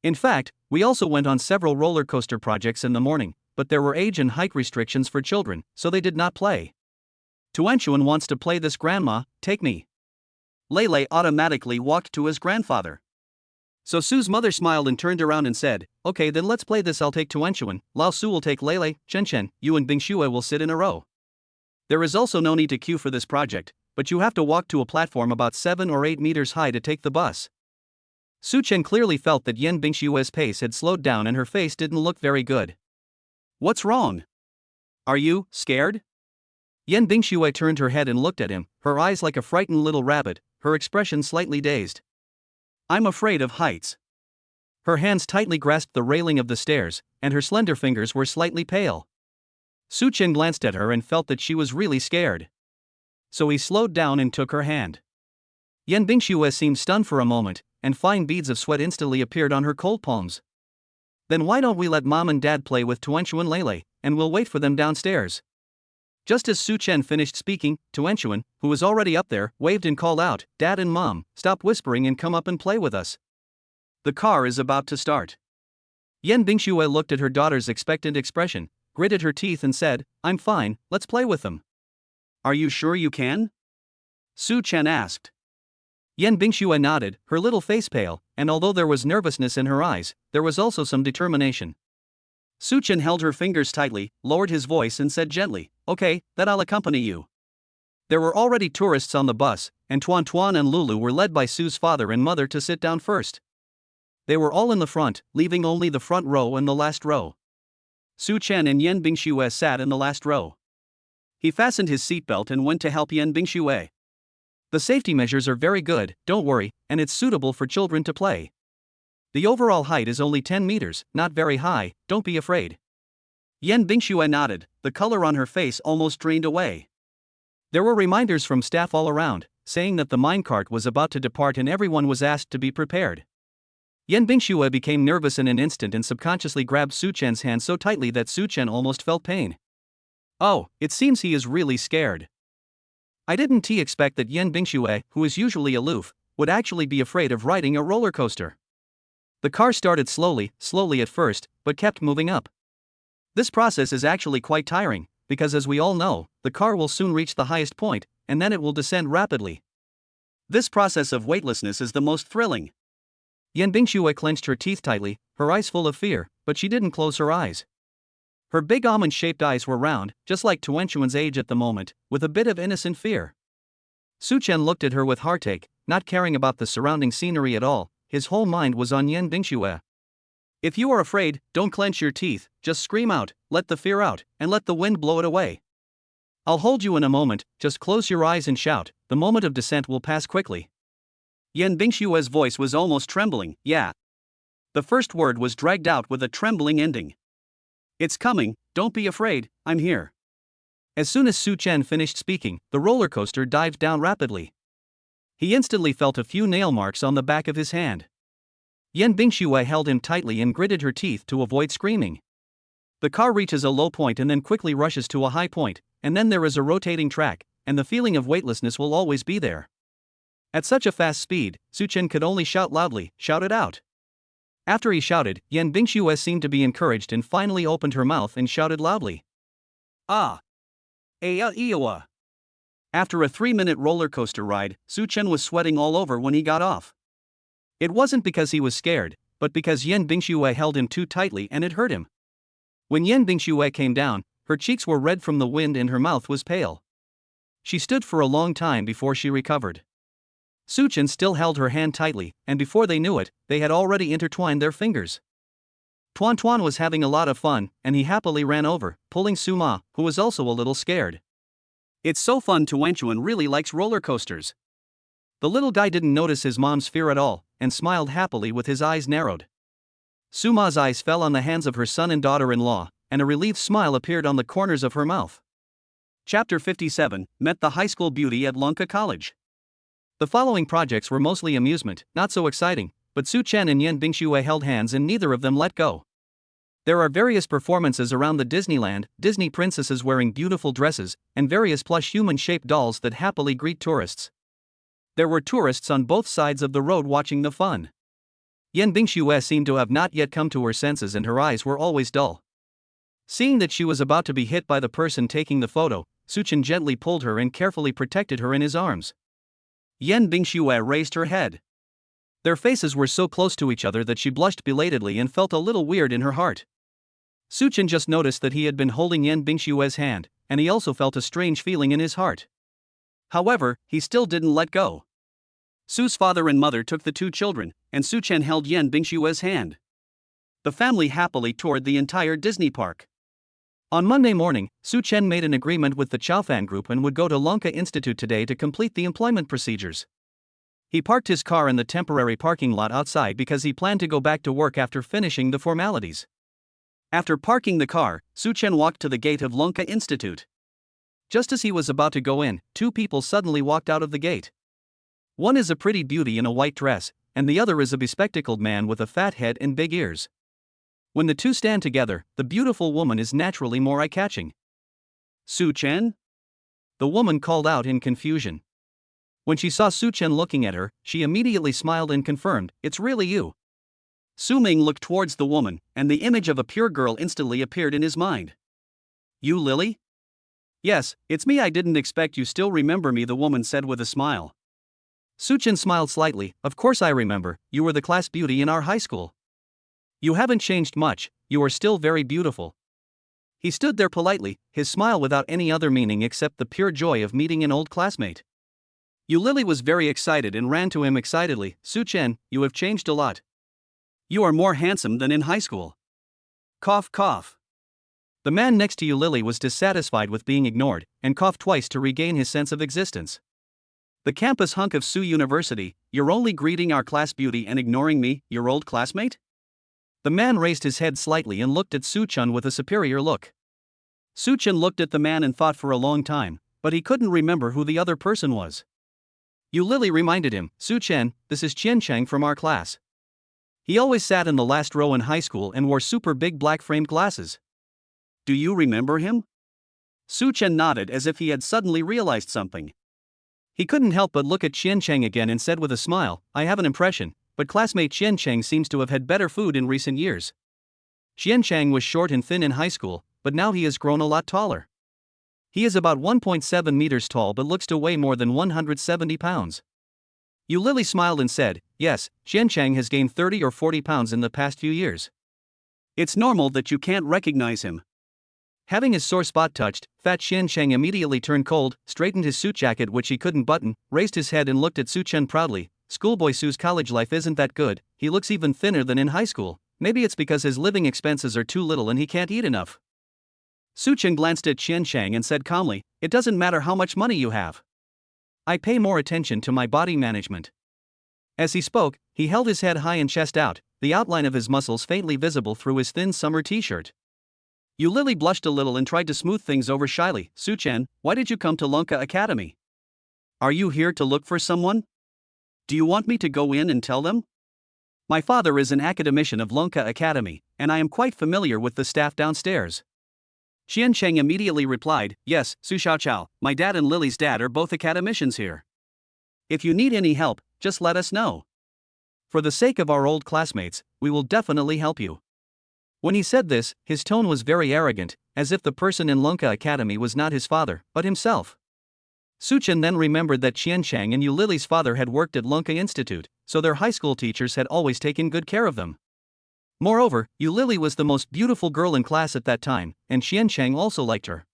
In fact, we also went on several roller coaster projects in the morning, but there were age and height restrictions for children, so they did not play. Tuanchuan wants to play this, grandma, take me. Lele automatically walked to his grandfather. So Su's mother smiled and turned around and said, okay, then let's play this. I'll take Tuanchuan, Lao Su will take Lele, Chen, you and Bingxue will sit in a row. There is also no need to queue for this project, but you have to walk to a platform about 7 or 8 meters high to take the bus. Su Chen clearly felt that Yan Bingshue's pace had slowed down and her face didn't look very good. What's wrong? Are you scared? Yan Bingxue turned her head and looked at him, her eyes like a frightened little rabbit, her expression slightly dazed. I'm afraid of heights. Her hands tightly grasped the railing of the stairs, and her slender fingers were slightly pale. Su Chen glanced at her and felt that she was really scared. So he slowed down and took her hand. Yan Bingxue seemed stunned for a moment, and fine beads of sweat instantly appeared on her cold palms. Then why don't we let Mom and Dad play with Tuanchuan Lele, and we'll wait for them downstairs? Just as Su Chen finished speaking, Tuanchuan, who was already up there, waved and called out, Dad and Mom, stop whispering and come up and play with us. The car is about to start. Yan Bingxue looked at her daughter's expectant expression, gritted her teeth and said, I'm fine, let's play with them. Are you sure you can? Su Chen asked. Yan Bingxue nodded, her little face pale, and although there was nervousness in her eyes, there was also some determination. Su Chen held her fingers tightly, lowered his voice and said gently, okay, then I'll accompany you. There were already tourists on the bus, and Tuan and Lulu were led by Su's father and mother to sit down first. They were all in the front, leaving only the front row and the last row. Su Chen and Yan Bingxue sat in the last row. He fastened his seatbelt and went to help Yan Bingxue. The safety measures are very good, don't worry, and it's suitable for children to play. The overall height is only 10 meters, not very high, don't be afraid. Yan Bingxue nodded, the color on her face almost drained away. There were reminders from staff all around, saying that the minecart was about to depart and everyone was asked to be prepared. Yan Bingxue became nervous in an instant and subconsciously grabbed Su Chen's hand so tightly that Su Chen almost felt pain. Oh, it seems he is really scared. I didn't expect that Yan Bingxue, who is usually aloof, would actually be afraid of riding a roller coaster. The car started slowly at first, but kept moving up. This process is actually quite tiring, because as we all know, the car will soon reach the highest point, and then it will descend rapidly. This process of weightlessness is the most thrilling. Yan Bingxue clenched her teeth tightly, her eyes full of fear, but she didn't close her eyes. Her big almond-shaped eyes were round, just like Tuanchuan's age at the moment, with a bit of innocent fear. Su Chen looked at her with heartache, not caring about the surrounding scenery at all. His whole mind was on Yan Bingxue. If you are afraid, don't clench your teeth, just scream out, let the fear out, and let the wind blow it away. I'll hold you in a moment, just close your eyes and shout, the moment of descent will pass quickly. Yan Bingxue's voice was almost trembling, yeah. The first word was dragged out with a trembling ending. It's coming, don't be afraid, I'm here. As soon as Su Chen finished speaking, the roller coaster dived down rapidly. He instantly felt a few nail marks on the back of his hand. Yan Bingxue held him tightly and gritted her teeth to avoid screaming. The car reaches a low point and then quickly rushes to a high point, and then there is a rotating track, and the feeling of weightlessness will always be there. At such a fast speed, Su Chen could only shout loudly, shout it out. After he shouted, Yan Bingxue seemed to be encouraged and finally opened her mouth and shouted loudly. Ah! Eewa! After a 3-minute roller coaster ride, Su Chen was sweating all over when he got off. It wasn't because he was scared, but because Yan Bingxue held him too tightly and it hurt him. When Yan Bingxue came down, her cheeks were red from the wind and her mouth was pale. She stood for a long time before she recovered. Su Chen still held her hand tightly, and before they knew it, they had already intertwined their fingers. Tuan was having a lot of fun, and he happily ran over, pulling Su Ma, who was also a little scared. It's so fun, Tuanchuan really likes roller coasters. The little guy didn't notice his mom's fear at all, and smiled happily with his eyes narrowed. Su Ma's eyes fell on the hands of her son and daughter-in-law, and a relieved smile appeared on the corners of her mouth. Chapter 57, Met the High School Beauty at Lunka College. The following projects were mostly amusement, not so exciting, but Su Chen and Yan Bingxue held hands and neither of them let go. There are various performances around the Disneyland, Disney princesses wearing beautiful dresses, and various plush human-shaped dolls that happily greet tourists. There were tourists on both sides of the road watching the fun. Yan Bingxue seemed to have not yet come to her senses and her eyes were always dull. Seeing that she was about to be hit by the person taking the photo, Suchen gently pulled her and carefully protected her in his arms. Yan Bingxue raised her head. Their faces were so close to each other that she blushed belatedly and felt a little weird in her heart. Suchen just noticed that he had been holding Yan Bingxue's hand, and he also felt a strange feeling in his heart. However, he still didn't let go. Su's father and mother took the two children, and Suchen held Yan Bingxue's hand. The family happily toured the entire Disney park. On Monday morning, Suchen made an agreement with the Chaofan group and would go to Lonka Institute today to complete the employment procedures. He parked his car in the temporary parking lot outside because he planned to go back to work after finishing the formalities. After parking the car, Suchen walked to the gate of Lonka Institute. Just as he was about to go in, two people suddenly walked out of the gate. One is a pretty beauty in a white dress, and the other is a bespectacled man with a fat head and big ears. When the two stand together, the beautiful woman is naturally more eye-catching. Suchen? The woman called out in confusion. When she saw Suchen looking at her, she immediately smiled and confirmed, "It's really you." Su Ming looked towards the woman, and the image of a pure girl instantly appeared in his mind. "You Lily?" "Yes, it's me. I didn't expect you still remember me," the woman said with a smile. Suchen smiled slightly. "Of course I remember, you were the class beauty in our high school. You haven't changed much, you are still very beautiful." He stood there politely, his smile without any other meaning except the pure joy of meeting an old classmate. Yu Lily was very excited and ran to him excitedly. "Suchen, you have changed a lot. You are more handsome than in high school." Cough cough. The man next to Yu Lily was dissatisfied with being ignored, and coughed twice to regain his sense of existence. "The campus hunk of Su University, you're only greeting our class beauty and ignoring me, your old classmate?" The man raised his head slightly and looked at Suchen with a superior look. Suchen looked at the man and thought for a long time, but he couldn't remember who the other person was. Yu Lily reminded him, "Suchen, this is Qian Cheng from our class. He always sat in the last row in high school and wore super big black framed glasses. Do you remember him?" Suchen nodded as if he had suddenly realized something. He couldn't help but look at Qian Cheng again and said with a smile, "I have an impression, but classmate Qian Cheng seems to have had better food in recent years. Qian Cheng was short and thin in high school, but now he has grown a lot taller. He is about 1.7 meters tall but looks to weigh more than 170 pounds. Yu Lily smiled and said, "Yes, Qian Cheng has gained 30 or 40 pounds in the past few years. It's normal that you can't recognize him." Having his sore spot touched, fat Qian Cheng immediately turned cold, straightened his suit jacket which he couldn't button, raised his head and looked at Suchen proudly. "Schoolboy Su's college life isn't that good, he looks even thinner than in high school. Maybe it's because his living expenses are too little and he can't eat enough." Suchen glanced at Qian Cheng and said calmly, "It doesn't matter how much money you have. I pay more attention to my body management." As he spoke, he held his head high and chest out, the outline of his muscles faintly visible through his thin summer t-shirt. Yu Lily blushed a little and tried to smooth things over shyly. "Suchen, why did you come to Lonka Academy? Are you here to look for someone? Do you want me to go in and tell them? My father is an academician of Lonka Academy, and I am quite familiar with the staff downstairs." Qian Cheng immediately replied, "Yes, Su Xiaoqiao, my dad and Lily's dad are both academicians here. If you need any help, just let us know. For the sake of our old classmates, we will definitely help you." When he said this, his tone was very arrogant, as if the person in Lonka Academy was not his father, but himself. Suchen then remembered that Qian Cheng and Yu Lily's father had worked at Lonka Institute, so their high school teachers had always taken good care of them. Moreover, Yu Lily was the most beautiful girl in class at that time, and Qian Cheng also liked her.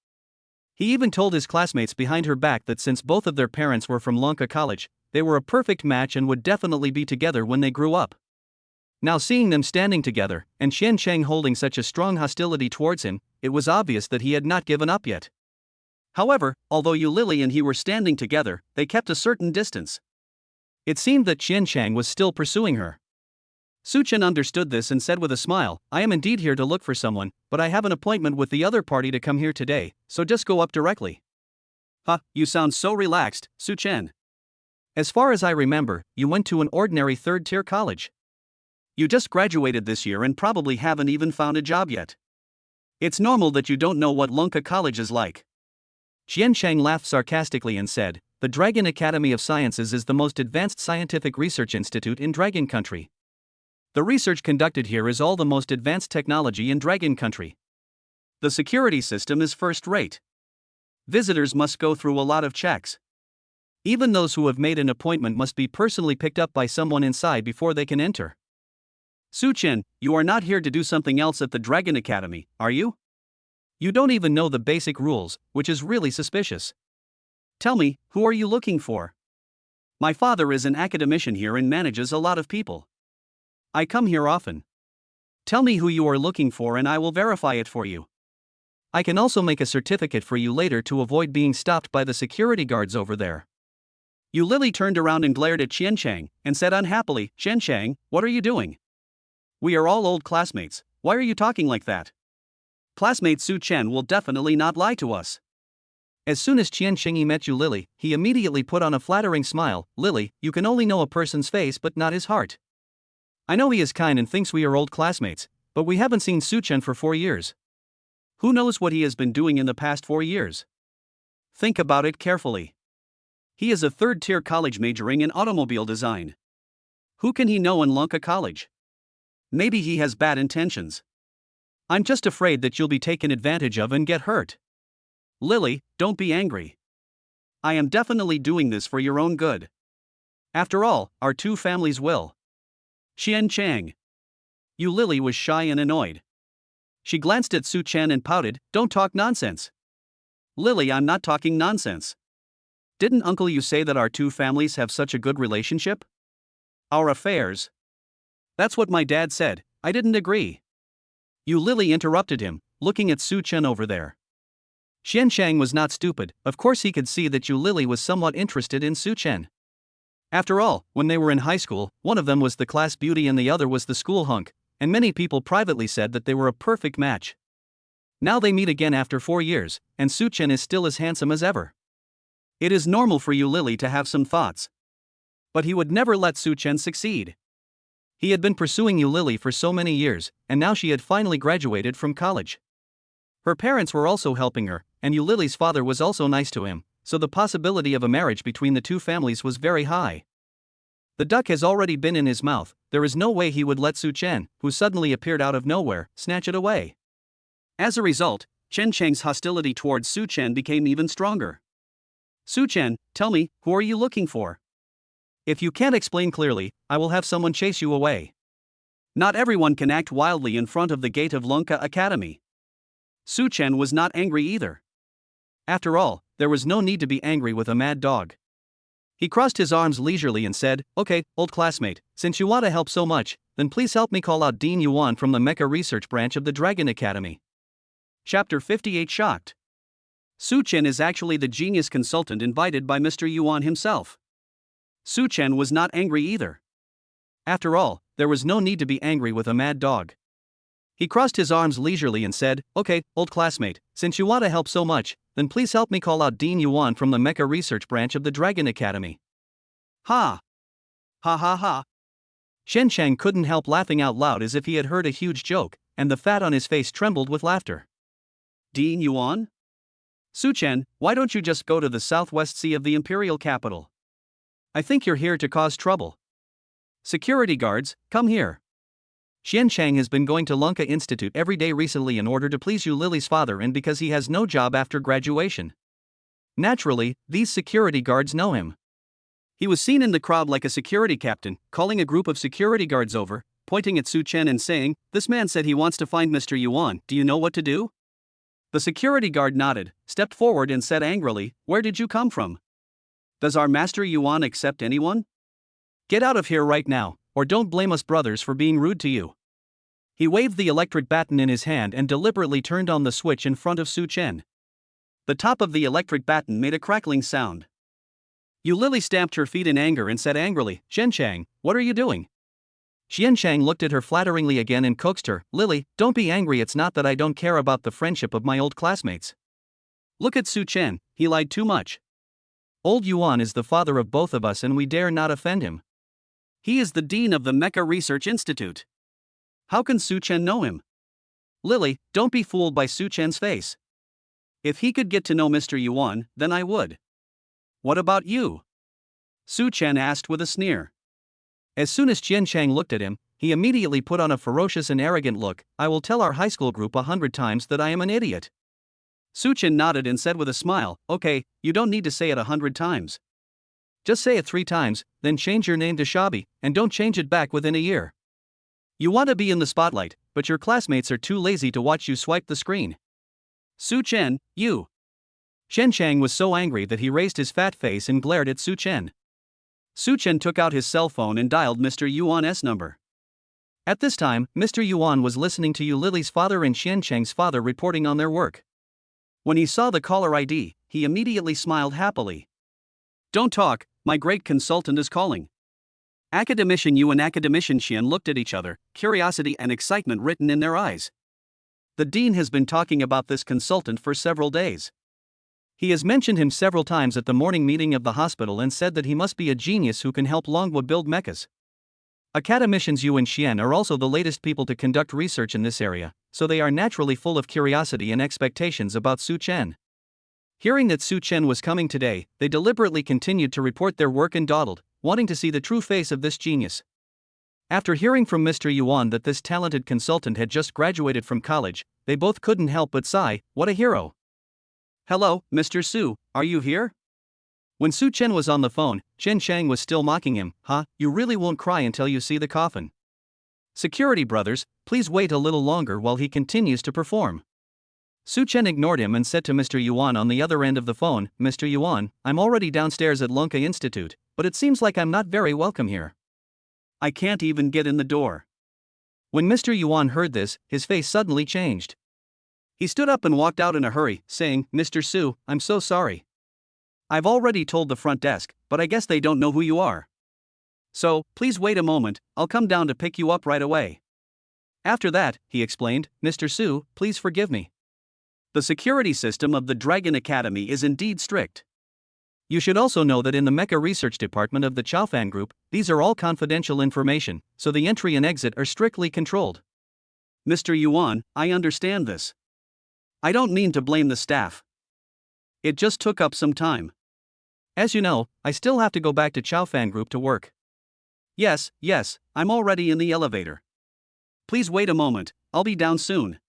He even told his classmates behind her back that since both of their parents were from Lonka College, they were a perfect match and would definitely be together when they grew up. Now seeing them standing together, and Qian Cheng holding such a strong hostility towards him, it was obvious that he had not given up yet. However, although Yu Lily and he were standing together, they kept a certain distance. It seemed that Qian Cheng was still pursuing her. Suchen understood this and said with a smile, "I am indeed here to look for someone, but I have an appointment with the other party to come here today, so just go up directly." "Huh, you sound so relaxed, Suchen. As far as I remember, you went to an ordinary third-tier college. You just graduated this year and probably haven't even found a job yet. It's normal that you don't know what Lonka College is like." Qian Cheng laughed sarcastically and said, "The Dragon Academy of Sciences is the most advanced scientific research institute in Dragon Country. The research conducted here is all the most advanced technology in Dragon Country. The security system is first rate. Visitors must go through a lot of checks. Even those who have made an appointment must be personally picked up by someone inside before they can enter. Su-chen, you are not here to do something else at the Dragon Academy, are you? You don't even know the basic rules, which is really suspicious. Tell me, who are you looking for? My father is an academician here and manages a lot of people. I come here often. Tell me who you are looking for and I will verify it for you. I can also make a certificate for you later to avoid being stopped by the security guards over there. Yu Lily turned around and glared at Qianchang, and said unhappily, Qianchang, what are you doing? We are all old classmates, why are you talking like that? Classmate Su Chen will definitely not lie to us. As soon as Qiancheng met Yu Lily, he immediately put on a flattering smile. Lily, you can only know a person's face but not his heart. I know he is kind and thinks we are old classmates, but we haven't seen Su Chen for 4 years. Who knows what he has been doing in the past 4 years? Think about it carefully. He is a third-tier college majoring in automobile design. Who can he know in Lanka College? Maybe he has bad intentions. I'm just afraid that you'll be taken advantage of and get hurt. Lily, don't be angry. I am definitely doing this for your own good. After all, our two families will. Qianchang. Yu Lily was shy and annoyed. She glanced at Su Chen and pouted, don't talk nonsense. Lily, I'm not talking nonsense. Didn't Uncle Yu say that our two families have such a good relationship? Our affairs. That's what my dad said, I didn't agree. Yu Lily interrupted him, looking at Su Chen over there. Qianchang was not stupid, of course he could see that Yu Lily was somewhat interested in Su Chen. After all, when they were in high school, one of them was the class beauty and the other was the school hunk, and many people privately said that they were a perfect match. Now they meet again after 4 years, and Su Chen is still as handsome as ever. It is normal for Yu Lily to have some thoughts. But he would never let Su Chen succeed. He had been pursuing Yu Lily for so many years, and now she had finally graduated from college. Her parents were also helping her, and Yu Lily's father was also nice to him, so the possibility of a marriage between the two families was very high. The duck has already been in his mouth, there is no way he would let Su Chen, who suddenly appeared out of nowhere, snatch it away. As a result, Qiancheng's hostility towards Su Chen became even stronger. Su Chen, tell me, who are you looking for? If you can't explain clearly, I will have someone chase you away. Not everyone can act wildly in front of the gate of Lanka Academy. Su Chen was not angry either. After all, there was no need to be angry with a mad dog. He crossed his arms leisurely and said, okay, old classmate, since you want to help so much, then please help me call out Dean Yuan from the Mecha Research Branch of the Dragon Academy. Chapter 58 Shocked. Su Chen is actually the genius consultant invited by Mr. Yuan himself. Su Chen was not angry either. After all, there was no need to be angry with a mad dog. He crossed his arms leisurely and said, okay, old classmate, since you want to help so much, then please help me call out Dean Yuan from the Mecha Research Branch of the Dragon Academy. Ha! Ha ha ha! Qianchang couldn't help laughing out loud as if he had heard a huge joke, and the fat on his face trembled with laughter. Dean Yuan? Su Chen, why don't you just go to the southwest sea of the imperial capital? I think you're here to cause trouble. Security guards, come here. Qianchang has been going to Lanka Institute every day recently in order to please Yu Lily's father and because he has no job after graduation. Naturally, these security guards know him. He was seen in the crowd like a security captain, calling a group of security guards over, pointing at Su Chen and saying, this man said he wants to find Mr. Yuan, do you know what to do? The security guard nodded, stepped forward and said angrily, where did you come from? Does our Master Yuan accept anyone? Get out of here right now, or don't blame us brothers for being rude to you. He waved the electric baton in his hand and deliberately turned on the switch in front of Su Chen. The top of the electric baton made a crackling sound. Yu Lily stamped her feet in anger and said angrily, Qianchang, what are you doing? Qianchang looked at her flatteringly again and coaxed her, Lily, don't be angry, it's not that I don't care about the friendship of my old classmates. Look at Su Chen, he lied too much. Old Yuan is the father of both of us and we dare not offend him. He is the dean of the Mecha Research Institute. How can Su Chen know him? Lily, don't be fooled by Su Chen's face. If he could get to know Mr. Yuan, then I would. What about you? Su Chen asked with a sneer. As soon as Qianchang looked at him, he immediately put on a ferocious and arrogant look. "I will tell our high school group 100 times that I am an idiot." Suchin nodded and said with a smile, "Okay, you don't need to say it 100 times. Just say it 3 times, then change your name to Shabi, and don't change it back within a year. You want to be in the spotlight, but your classmates are too lazy to watch you swipe the screen." "Su Chen, you." Shen Chang was so angry that he raised his fat face and glared at Su Chen. Su Chen took out his cell phone and dialed Mr. Yuan's number. At this time, Mr. Yuan was listening to Yu Lily's father and Xian Chang's father reporting on their work. When he saw the caller ID, he immediately smiled happily. "Don't talk, my great consultant is calling." Academician Yu and Academician Xian looked at each other, curiosity and excitement written in their eyes. The dean has been talking about this consultant for several days. He has mentioned him several times at the morning meeting of the hospital and said that he must be a genius who can help Longwood build mechas. Academicians Yu and Xian are also the latest people to conduct research in this area, so they are naturally full of curiosity and expectations about Su Chen. Hearing that Su Chen was coming today, they deliberately continued to report their work and dawdled, wanting to see the true face of this genius. After hearing from Mr. Yuan that this talented consultant had just graduated from college, they both couldn't help but sigh, "What a hero." "Hello, Mr. Su, are you here?" When Su Chen was on the phone, Chen Chang was still mocking him. "Huh, you really won't cry until you see the coffin. Security brothers, please wait a little longer while he continues to perform." Su Chen ignored him and said to Mr. Yuan on the other end of the phone, "Mr. Yuan, I'm already downstairs at Lunka Institute, but it seems like I'm not very welcome here. I can't even get in the door." When Mr. Yuan heard this, his face suddenly changed. He stood up and walked out in a hurry, saying, "Mr. Su, I'm so sorry. I've already told the front desk, but I guess they don't know who you are. So, please wait a moment, I'll come down to pick you up right away." After that, he explained, "Mr. Su, please forgive me. The security system of the Dragon Academy is indeed strict. You should also know that in the Mecha Research Department of the Chaofan Group, these are all confidential information, so the entry and exit are strictly controlled." "Mr. Yuan, I understand this. I don't mean to blame the staff. It just took up some time. As you know, I still have to go back to Chaofan Group to work." Yes, I'm already in the elevator. Please wait a moment, I'll be down soon."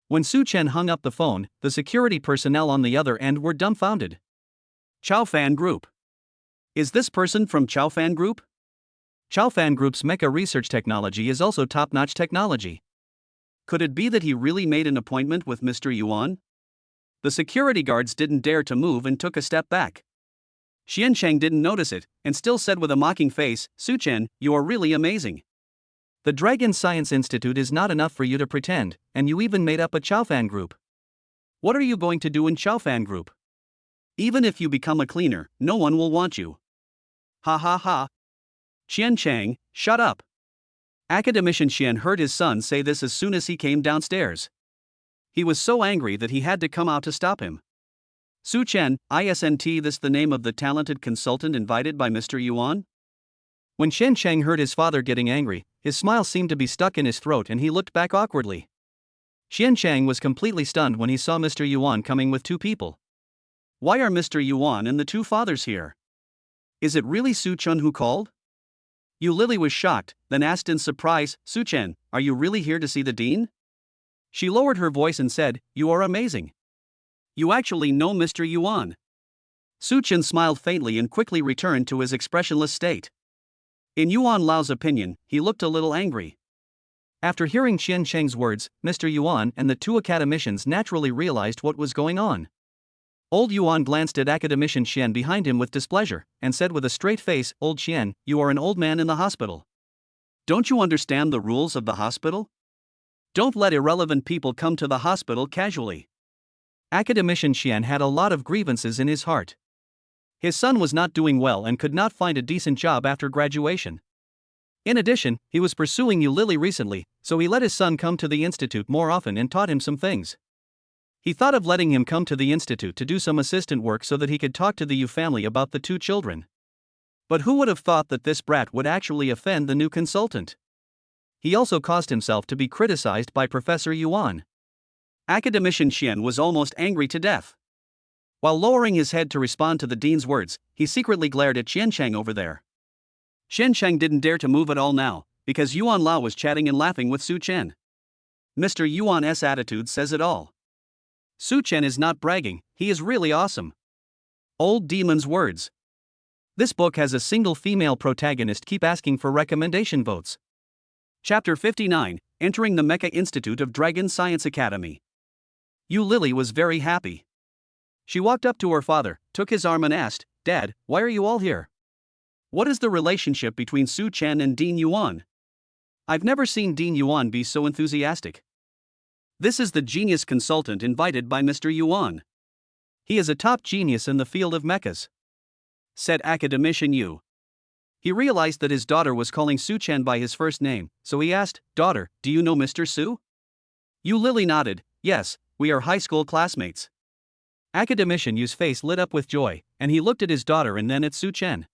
When Su Chen hung up the phone, the security personnel on the other end were dumbfounded. "Chaofan Group? Is this person from Chaofan Group?" Chaofan Group's mecha research technology is also top-notch technology. Could it be that he really made an appointment with Mr. Yuan? The security guards didn't dare to move and took a step back. Xian Chang didn't notice it, and still said with a mocking face, "Su Chen, you are really amazing. The Dragon Science Institute is not enough for you to pretend, and you even made up a Chaofan Group. What are you going to do in Chaofan Group? Even if you become a cleaner, no one will want you." "Ha ha ha. Xian Chang, shut up." Academician Xian heard his son say this as soon as he came downstairs. He was so angry that he had to come out to stop him. "Su Chen, isn't this the name of the talented consultant invited by Mr. Yuan?" When Shen Chang heard his father getting angry, his smile seemed to be stuck in his throat and he looked back awkwardly. Xian Chang was completely stunned when he saw Mr. Yuan coming with 2 people. Why are Mr. Yuan and the 2 fathers here? Is it really Su Chen who called? Yu Lily was shocked, then asked in surprise, "Su Chen, are you really here to see the dean?" She lowered her voice and said, "You are amazing. You actually know Mr. Yuan." Su Chen smiled faintly and quickly returned to his expressionless state. In Yuan Lao's opinion, he looked a little angry. After hearing Xian Cheng's words, Mr. Yuan and the 2 academicians naturally realized what was going on. Old Yuan glanced at Academician Xian behind him with displeasure, and said with a straight face, "Old Xian, you are an old man in the hospital. Don't you understand the rules of the hospital? Don't let irrelevant people come to the hospital casually." Academician Xian had a lot of grievances in his heart. His son was not doing well and could not find a decent job after graduation. In addition, he was pursuing Yu Lily recently, so he let his son come to the institute more often and taught him some things. He thought of letting him come to the institute to do some assistant work so that he could talk to the Yu family about the 2 children. But who would have thought that this brat would actually offend the new consultant? He also caused himself to be criticized by Professor Yuan. Academician Xian was almost angry to death. While lowering his head to respond to the dean's words, he secretly glared at Xian Chang over there. Xian Chang didn't dare to move at all now, because Yuan Lao was chatting and laughing with Su Chen. Mr. Yuan's attitude says it all. Su Chen is not bragging, he is really awesome. Old demon's words. This book has a single female protagonist. Keep asking for recommendation votes. Chapter 59, Entering the Mecha Institute of Dragon Science Academy. Yu Lily was very happy. She walked up to her father, took his arm and asked, "Dad, why are you all here? What is the relationship between Su Chen and Dean Yuan? I've never seen Dean Yuan be so enthusiastic." This is the genius consultant invited by Mr. Yuan. He is a top genius in the field of mechas, said academician Yu. He realized that his daughter was calling Su Chen by his first name, so he asked, "Daughter, do you know Mr. Su?" Yu Lily nodded, "Yes, we are high school classmates." Academician Yu's face lit up with joy, and he looked at his daughter and then at Su Chen.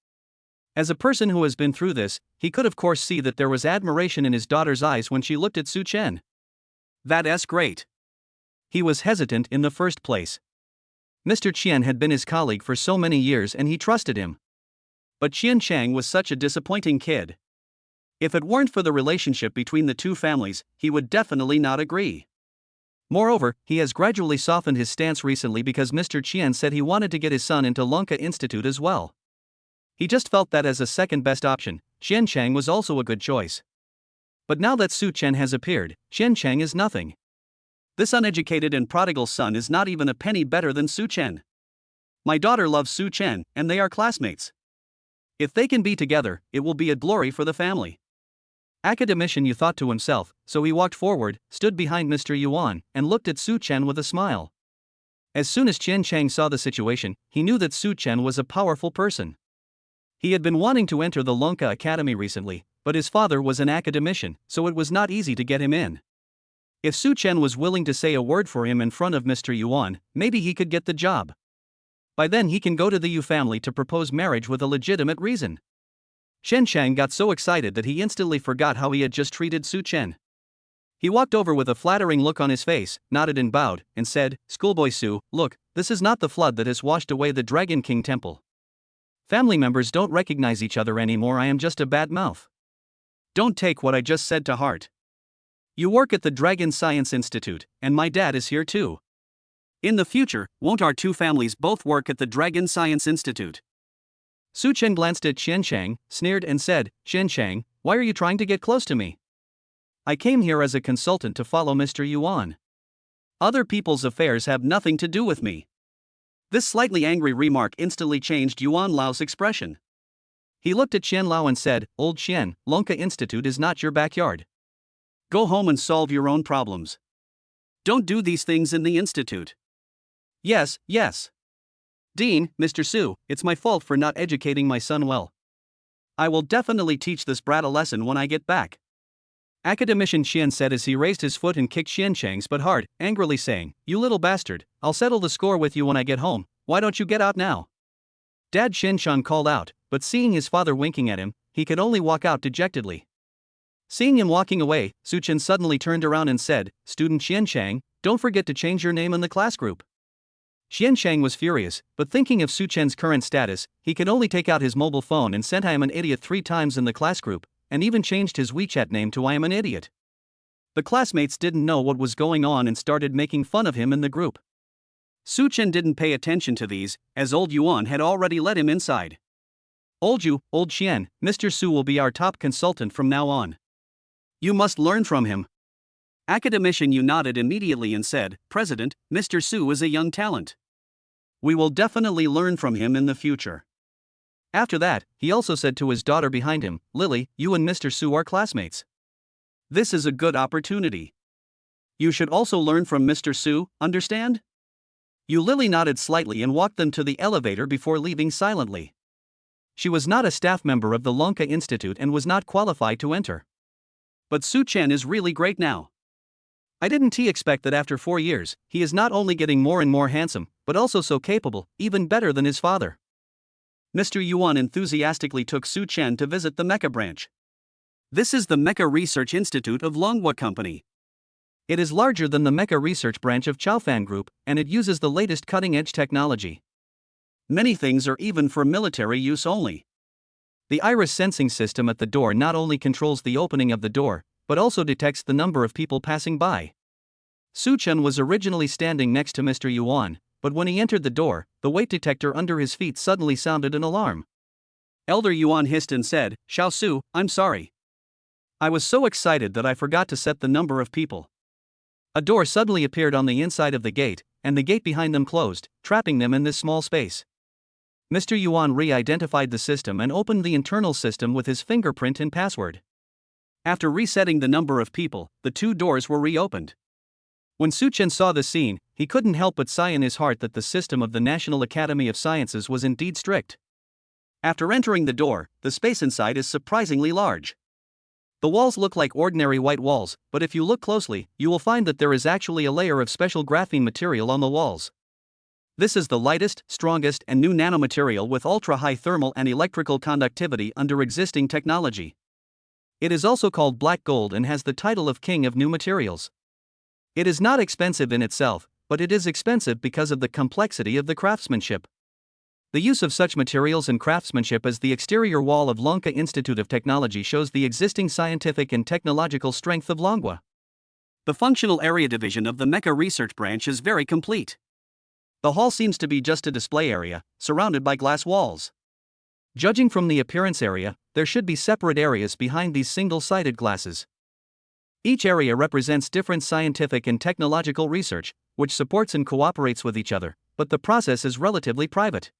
As a person who has been through this, he could of course see that there was admiration in his daughter's eyes when she looked at Su Chen. That's great. He was hesitant in the first place. Mr. Qian had been his colleague for so many years and he trusted him. But Qian Chang was such a disappointing kid. If it weren't for the relationship between the two families, he would definitely not agree. Moreover, he has gradually softened his stance recently because Mr. Qian said he wanted to get his son into Lanka Institute as well. He just felt that as a second best option, Qian Chang was also a good choice. But now that Su Chen has appeared, Qian Chang is nothing. This uneducated and prodigal son is not even a penny better than Su Chen. My daughter loves Su Chen, and they are classmates. If they can be together, it will be a glory for the family. Academician Yu thought to himself, so he walked forward, stood behind Mr. Yuan, and looked at Su Chen with a smile. As soon as Qian Chang saw the situation, he knew that Su Chen was a powerful person. He had been wanting to enter the Lanka Academy recently, but his father was an academician, so it was not easy to get him in. If Su Chen was willing to say a word for him in front of Mr. Yuan, maybe he could get the job. By then he can go to the Yu family to propose marriage with a legitimate reason. Qian Chang got so excited that he instantly forgot how he had just treated Su Chen. He walked over with a flattering look on his face, nodded and bowed, and said, "Schoolboy Su, look, this is not the flood that has washed away the Dragon King Temple. Family members don't recognize each other anymore. I am just a bad mouth. Don't take what I just said to heart. You work at the Dragon Science Institute, and my dad is here too. In the future, won't our two families both work at the Dragon Science Institute?" Su Chen glanced at Qian Chang, sneered and said, "Qian Chang, why are you trying to get close to me? I came here as a consultant to follow Mr. Yuan. Other people's affairs have nothing to do with me." This slightly angry remark instantly changed Yuan Lao's expression. He looked at Qian Lao and said, "Old Qian, Lanka Institute is not your backyard. Go home and solve your own problems. Don't do these things in the institute." "Yes, yes. Dean, Mr. Su, it's my fault for not educating my son well. I will definitely teach this brat a lesson when I get back." Academician Qian said as he raised his foot and kicked Qian Chang's butt hard, angrily saying, "You little bastard, I'll settle the score with you when I get home. Why don't you get out now?" Dad Qian Shan called out, but seeing his father winking at him, he could only walk out dejectedly. Seeing him walking away, Su Chen suddenly turned around and said, "Student Qian Chang, don't forget to change your name in the class group." Qian Chang was furious, but thinking of Su Chen's current status, he could only take out his mobile phone and sent "I am an idiot" 3 times in the class group, and even changed his WeChat name to "I am an idiot." The classmates didn't know what was going on and started making fun of him in the group. Su Chen didn't pay attention to these, as old Yuan had already let him inside. "Old Qian, Mr. Su will be our top consultant from now on. You must learn from him." Academician Yu nodded immediately and said, "President, Mr. Su is a young talent. We will definitely learn from him in the future." After that, he also said to his daughter behind him, "Lily, you and Mr. Su are classmates. This is a good opportunity. You should also learn from Mr. Su, understand?" Yu Lily nodded slightly and walked them to the elevator before leaving silently. She was not a staff member of the Lanka Institute and was not qualified to enter. But Su Chen is really great now. I didn't expect that after 4 years, he is not only getting more and more handsome, but also so capable, even better than his father. Mr. Yuan enthusiastically took Su Chen to visit the Mecha branch. This is the Mecha Research Institute of Longhua Company. It is larger than the Mecha Research branch of Chaofan Group, and it uses the latest cutting-edge technology. Many things are even for military use only. The iris sensing system at the door not only controls the opening of the door, but also detects the number of people passing by. Su Chen was originally standing next to Mr. Yuan, but when he entered the door, the weight detector under his feet suddenly sounded an alarm. Elder Yuan hissed and said, "Xiao Su, I'm sorry. I was so excited that I forgot to set the number of people." A door suddenly appeared on the inside of the gate, and the gate behind them closed, trapping them in this small space. Mr. Yuan re-identified the system and opened the internal system with his fingerprint and password. After resetting the number of people, the two doors were reopened. When Su Chen saw the scene, he couldn't help but sigh in his heart that the system of the National Academy of Sciences was indeed strict. After entering the door, the space inside is surprisingly large. The walls look like ordinary white walls, but if you look closely, you will find that there is actually a layer of special graphene material on the walls. This is the lightest, strongest, and new nanomaterial with ultra-high thermal and electrical conductivity under existing technology. It is also called black gold and has the title of King of New Materials. It is not expensive in itself, but it is expensive because of the complexity of the craftsmanship. The use of such materials and craftsmanship as the exterior wall of Lanka Institute of Technology shows the existing scientific and technological strength of Longwa. The functional area division of the Mecha Research Branch is very complete. The hall seems to be just a display area, surrounded by glass walls. Judging from the appearance area, there should be separate areas behind these single-sided glasses. Each area represents different scientific and technological research, which supports and cooperates with each other, but the process is relatively private.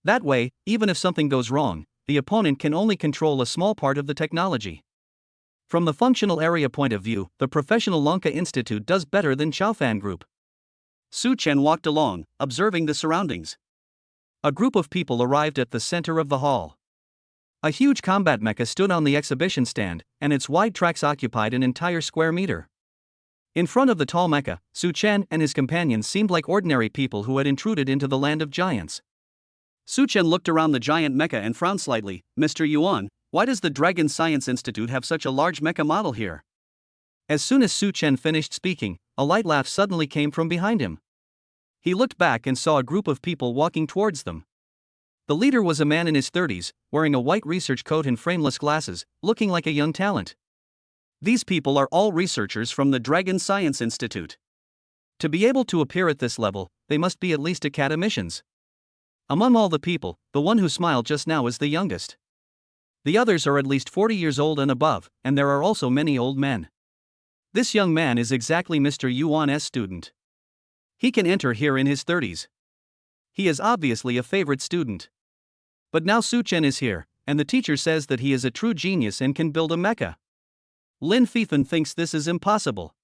That way, even if something goes wrong, the opponent can only control a small part of the technology. From the functional area point of view, the Professional Lanka Institute does better than Chaofan Group. Su Chen walked along, observing the surroundings. A group of people arrived at the center of the hall. A huge combat mecha stood on the exhibition stand, and its wide tracks occupied an entire square meter. In front of the tall mecha, Su Chen and his companions seemed like ordinary people who had intruded into the land of giants. Su Chen looked around the giant mecha and frowned slightly. "Mr. Yuan, why does the Dragon Science Institute have such a large mecha model here?" As soon as Su Chen finished speaking, a light laugh suddenly came from behind him. He looked back and saw a group of people walking towards them. The leader was a man in his 30s, wearing a white research coat and frameless glasses, looking like a young talent. These people are all researchers from the Dragon Science Institute. To be able to appear at this level, they must be at least academicians. Among all the people, the one who smiled just now is the youngest. The others are at least 40 years old and above, and there are also many old men. This young man is exactly Mr. Yuan's student. He can enter here in his 30s. He is obviously a favorite student. But now Su Chen is here, and the teacher says that he is a true genius and can build a mecha. Lin Fifan thinks this is impossible.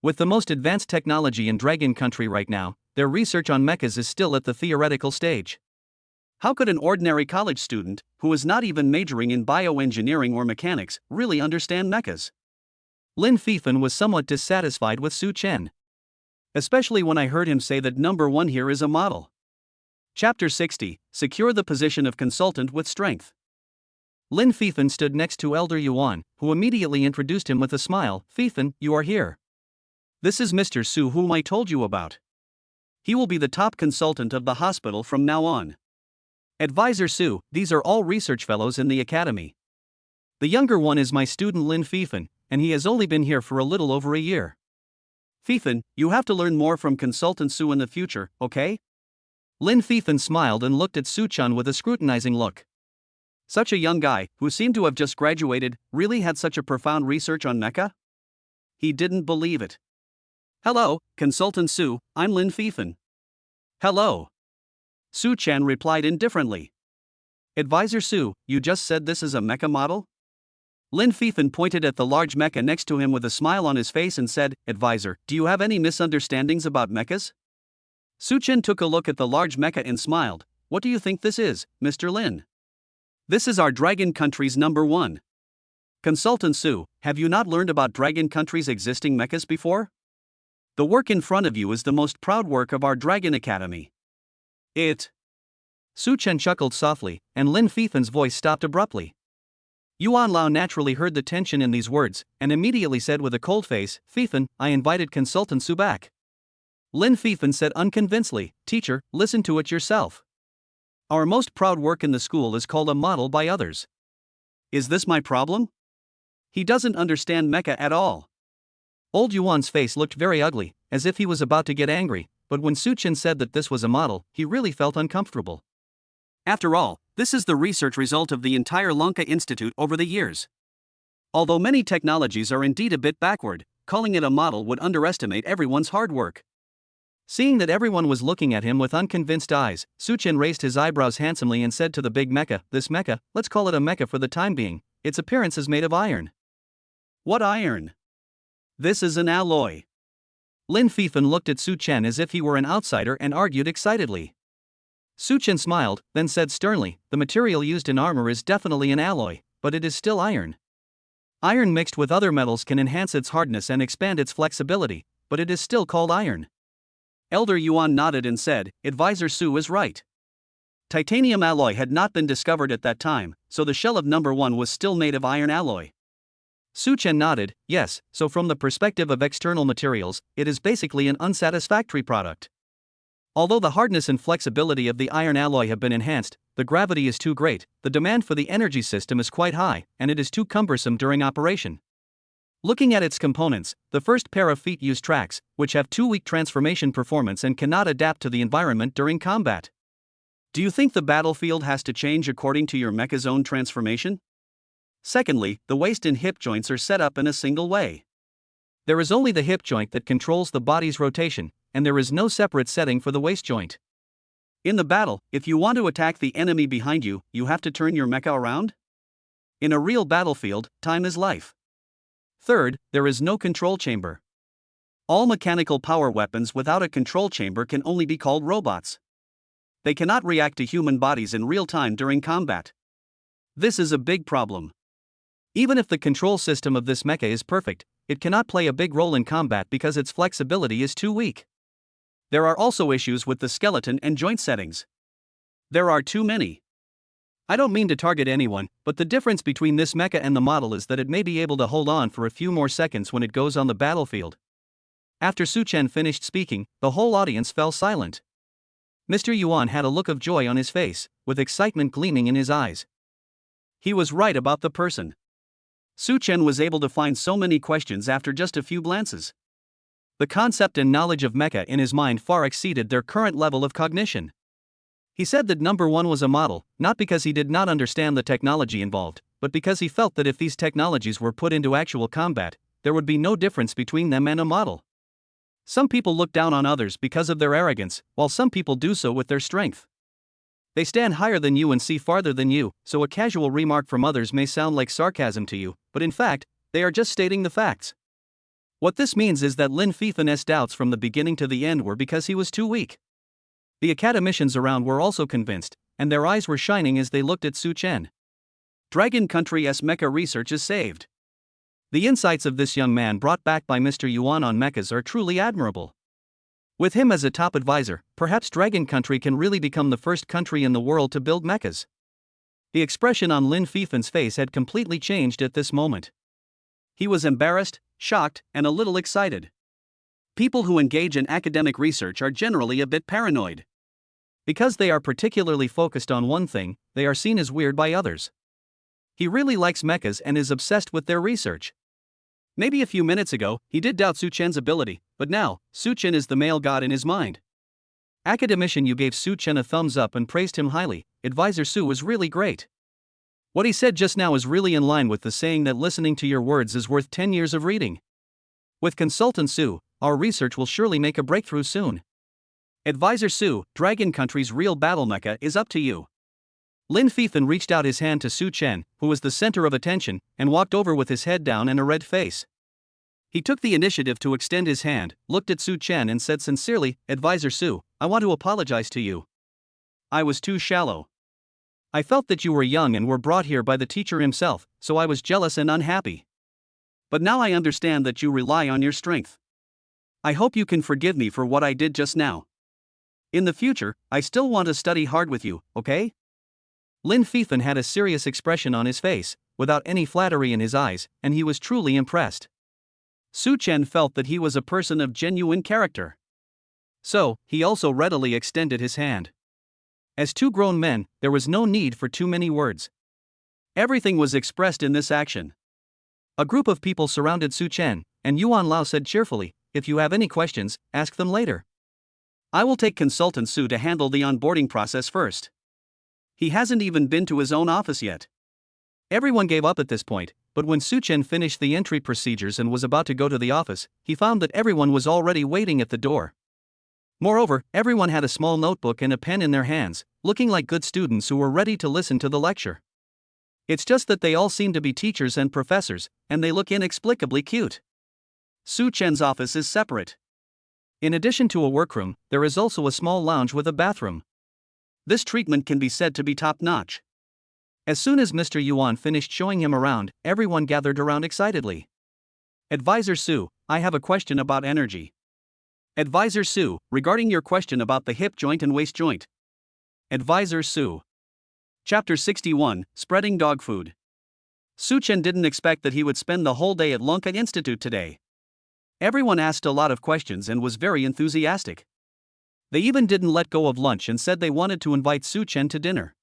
With the most advanced technology in Dragon Country right now, their research on mechas is still at the theoretical stage. How could an ordinary college student, who is not even majoring in bioengineering or mechanics, really understand mechas? Lin Fifan was somewhat dissatisfied with Su Chen. Especially when I heard him say that number 1 here is a model. Chapter 60, Secure the Position of Consultant with Strength. Lin Fifan stood next to Elder Yuan, who immediately introduced him with a smile. "Fifan, you are here. This is Mr. Su whom I told you about. He will be the top consultant of the hospital from now on. Advisor Su, these are all research fellows in the academy. The younger one is my student Lin Fifan, and he has only been here for a little over a year. Fifan, you have to learn more from Consultant Su in the future, okay?" Lin Fifan smiled and looked at Su Chen with a scrutinizing look. Such a young guy, who seemed to have just graduated, really had such a profound research on mecha? He didn't believe it. "Hello, Consultant Su, I'm Lin Fifan." "Hello." Su Chen replied indifferently. "Advisor Su, you just said this is a mecha model?" Lin Fifan pointed at the large mecha next to him with a smile on his face and said, "Advisor, do you have any misunderstandings about mechas?" Su Chen took a look at the large mecha and smiled. "What do you think this is, Mr. Lin?" "This is our Dragon Country's number 1. Consultant Su, have you not learned about Dragon Country's existing mechas before? The work in front of you is the most proud work of our Dragon Academy. Su Chen chuckled softly, and Lin Fifan's voice stopped abruptly. Yuan Lao naturally heard the tension in these words, and immediately said with a cold face, "Fifan, I invited Consultant Su back." Lin Fifan said unconvincedly, "Teacher, listen to it yourself." Our most proud work in the school is called a model by others. Is this my problem? He doesn't understand mecha at all. Old Yuan's face looked very ugly, as if he was about to get angry, but when Suchen said that this was a model, he really felt uncomfortable. After all, this is the research result of the entire Lanka Institute over the years. Although many technologies are indeed a bit backward, calling it a model would underestimate everyone's hard work. Seeing that everyone was looking at him with unconvinced eyes, Suchen raised his eyebrows handsomely and said to the big mecha, "This mecha, let's call it a mecha for the time being, its appearance is made of iron." "What iron?" "This is an alloy." Lin Fifan looked at Suchen as if he were an outsider and argued excitedly. Suchen smiled, then said sternly, "The material used in armor is definitely an alloy, but it is still iron. Iron mixed with other metals can enhance its hardness and expand its flexibility, but it is still called iron." Elder Yuan nodded and said, "Advisor Su is right. Titanium alloy had not been discovered at that time, so the shell of number 1 was still made of iron alloy." Suchen nodded, "Yes, so from the perspective of external materials, it is basically an unsatisfactory product. Although the hardness and flexibility of the iron alloy have been enhanced, the gravity is too great, the demand for the energy system is quite high, and it is too cumbersome during operation. Looking at its components, the first pair of feet use tracks, which have too weak transformation performance and cannot adapt to the environment during combat. Do you think the battlefield has to change according to your mecha's own transformation? Secondly, the waist and hip joints are set up in a single way. There is only the hip joint that controls the body's rotation, and there is no separate setting for the waist joint. In the battle, if you want to attack the enemy behind you, you have to turn your mecha around? In a real battlefield, time is life. Third, there is no control chamber. All mechanical power weapons without a control chamber can only be called robots. They cannot react to human bodies in real time during combat. This is a big problem. Even if the control system of this mecha is perfect, it cannot play a big role in combat because its flexibility is too weak. There are also issues with the skeleton and joint settings. There are too many. I don't mean to target anyone, but the difference between this mecha and the model is that it may be able to hold on for a few more seconds when it goes on the battlefield." After Suchen finished speaking, the whole audience fell silent. Mr. Yuan had a look of joy on his face, with excitement gleaming in his eyes. He was right about the person. Suchen was able to find so many questions after just a few glances. The concept and knowledge of mecha in his mind far exceeded their current level of cognition. He said that number 1 was a model, not because he did not understand the technology involved, but because he felt that if these technologies were put into actual combat, there would be no difference between them and a model. Some people look down on others because of their arrogance, while some people do so with their strength. They stand higher than you and see farther than you, so a casual remark from others may sound like sarcasm to you, but in fact, they are just stating the facts. What this means is that Lin Fifan's doubts from the beginning to the end were because he was too weak. The academicians around were also convinced, and their eyes were shining as they looked at Suchen. Dragon Country's mecha research is saved. The insights of this young man brought back by Mr. Yuan on mechas are truly admirable. With him as a top advisor, perhaps Dragon Country can really become the first country in the world to build mechas. The expression on Lin Fifan's face had completely changed at this moment. He was embarrassed, shocked, and a little excited. People who engage in academic research are generally a bit paranoid. Because they are particularly focused on one thing, they are seen as weird by others. He really likes mechas and is obsessed with their research. Maybe a few minutes ago, he did doubt Suchen's ability, but now, Suchen is the male god in his mind. Academician Yu gave Suchen a thumbs up and praised him highly. Advisor Su was really great. What he said just now is really in line with the saying that listening to your words is worth 10 years of reading. With Consultant Su, our research will surely make a breakthrough soon. Advisor Su, Dragon Country's real battle mecha is up to you. Lin Fifan reached out his hand to Suchen, who was the center of attention, and walked over with his head down and a red face. He took the initiative to extend his hand, looked at Suchen and said sincerely, "Advisor Su, I want to apologize to you. I was too shallow. I felt that you were young and were brought here by the teacher himself, so I was jealous and unhappy. But now I understand that you rely on your strength. I hope you can forgive me for what I did just now. In the future, I still want to study hard with you, okay?" Lin Fifan had a serious expression on his face, without any flattery in his eyes, and he was truly impressed. Suchen felt that he was a person of genuine character. So, he also readily extended his hand. As two grown men, there was no need for too many words. Everything was expressed in this action. A group of people surrounded Su Chen, and Yuan Lao said cheerfully, "If you have any questions, ask them later. I will take consultant Su to handle the onboarding process first. He hasn't even been to his own office yet." Everyone gave up at this point, but when Su Chen finished the entry procedures and was about to go to the office, he found that everyone was already waiting at the door. Moreover, everyone had a small notebook and a pen in their hands, looking like good students who were ready to listen to the lecture. It's just that they all seem to be teachers and professors, and they look inexplicably cute. Su Chen's office is separate. In addition to a workroom, there is also a small lounge with a bathroom. This treatment can be said to be top-notch. As soon as Mr. Yuan finished showing him around, everyone gathered around excitedly. "Advisor Su, I have a question about energy." "Advisor Su, regarding your question about the hip joint and waist joint." Advisor Su. Chapter 61, Spreading Dog Food. Su Chen didn't expect that he would spend the whole day at Lonka Institute today. Everyone asked a lot of questions and was very enthusiastic. They even didn't let go of lunch and said they wanted to invite Su Chen to dinner.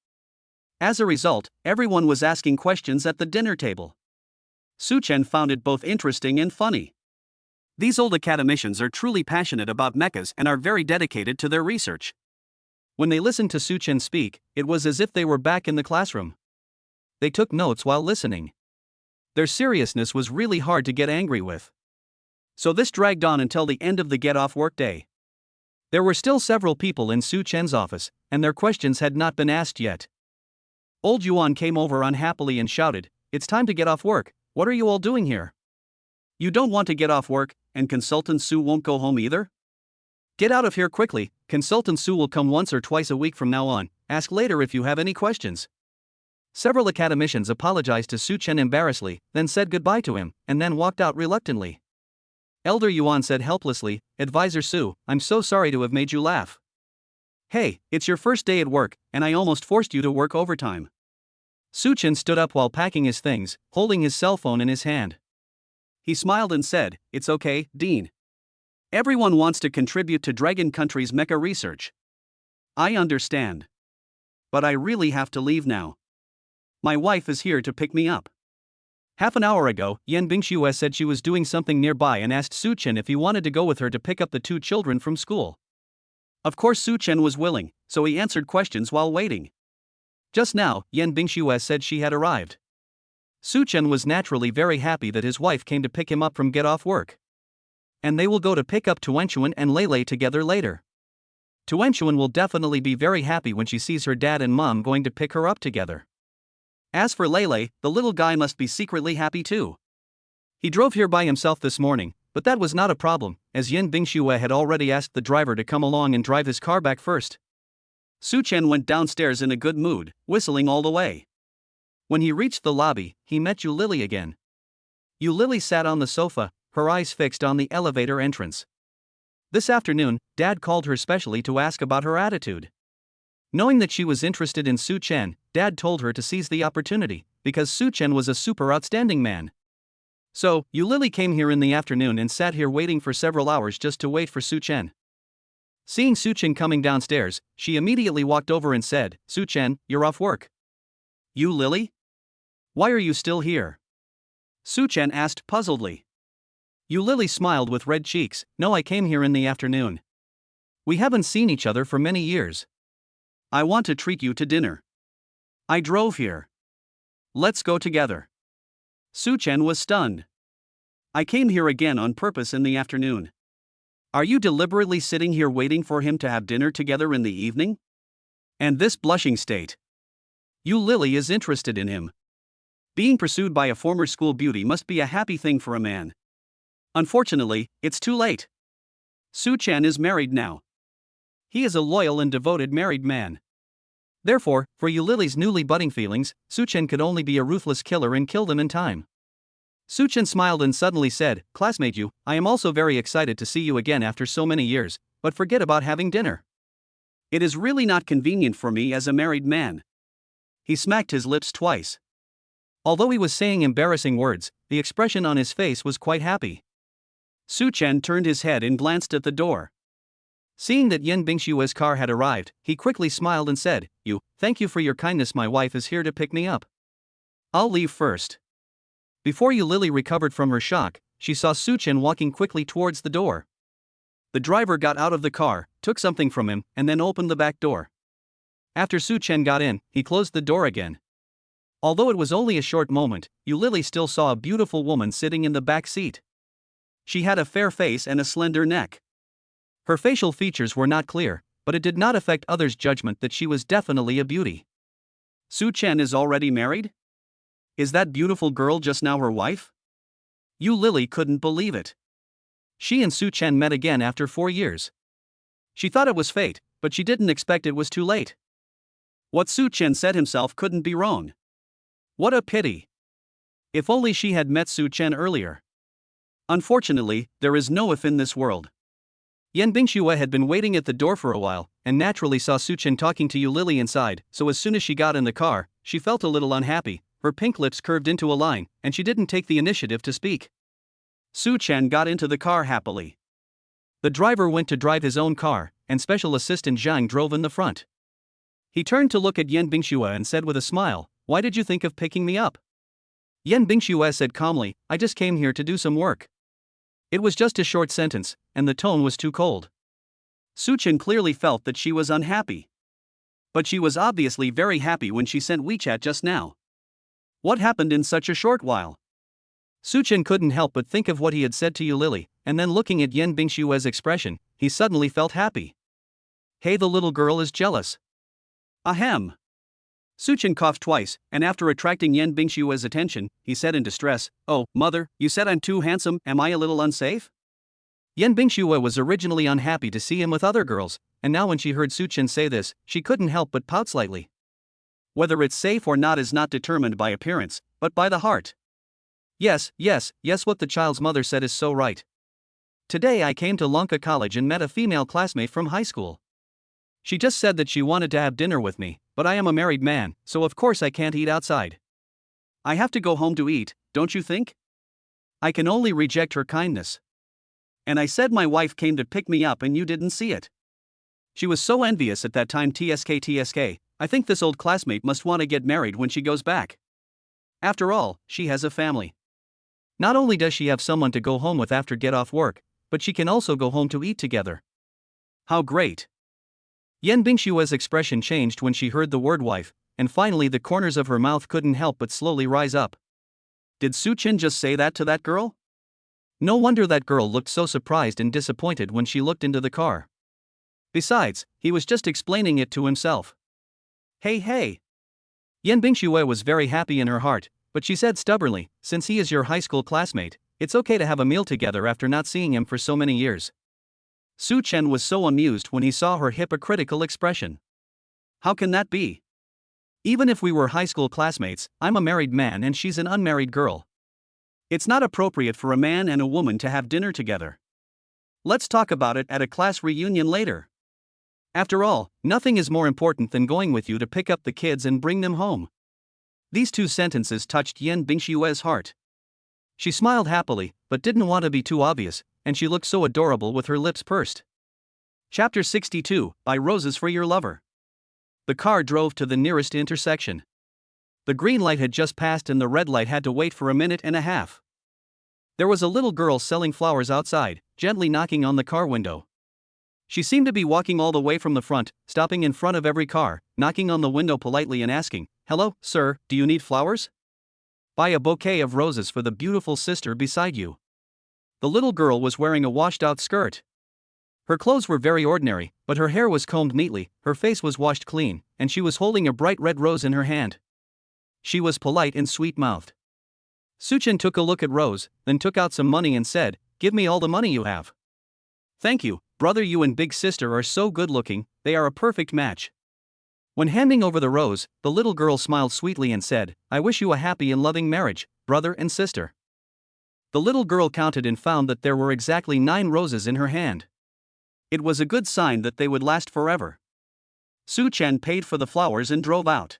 As a result, everyone was asking questions at the dinner table. Su Chen found it both interesting and funny. These old academicians are truly passionate about mechas and are very dedicated to their research. When they listened to Su Chen speak, it was as if they were back in the classroom. They took notes while listening. Their seriousness was really hard to get angry with. So this dragged on until the end of the get-off work day. There were still several people in Su Chen's office, and their questions had not been asked yet. Old Yuan came over unhappily and shouted, "It's time to get off work. What are you all doing here? You don't want to get off work, and Consultant Su won't go home either? Get out of here quickly. Consultant Su will come once or twice a week from now on. Ask later if you have any questions." Several academicians apologized to Su Chen embarrassedly, then said goodbye to him, and then walked out reluctantly. Elder Yuan said helplessly, "Advisor Su, I'm so sorry to have made you laugh. Hey, it's your first day at work, and I almost forced you to work overtime." Su Chen stood up while packing his things, holding his cell phone in his hand. He smiled and said, "It's okay, Dean. Everyone wants to contribute to Dragon Country's mecha research. I understand. But I really have to leave now. My wife is here to pick me up." Half an hour ago, Yan Bingxue said she was doing something nearby and asked Su Chen if he wanted to go with her to pick up the two children from school. Of course Su Chen was willing, so he answered questions while waiting. Just now, Yan Bingxue said she had arrived. Su Chen was naturally very happy that his wife came to pick him up from get-off work. And they will go to pick up Tuanchuan and Lei together later. Tuanchuan will definitely be very happy when she sees her dad and mom going to pick her up together. As for Lei, the little guy must be secretly happy too. He drove here by himself this morning, but that was not a problem, as Yan Bingxue had already asked the driver to come along and drive his car back first. Su Chen went downstairs in a good mood, whistling all the way. When he reached the lobby, he met Yu Lily again. Yu Lily sat on the sofa, her eyes fixed on the elevator entrance. This afternoon, Dad called her specially to ask about her attitude. Knowing that she was interested in Su Chen, Dad told her to seize the opportunity, because Su Chen was a super outstanding man. So, Yu Lily came here in the afternoon and sat here waiting for several hours just to wait for Su Chen. Seeing Su Chen coming downstairs, she immediately walked over and said, "Su Chen, you're off work." "Yu Lily? Why are you still here?" Su Chen asked puzzledly. Yu Lily smiled with red cheeks. "No, I came here in the afternoon. We haven't seen each other for many years. I want to treat you to dinner. I drove here. Let's go together." Su Chen was stunned. "I came here again on purpose in the afternoon. Are you deliberately sitting here waiting for him to have dinner together in the evening? And this blushing state. Yu Lily is interested in him. Being pursued by a former school beauty must be a happy thing for a man. Unfortunately, it's too late. Su Chen is married now. He is a loyal and devoted married man. Therefore, for Yu Lily's newly budding feelings, Su Chen could only be a ruthless killer and kill them in time." Su Chen smiled and suddenly said, "Classmate Yu, I am also very excited to see you again after so many years, but forget about having dinner. It is really not convenient for me as a married man." He smacked his lips twice. Although he was saying embarrassing words, the expression on his face was quite happy. Su Chen turned his head and glanced at the door. Seeing that Yan Bingshue's car had arrived, he quickly smiled and said, Thank you for your kindness, my wife is here to pick me up. I'll leave first. Before Lily recovered from her shock, she saw Suchen walking quickly towards the door. The driver got out of the car, took something from him, and then opened the back door. After Suchen got in, he closed the door again. Although it was only a short moment, Lily still saw a beautiful woman sitting in the back seat. She had a fair face and a slender neck. Her facial features were not clear, but it did not affect others' judgment that she was definitely a beauty. Suchen is already married? Is that beautiful girl just now her wife? Lily couldn't believe it. She and Suchen met again after 4 years. She thought it was fate, but she didn't expect it was too late. What Suchen said himself couldn't be wrong. What a pity. If only she had met Suchen earlier. Unfortunately, there is no if in this world. Yan Bingxue had been waiting at the door for a while, and naturally saw Suchen talking to Lily inside, so as soon as she got in the car, she felt a little unhappy, her pink lips curved into a line, and she didn't take the initiative to speak. Suchen got into the car happily. The driver went to drive his own car, and Special Assistant Zhang drove in the front. He turned to look at Yan Bingxue and said with a smile, "Why did you think of picking me up?" Yan Bingxue said calmly, "I just came here to do some work." It was just a short sentence, and the tone was too cold. Suchen clearly felt that she was unhappy. But she was obviously very happy when she sent WeChat just now. What happened in such a short while? Suchen couldn't help but think of what he had said to Lily, and then looking at Yan Bingshue's expression, he suddenly felt happy. Hey, the little girl is jealous. Ahem. Suchen coughed twice, and after attracting Yan Bingshue's attention, he said in distress, "Oh, mother, you said I'm too handsome, am I a little unsafe?" Yan Bingxue was originally unhappy to see him with other girls, and now when she heard Suchen say this, she couldn't help but pout slightly. Whether it's safe or not is not determined by appearance, but by the heart. Yes, what the child's mother said is so right. Today I came to Lanka College and met a female classmate from high school. She just said that she wanted to have dinner with me, but I am a married man, so of course I can't eat outside. I have to go home to eat, don't you think? I can only reject her kindness. And I said my wife came to pick me up and you didn't see it. She was so envious at that time. TSK, I think this old classmate must want to get married when she goes back. After all, she has a family. Not only does she have someone to go home with after get off work, but she can also go home to eat together. How great! Yan Bingshue's expression changed when she heard the word wife, and finally the corners of her mouth couldn't help but slowly rise up. Did Suchen just say that to that girl? No wonder that girl looked so surprised and disappointed when she looked into the car. Besides, he was just explaining it to himself. Hey. Yan Bingxue was very happy in her heart, but she said stubbornly, "Since he is your high school classmate, it's okay to have a meal together after not seeing him for so many years." Suchen was so amused when he saw her hypocritical expression. How can that be? Even if we were high school classmates, I'm a married man and she's an unmarried girl. It's not appropriate for a man and a woman to have dinner together. Let's talk about it at a class reunion later. After all, nothing is more important than going with you to pick up the kids and bring them home. These two sentences touched Yan Bingshue's heart. She smiled happily, but didn't want to be too obvious, and she looked so adorable with her lips pursed. Chapter 62, Buy Roses for Your Lover. The car drove to the nearest intersection. The green light had just passed and the red light had to wait for a minute and a half. There was a little girl selling flowers outside, gently knocking on the car window. She seemed to be walking all the way from the front, stopping in front of every car, knocking on the window politely and asking, "Hello, sir, do you need flowers? Buy a bouquet of roses for the beautiful sister beside you." The little girl was wearing a washed-out skirt. Her clothes were very ordinary, but her hair was combed neatly, her face was washed clean, and she was holding a bright red rose in her hand. She was polite and sweet-mouthed. Suchen took a look at Rose, then took out some money and said, "Give me all the money you have." "Thank you, brother, you and big sister are so good-looking, they are a perfect match." When handing over the rose, the little girl smiled sweetly and said, "I wish you a happy and loving marriage, brother and sister." The little girl counted and found that there were exactly 9 roses in her hand. It was a good sign that they would last forever. Suchen paid for the flowers and drove out.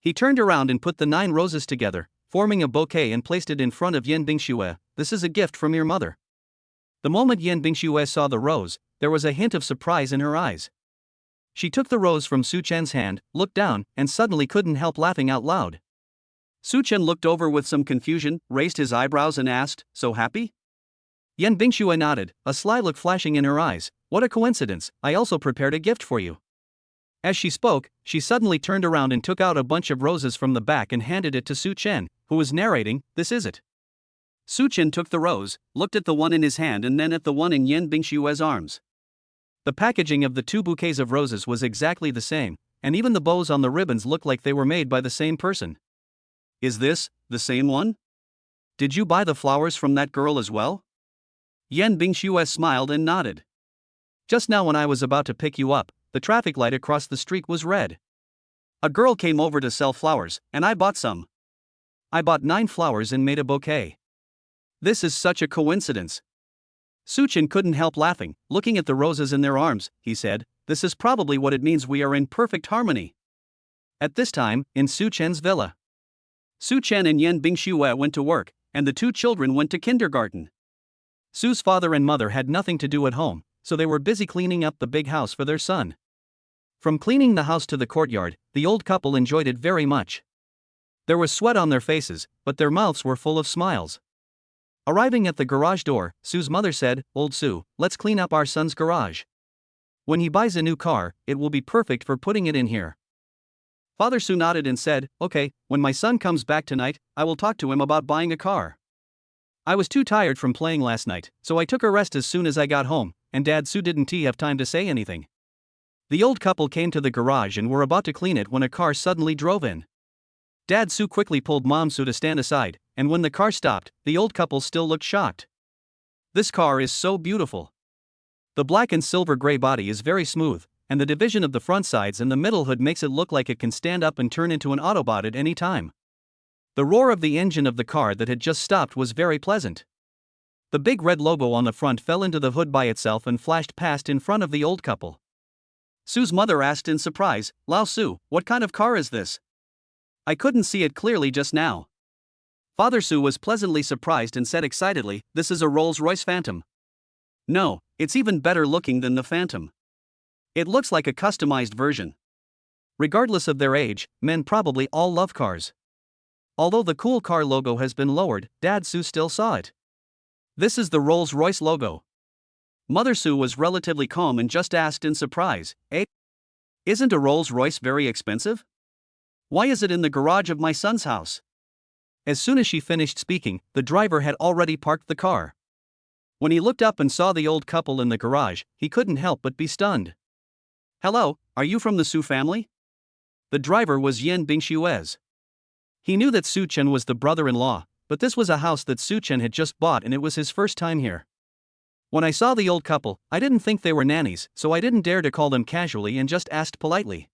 He turned around and put the 9 roses together, forming a bouquet, and placed it in front of Yan Bingxue. "This is a gift from your mother." The moment Yan Bingxue saw the rose, there was a hint of surprise in her eyes. She took the rose from Su Chen's hand, looked down, and suddenly couldn't help laughing out loud. Su Chen looked over with some confusion, raised his eyebrows and asked, "So happy?" Yan Bingxue nodded, a sly look flashing in her eyes. "What a coincidence, I also prepared a gift for you." As she spoke, she suddenly turned around and took out a bunch of roses from the back and handed it to Su Chen, who was narrating, "This is it." Su Chen took the rose, looked at the one in his hand and then at the one in Yan Bingxue's arms. The packaging of the two bouquets of roses was exactly the same, and even the bows on the ribbons looked like they were made by the same person. "Is this the same one? Did you buy the flowers from that girl as well?" Yan Bingxue smiled and nodded. "Just now when I was about to pick you up, the traffic light across the street was red. A girl came over to sell flowers, and I bought some. I bought 9 flowers and made a bouquet. This is such a coincidence." Su Chen couldn't help laughing, looking at the roses in their arms. He said, "This is probably what it means we are in perfect harmony." At this time, in Su Chen's villa, Su Chen and Yan Bingxue went to work, and the 2 children went to kindergarten. Su's father and mother had nothing to do at home, so they were busy cleaning up the big house for their son. From cleaning the house to the courtyard, the old couple enjoyed it very much. There was sweat on their faces, but their mouths were full of smiles. Arriving at the garage door, Su's mother said, "Old Su, let's clean up our son's garage. When he buys a new car, it will be perfect for putting it in here." Father Su nodded and said, "Okay, when my son comes back tonight, I will talk to him about buying a car. I was too tired from playing last night, so I took a rest as soon as I got home, and Dad Su didn't have time to say anything." The old couple came to the garage and were about to clean it when a car suddenly drove in. Dad Su quickly pulled Mom Su to stand aside, and when the car stopped, the old couple still looked shocked. "This car is so beautiful. The black and silver gray body is very smooth, and the division of the front sides and the middle hood makes it look like it can stand up and turn into an Autobot at any time." The roar of the engine of the car that had just stopped was very pleasant. The big red logo on the front fell into the hood by itself and flashed past in front of the old couple. Su's mother asked in surprise, "Lao Su, what kind of car is this? I couldn't see it clearly just now." Father Su was pleasantly surprised and said excitedly, "This is a Rolls-Royce Phantom. No, it's even better looking than the Phantom. It looks like a customized version." Regardless of their age, men probably all love cars. Although the cool car logo has been lowered, Dad Su still saw it. "This is the Rolls-Royce logo." Mother Su was relatively calm and just asked in surprise, "Eh? Isn't a Rolls-Royce very expensive? Why is it in the garage of my son's house?" As soon as she finished speaking, the driver had already parked the car. When he looked up and saw the old couple in the garage, he couldn't help but be stunned. "Hello, are you from the Su family?" The driver was Yan Bingxue's. He knew that Su Chen was the brother-in-law, but this was a house that Su Chen had just bought and it was his first time here. When I saw the old couple, I didn't think they were nannies, so I didn't dare to call them casually and just asked politely.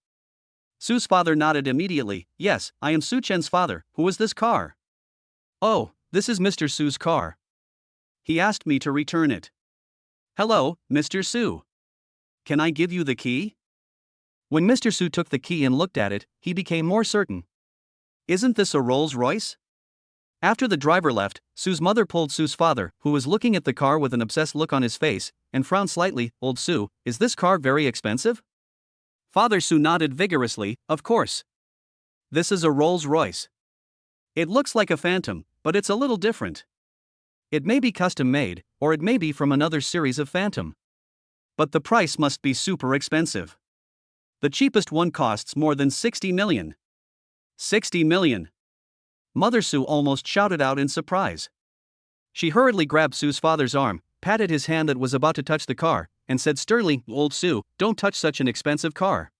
Su's father nodded immediately. "Yes, I am Su Chen's father. Who is this car?" "Oh, this is Mr. Su's car. He asked me to return it." "Hello, Mr. Su. Can I give you the key?" When Mr. Su took the key and looked at it, he became more certain. "Isn't this a Rolls-Royce?" After the driver left, Su's mother pulled Su's father, who was looking at the car with an obsessed look on his face, and frowned slightly. "Old Su, is this car very expensive?" Father Su nodded vigorously, "Of course. This is a Rolls-Royce. It looks like a Phantom, but it's a little different. It may be custom-made, or it may be from another series of Phantom. But the price must be super expensive. The cheapest one costs more than 60 million. 60 million. Mother Su almost shouted out in surprise. She hurriedly grabbed Su's father's arm, patted his hand that was about to touch the car, and said sternly, "Old Su, don't touch such an expensive car.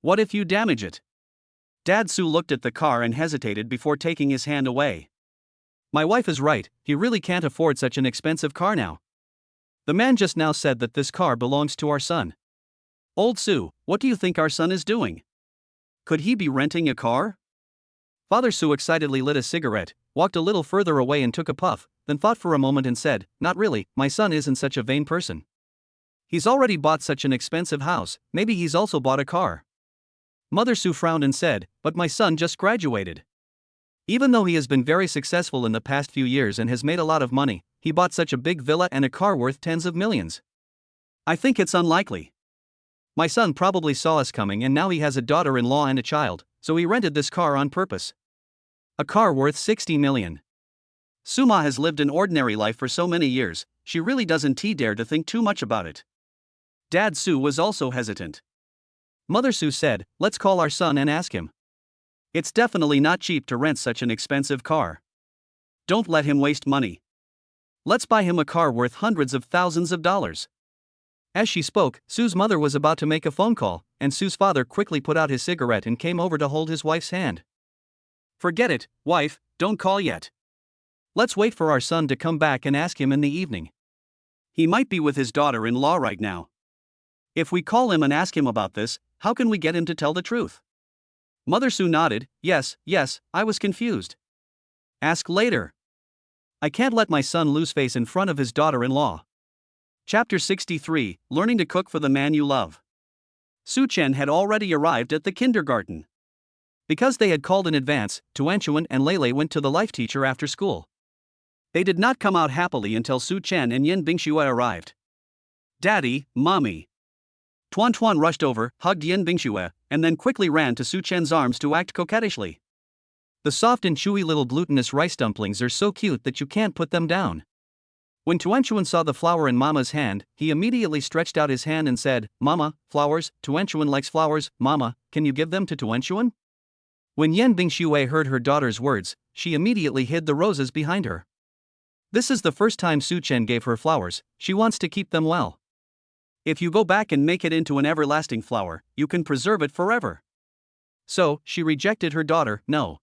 What if you damage it?" Dad Su looked at the car and hesitated before taking his hand away. "My wife is right, he really can't afford such an expensive car now. The man just now said that this car belongs to our son. Old Su, what do you think our son is doing? Could he be renting a car?" Father Su excitedly lit a cigarette, walked a little further away and took a puff, then thought for a moment and said, "Not really, my son isn't such a vain person. He's already bought such an expensive house, maybe he's also bought a car." Mother Su frowned and said, "But my son just graduated. Even though he has been very successful in the past few years and has made a lot of money, he bought such a big villa and a car worth tens of millions. I think it's unlikely. My son probably saw us coming and now he has a daughter-in-law and a child, so he rented this car on purpose. A car worth 60 million. Suma has lived an ordinary life for so many years, she really doesn't dare to think too much about it. Dad Sue was also hesitant. Mother Sue said, let's call our son and ask him. It's definitely not cheap to rent such an expensive car. Don't let him waste money. Let's buy him a car worth hundreds of thousands of dollars. As she spoke, Sue's mother was about to make a phone call, and Sue's father quickly put out his cigarette and came over to hold his wife's hand. Forget it, wife, don't call yet. Let's wait for our son to come back and ask him in the evening. He might be with his daughter-in-law right now. If we call him and ask him about this, how can we get him to tell the truth? Mother Sue nodded, yes, I was confused. Ask later. I can't let my son lose face in front of his daughter-in-law. Chapter 63, Learning to Cook for the Man You Love. Su Chen had already arrived at the kindergarten. Because they had called in advance, Tuanchuan and Lele went to the life teacher after school. They did not come out happily until Su Chen and Yin Bingxue arrived. Daddy, Mommy. Tuan Tuan rushed over, hugged Yin Bingxue, and then quickly ran to Su Chen's arms to act coquettishly. The soft and chewy little glutinous rice dumplings are so cute that you can't put them down. When Tuanchuan saw the flower in Mama's hand, he immediately stretched out his hand and said, Mama, flowers, Tuanchuan likes flowers, Mama, can you give them to Tuanchuan? When Yen Bingxue heard her daughter's words, she immediately hid the roses behind her. This is the first time Su Chen gave her flowers, she wants to keep them well. If you go back and make it into an everlasting flower, you can preserve it forever. So, she rejected her daughter, no.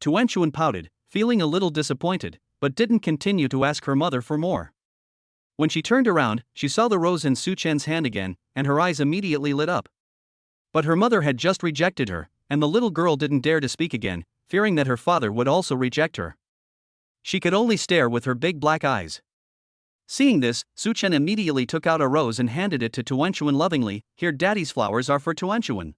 Tuanchuan pouted, feeling a little disappointed, but didn't continue to ask her mother for more. When she turned around, she saw the rose in Su Chen's hand again, and her eyes immediately lit up. But her mother had just rejected her, and the little girl didn't dare to speak again, fearing that her father would also reject her. She could only stare with her big black eyes. Seeing this, Su Chen immediately took out a rose and handed it to Tuanchuan lovingly, here daddy's flowers are for Tuanchuan.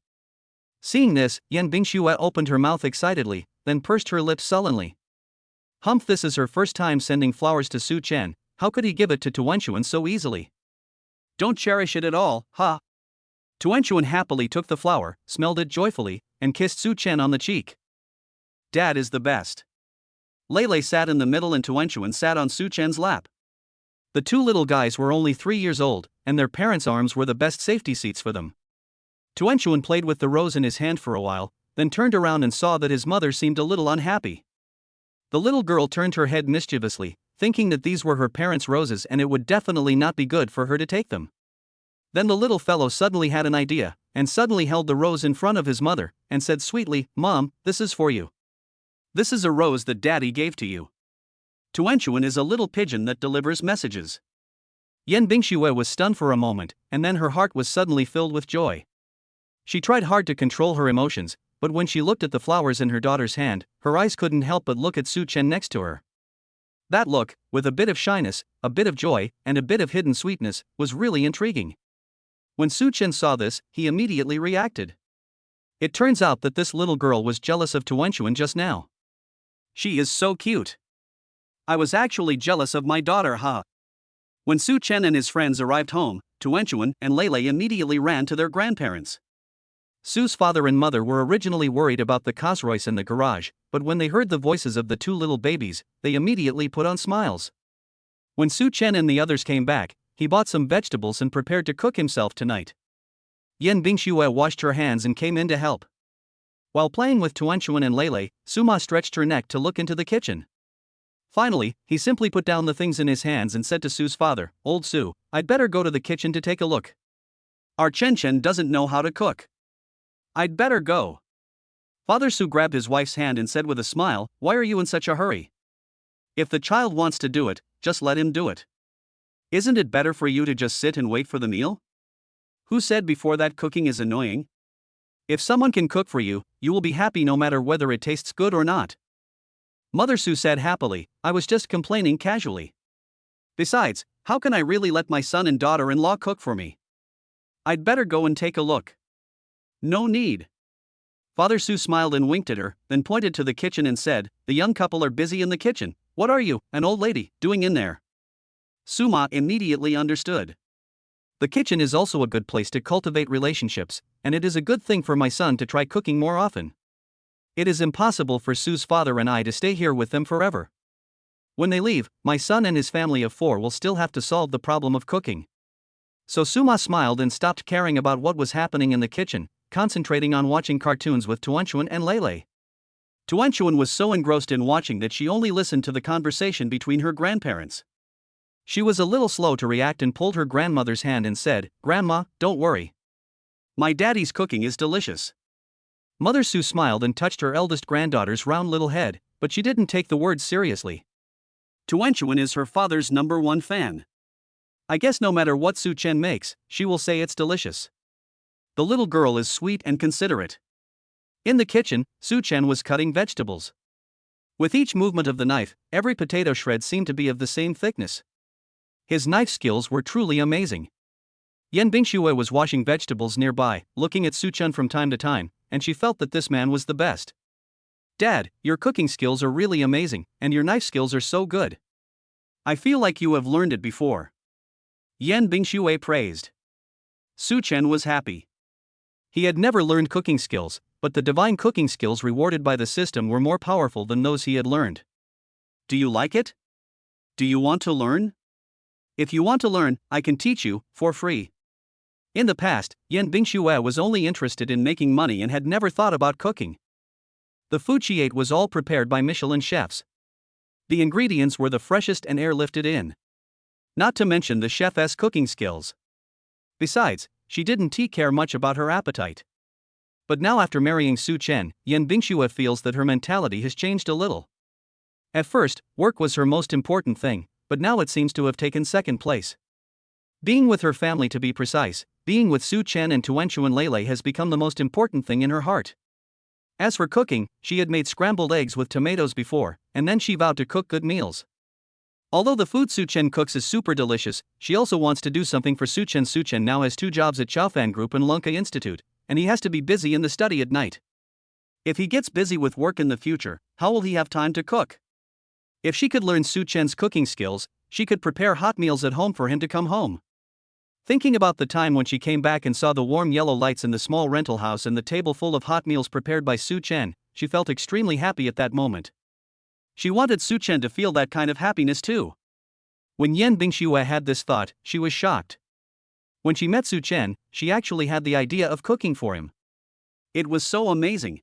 Seeing this, Yan Bingxue opened her mouth excitedly, then pursed her lips sullenly. Humph, this is her first time sending flowers to Su Chen, how could he give it to Tuanchuan so easily? Don't cherish it at all, ha! Tuanchuan happily took the flower, smelled it joyfully, and kissed Su Chen on the cheek. Dad is the best. Lele sat in the middle and Tuanchuan sat on Su Chen's lap. The two little guys were only 3 years old, and their parents' arms were the best safety seats for them. Tuanchuan played with the rose in his hand for a while, then turned around and saw that his mother seemed a little unhappy. The little girl turned her head mischievously, thinking that these were her parents' roses and it would definitely not be good for her to take them. Then the little fellow suddenly had an idea, and suddenly held the rose in front of his mother, and said sweetly, Mom, this is for you. This is a rose that Daddy gave to you. Tuanchuan is a little pigeon that delivers messages. Yen Bingxue was stunned for a moment, and then her heart was suddenly filled with joy. She tried hard to control her emotions, but when she looked at the flowers in her daughter's hand, her eyes couldn't help but look at Su Chen next to her. That look, with a bit of shyness, a bit of joy, and a bit of hidden sweetness, was really intriguing. When Su Chen saw this, he immediately reacted. It turns out that this little girl was jealous of Tuanchuan just now. She is so cute. I was actually jealous of my daughter, huh? When Su Chen and his friends arrived home, Tuanchuan and Lele immediately ran to their grandparents. Su's father and mother were originally worried about the Cosroyce in the garage, but when they heard the voices of the two little babies, they immediately put on smiles. When Su Chen and the others came back, he bought some vegetables and prepared to cook himself tonight. Yen Bingxue washed her hands and came in to help. While playing with Tuanchuan and Lele, Suma stretched her neck to look into the kitchen. Finally, he simply put down the things in his hands and said to Su's father, Old Su, I'd better go to the kitchen to take a look. Our Chen Chen doesn't know how to cook. I'd better go. Father Su grabbed his wife's hand and said with a smile, Why are you in such a hurry? If the child wants to do it, just let him do it. Isn't it better for you to just sit and wait for the meal? Who said before that cooking is annoying? If someone can cook for you, you will be happy no matter whether it tastes good or not. Mother Su said happily, I was just complaining casually. Besides, how can I really let my son and daughter-in-law cook for me? I'd better go and take a look. No need. Father Su smiled and winked at her, then pointed to the kitchen and said, The young couple are busy in the kitchen. What are you, an old lady, doing in there? Suma immediately understood. The kitchen is also a good place to cultivate relationships, and it is a good thing for my son to try cooking more often. It is impossible for Sue's father and I to stay here with them forever. When they leave, my son and his family of 4 will still have to solve the problem of cooking. So Suma smiled and stopped caring about what was happening in the kitchen, concentrating on watching cartoons with Tuanchuan and Lele. Tuanchuan was so engrossed in watching that she only listened to the conversation between her grandparents. She was a little slow to react and pulled her grandmother's hand and said, "Grandma, don't worry. My daddy's cooking is delicious." Mother Sue smiled and touched her eldest granddaughter's round little head, but she didn't take the words seriously. Tuanchuan is her father's #1 fan. I guess no matter what Su Chen makes, she will say it's delicious. The little girl is sweet and considerate. In the kitchen, Su Chen was cutting vegetables. With each movement of the knife, every potato shred seemed to be of the same thickness. His knife skills were truly amazing. Yan Bingxue was washing vegetables nearby, looking at Su Chen from time to time, and she felt that this man was the best. "Dad, your cooking skills are really amazing, and your knife skills are so good. I feel like you have learned it before." Yan Bingxue praised. Su Chen was happy. He had never learned cooking skills, but the divine cooking skills rewarded by the system were more powerful than those he had learned. "Do you like it? Do you want to learn? If you want to learn, I can teach you, for free." In the past, Yan Bingxue was only interested in making money and had never thought about cooking. The food she ate was all prepared by Michelin chefs. The ingredients were the freshest and airlifted in. Not to mention the chef's cooking skills. Besides, she didn't care much about her appetite. But now after marrying Su Chen, Yan Bingxue feels that her mentality has changed a little. At first, work was her most important thing, but now it seems to have taken second place. Being with her family, to be precise, being with Su Chen and Tuanchuan Lele has become the most important thing in her heart. As for cooking, she had made scrambled eggs with tomatoes before, and then she vowed to cook good meals. Although the food Su Chen cooks is super delicious, she also wants to do something for Su Chen. Su Chen now has 2 jobs at Chaofan Group and Lunka Institute, and he has to be busy in the study at night. If he gets busy with work in the future, how will he have time to cook? If she could learn Su Chen's cooking skills, she could prepare hot meals at home for him to come home. Thinking about the time when she came back and saw the warm yellow lights in the small rental house and the table full of hot meals prepared by Su Chen, she felt extremely happy at that moment. She wanted Su Chen to feel that kind of happiness too. When Yan Bingxue had this thought, she was shocked. When she met Su Chen, she actually had the idea of cooking for him. It was so amazing.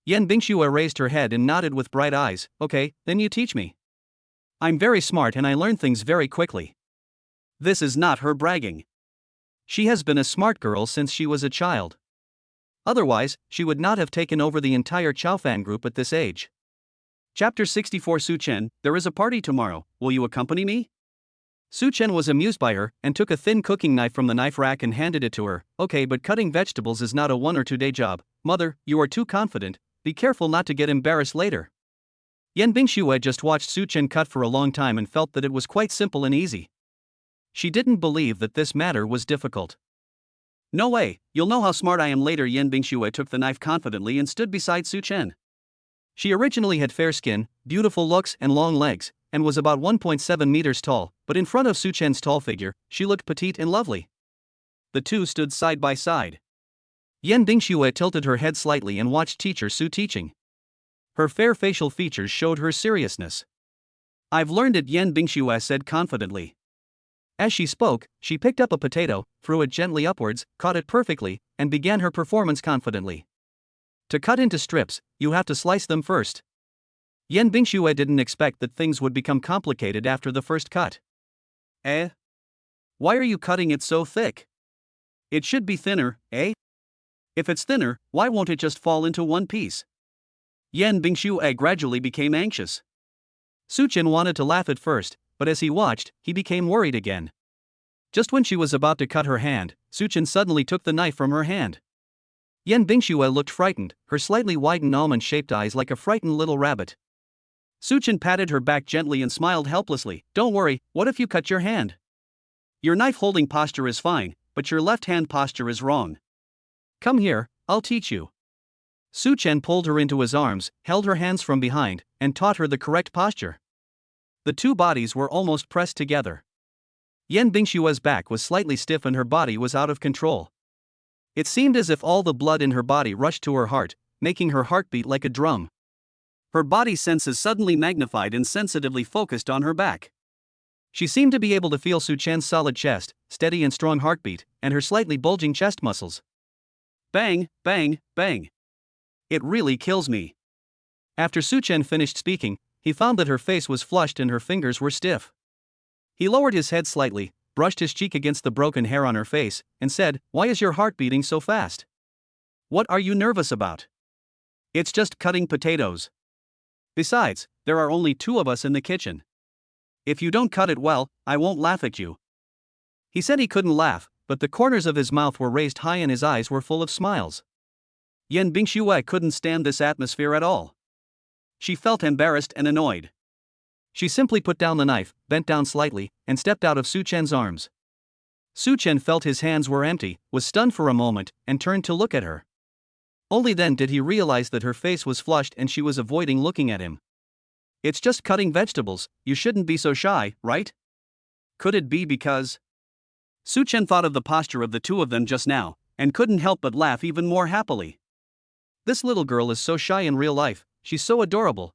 Yan Bingxue raised her head and nodded with bright eyes. "Okay, then you teach me. I'm very smart and I learn things very quickly." This is not her bragging. She has been a smart girl since she was a child. Otherwise, she would not have taken over the entire Chaofan Group at this age. Chapter 64. Su Chen, there is a party tomorrow, will you accompany me? Su Chen was amused by her and took a thin cooking knife from the knife rack and handed it to her. "Okay, but cutting vegetables is not a 1 or 2 day job. Mother, you are too confident, be careful not to get embarrassed later." Yan Bingxue just watched Su Chen cut for a long time and felt that it was quite simple and easy. She didn't believe that this matter was difficult. "No way, you'll know how smart I am later." Yan Bingxue took the knife confidently and stood beside Su Chen. She originally had fair skin, beautiful looks and long legs, and was about 1.7 meters tall, but in front of Su Chen's tall figure, she looked petite and lovely. The two stood side by side. Yan Bingxue tilted her head slightly and watched teacher Su teaching. Her fair facial features showed her seriousness. "I've learned it," Yan Bingxue said confidently. As she spoke, she picked up a potato, threw it gently upwards, caught it perfectly, and began her performance confidently. To cut into strips, you have to slice them first. Yan Bingxue didn't expect that things would become complicated after the first cut. "Eh? Why are you cutting it so thick? It should be thinner, eh? If it's thinner, why won't it just fall into one piece?" Yan Bingxue gradually became anxious. Su Chen wanted to laugh at first, but as he watched, he became worried again. Just when she was about to cut her hand, Su Chen suddenly took the knife from her hand. Yan Bingxue looked frightened, her slightly widened almond-shaped eyes like a frightened little rabbit. Su Chen patted her back gently and smiled helplessly. "Don't worry, what if you cut your hand? Your knife-holding posture is fine, but your left-hand posture is wrong. Come here, I'll teach you." Su Chen pulled her into his arms, held her hands from behind, and taught her the correct posture. The two bodies were almost pressed together. Yan Bingshue's back was slightly stiff and her body was out of control. It seemed as if all the blood in her body rushed to her heart, making her heart beat like a drum. Her body senses suddenly magnified and sensitively focused on her back. She seemed to be able to feel Su Chen's solid chest, steady and strong heartbeat, and her slightly bulging chest muscles. Bang, bang, bang. It really kills me. After Su Chen finished speaking, he found that her face was flushed and her fingers were stiff. He lowered his head slightly, brushed his cheek against the broken hair on her face, and said, "Why is your heart beating so fast? What are you nervous about? It's just cutting potatoes. Besides, there are only 2 of us in the kitchen. If you don't cut it well, I won't laugh at you." He said he couldn't laugh, but the corners of his mouth were raised high and his eyes were full of smiles. Yan Bingshue couldn't stand this atmosphere at all. She felt embarrassed and annoyed. She simply put down the knife, bent down slightly, and stepped out of Su Chen's arms. Su Chen felt his hands were empty, was stunned for a moment, and turned to look at her. Only then did he realize that her face was flushed and she was avoiding looking at him. "It's just cutting vegetables, you shouldn't be so shy, right? Could it be because..." Su Chen thought of the posture of the 2 of them just now, and couldn't help but laugh even more happily. This little girl is so shy in real life, she's so adorable.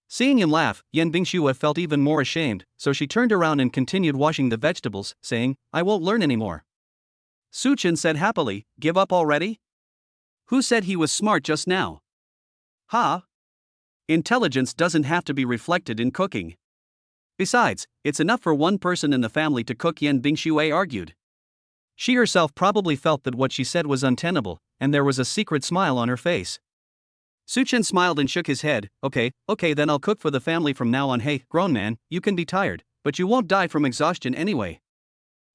Seeing him laugh, Yan Bingshue felt even more ashamed, so she turned around and continued washing the vegetables, saying, "I won't learn anymore." Su Chen said happily, "Give up already? Who said he was smart just now? Ha! Intelligence doesn't have to be reflected in cooking. Besides, it's enough for one person in the family to cook," Yan Bingshue argued. She herself probably felt that what she said was untenable, and there was a secret smile on her face. Su Chen smiled and shook his head. Okay, then I'll cook for the family from now on. Hey, grown man, you can be tired, but you won't die from exhaustion anyway."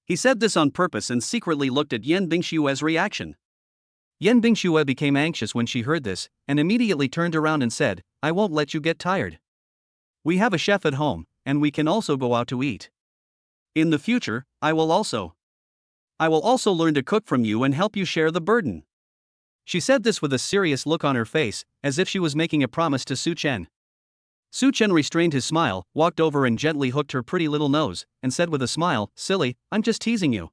He said this on purpose and secretly looked at Yan Bingshue's reaction. Yan Bingshue became anxious when she heard this, and immediately turned around and said, "I won't let you get tired. We have a chef at home, and we can also go out to eat. In the future, I will also learn to cook from you and help you share the burden." She said this with a serious look on her face, as if she was making a promise to Su Chen. Su Chen restrained his smile, walked over and gently hooked her pretty little nose, and said with a smile, "Silly, I'm just teasing you.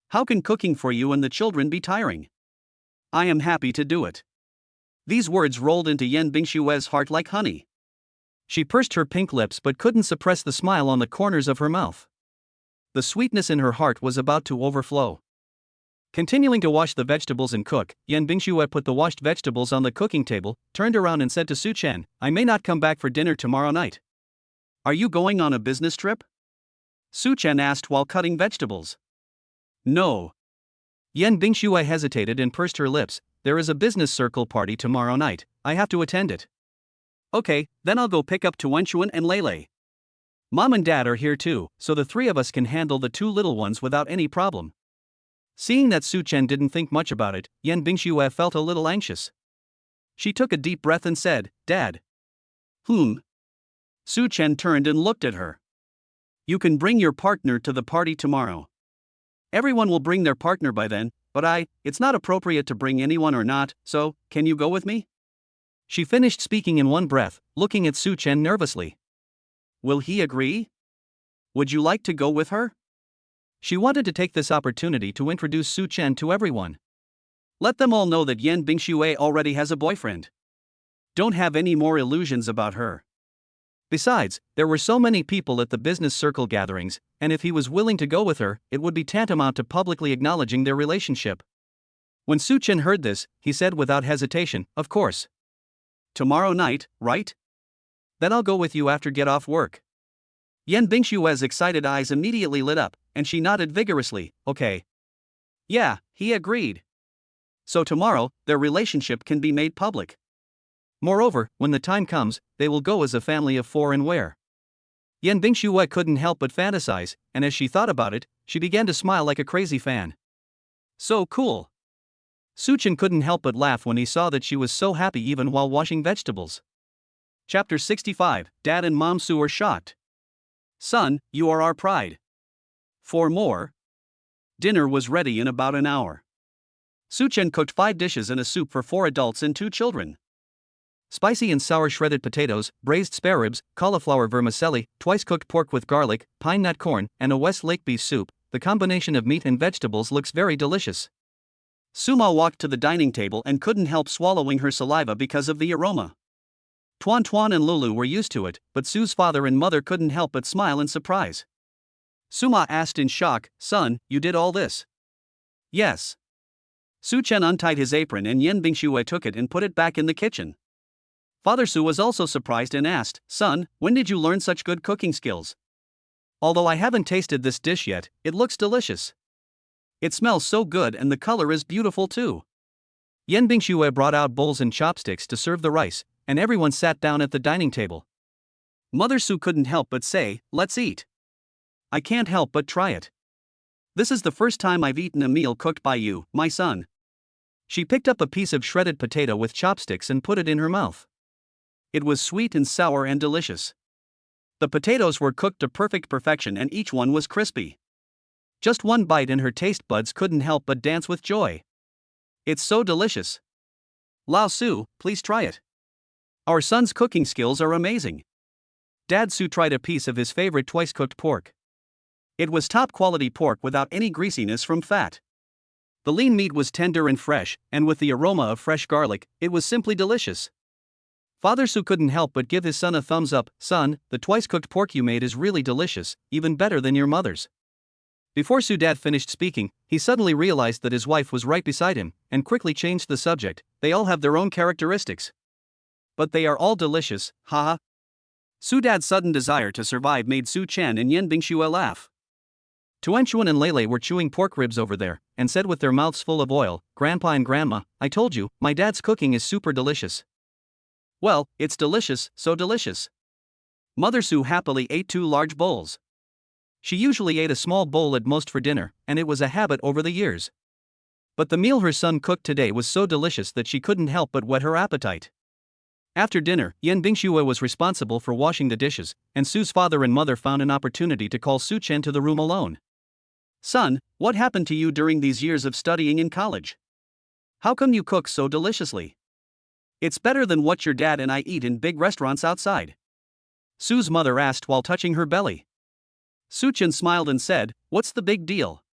How can cooking for you and the children be tiring? I am happy to do it." These words rolled into Yan Bingshue's heart like honey. She pursed her pink lips but couldn't suppress the smile on the corners of her mouth. The sweetness in her heart was about to overflow. Continuing to wash the vegetables and cook, Yan Bingshue put the washed vegetables on the cooking table, turned around and said to Su Chen, "I may not come back for dinner tomorrow night. Are you going on a business trip?" Su Chen asked while cutting vegetables. "No." Yan Bingshue hesitated and pursed her lips. "There is a business circle party tomorrow night, I have to attend it." "Okay, then I'll go pick up Tuanchuan and Lele. Mom and Dad are here too, so the 3 of us can handle the 2 little ones without any problem." Seeing that Su Chen didn't think much about it, Yan Bingshue felt a little anxious. She took a deep breath and said, "Dad." Su Chen turned and looked at her. "You can bring your partner to the party tomorrow. Everyone will bring their partner by then, but it's not appropriate to bring anyone or not, so, can you go with me?" She finished speaking in one breath, looking at Su Chen nervously. "Will he agree? Would you like to go with her?" She wanted to take this opportunity to introduce Su Chen to everyone. Let them all know that Yan Bingshue already has a boyfriend. Don't have any more illusions about her. Besides, there were so many people at the business circle gatherings, and if he was willing to go with her, it would be tantamount to publicly acknowledging their relationship. When Su Chen heard this, he said without hesitation, "Of course. Tomorrow night, right? Then I'll go with you after get off work." Yan Bingshue's excited eyes immediately lit up, and she nodded vigorously, "Okay." Yeah, he agreed. So tomorrow, their relationship can be made public. Moreover, when the time comes, they will go as a family of 4 and where. Yan Bingshue couldn't help but fantasize, and as she thought about it, she began to smile like a crazy fan. So cool. Su Chen couldn't help but laugh when he saw that she was so happy even while washing vegetables. Chapter 65, Dad and Mom Su are shocked. "Son, you are our pride. 4 more?" Dinner was ready in about an hour. Su Chen cooked 5 dishes and a soup for 4 adults and 2 children. Spicy and sour shredded potatoes, braised spare ribs, cauliflower vermicelli, twice cooked pork with garlic, pine nut corn, and a West Lake beef soup. The combination of meat and vegetables looks very delicious. Suma walked to the dining table and couldn't help swallowing her saliva because of the aroma. Tuan Tuan and Lulu were used to it, but Sue's father and mother couldn't help but smile in surprise. Suma asked in shock, "Son, you did all this?" "Yes." Su Chen untied his apron and Yen Bingxue took it and put it back in the kitchen. Father Su was also surprised and asked, "Son, when did you learn such good cooking skills? Although I haven't tasted this dish yet, it looks delicious. It smells so good and the color is beautiful too." Yen Bingxue brought out bowls and chopsticks to serve the rice, and everyone sat down at the dining table. Mother Su couldn't help but say, "Let's eat. I can't help but try it. This is the first time I've eaten a meal cooked by you, my son." She picked up a piece of shredded potato with chopsticks and put it in her mouth. It was sweet and sour and delicious. The potatoes were cooked to perfect perfection and each one was crispy. Just one bite and her taste buds couldn't help but dance with joy. "It's so delicious. Lao Su, please try it. Our son's cooking skills are amazing." Dad Su tried a piece of his favorite twice-cooked pork. It was top-quality pork without any greasiness from fat. The lean meat was tender and fresh, and with the aroma of fresh garlic, it was simply delicious. Father Su couldn't help but give his son a thumbs up. "Son, the twice-cooked pork you made is really delicious, even better than your mother's." Before Su Dad finished speaking, he suddenly realized that his wife was right beside him, and quickly changed the subject. "They all have their own characteristics. But they are all delicious, haha." Su Dad's sudden desire to survive made Su Chen and Yen Bingxue laugh. Tuanchuan and Lele were chewing pork ribs over there, and said with their mouths full of oil, "Grandpa and Grandma, I told you, my dad's cooking is super delicious." "Well, it's delicious, so delicious." Mother Su happily ate 2 large bowls. She usually ate a small bowl at most for dinner, and it was a habit over the years. But the meal her son cooked today was so delicious that she couldn't help but whet her appetite. After dinner, Yen Bingxue was responsible for washing the dishes, and Su's father and mother found an opportunity to call Su Chen to the room alone. "Son, what happened to you during these years of studying in college? How come you cook so deliciously? It's better than what your dad and I eat in big restaurants outside." Su's mother asked while touching her belly. Su Chen smiled and said, "What's the big deal?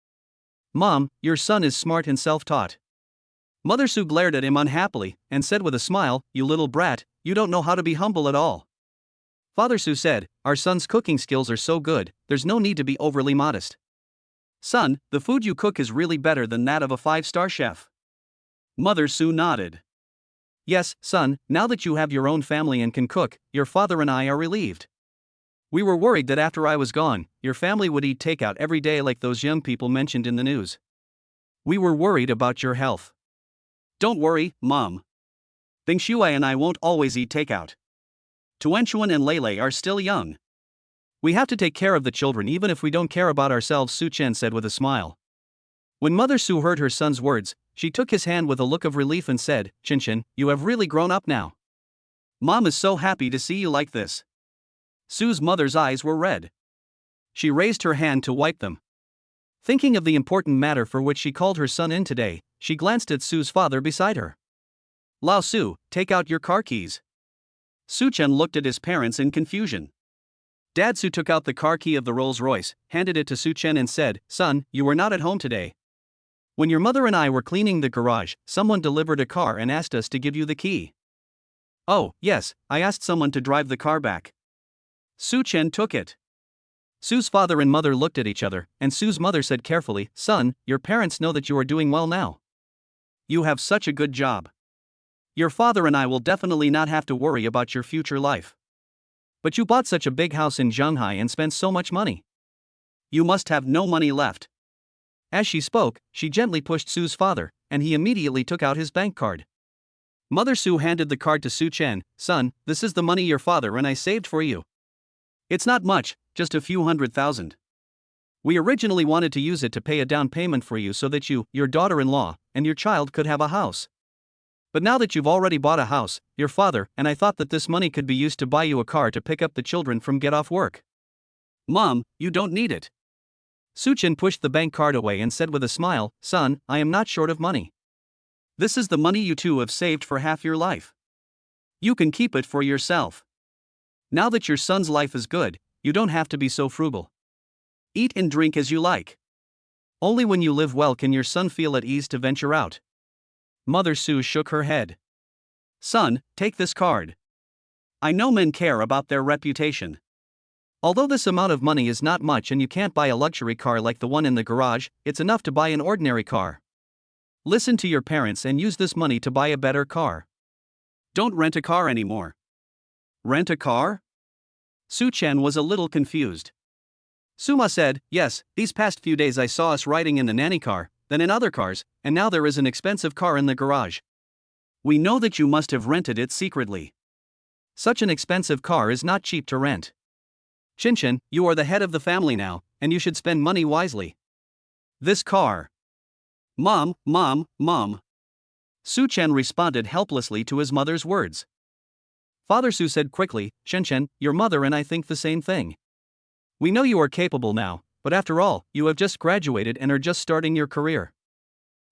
Mom, your son is smart and self-taught." Mother Su glared at him unhappily, and said with a smile, "You little brat, you don't know how to be humble at all." Father Su said, "Our son's cooking skills are so good, there's no need to be overly modest. Son, the food you cook is really better than that of a 5-star chef." Mother Su nodded. "Yes, son, now that you have your own family and can cook, your father and I are relieved. We were worried that after I was gone, your family would eat takeout every day like those young people mentioned in the news. We were worried about your health." "Don't worry, Mom. Bingxue and I won't always eat takeout. Tuanchuan and Lele are still young. We have to take care of the children even if we don't care about ourselves," Su Chen said with a smile. When Mother Su heard her son's words, she took his hand with a look of relief and said, "Chen, you have really grown up now. Mom is so happy to see you like this." Su's mother's eyes were red. She raised her hand to wipe them. Thinking of the important matter for which she called her son in today, she glanced at Su's father beside her. "Lao Su, take out your car keys." Su Chen looked at his parents in confusion. Dad Su took out the car key of the Rolls-Royce, handed it to Su Chen and said, "Son, you were not at home today. When your mother and I were cleaning the garage, someone delivered a car and asked us to give you the key." "Oh, yes, I asked someone to drive the car back." Su Chen took it. Su's father and mother looked at each other, and Su's mother said carefully, "Son, your parents know that you are doing well now. You have such a good job. Your father and I will definitely not have to worry about your future life. But you bought such a big house in Shanghai and spent so much money. You must have no money left." As she spoke, she gently pushed Su's father, and he immediately took out his bank card. Mother Su handed the card to Su Chen. "Son, this is the money your father and I saved for you. It's not much, just a few $100,000. We originally wanted to use it to pay a down payment for you so that you, your daughter-in-law, and your child could have a house. But now that you've already bought a house, your father and I thought that this money could be used to buy you a car to pick up the children from get off work." "Mom, you don't need it." Su Chen pushed the bank card away and said with a smile, "Son, I am not short of money. This is the money you two have saved for half your life. You can keep it for yourself. Now that your son's life is good, you don't have to be so frugal. Eat and drink as you like. Only when you live well can your son feel at ease to venture out. Mother Sue shook her head. Son, take this card. I know men care about their reputation. Although this amount of money is not much and you can't buy a luxury car like the one in the garage, it's enough to buy an ordinary car. Listen to your parents and use this money to buy a better car. Don't rent a car anymore. Rent a car? Su-Chen was a little confused. Suma said, yes, these past few days I saw us riding in the nanny car, then in other cars, and now there is an expensive car in the garage. We know that you must have rented it secretly. Such an expensive car is not cheap to rent. Shinchin, you are the head of the family now, and you should spend money wisely. This car. Mom. Su-Chen responded helplessly to his mother's words. Father Su said quickly, Shinchin, your mother and I think the same thing. We know you are capable now, but after all, you have just graduated and are just starting your career.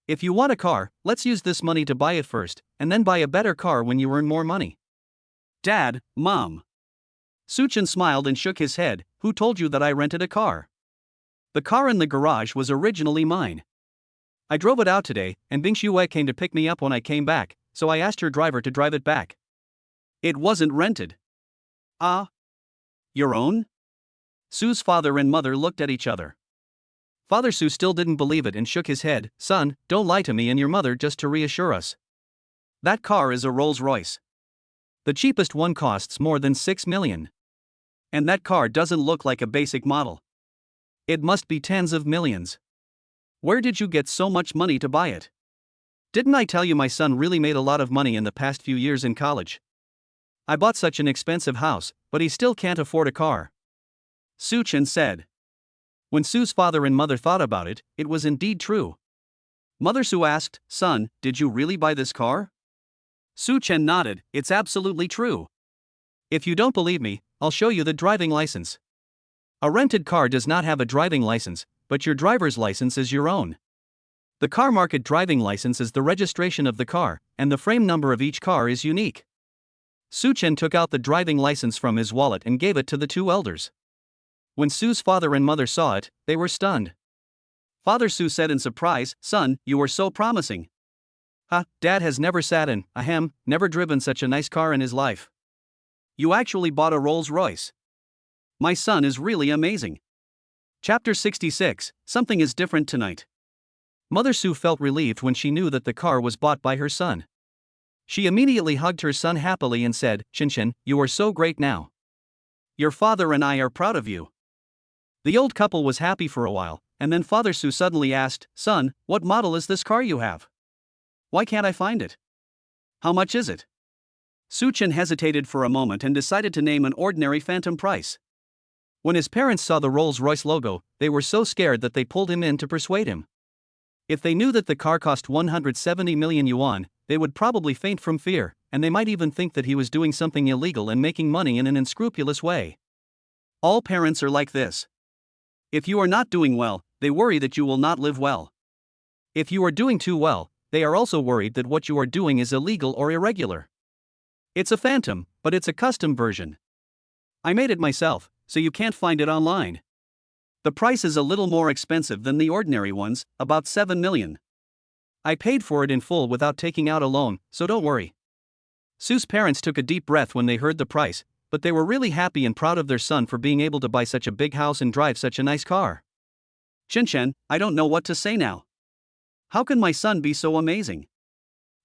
If you want a car, let's use this money to buy it first, and then buy a better car when you earn more money. Dad, Mom. Su-Chen smiled and shook his head. Who told you that I rented a car? The car in the garage was originally mine. I drove it out today, and Bing Xue came to pick me up when I came back, so I asked her driver to drive it back. It wasn't rented. Ah? Your own? Sue's father and mother looked at each other. Father Su still didn't believe it and shook his head. Son, don't lie to me and your mother just to reassure us. That car is a Rolls-Royce. The cheapest one costs more than 6 million. And that car doesn't look like a basic model. It must be tens of millions. Where did you get so much money to buy it? Didn't I tell you my son really made a lot of money in the past few years in college? I bought such an expensive house, but he still can't afford a car. Su-Chen said. When Sue's father and mother thought about it, it was indeed true. Mother Su asked, Son, did you really buy this car? Su-Chen nodded, it's absolutely true. If you don't believe me, I'll show you the driving license. A rented car does not have a driving license, but your driver's license is your own. The car market driving license is the registration of the car, and the frame number of each car is unique. Su-Chen took out the driving license from his wallet and gave it to the two elders. When Sue's father and mother saw it, they were stunned. Father Su said in surprise, Son, you are so promising. Dad has never sat in, never driven such a nice car in his life. You actually bought a Rolls-Royce. My son is really amazing. Chapter 66, Something is different tonight. Mother Su felt relieved when she knew that the car was bought by her son. She immediately hugged her son happily and said, Shinchin, you are so great now. Your father and I are proud of you. The old couple was happy for a while, and then Father Su suddenly asked, Son, what model is this car you have? Why can't I find it? How much is it? Su-Chen hesitated for a moment and decided to name an ordinary phantom price. When his parents saw the Rolls-Royce logo, they were so scared that they pulled him in to persuade him. If they knew that the car cost 170 million yuan, they would probably faint from fear, and they might even think that he was doing something illegal and making money in an unscrupulous way. All parents are like this. If you are not doing well, they worry that you will not live well. If you are doing too well, they are also worried that what you are doing is illegal or irregular. It's a phantom, but it's a custom version. I made it myself, so you can't find it online. The price is a little more expensive than the ordinary ones, about 7 million. I paid for it in full without taking out a loan, so don't worry. Sue's parents took a deep breath when they heard the price, but they were really happy and proud of their son for being able to buy such a big house and drive such a nice car. Shinchin, I don't know what to say now. How can my son be so amazing?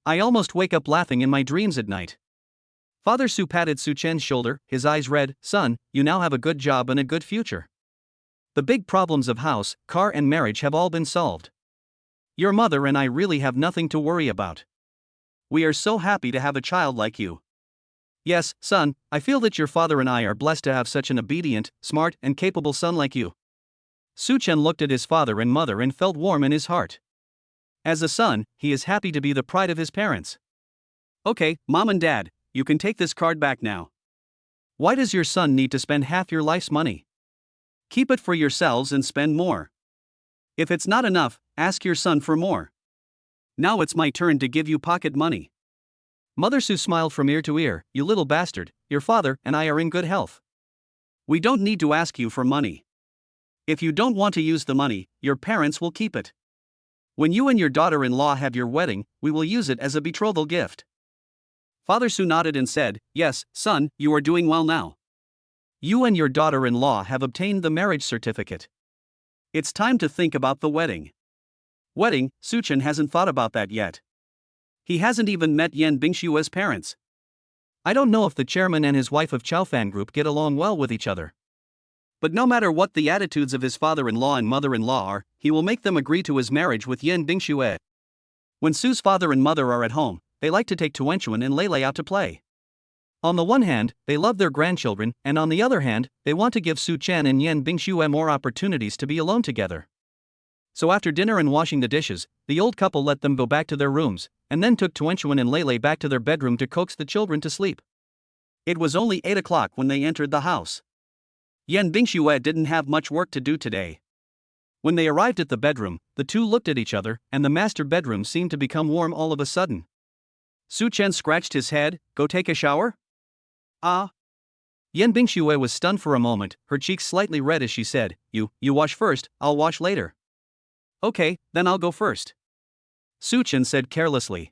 I almost wake up laughing in my dreams at night. Father Su patted Su-Chen's shoulder, his eyes red, Son, you now have a good job and a good future. The big problems of house, car and marriage have all been solved. Your mother and I really have nothing to worry about. We are so happy to have a child like you. Yes, son, I feel that your father and I are blessed to have such an obedient, smart, and capable son like you. Su-Chen looked at his father and mother and felt warm in his heart. As a son, he is happy to be the pride of his parents. Okay, Mom and Dad, you can take this card back now. Why does your son need to spend half your life's money? Keep it for yourselves and spend more. If it's not enough, ask your son for more. Now it's my turn to give you pocket money. Mother Su smiled from ear to ear. You little bastard, your father and I are in good health. We don't need to ask you for money. If you don't want to use the money, your parents will keep it. When you and your daughter-in-law have your wedding, we will use it as a betrothal gift. Father Su nodded and said, Yes, son, you are doing well now. You and your daughter-in-law have obtained the marriage certificate. It's time to think about the wedding. Wedding, Suchen hasn't thought about that yet. He hasn't even met Yan Bingshue's parents. I don't know if the chairman and his wife of Chaofan Group get along well with each other. But no matter what the attitudes of his father-in-law and mother-in-law are, he will make them agree to his marriage with Yan Bingshue. When Su's father and mother are at home, they like to take Tuanchuan and Lele out to play. On the one hand, they love their grandchildren, and on the other hand, they want to give Su Chen and Yan Bingshue more opportunities to be alone together. So after dinner and washing the dishes, the old couple let them go back to their rooms, and then took Tuanchuan and Lele back to their bedroom to coax the children to sleep. It was only 8 o'clock when they entered the house. Yan Bingshue didn't have much work to do today. When they arrived at the bedroom, the two looked at each other, and the master bedroom seemed to become warm all of a sudden. Su Chen scratched his head. Go take a shower? Ah. Yan Bingshue was stunned for a moment, her cheeks slightly red as she said, You wash first, I'll wash later. Okay, then I'll go first. Su Chen said carelessly.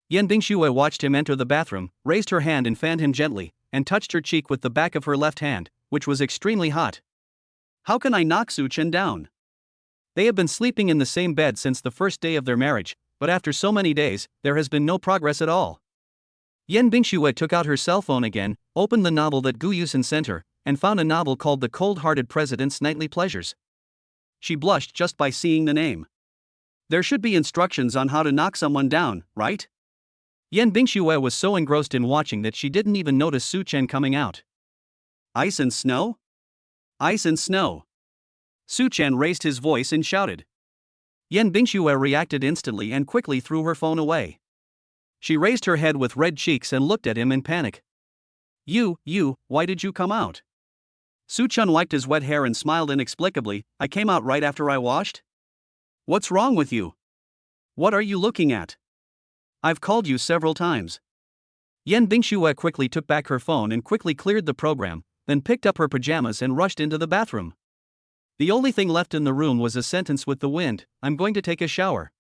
Yan Bingshue watched him enter the bathroom, raised her hand and fanned him gently, and touched her cheek with the back of her left hand, which was extremely hot. How can I knock Su Chen down? They have been sleeping in the same bed since the first day of their marriage, but after so many days, there has been no progress at all. Yan Bingshue took out her cell phone again, opened the novel that Gu Yusen sent her, and found a novel called The Cold-Hearted President's Nightly Pleasures. She blushed just by seeing the name. There should be instructions on how to knock someone down, right? Yan Bingshue was so engrossed in watching that she didn't even notice Su Chen coming out. Ice and snow? Ice and snow. Su Chen raised his voice and shouted. Yan Bingshue reacted instantly and quickly threw her phone away. She raised her head with red cheeks and looked at him in panic. You, why did you come out? Su Chen wiped his wet hair and smiled inexplicably. I came out right after I washed? What's wrong with you? What are you looking at? I've called you several times. Yan Bingshue quickly took back her phone and quickly cleared the program, then picked up her pajamas and rushed into the bathroom. The only thing left in the room was a sentence with the wind, I'm going to take a shower.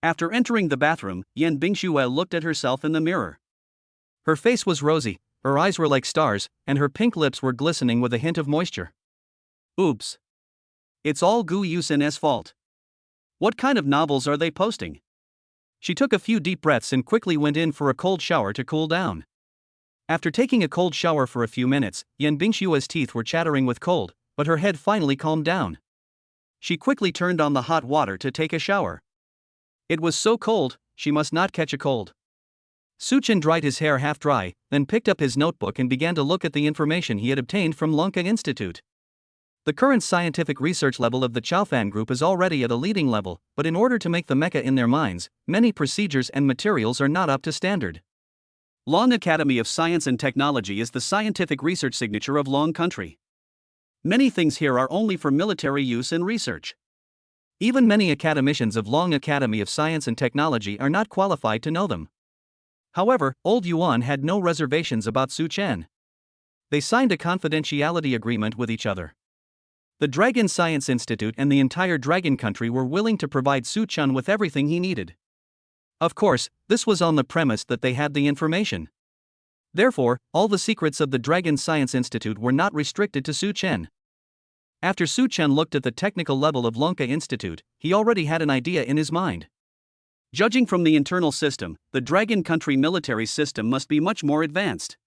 After entering the bathroom, Yan Bingshue looked at herself in the mirror. Her face was rosy, her eyes were like stars, and her pink lips were glistening with a hint of moisture. Oops. It's all Gu Yusen's fault. What kind of novels are they posting? She took a few deep breaths and quickly went in for a cold shower to cool down. After taking a cold shower for a few minutes, Yan Bingshue's teeth were chattering with cold, but her head finally calmed down. She quickly turned on the hot water to take a shower. It was so cold, she must not catch a cold. Su Chen dried his hair half dry, then picked up his notebook and began to look at the information he had obtained from Lonka Institute. The current scientific research level of the Chaofan Group is already at a leading level, but in order to make the mecha in their minds, many procedures and materials are not up to standard. Long Academy of Science and Technology is the scientific research signature of Long Country. Many things here are only for military use and research. Even many academicians of Long Academy of Science and Technology are not qualified to know them. However, Old Yuan had no reservations about Su Chen. They signed a confidentiality agreement with each other. The Dragon Science Institute and the entire Dragon Country were willing to provide Su Chen with everything he needed. Of course, this was on the premise that they had the information. Therefore, all the secrets of the Dragon Science Institute were not restricted to Su Chen. After Su Chen looked at the technical level of Lonka Institute, he already had an idea in his mind. Judging from the internal system, the Dragon Country military system must be much more advanced.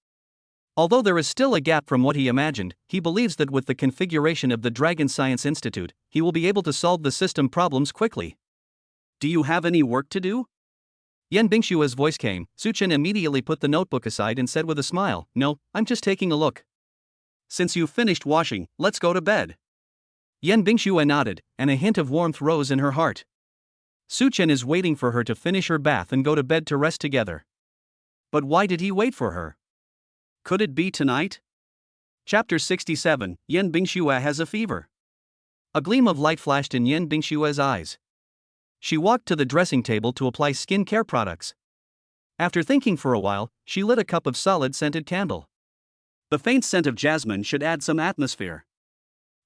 Although there is still a gap from what he imagined, he believes that with the configuration of the Dragon Science Institute, he will be able to solve the system problems quickly. Do you have any work to do? Yan Bingshue's voice came. Su Chen immediately put the notebook aside and said with a smile, No, I'm just taking a look. Since you've finished washing, let's go to bed. Yan Bingshue nodded, and a hint of warmth rose in her heart. Su Chen is waiting for her to finish her bath and go to bed to rest together. But why did he wait for her? Could it be tonight? Chapter 67, Yan Bingshue has a fever. A gleam of light flashed in Yan Bingshue's eyes. She walked to the dressing table to apply skin care products. After thinking for a while, she lit a cup of solid scented candle. The faint scent of jasmine should add some atmosphere.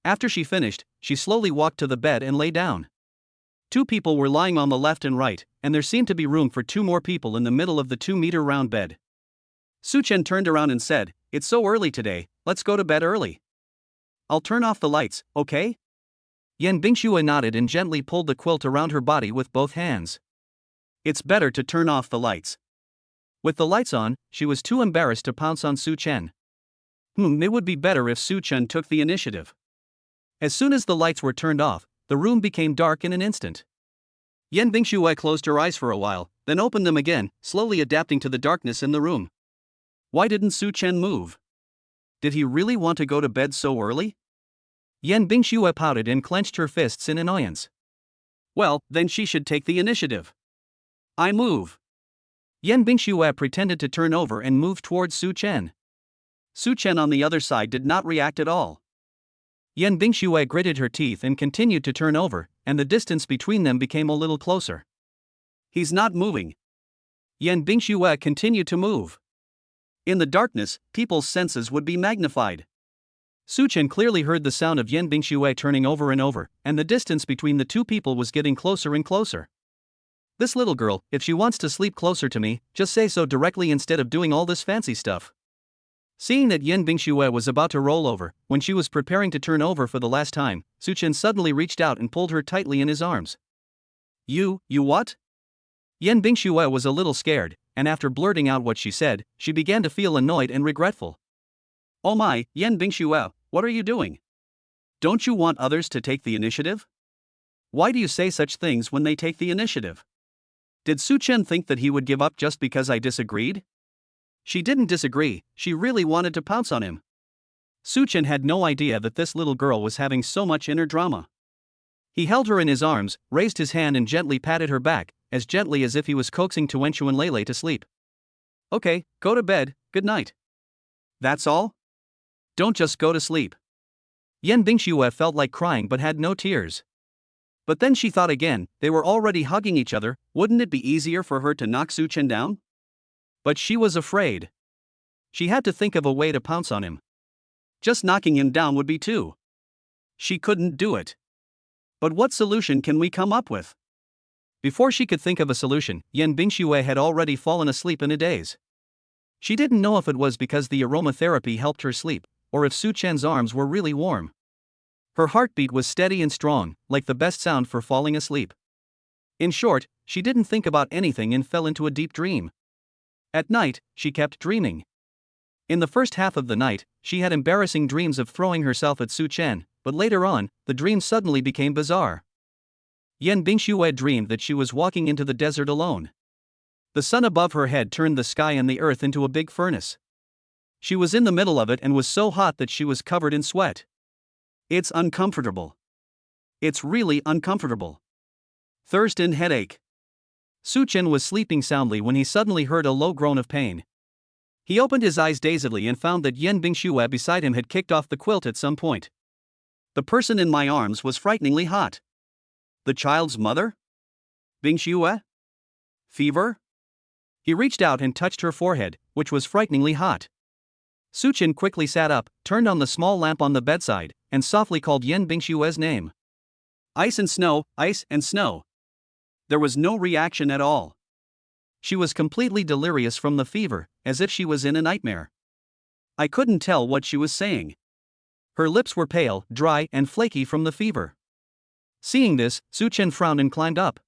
After she finished, she slowly walked to the bed and lay down. Two people were lying on the left and right, and there seemed to be room for two more people in the middle of the 2-meter round bed. Suchen turned around and said, "It's so early today, let's go to bed early. I'll turn off the lights, okay?" Yan Bingxue nodded and gently pulled the quilt around her body with both hands. It's better to turn off the lights. With the lights on, she was too embarrassed to pounce on Su Chen. It would be better if Su Chen took the initiative. As soon as the lights were turned off, the room became dark in an instant. Yan Bingxue closed her eyes for a while, then opened them again, slowly adapting to the darkness in the room. Why didn't Su Chen move? Did he really want to go to bed so early? Yan Bingxue pouted and clenched her fists in annoyance. Well, then she should take the initiative. I move. Yan Bingxue pretended to turn over and move towards Su Chen. Su Chen on the other side did not react at all. Yan Bingxue gritted her teeth and continued to turn over, and the distance between them became a little closer. He's not moving. Yan Bingxue continued to move. In the darkness, people's senses would be magnified. Su Chen clearly heard the sound of Yan Bingxue turning over and over, and the distance between the two people was getting closer and closer. This little girl, if she wants to sleep closer to me, just say so directly instead of doing all this fancy stuff. Seeing that Yan Bingxue was about to roll over, when she was preparing to turn over for the last time, Su Chen suddenly reached out and pulled her tightly in his arms. You what? Yan Bingxue was a little scared, and after blurting out what she said, she began to feel annoyed and regretful. Oh my, Yan Bingxue, what are you doing? Don't you want others to take the initiative? Why do you say such things when they take the initiative? Did Su Chen think that he would give up just because I disagreed? She didn't disagree, she really wanted to pounce on him. Su Chen had no idea that this little girl was having so much inner drama. He held her in his arms, raised his hand and gently patted her back, as gently as if he was coaxing Tuenchuan Lele to sleep. Okay, go to bed, good night. That's all? Don't just go to sleep. Yan Bingxue felt like crying but had no tears. But then she thought again, they were already hugging each other, wouldn't it be easier for her to knock Su Chen down? But she was afraid. She had to think of a way to pounce on him. Just knocking him down would be too. She couldn't do it. But what solution can we come up with? Before she could think of a solution, Yan Bingxue had already fallen asleep in a daze. She didn't know if it was because the aromatherapy helped her sleep, or if Su Chen's arms were really warm. Her heartbeat was steady and strong, like the best sound for falling asleep. In short, she didn't think about anything and fell into a deep dream. At night, she kept dreaming. In the first half of the night, she had embarrassing dreams of throwing herself at Su Chen, but later on, the dreams suddenly became bizarre. Yan Bingxue dreamed that she was walking into the desert alone. The sun above her head turned the sky and the earth into a big furnace. She was in the middle of it and was so hot that she was covered in sweat. It's uncomfortable. It's really uncomfortable. Thirst and headache. Su Chen was sleeping soundly when he suddenly heard a low groan of pain. He opened his eyes dazedly and found that Yan Bingxue beside him had kicked off the quilt at some point. The person in my arms was frighteningly hot. The child's mother? Bingxue? Fever? He reached out and touched her forehead, which was frighteningly hot. Su Chen quickly sat up, turned on the small lamp on the bedside, and softly called Yan Bingxue's name. Ice and snow, ice and snow. There was no reaction at all. She was completely delirious from the fever, as if she was in a nightmare. I couldn't tell what she was saying. Her lips were pale, dry, and flaky from the fever. Seeing this, Su Chen frowned and climbed up.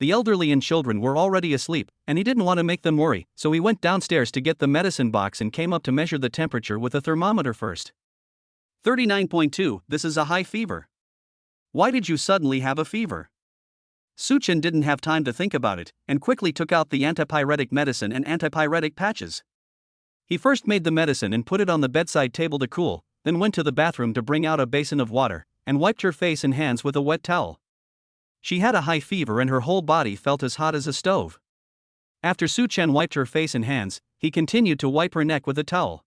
The elderly and children were already asleep, and he didn't want to make them worry, so he went downstairs to get the medicine box and came up to measure the temperature with a thermometer first. 39.2, this is a high fever. Why did you suddenly have a fever? Su Chen didn't have time to think about it, and quickly took out the antipyretic medicine and antipyretic patches. He first made the medicine and put it on the bedside table to cool, then went to the bathroom to bring out a basin of water, and wiped her face and hands with a wet towel. She had a high fever and her whole body felt as hot as a stove. After Su Chen wiped her face and hands, he continued to wipe her neck with a towel.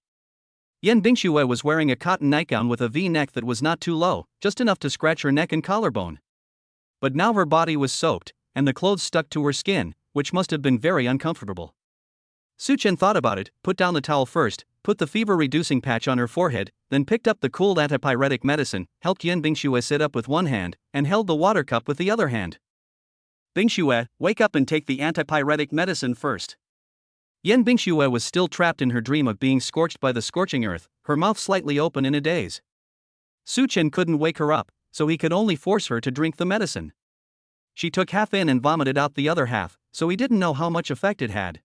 Yan Bingxue was wearing a cotton nightgown with a V-neck that was not too low, just enough to scratch her neck and collarbone. But now her body was soaked, and the clothes stuck to her skin, which must have been very uncomfortable. Su Chen thought about it, put down the towel first, put the fever-reducing patch on her forehead, then picked up the cold antipyretic medicine, helped Yan Bingxue sit up with one hand, and held the water cup with the other hand. Bingxue, wake up and take the antipyretic medicine first. Yan Bingxue was still trapped in her dream of being scorched by the scorching earth, her mouth slightly open in a daze. Su Chen couldn't wake her up, so he could only force her to drink the medicine. She took half in and vomited out the other half, so he didn't know how much effect it had.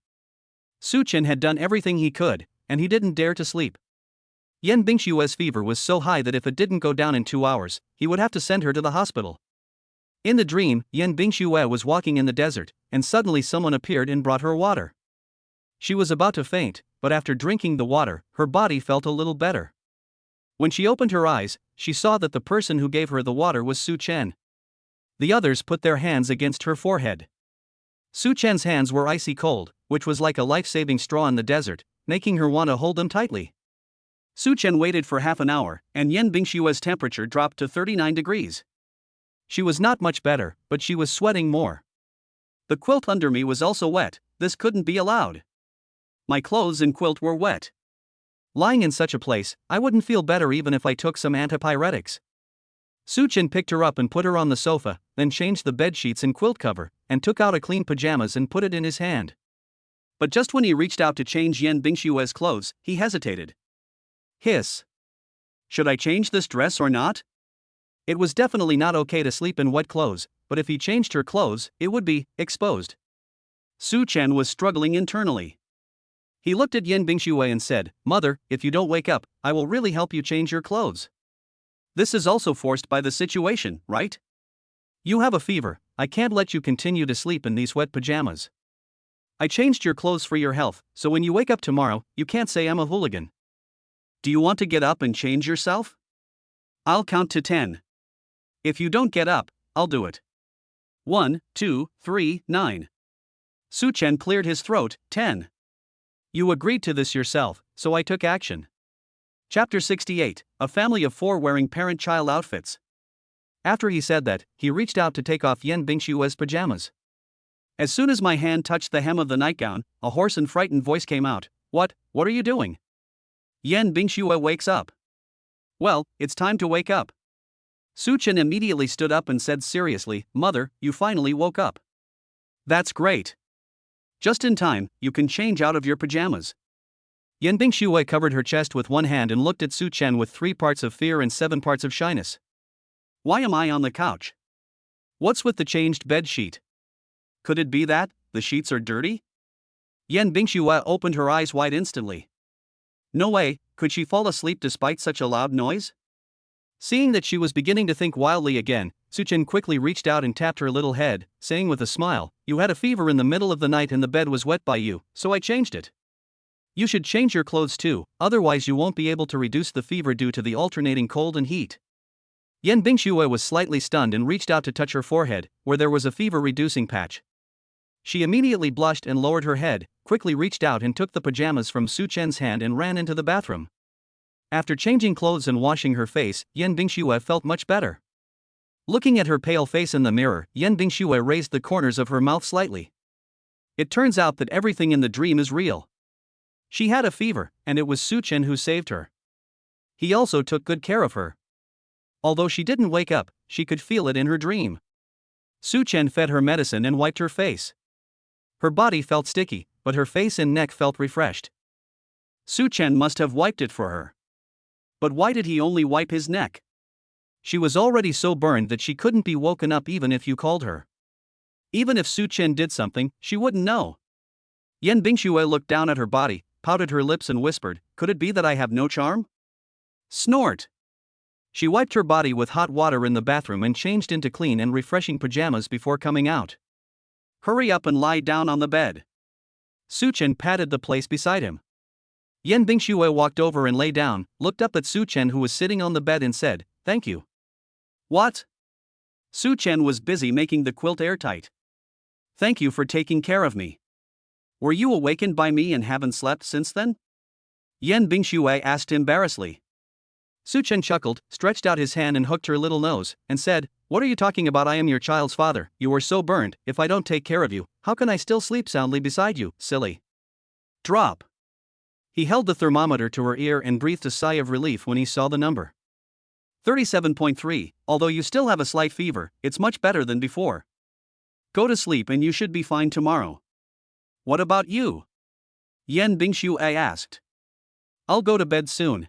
Su Chen had done everything he could, and he didn't dare to sleep. Yan Bingxue's fever was so high that if it didn't go down in 2 hours, he would have to send her to the hospital. In the dream, Yan Bingxue was walking in the desert, and suddenly someone appeared and brought her water. She was about to faint, but after drinking the water, her body felt a little better. When she opened her eyes, she saw that the person who gave her the water was Su Chen. The others put their hands against her forehead. Su Chen's hands were icy cold, which was like a life-saving straw in the desert, making her want to hold them tightly. Su Chen waited for half an hour, and Yan Bingxue's temperature dropped to 39 degrees. She was not much better, but she was sweating more. The quilt under me was also wet. This couldn't be allowed. My clothes and quilt were wet. Lying in such a place, I wouldn't feel better even if I took some antipyretics. Su Chen picked her up and put her on the sofa, then changed the bed sheets and quilt cover, and took out a clean pajamas and put it in his hand. But just when he reached out to change Yan Bingxue's clothes, he hesitated. Hiss. Should I change this dress or not? It was definitely not okay to sleep in wet clothes, but if he changed her clothes, it would be exposed. Su Chen was struggling internally. He looked at Yan Bingxue and said, "Mother, if you don't wake up, I will really help you change your clothes. This is also forced by the situation, right? You have a fever, I can't let you continue to sleep in these wet pajamas. I changed your clothes for your health, so when you wake up tomorrow, you can't say I'm a hooligan. Do you want to get up and change yourself? I'll count to 10. If you don't get up, I'll do it. 1, 2, 3, 9. Su Chen cleared his throat. 10. You agreed to this yourself, so I took action. Chapter 68, A Family of 4 Wearing Parent-Child Outfits. After he said that, he reached out to take off Yan Bingxue's pajamas. As soon as my hand touched the hem of the nightgown, a hoarse and frightened voice came out. What are you doing? Yan Bingxue wakes up. Well, it's time to wake up. Su Chen immediately stood up and said seriously, Mother, you finally woke up. That's great. Just in time, you can change out of your pajamas. Yan Bingxue covered her chest with one hand and looked at Su Chen with 3 parts of fear and 7 parts of shyness. Why am I on the couch? What's with the changed bed sheet? Could it be that the sheets are dirty? Yan Bingxue opened her eyes wide instantly. No way, could she fall asleep despite such a loud noise? Seeing that she was beginning to think wildly again, Su Chen quickly reached out and tapped her little head, saying with a smile, You had a fever in the middle of the night and the bed was wet by you, so I changed it. You should change your clothes too, otherwise you won't be able to reduce the fever due to the alternating cold and heat. Yan Bingxue was slightly stunned and reached out to touch her forehead, where there was a fever-reducing patch. She immediately blushed and lowered her head, quickly reached out and took the pajamas from Su Chen's hand and ran into the bathroom. After changing clothes and washing her face, Yan Bingxue felt much better. Looking at her pale face in the mirror, Yan Bingxue raised the corners of her mouth slightly. It turns out that everything in the dream is real. She had a fever, and it was Su Chen who saved her. He also took good care of her. Although she didn't wake up, she could feel it in her dream. Su Chen fed her medicine and wiped her face. Her body felt sticky, but her face and neck felt refreshed. Su Chen must have wiped it for her. But why did he only wipe his neck? She was already so burned that she couldn't be woken up even if you called her. Even if Su Chen did something, she wouldn't know. Yan Bingxue looked down at her body, pouted her lips and whispered, Could it be that I have no charm? Snort! She wiped her body with hot water in the bathroom and changed into clean and refreshing pajamas before coming out. Hurry up and lie down on the bed. Su Chen patted the place beside him. Yan Bingxue walked over and lay down, looked up at Su Chen who was sitting on the bed and said, Thank you. What? Su Chen was busy making the quilt airtight. Thank you for taking care of me. Were you awakened by me and haven't slept since then? Yan Bingxue asked embarrassedly. Su Chen chuckled, stretched out his hand and hooked her little nose, and said, What are you talking about? I am your child's father. You are so burned, if I don't take care of you, how can I still sleep soundly beside you, silly? Drop. He held the thermometer to her ear and breathed a sigh of relief when he saw the number. 37.3, although you still have a slight fever, it's much better than before. Go to sleep and you should be fine tomorrow. What about you? Yan Bingxiu asked. I'll go to bed soon.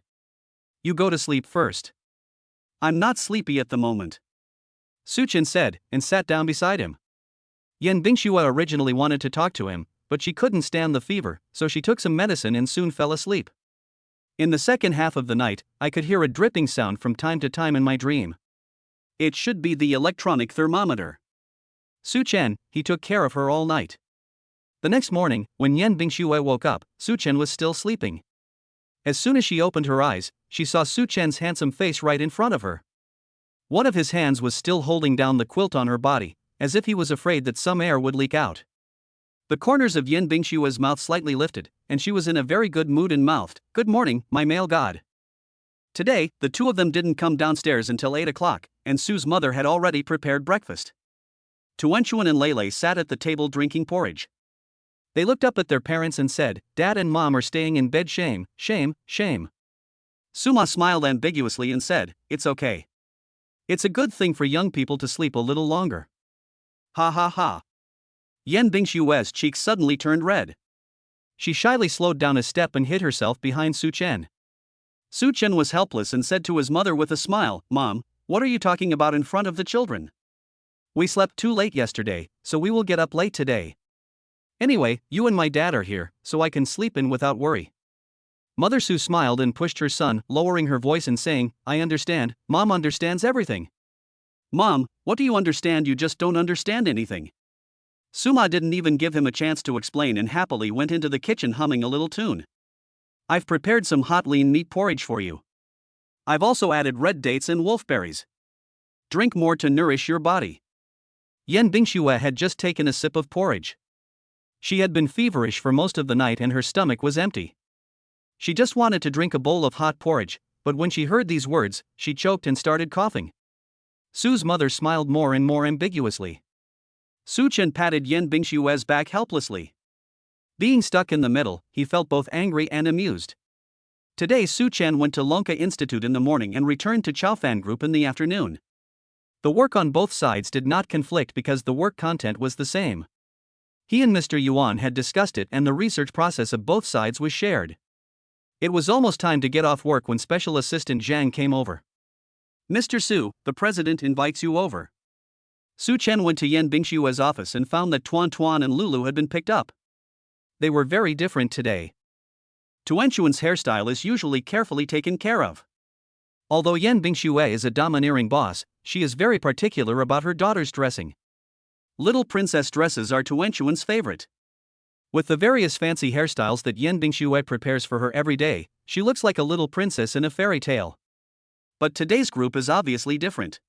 You go to sleep first. I'm not sleepy at the moment. Suchen said, and sat down beside him. Yan Bingxiu originally wanted to talk to him, but she couldn't stand the fever, so she took some medicine and soon fell asleep. In the second half of the night, I could hear a dripping sound from time to time in my dream. It should be the electronic thermometer. Suchen, he took care of her all night. The next morning, when Yan Bingxiu woke up, Suchen was still sleeping. As soon as she opened her eyes, she saw Suchen's handsome face right in front of her. One of his hands was still holding down the quilt on her body, as if he was afraid that some air would leak out. The corners of Yan Bingxiu's mouth slightly lifted, and she was in a very good mood and mouthed, "Good morning, my male god." Today, the two of them didn't come downstairs until 8 o'clock, and Sue's mother had already prepared breakfast. Tuanchuan and Lele sat at the table drinking porridge. They looked up at their parents and said, "Dad and Mom are staying in bed, shame, shame, shame." Suma smiled ambiguously and said, "It's okay. It's a good thing for young people to sleep a little longer." Ha ha ha. Yan Bingxiu's cheeks suddenly turned red. She shyly slowed down a step and hid herself behind Suchen. Suchen was helpless and said to his mother with a smile, "Mom, what are you talking about in front of the children? We slept too late yesterday, so we will get up late today. Anyway, you and my dad are here, so I can sleep in without worry." Mother Sue smiled and pushed her son, lowering her voice and saying, "I understand, Mom understands everything." "Mom, what do you understand? You just don't understand anything." Suma didn't even give him a chance to explain and happily went into the kitchen humming a little tune. "I've prepared some hot lean meat porridge for you. I've also added red dates and wolfberries. Drink more to nourish your body." Yan Bingxiu had just taken a sip of porridge. She had been feverish for most of the night and her stomach was empty. She just wanted to drink a bowl of hot porridge, but when she heard these words, she choked and started coughing. Sue's mother smiled more and more ambiguously. Suchen patted Yan Bingxiu's back helplessly. Being stuck in the middle, he felt both angry and amused. Today Suchen went to Lonka Institute in the morning and returned to Chaofan Group in the afternoon. The work on both sides did not conflict because the work content was the same. He and Mr. Yuan had discussed it and the research process of both sides was shared. It was almost time to get off work when Special Assistant Zhang came over. "Mr. Su, the president invites you over." Suchen went to Yan Bingxiu's office and found that Tuan Tuan and Lulu had been picked up. They were very different today. Tuanchuan's hairstyle is usually carefully taken care of. Although Yan Bingxiu is a domineering boss, she is very particular about her daughter's dressing. Little princess dresses are Tuanchuan's favorite. With the various fancy hairstyles that Yan Bingxiu prepares for her every day, she looks like a little princess in a fairy tale. But today's group is obviously different.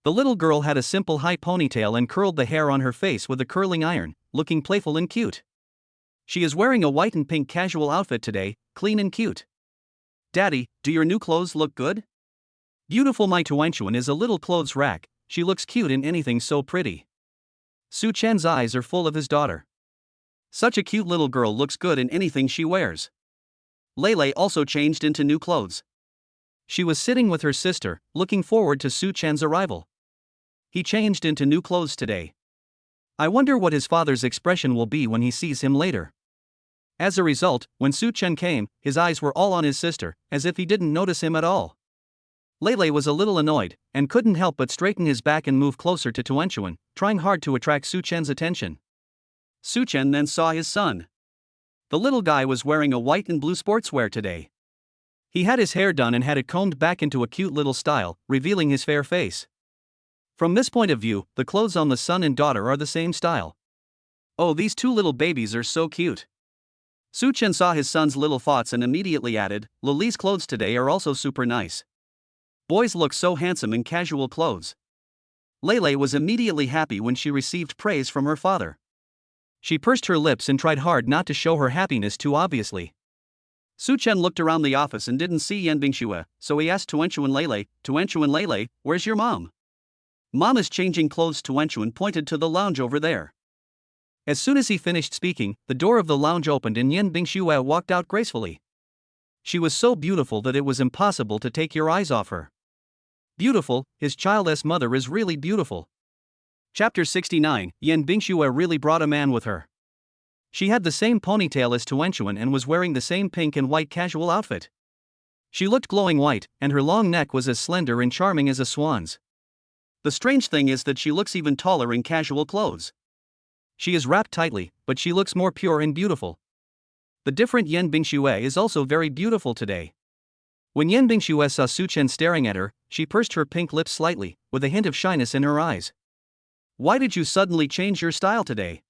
The little girl had a simple high ponytail and curled the hair on her face with a curling iron, looking playful and cute. She is wearing a white and pink casual outfit today, clean and cute. "Daddy, do your new clothes look good?" Beautiful my Tuanchuan is a little clothes rack, she looks cute in anything so pretty. Suchen's eyes are full of his daughter. Such a cute little girl looks good in anything she wears. Lele also changed into new clothes. She was sitting with her sister, looking forward to Suchen's arrival. He changed into new clothes today. I wonder what his father's expression will be when he sees him later. As a result, when Suchen came, his eyes were all on his sister, as if he didn't notice him at all. Lele was a little annoyed, and couldn't help but straighten his back and move closer to Tuanchuan, trying hard to attract Suchen's attention. Suchen then saw his son. The little guy was wearing a white and blue sportswear today. He had his hair done and had it combed back into a cute little style, revealing his fair face. From this point of view, the clothes on the son and daughter are the same style. "Oh, these two little babies are so cute." Suchen saw his son's little thoughts and immediately added, "Lily's clothes today are also super nice. Boys look so handsome in casual clothes." Lele was immediately happy when she received praise from her father. She pursed her lips and tried hard not to show her happiness too obviously. Suchen looked around the office and didn't see Yan Bingxiu, so he asked Tuanchuan Lele, "Where's your mom?" "Mom is changing clothes." Tuanchuan pointed to the lounge over there. As soon as he finished speaking, the door of the lounge opened and Yan Bingxue walked out gracefully. She was so beautiful that it was impossible to take your eyes off her. Beautiful, his childless mother is really beautiful. Chapter 69, Yan Bingxue really brought a man with her. She had the same ponytail as Tuanchuan and was wearing the same pink and white casual outfit. She looked glowing white, and her long neck was as slender and charming as a swan's. The strange thing is that she looks even taller in casual clothes. She is wrapped tightly, but she looks more pure and beautiful. The different Yan Bingxue is also very beautiful today. When Yan Bingxue saw Su Chen staring at her, she pursed her pink lips slightly, with a hint of shyness in her eyes. "Why did you suddenly change your style today?"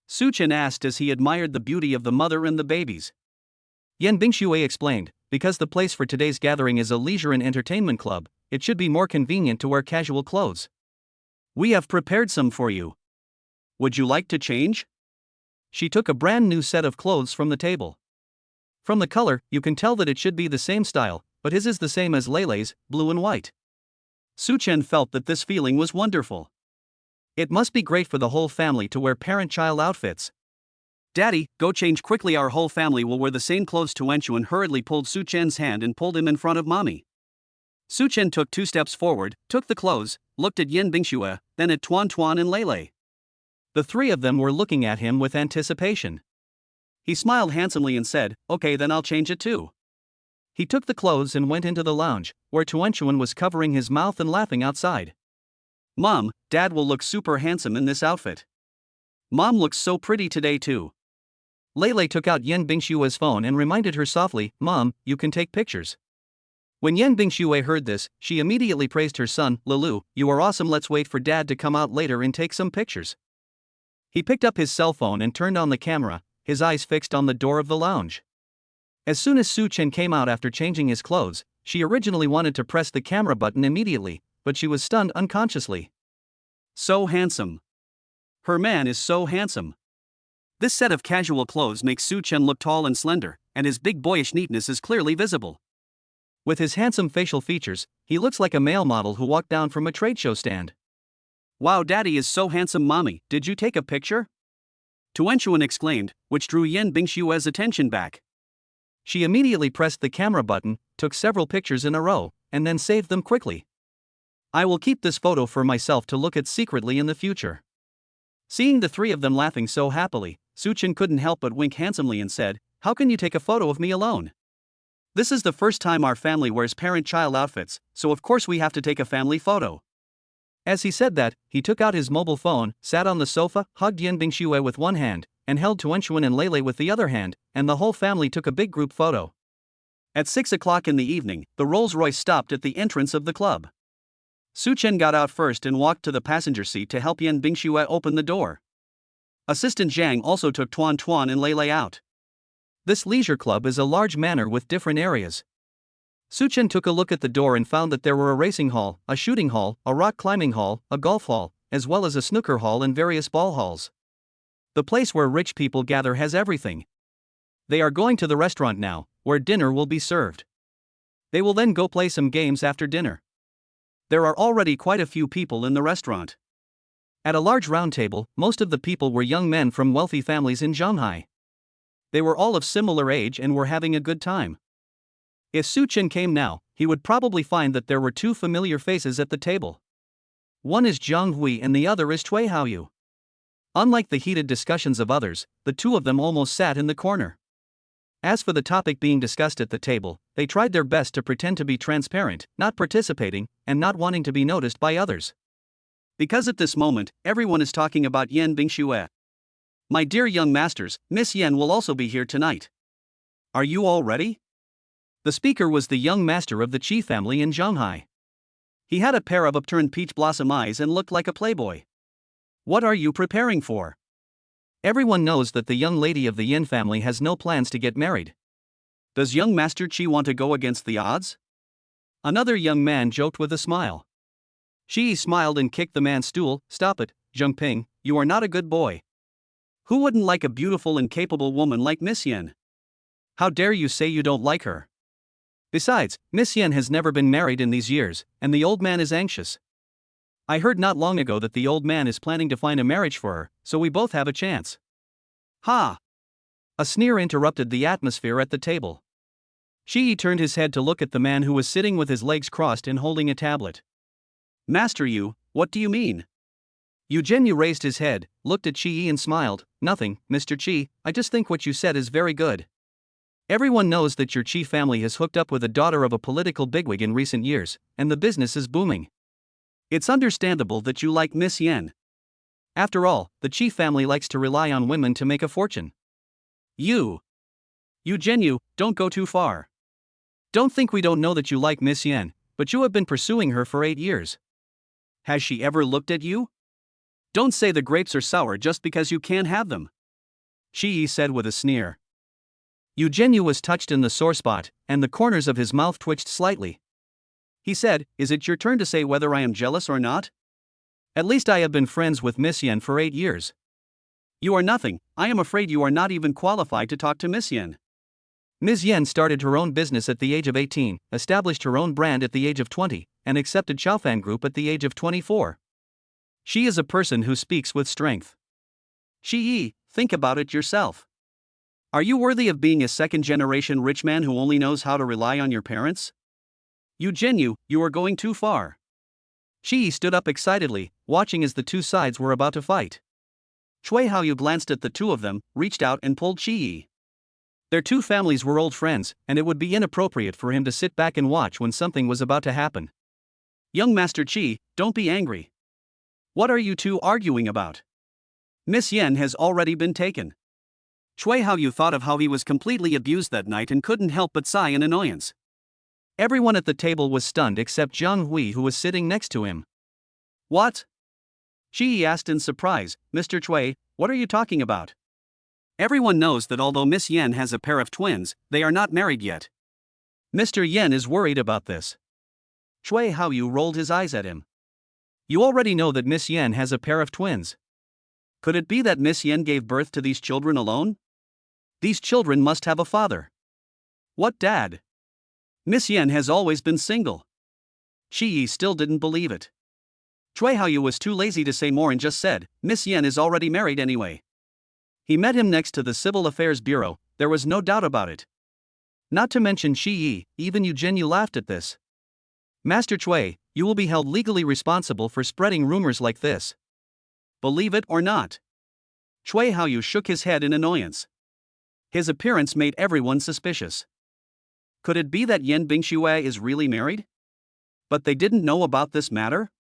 Su Chen asked as he admired the beauty of the mother and the babies. Yan Bingxue explained, "Because the place for today's gathering is a leisure and entertainment club, it should be more convenient to wear casual clothes. We have prepared some for you. Would you like to change?" She took a brand new set of clothes from the table. From the color, you can tell that it should be the same style, but his is the same as Leilei's, blue and white. Su Chen felt that this feeling was wonderful. It must be great for the whole family to wear parent-child outfits. "Daddy, go change quickly, our whole family will wear the same clothes." Tuanchuan hurriedly pulled Su Chen's hand and pulled him in front of Mommy. Su Chen took 2 steps forward, took the clothes, looked at Yan Bingxue, then at Tuan and Leilei. The 3 of them were looking at him with anticipation. He smiled handsomely and said, "Okay, then I'll change it too." He took the clothes and went into the lounge, where Tuanchuan was covering his mouth and laughing outside. "Mom, Dad will look super handsome in this outfit. Mom looks so pretty today too." Leilei took out Yan Bingxue's phone and reminded her softly, "Mom, you can take pictures." When Yan Bingxue heard this, she immediately praised her son, "Lulu, you are awesome, let's wait for Dad to come out later and take some pictures." He picked up his cell phone and turned on the camera, his eyes fixed on the door of the lounge. As soon as Su Chen came out after changing his clothes, she originally wanted to press the camera button immediately, but she was stunned unconsciously. So handsome. Her man is so handsome. This set of casual clothes makes Su Chen look tall and slender, and his big boyish neatness is clearly visible. With his handsome facial features, he looks like a male model who walked down from a trade show stand. "Wow, Daddy is so handsome, Mommy, did you take a picture?" Tuanchuan exclaimed, which drew Yan Bingxue's attention back. She immediately pressed the camera button, took several pictures in a row, and then saved them quickly. "I will keep this photo for myself to look at secretly in the future." Seeing the 3 of them laughing so happily, Su Chen couldn't help but wink handsomely and said, "How can you take a photo of me alone? This is the first time our family wears parent-child outfits, so of course we have to take a family photo." As he said that, he took out his mobile phone, sat on the sofa, hugged Yan Bingxue with one hand, and held Tuanchuan and Leilei with the other hand, and the whole family took a big group photo. At 6 o'clock in the evening, the Rolls-Royce stopped at the entrance of the club. Su Chen got out first and walked to the passenger seat to help Yan Bingxue open the door. Assistant Zhang also took Tuan and Leilei out. This leisure club is a large manor with different areas. Su Chen took a look at the door and found that there were a racing hall, a shooting hall, a rock climbing hall, a golf hall, as well as a snooker hall and various ball halls. The place where rich people gather has everything. They are going to the restaurant now, where dinner will be served. They will then go play some games after dinner. There are already quite a few people in the restaurant. At a large round table, most of the people were young men from wealthy families in Shanghai. They were all of similar age and were having a good time. If Su Chen came now, he would probably find that there were 2 familiar faces at the table. One is Zhang Hui and the other is Cui Haoyu. Unlike the heated discussions of others, the 2 of them almost sat in the corner. As for the topic being discussed at the table, they tried their best to pretend to be transparent, not participating, and not wanting to be noticed by others. Because at this moment, everyone is talking about Yan Bingxue. "My dear young masters, Miss Yan will also be here tonight. Are you all ready?" The speaker was the young master of the Qi family in Shanghai. He had a pair of upturned peach blossom eyes and looked like a playboy. "What are you preparing for?" Everyone knows that the young lady of the Yin family has no plans to get married. "Does young Master Qi want to go against the odds?" Another young man joked with a smile. Qi smiled and kicked the man's stool. "Stop it, Zhengping, you are not a good boy. Who wouldn't like a beautiful and capable woman like Miss Yin? How dare you say you don't like her? Besides, Miss Yin has never been married in these years, and the old man is anxious." I heard not long ago that the old man is planning to find a marriage for her, so we both have a chance. Ha! A sneer interrupted the atmosphere at the table. Shi turned his head to look at the man who was sitting with his legs crossed and holding a tablet. Master Yu, what do you mean? Eugenio raised his head, looked at Chi and smiled. Nothing, Mr. Chi, I just think what you said is very good. Everyone knows that your Chi family has hooked up with a daughter of a political bigwig in recent years, and the business is booming. It's understandable that you like Miss Yen. After all, the Chi family likes to rely on women to make a fortune. Eugenio, don't go too far. Don't think we don't know that you like Miss Yen, but you have been pursuing her for 8 years. Has she ever looked at you? Don't say the grapes are sour just because you can't have them. Shi said with a sneer. Eugenio was touched in the sore spot, and the corners of his mouth twitched slightly. He said, Is it your turn to say whether I am jealous or not? At least I have been friends with Miss Yen for 8 years. You are nothing, I am afraid you are not even qualified to talk to Miss Yen. Ms. Yen started her own business at the age of 18, established her own brand at the age of 20, and accepted Chaofan Group at the age of 24. She is a person who speaks with strength. Shi, think about it yourself. Are you worthy of being a second-generation rich man who only knows how to rely on your parents? Eugenio, you are going too far. Shi stood up excitedly, watching as the two sides were about to fight. Cui Haoyu glanced at the two of them, reached out and pulled Shi. Their two families were old friends, and it would be inappropriate for him to sit back and watch when something was about to happen. Young Master Chi, don't be angry. What are you two arguing about? Miss Yen has already been taken. Cui Haoyu thought of how he was completely abused that night and couldn't help but sigh in annoyance. Everyone at the table was stunned except Zhang Hui, who was sitting next to him. What? Shi asked in surprise, Mr. Cui, what are you talking about? Everyone knows that although Miss Yen has a pair of twins, they are not married yet. Mr. Yen is worried about this. Cui Haoyu rolled his eyes at him. You already know that Miss Yen has a pair of twins. Could it be that Miss Yen gave birth to these children alone? These children must have a father. What dad? Miss Yen has always been single. Shi still didn't believe it. Cui Haoyu was too lazy to say more and just said, Miss Yen is already married anyway. He met him next to the Civil Affairs Bureau, there was no doubt about it. Not to mention Shi, even Eugenio laughed at this. Master Cui, you will be held legally responsible for spreading rumors like this. Believe it or not. Cui Haoyu shook his head in annoyance. His appearance made everyone suspicious. Could it be that Yen Bingxue is really married? But they didn't know about this matter?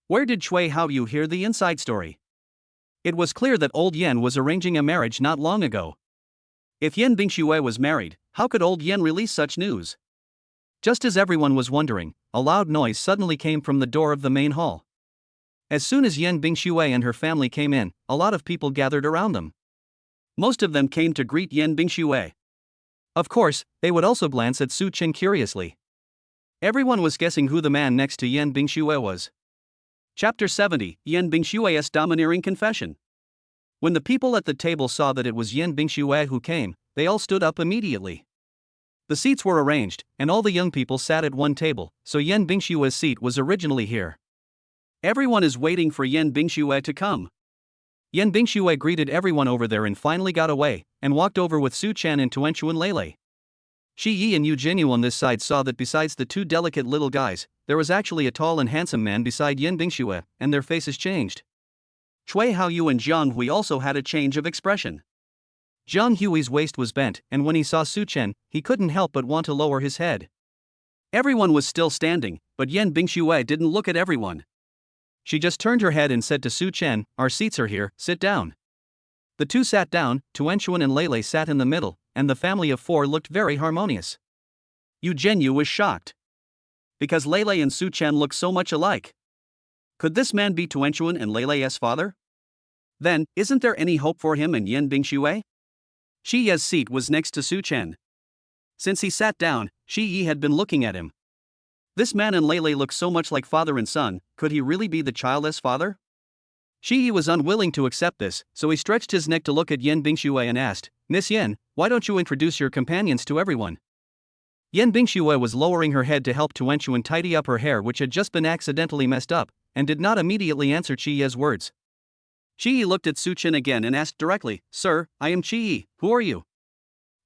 Where did Cui Haoyu hear the inside story? It was clear that old Yen was arranging a marriage not long ago. If Yen Bingxue was married, how could old Yen release such news? Just as everyone was wondering, a loud noise suddenly came from the door of the main hall. As soon as Yen Bingxue and her family came in, a lot of people gathered around them. Most of them came to greet Yen Bingxue. Of course, they would also glance at Su Chen curiously. Everyone was guessing who the man next to Yen Bingxue was. Chapter 70, Yen Bingshue's Domineering Confession. When the people at the table saw that it was Yen Bingxue who came, they all stood up immediately. The seats were arranged, and all the young people sat at one table, so Yen Bingshue's seat was originally here. Everyone is waiting for Yen Bingxue to come. Yen Bingxue greeted everyone over there and finally got away, and walked over with Su Chen and Tuanchuan Lele. Shi Yi and Eugenio on this side saw that besides the two delicate little guys, there was actually a tall and handsome man beside Yen Bingxue, and their faces changed. Cui Haoyu and Zhang Hui also had a change of expression. Zhang Hui's waist was bent, and when he saw Su Chen, he couldn't help but want to lower his head. Everyone was still standing, but Yen Bingxue didn't look at everyone. She just turned her head and said to Su Chen, Our seats are here, sit down. The two sat down, Tuanchuan and Lele sat in the middle, and the family of four looked very harmonious. Eugenio was shocked. Because Lele and Su Chen looked so much alike. Could this man be Tuanchuan and Lele's father? Then, isn't there any hope for him and Yen Bingxue? Shi Ye's seat was next to Su Chen. Since he sat down, Shi Yi had been looking at him. This man and Lele look so much like father and son, could he really be the childless father? Shi Yi was unwilling to accept this, so he stretched his neck to look at Yen Bingxue and asked, Miss Yen, why don't you introduce your companions to everyone? Yan Bingxue was lowering her head to help Tuanchuan tidy up her hair, which had just been accidentally messed up, and did not immediately answer Chiye's words. Chiye looked at Su Chen again and asked directly, "Sir, I am Chiye, who are you?"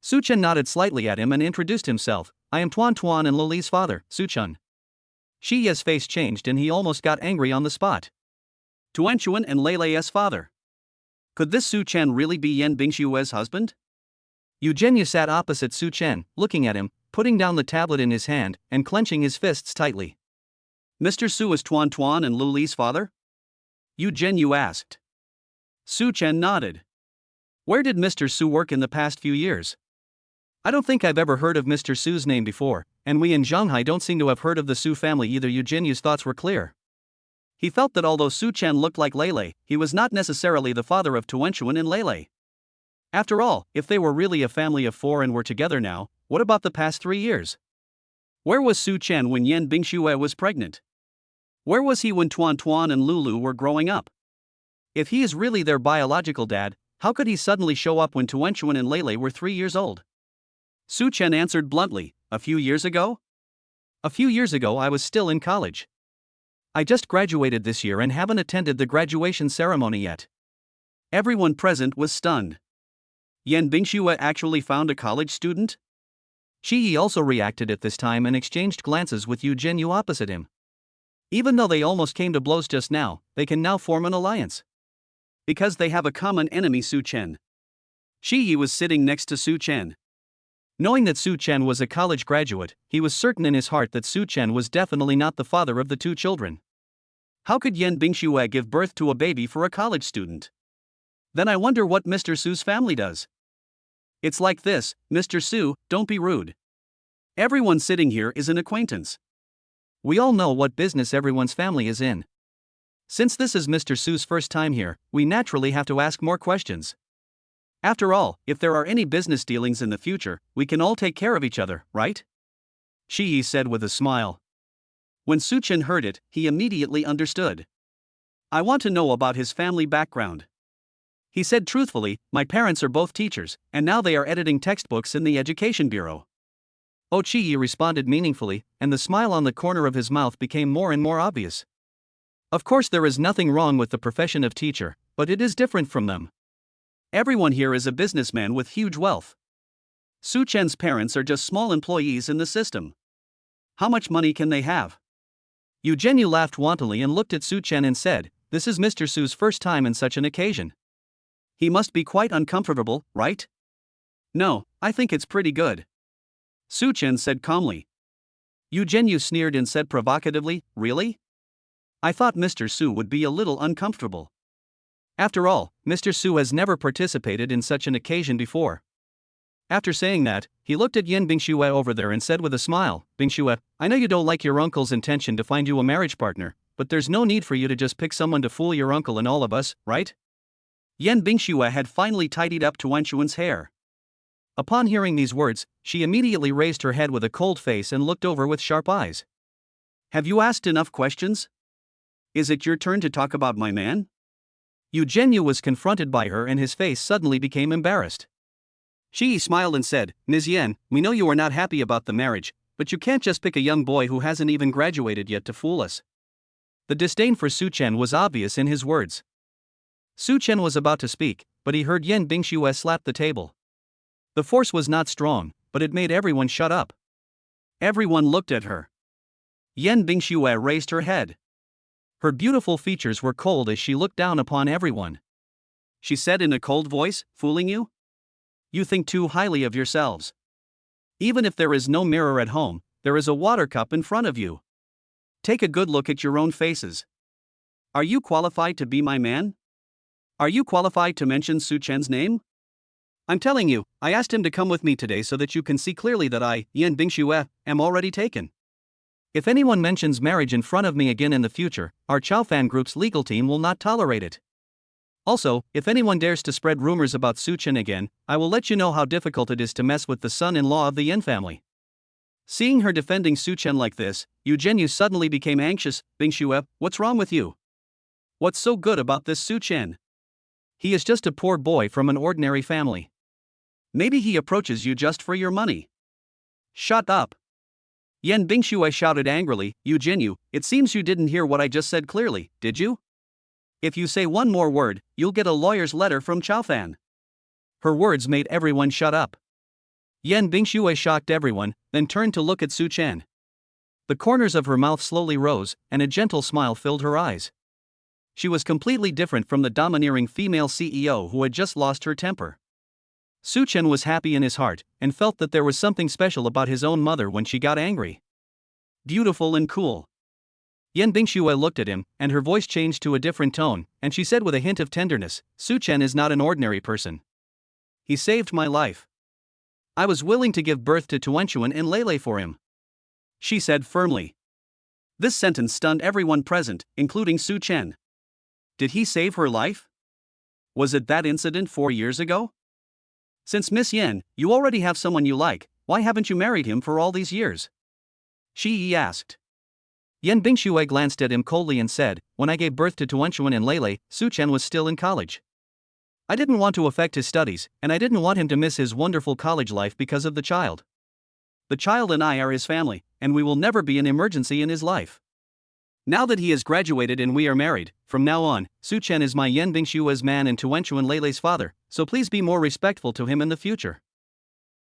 Su Chen nodded slightly at him and introduced himself. "I am Tuan Tuan and Lili's father, Su Chen." Chiye's face changed and he almost got angry on the spot. Tuanchuan and Leilei's father. Could this Su Chen really be Yan Bingshue's husband? Yu Zhenyu sat opposite Su Chen, looking at him, putting down the tablet in his hand, and clenching his fists tightly. "Mr. Su is Tuan Tuan and Luli's father?" Yu Zhenyu asked. Su Chen nodded. "Where did Mr. Su work in the past few years?" "I don't think I've ever heard of Mr. Su's name before, and we in Shanghai don't seem to have heard of the Su family either." Yu Zhenyu's thoughts were clear. He felt that although Su Chen looked like Leilei, he was not necessarily the father of Tuanchuan and Leilei. After all, if they were really a family of four and were together now, what about the past 3 years? Where was Su Chen when Yan Bingxue was pregnant? Where was he when Tuan Tuan and Lulu were growing up? If he is really their biological dad, how could he suddenly show up when Tuanchuan and Leilei were 3 years old? Su Chen answered bluntly, "A few years ago? A few years ago I was still in college. I just graduated this year and haven't attended the graduation ceremony yet." Everyone present was stunned. Yan Bingxue actually found a college student? Chiyi also reacted at this time and exchanged glances with Yu Zhenyu opposite him. Even though they almost came to blows just now, they can now form an alliance. Because they have a common enemy, Su Chen. Chiyi was sitting next to Su Chen. Knowing that Su Chen was a college graduate, he was certain in his heart that Su Chen was definitely not the father of the two children. How could Yan Bingxue give birth to a baby for a college student? Then I wonder what Mr. Su's family does. It's like this, Mr. Su, don't be rude. Everyone sitting here is an acquaintance. We all know what business everyone's family is in. Since this is Mr. Su's first time here, we naturally have to ask more questions. After all, if there are any business dealings in the future, we can all take care of each other, right? Chiyi said with a smile. When Su Chen heard it, he immediately understood. I want to know about his family background. He said truthfully, my parents are both teachers, and now they are editing textbooks in the Education Bureau. Oh, Chiyi responded meaningfully, and the smile on the corner of his mouth became more and more obvious. Of course there is nothing wrong with the profession of teacher, but it is different from them. Everyone here is a businessman with huge wealth. Su Chen's parents are just small employees in the system. How much money can they have? Yu Zhenyu laughed wantonly and looked at Su Chen and said, this is Mr. Su's first time in such an occasion. He must be quite uncomfortable, right? No, I think it's pretty good. Su Chen said calmly. Yu Zhenyu sneered and said provocatively, really? I thought Mr. Su would be a little uncomfortable. After all, Mr. Su has never participated in such an occasion before. After saying that, he looked at Yan Bingxue over there and said with a smile, Bingxue, I know you don't like your uncle's intention to find you a marriage partner, but there's no need for you to just pick someone to fool your uncle and all of us, right? Yan Bingxue had finally tidied up Tuanchuan's hair. Upon hearing these words, she immediately raised her head with a cold face and looked over with sharp eyes. Have you asked enough questions? Is it your turn to talk about my man? Yu Zhenyu was confronted by her and his face suddenly became embarrassed. She smiled and said, Ms. Yan, we know you are not happy about the marriage, but you can't just pick a young boy who hasn't even graduated yet to fool us. The disdain for Su Chen was obvious in his words. Su Chen was about to speak, but he heard Yan Bingxue slap the table. The force was not strong, but it made everyone shut up. Everyone looked at her. Yan Bingxue raised her head. Her beautiful features were cold as she looked down upon everyone. She said in a cold voice, fooling you? You think too highly of yourselves. Even if there is no mirror at home, there is a water cup in front of you. Take a good look at your own faces. Are you qualified to be my man? Are you qualified to mention Su Chen's name? I'm telling you, I asked him to come with me today so that you can see clearly that I, Yan Bingxue, am already taken. If anyone mentions marriage in front of me again in the future, our Chaofan group's legal team will not tolerate it. Also, if anyone dares to spread rumors about Su Chen again, I will let you know how difficult it is to mess with the son-in-law of the Yin family. Seeing her defending Su Chen like this, Yu Zhenyu suddenly became anxious. Bingxue, what's wrong with you? What's so good about this Su Chen? He is just a poor boy from an ordinary family. Maybe he approaches you just for your money. Shut up! Yan Bingshui shouted angrily. You Jinyu, it seems you didn't hear what I just said clearly, did you? If you say one more word, you'll get a lawyer's letter from Chaofan. Her words made everyone shut up. Yan Bingshui shocked everyone, then turned to look at Su Chen. The corners of her mouth slowly rose, and a gentle smile filled her eyes. She was completely different from the domineering female CEO who had just lost her temper. Su Chen was happy in his heart, and felt that there was something special about his own mother when she got angry. Beautiful and cool. Yan Bingshui looked at him, and her voice changed to a different tone, and she said with a hint of tenderness, Su Chen is not an ordinary person. He saved my life. I was willing to give birth to Tuanchuan and Lele for him. She said firmly. This sentence stunned everyone present, including Su Chen. Did he save her life? Was it that incident 4 years ago? Since Miss Yan, you already have someone you like, why haven't you married him for all these years? Shi asked. Yan Bingshui glanced at him coldly and said, when I gave birth to Tuanchuan and Lele, Su Chen was still in college. I didn't want to affect his studies, and I didn't want him to miss his wonderful college life because of the child. The child and I are his family, and we will never be an emergency in his life. Now that he has graduated and we are married, from now on, Su Chen is my Yan Bingshui's man and Tuanchuan Lele's father, so please be more respectful to him in the future.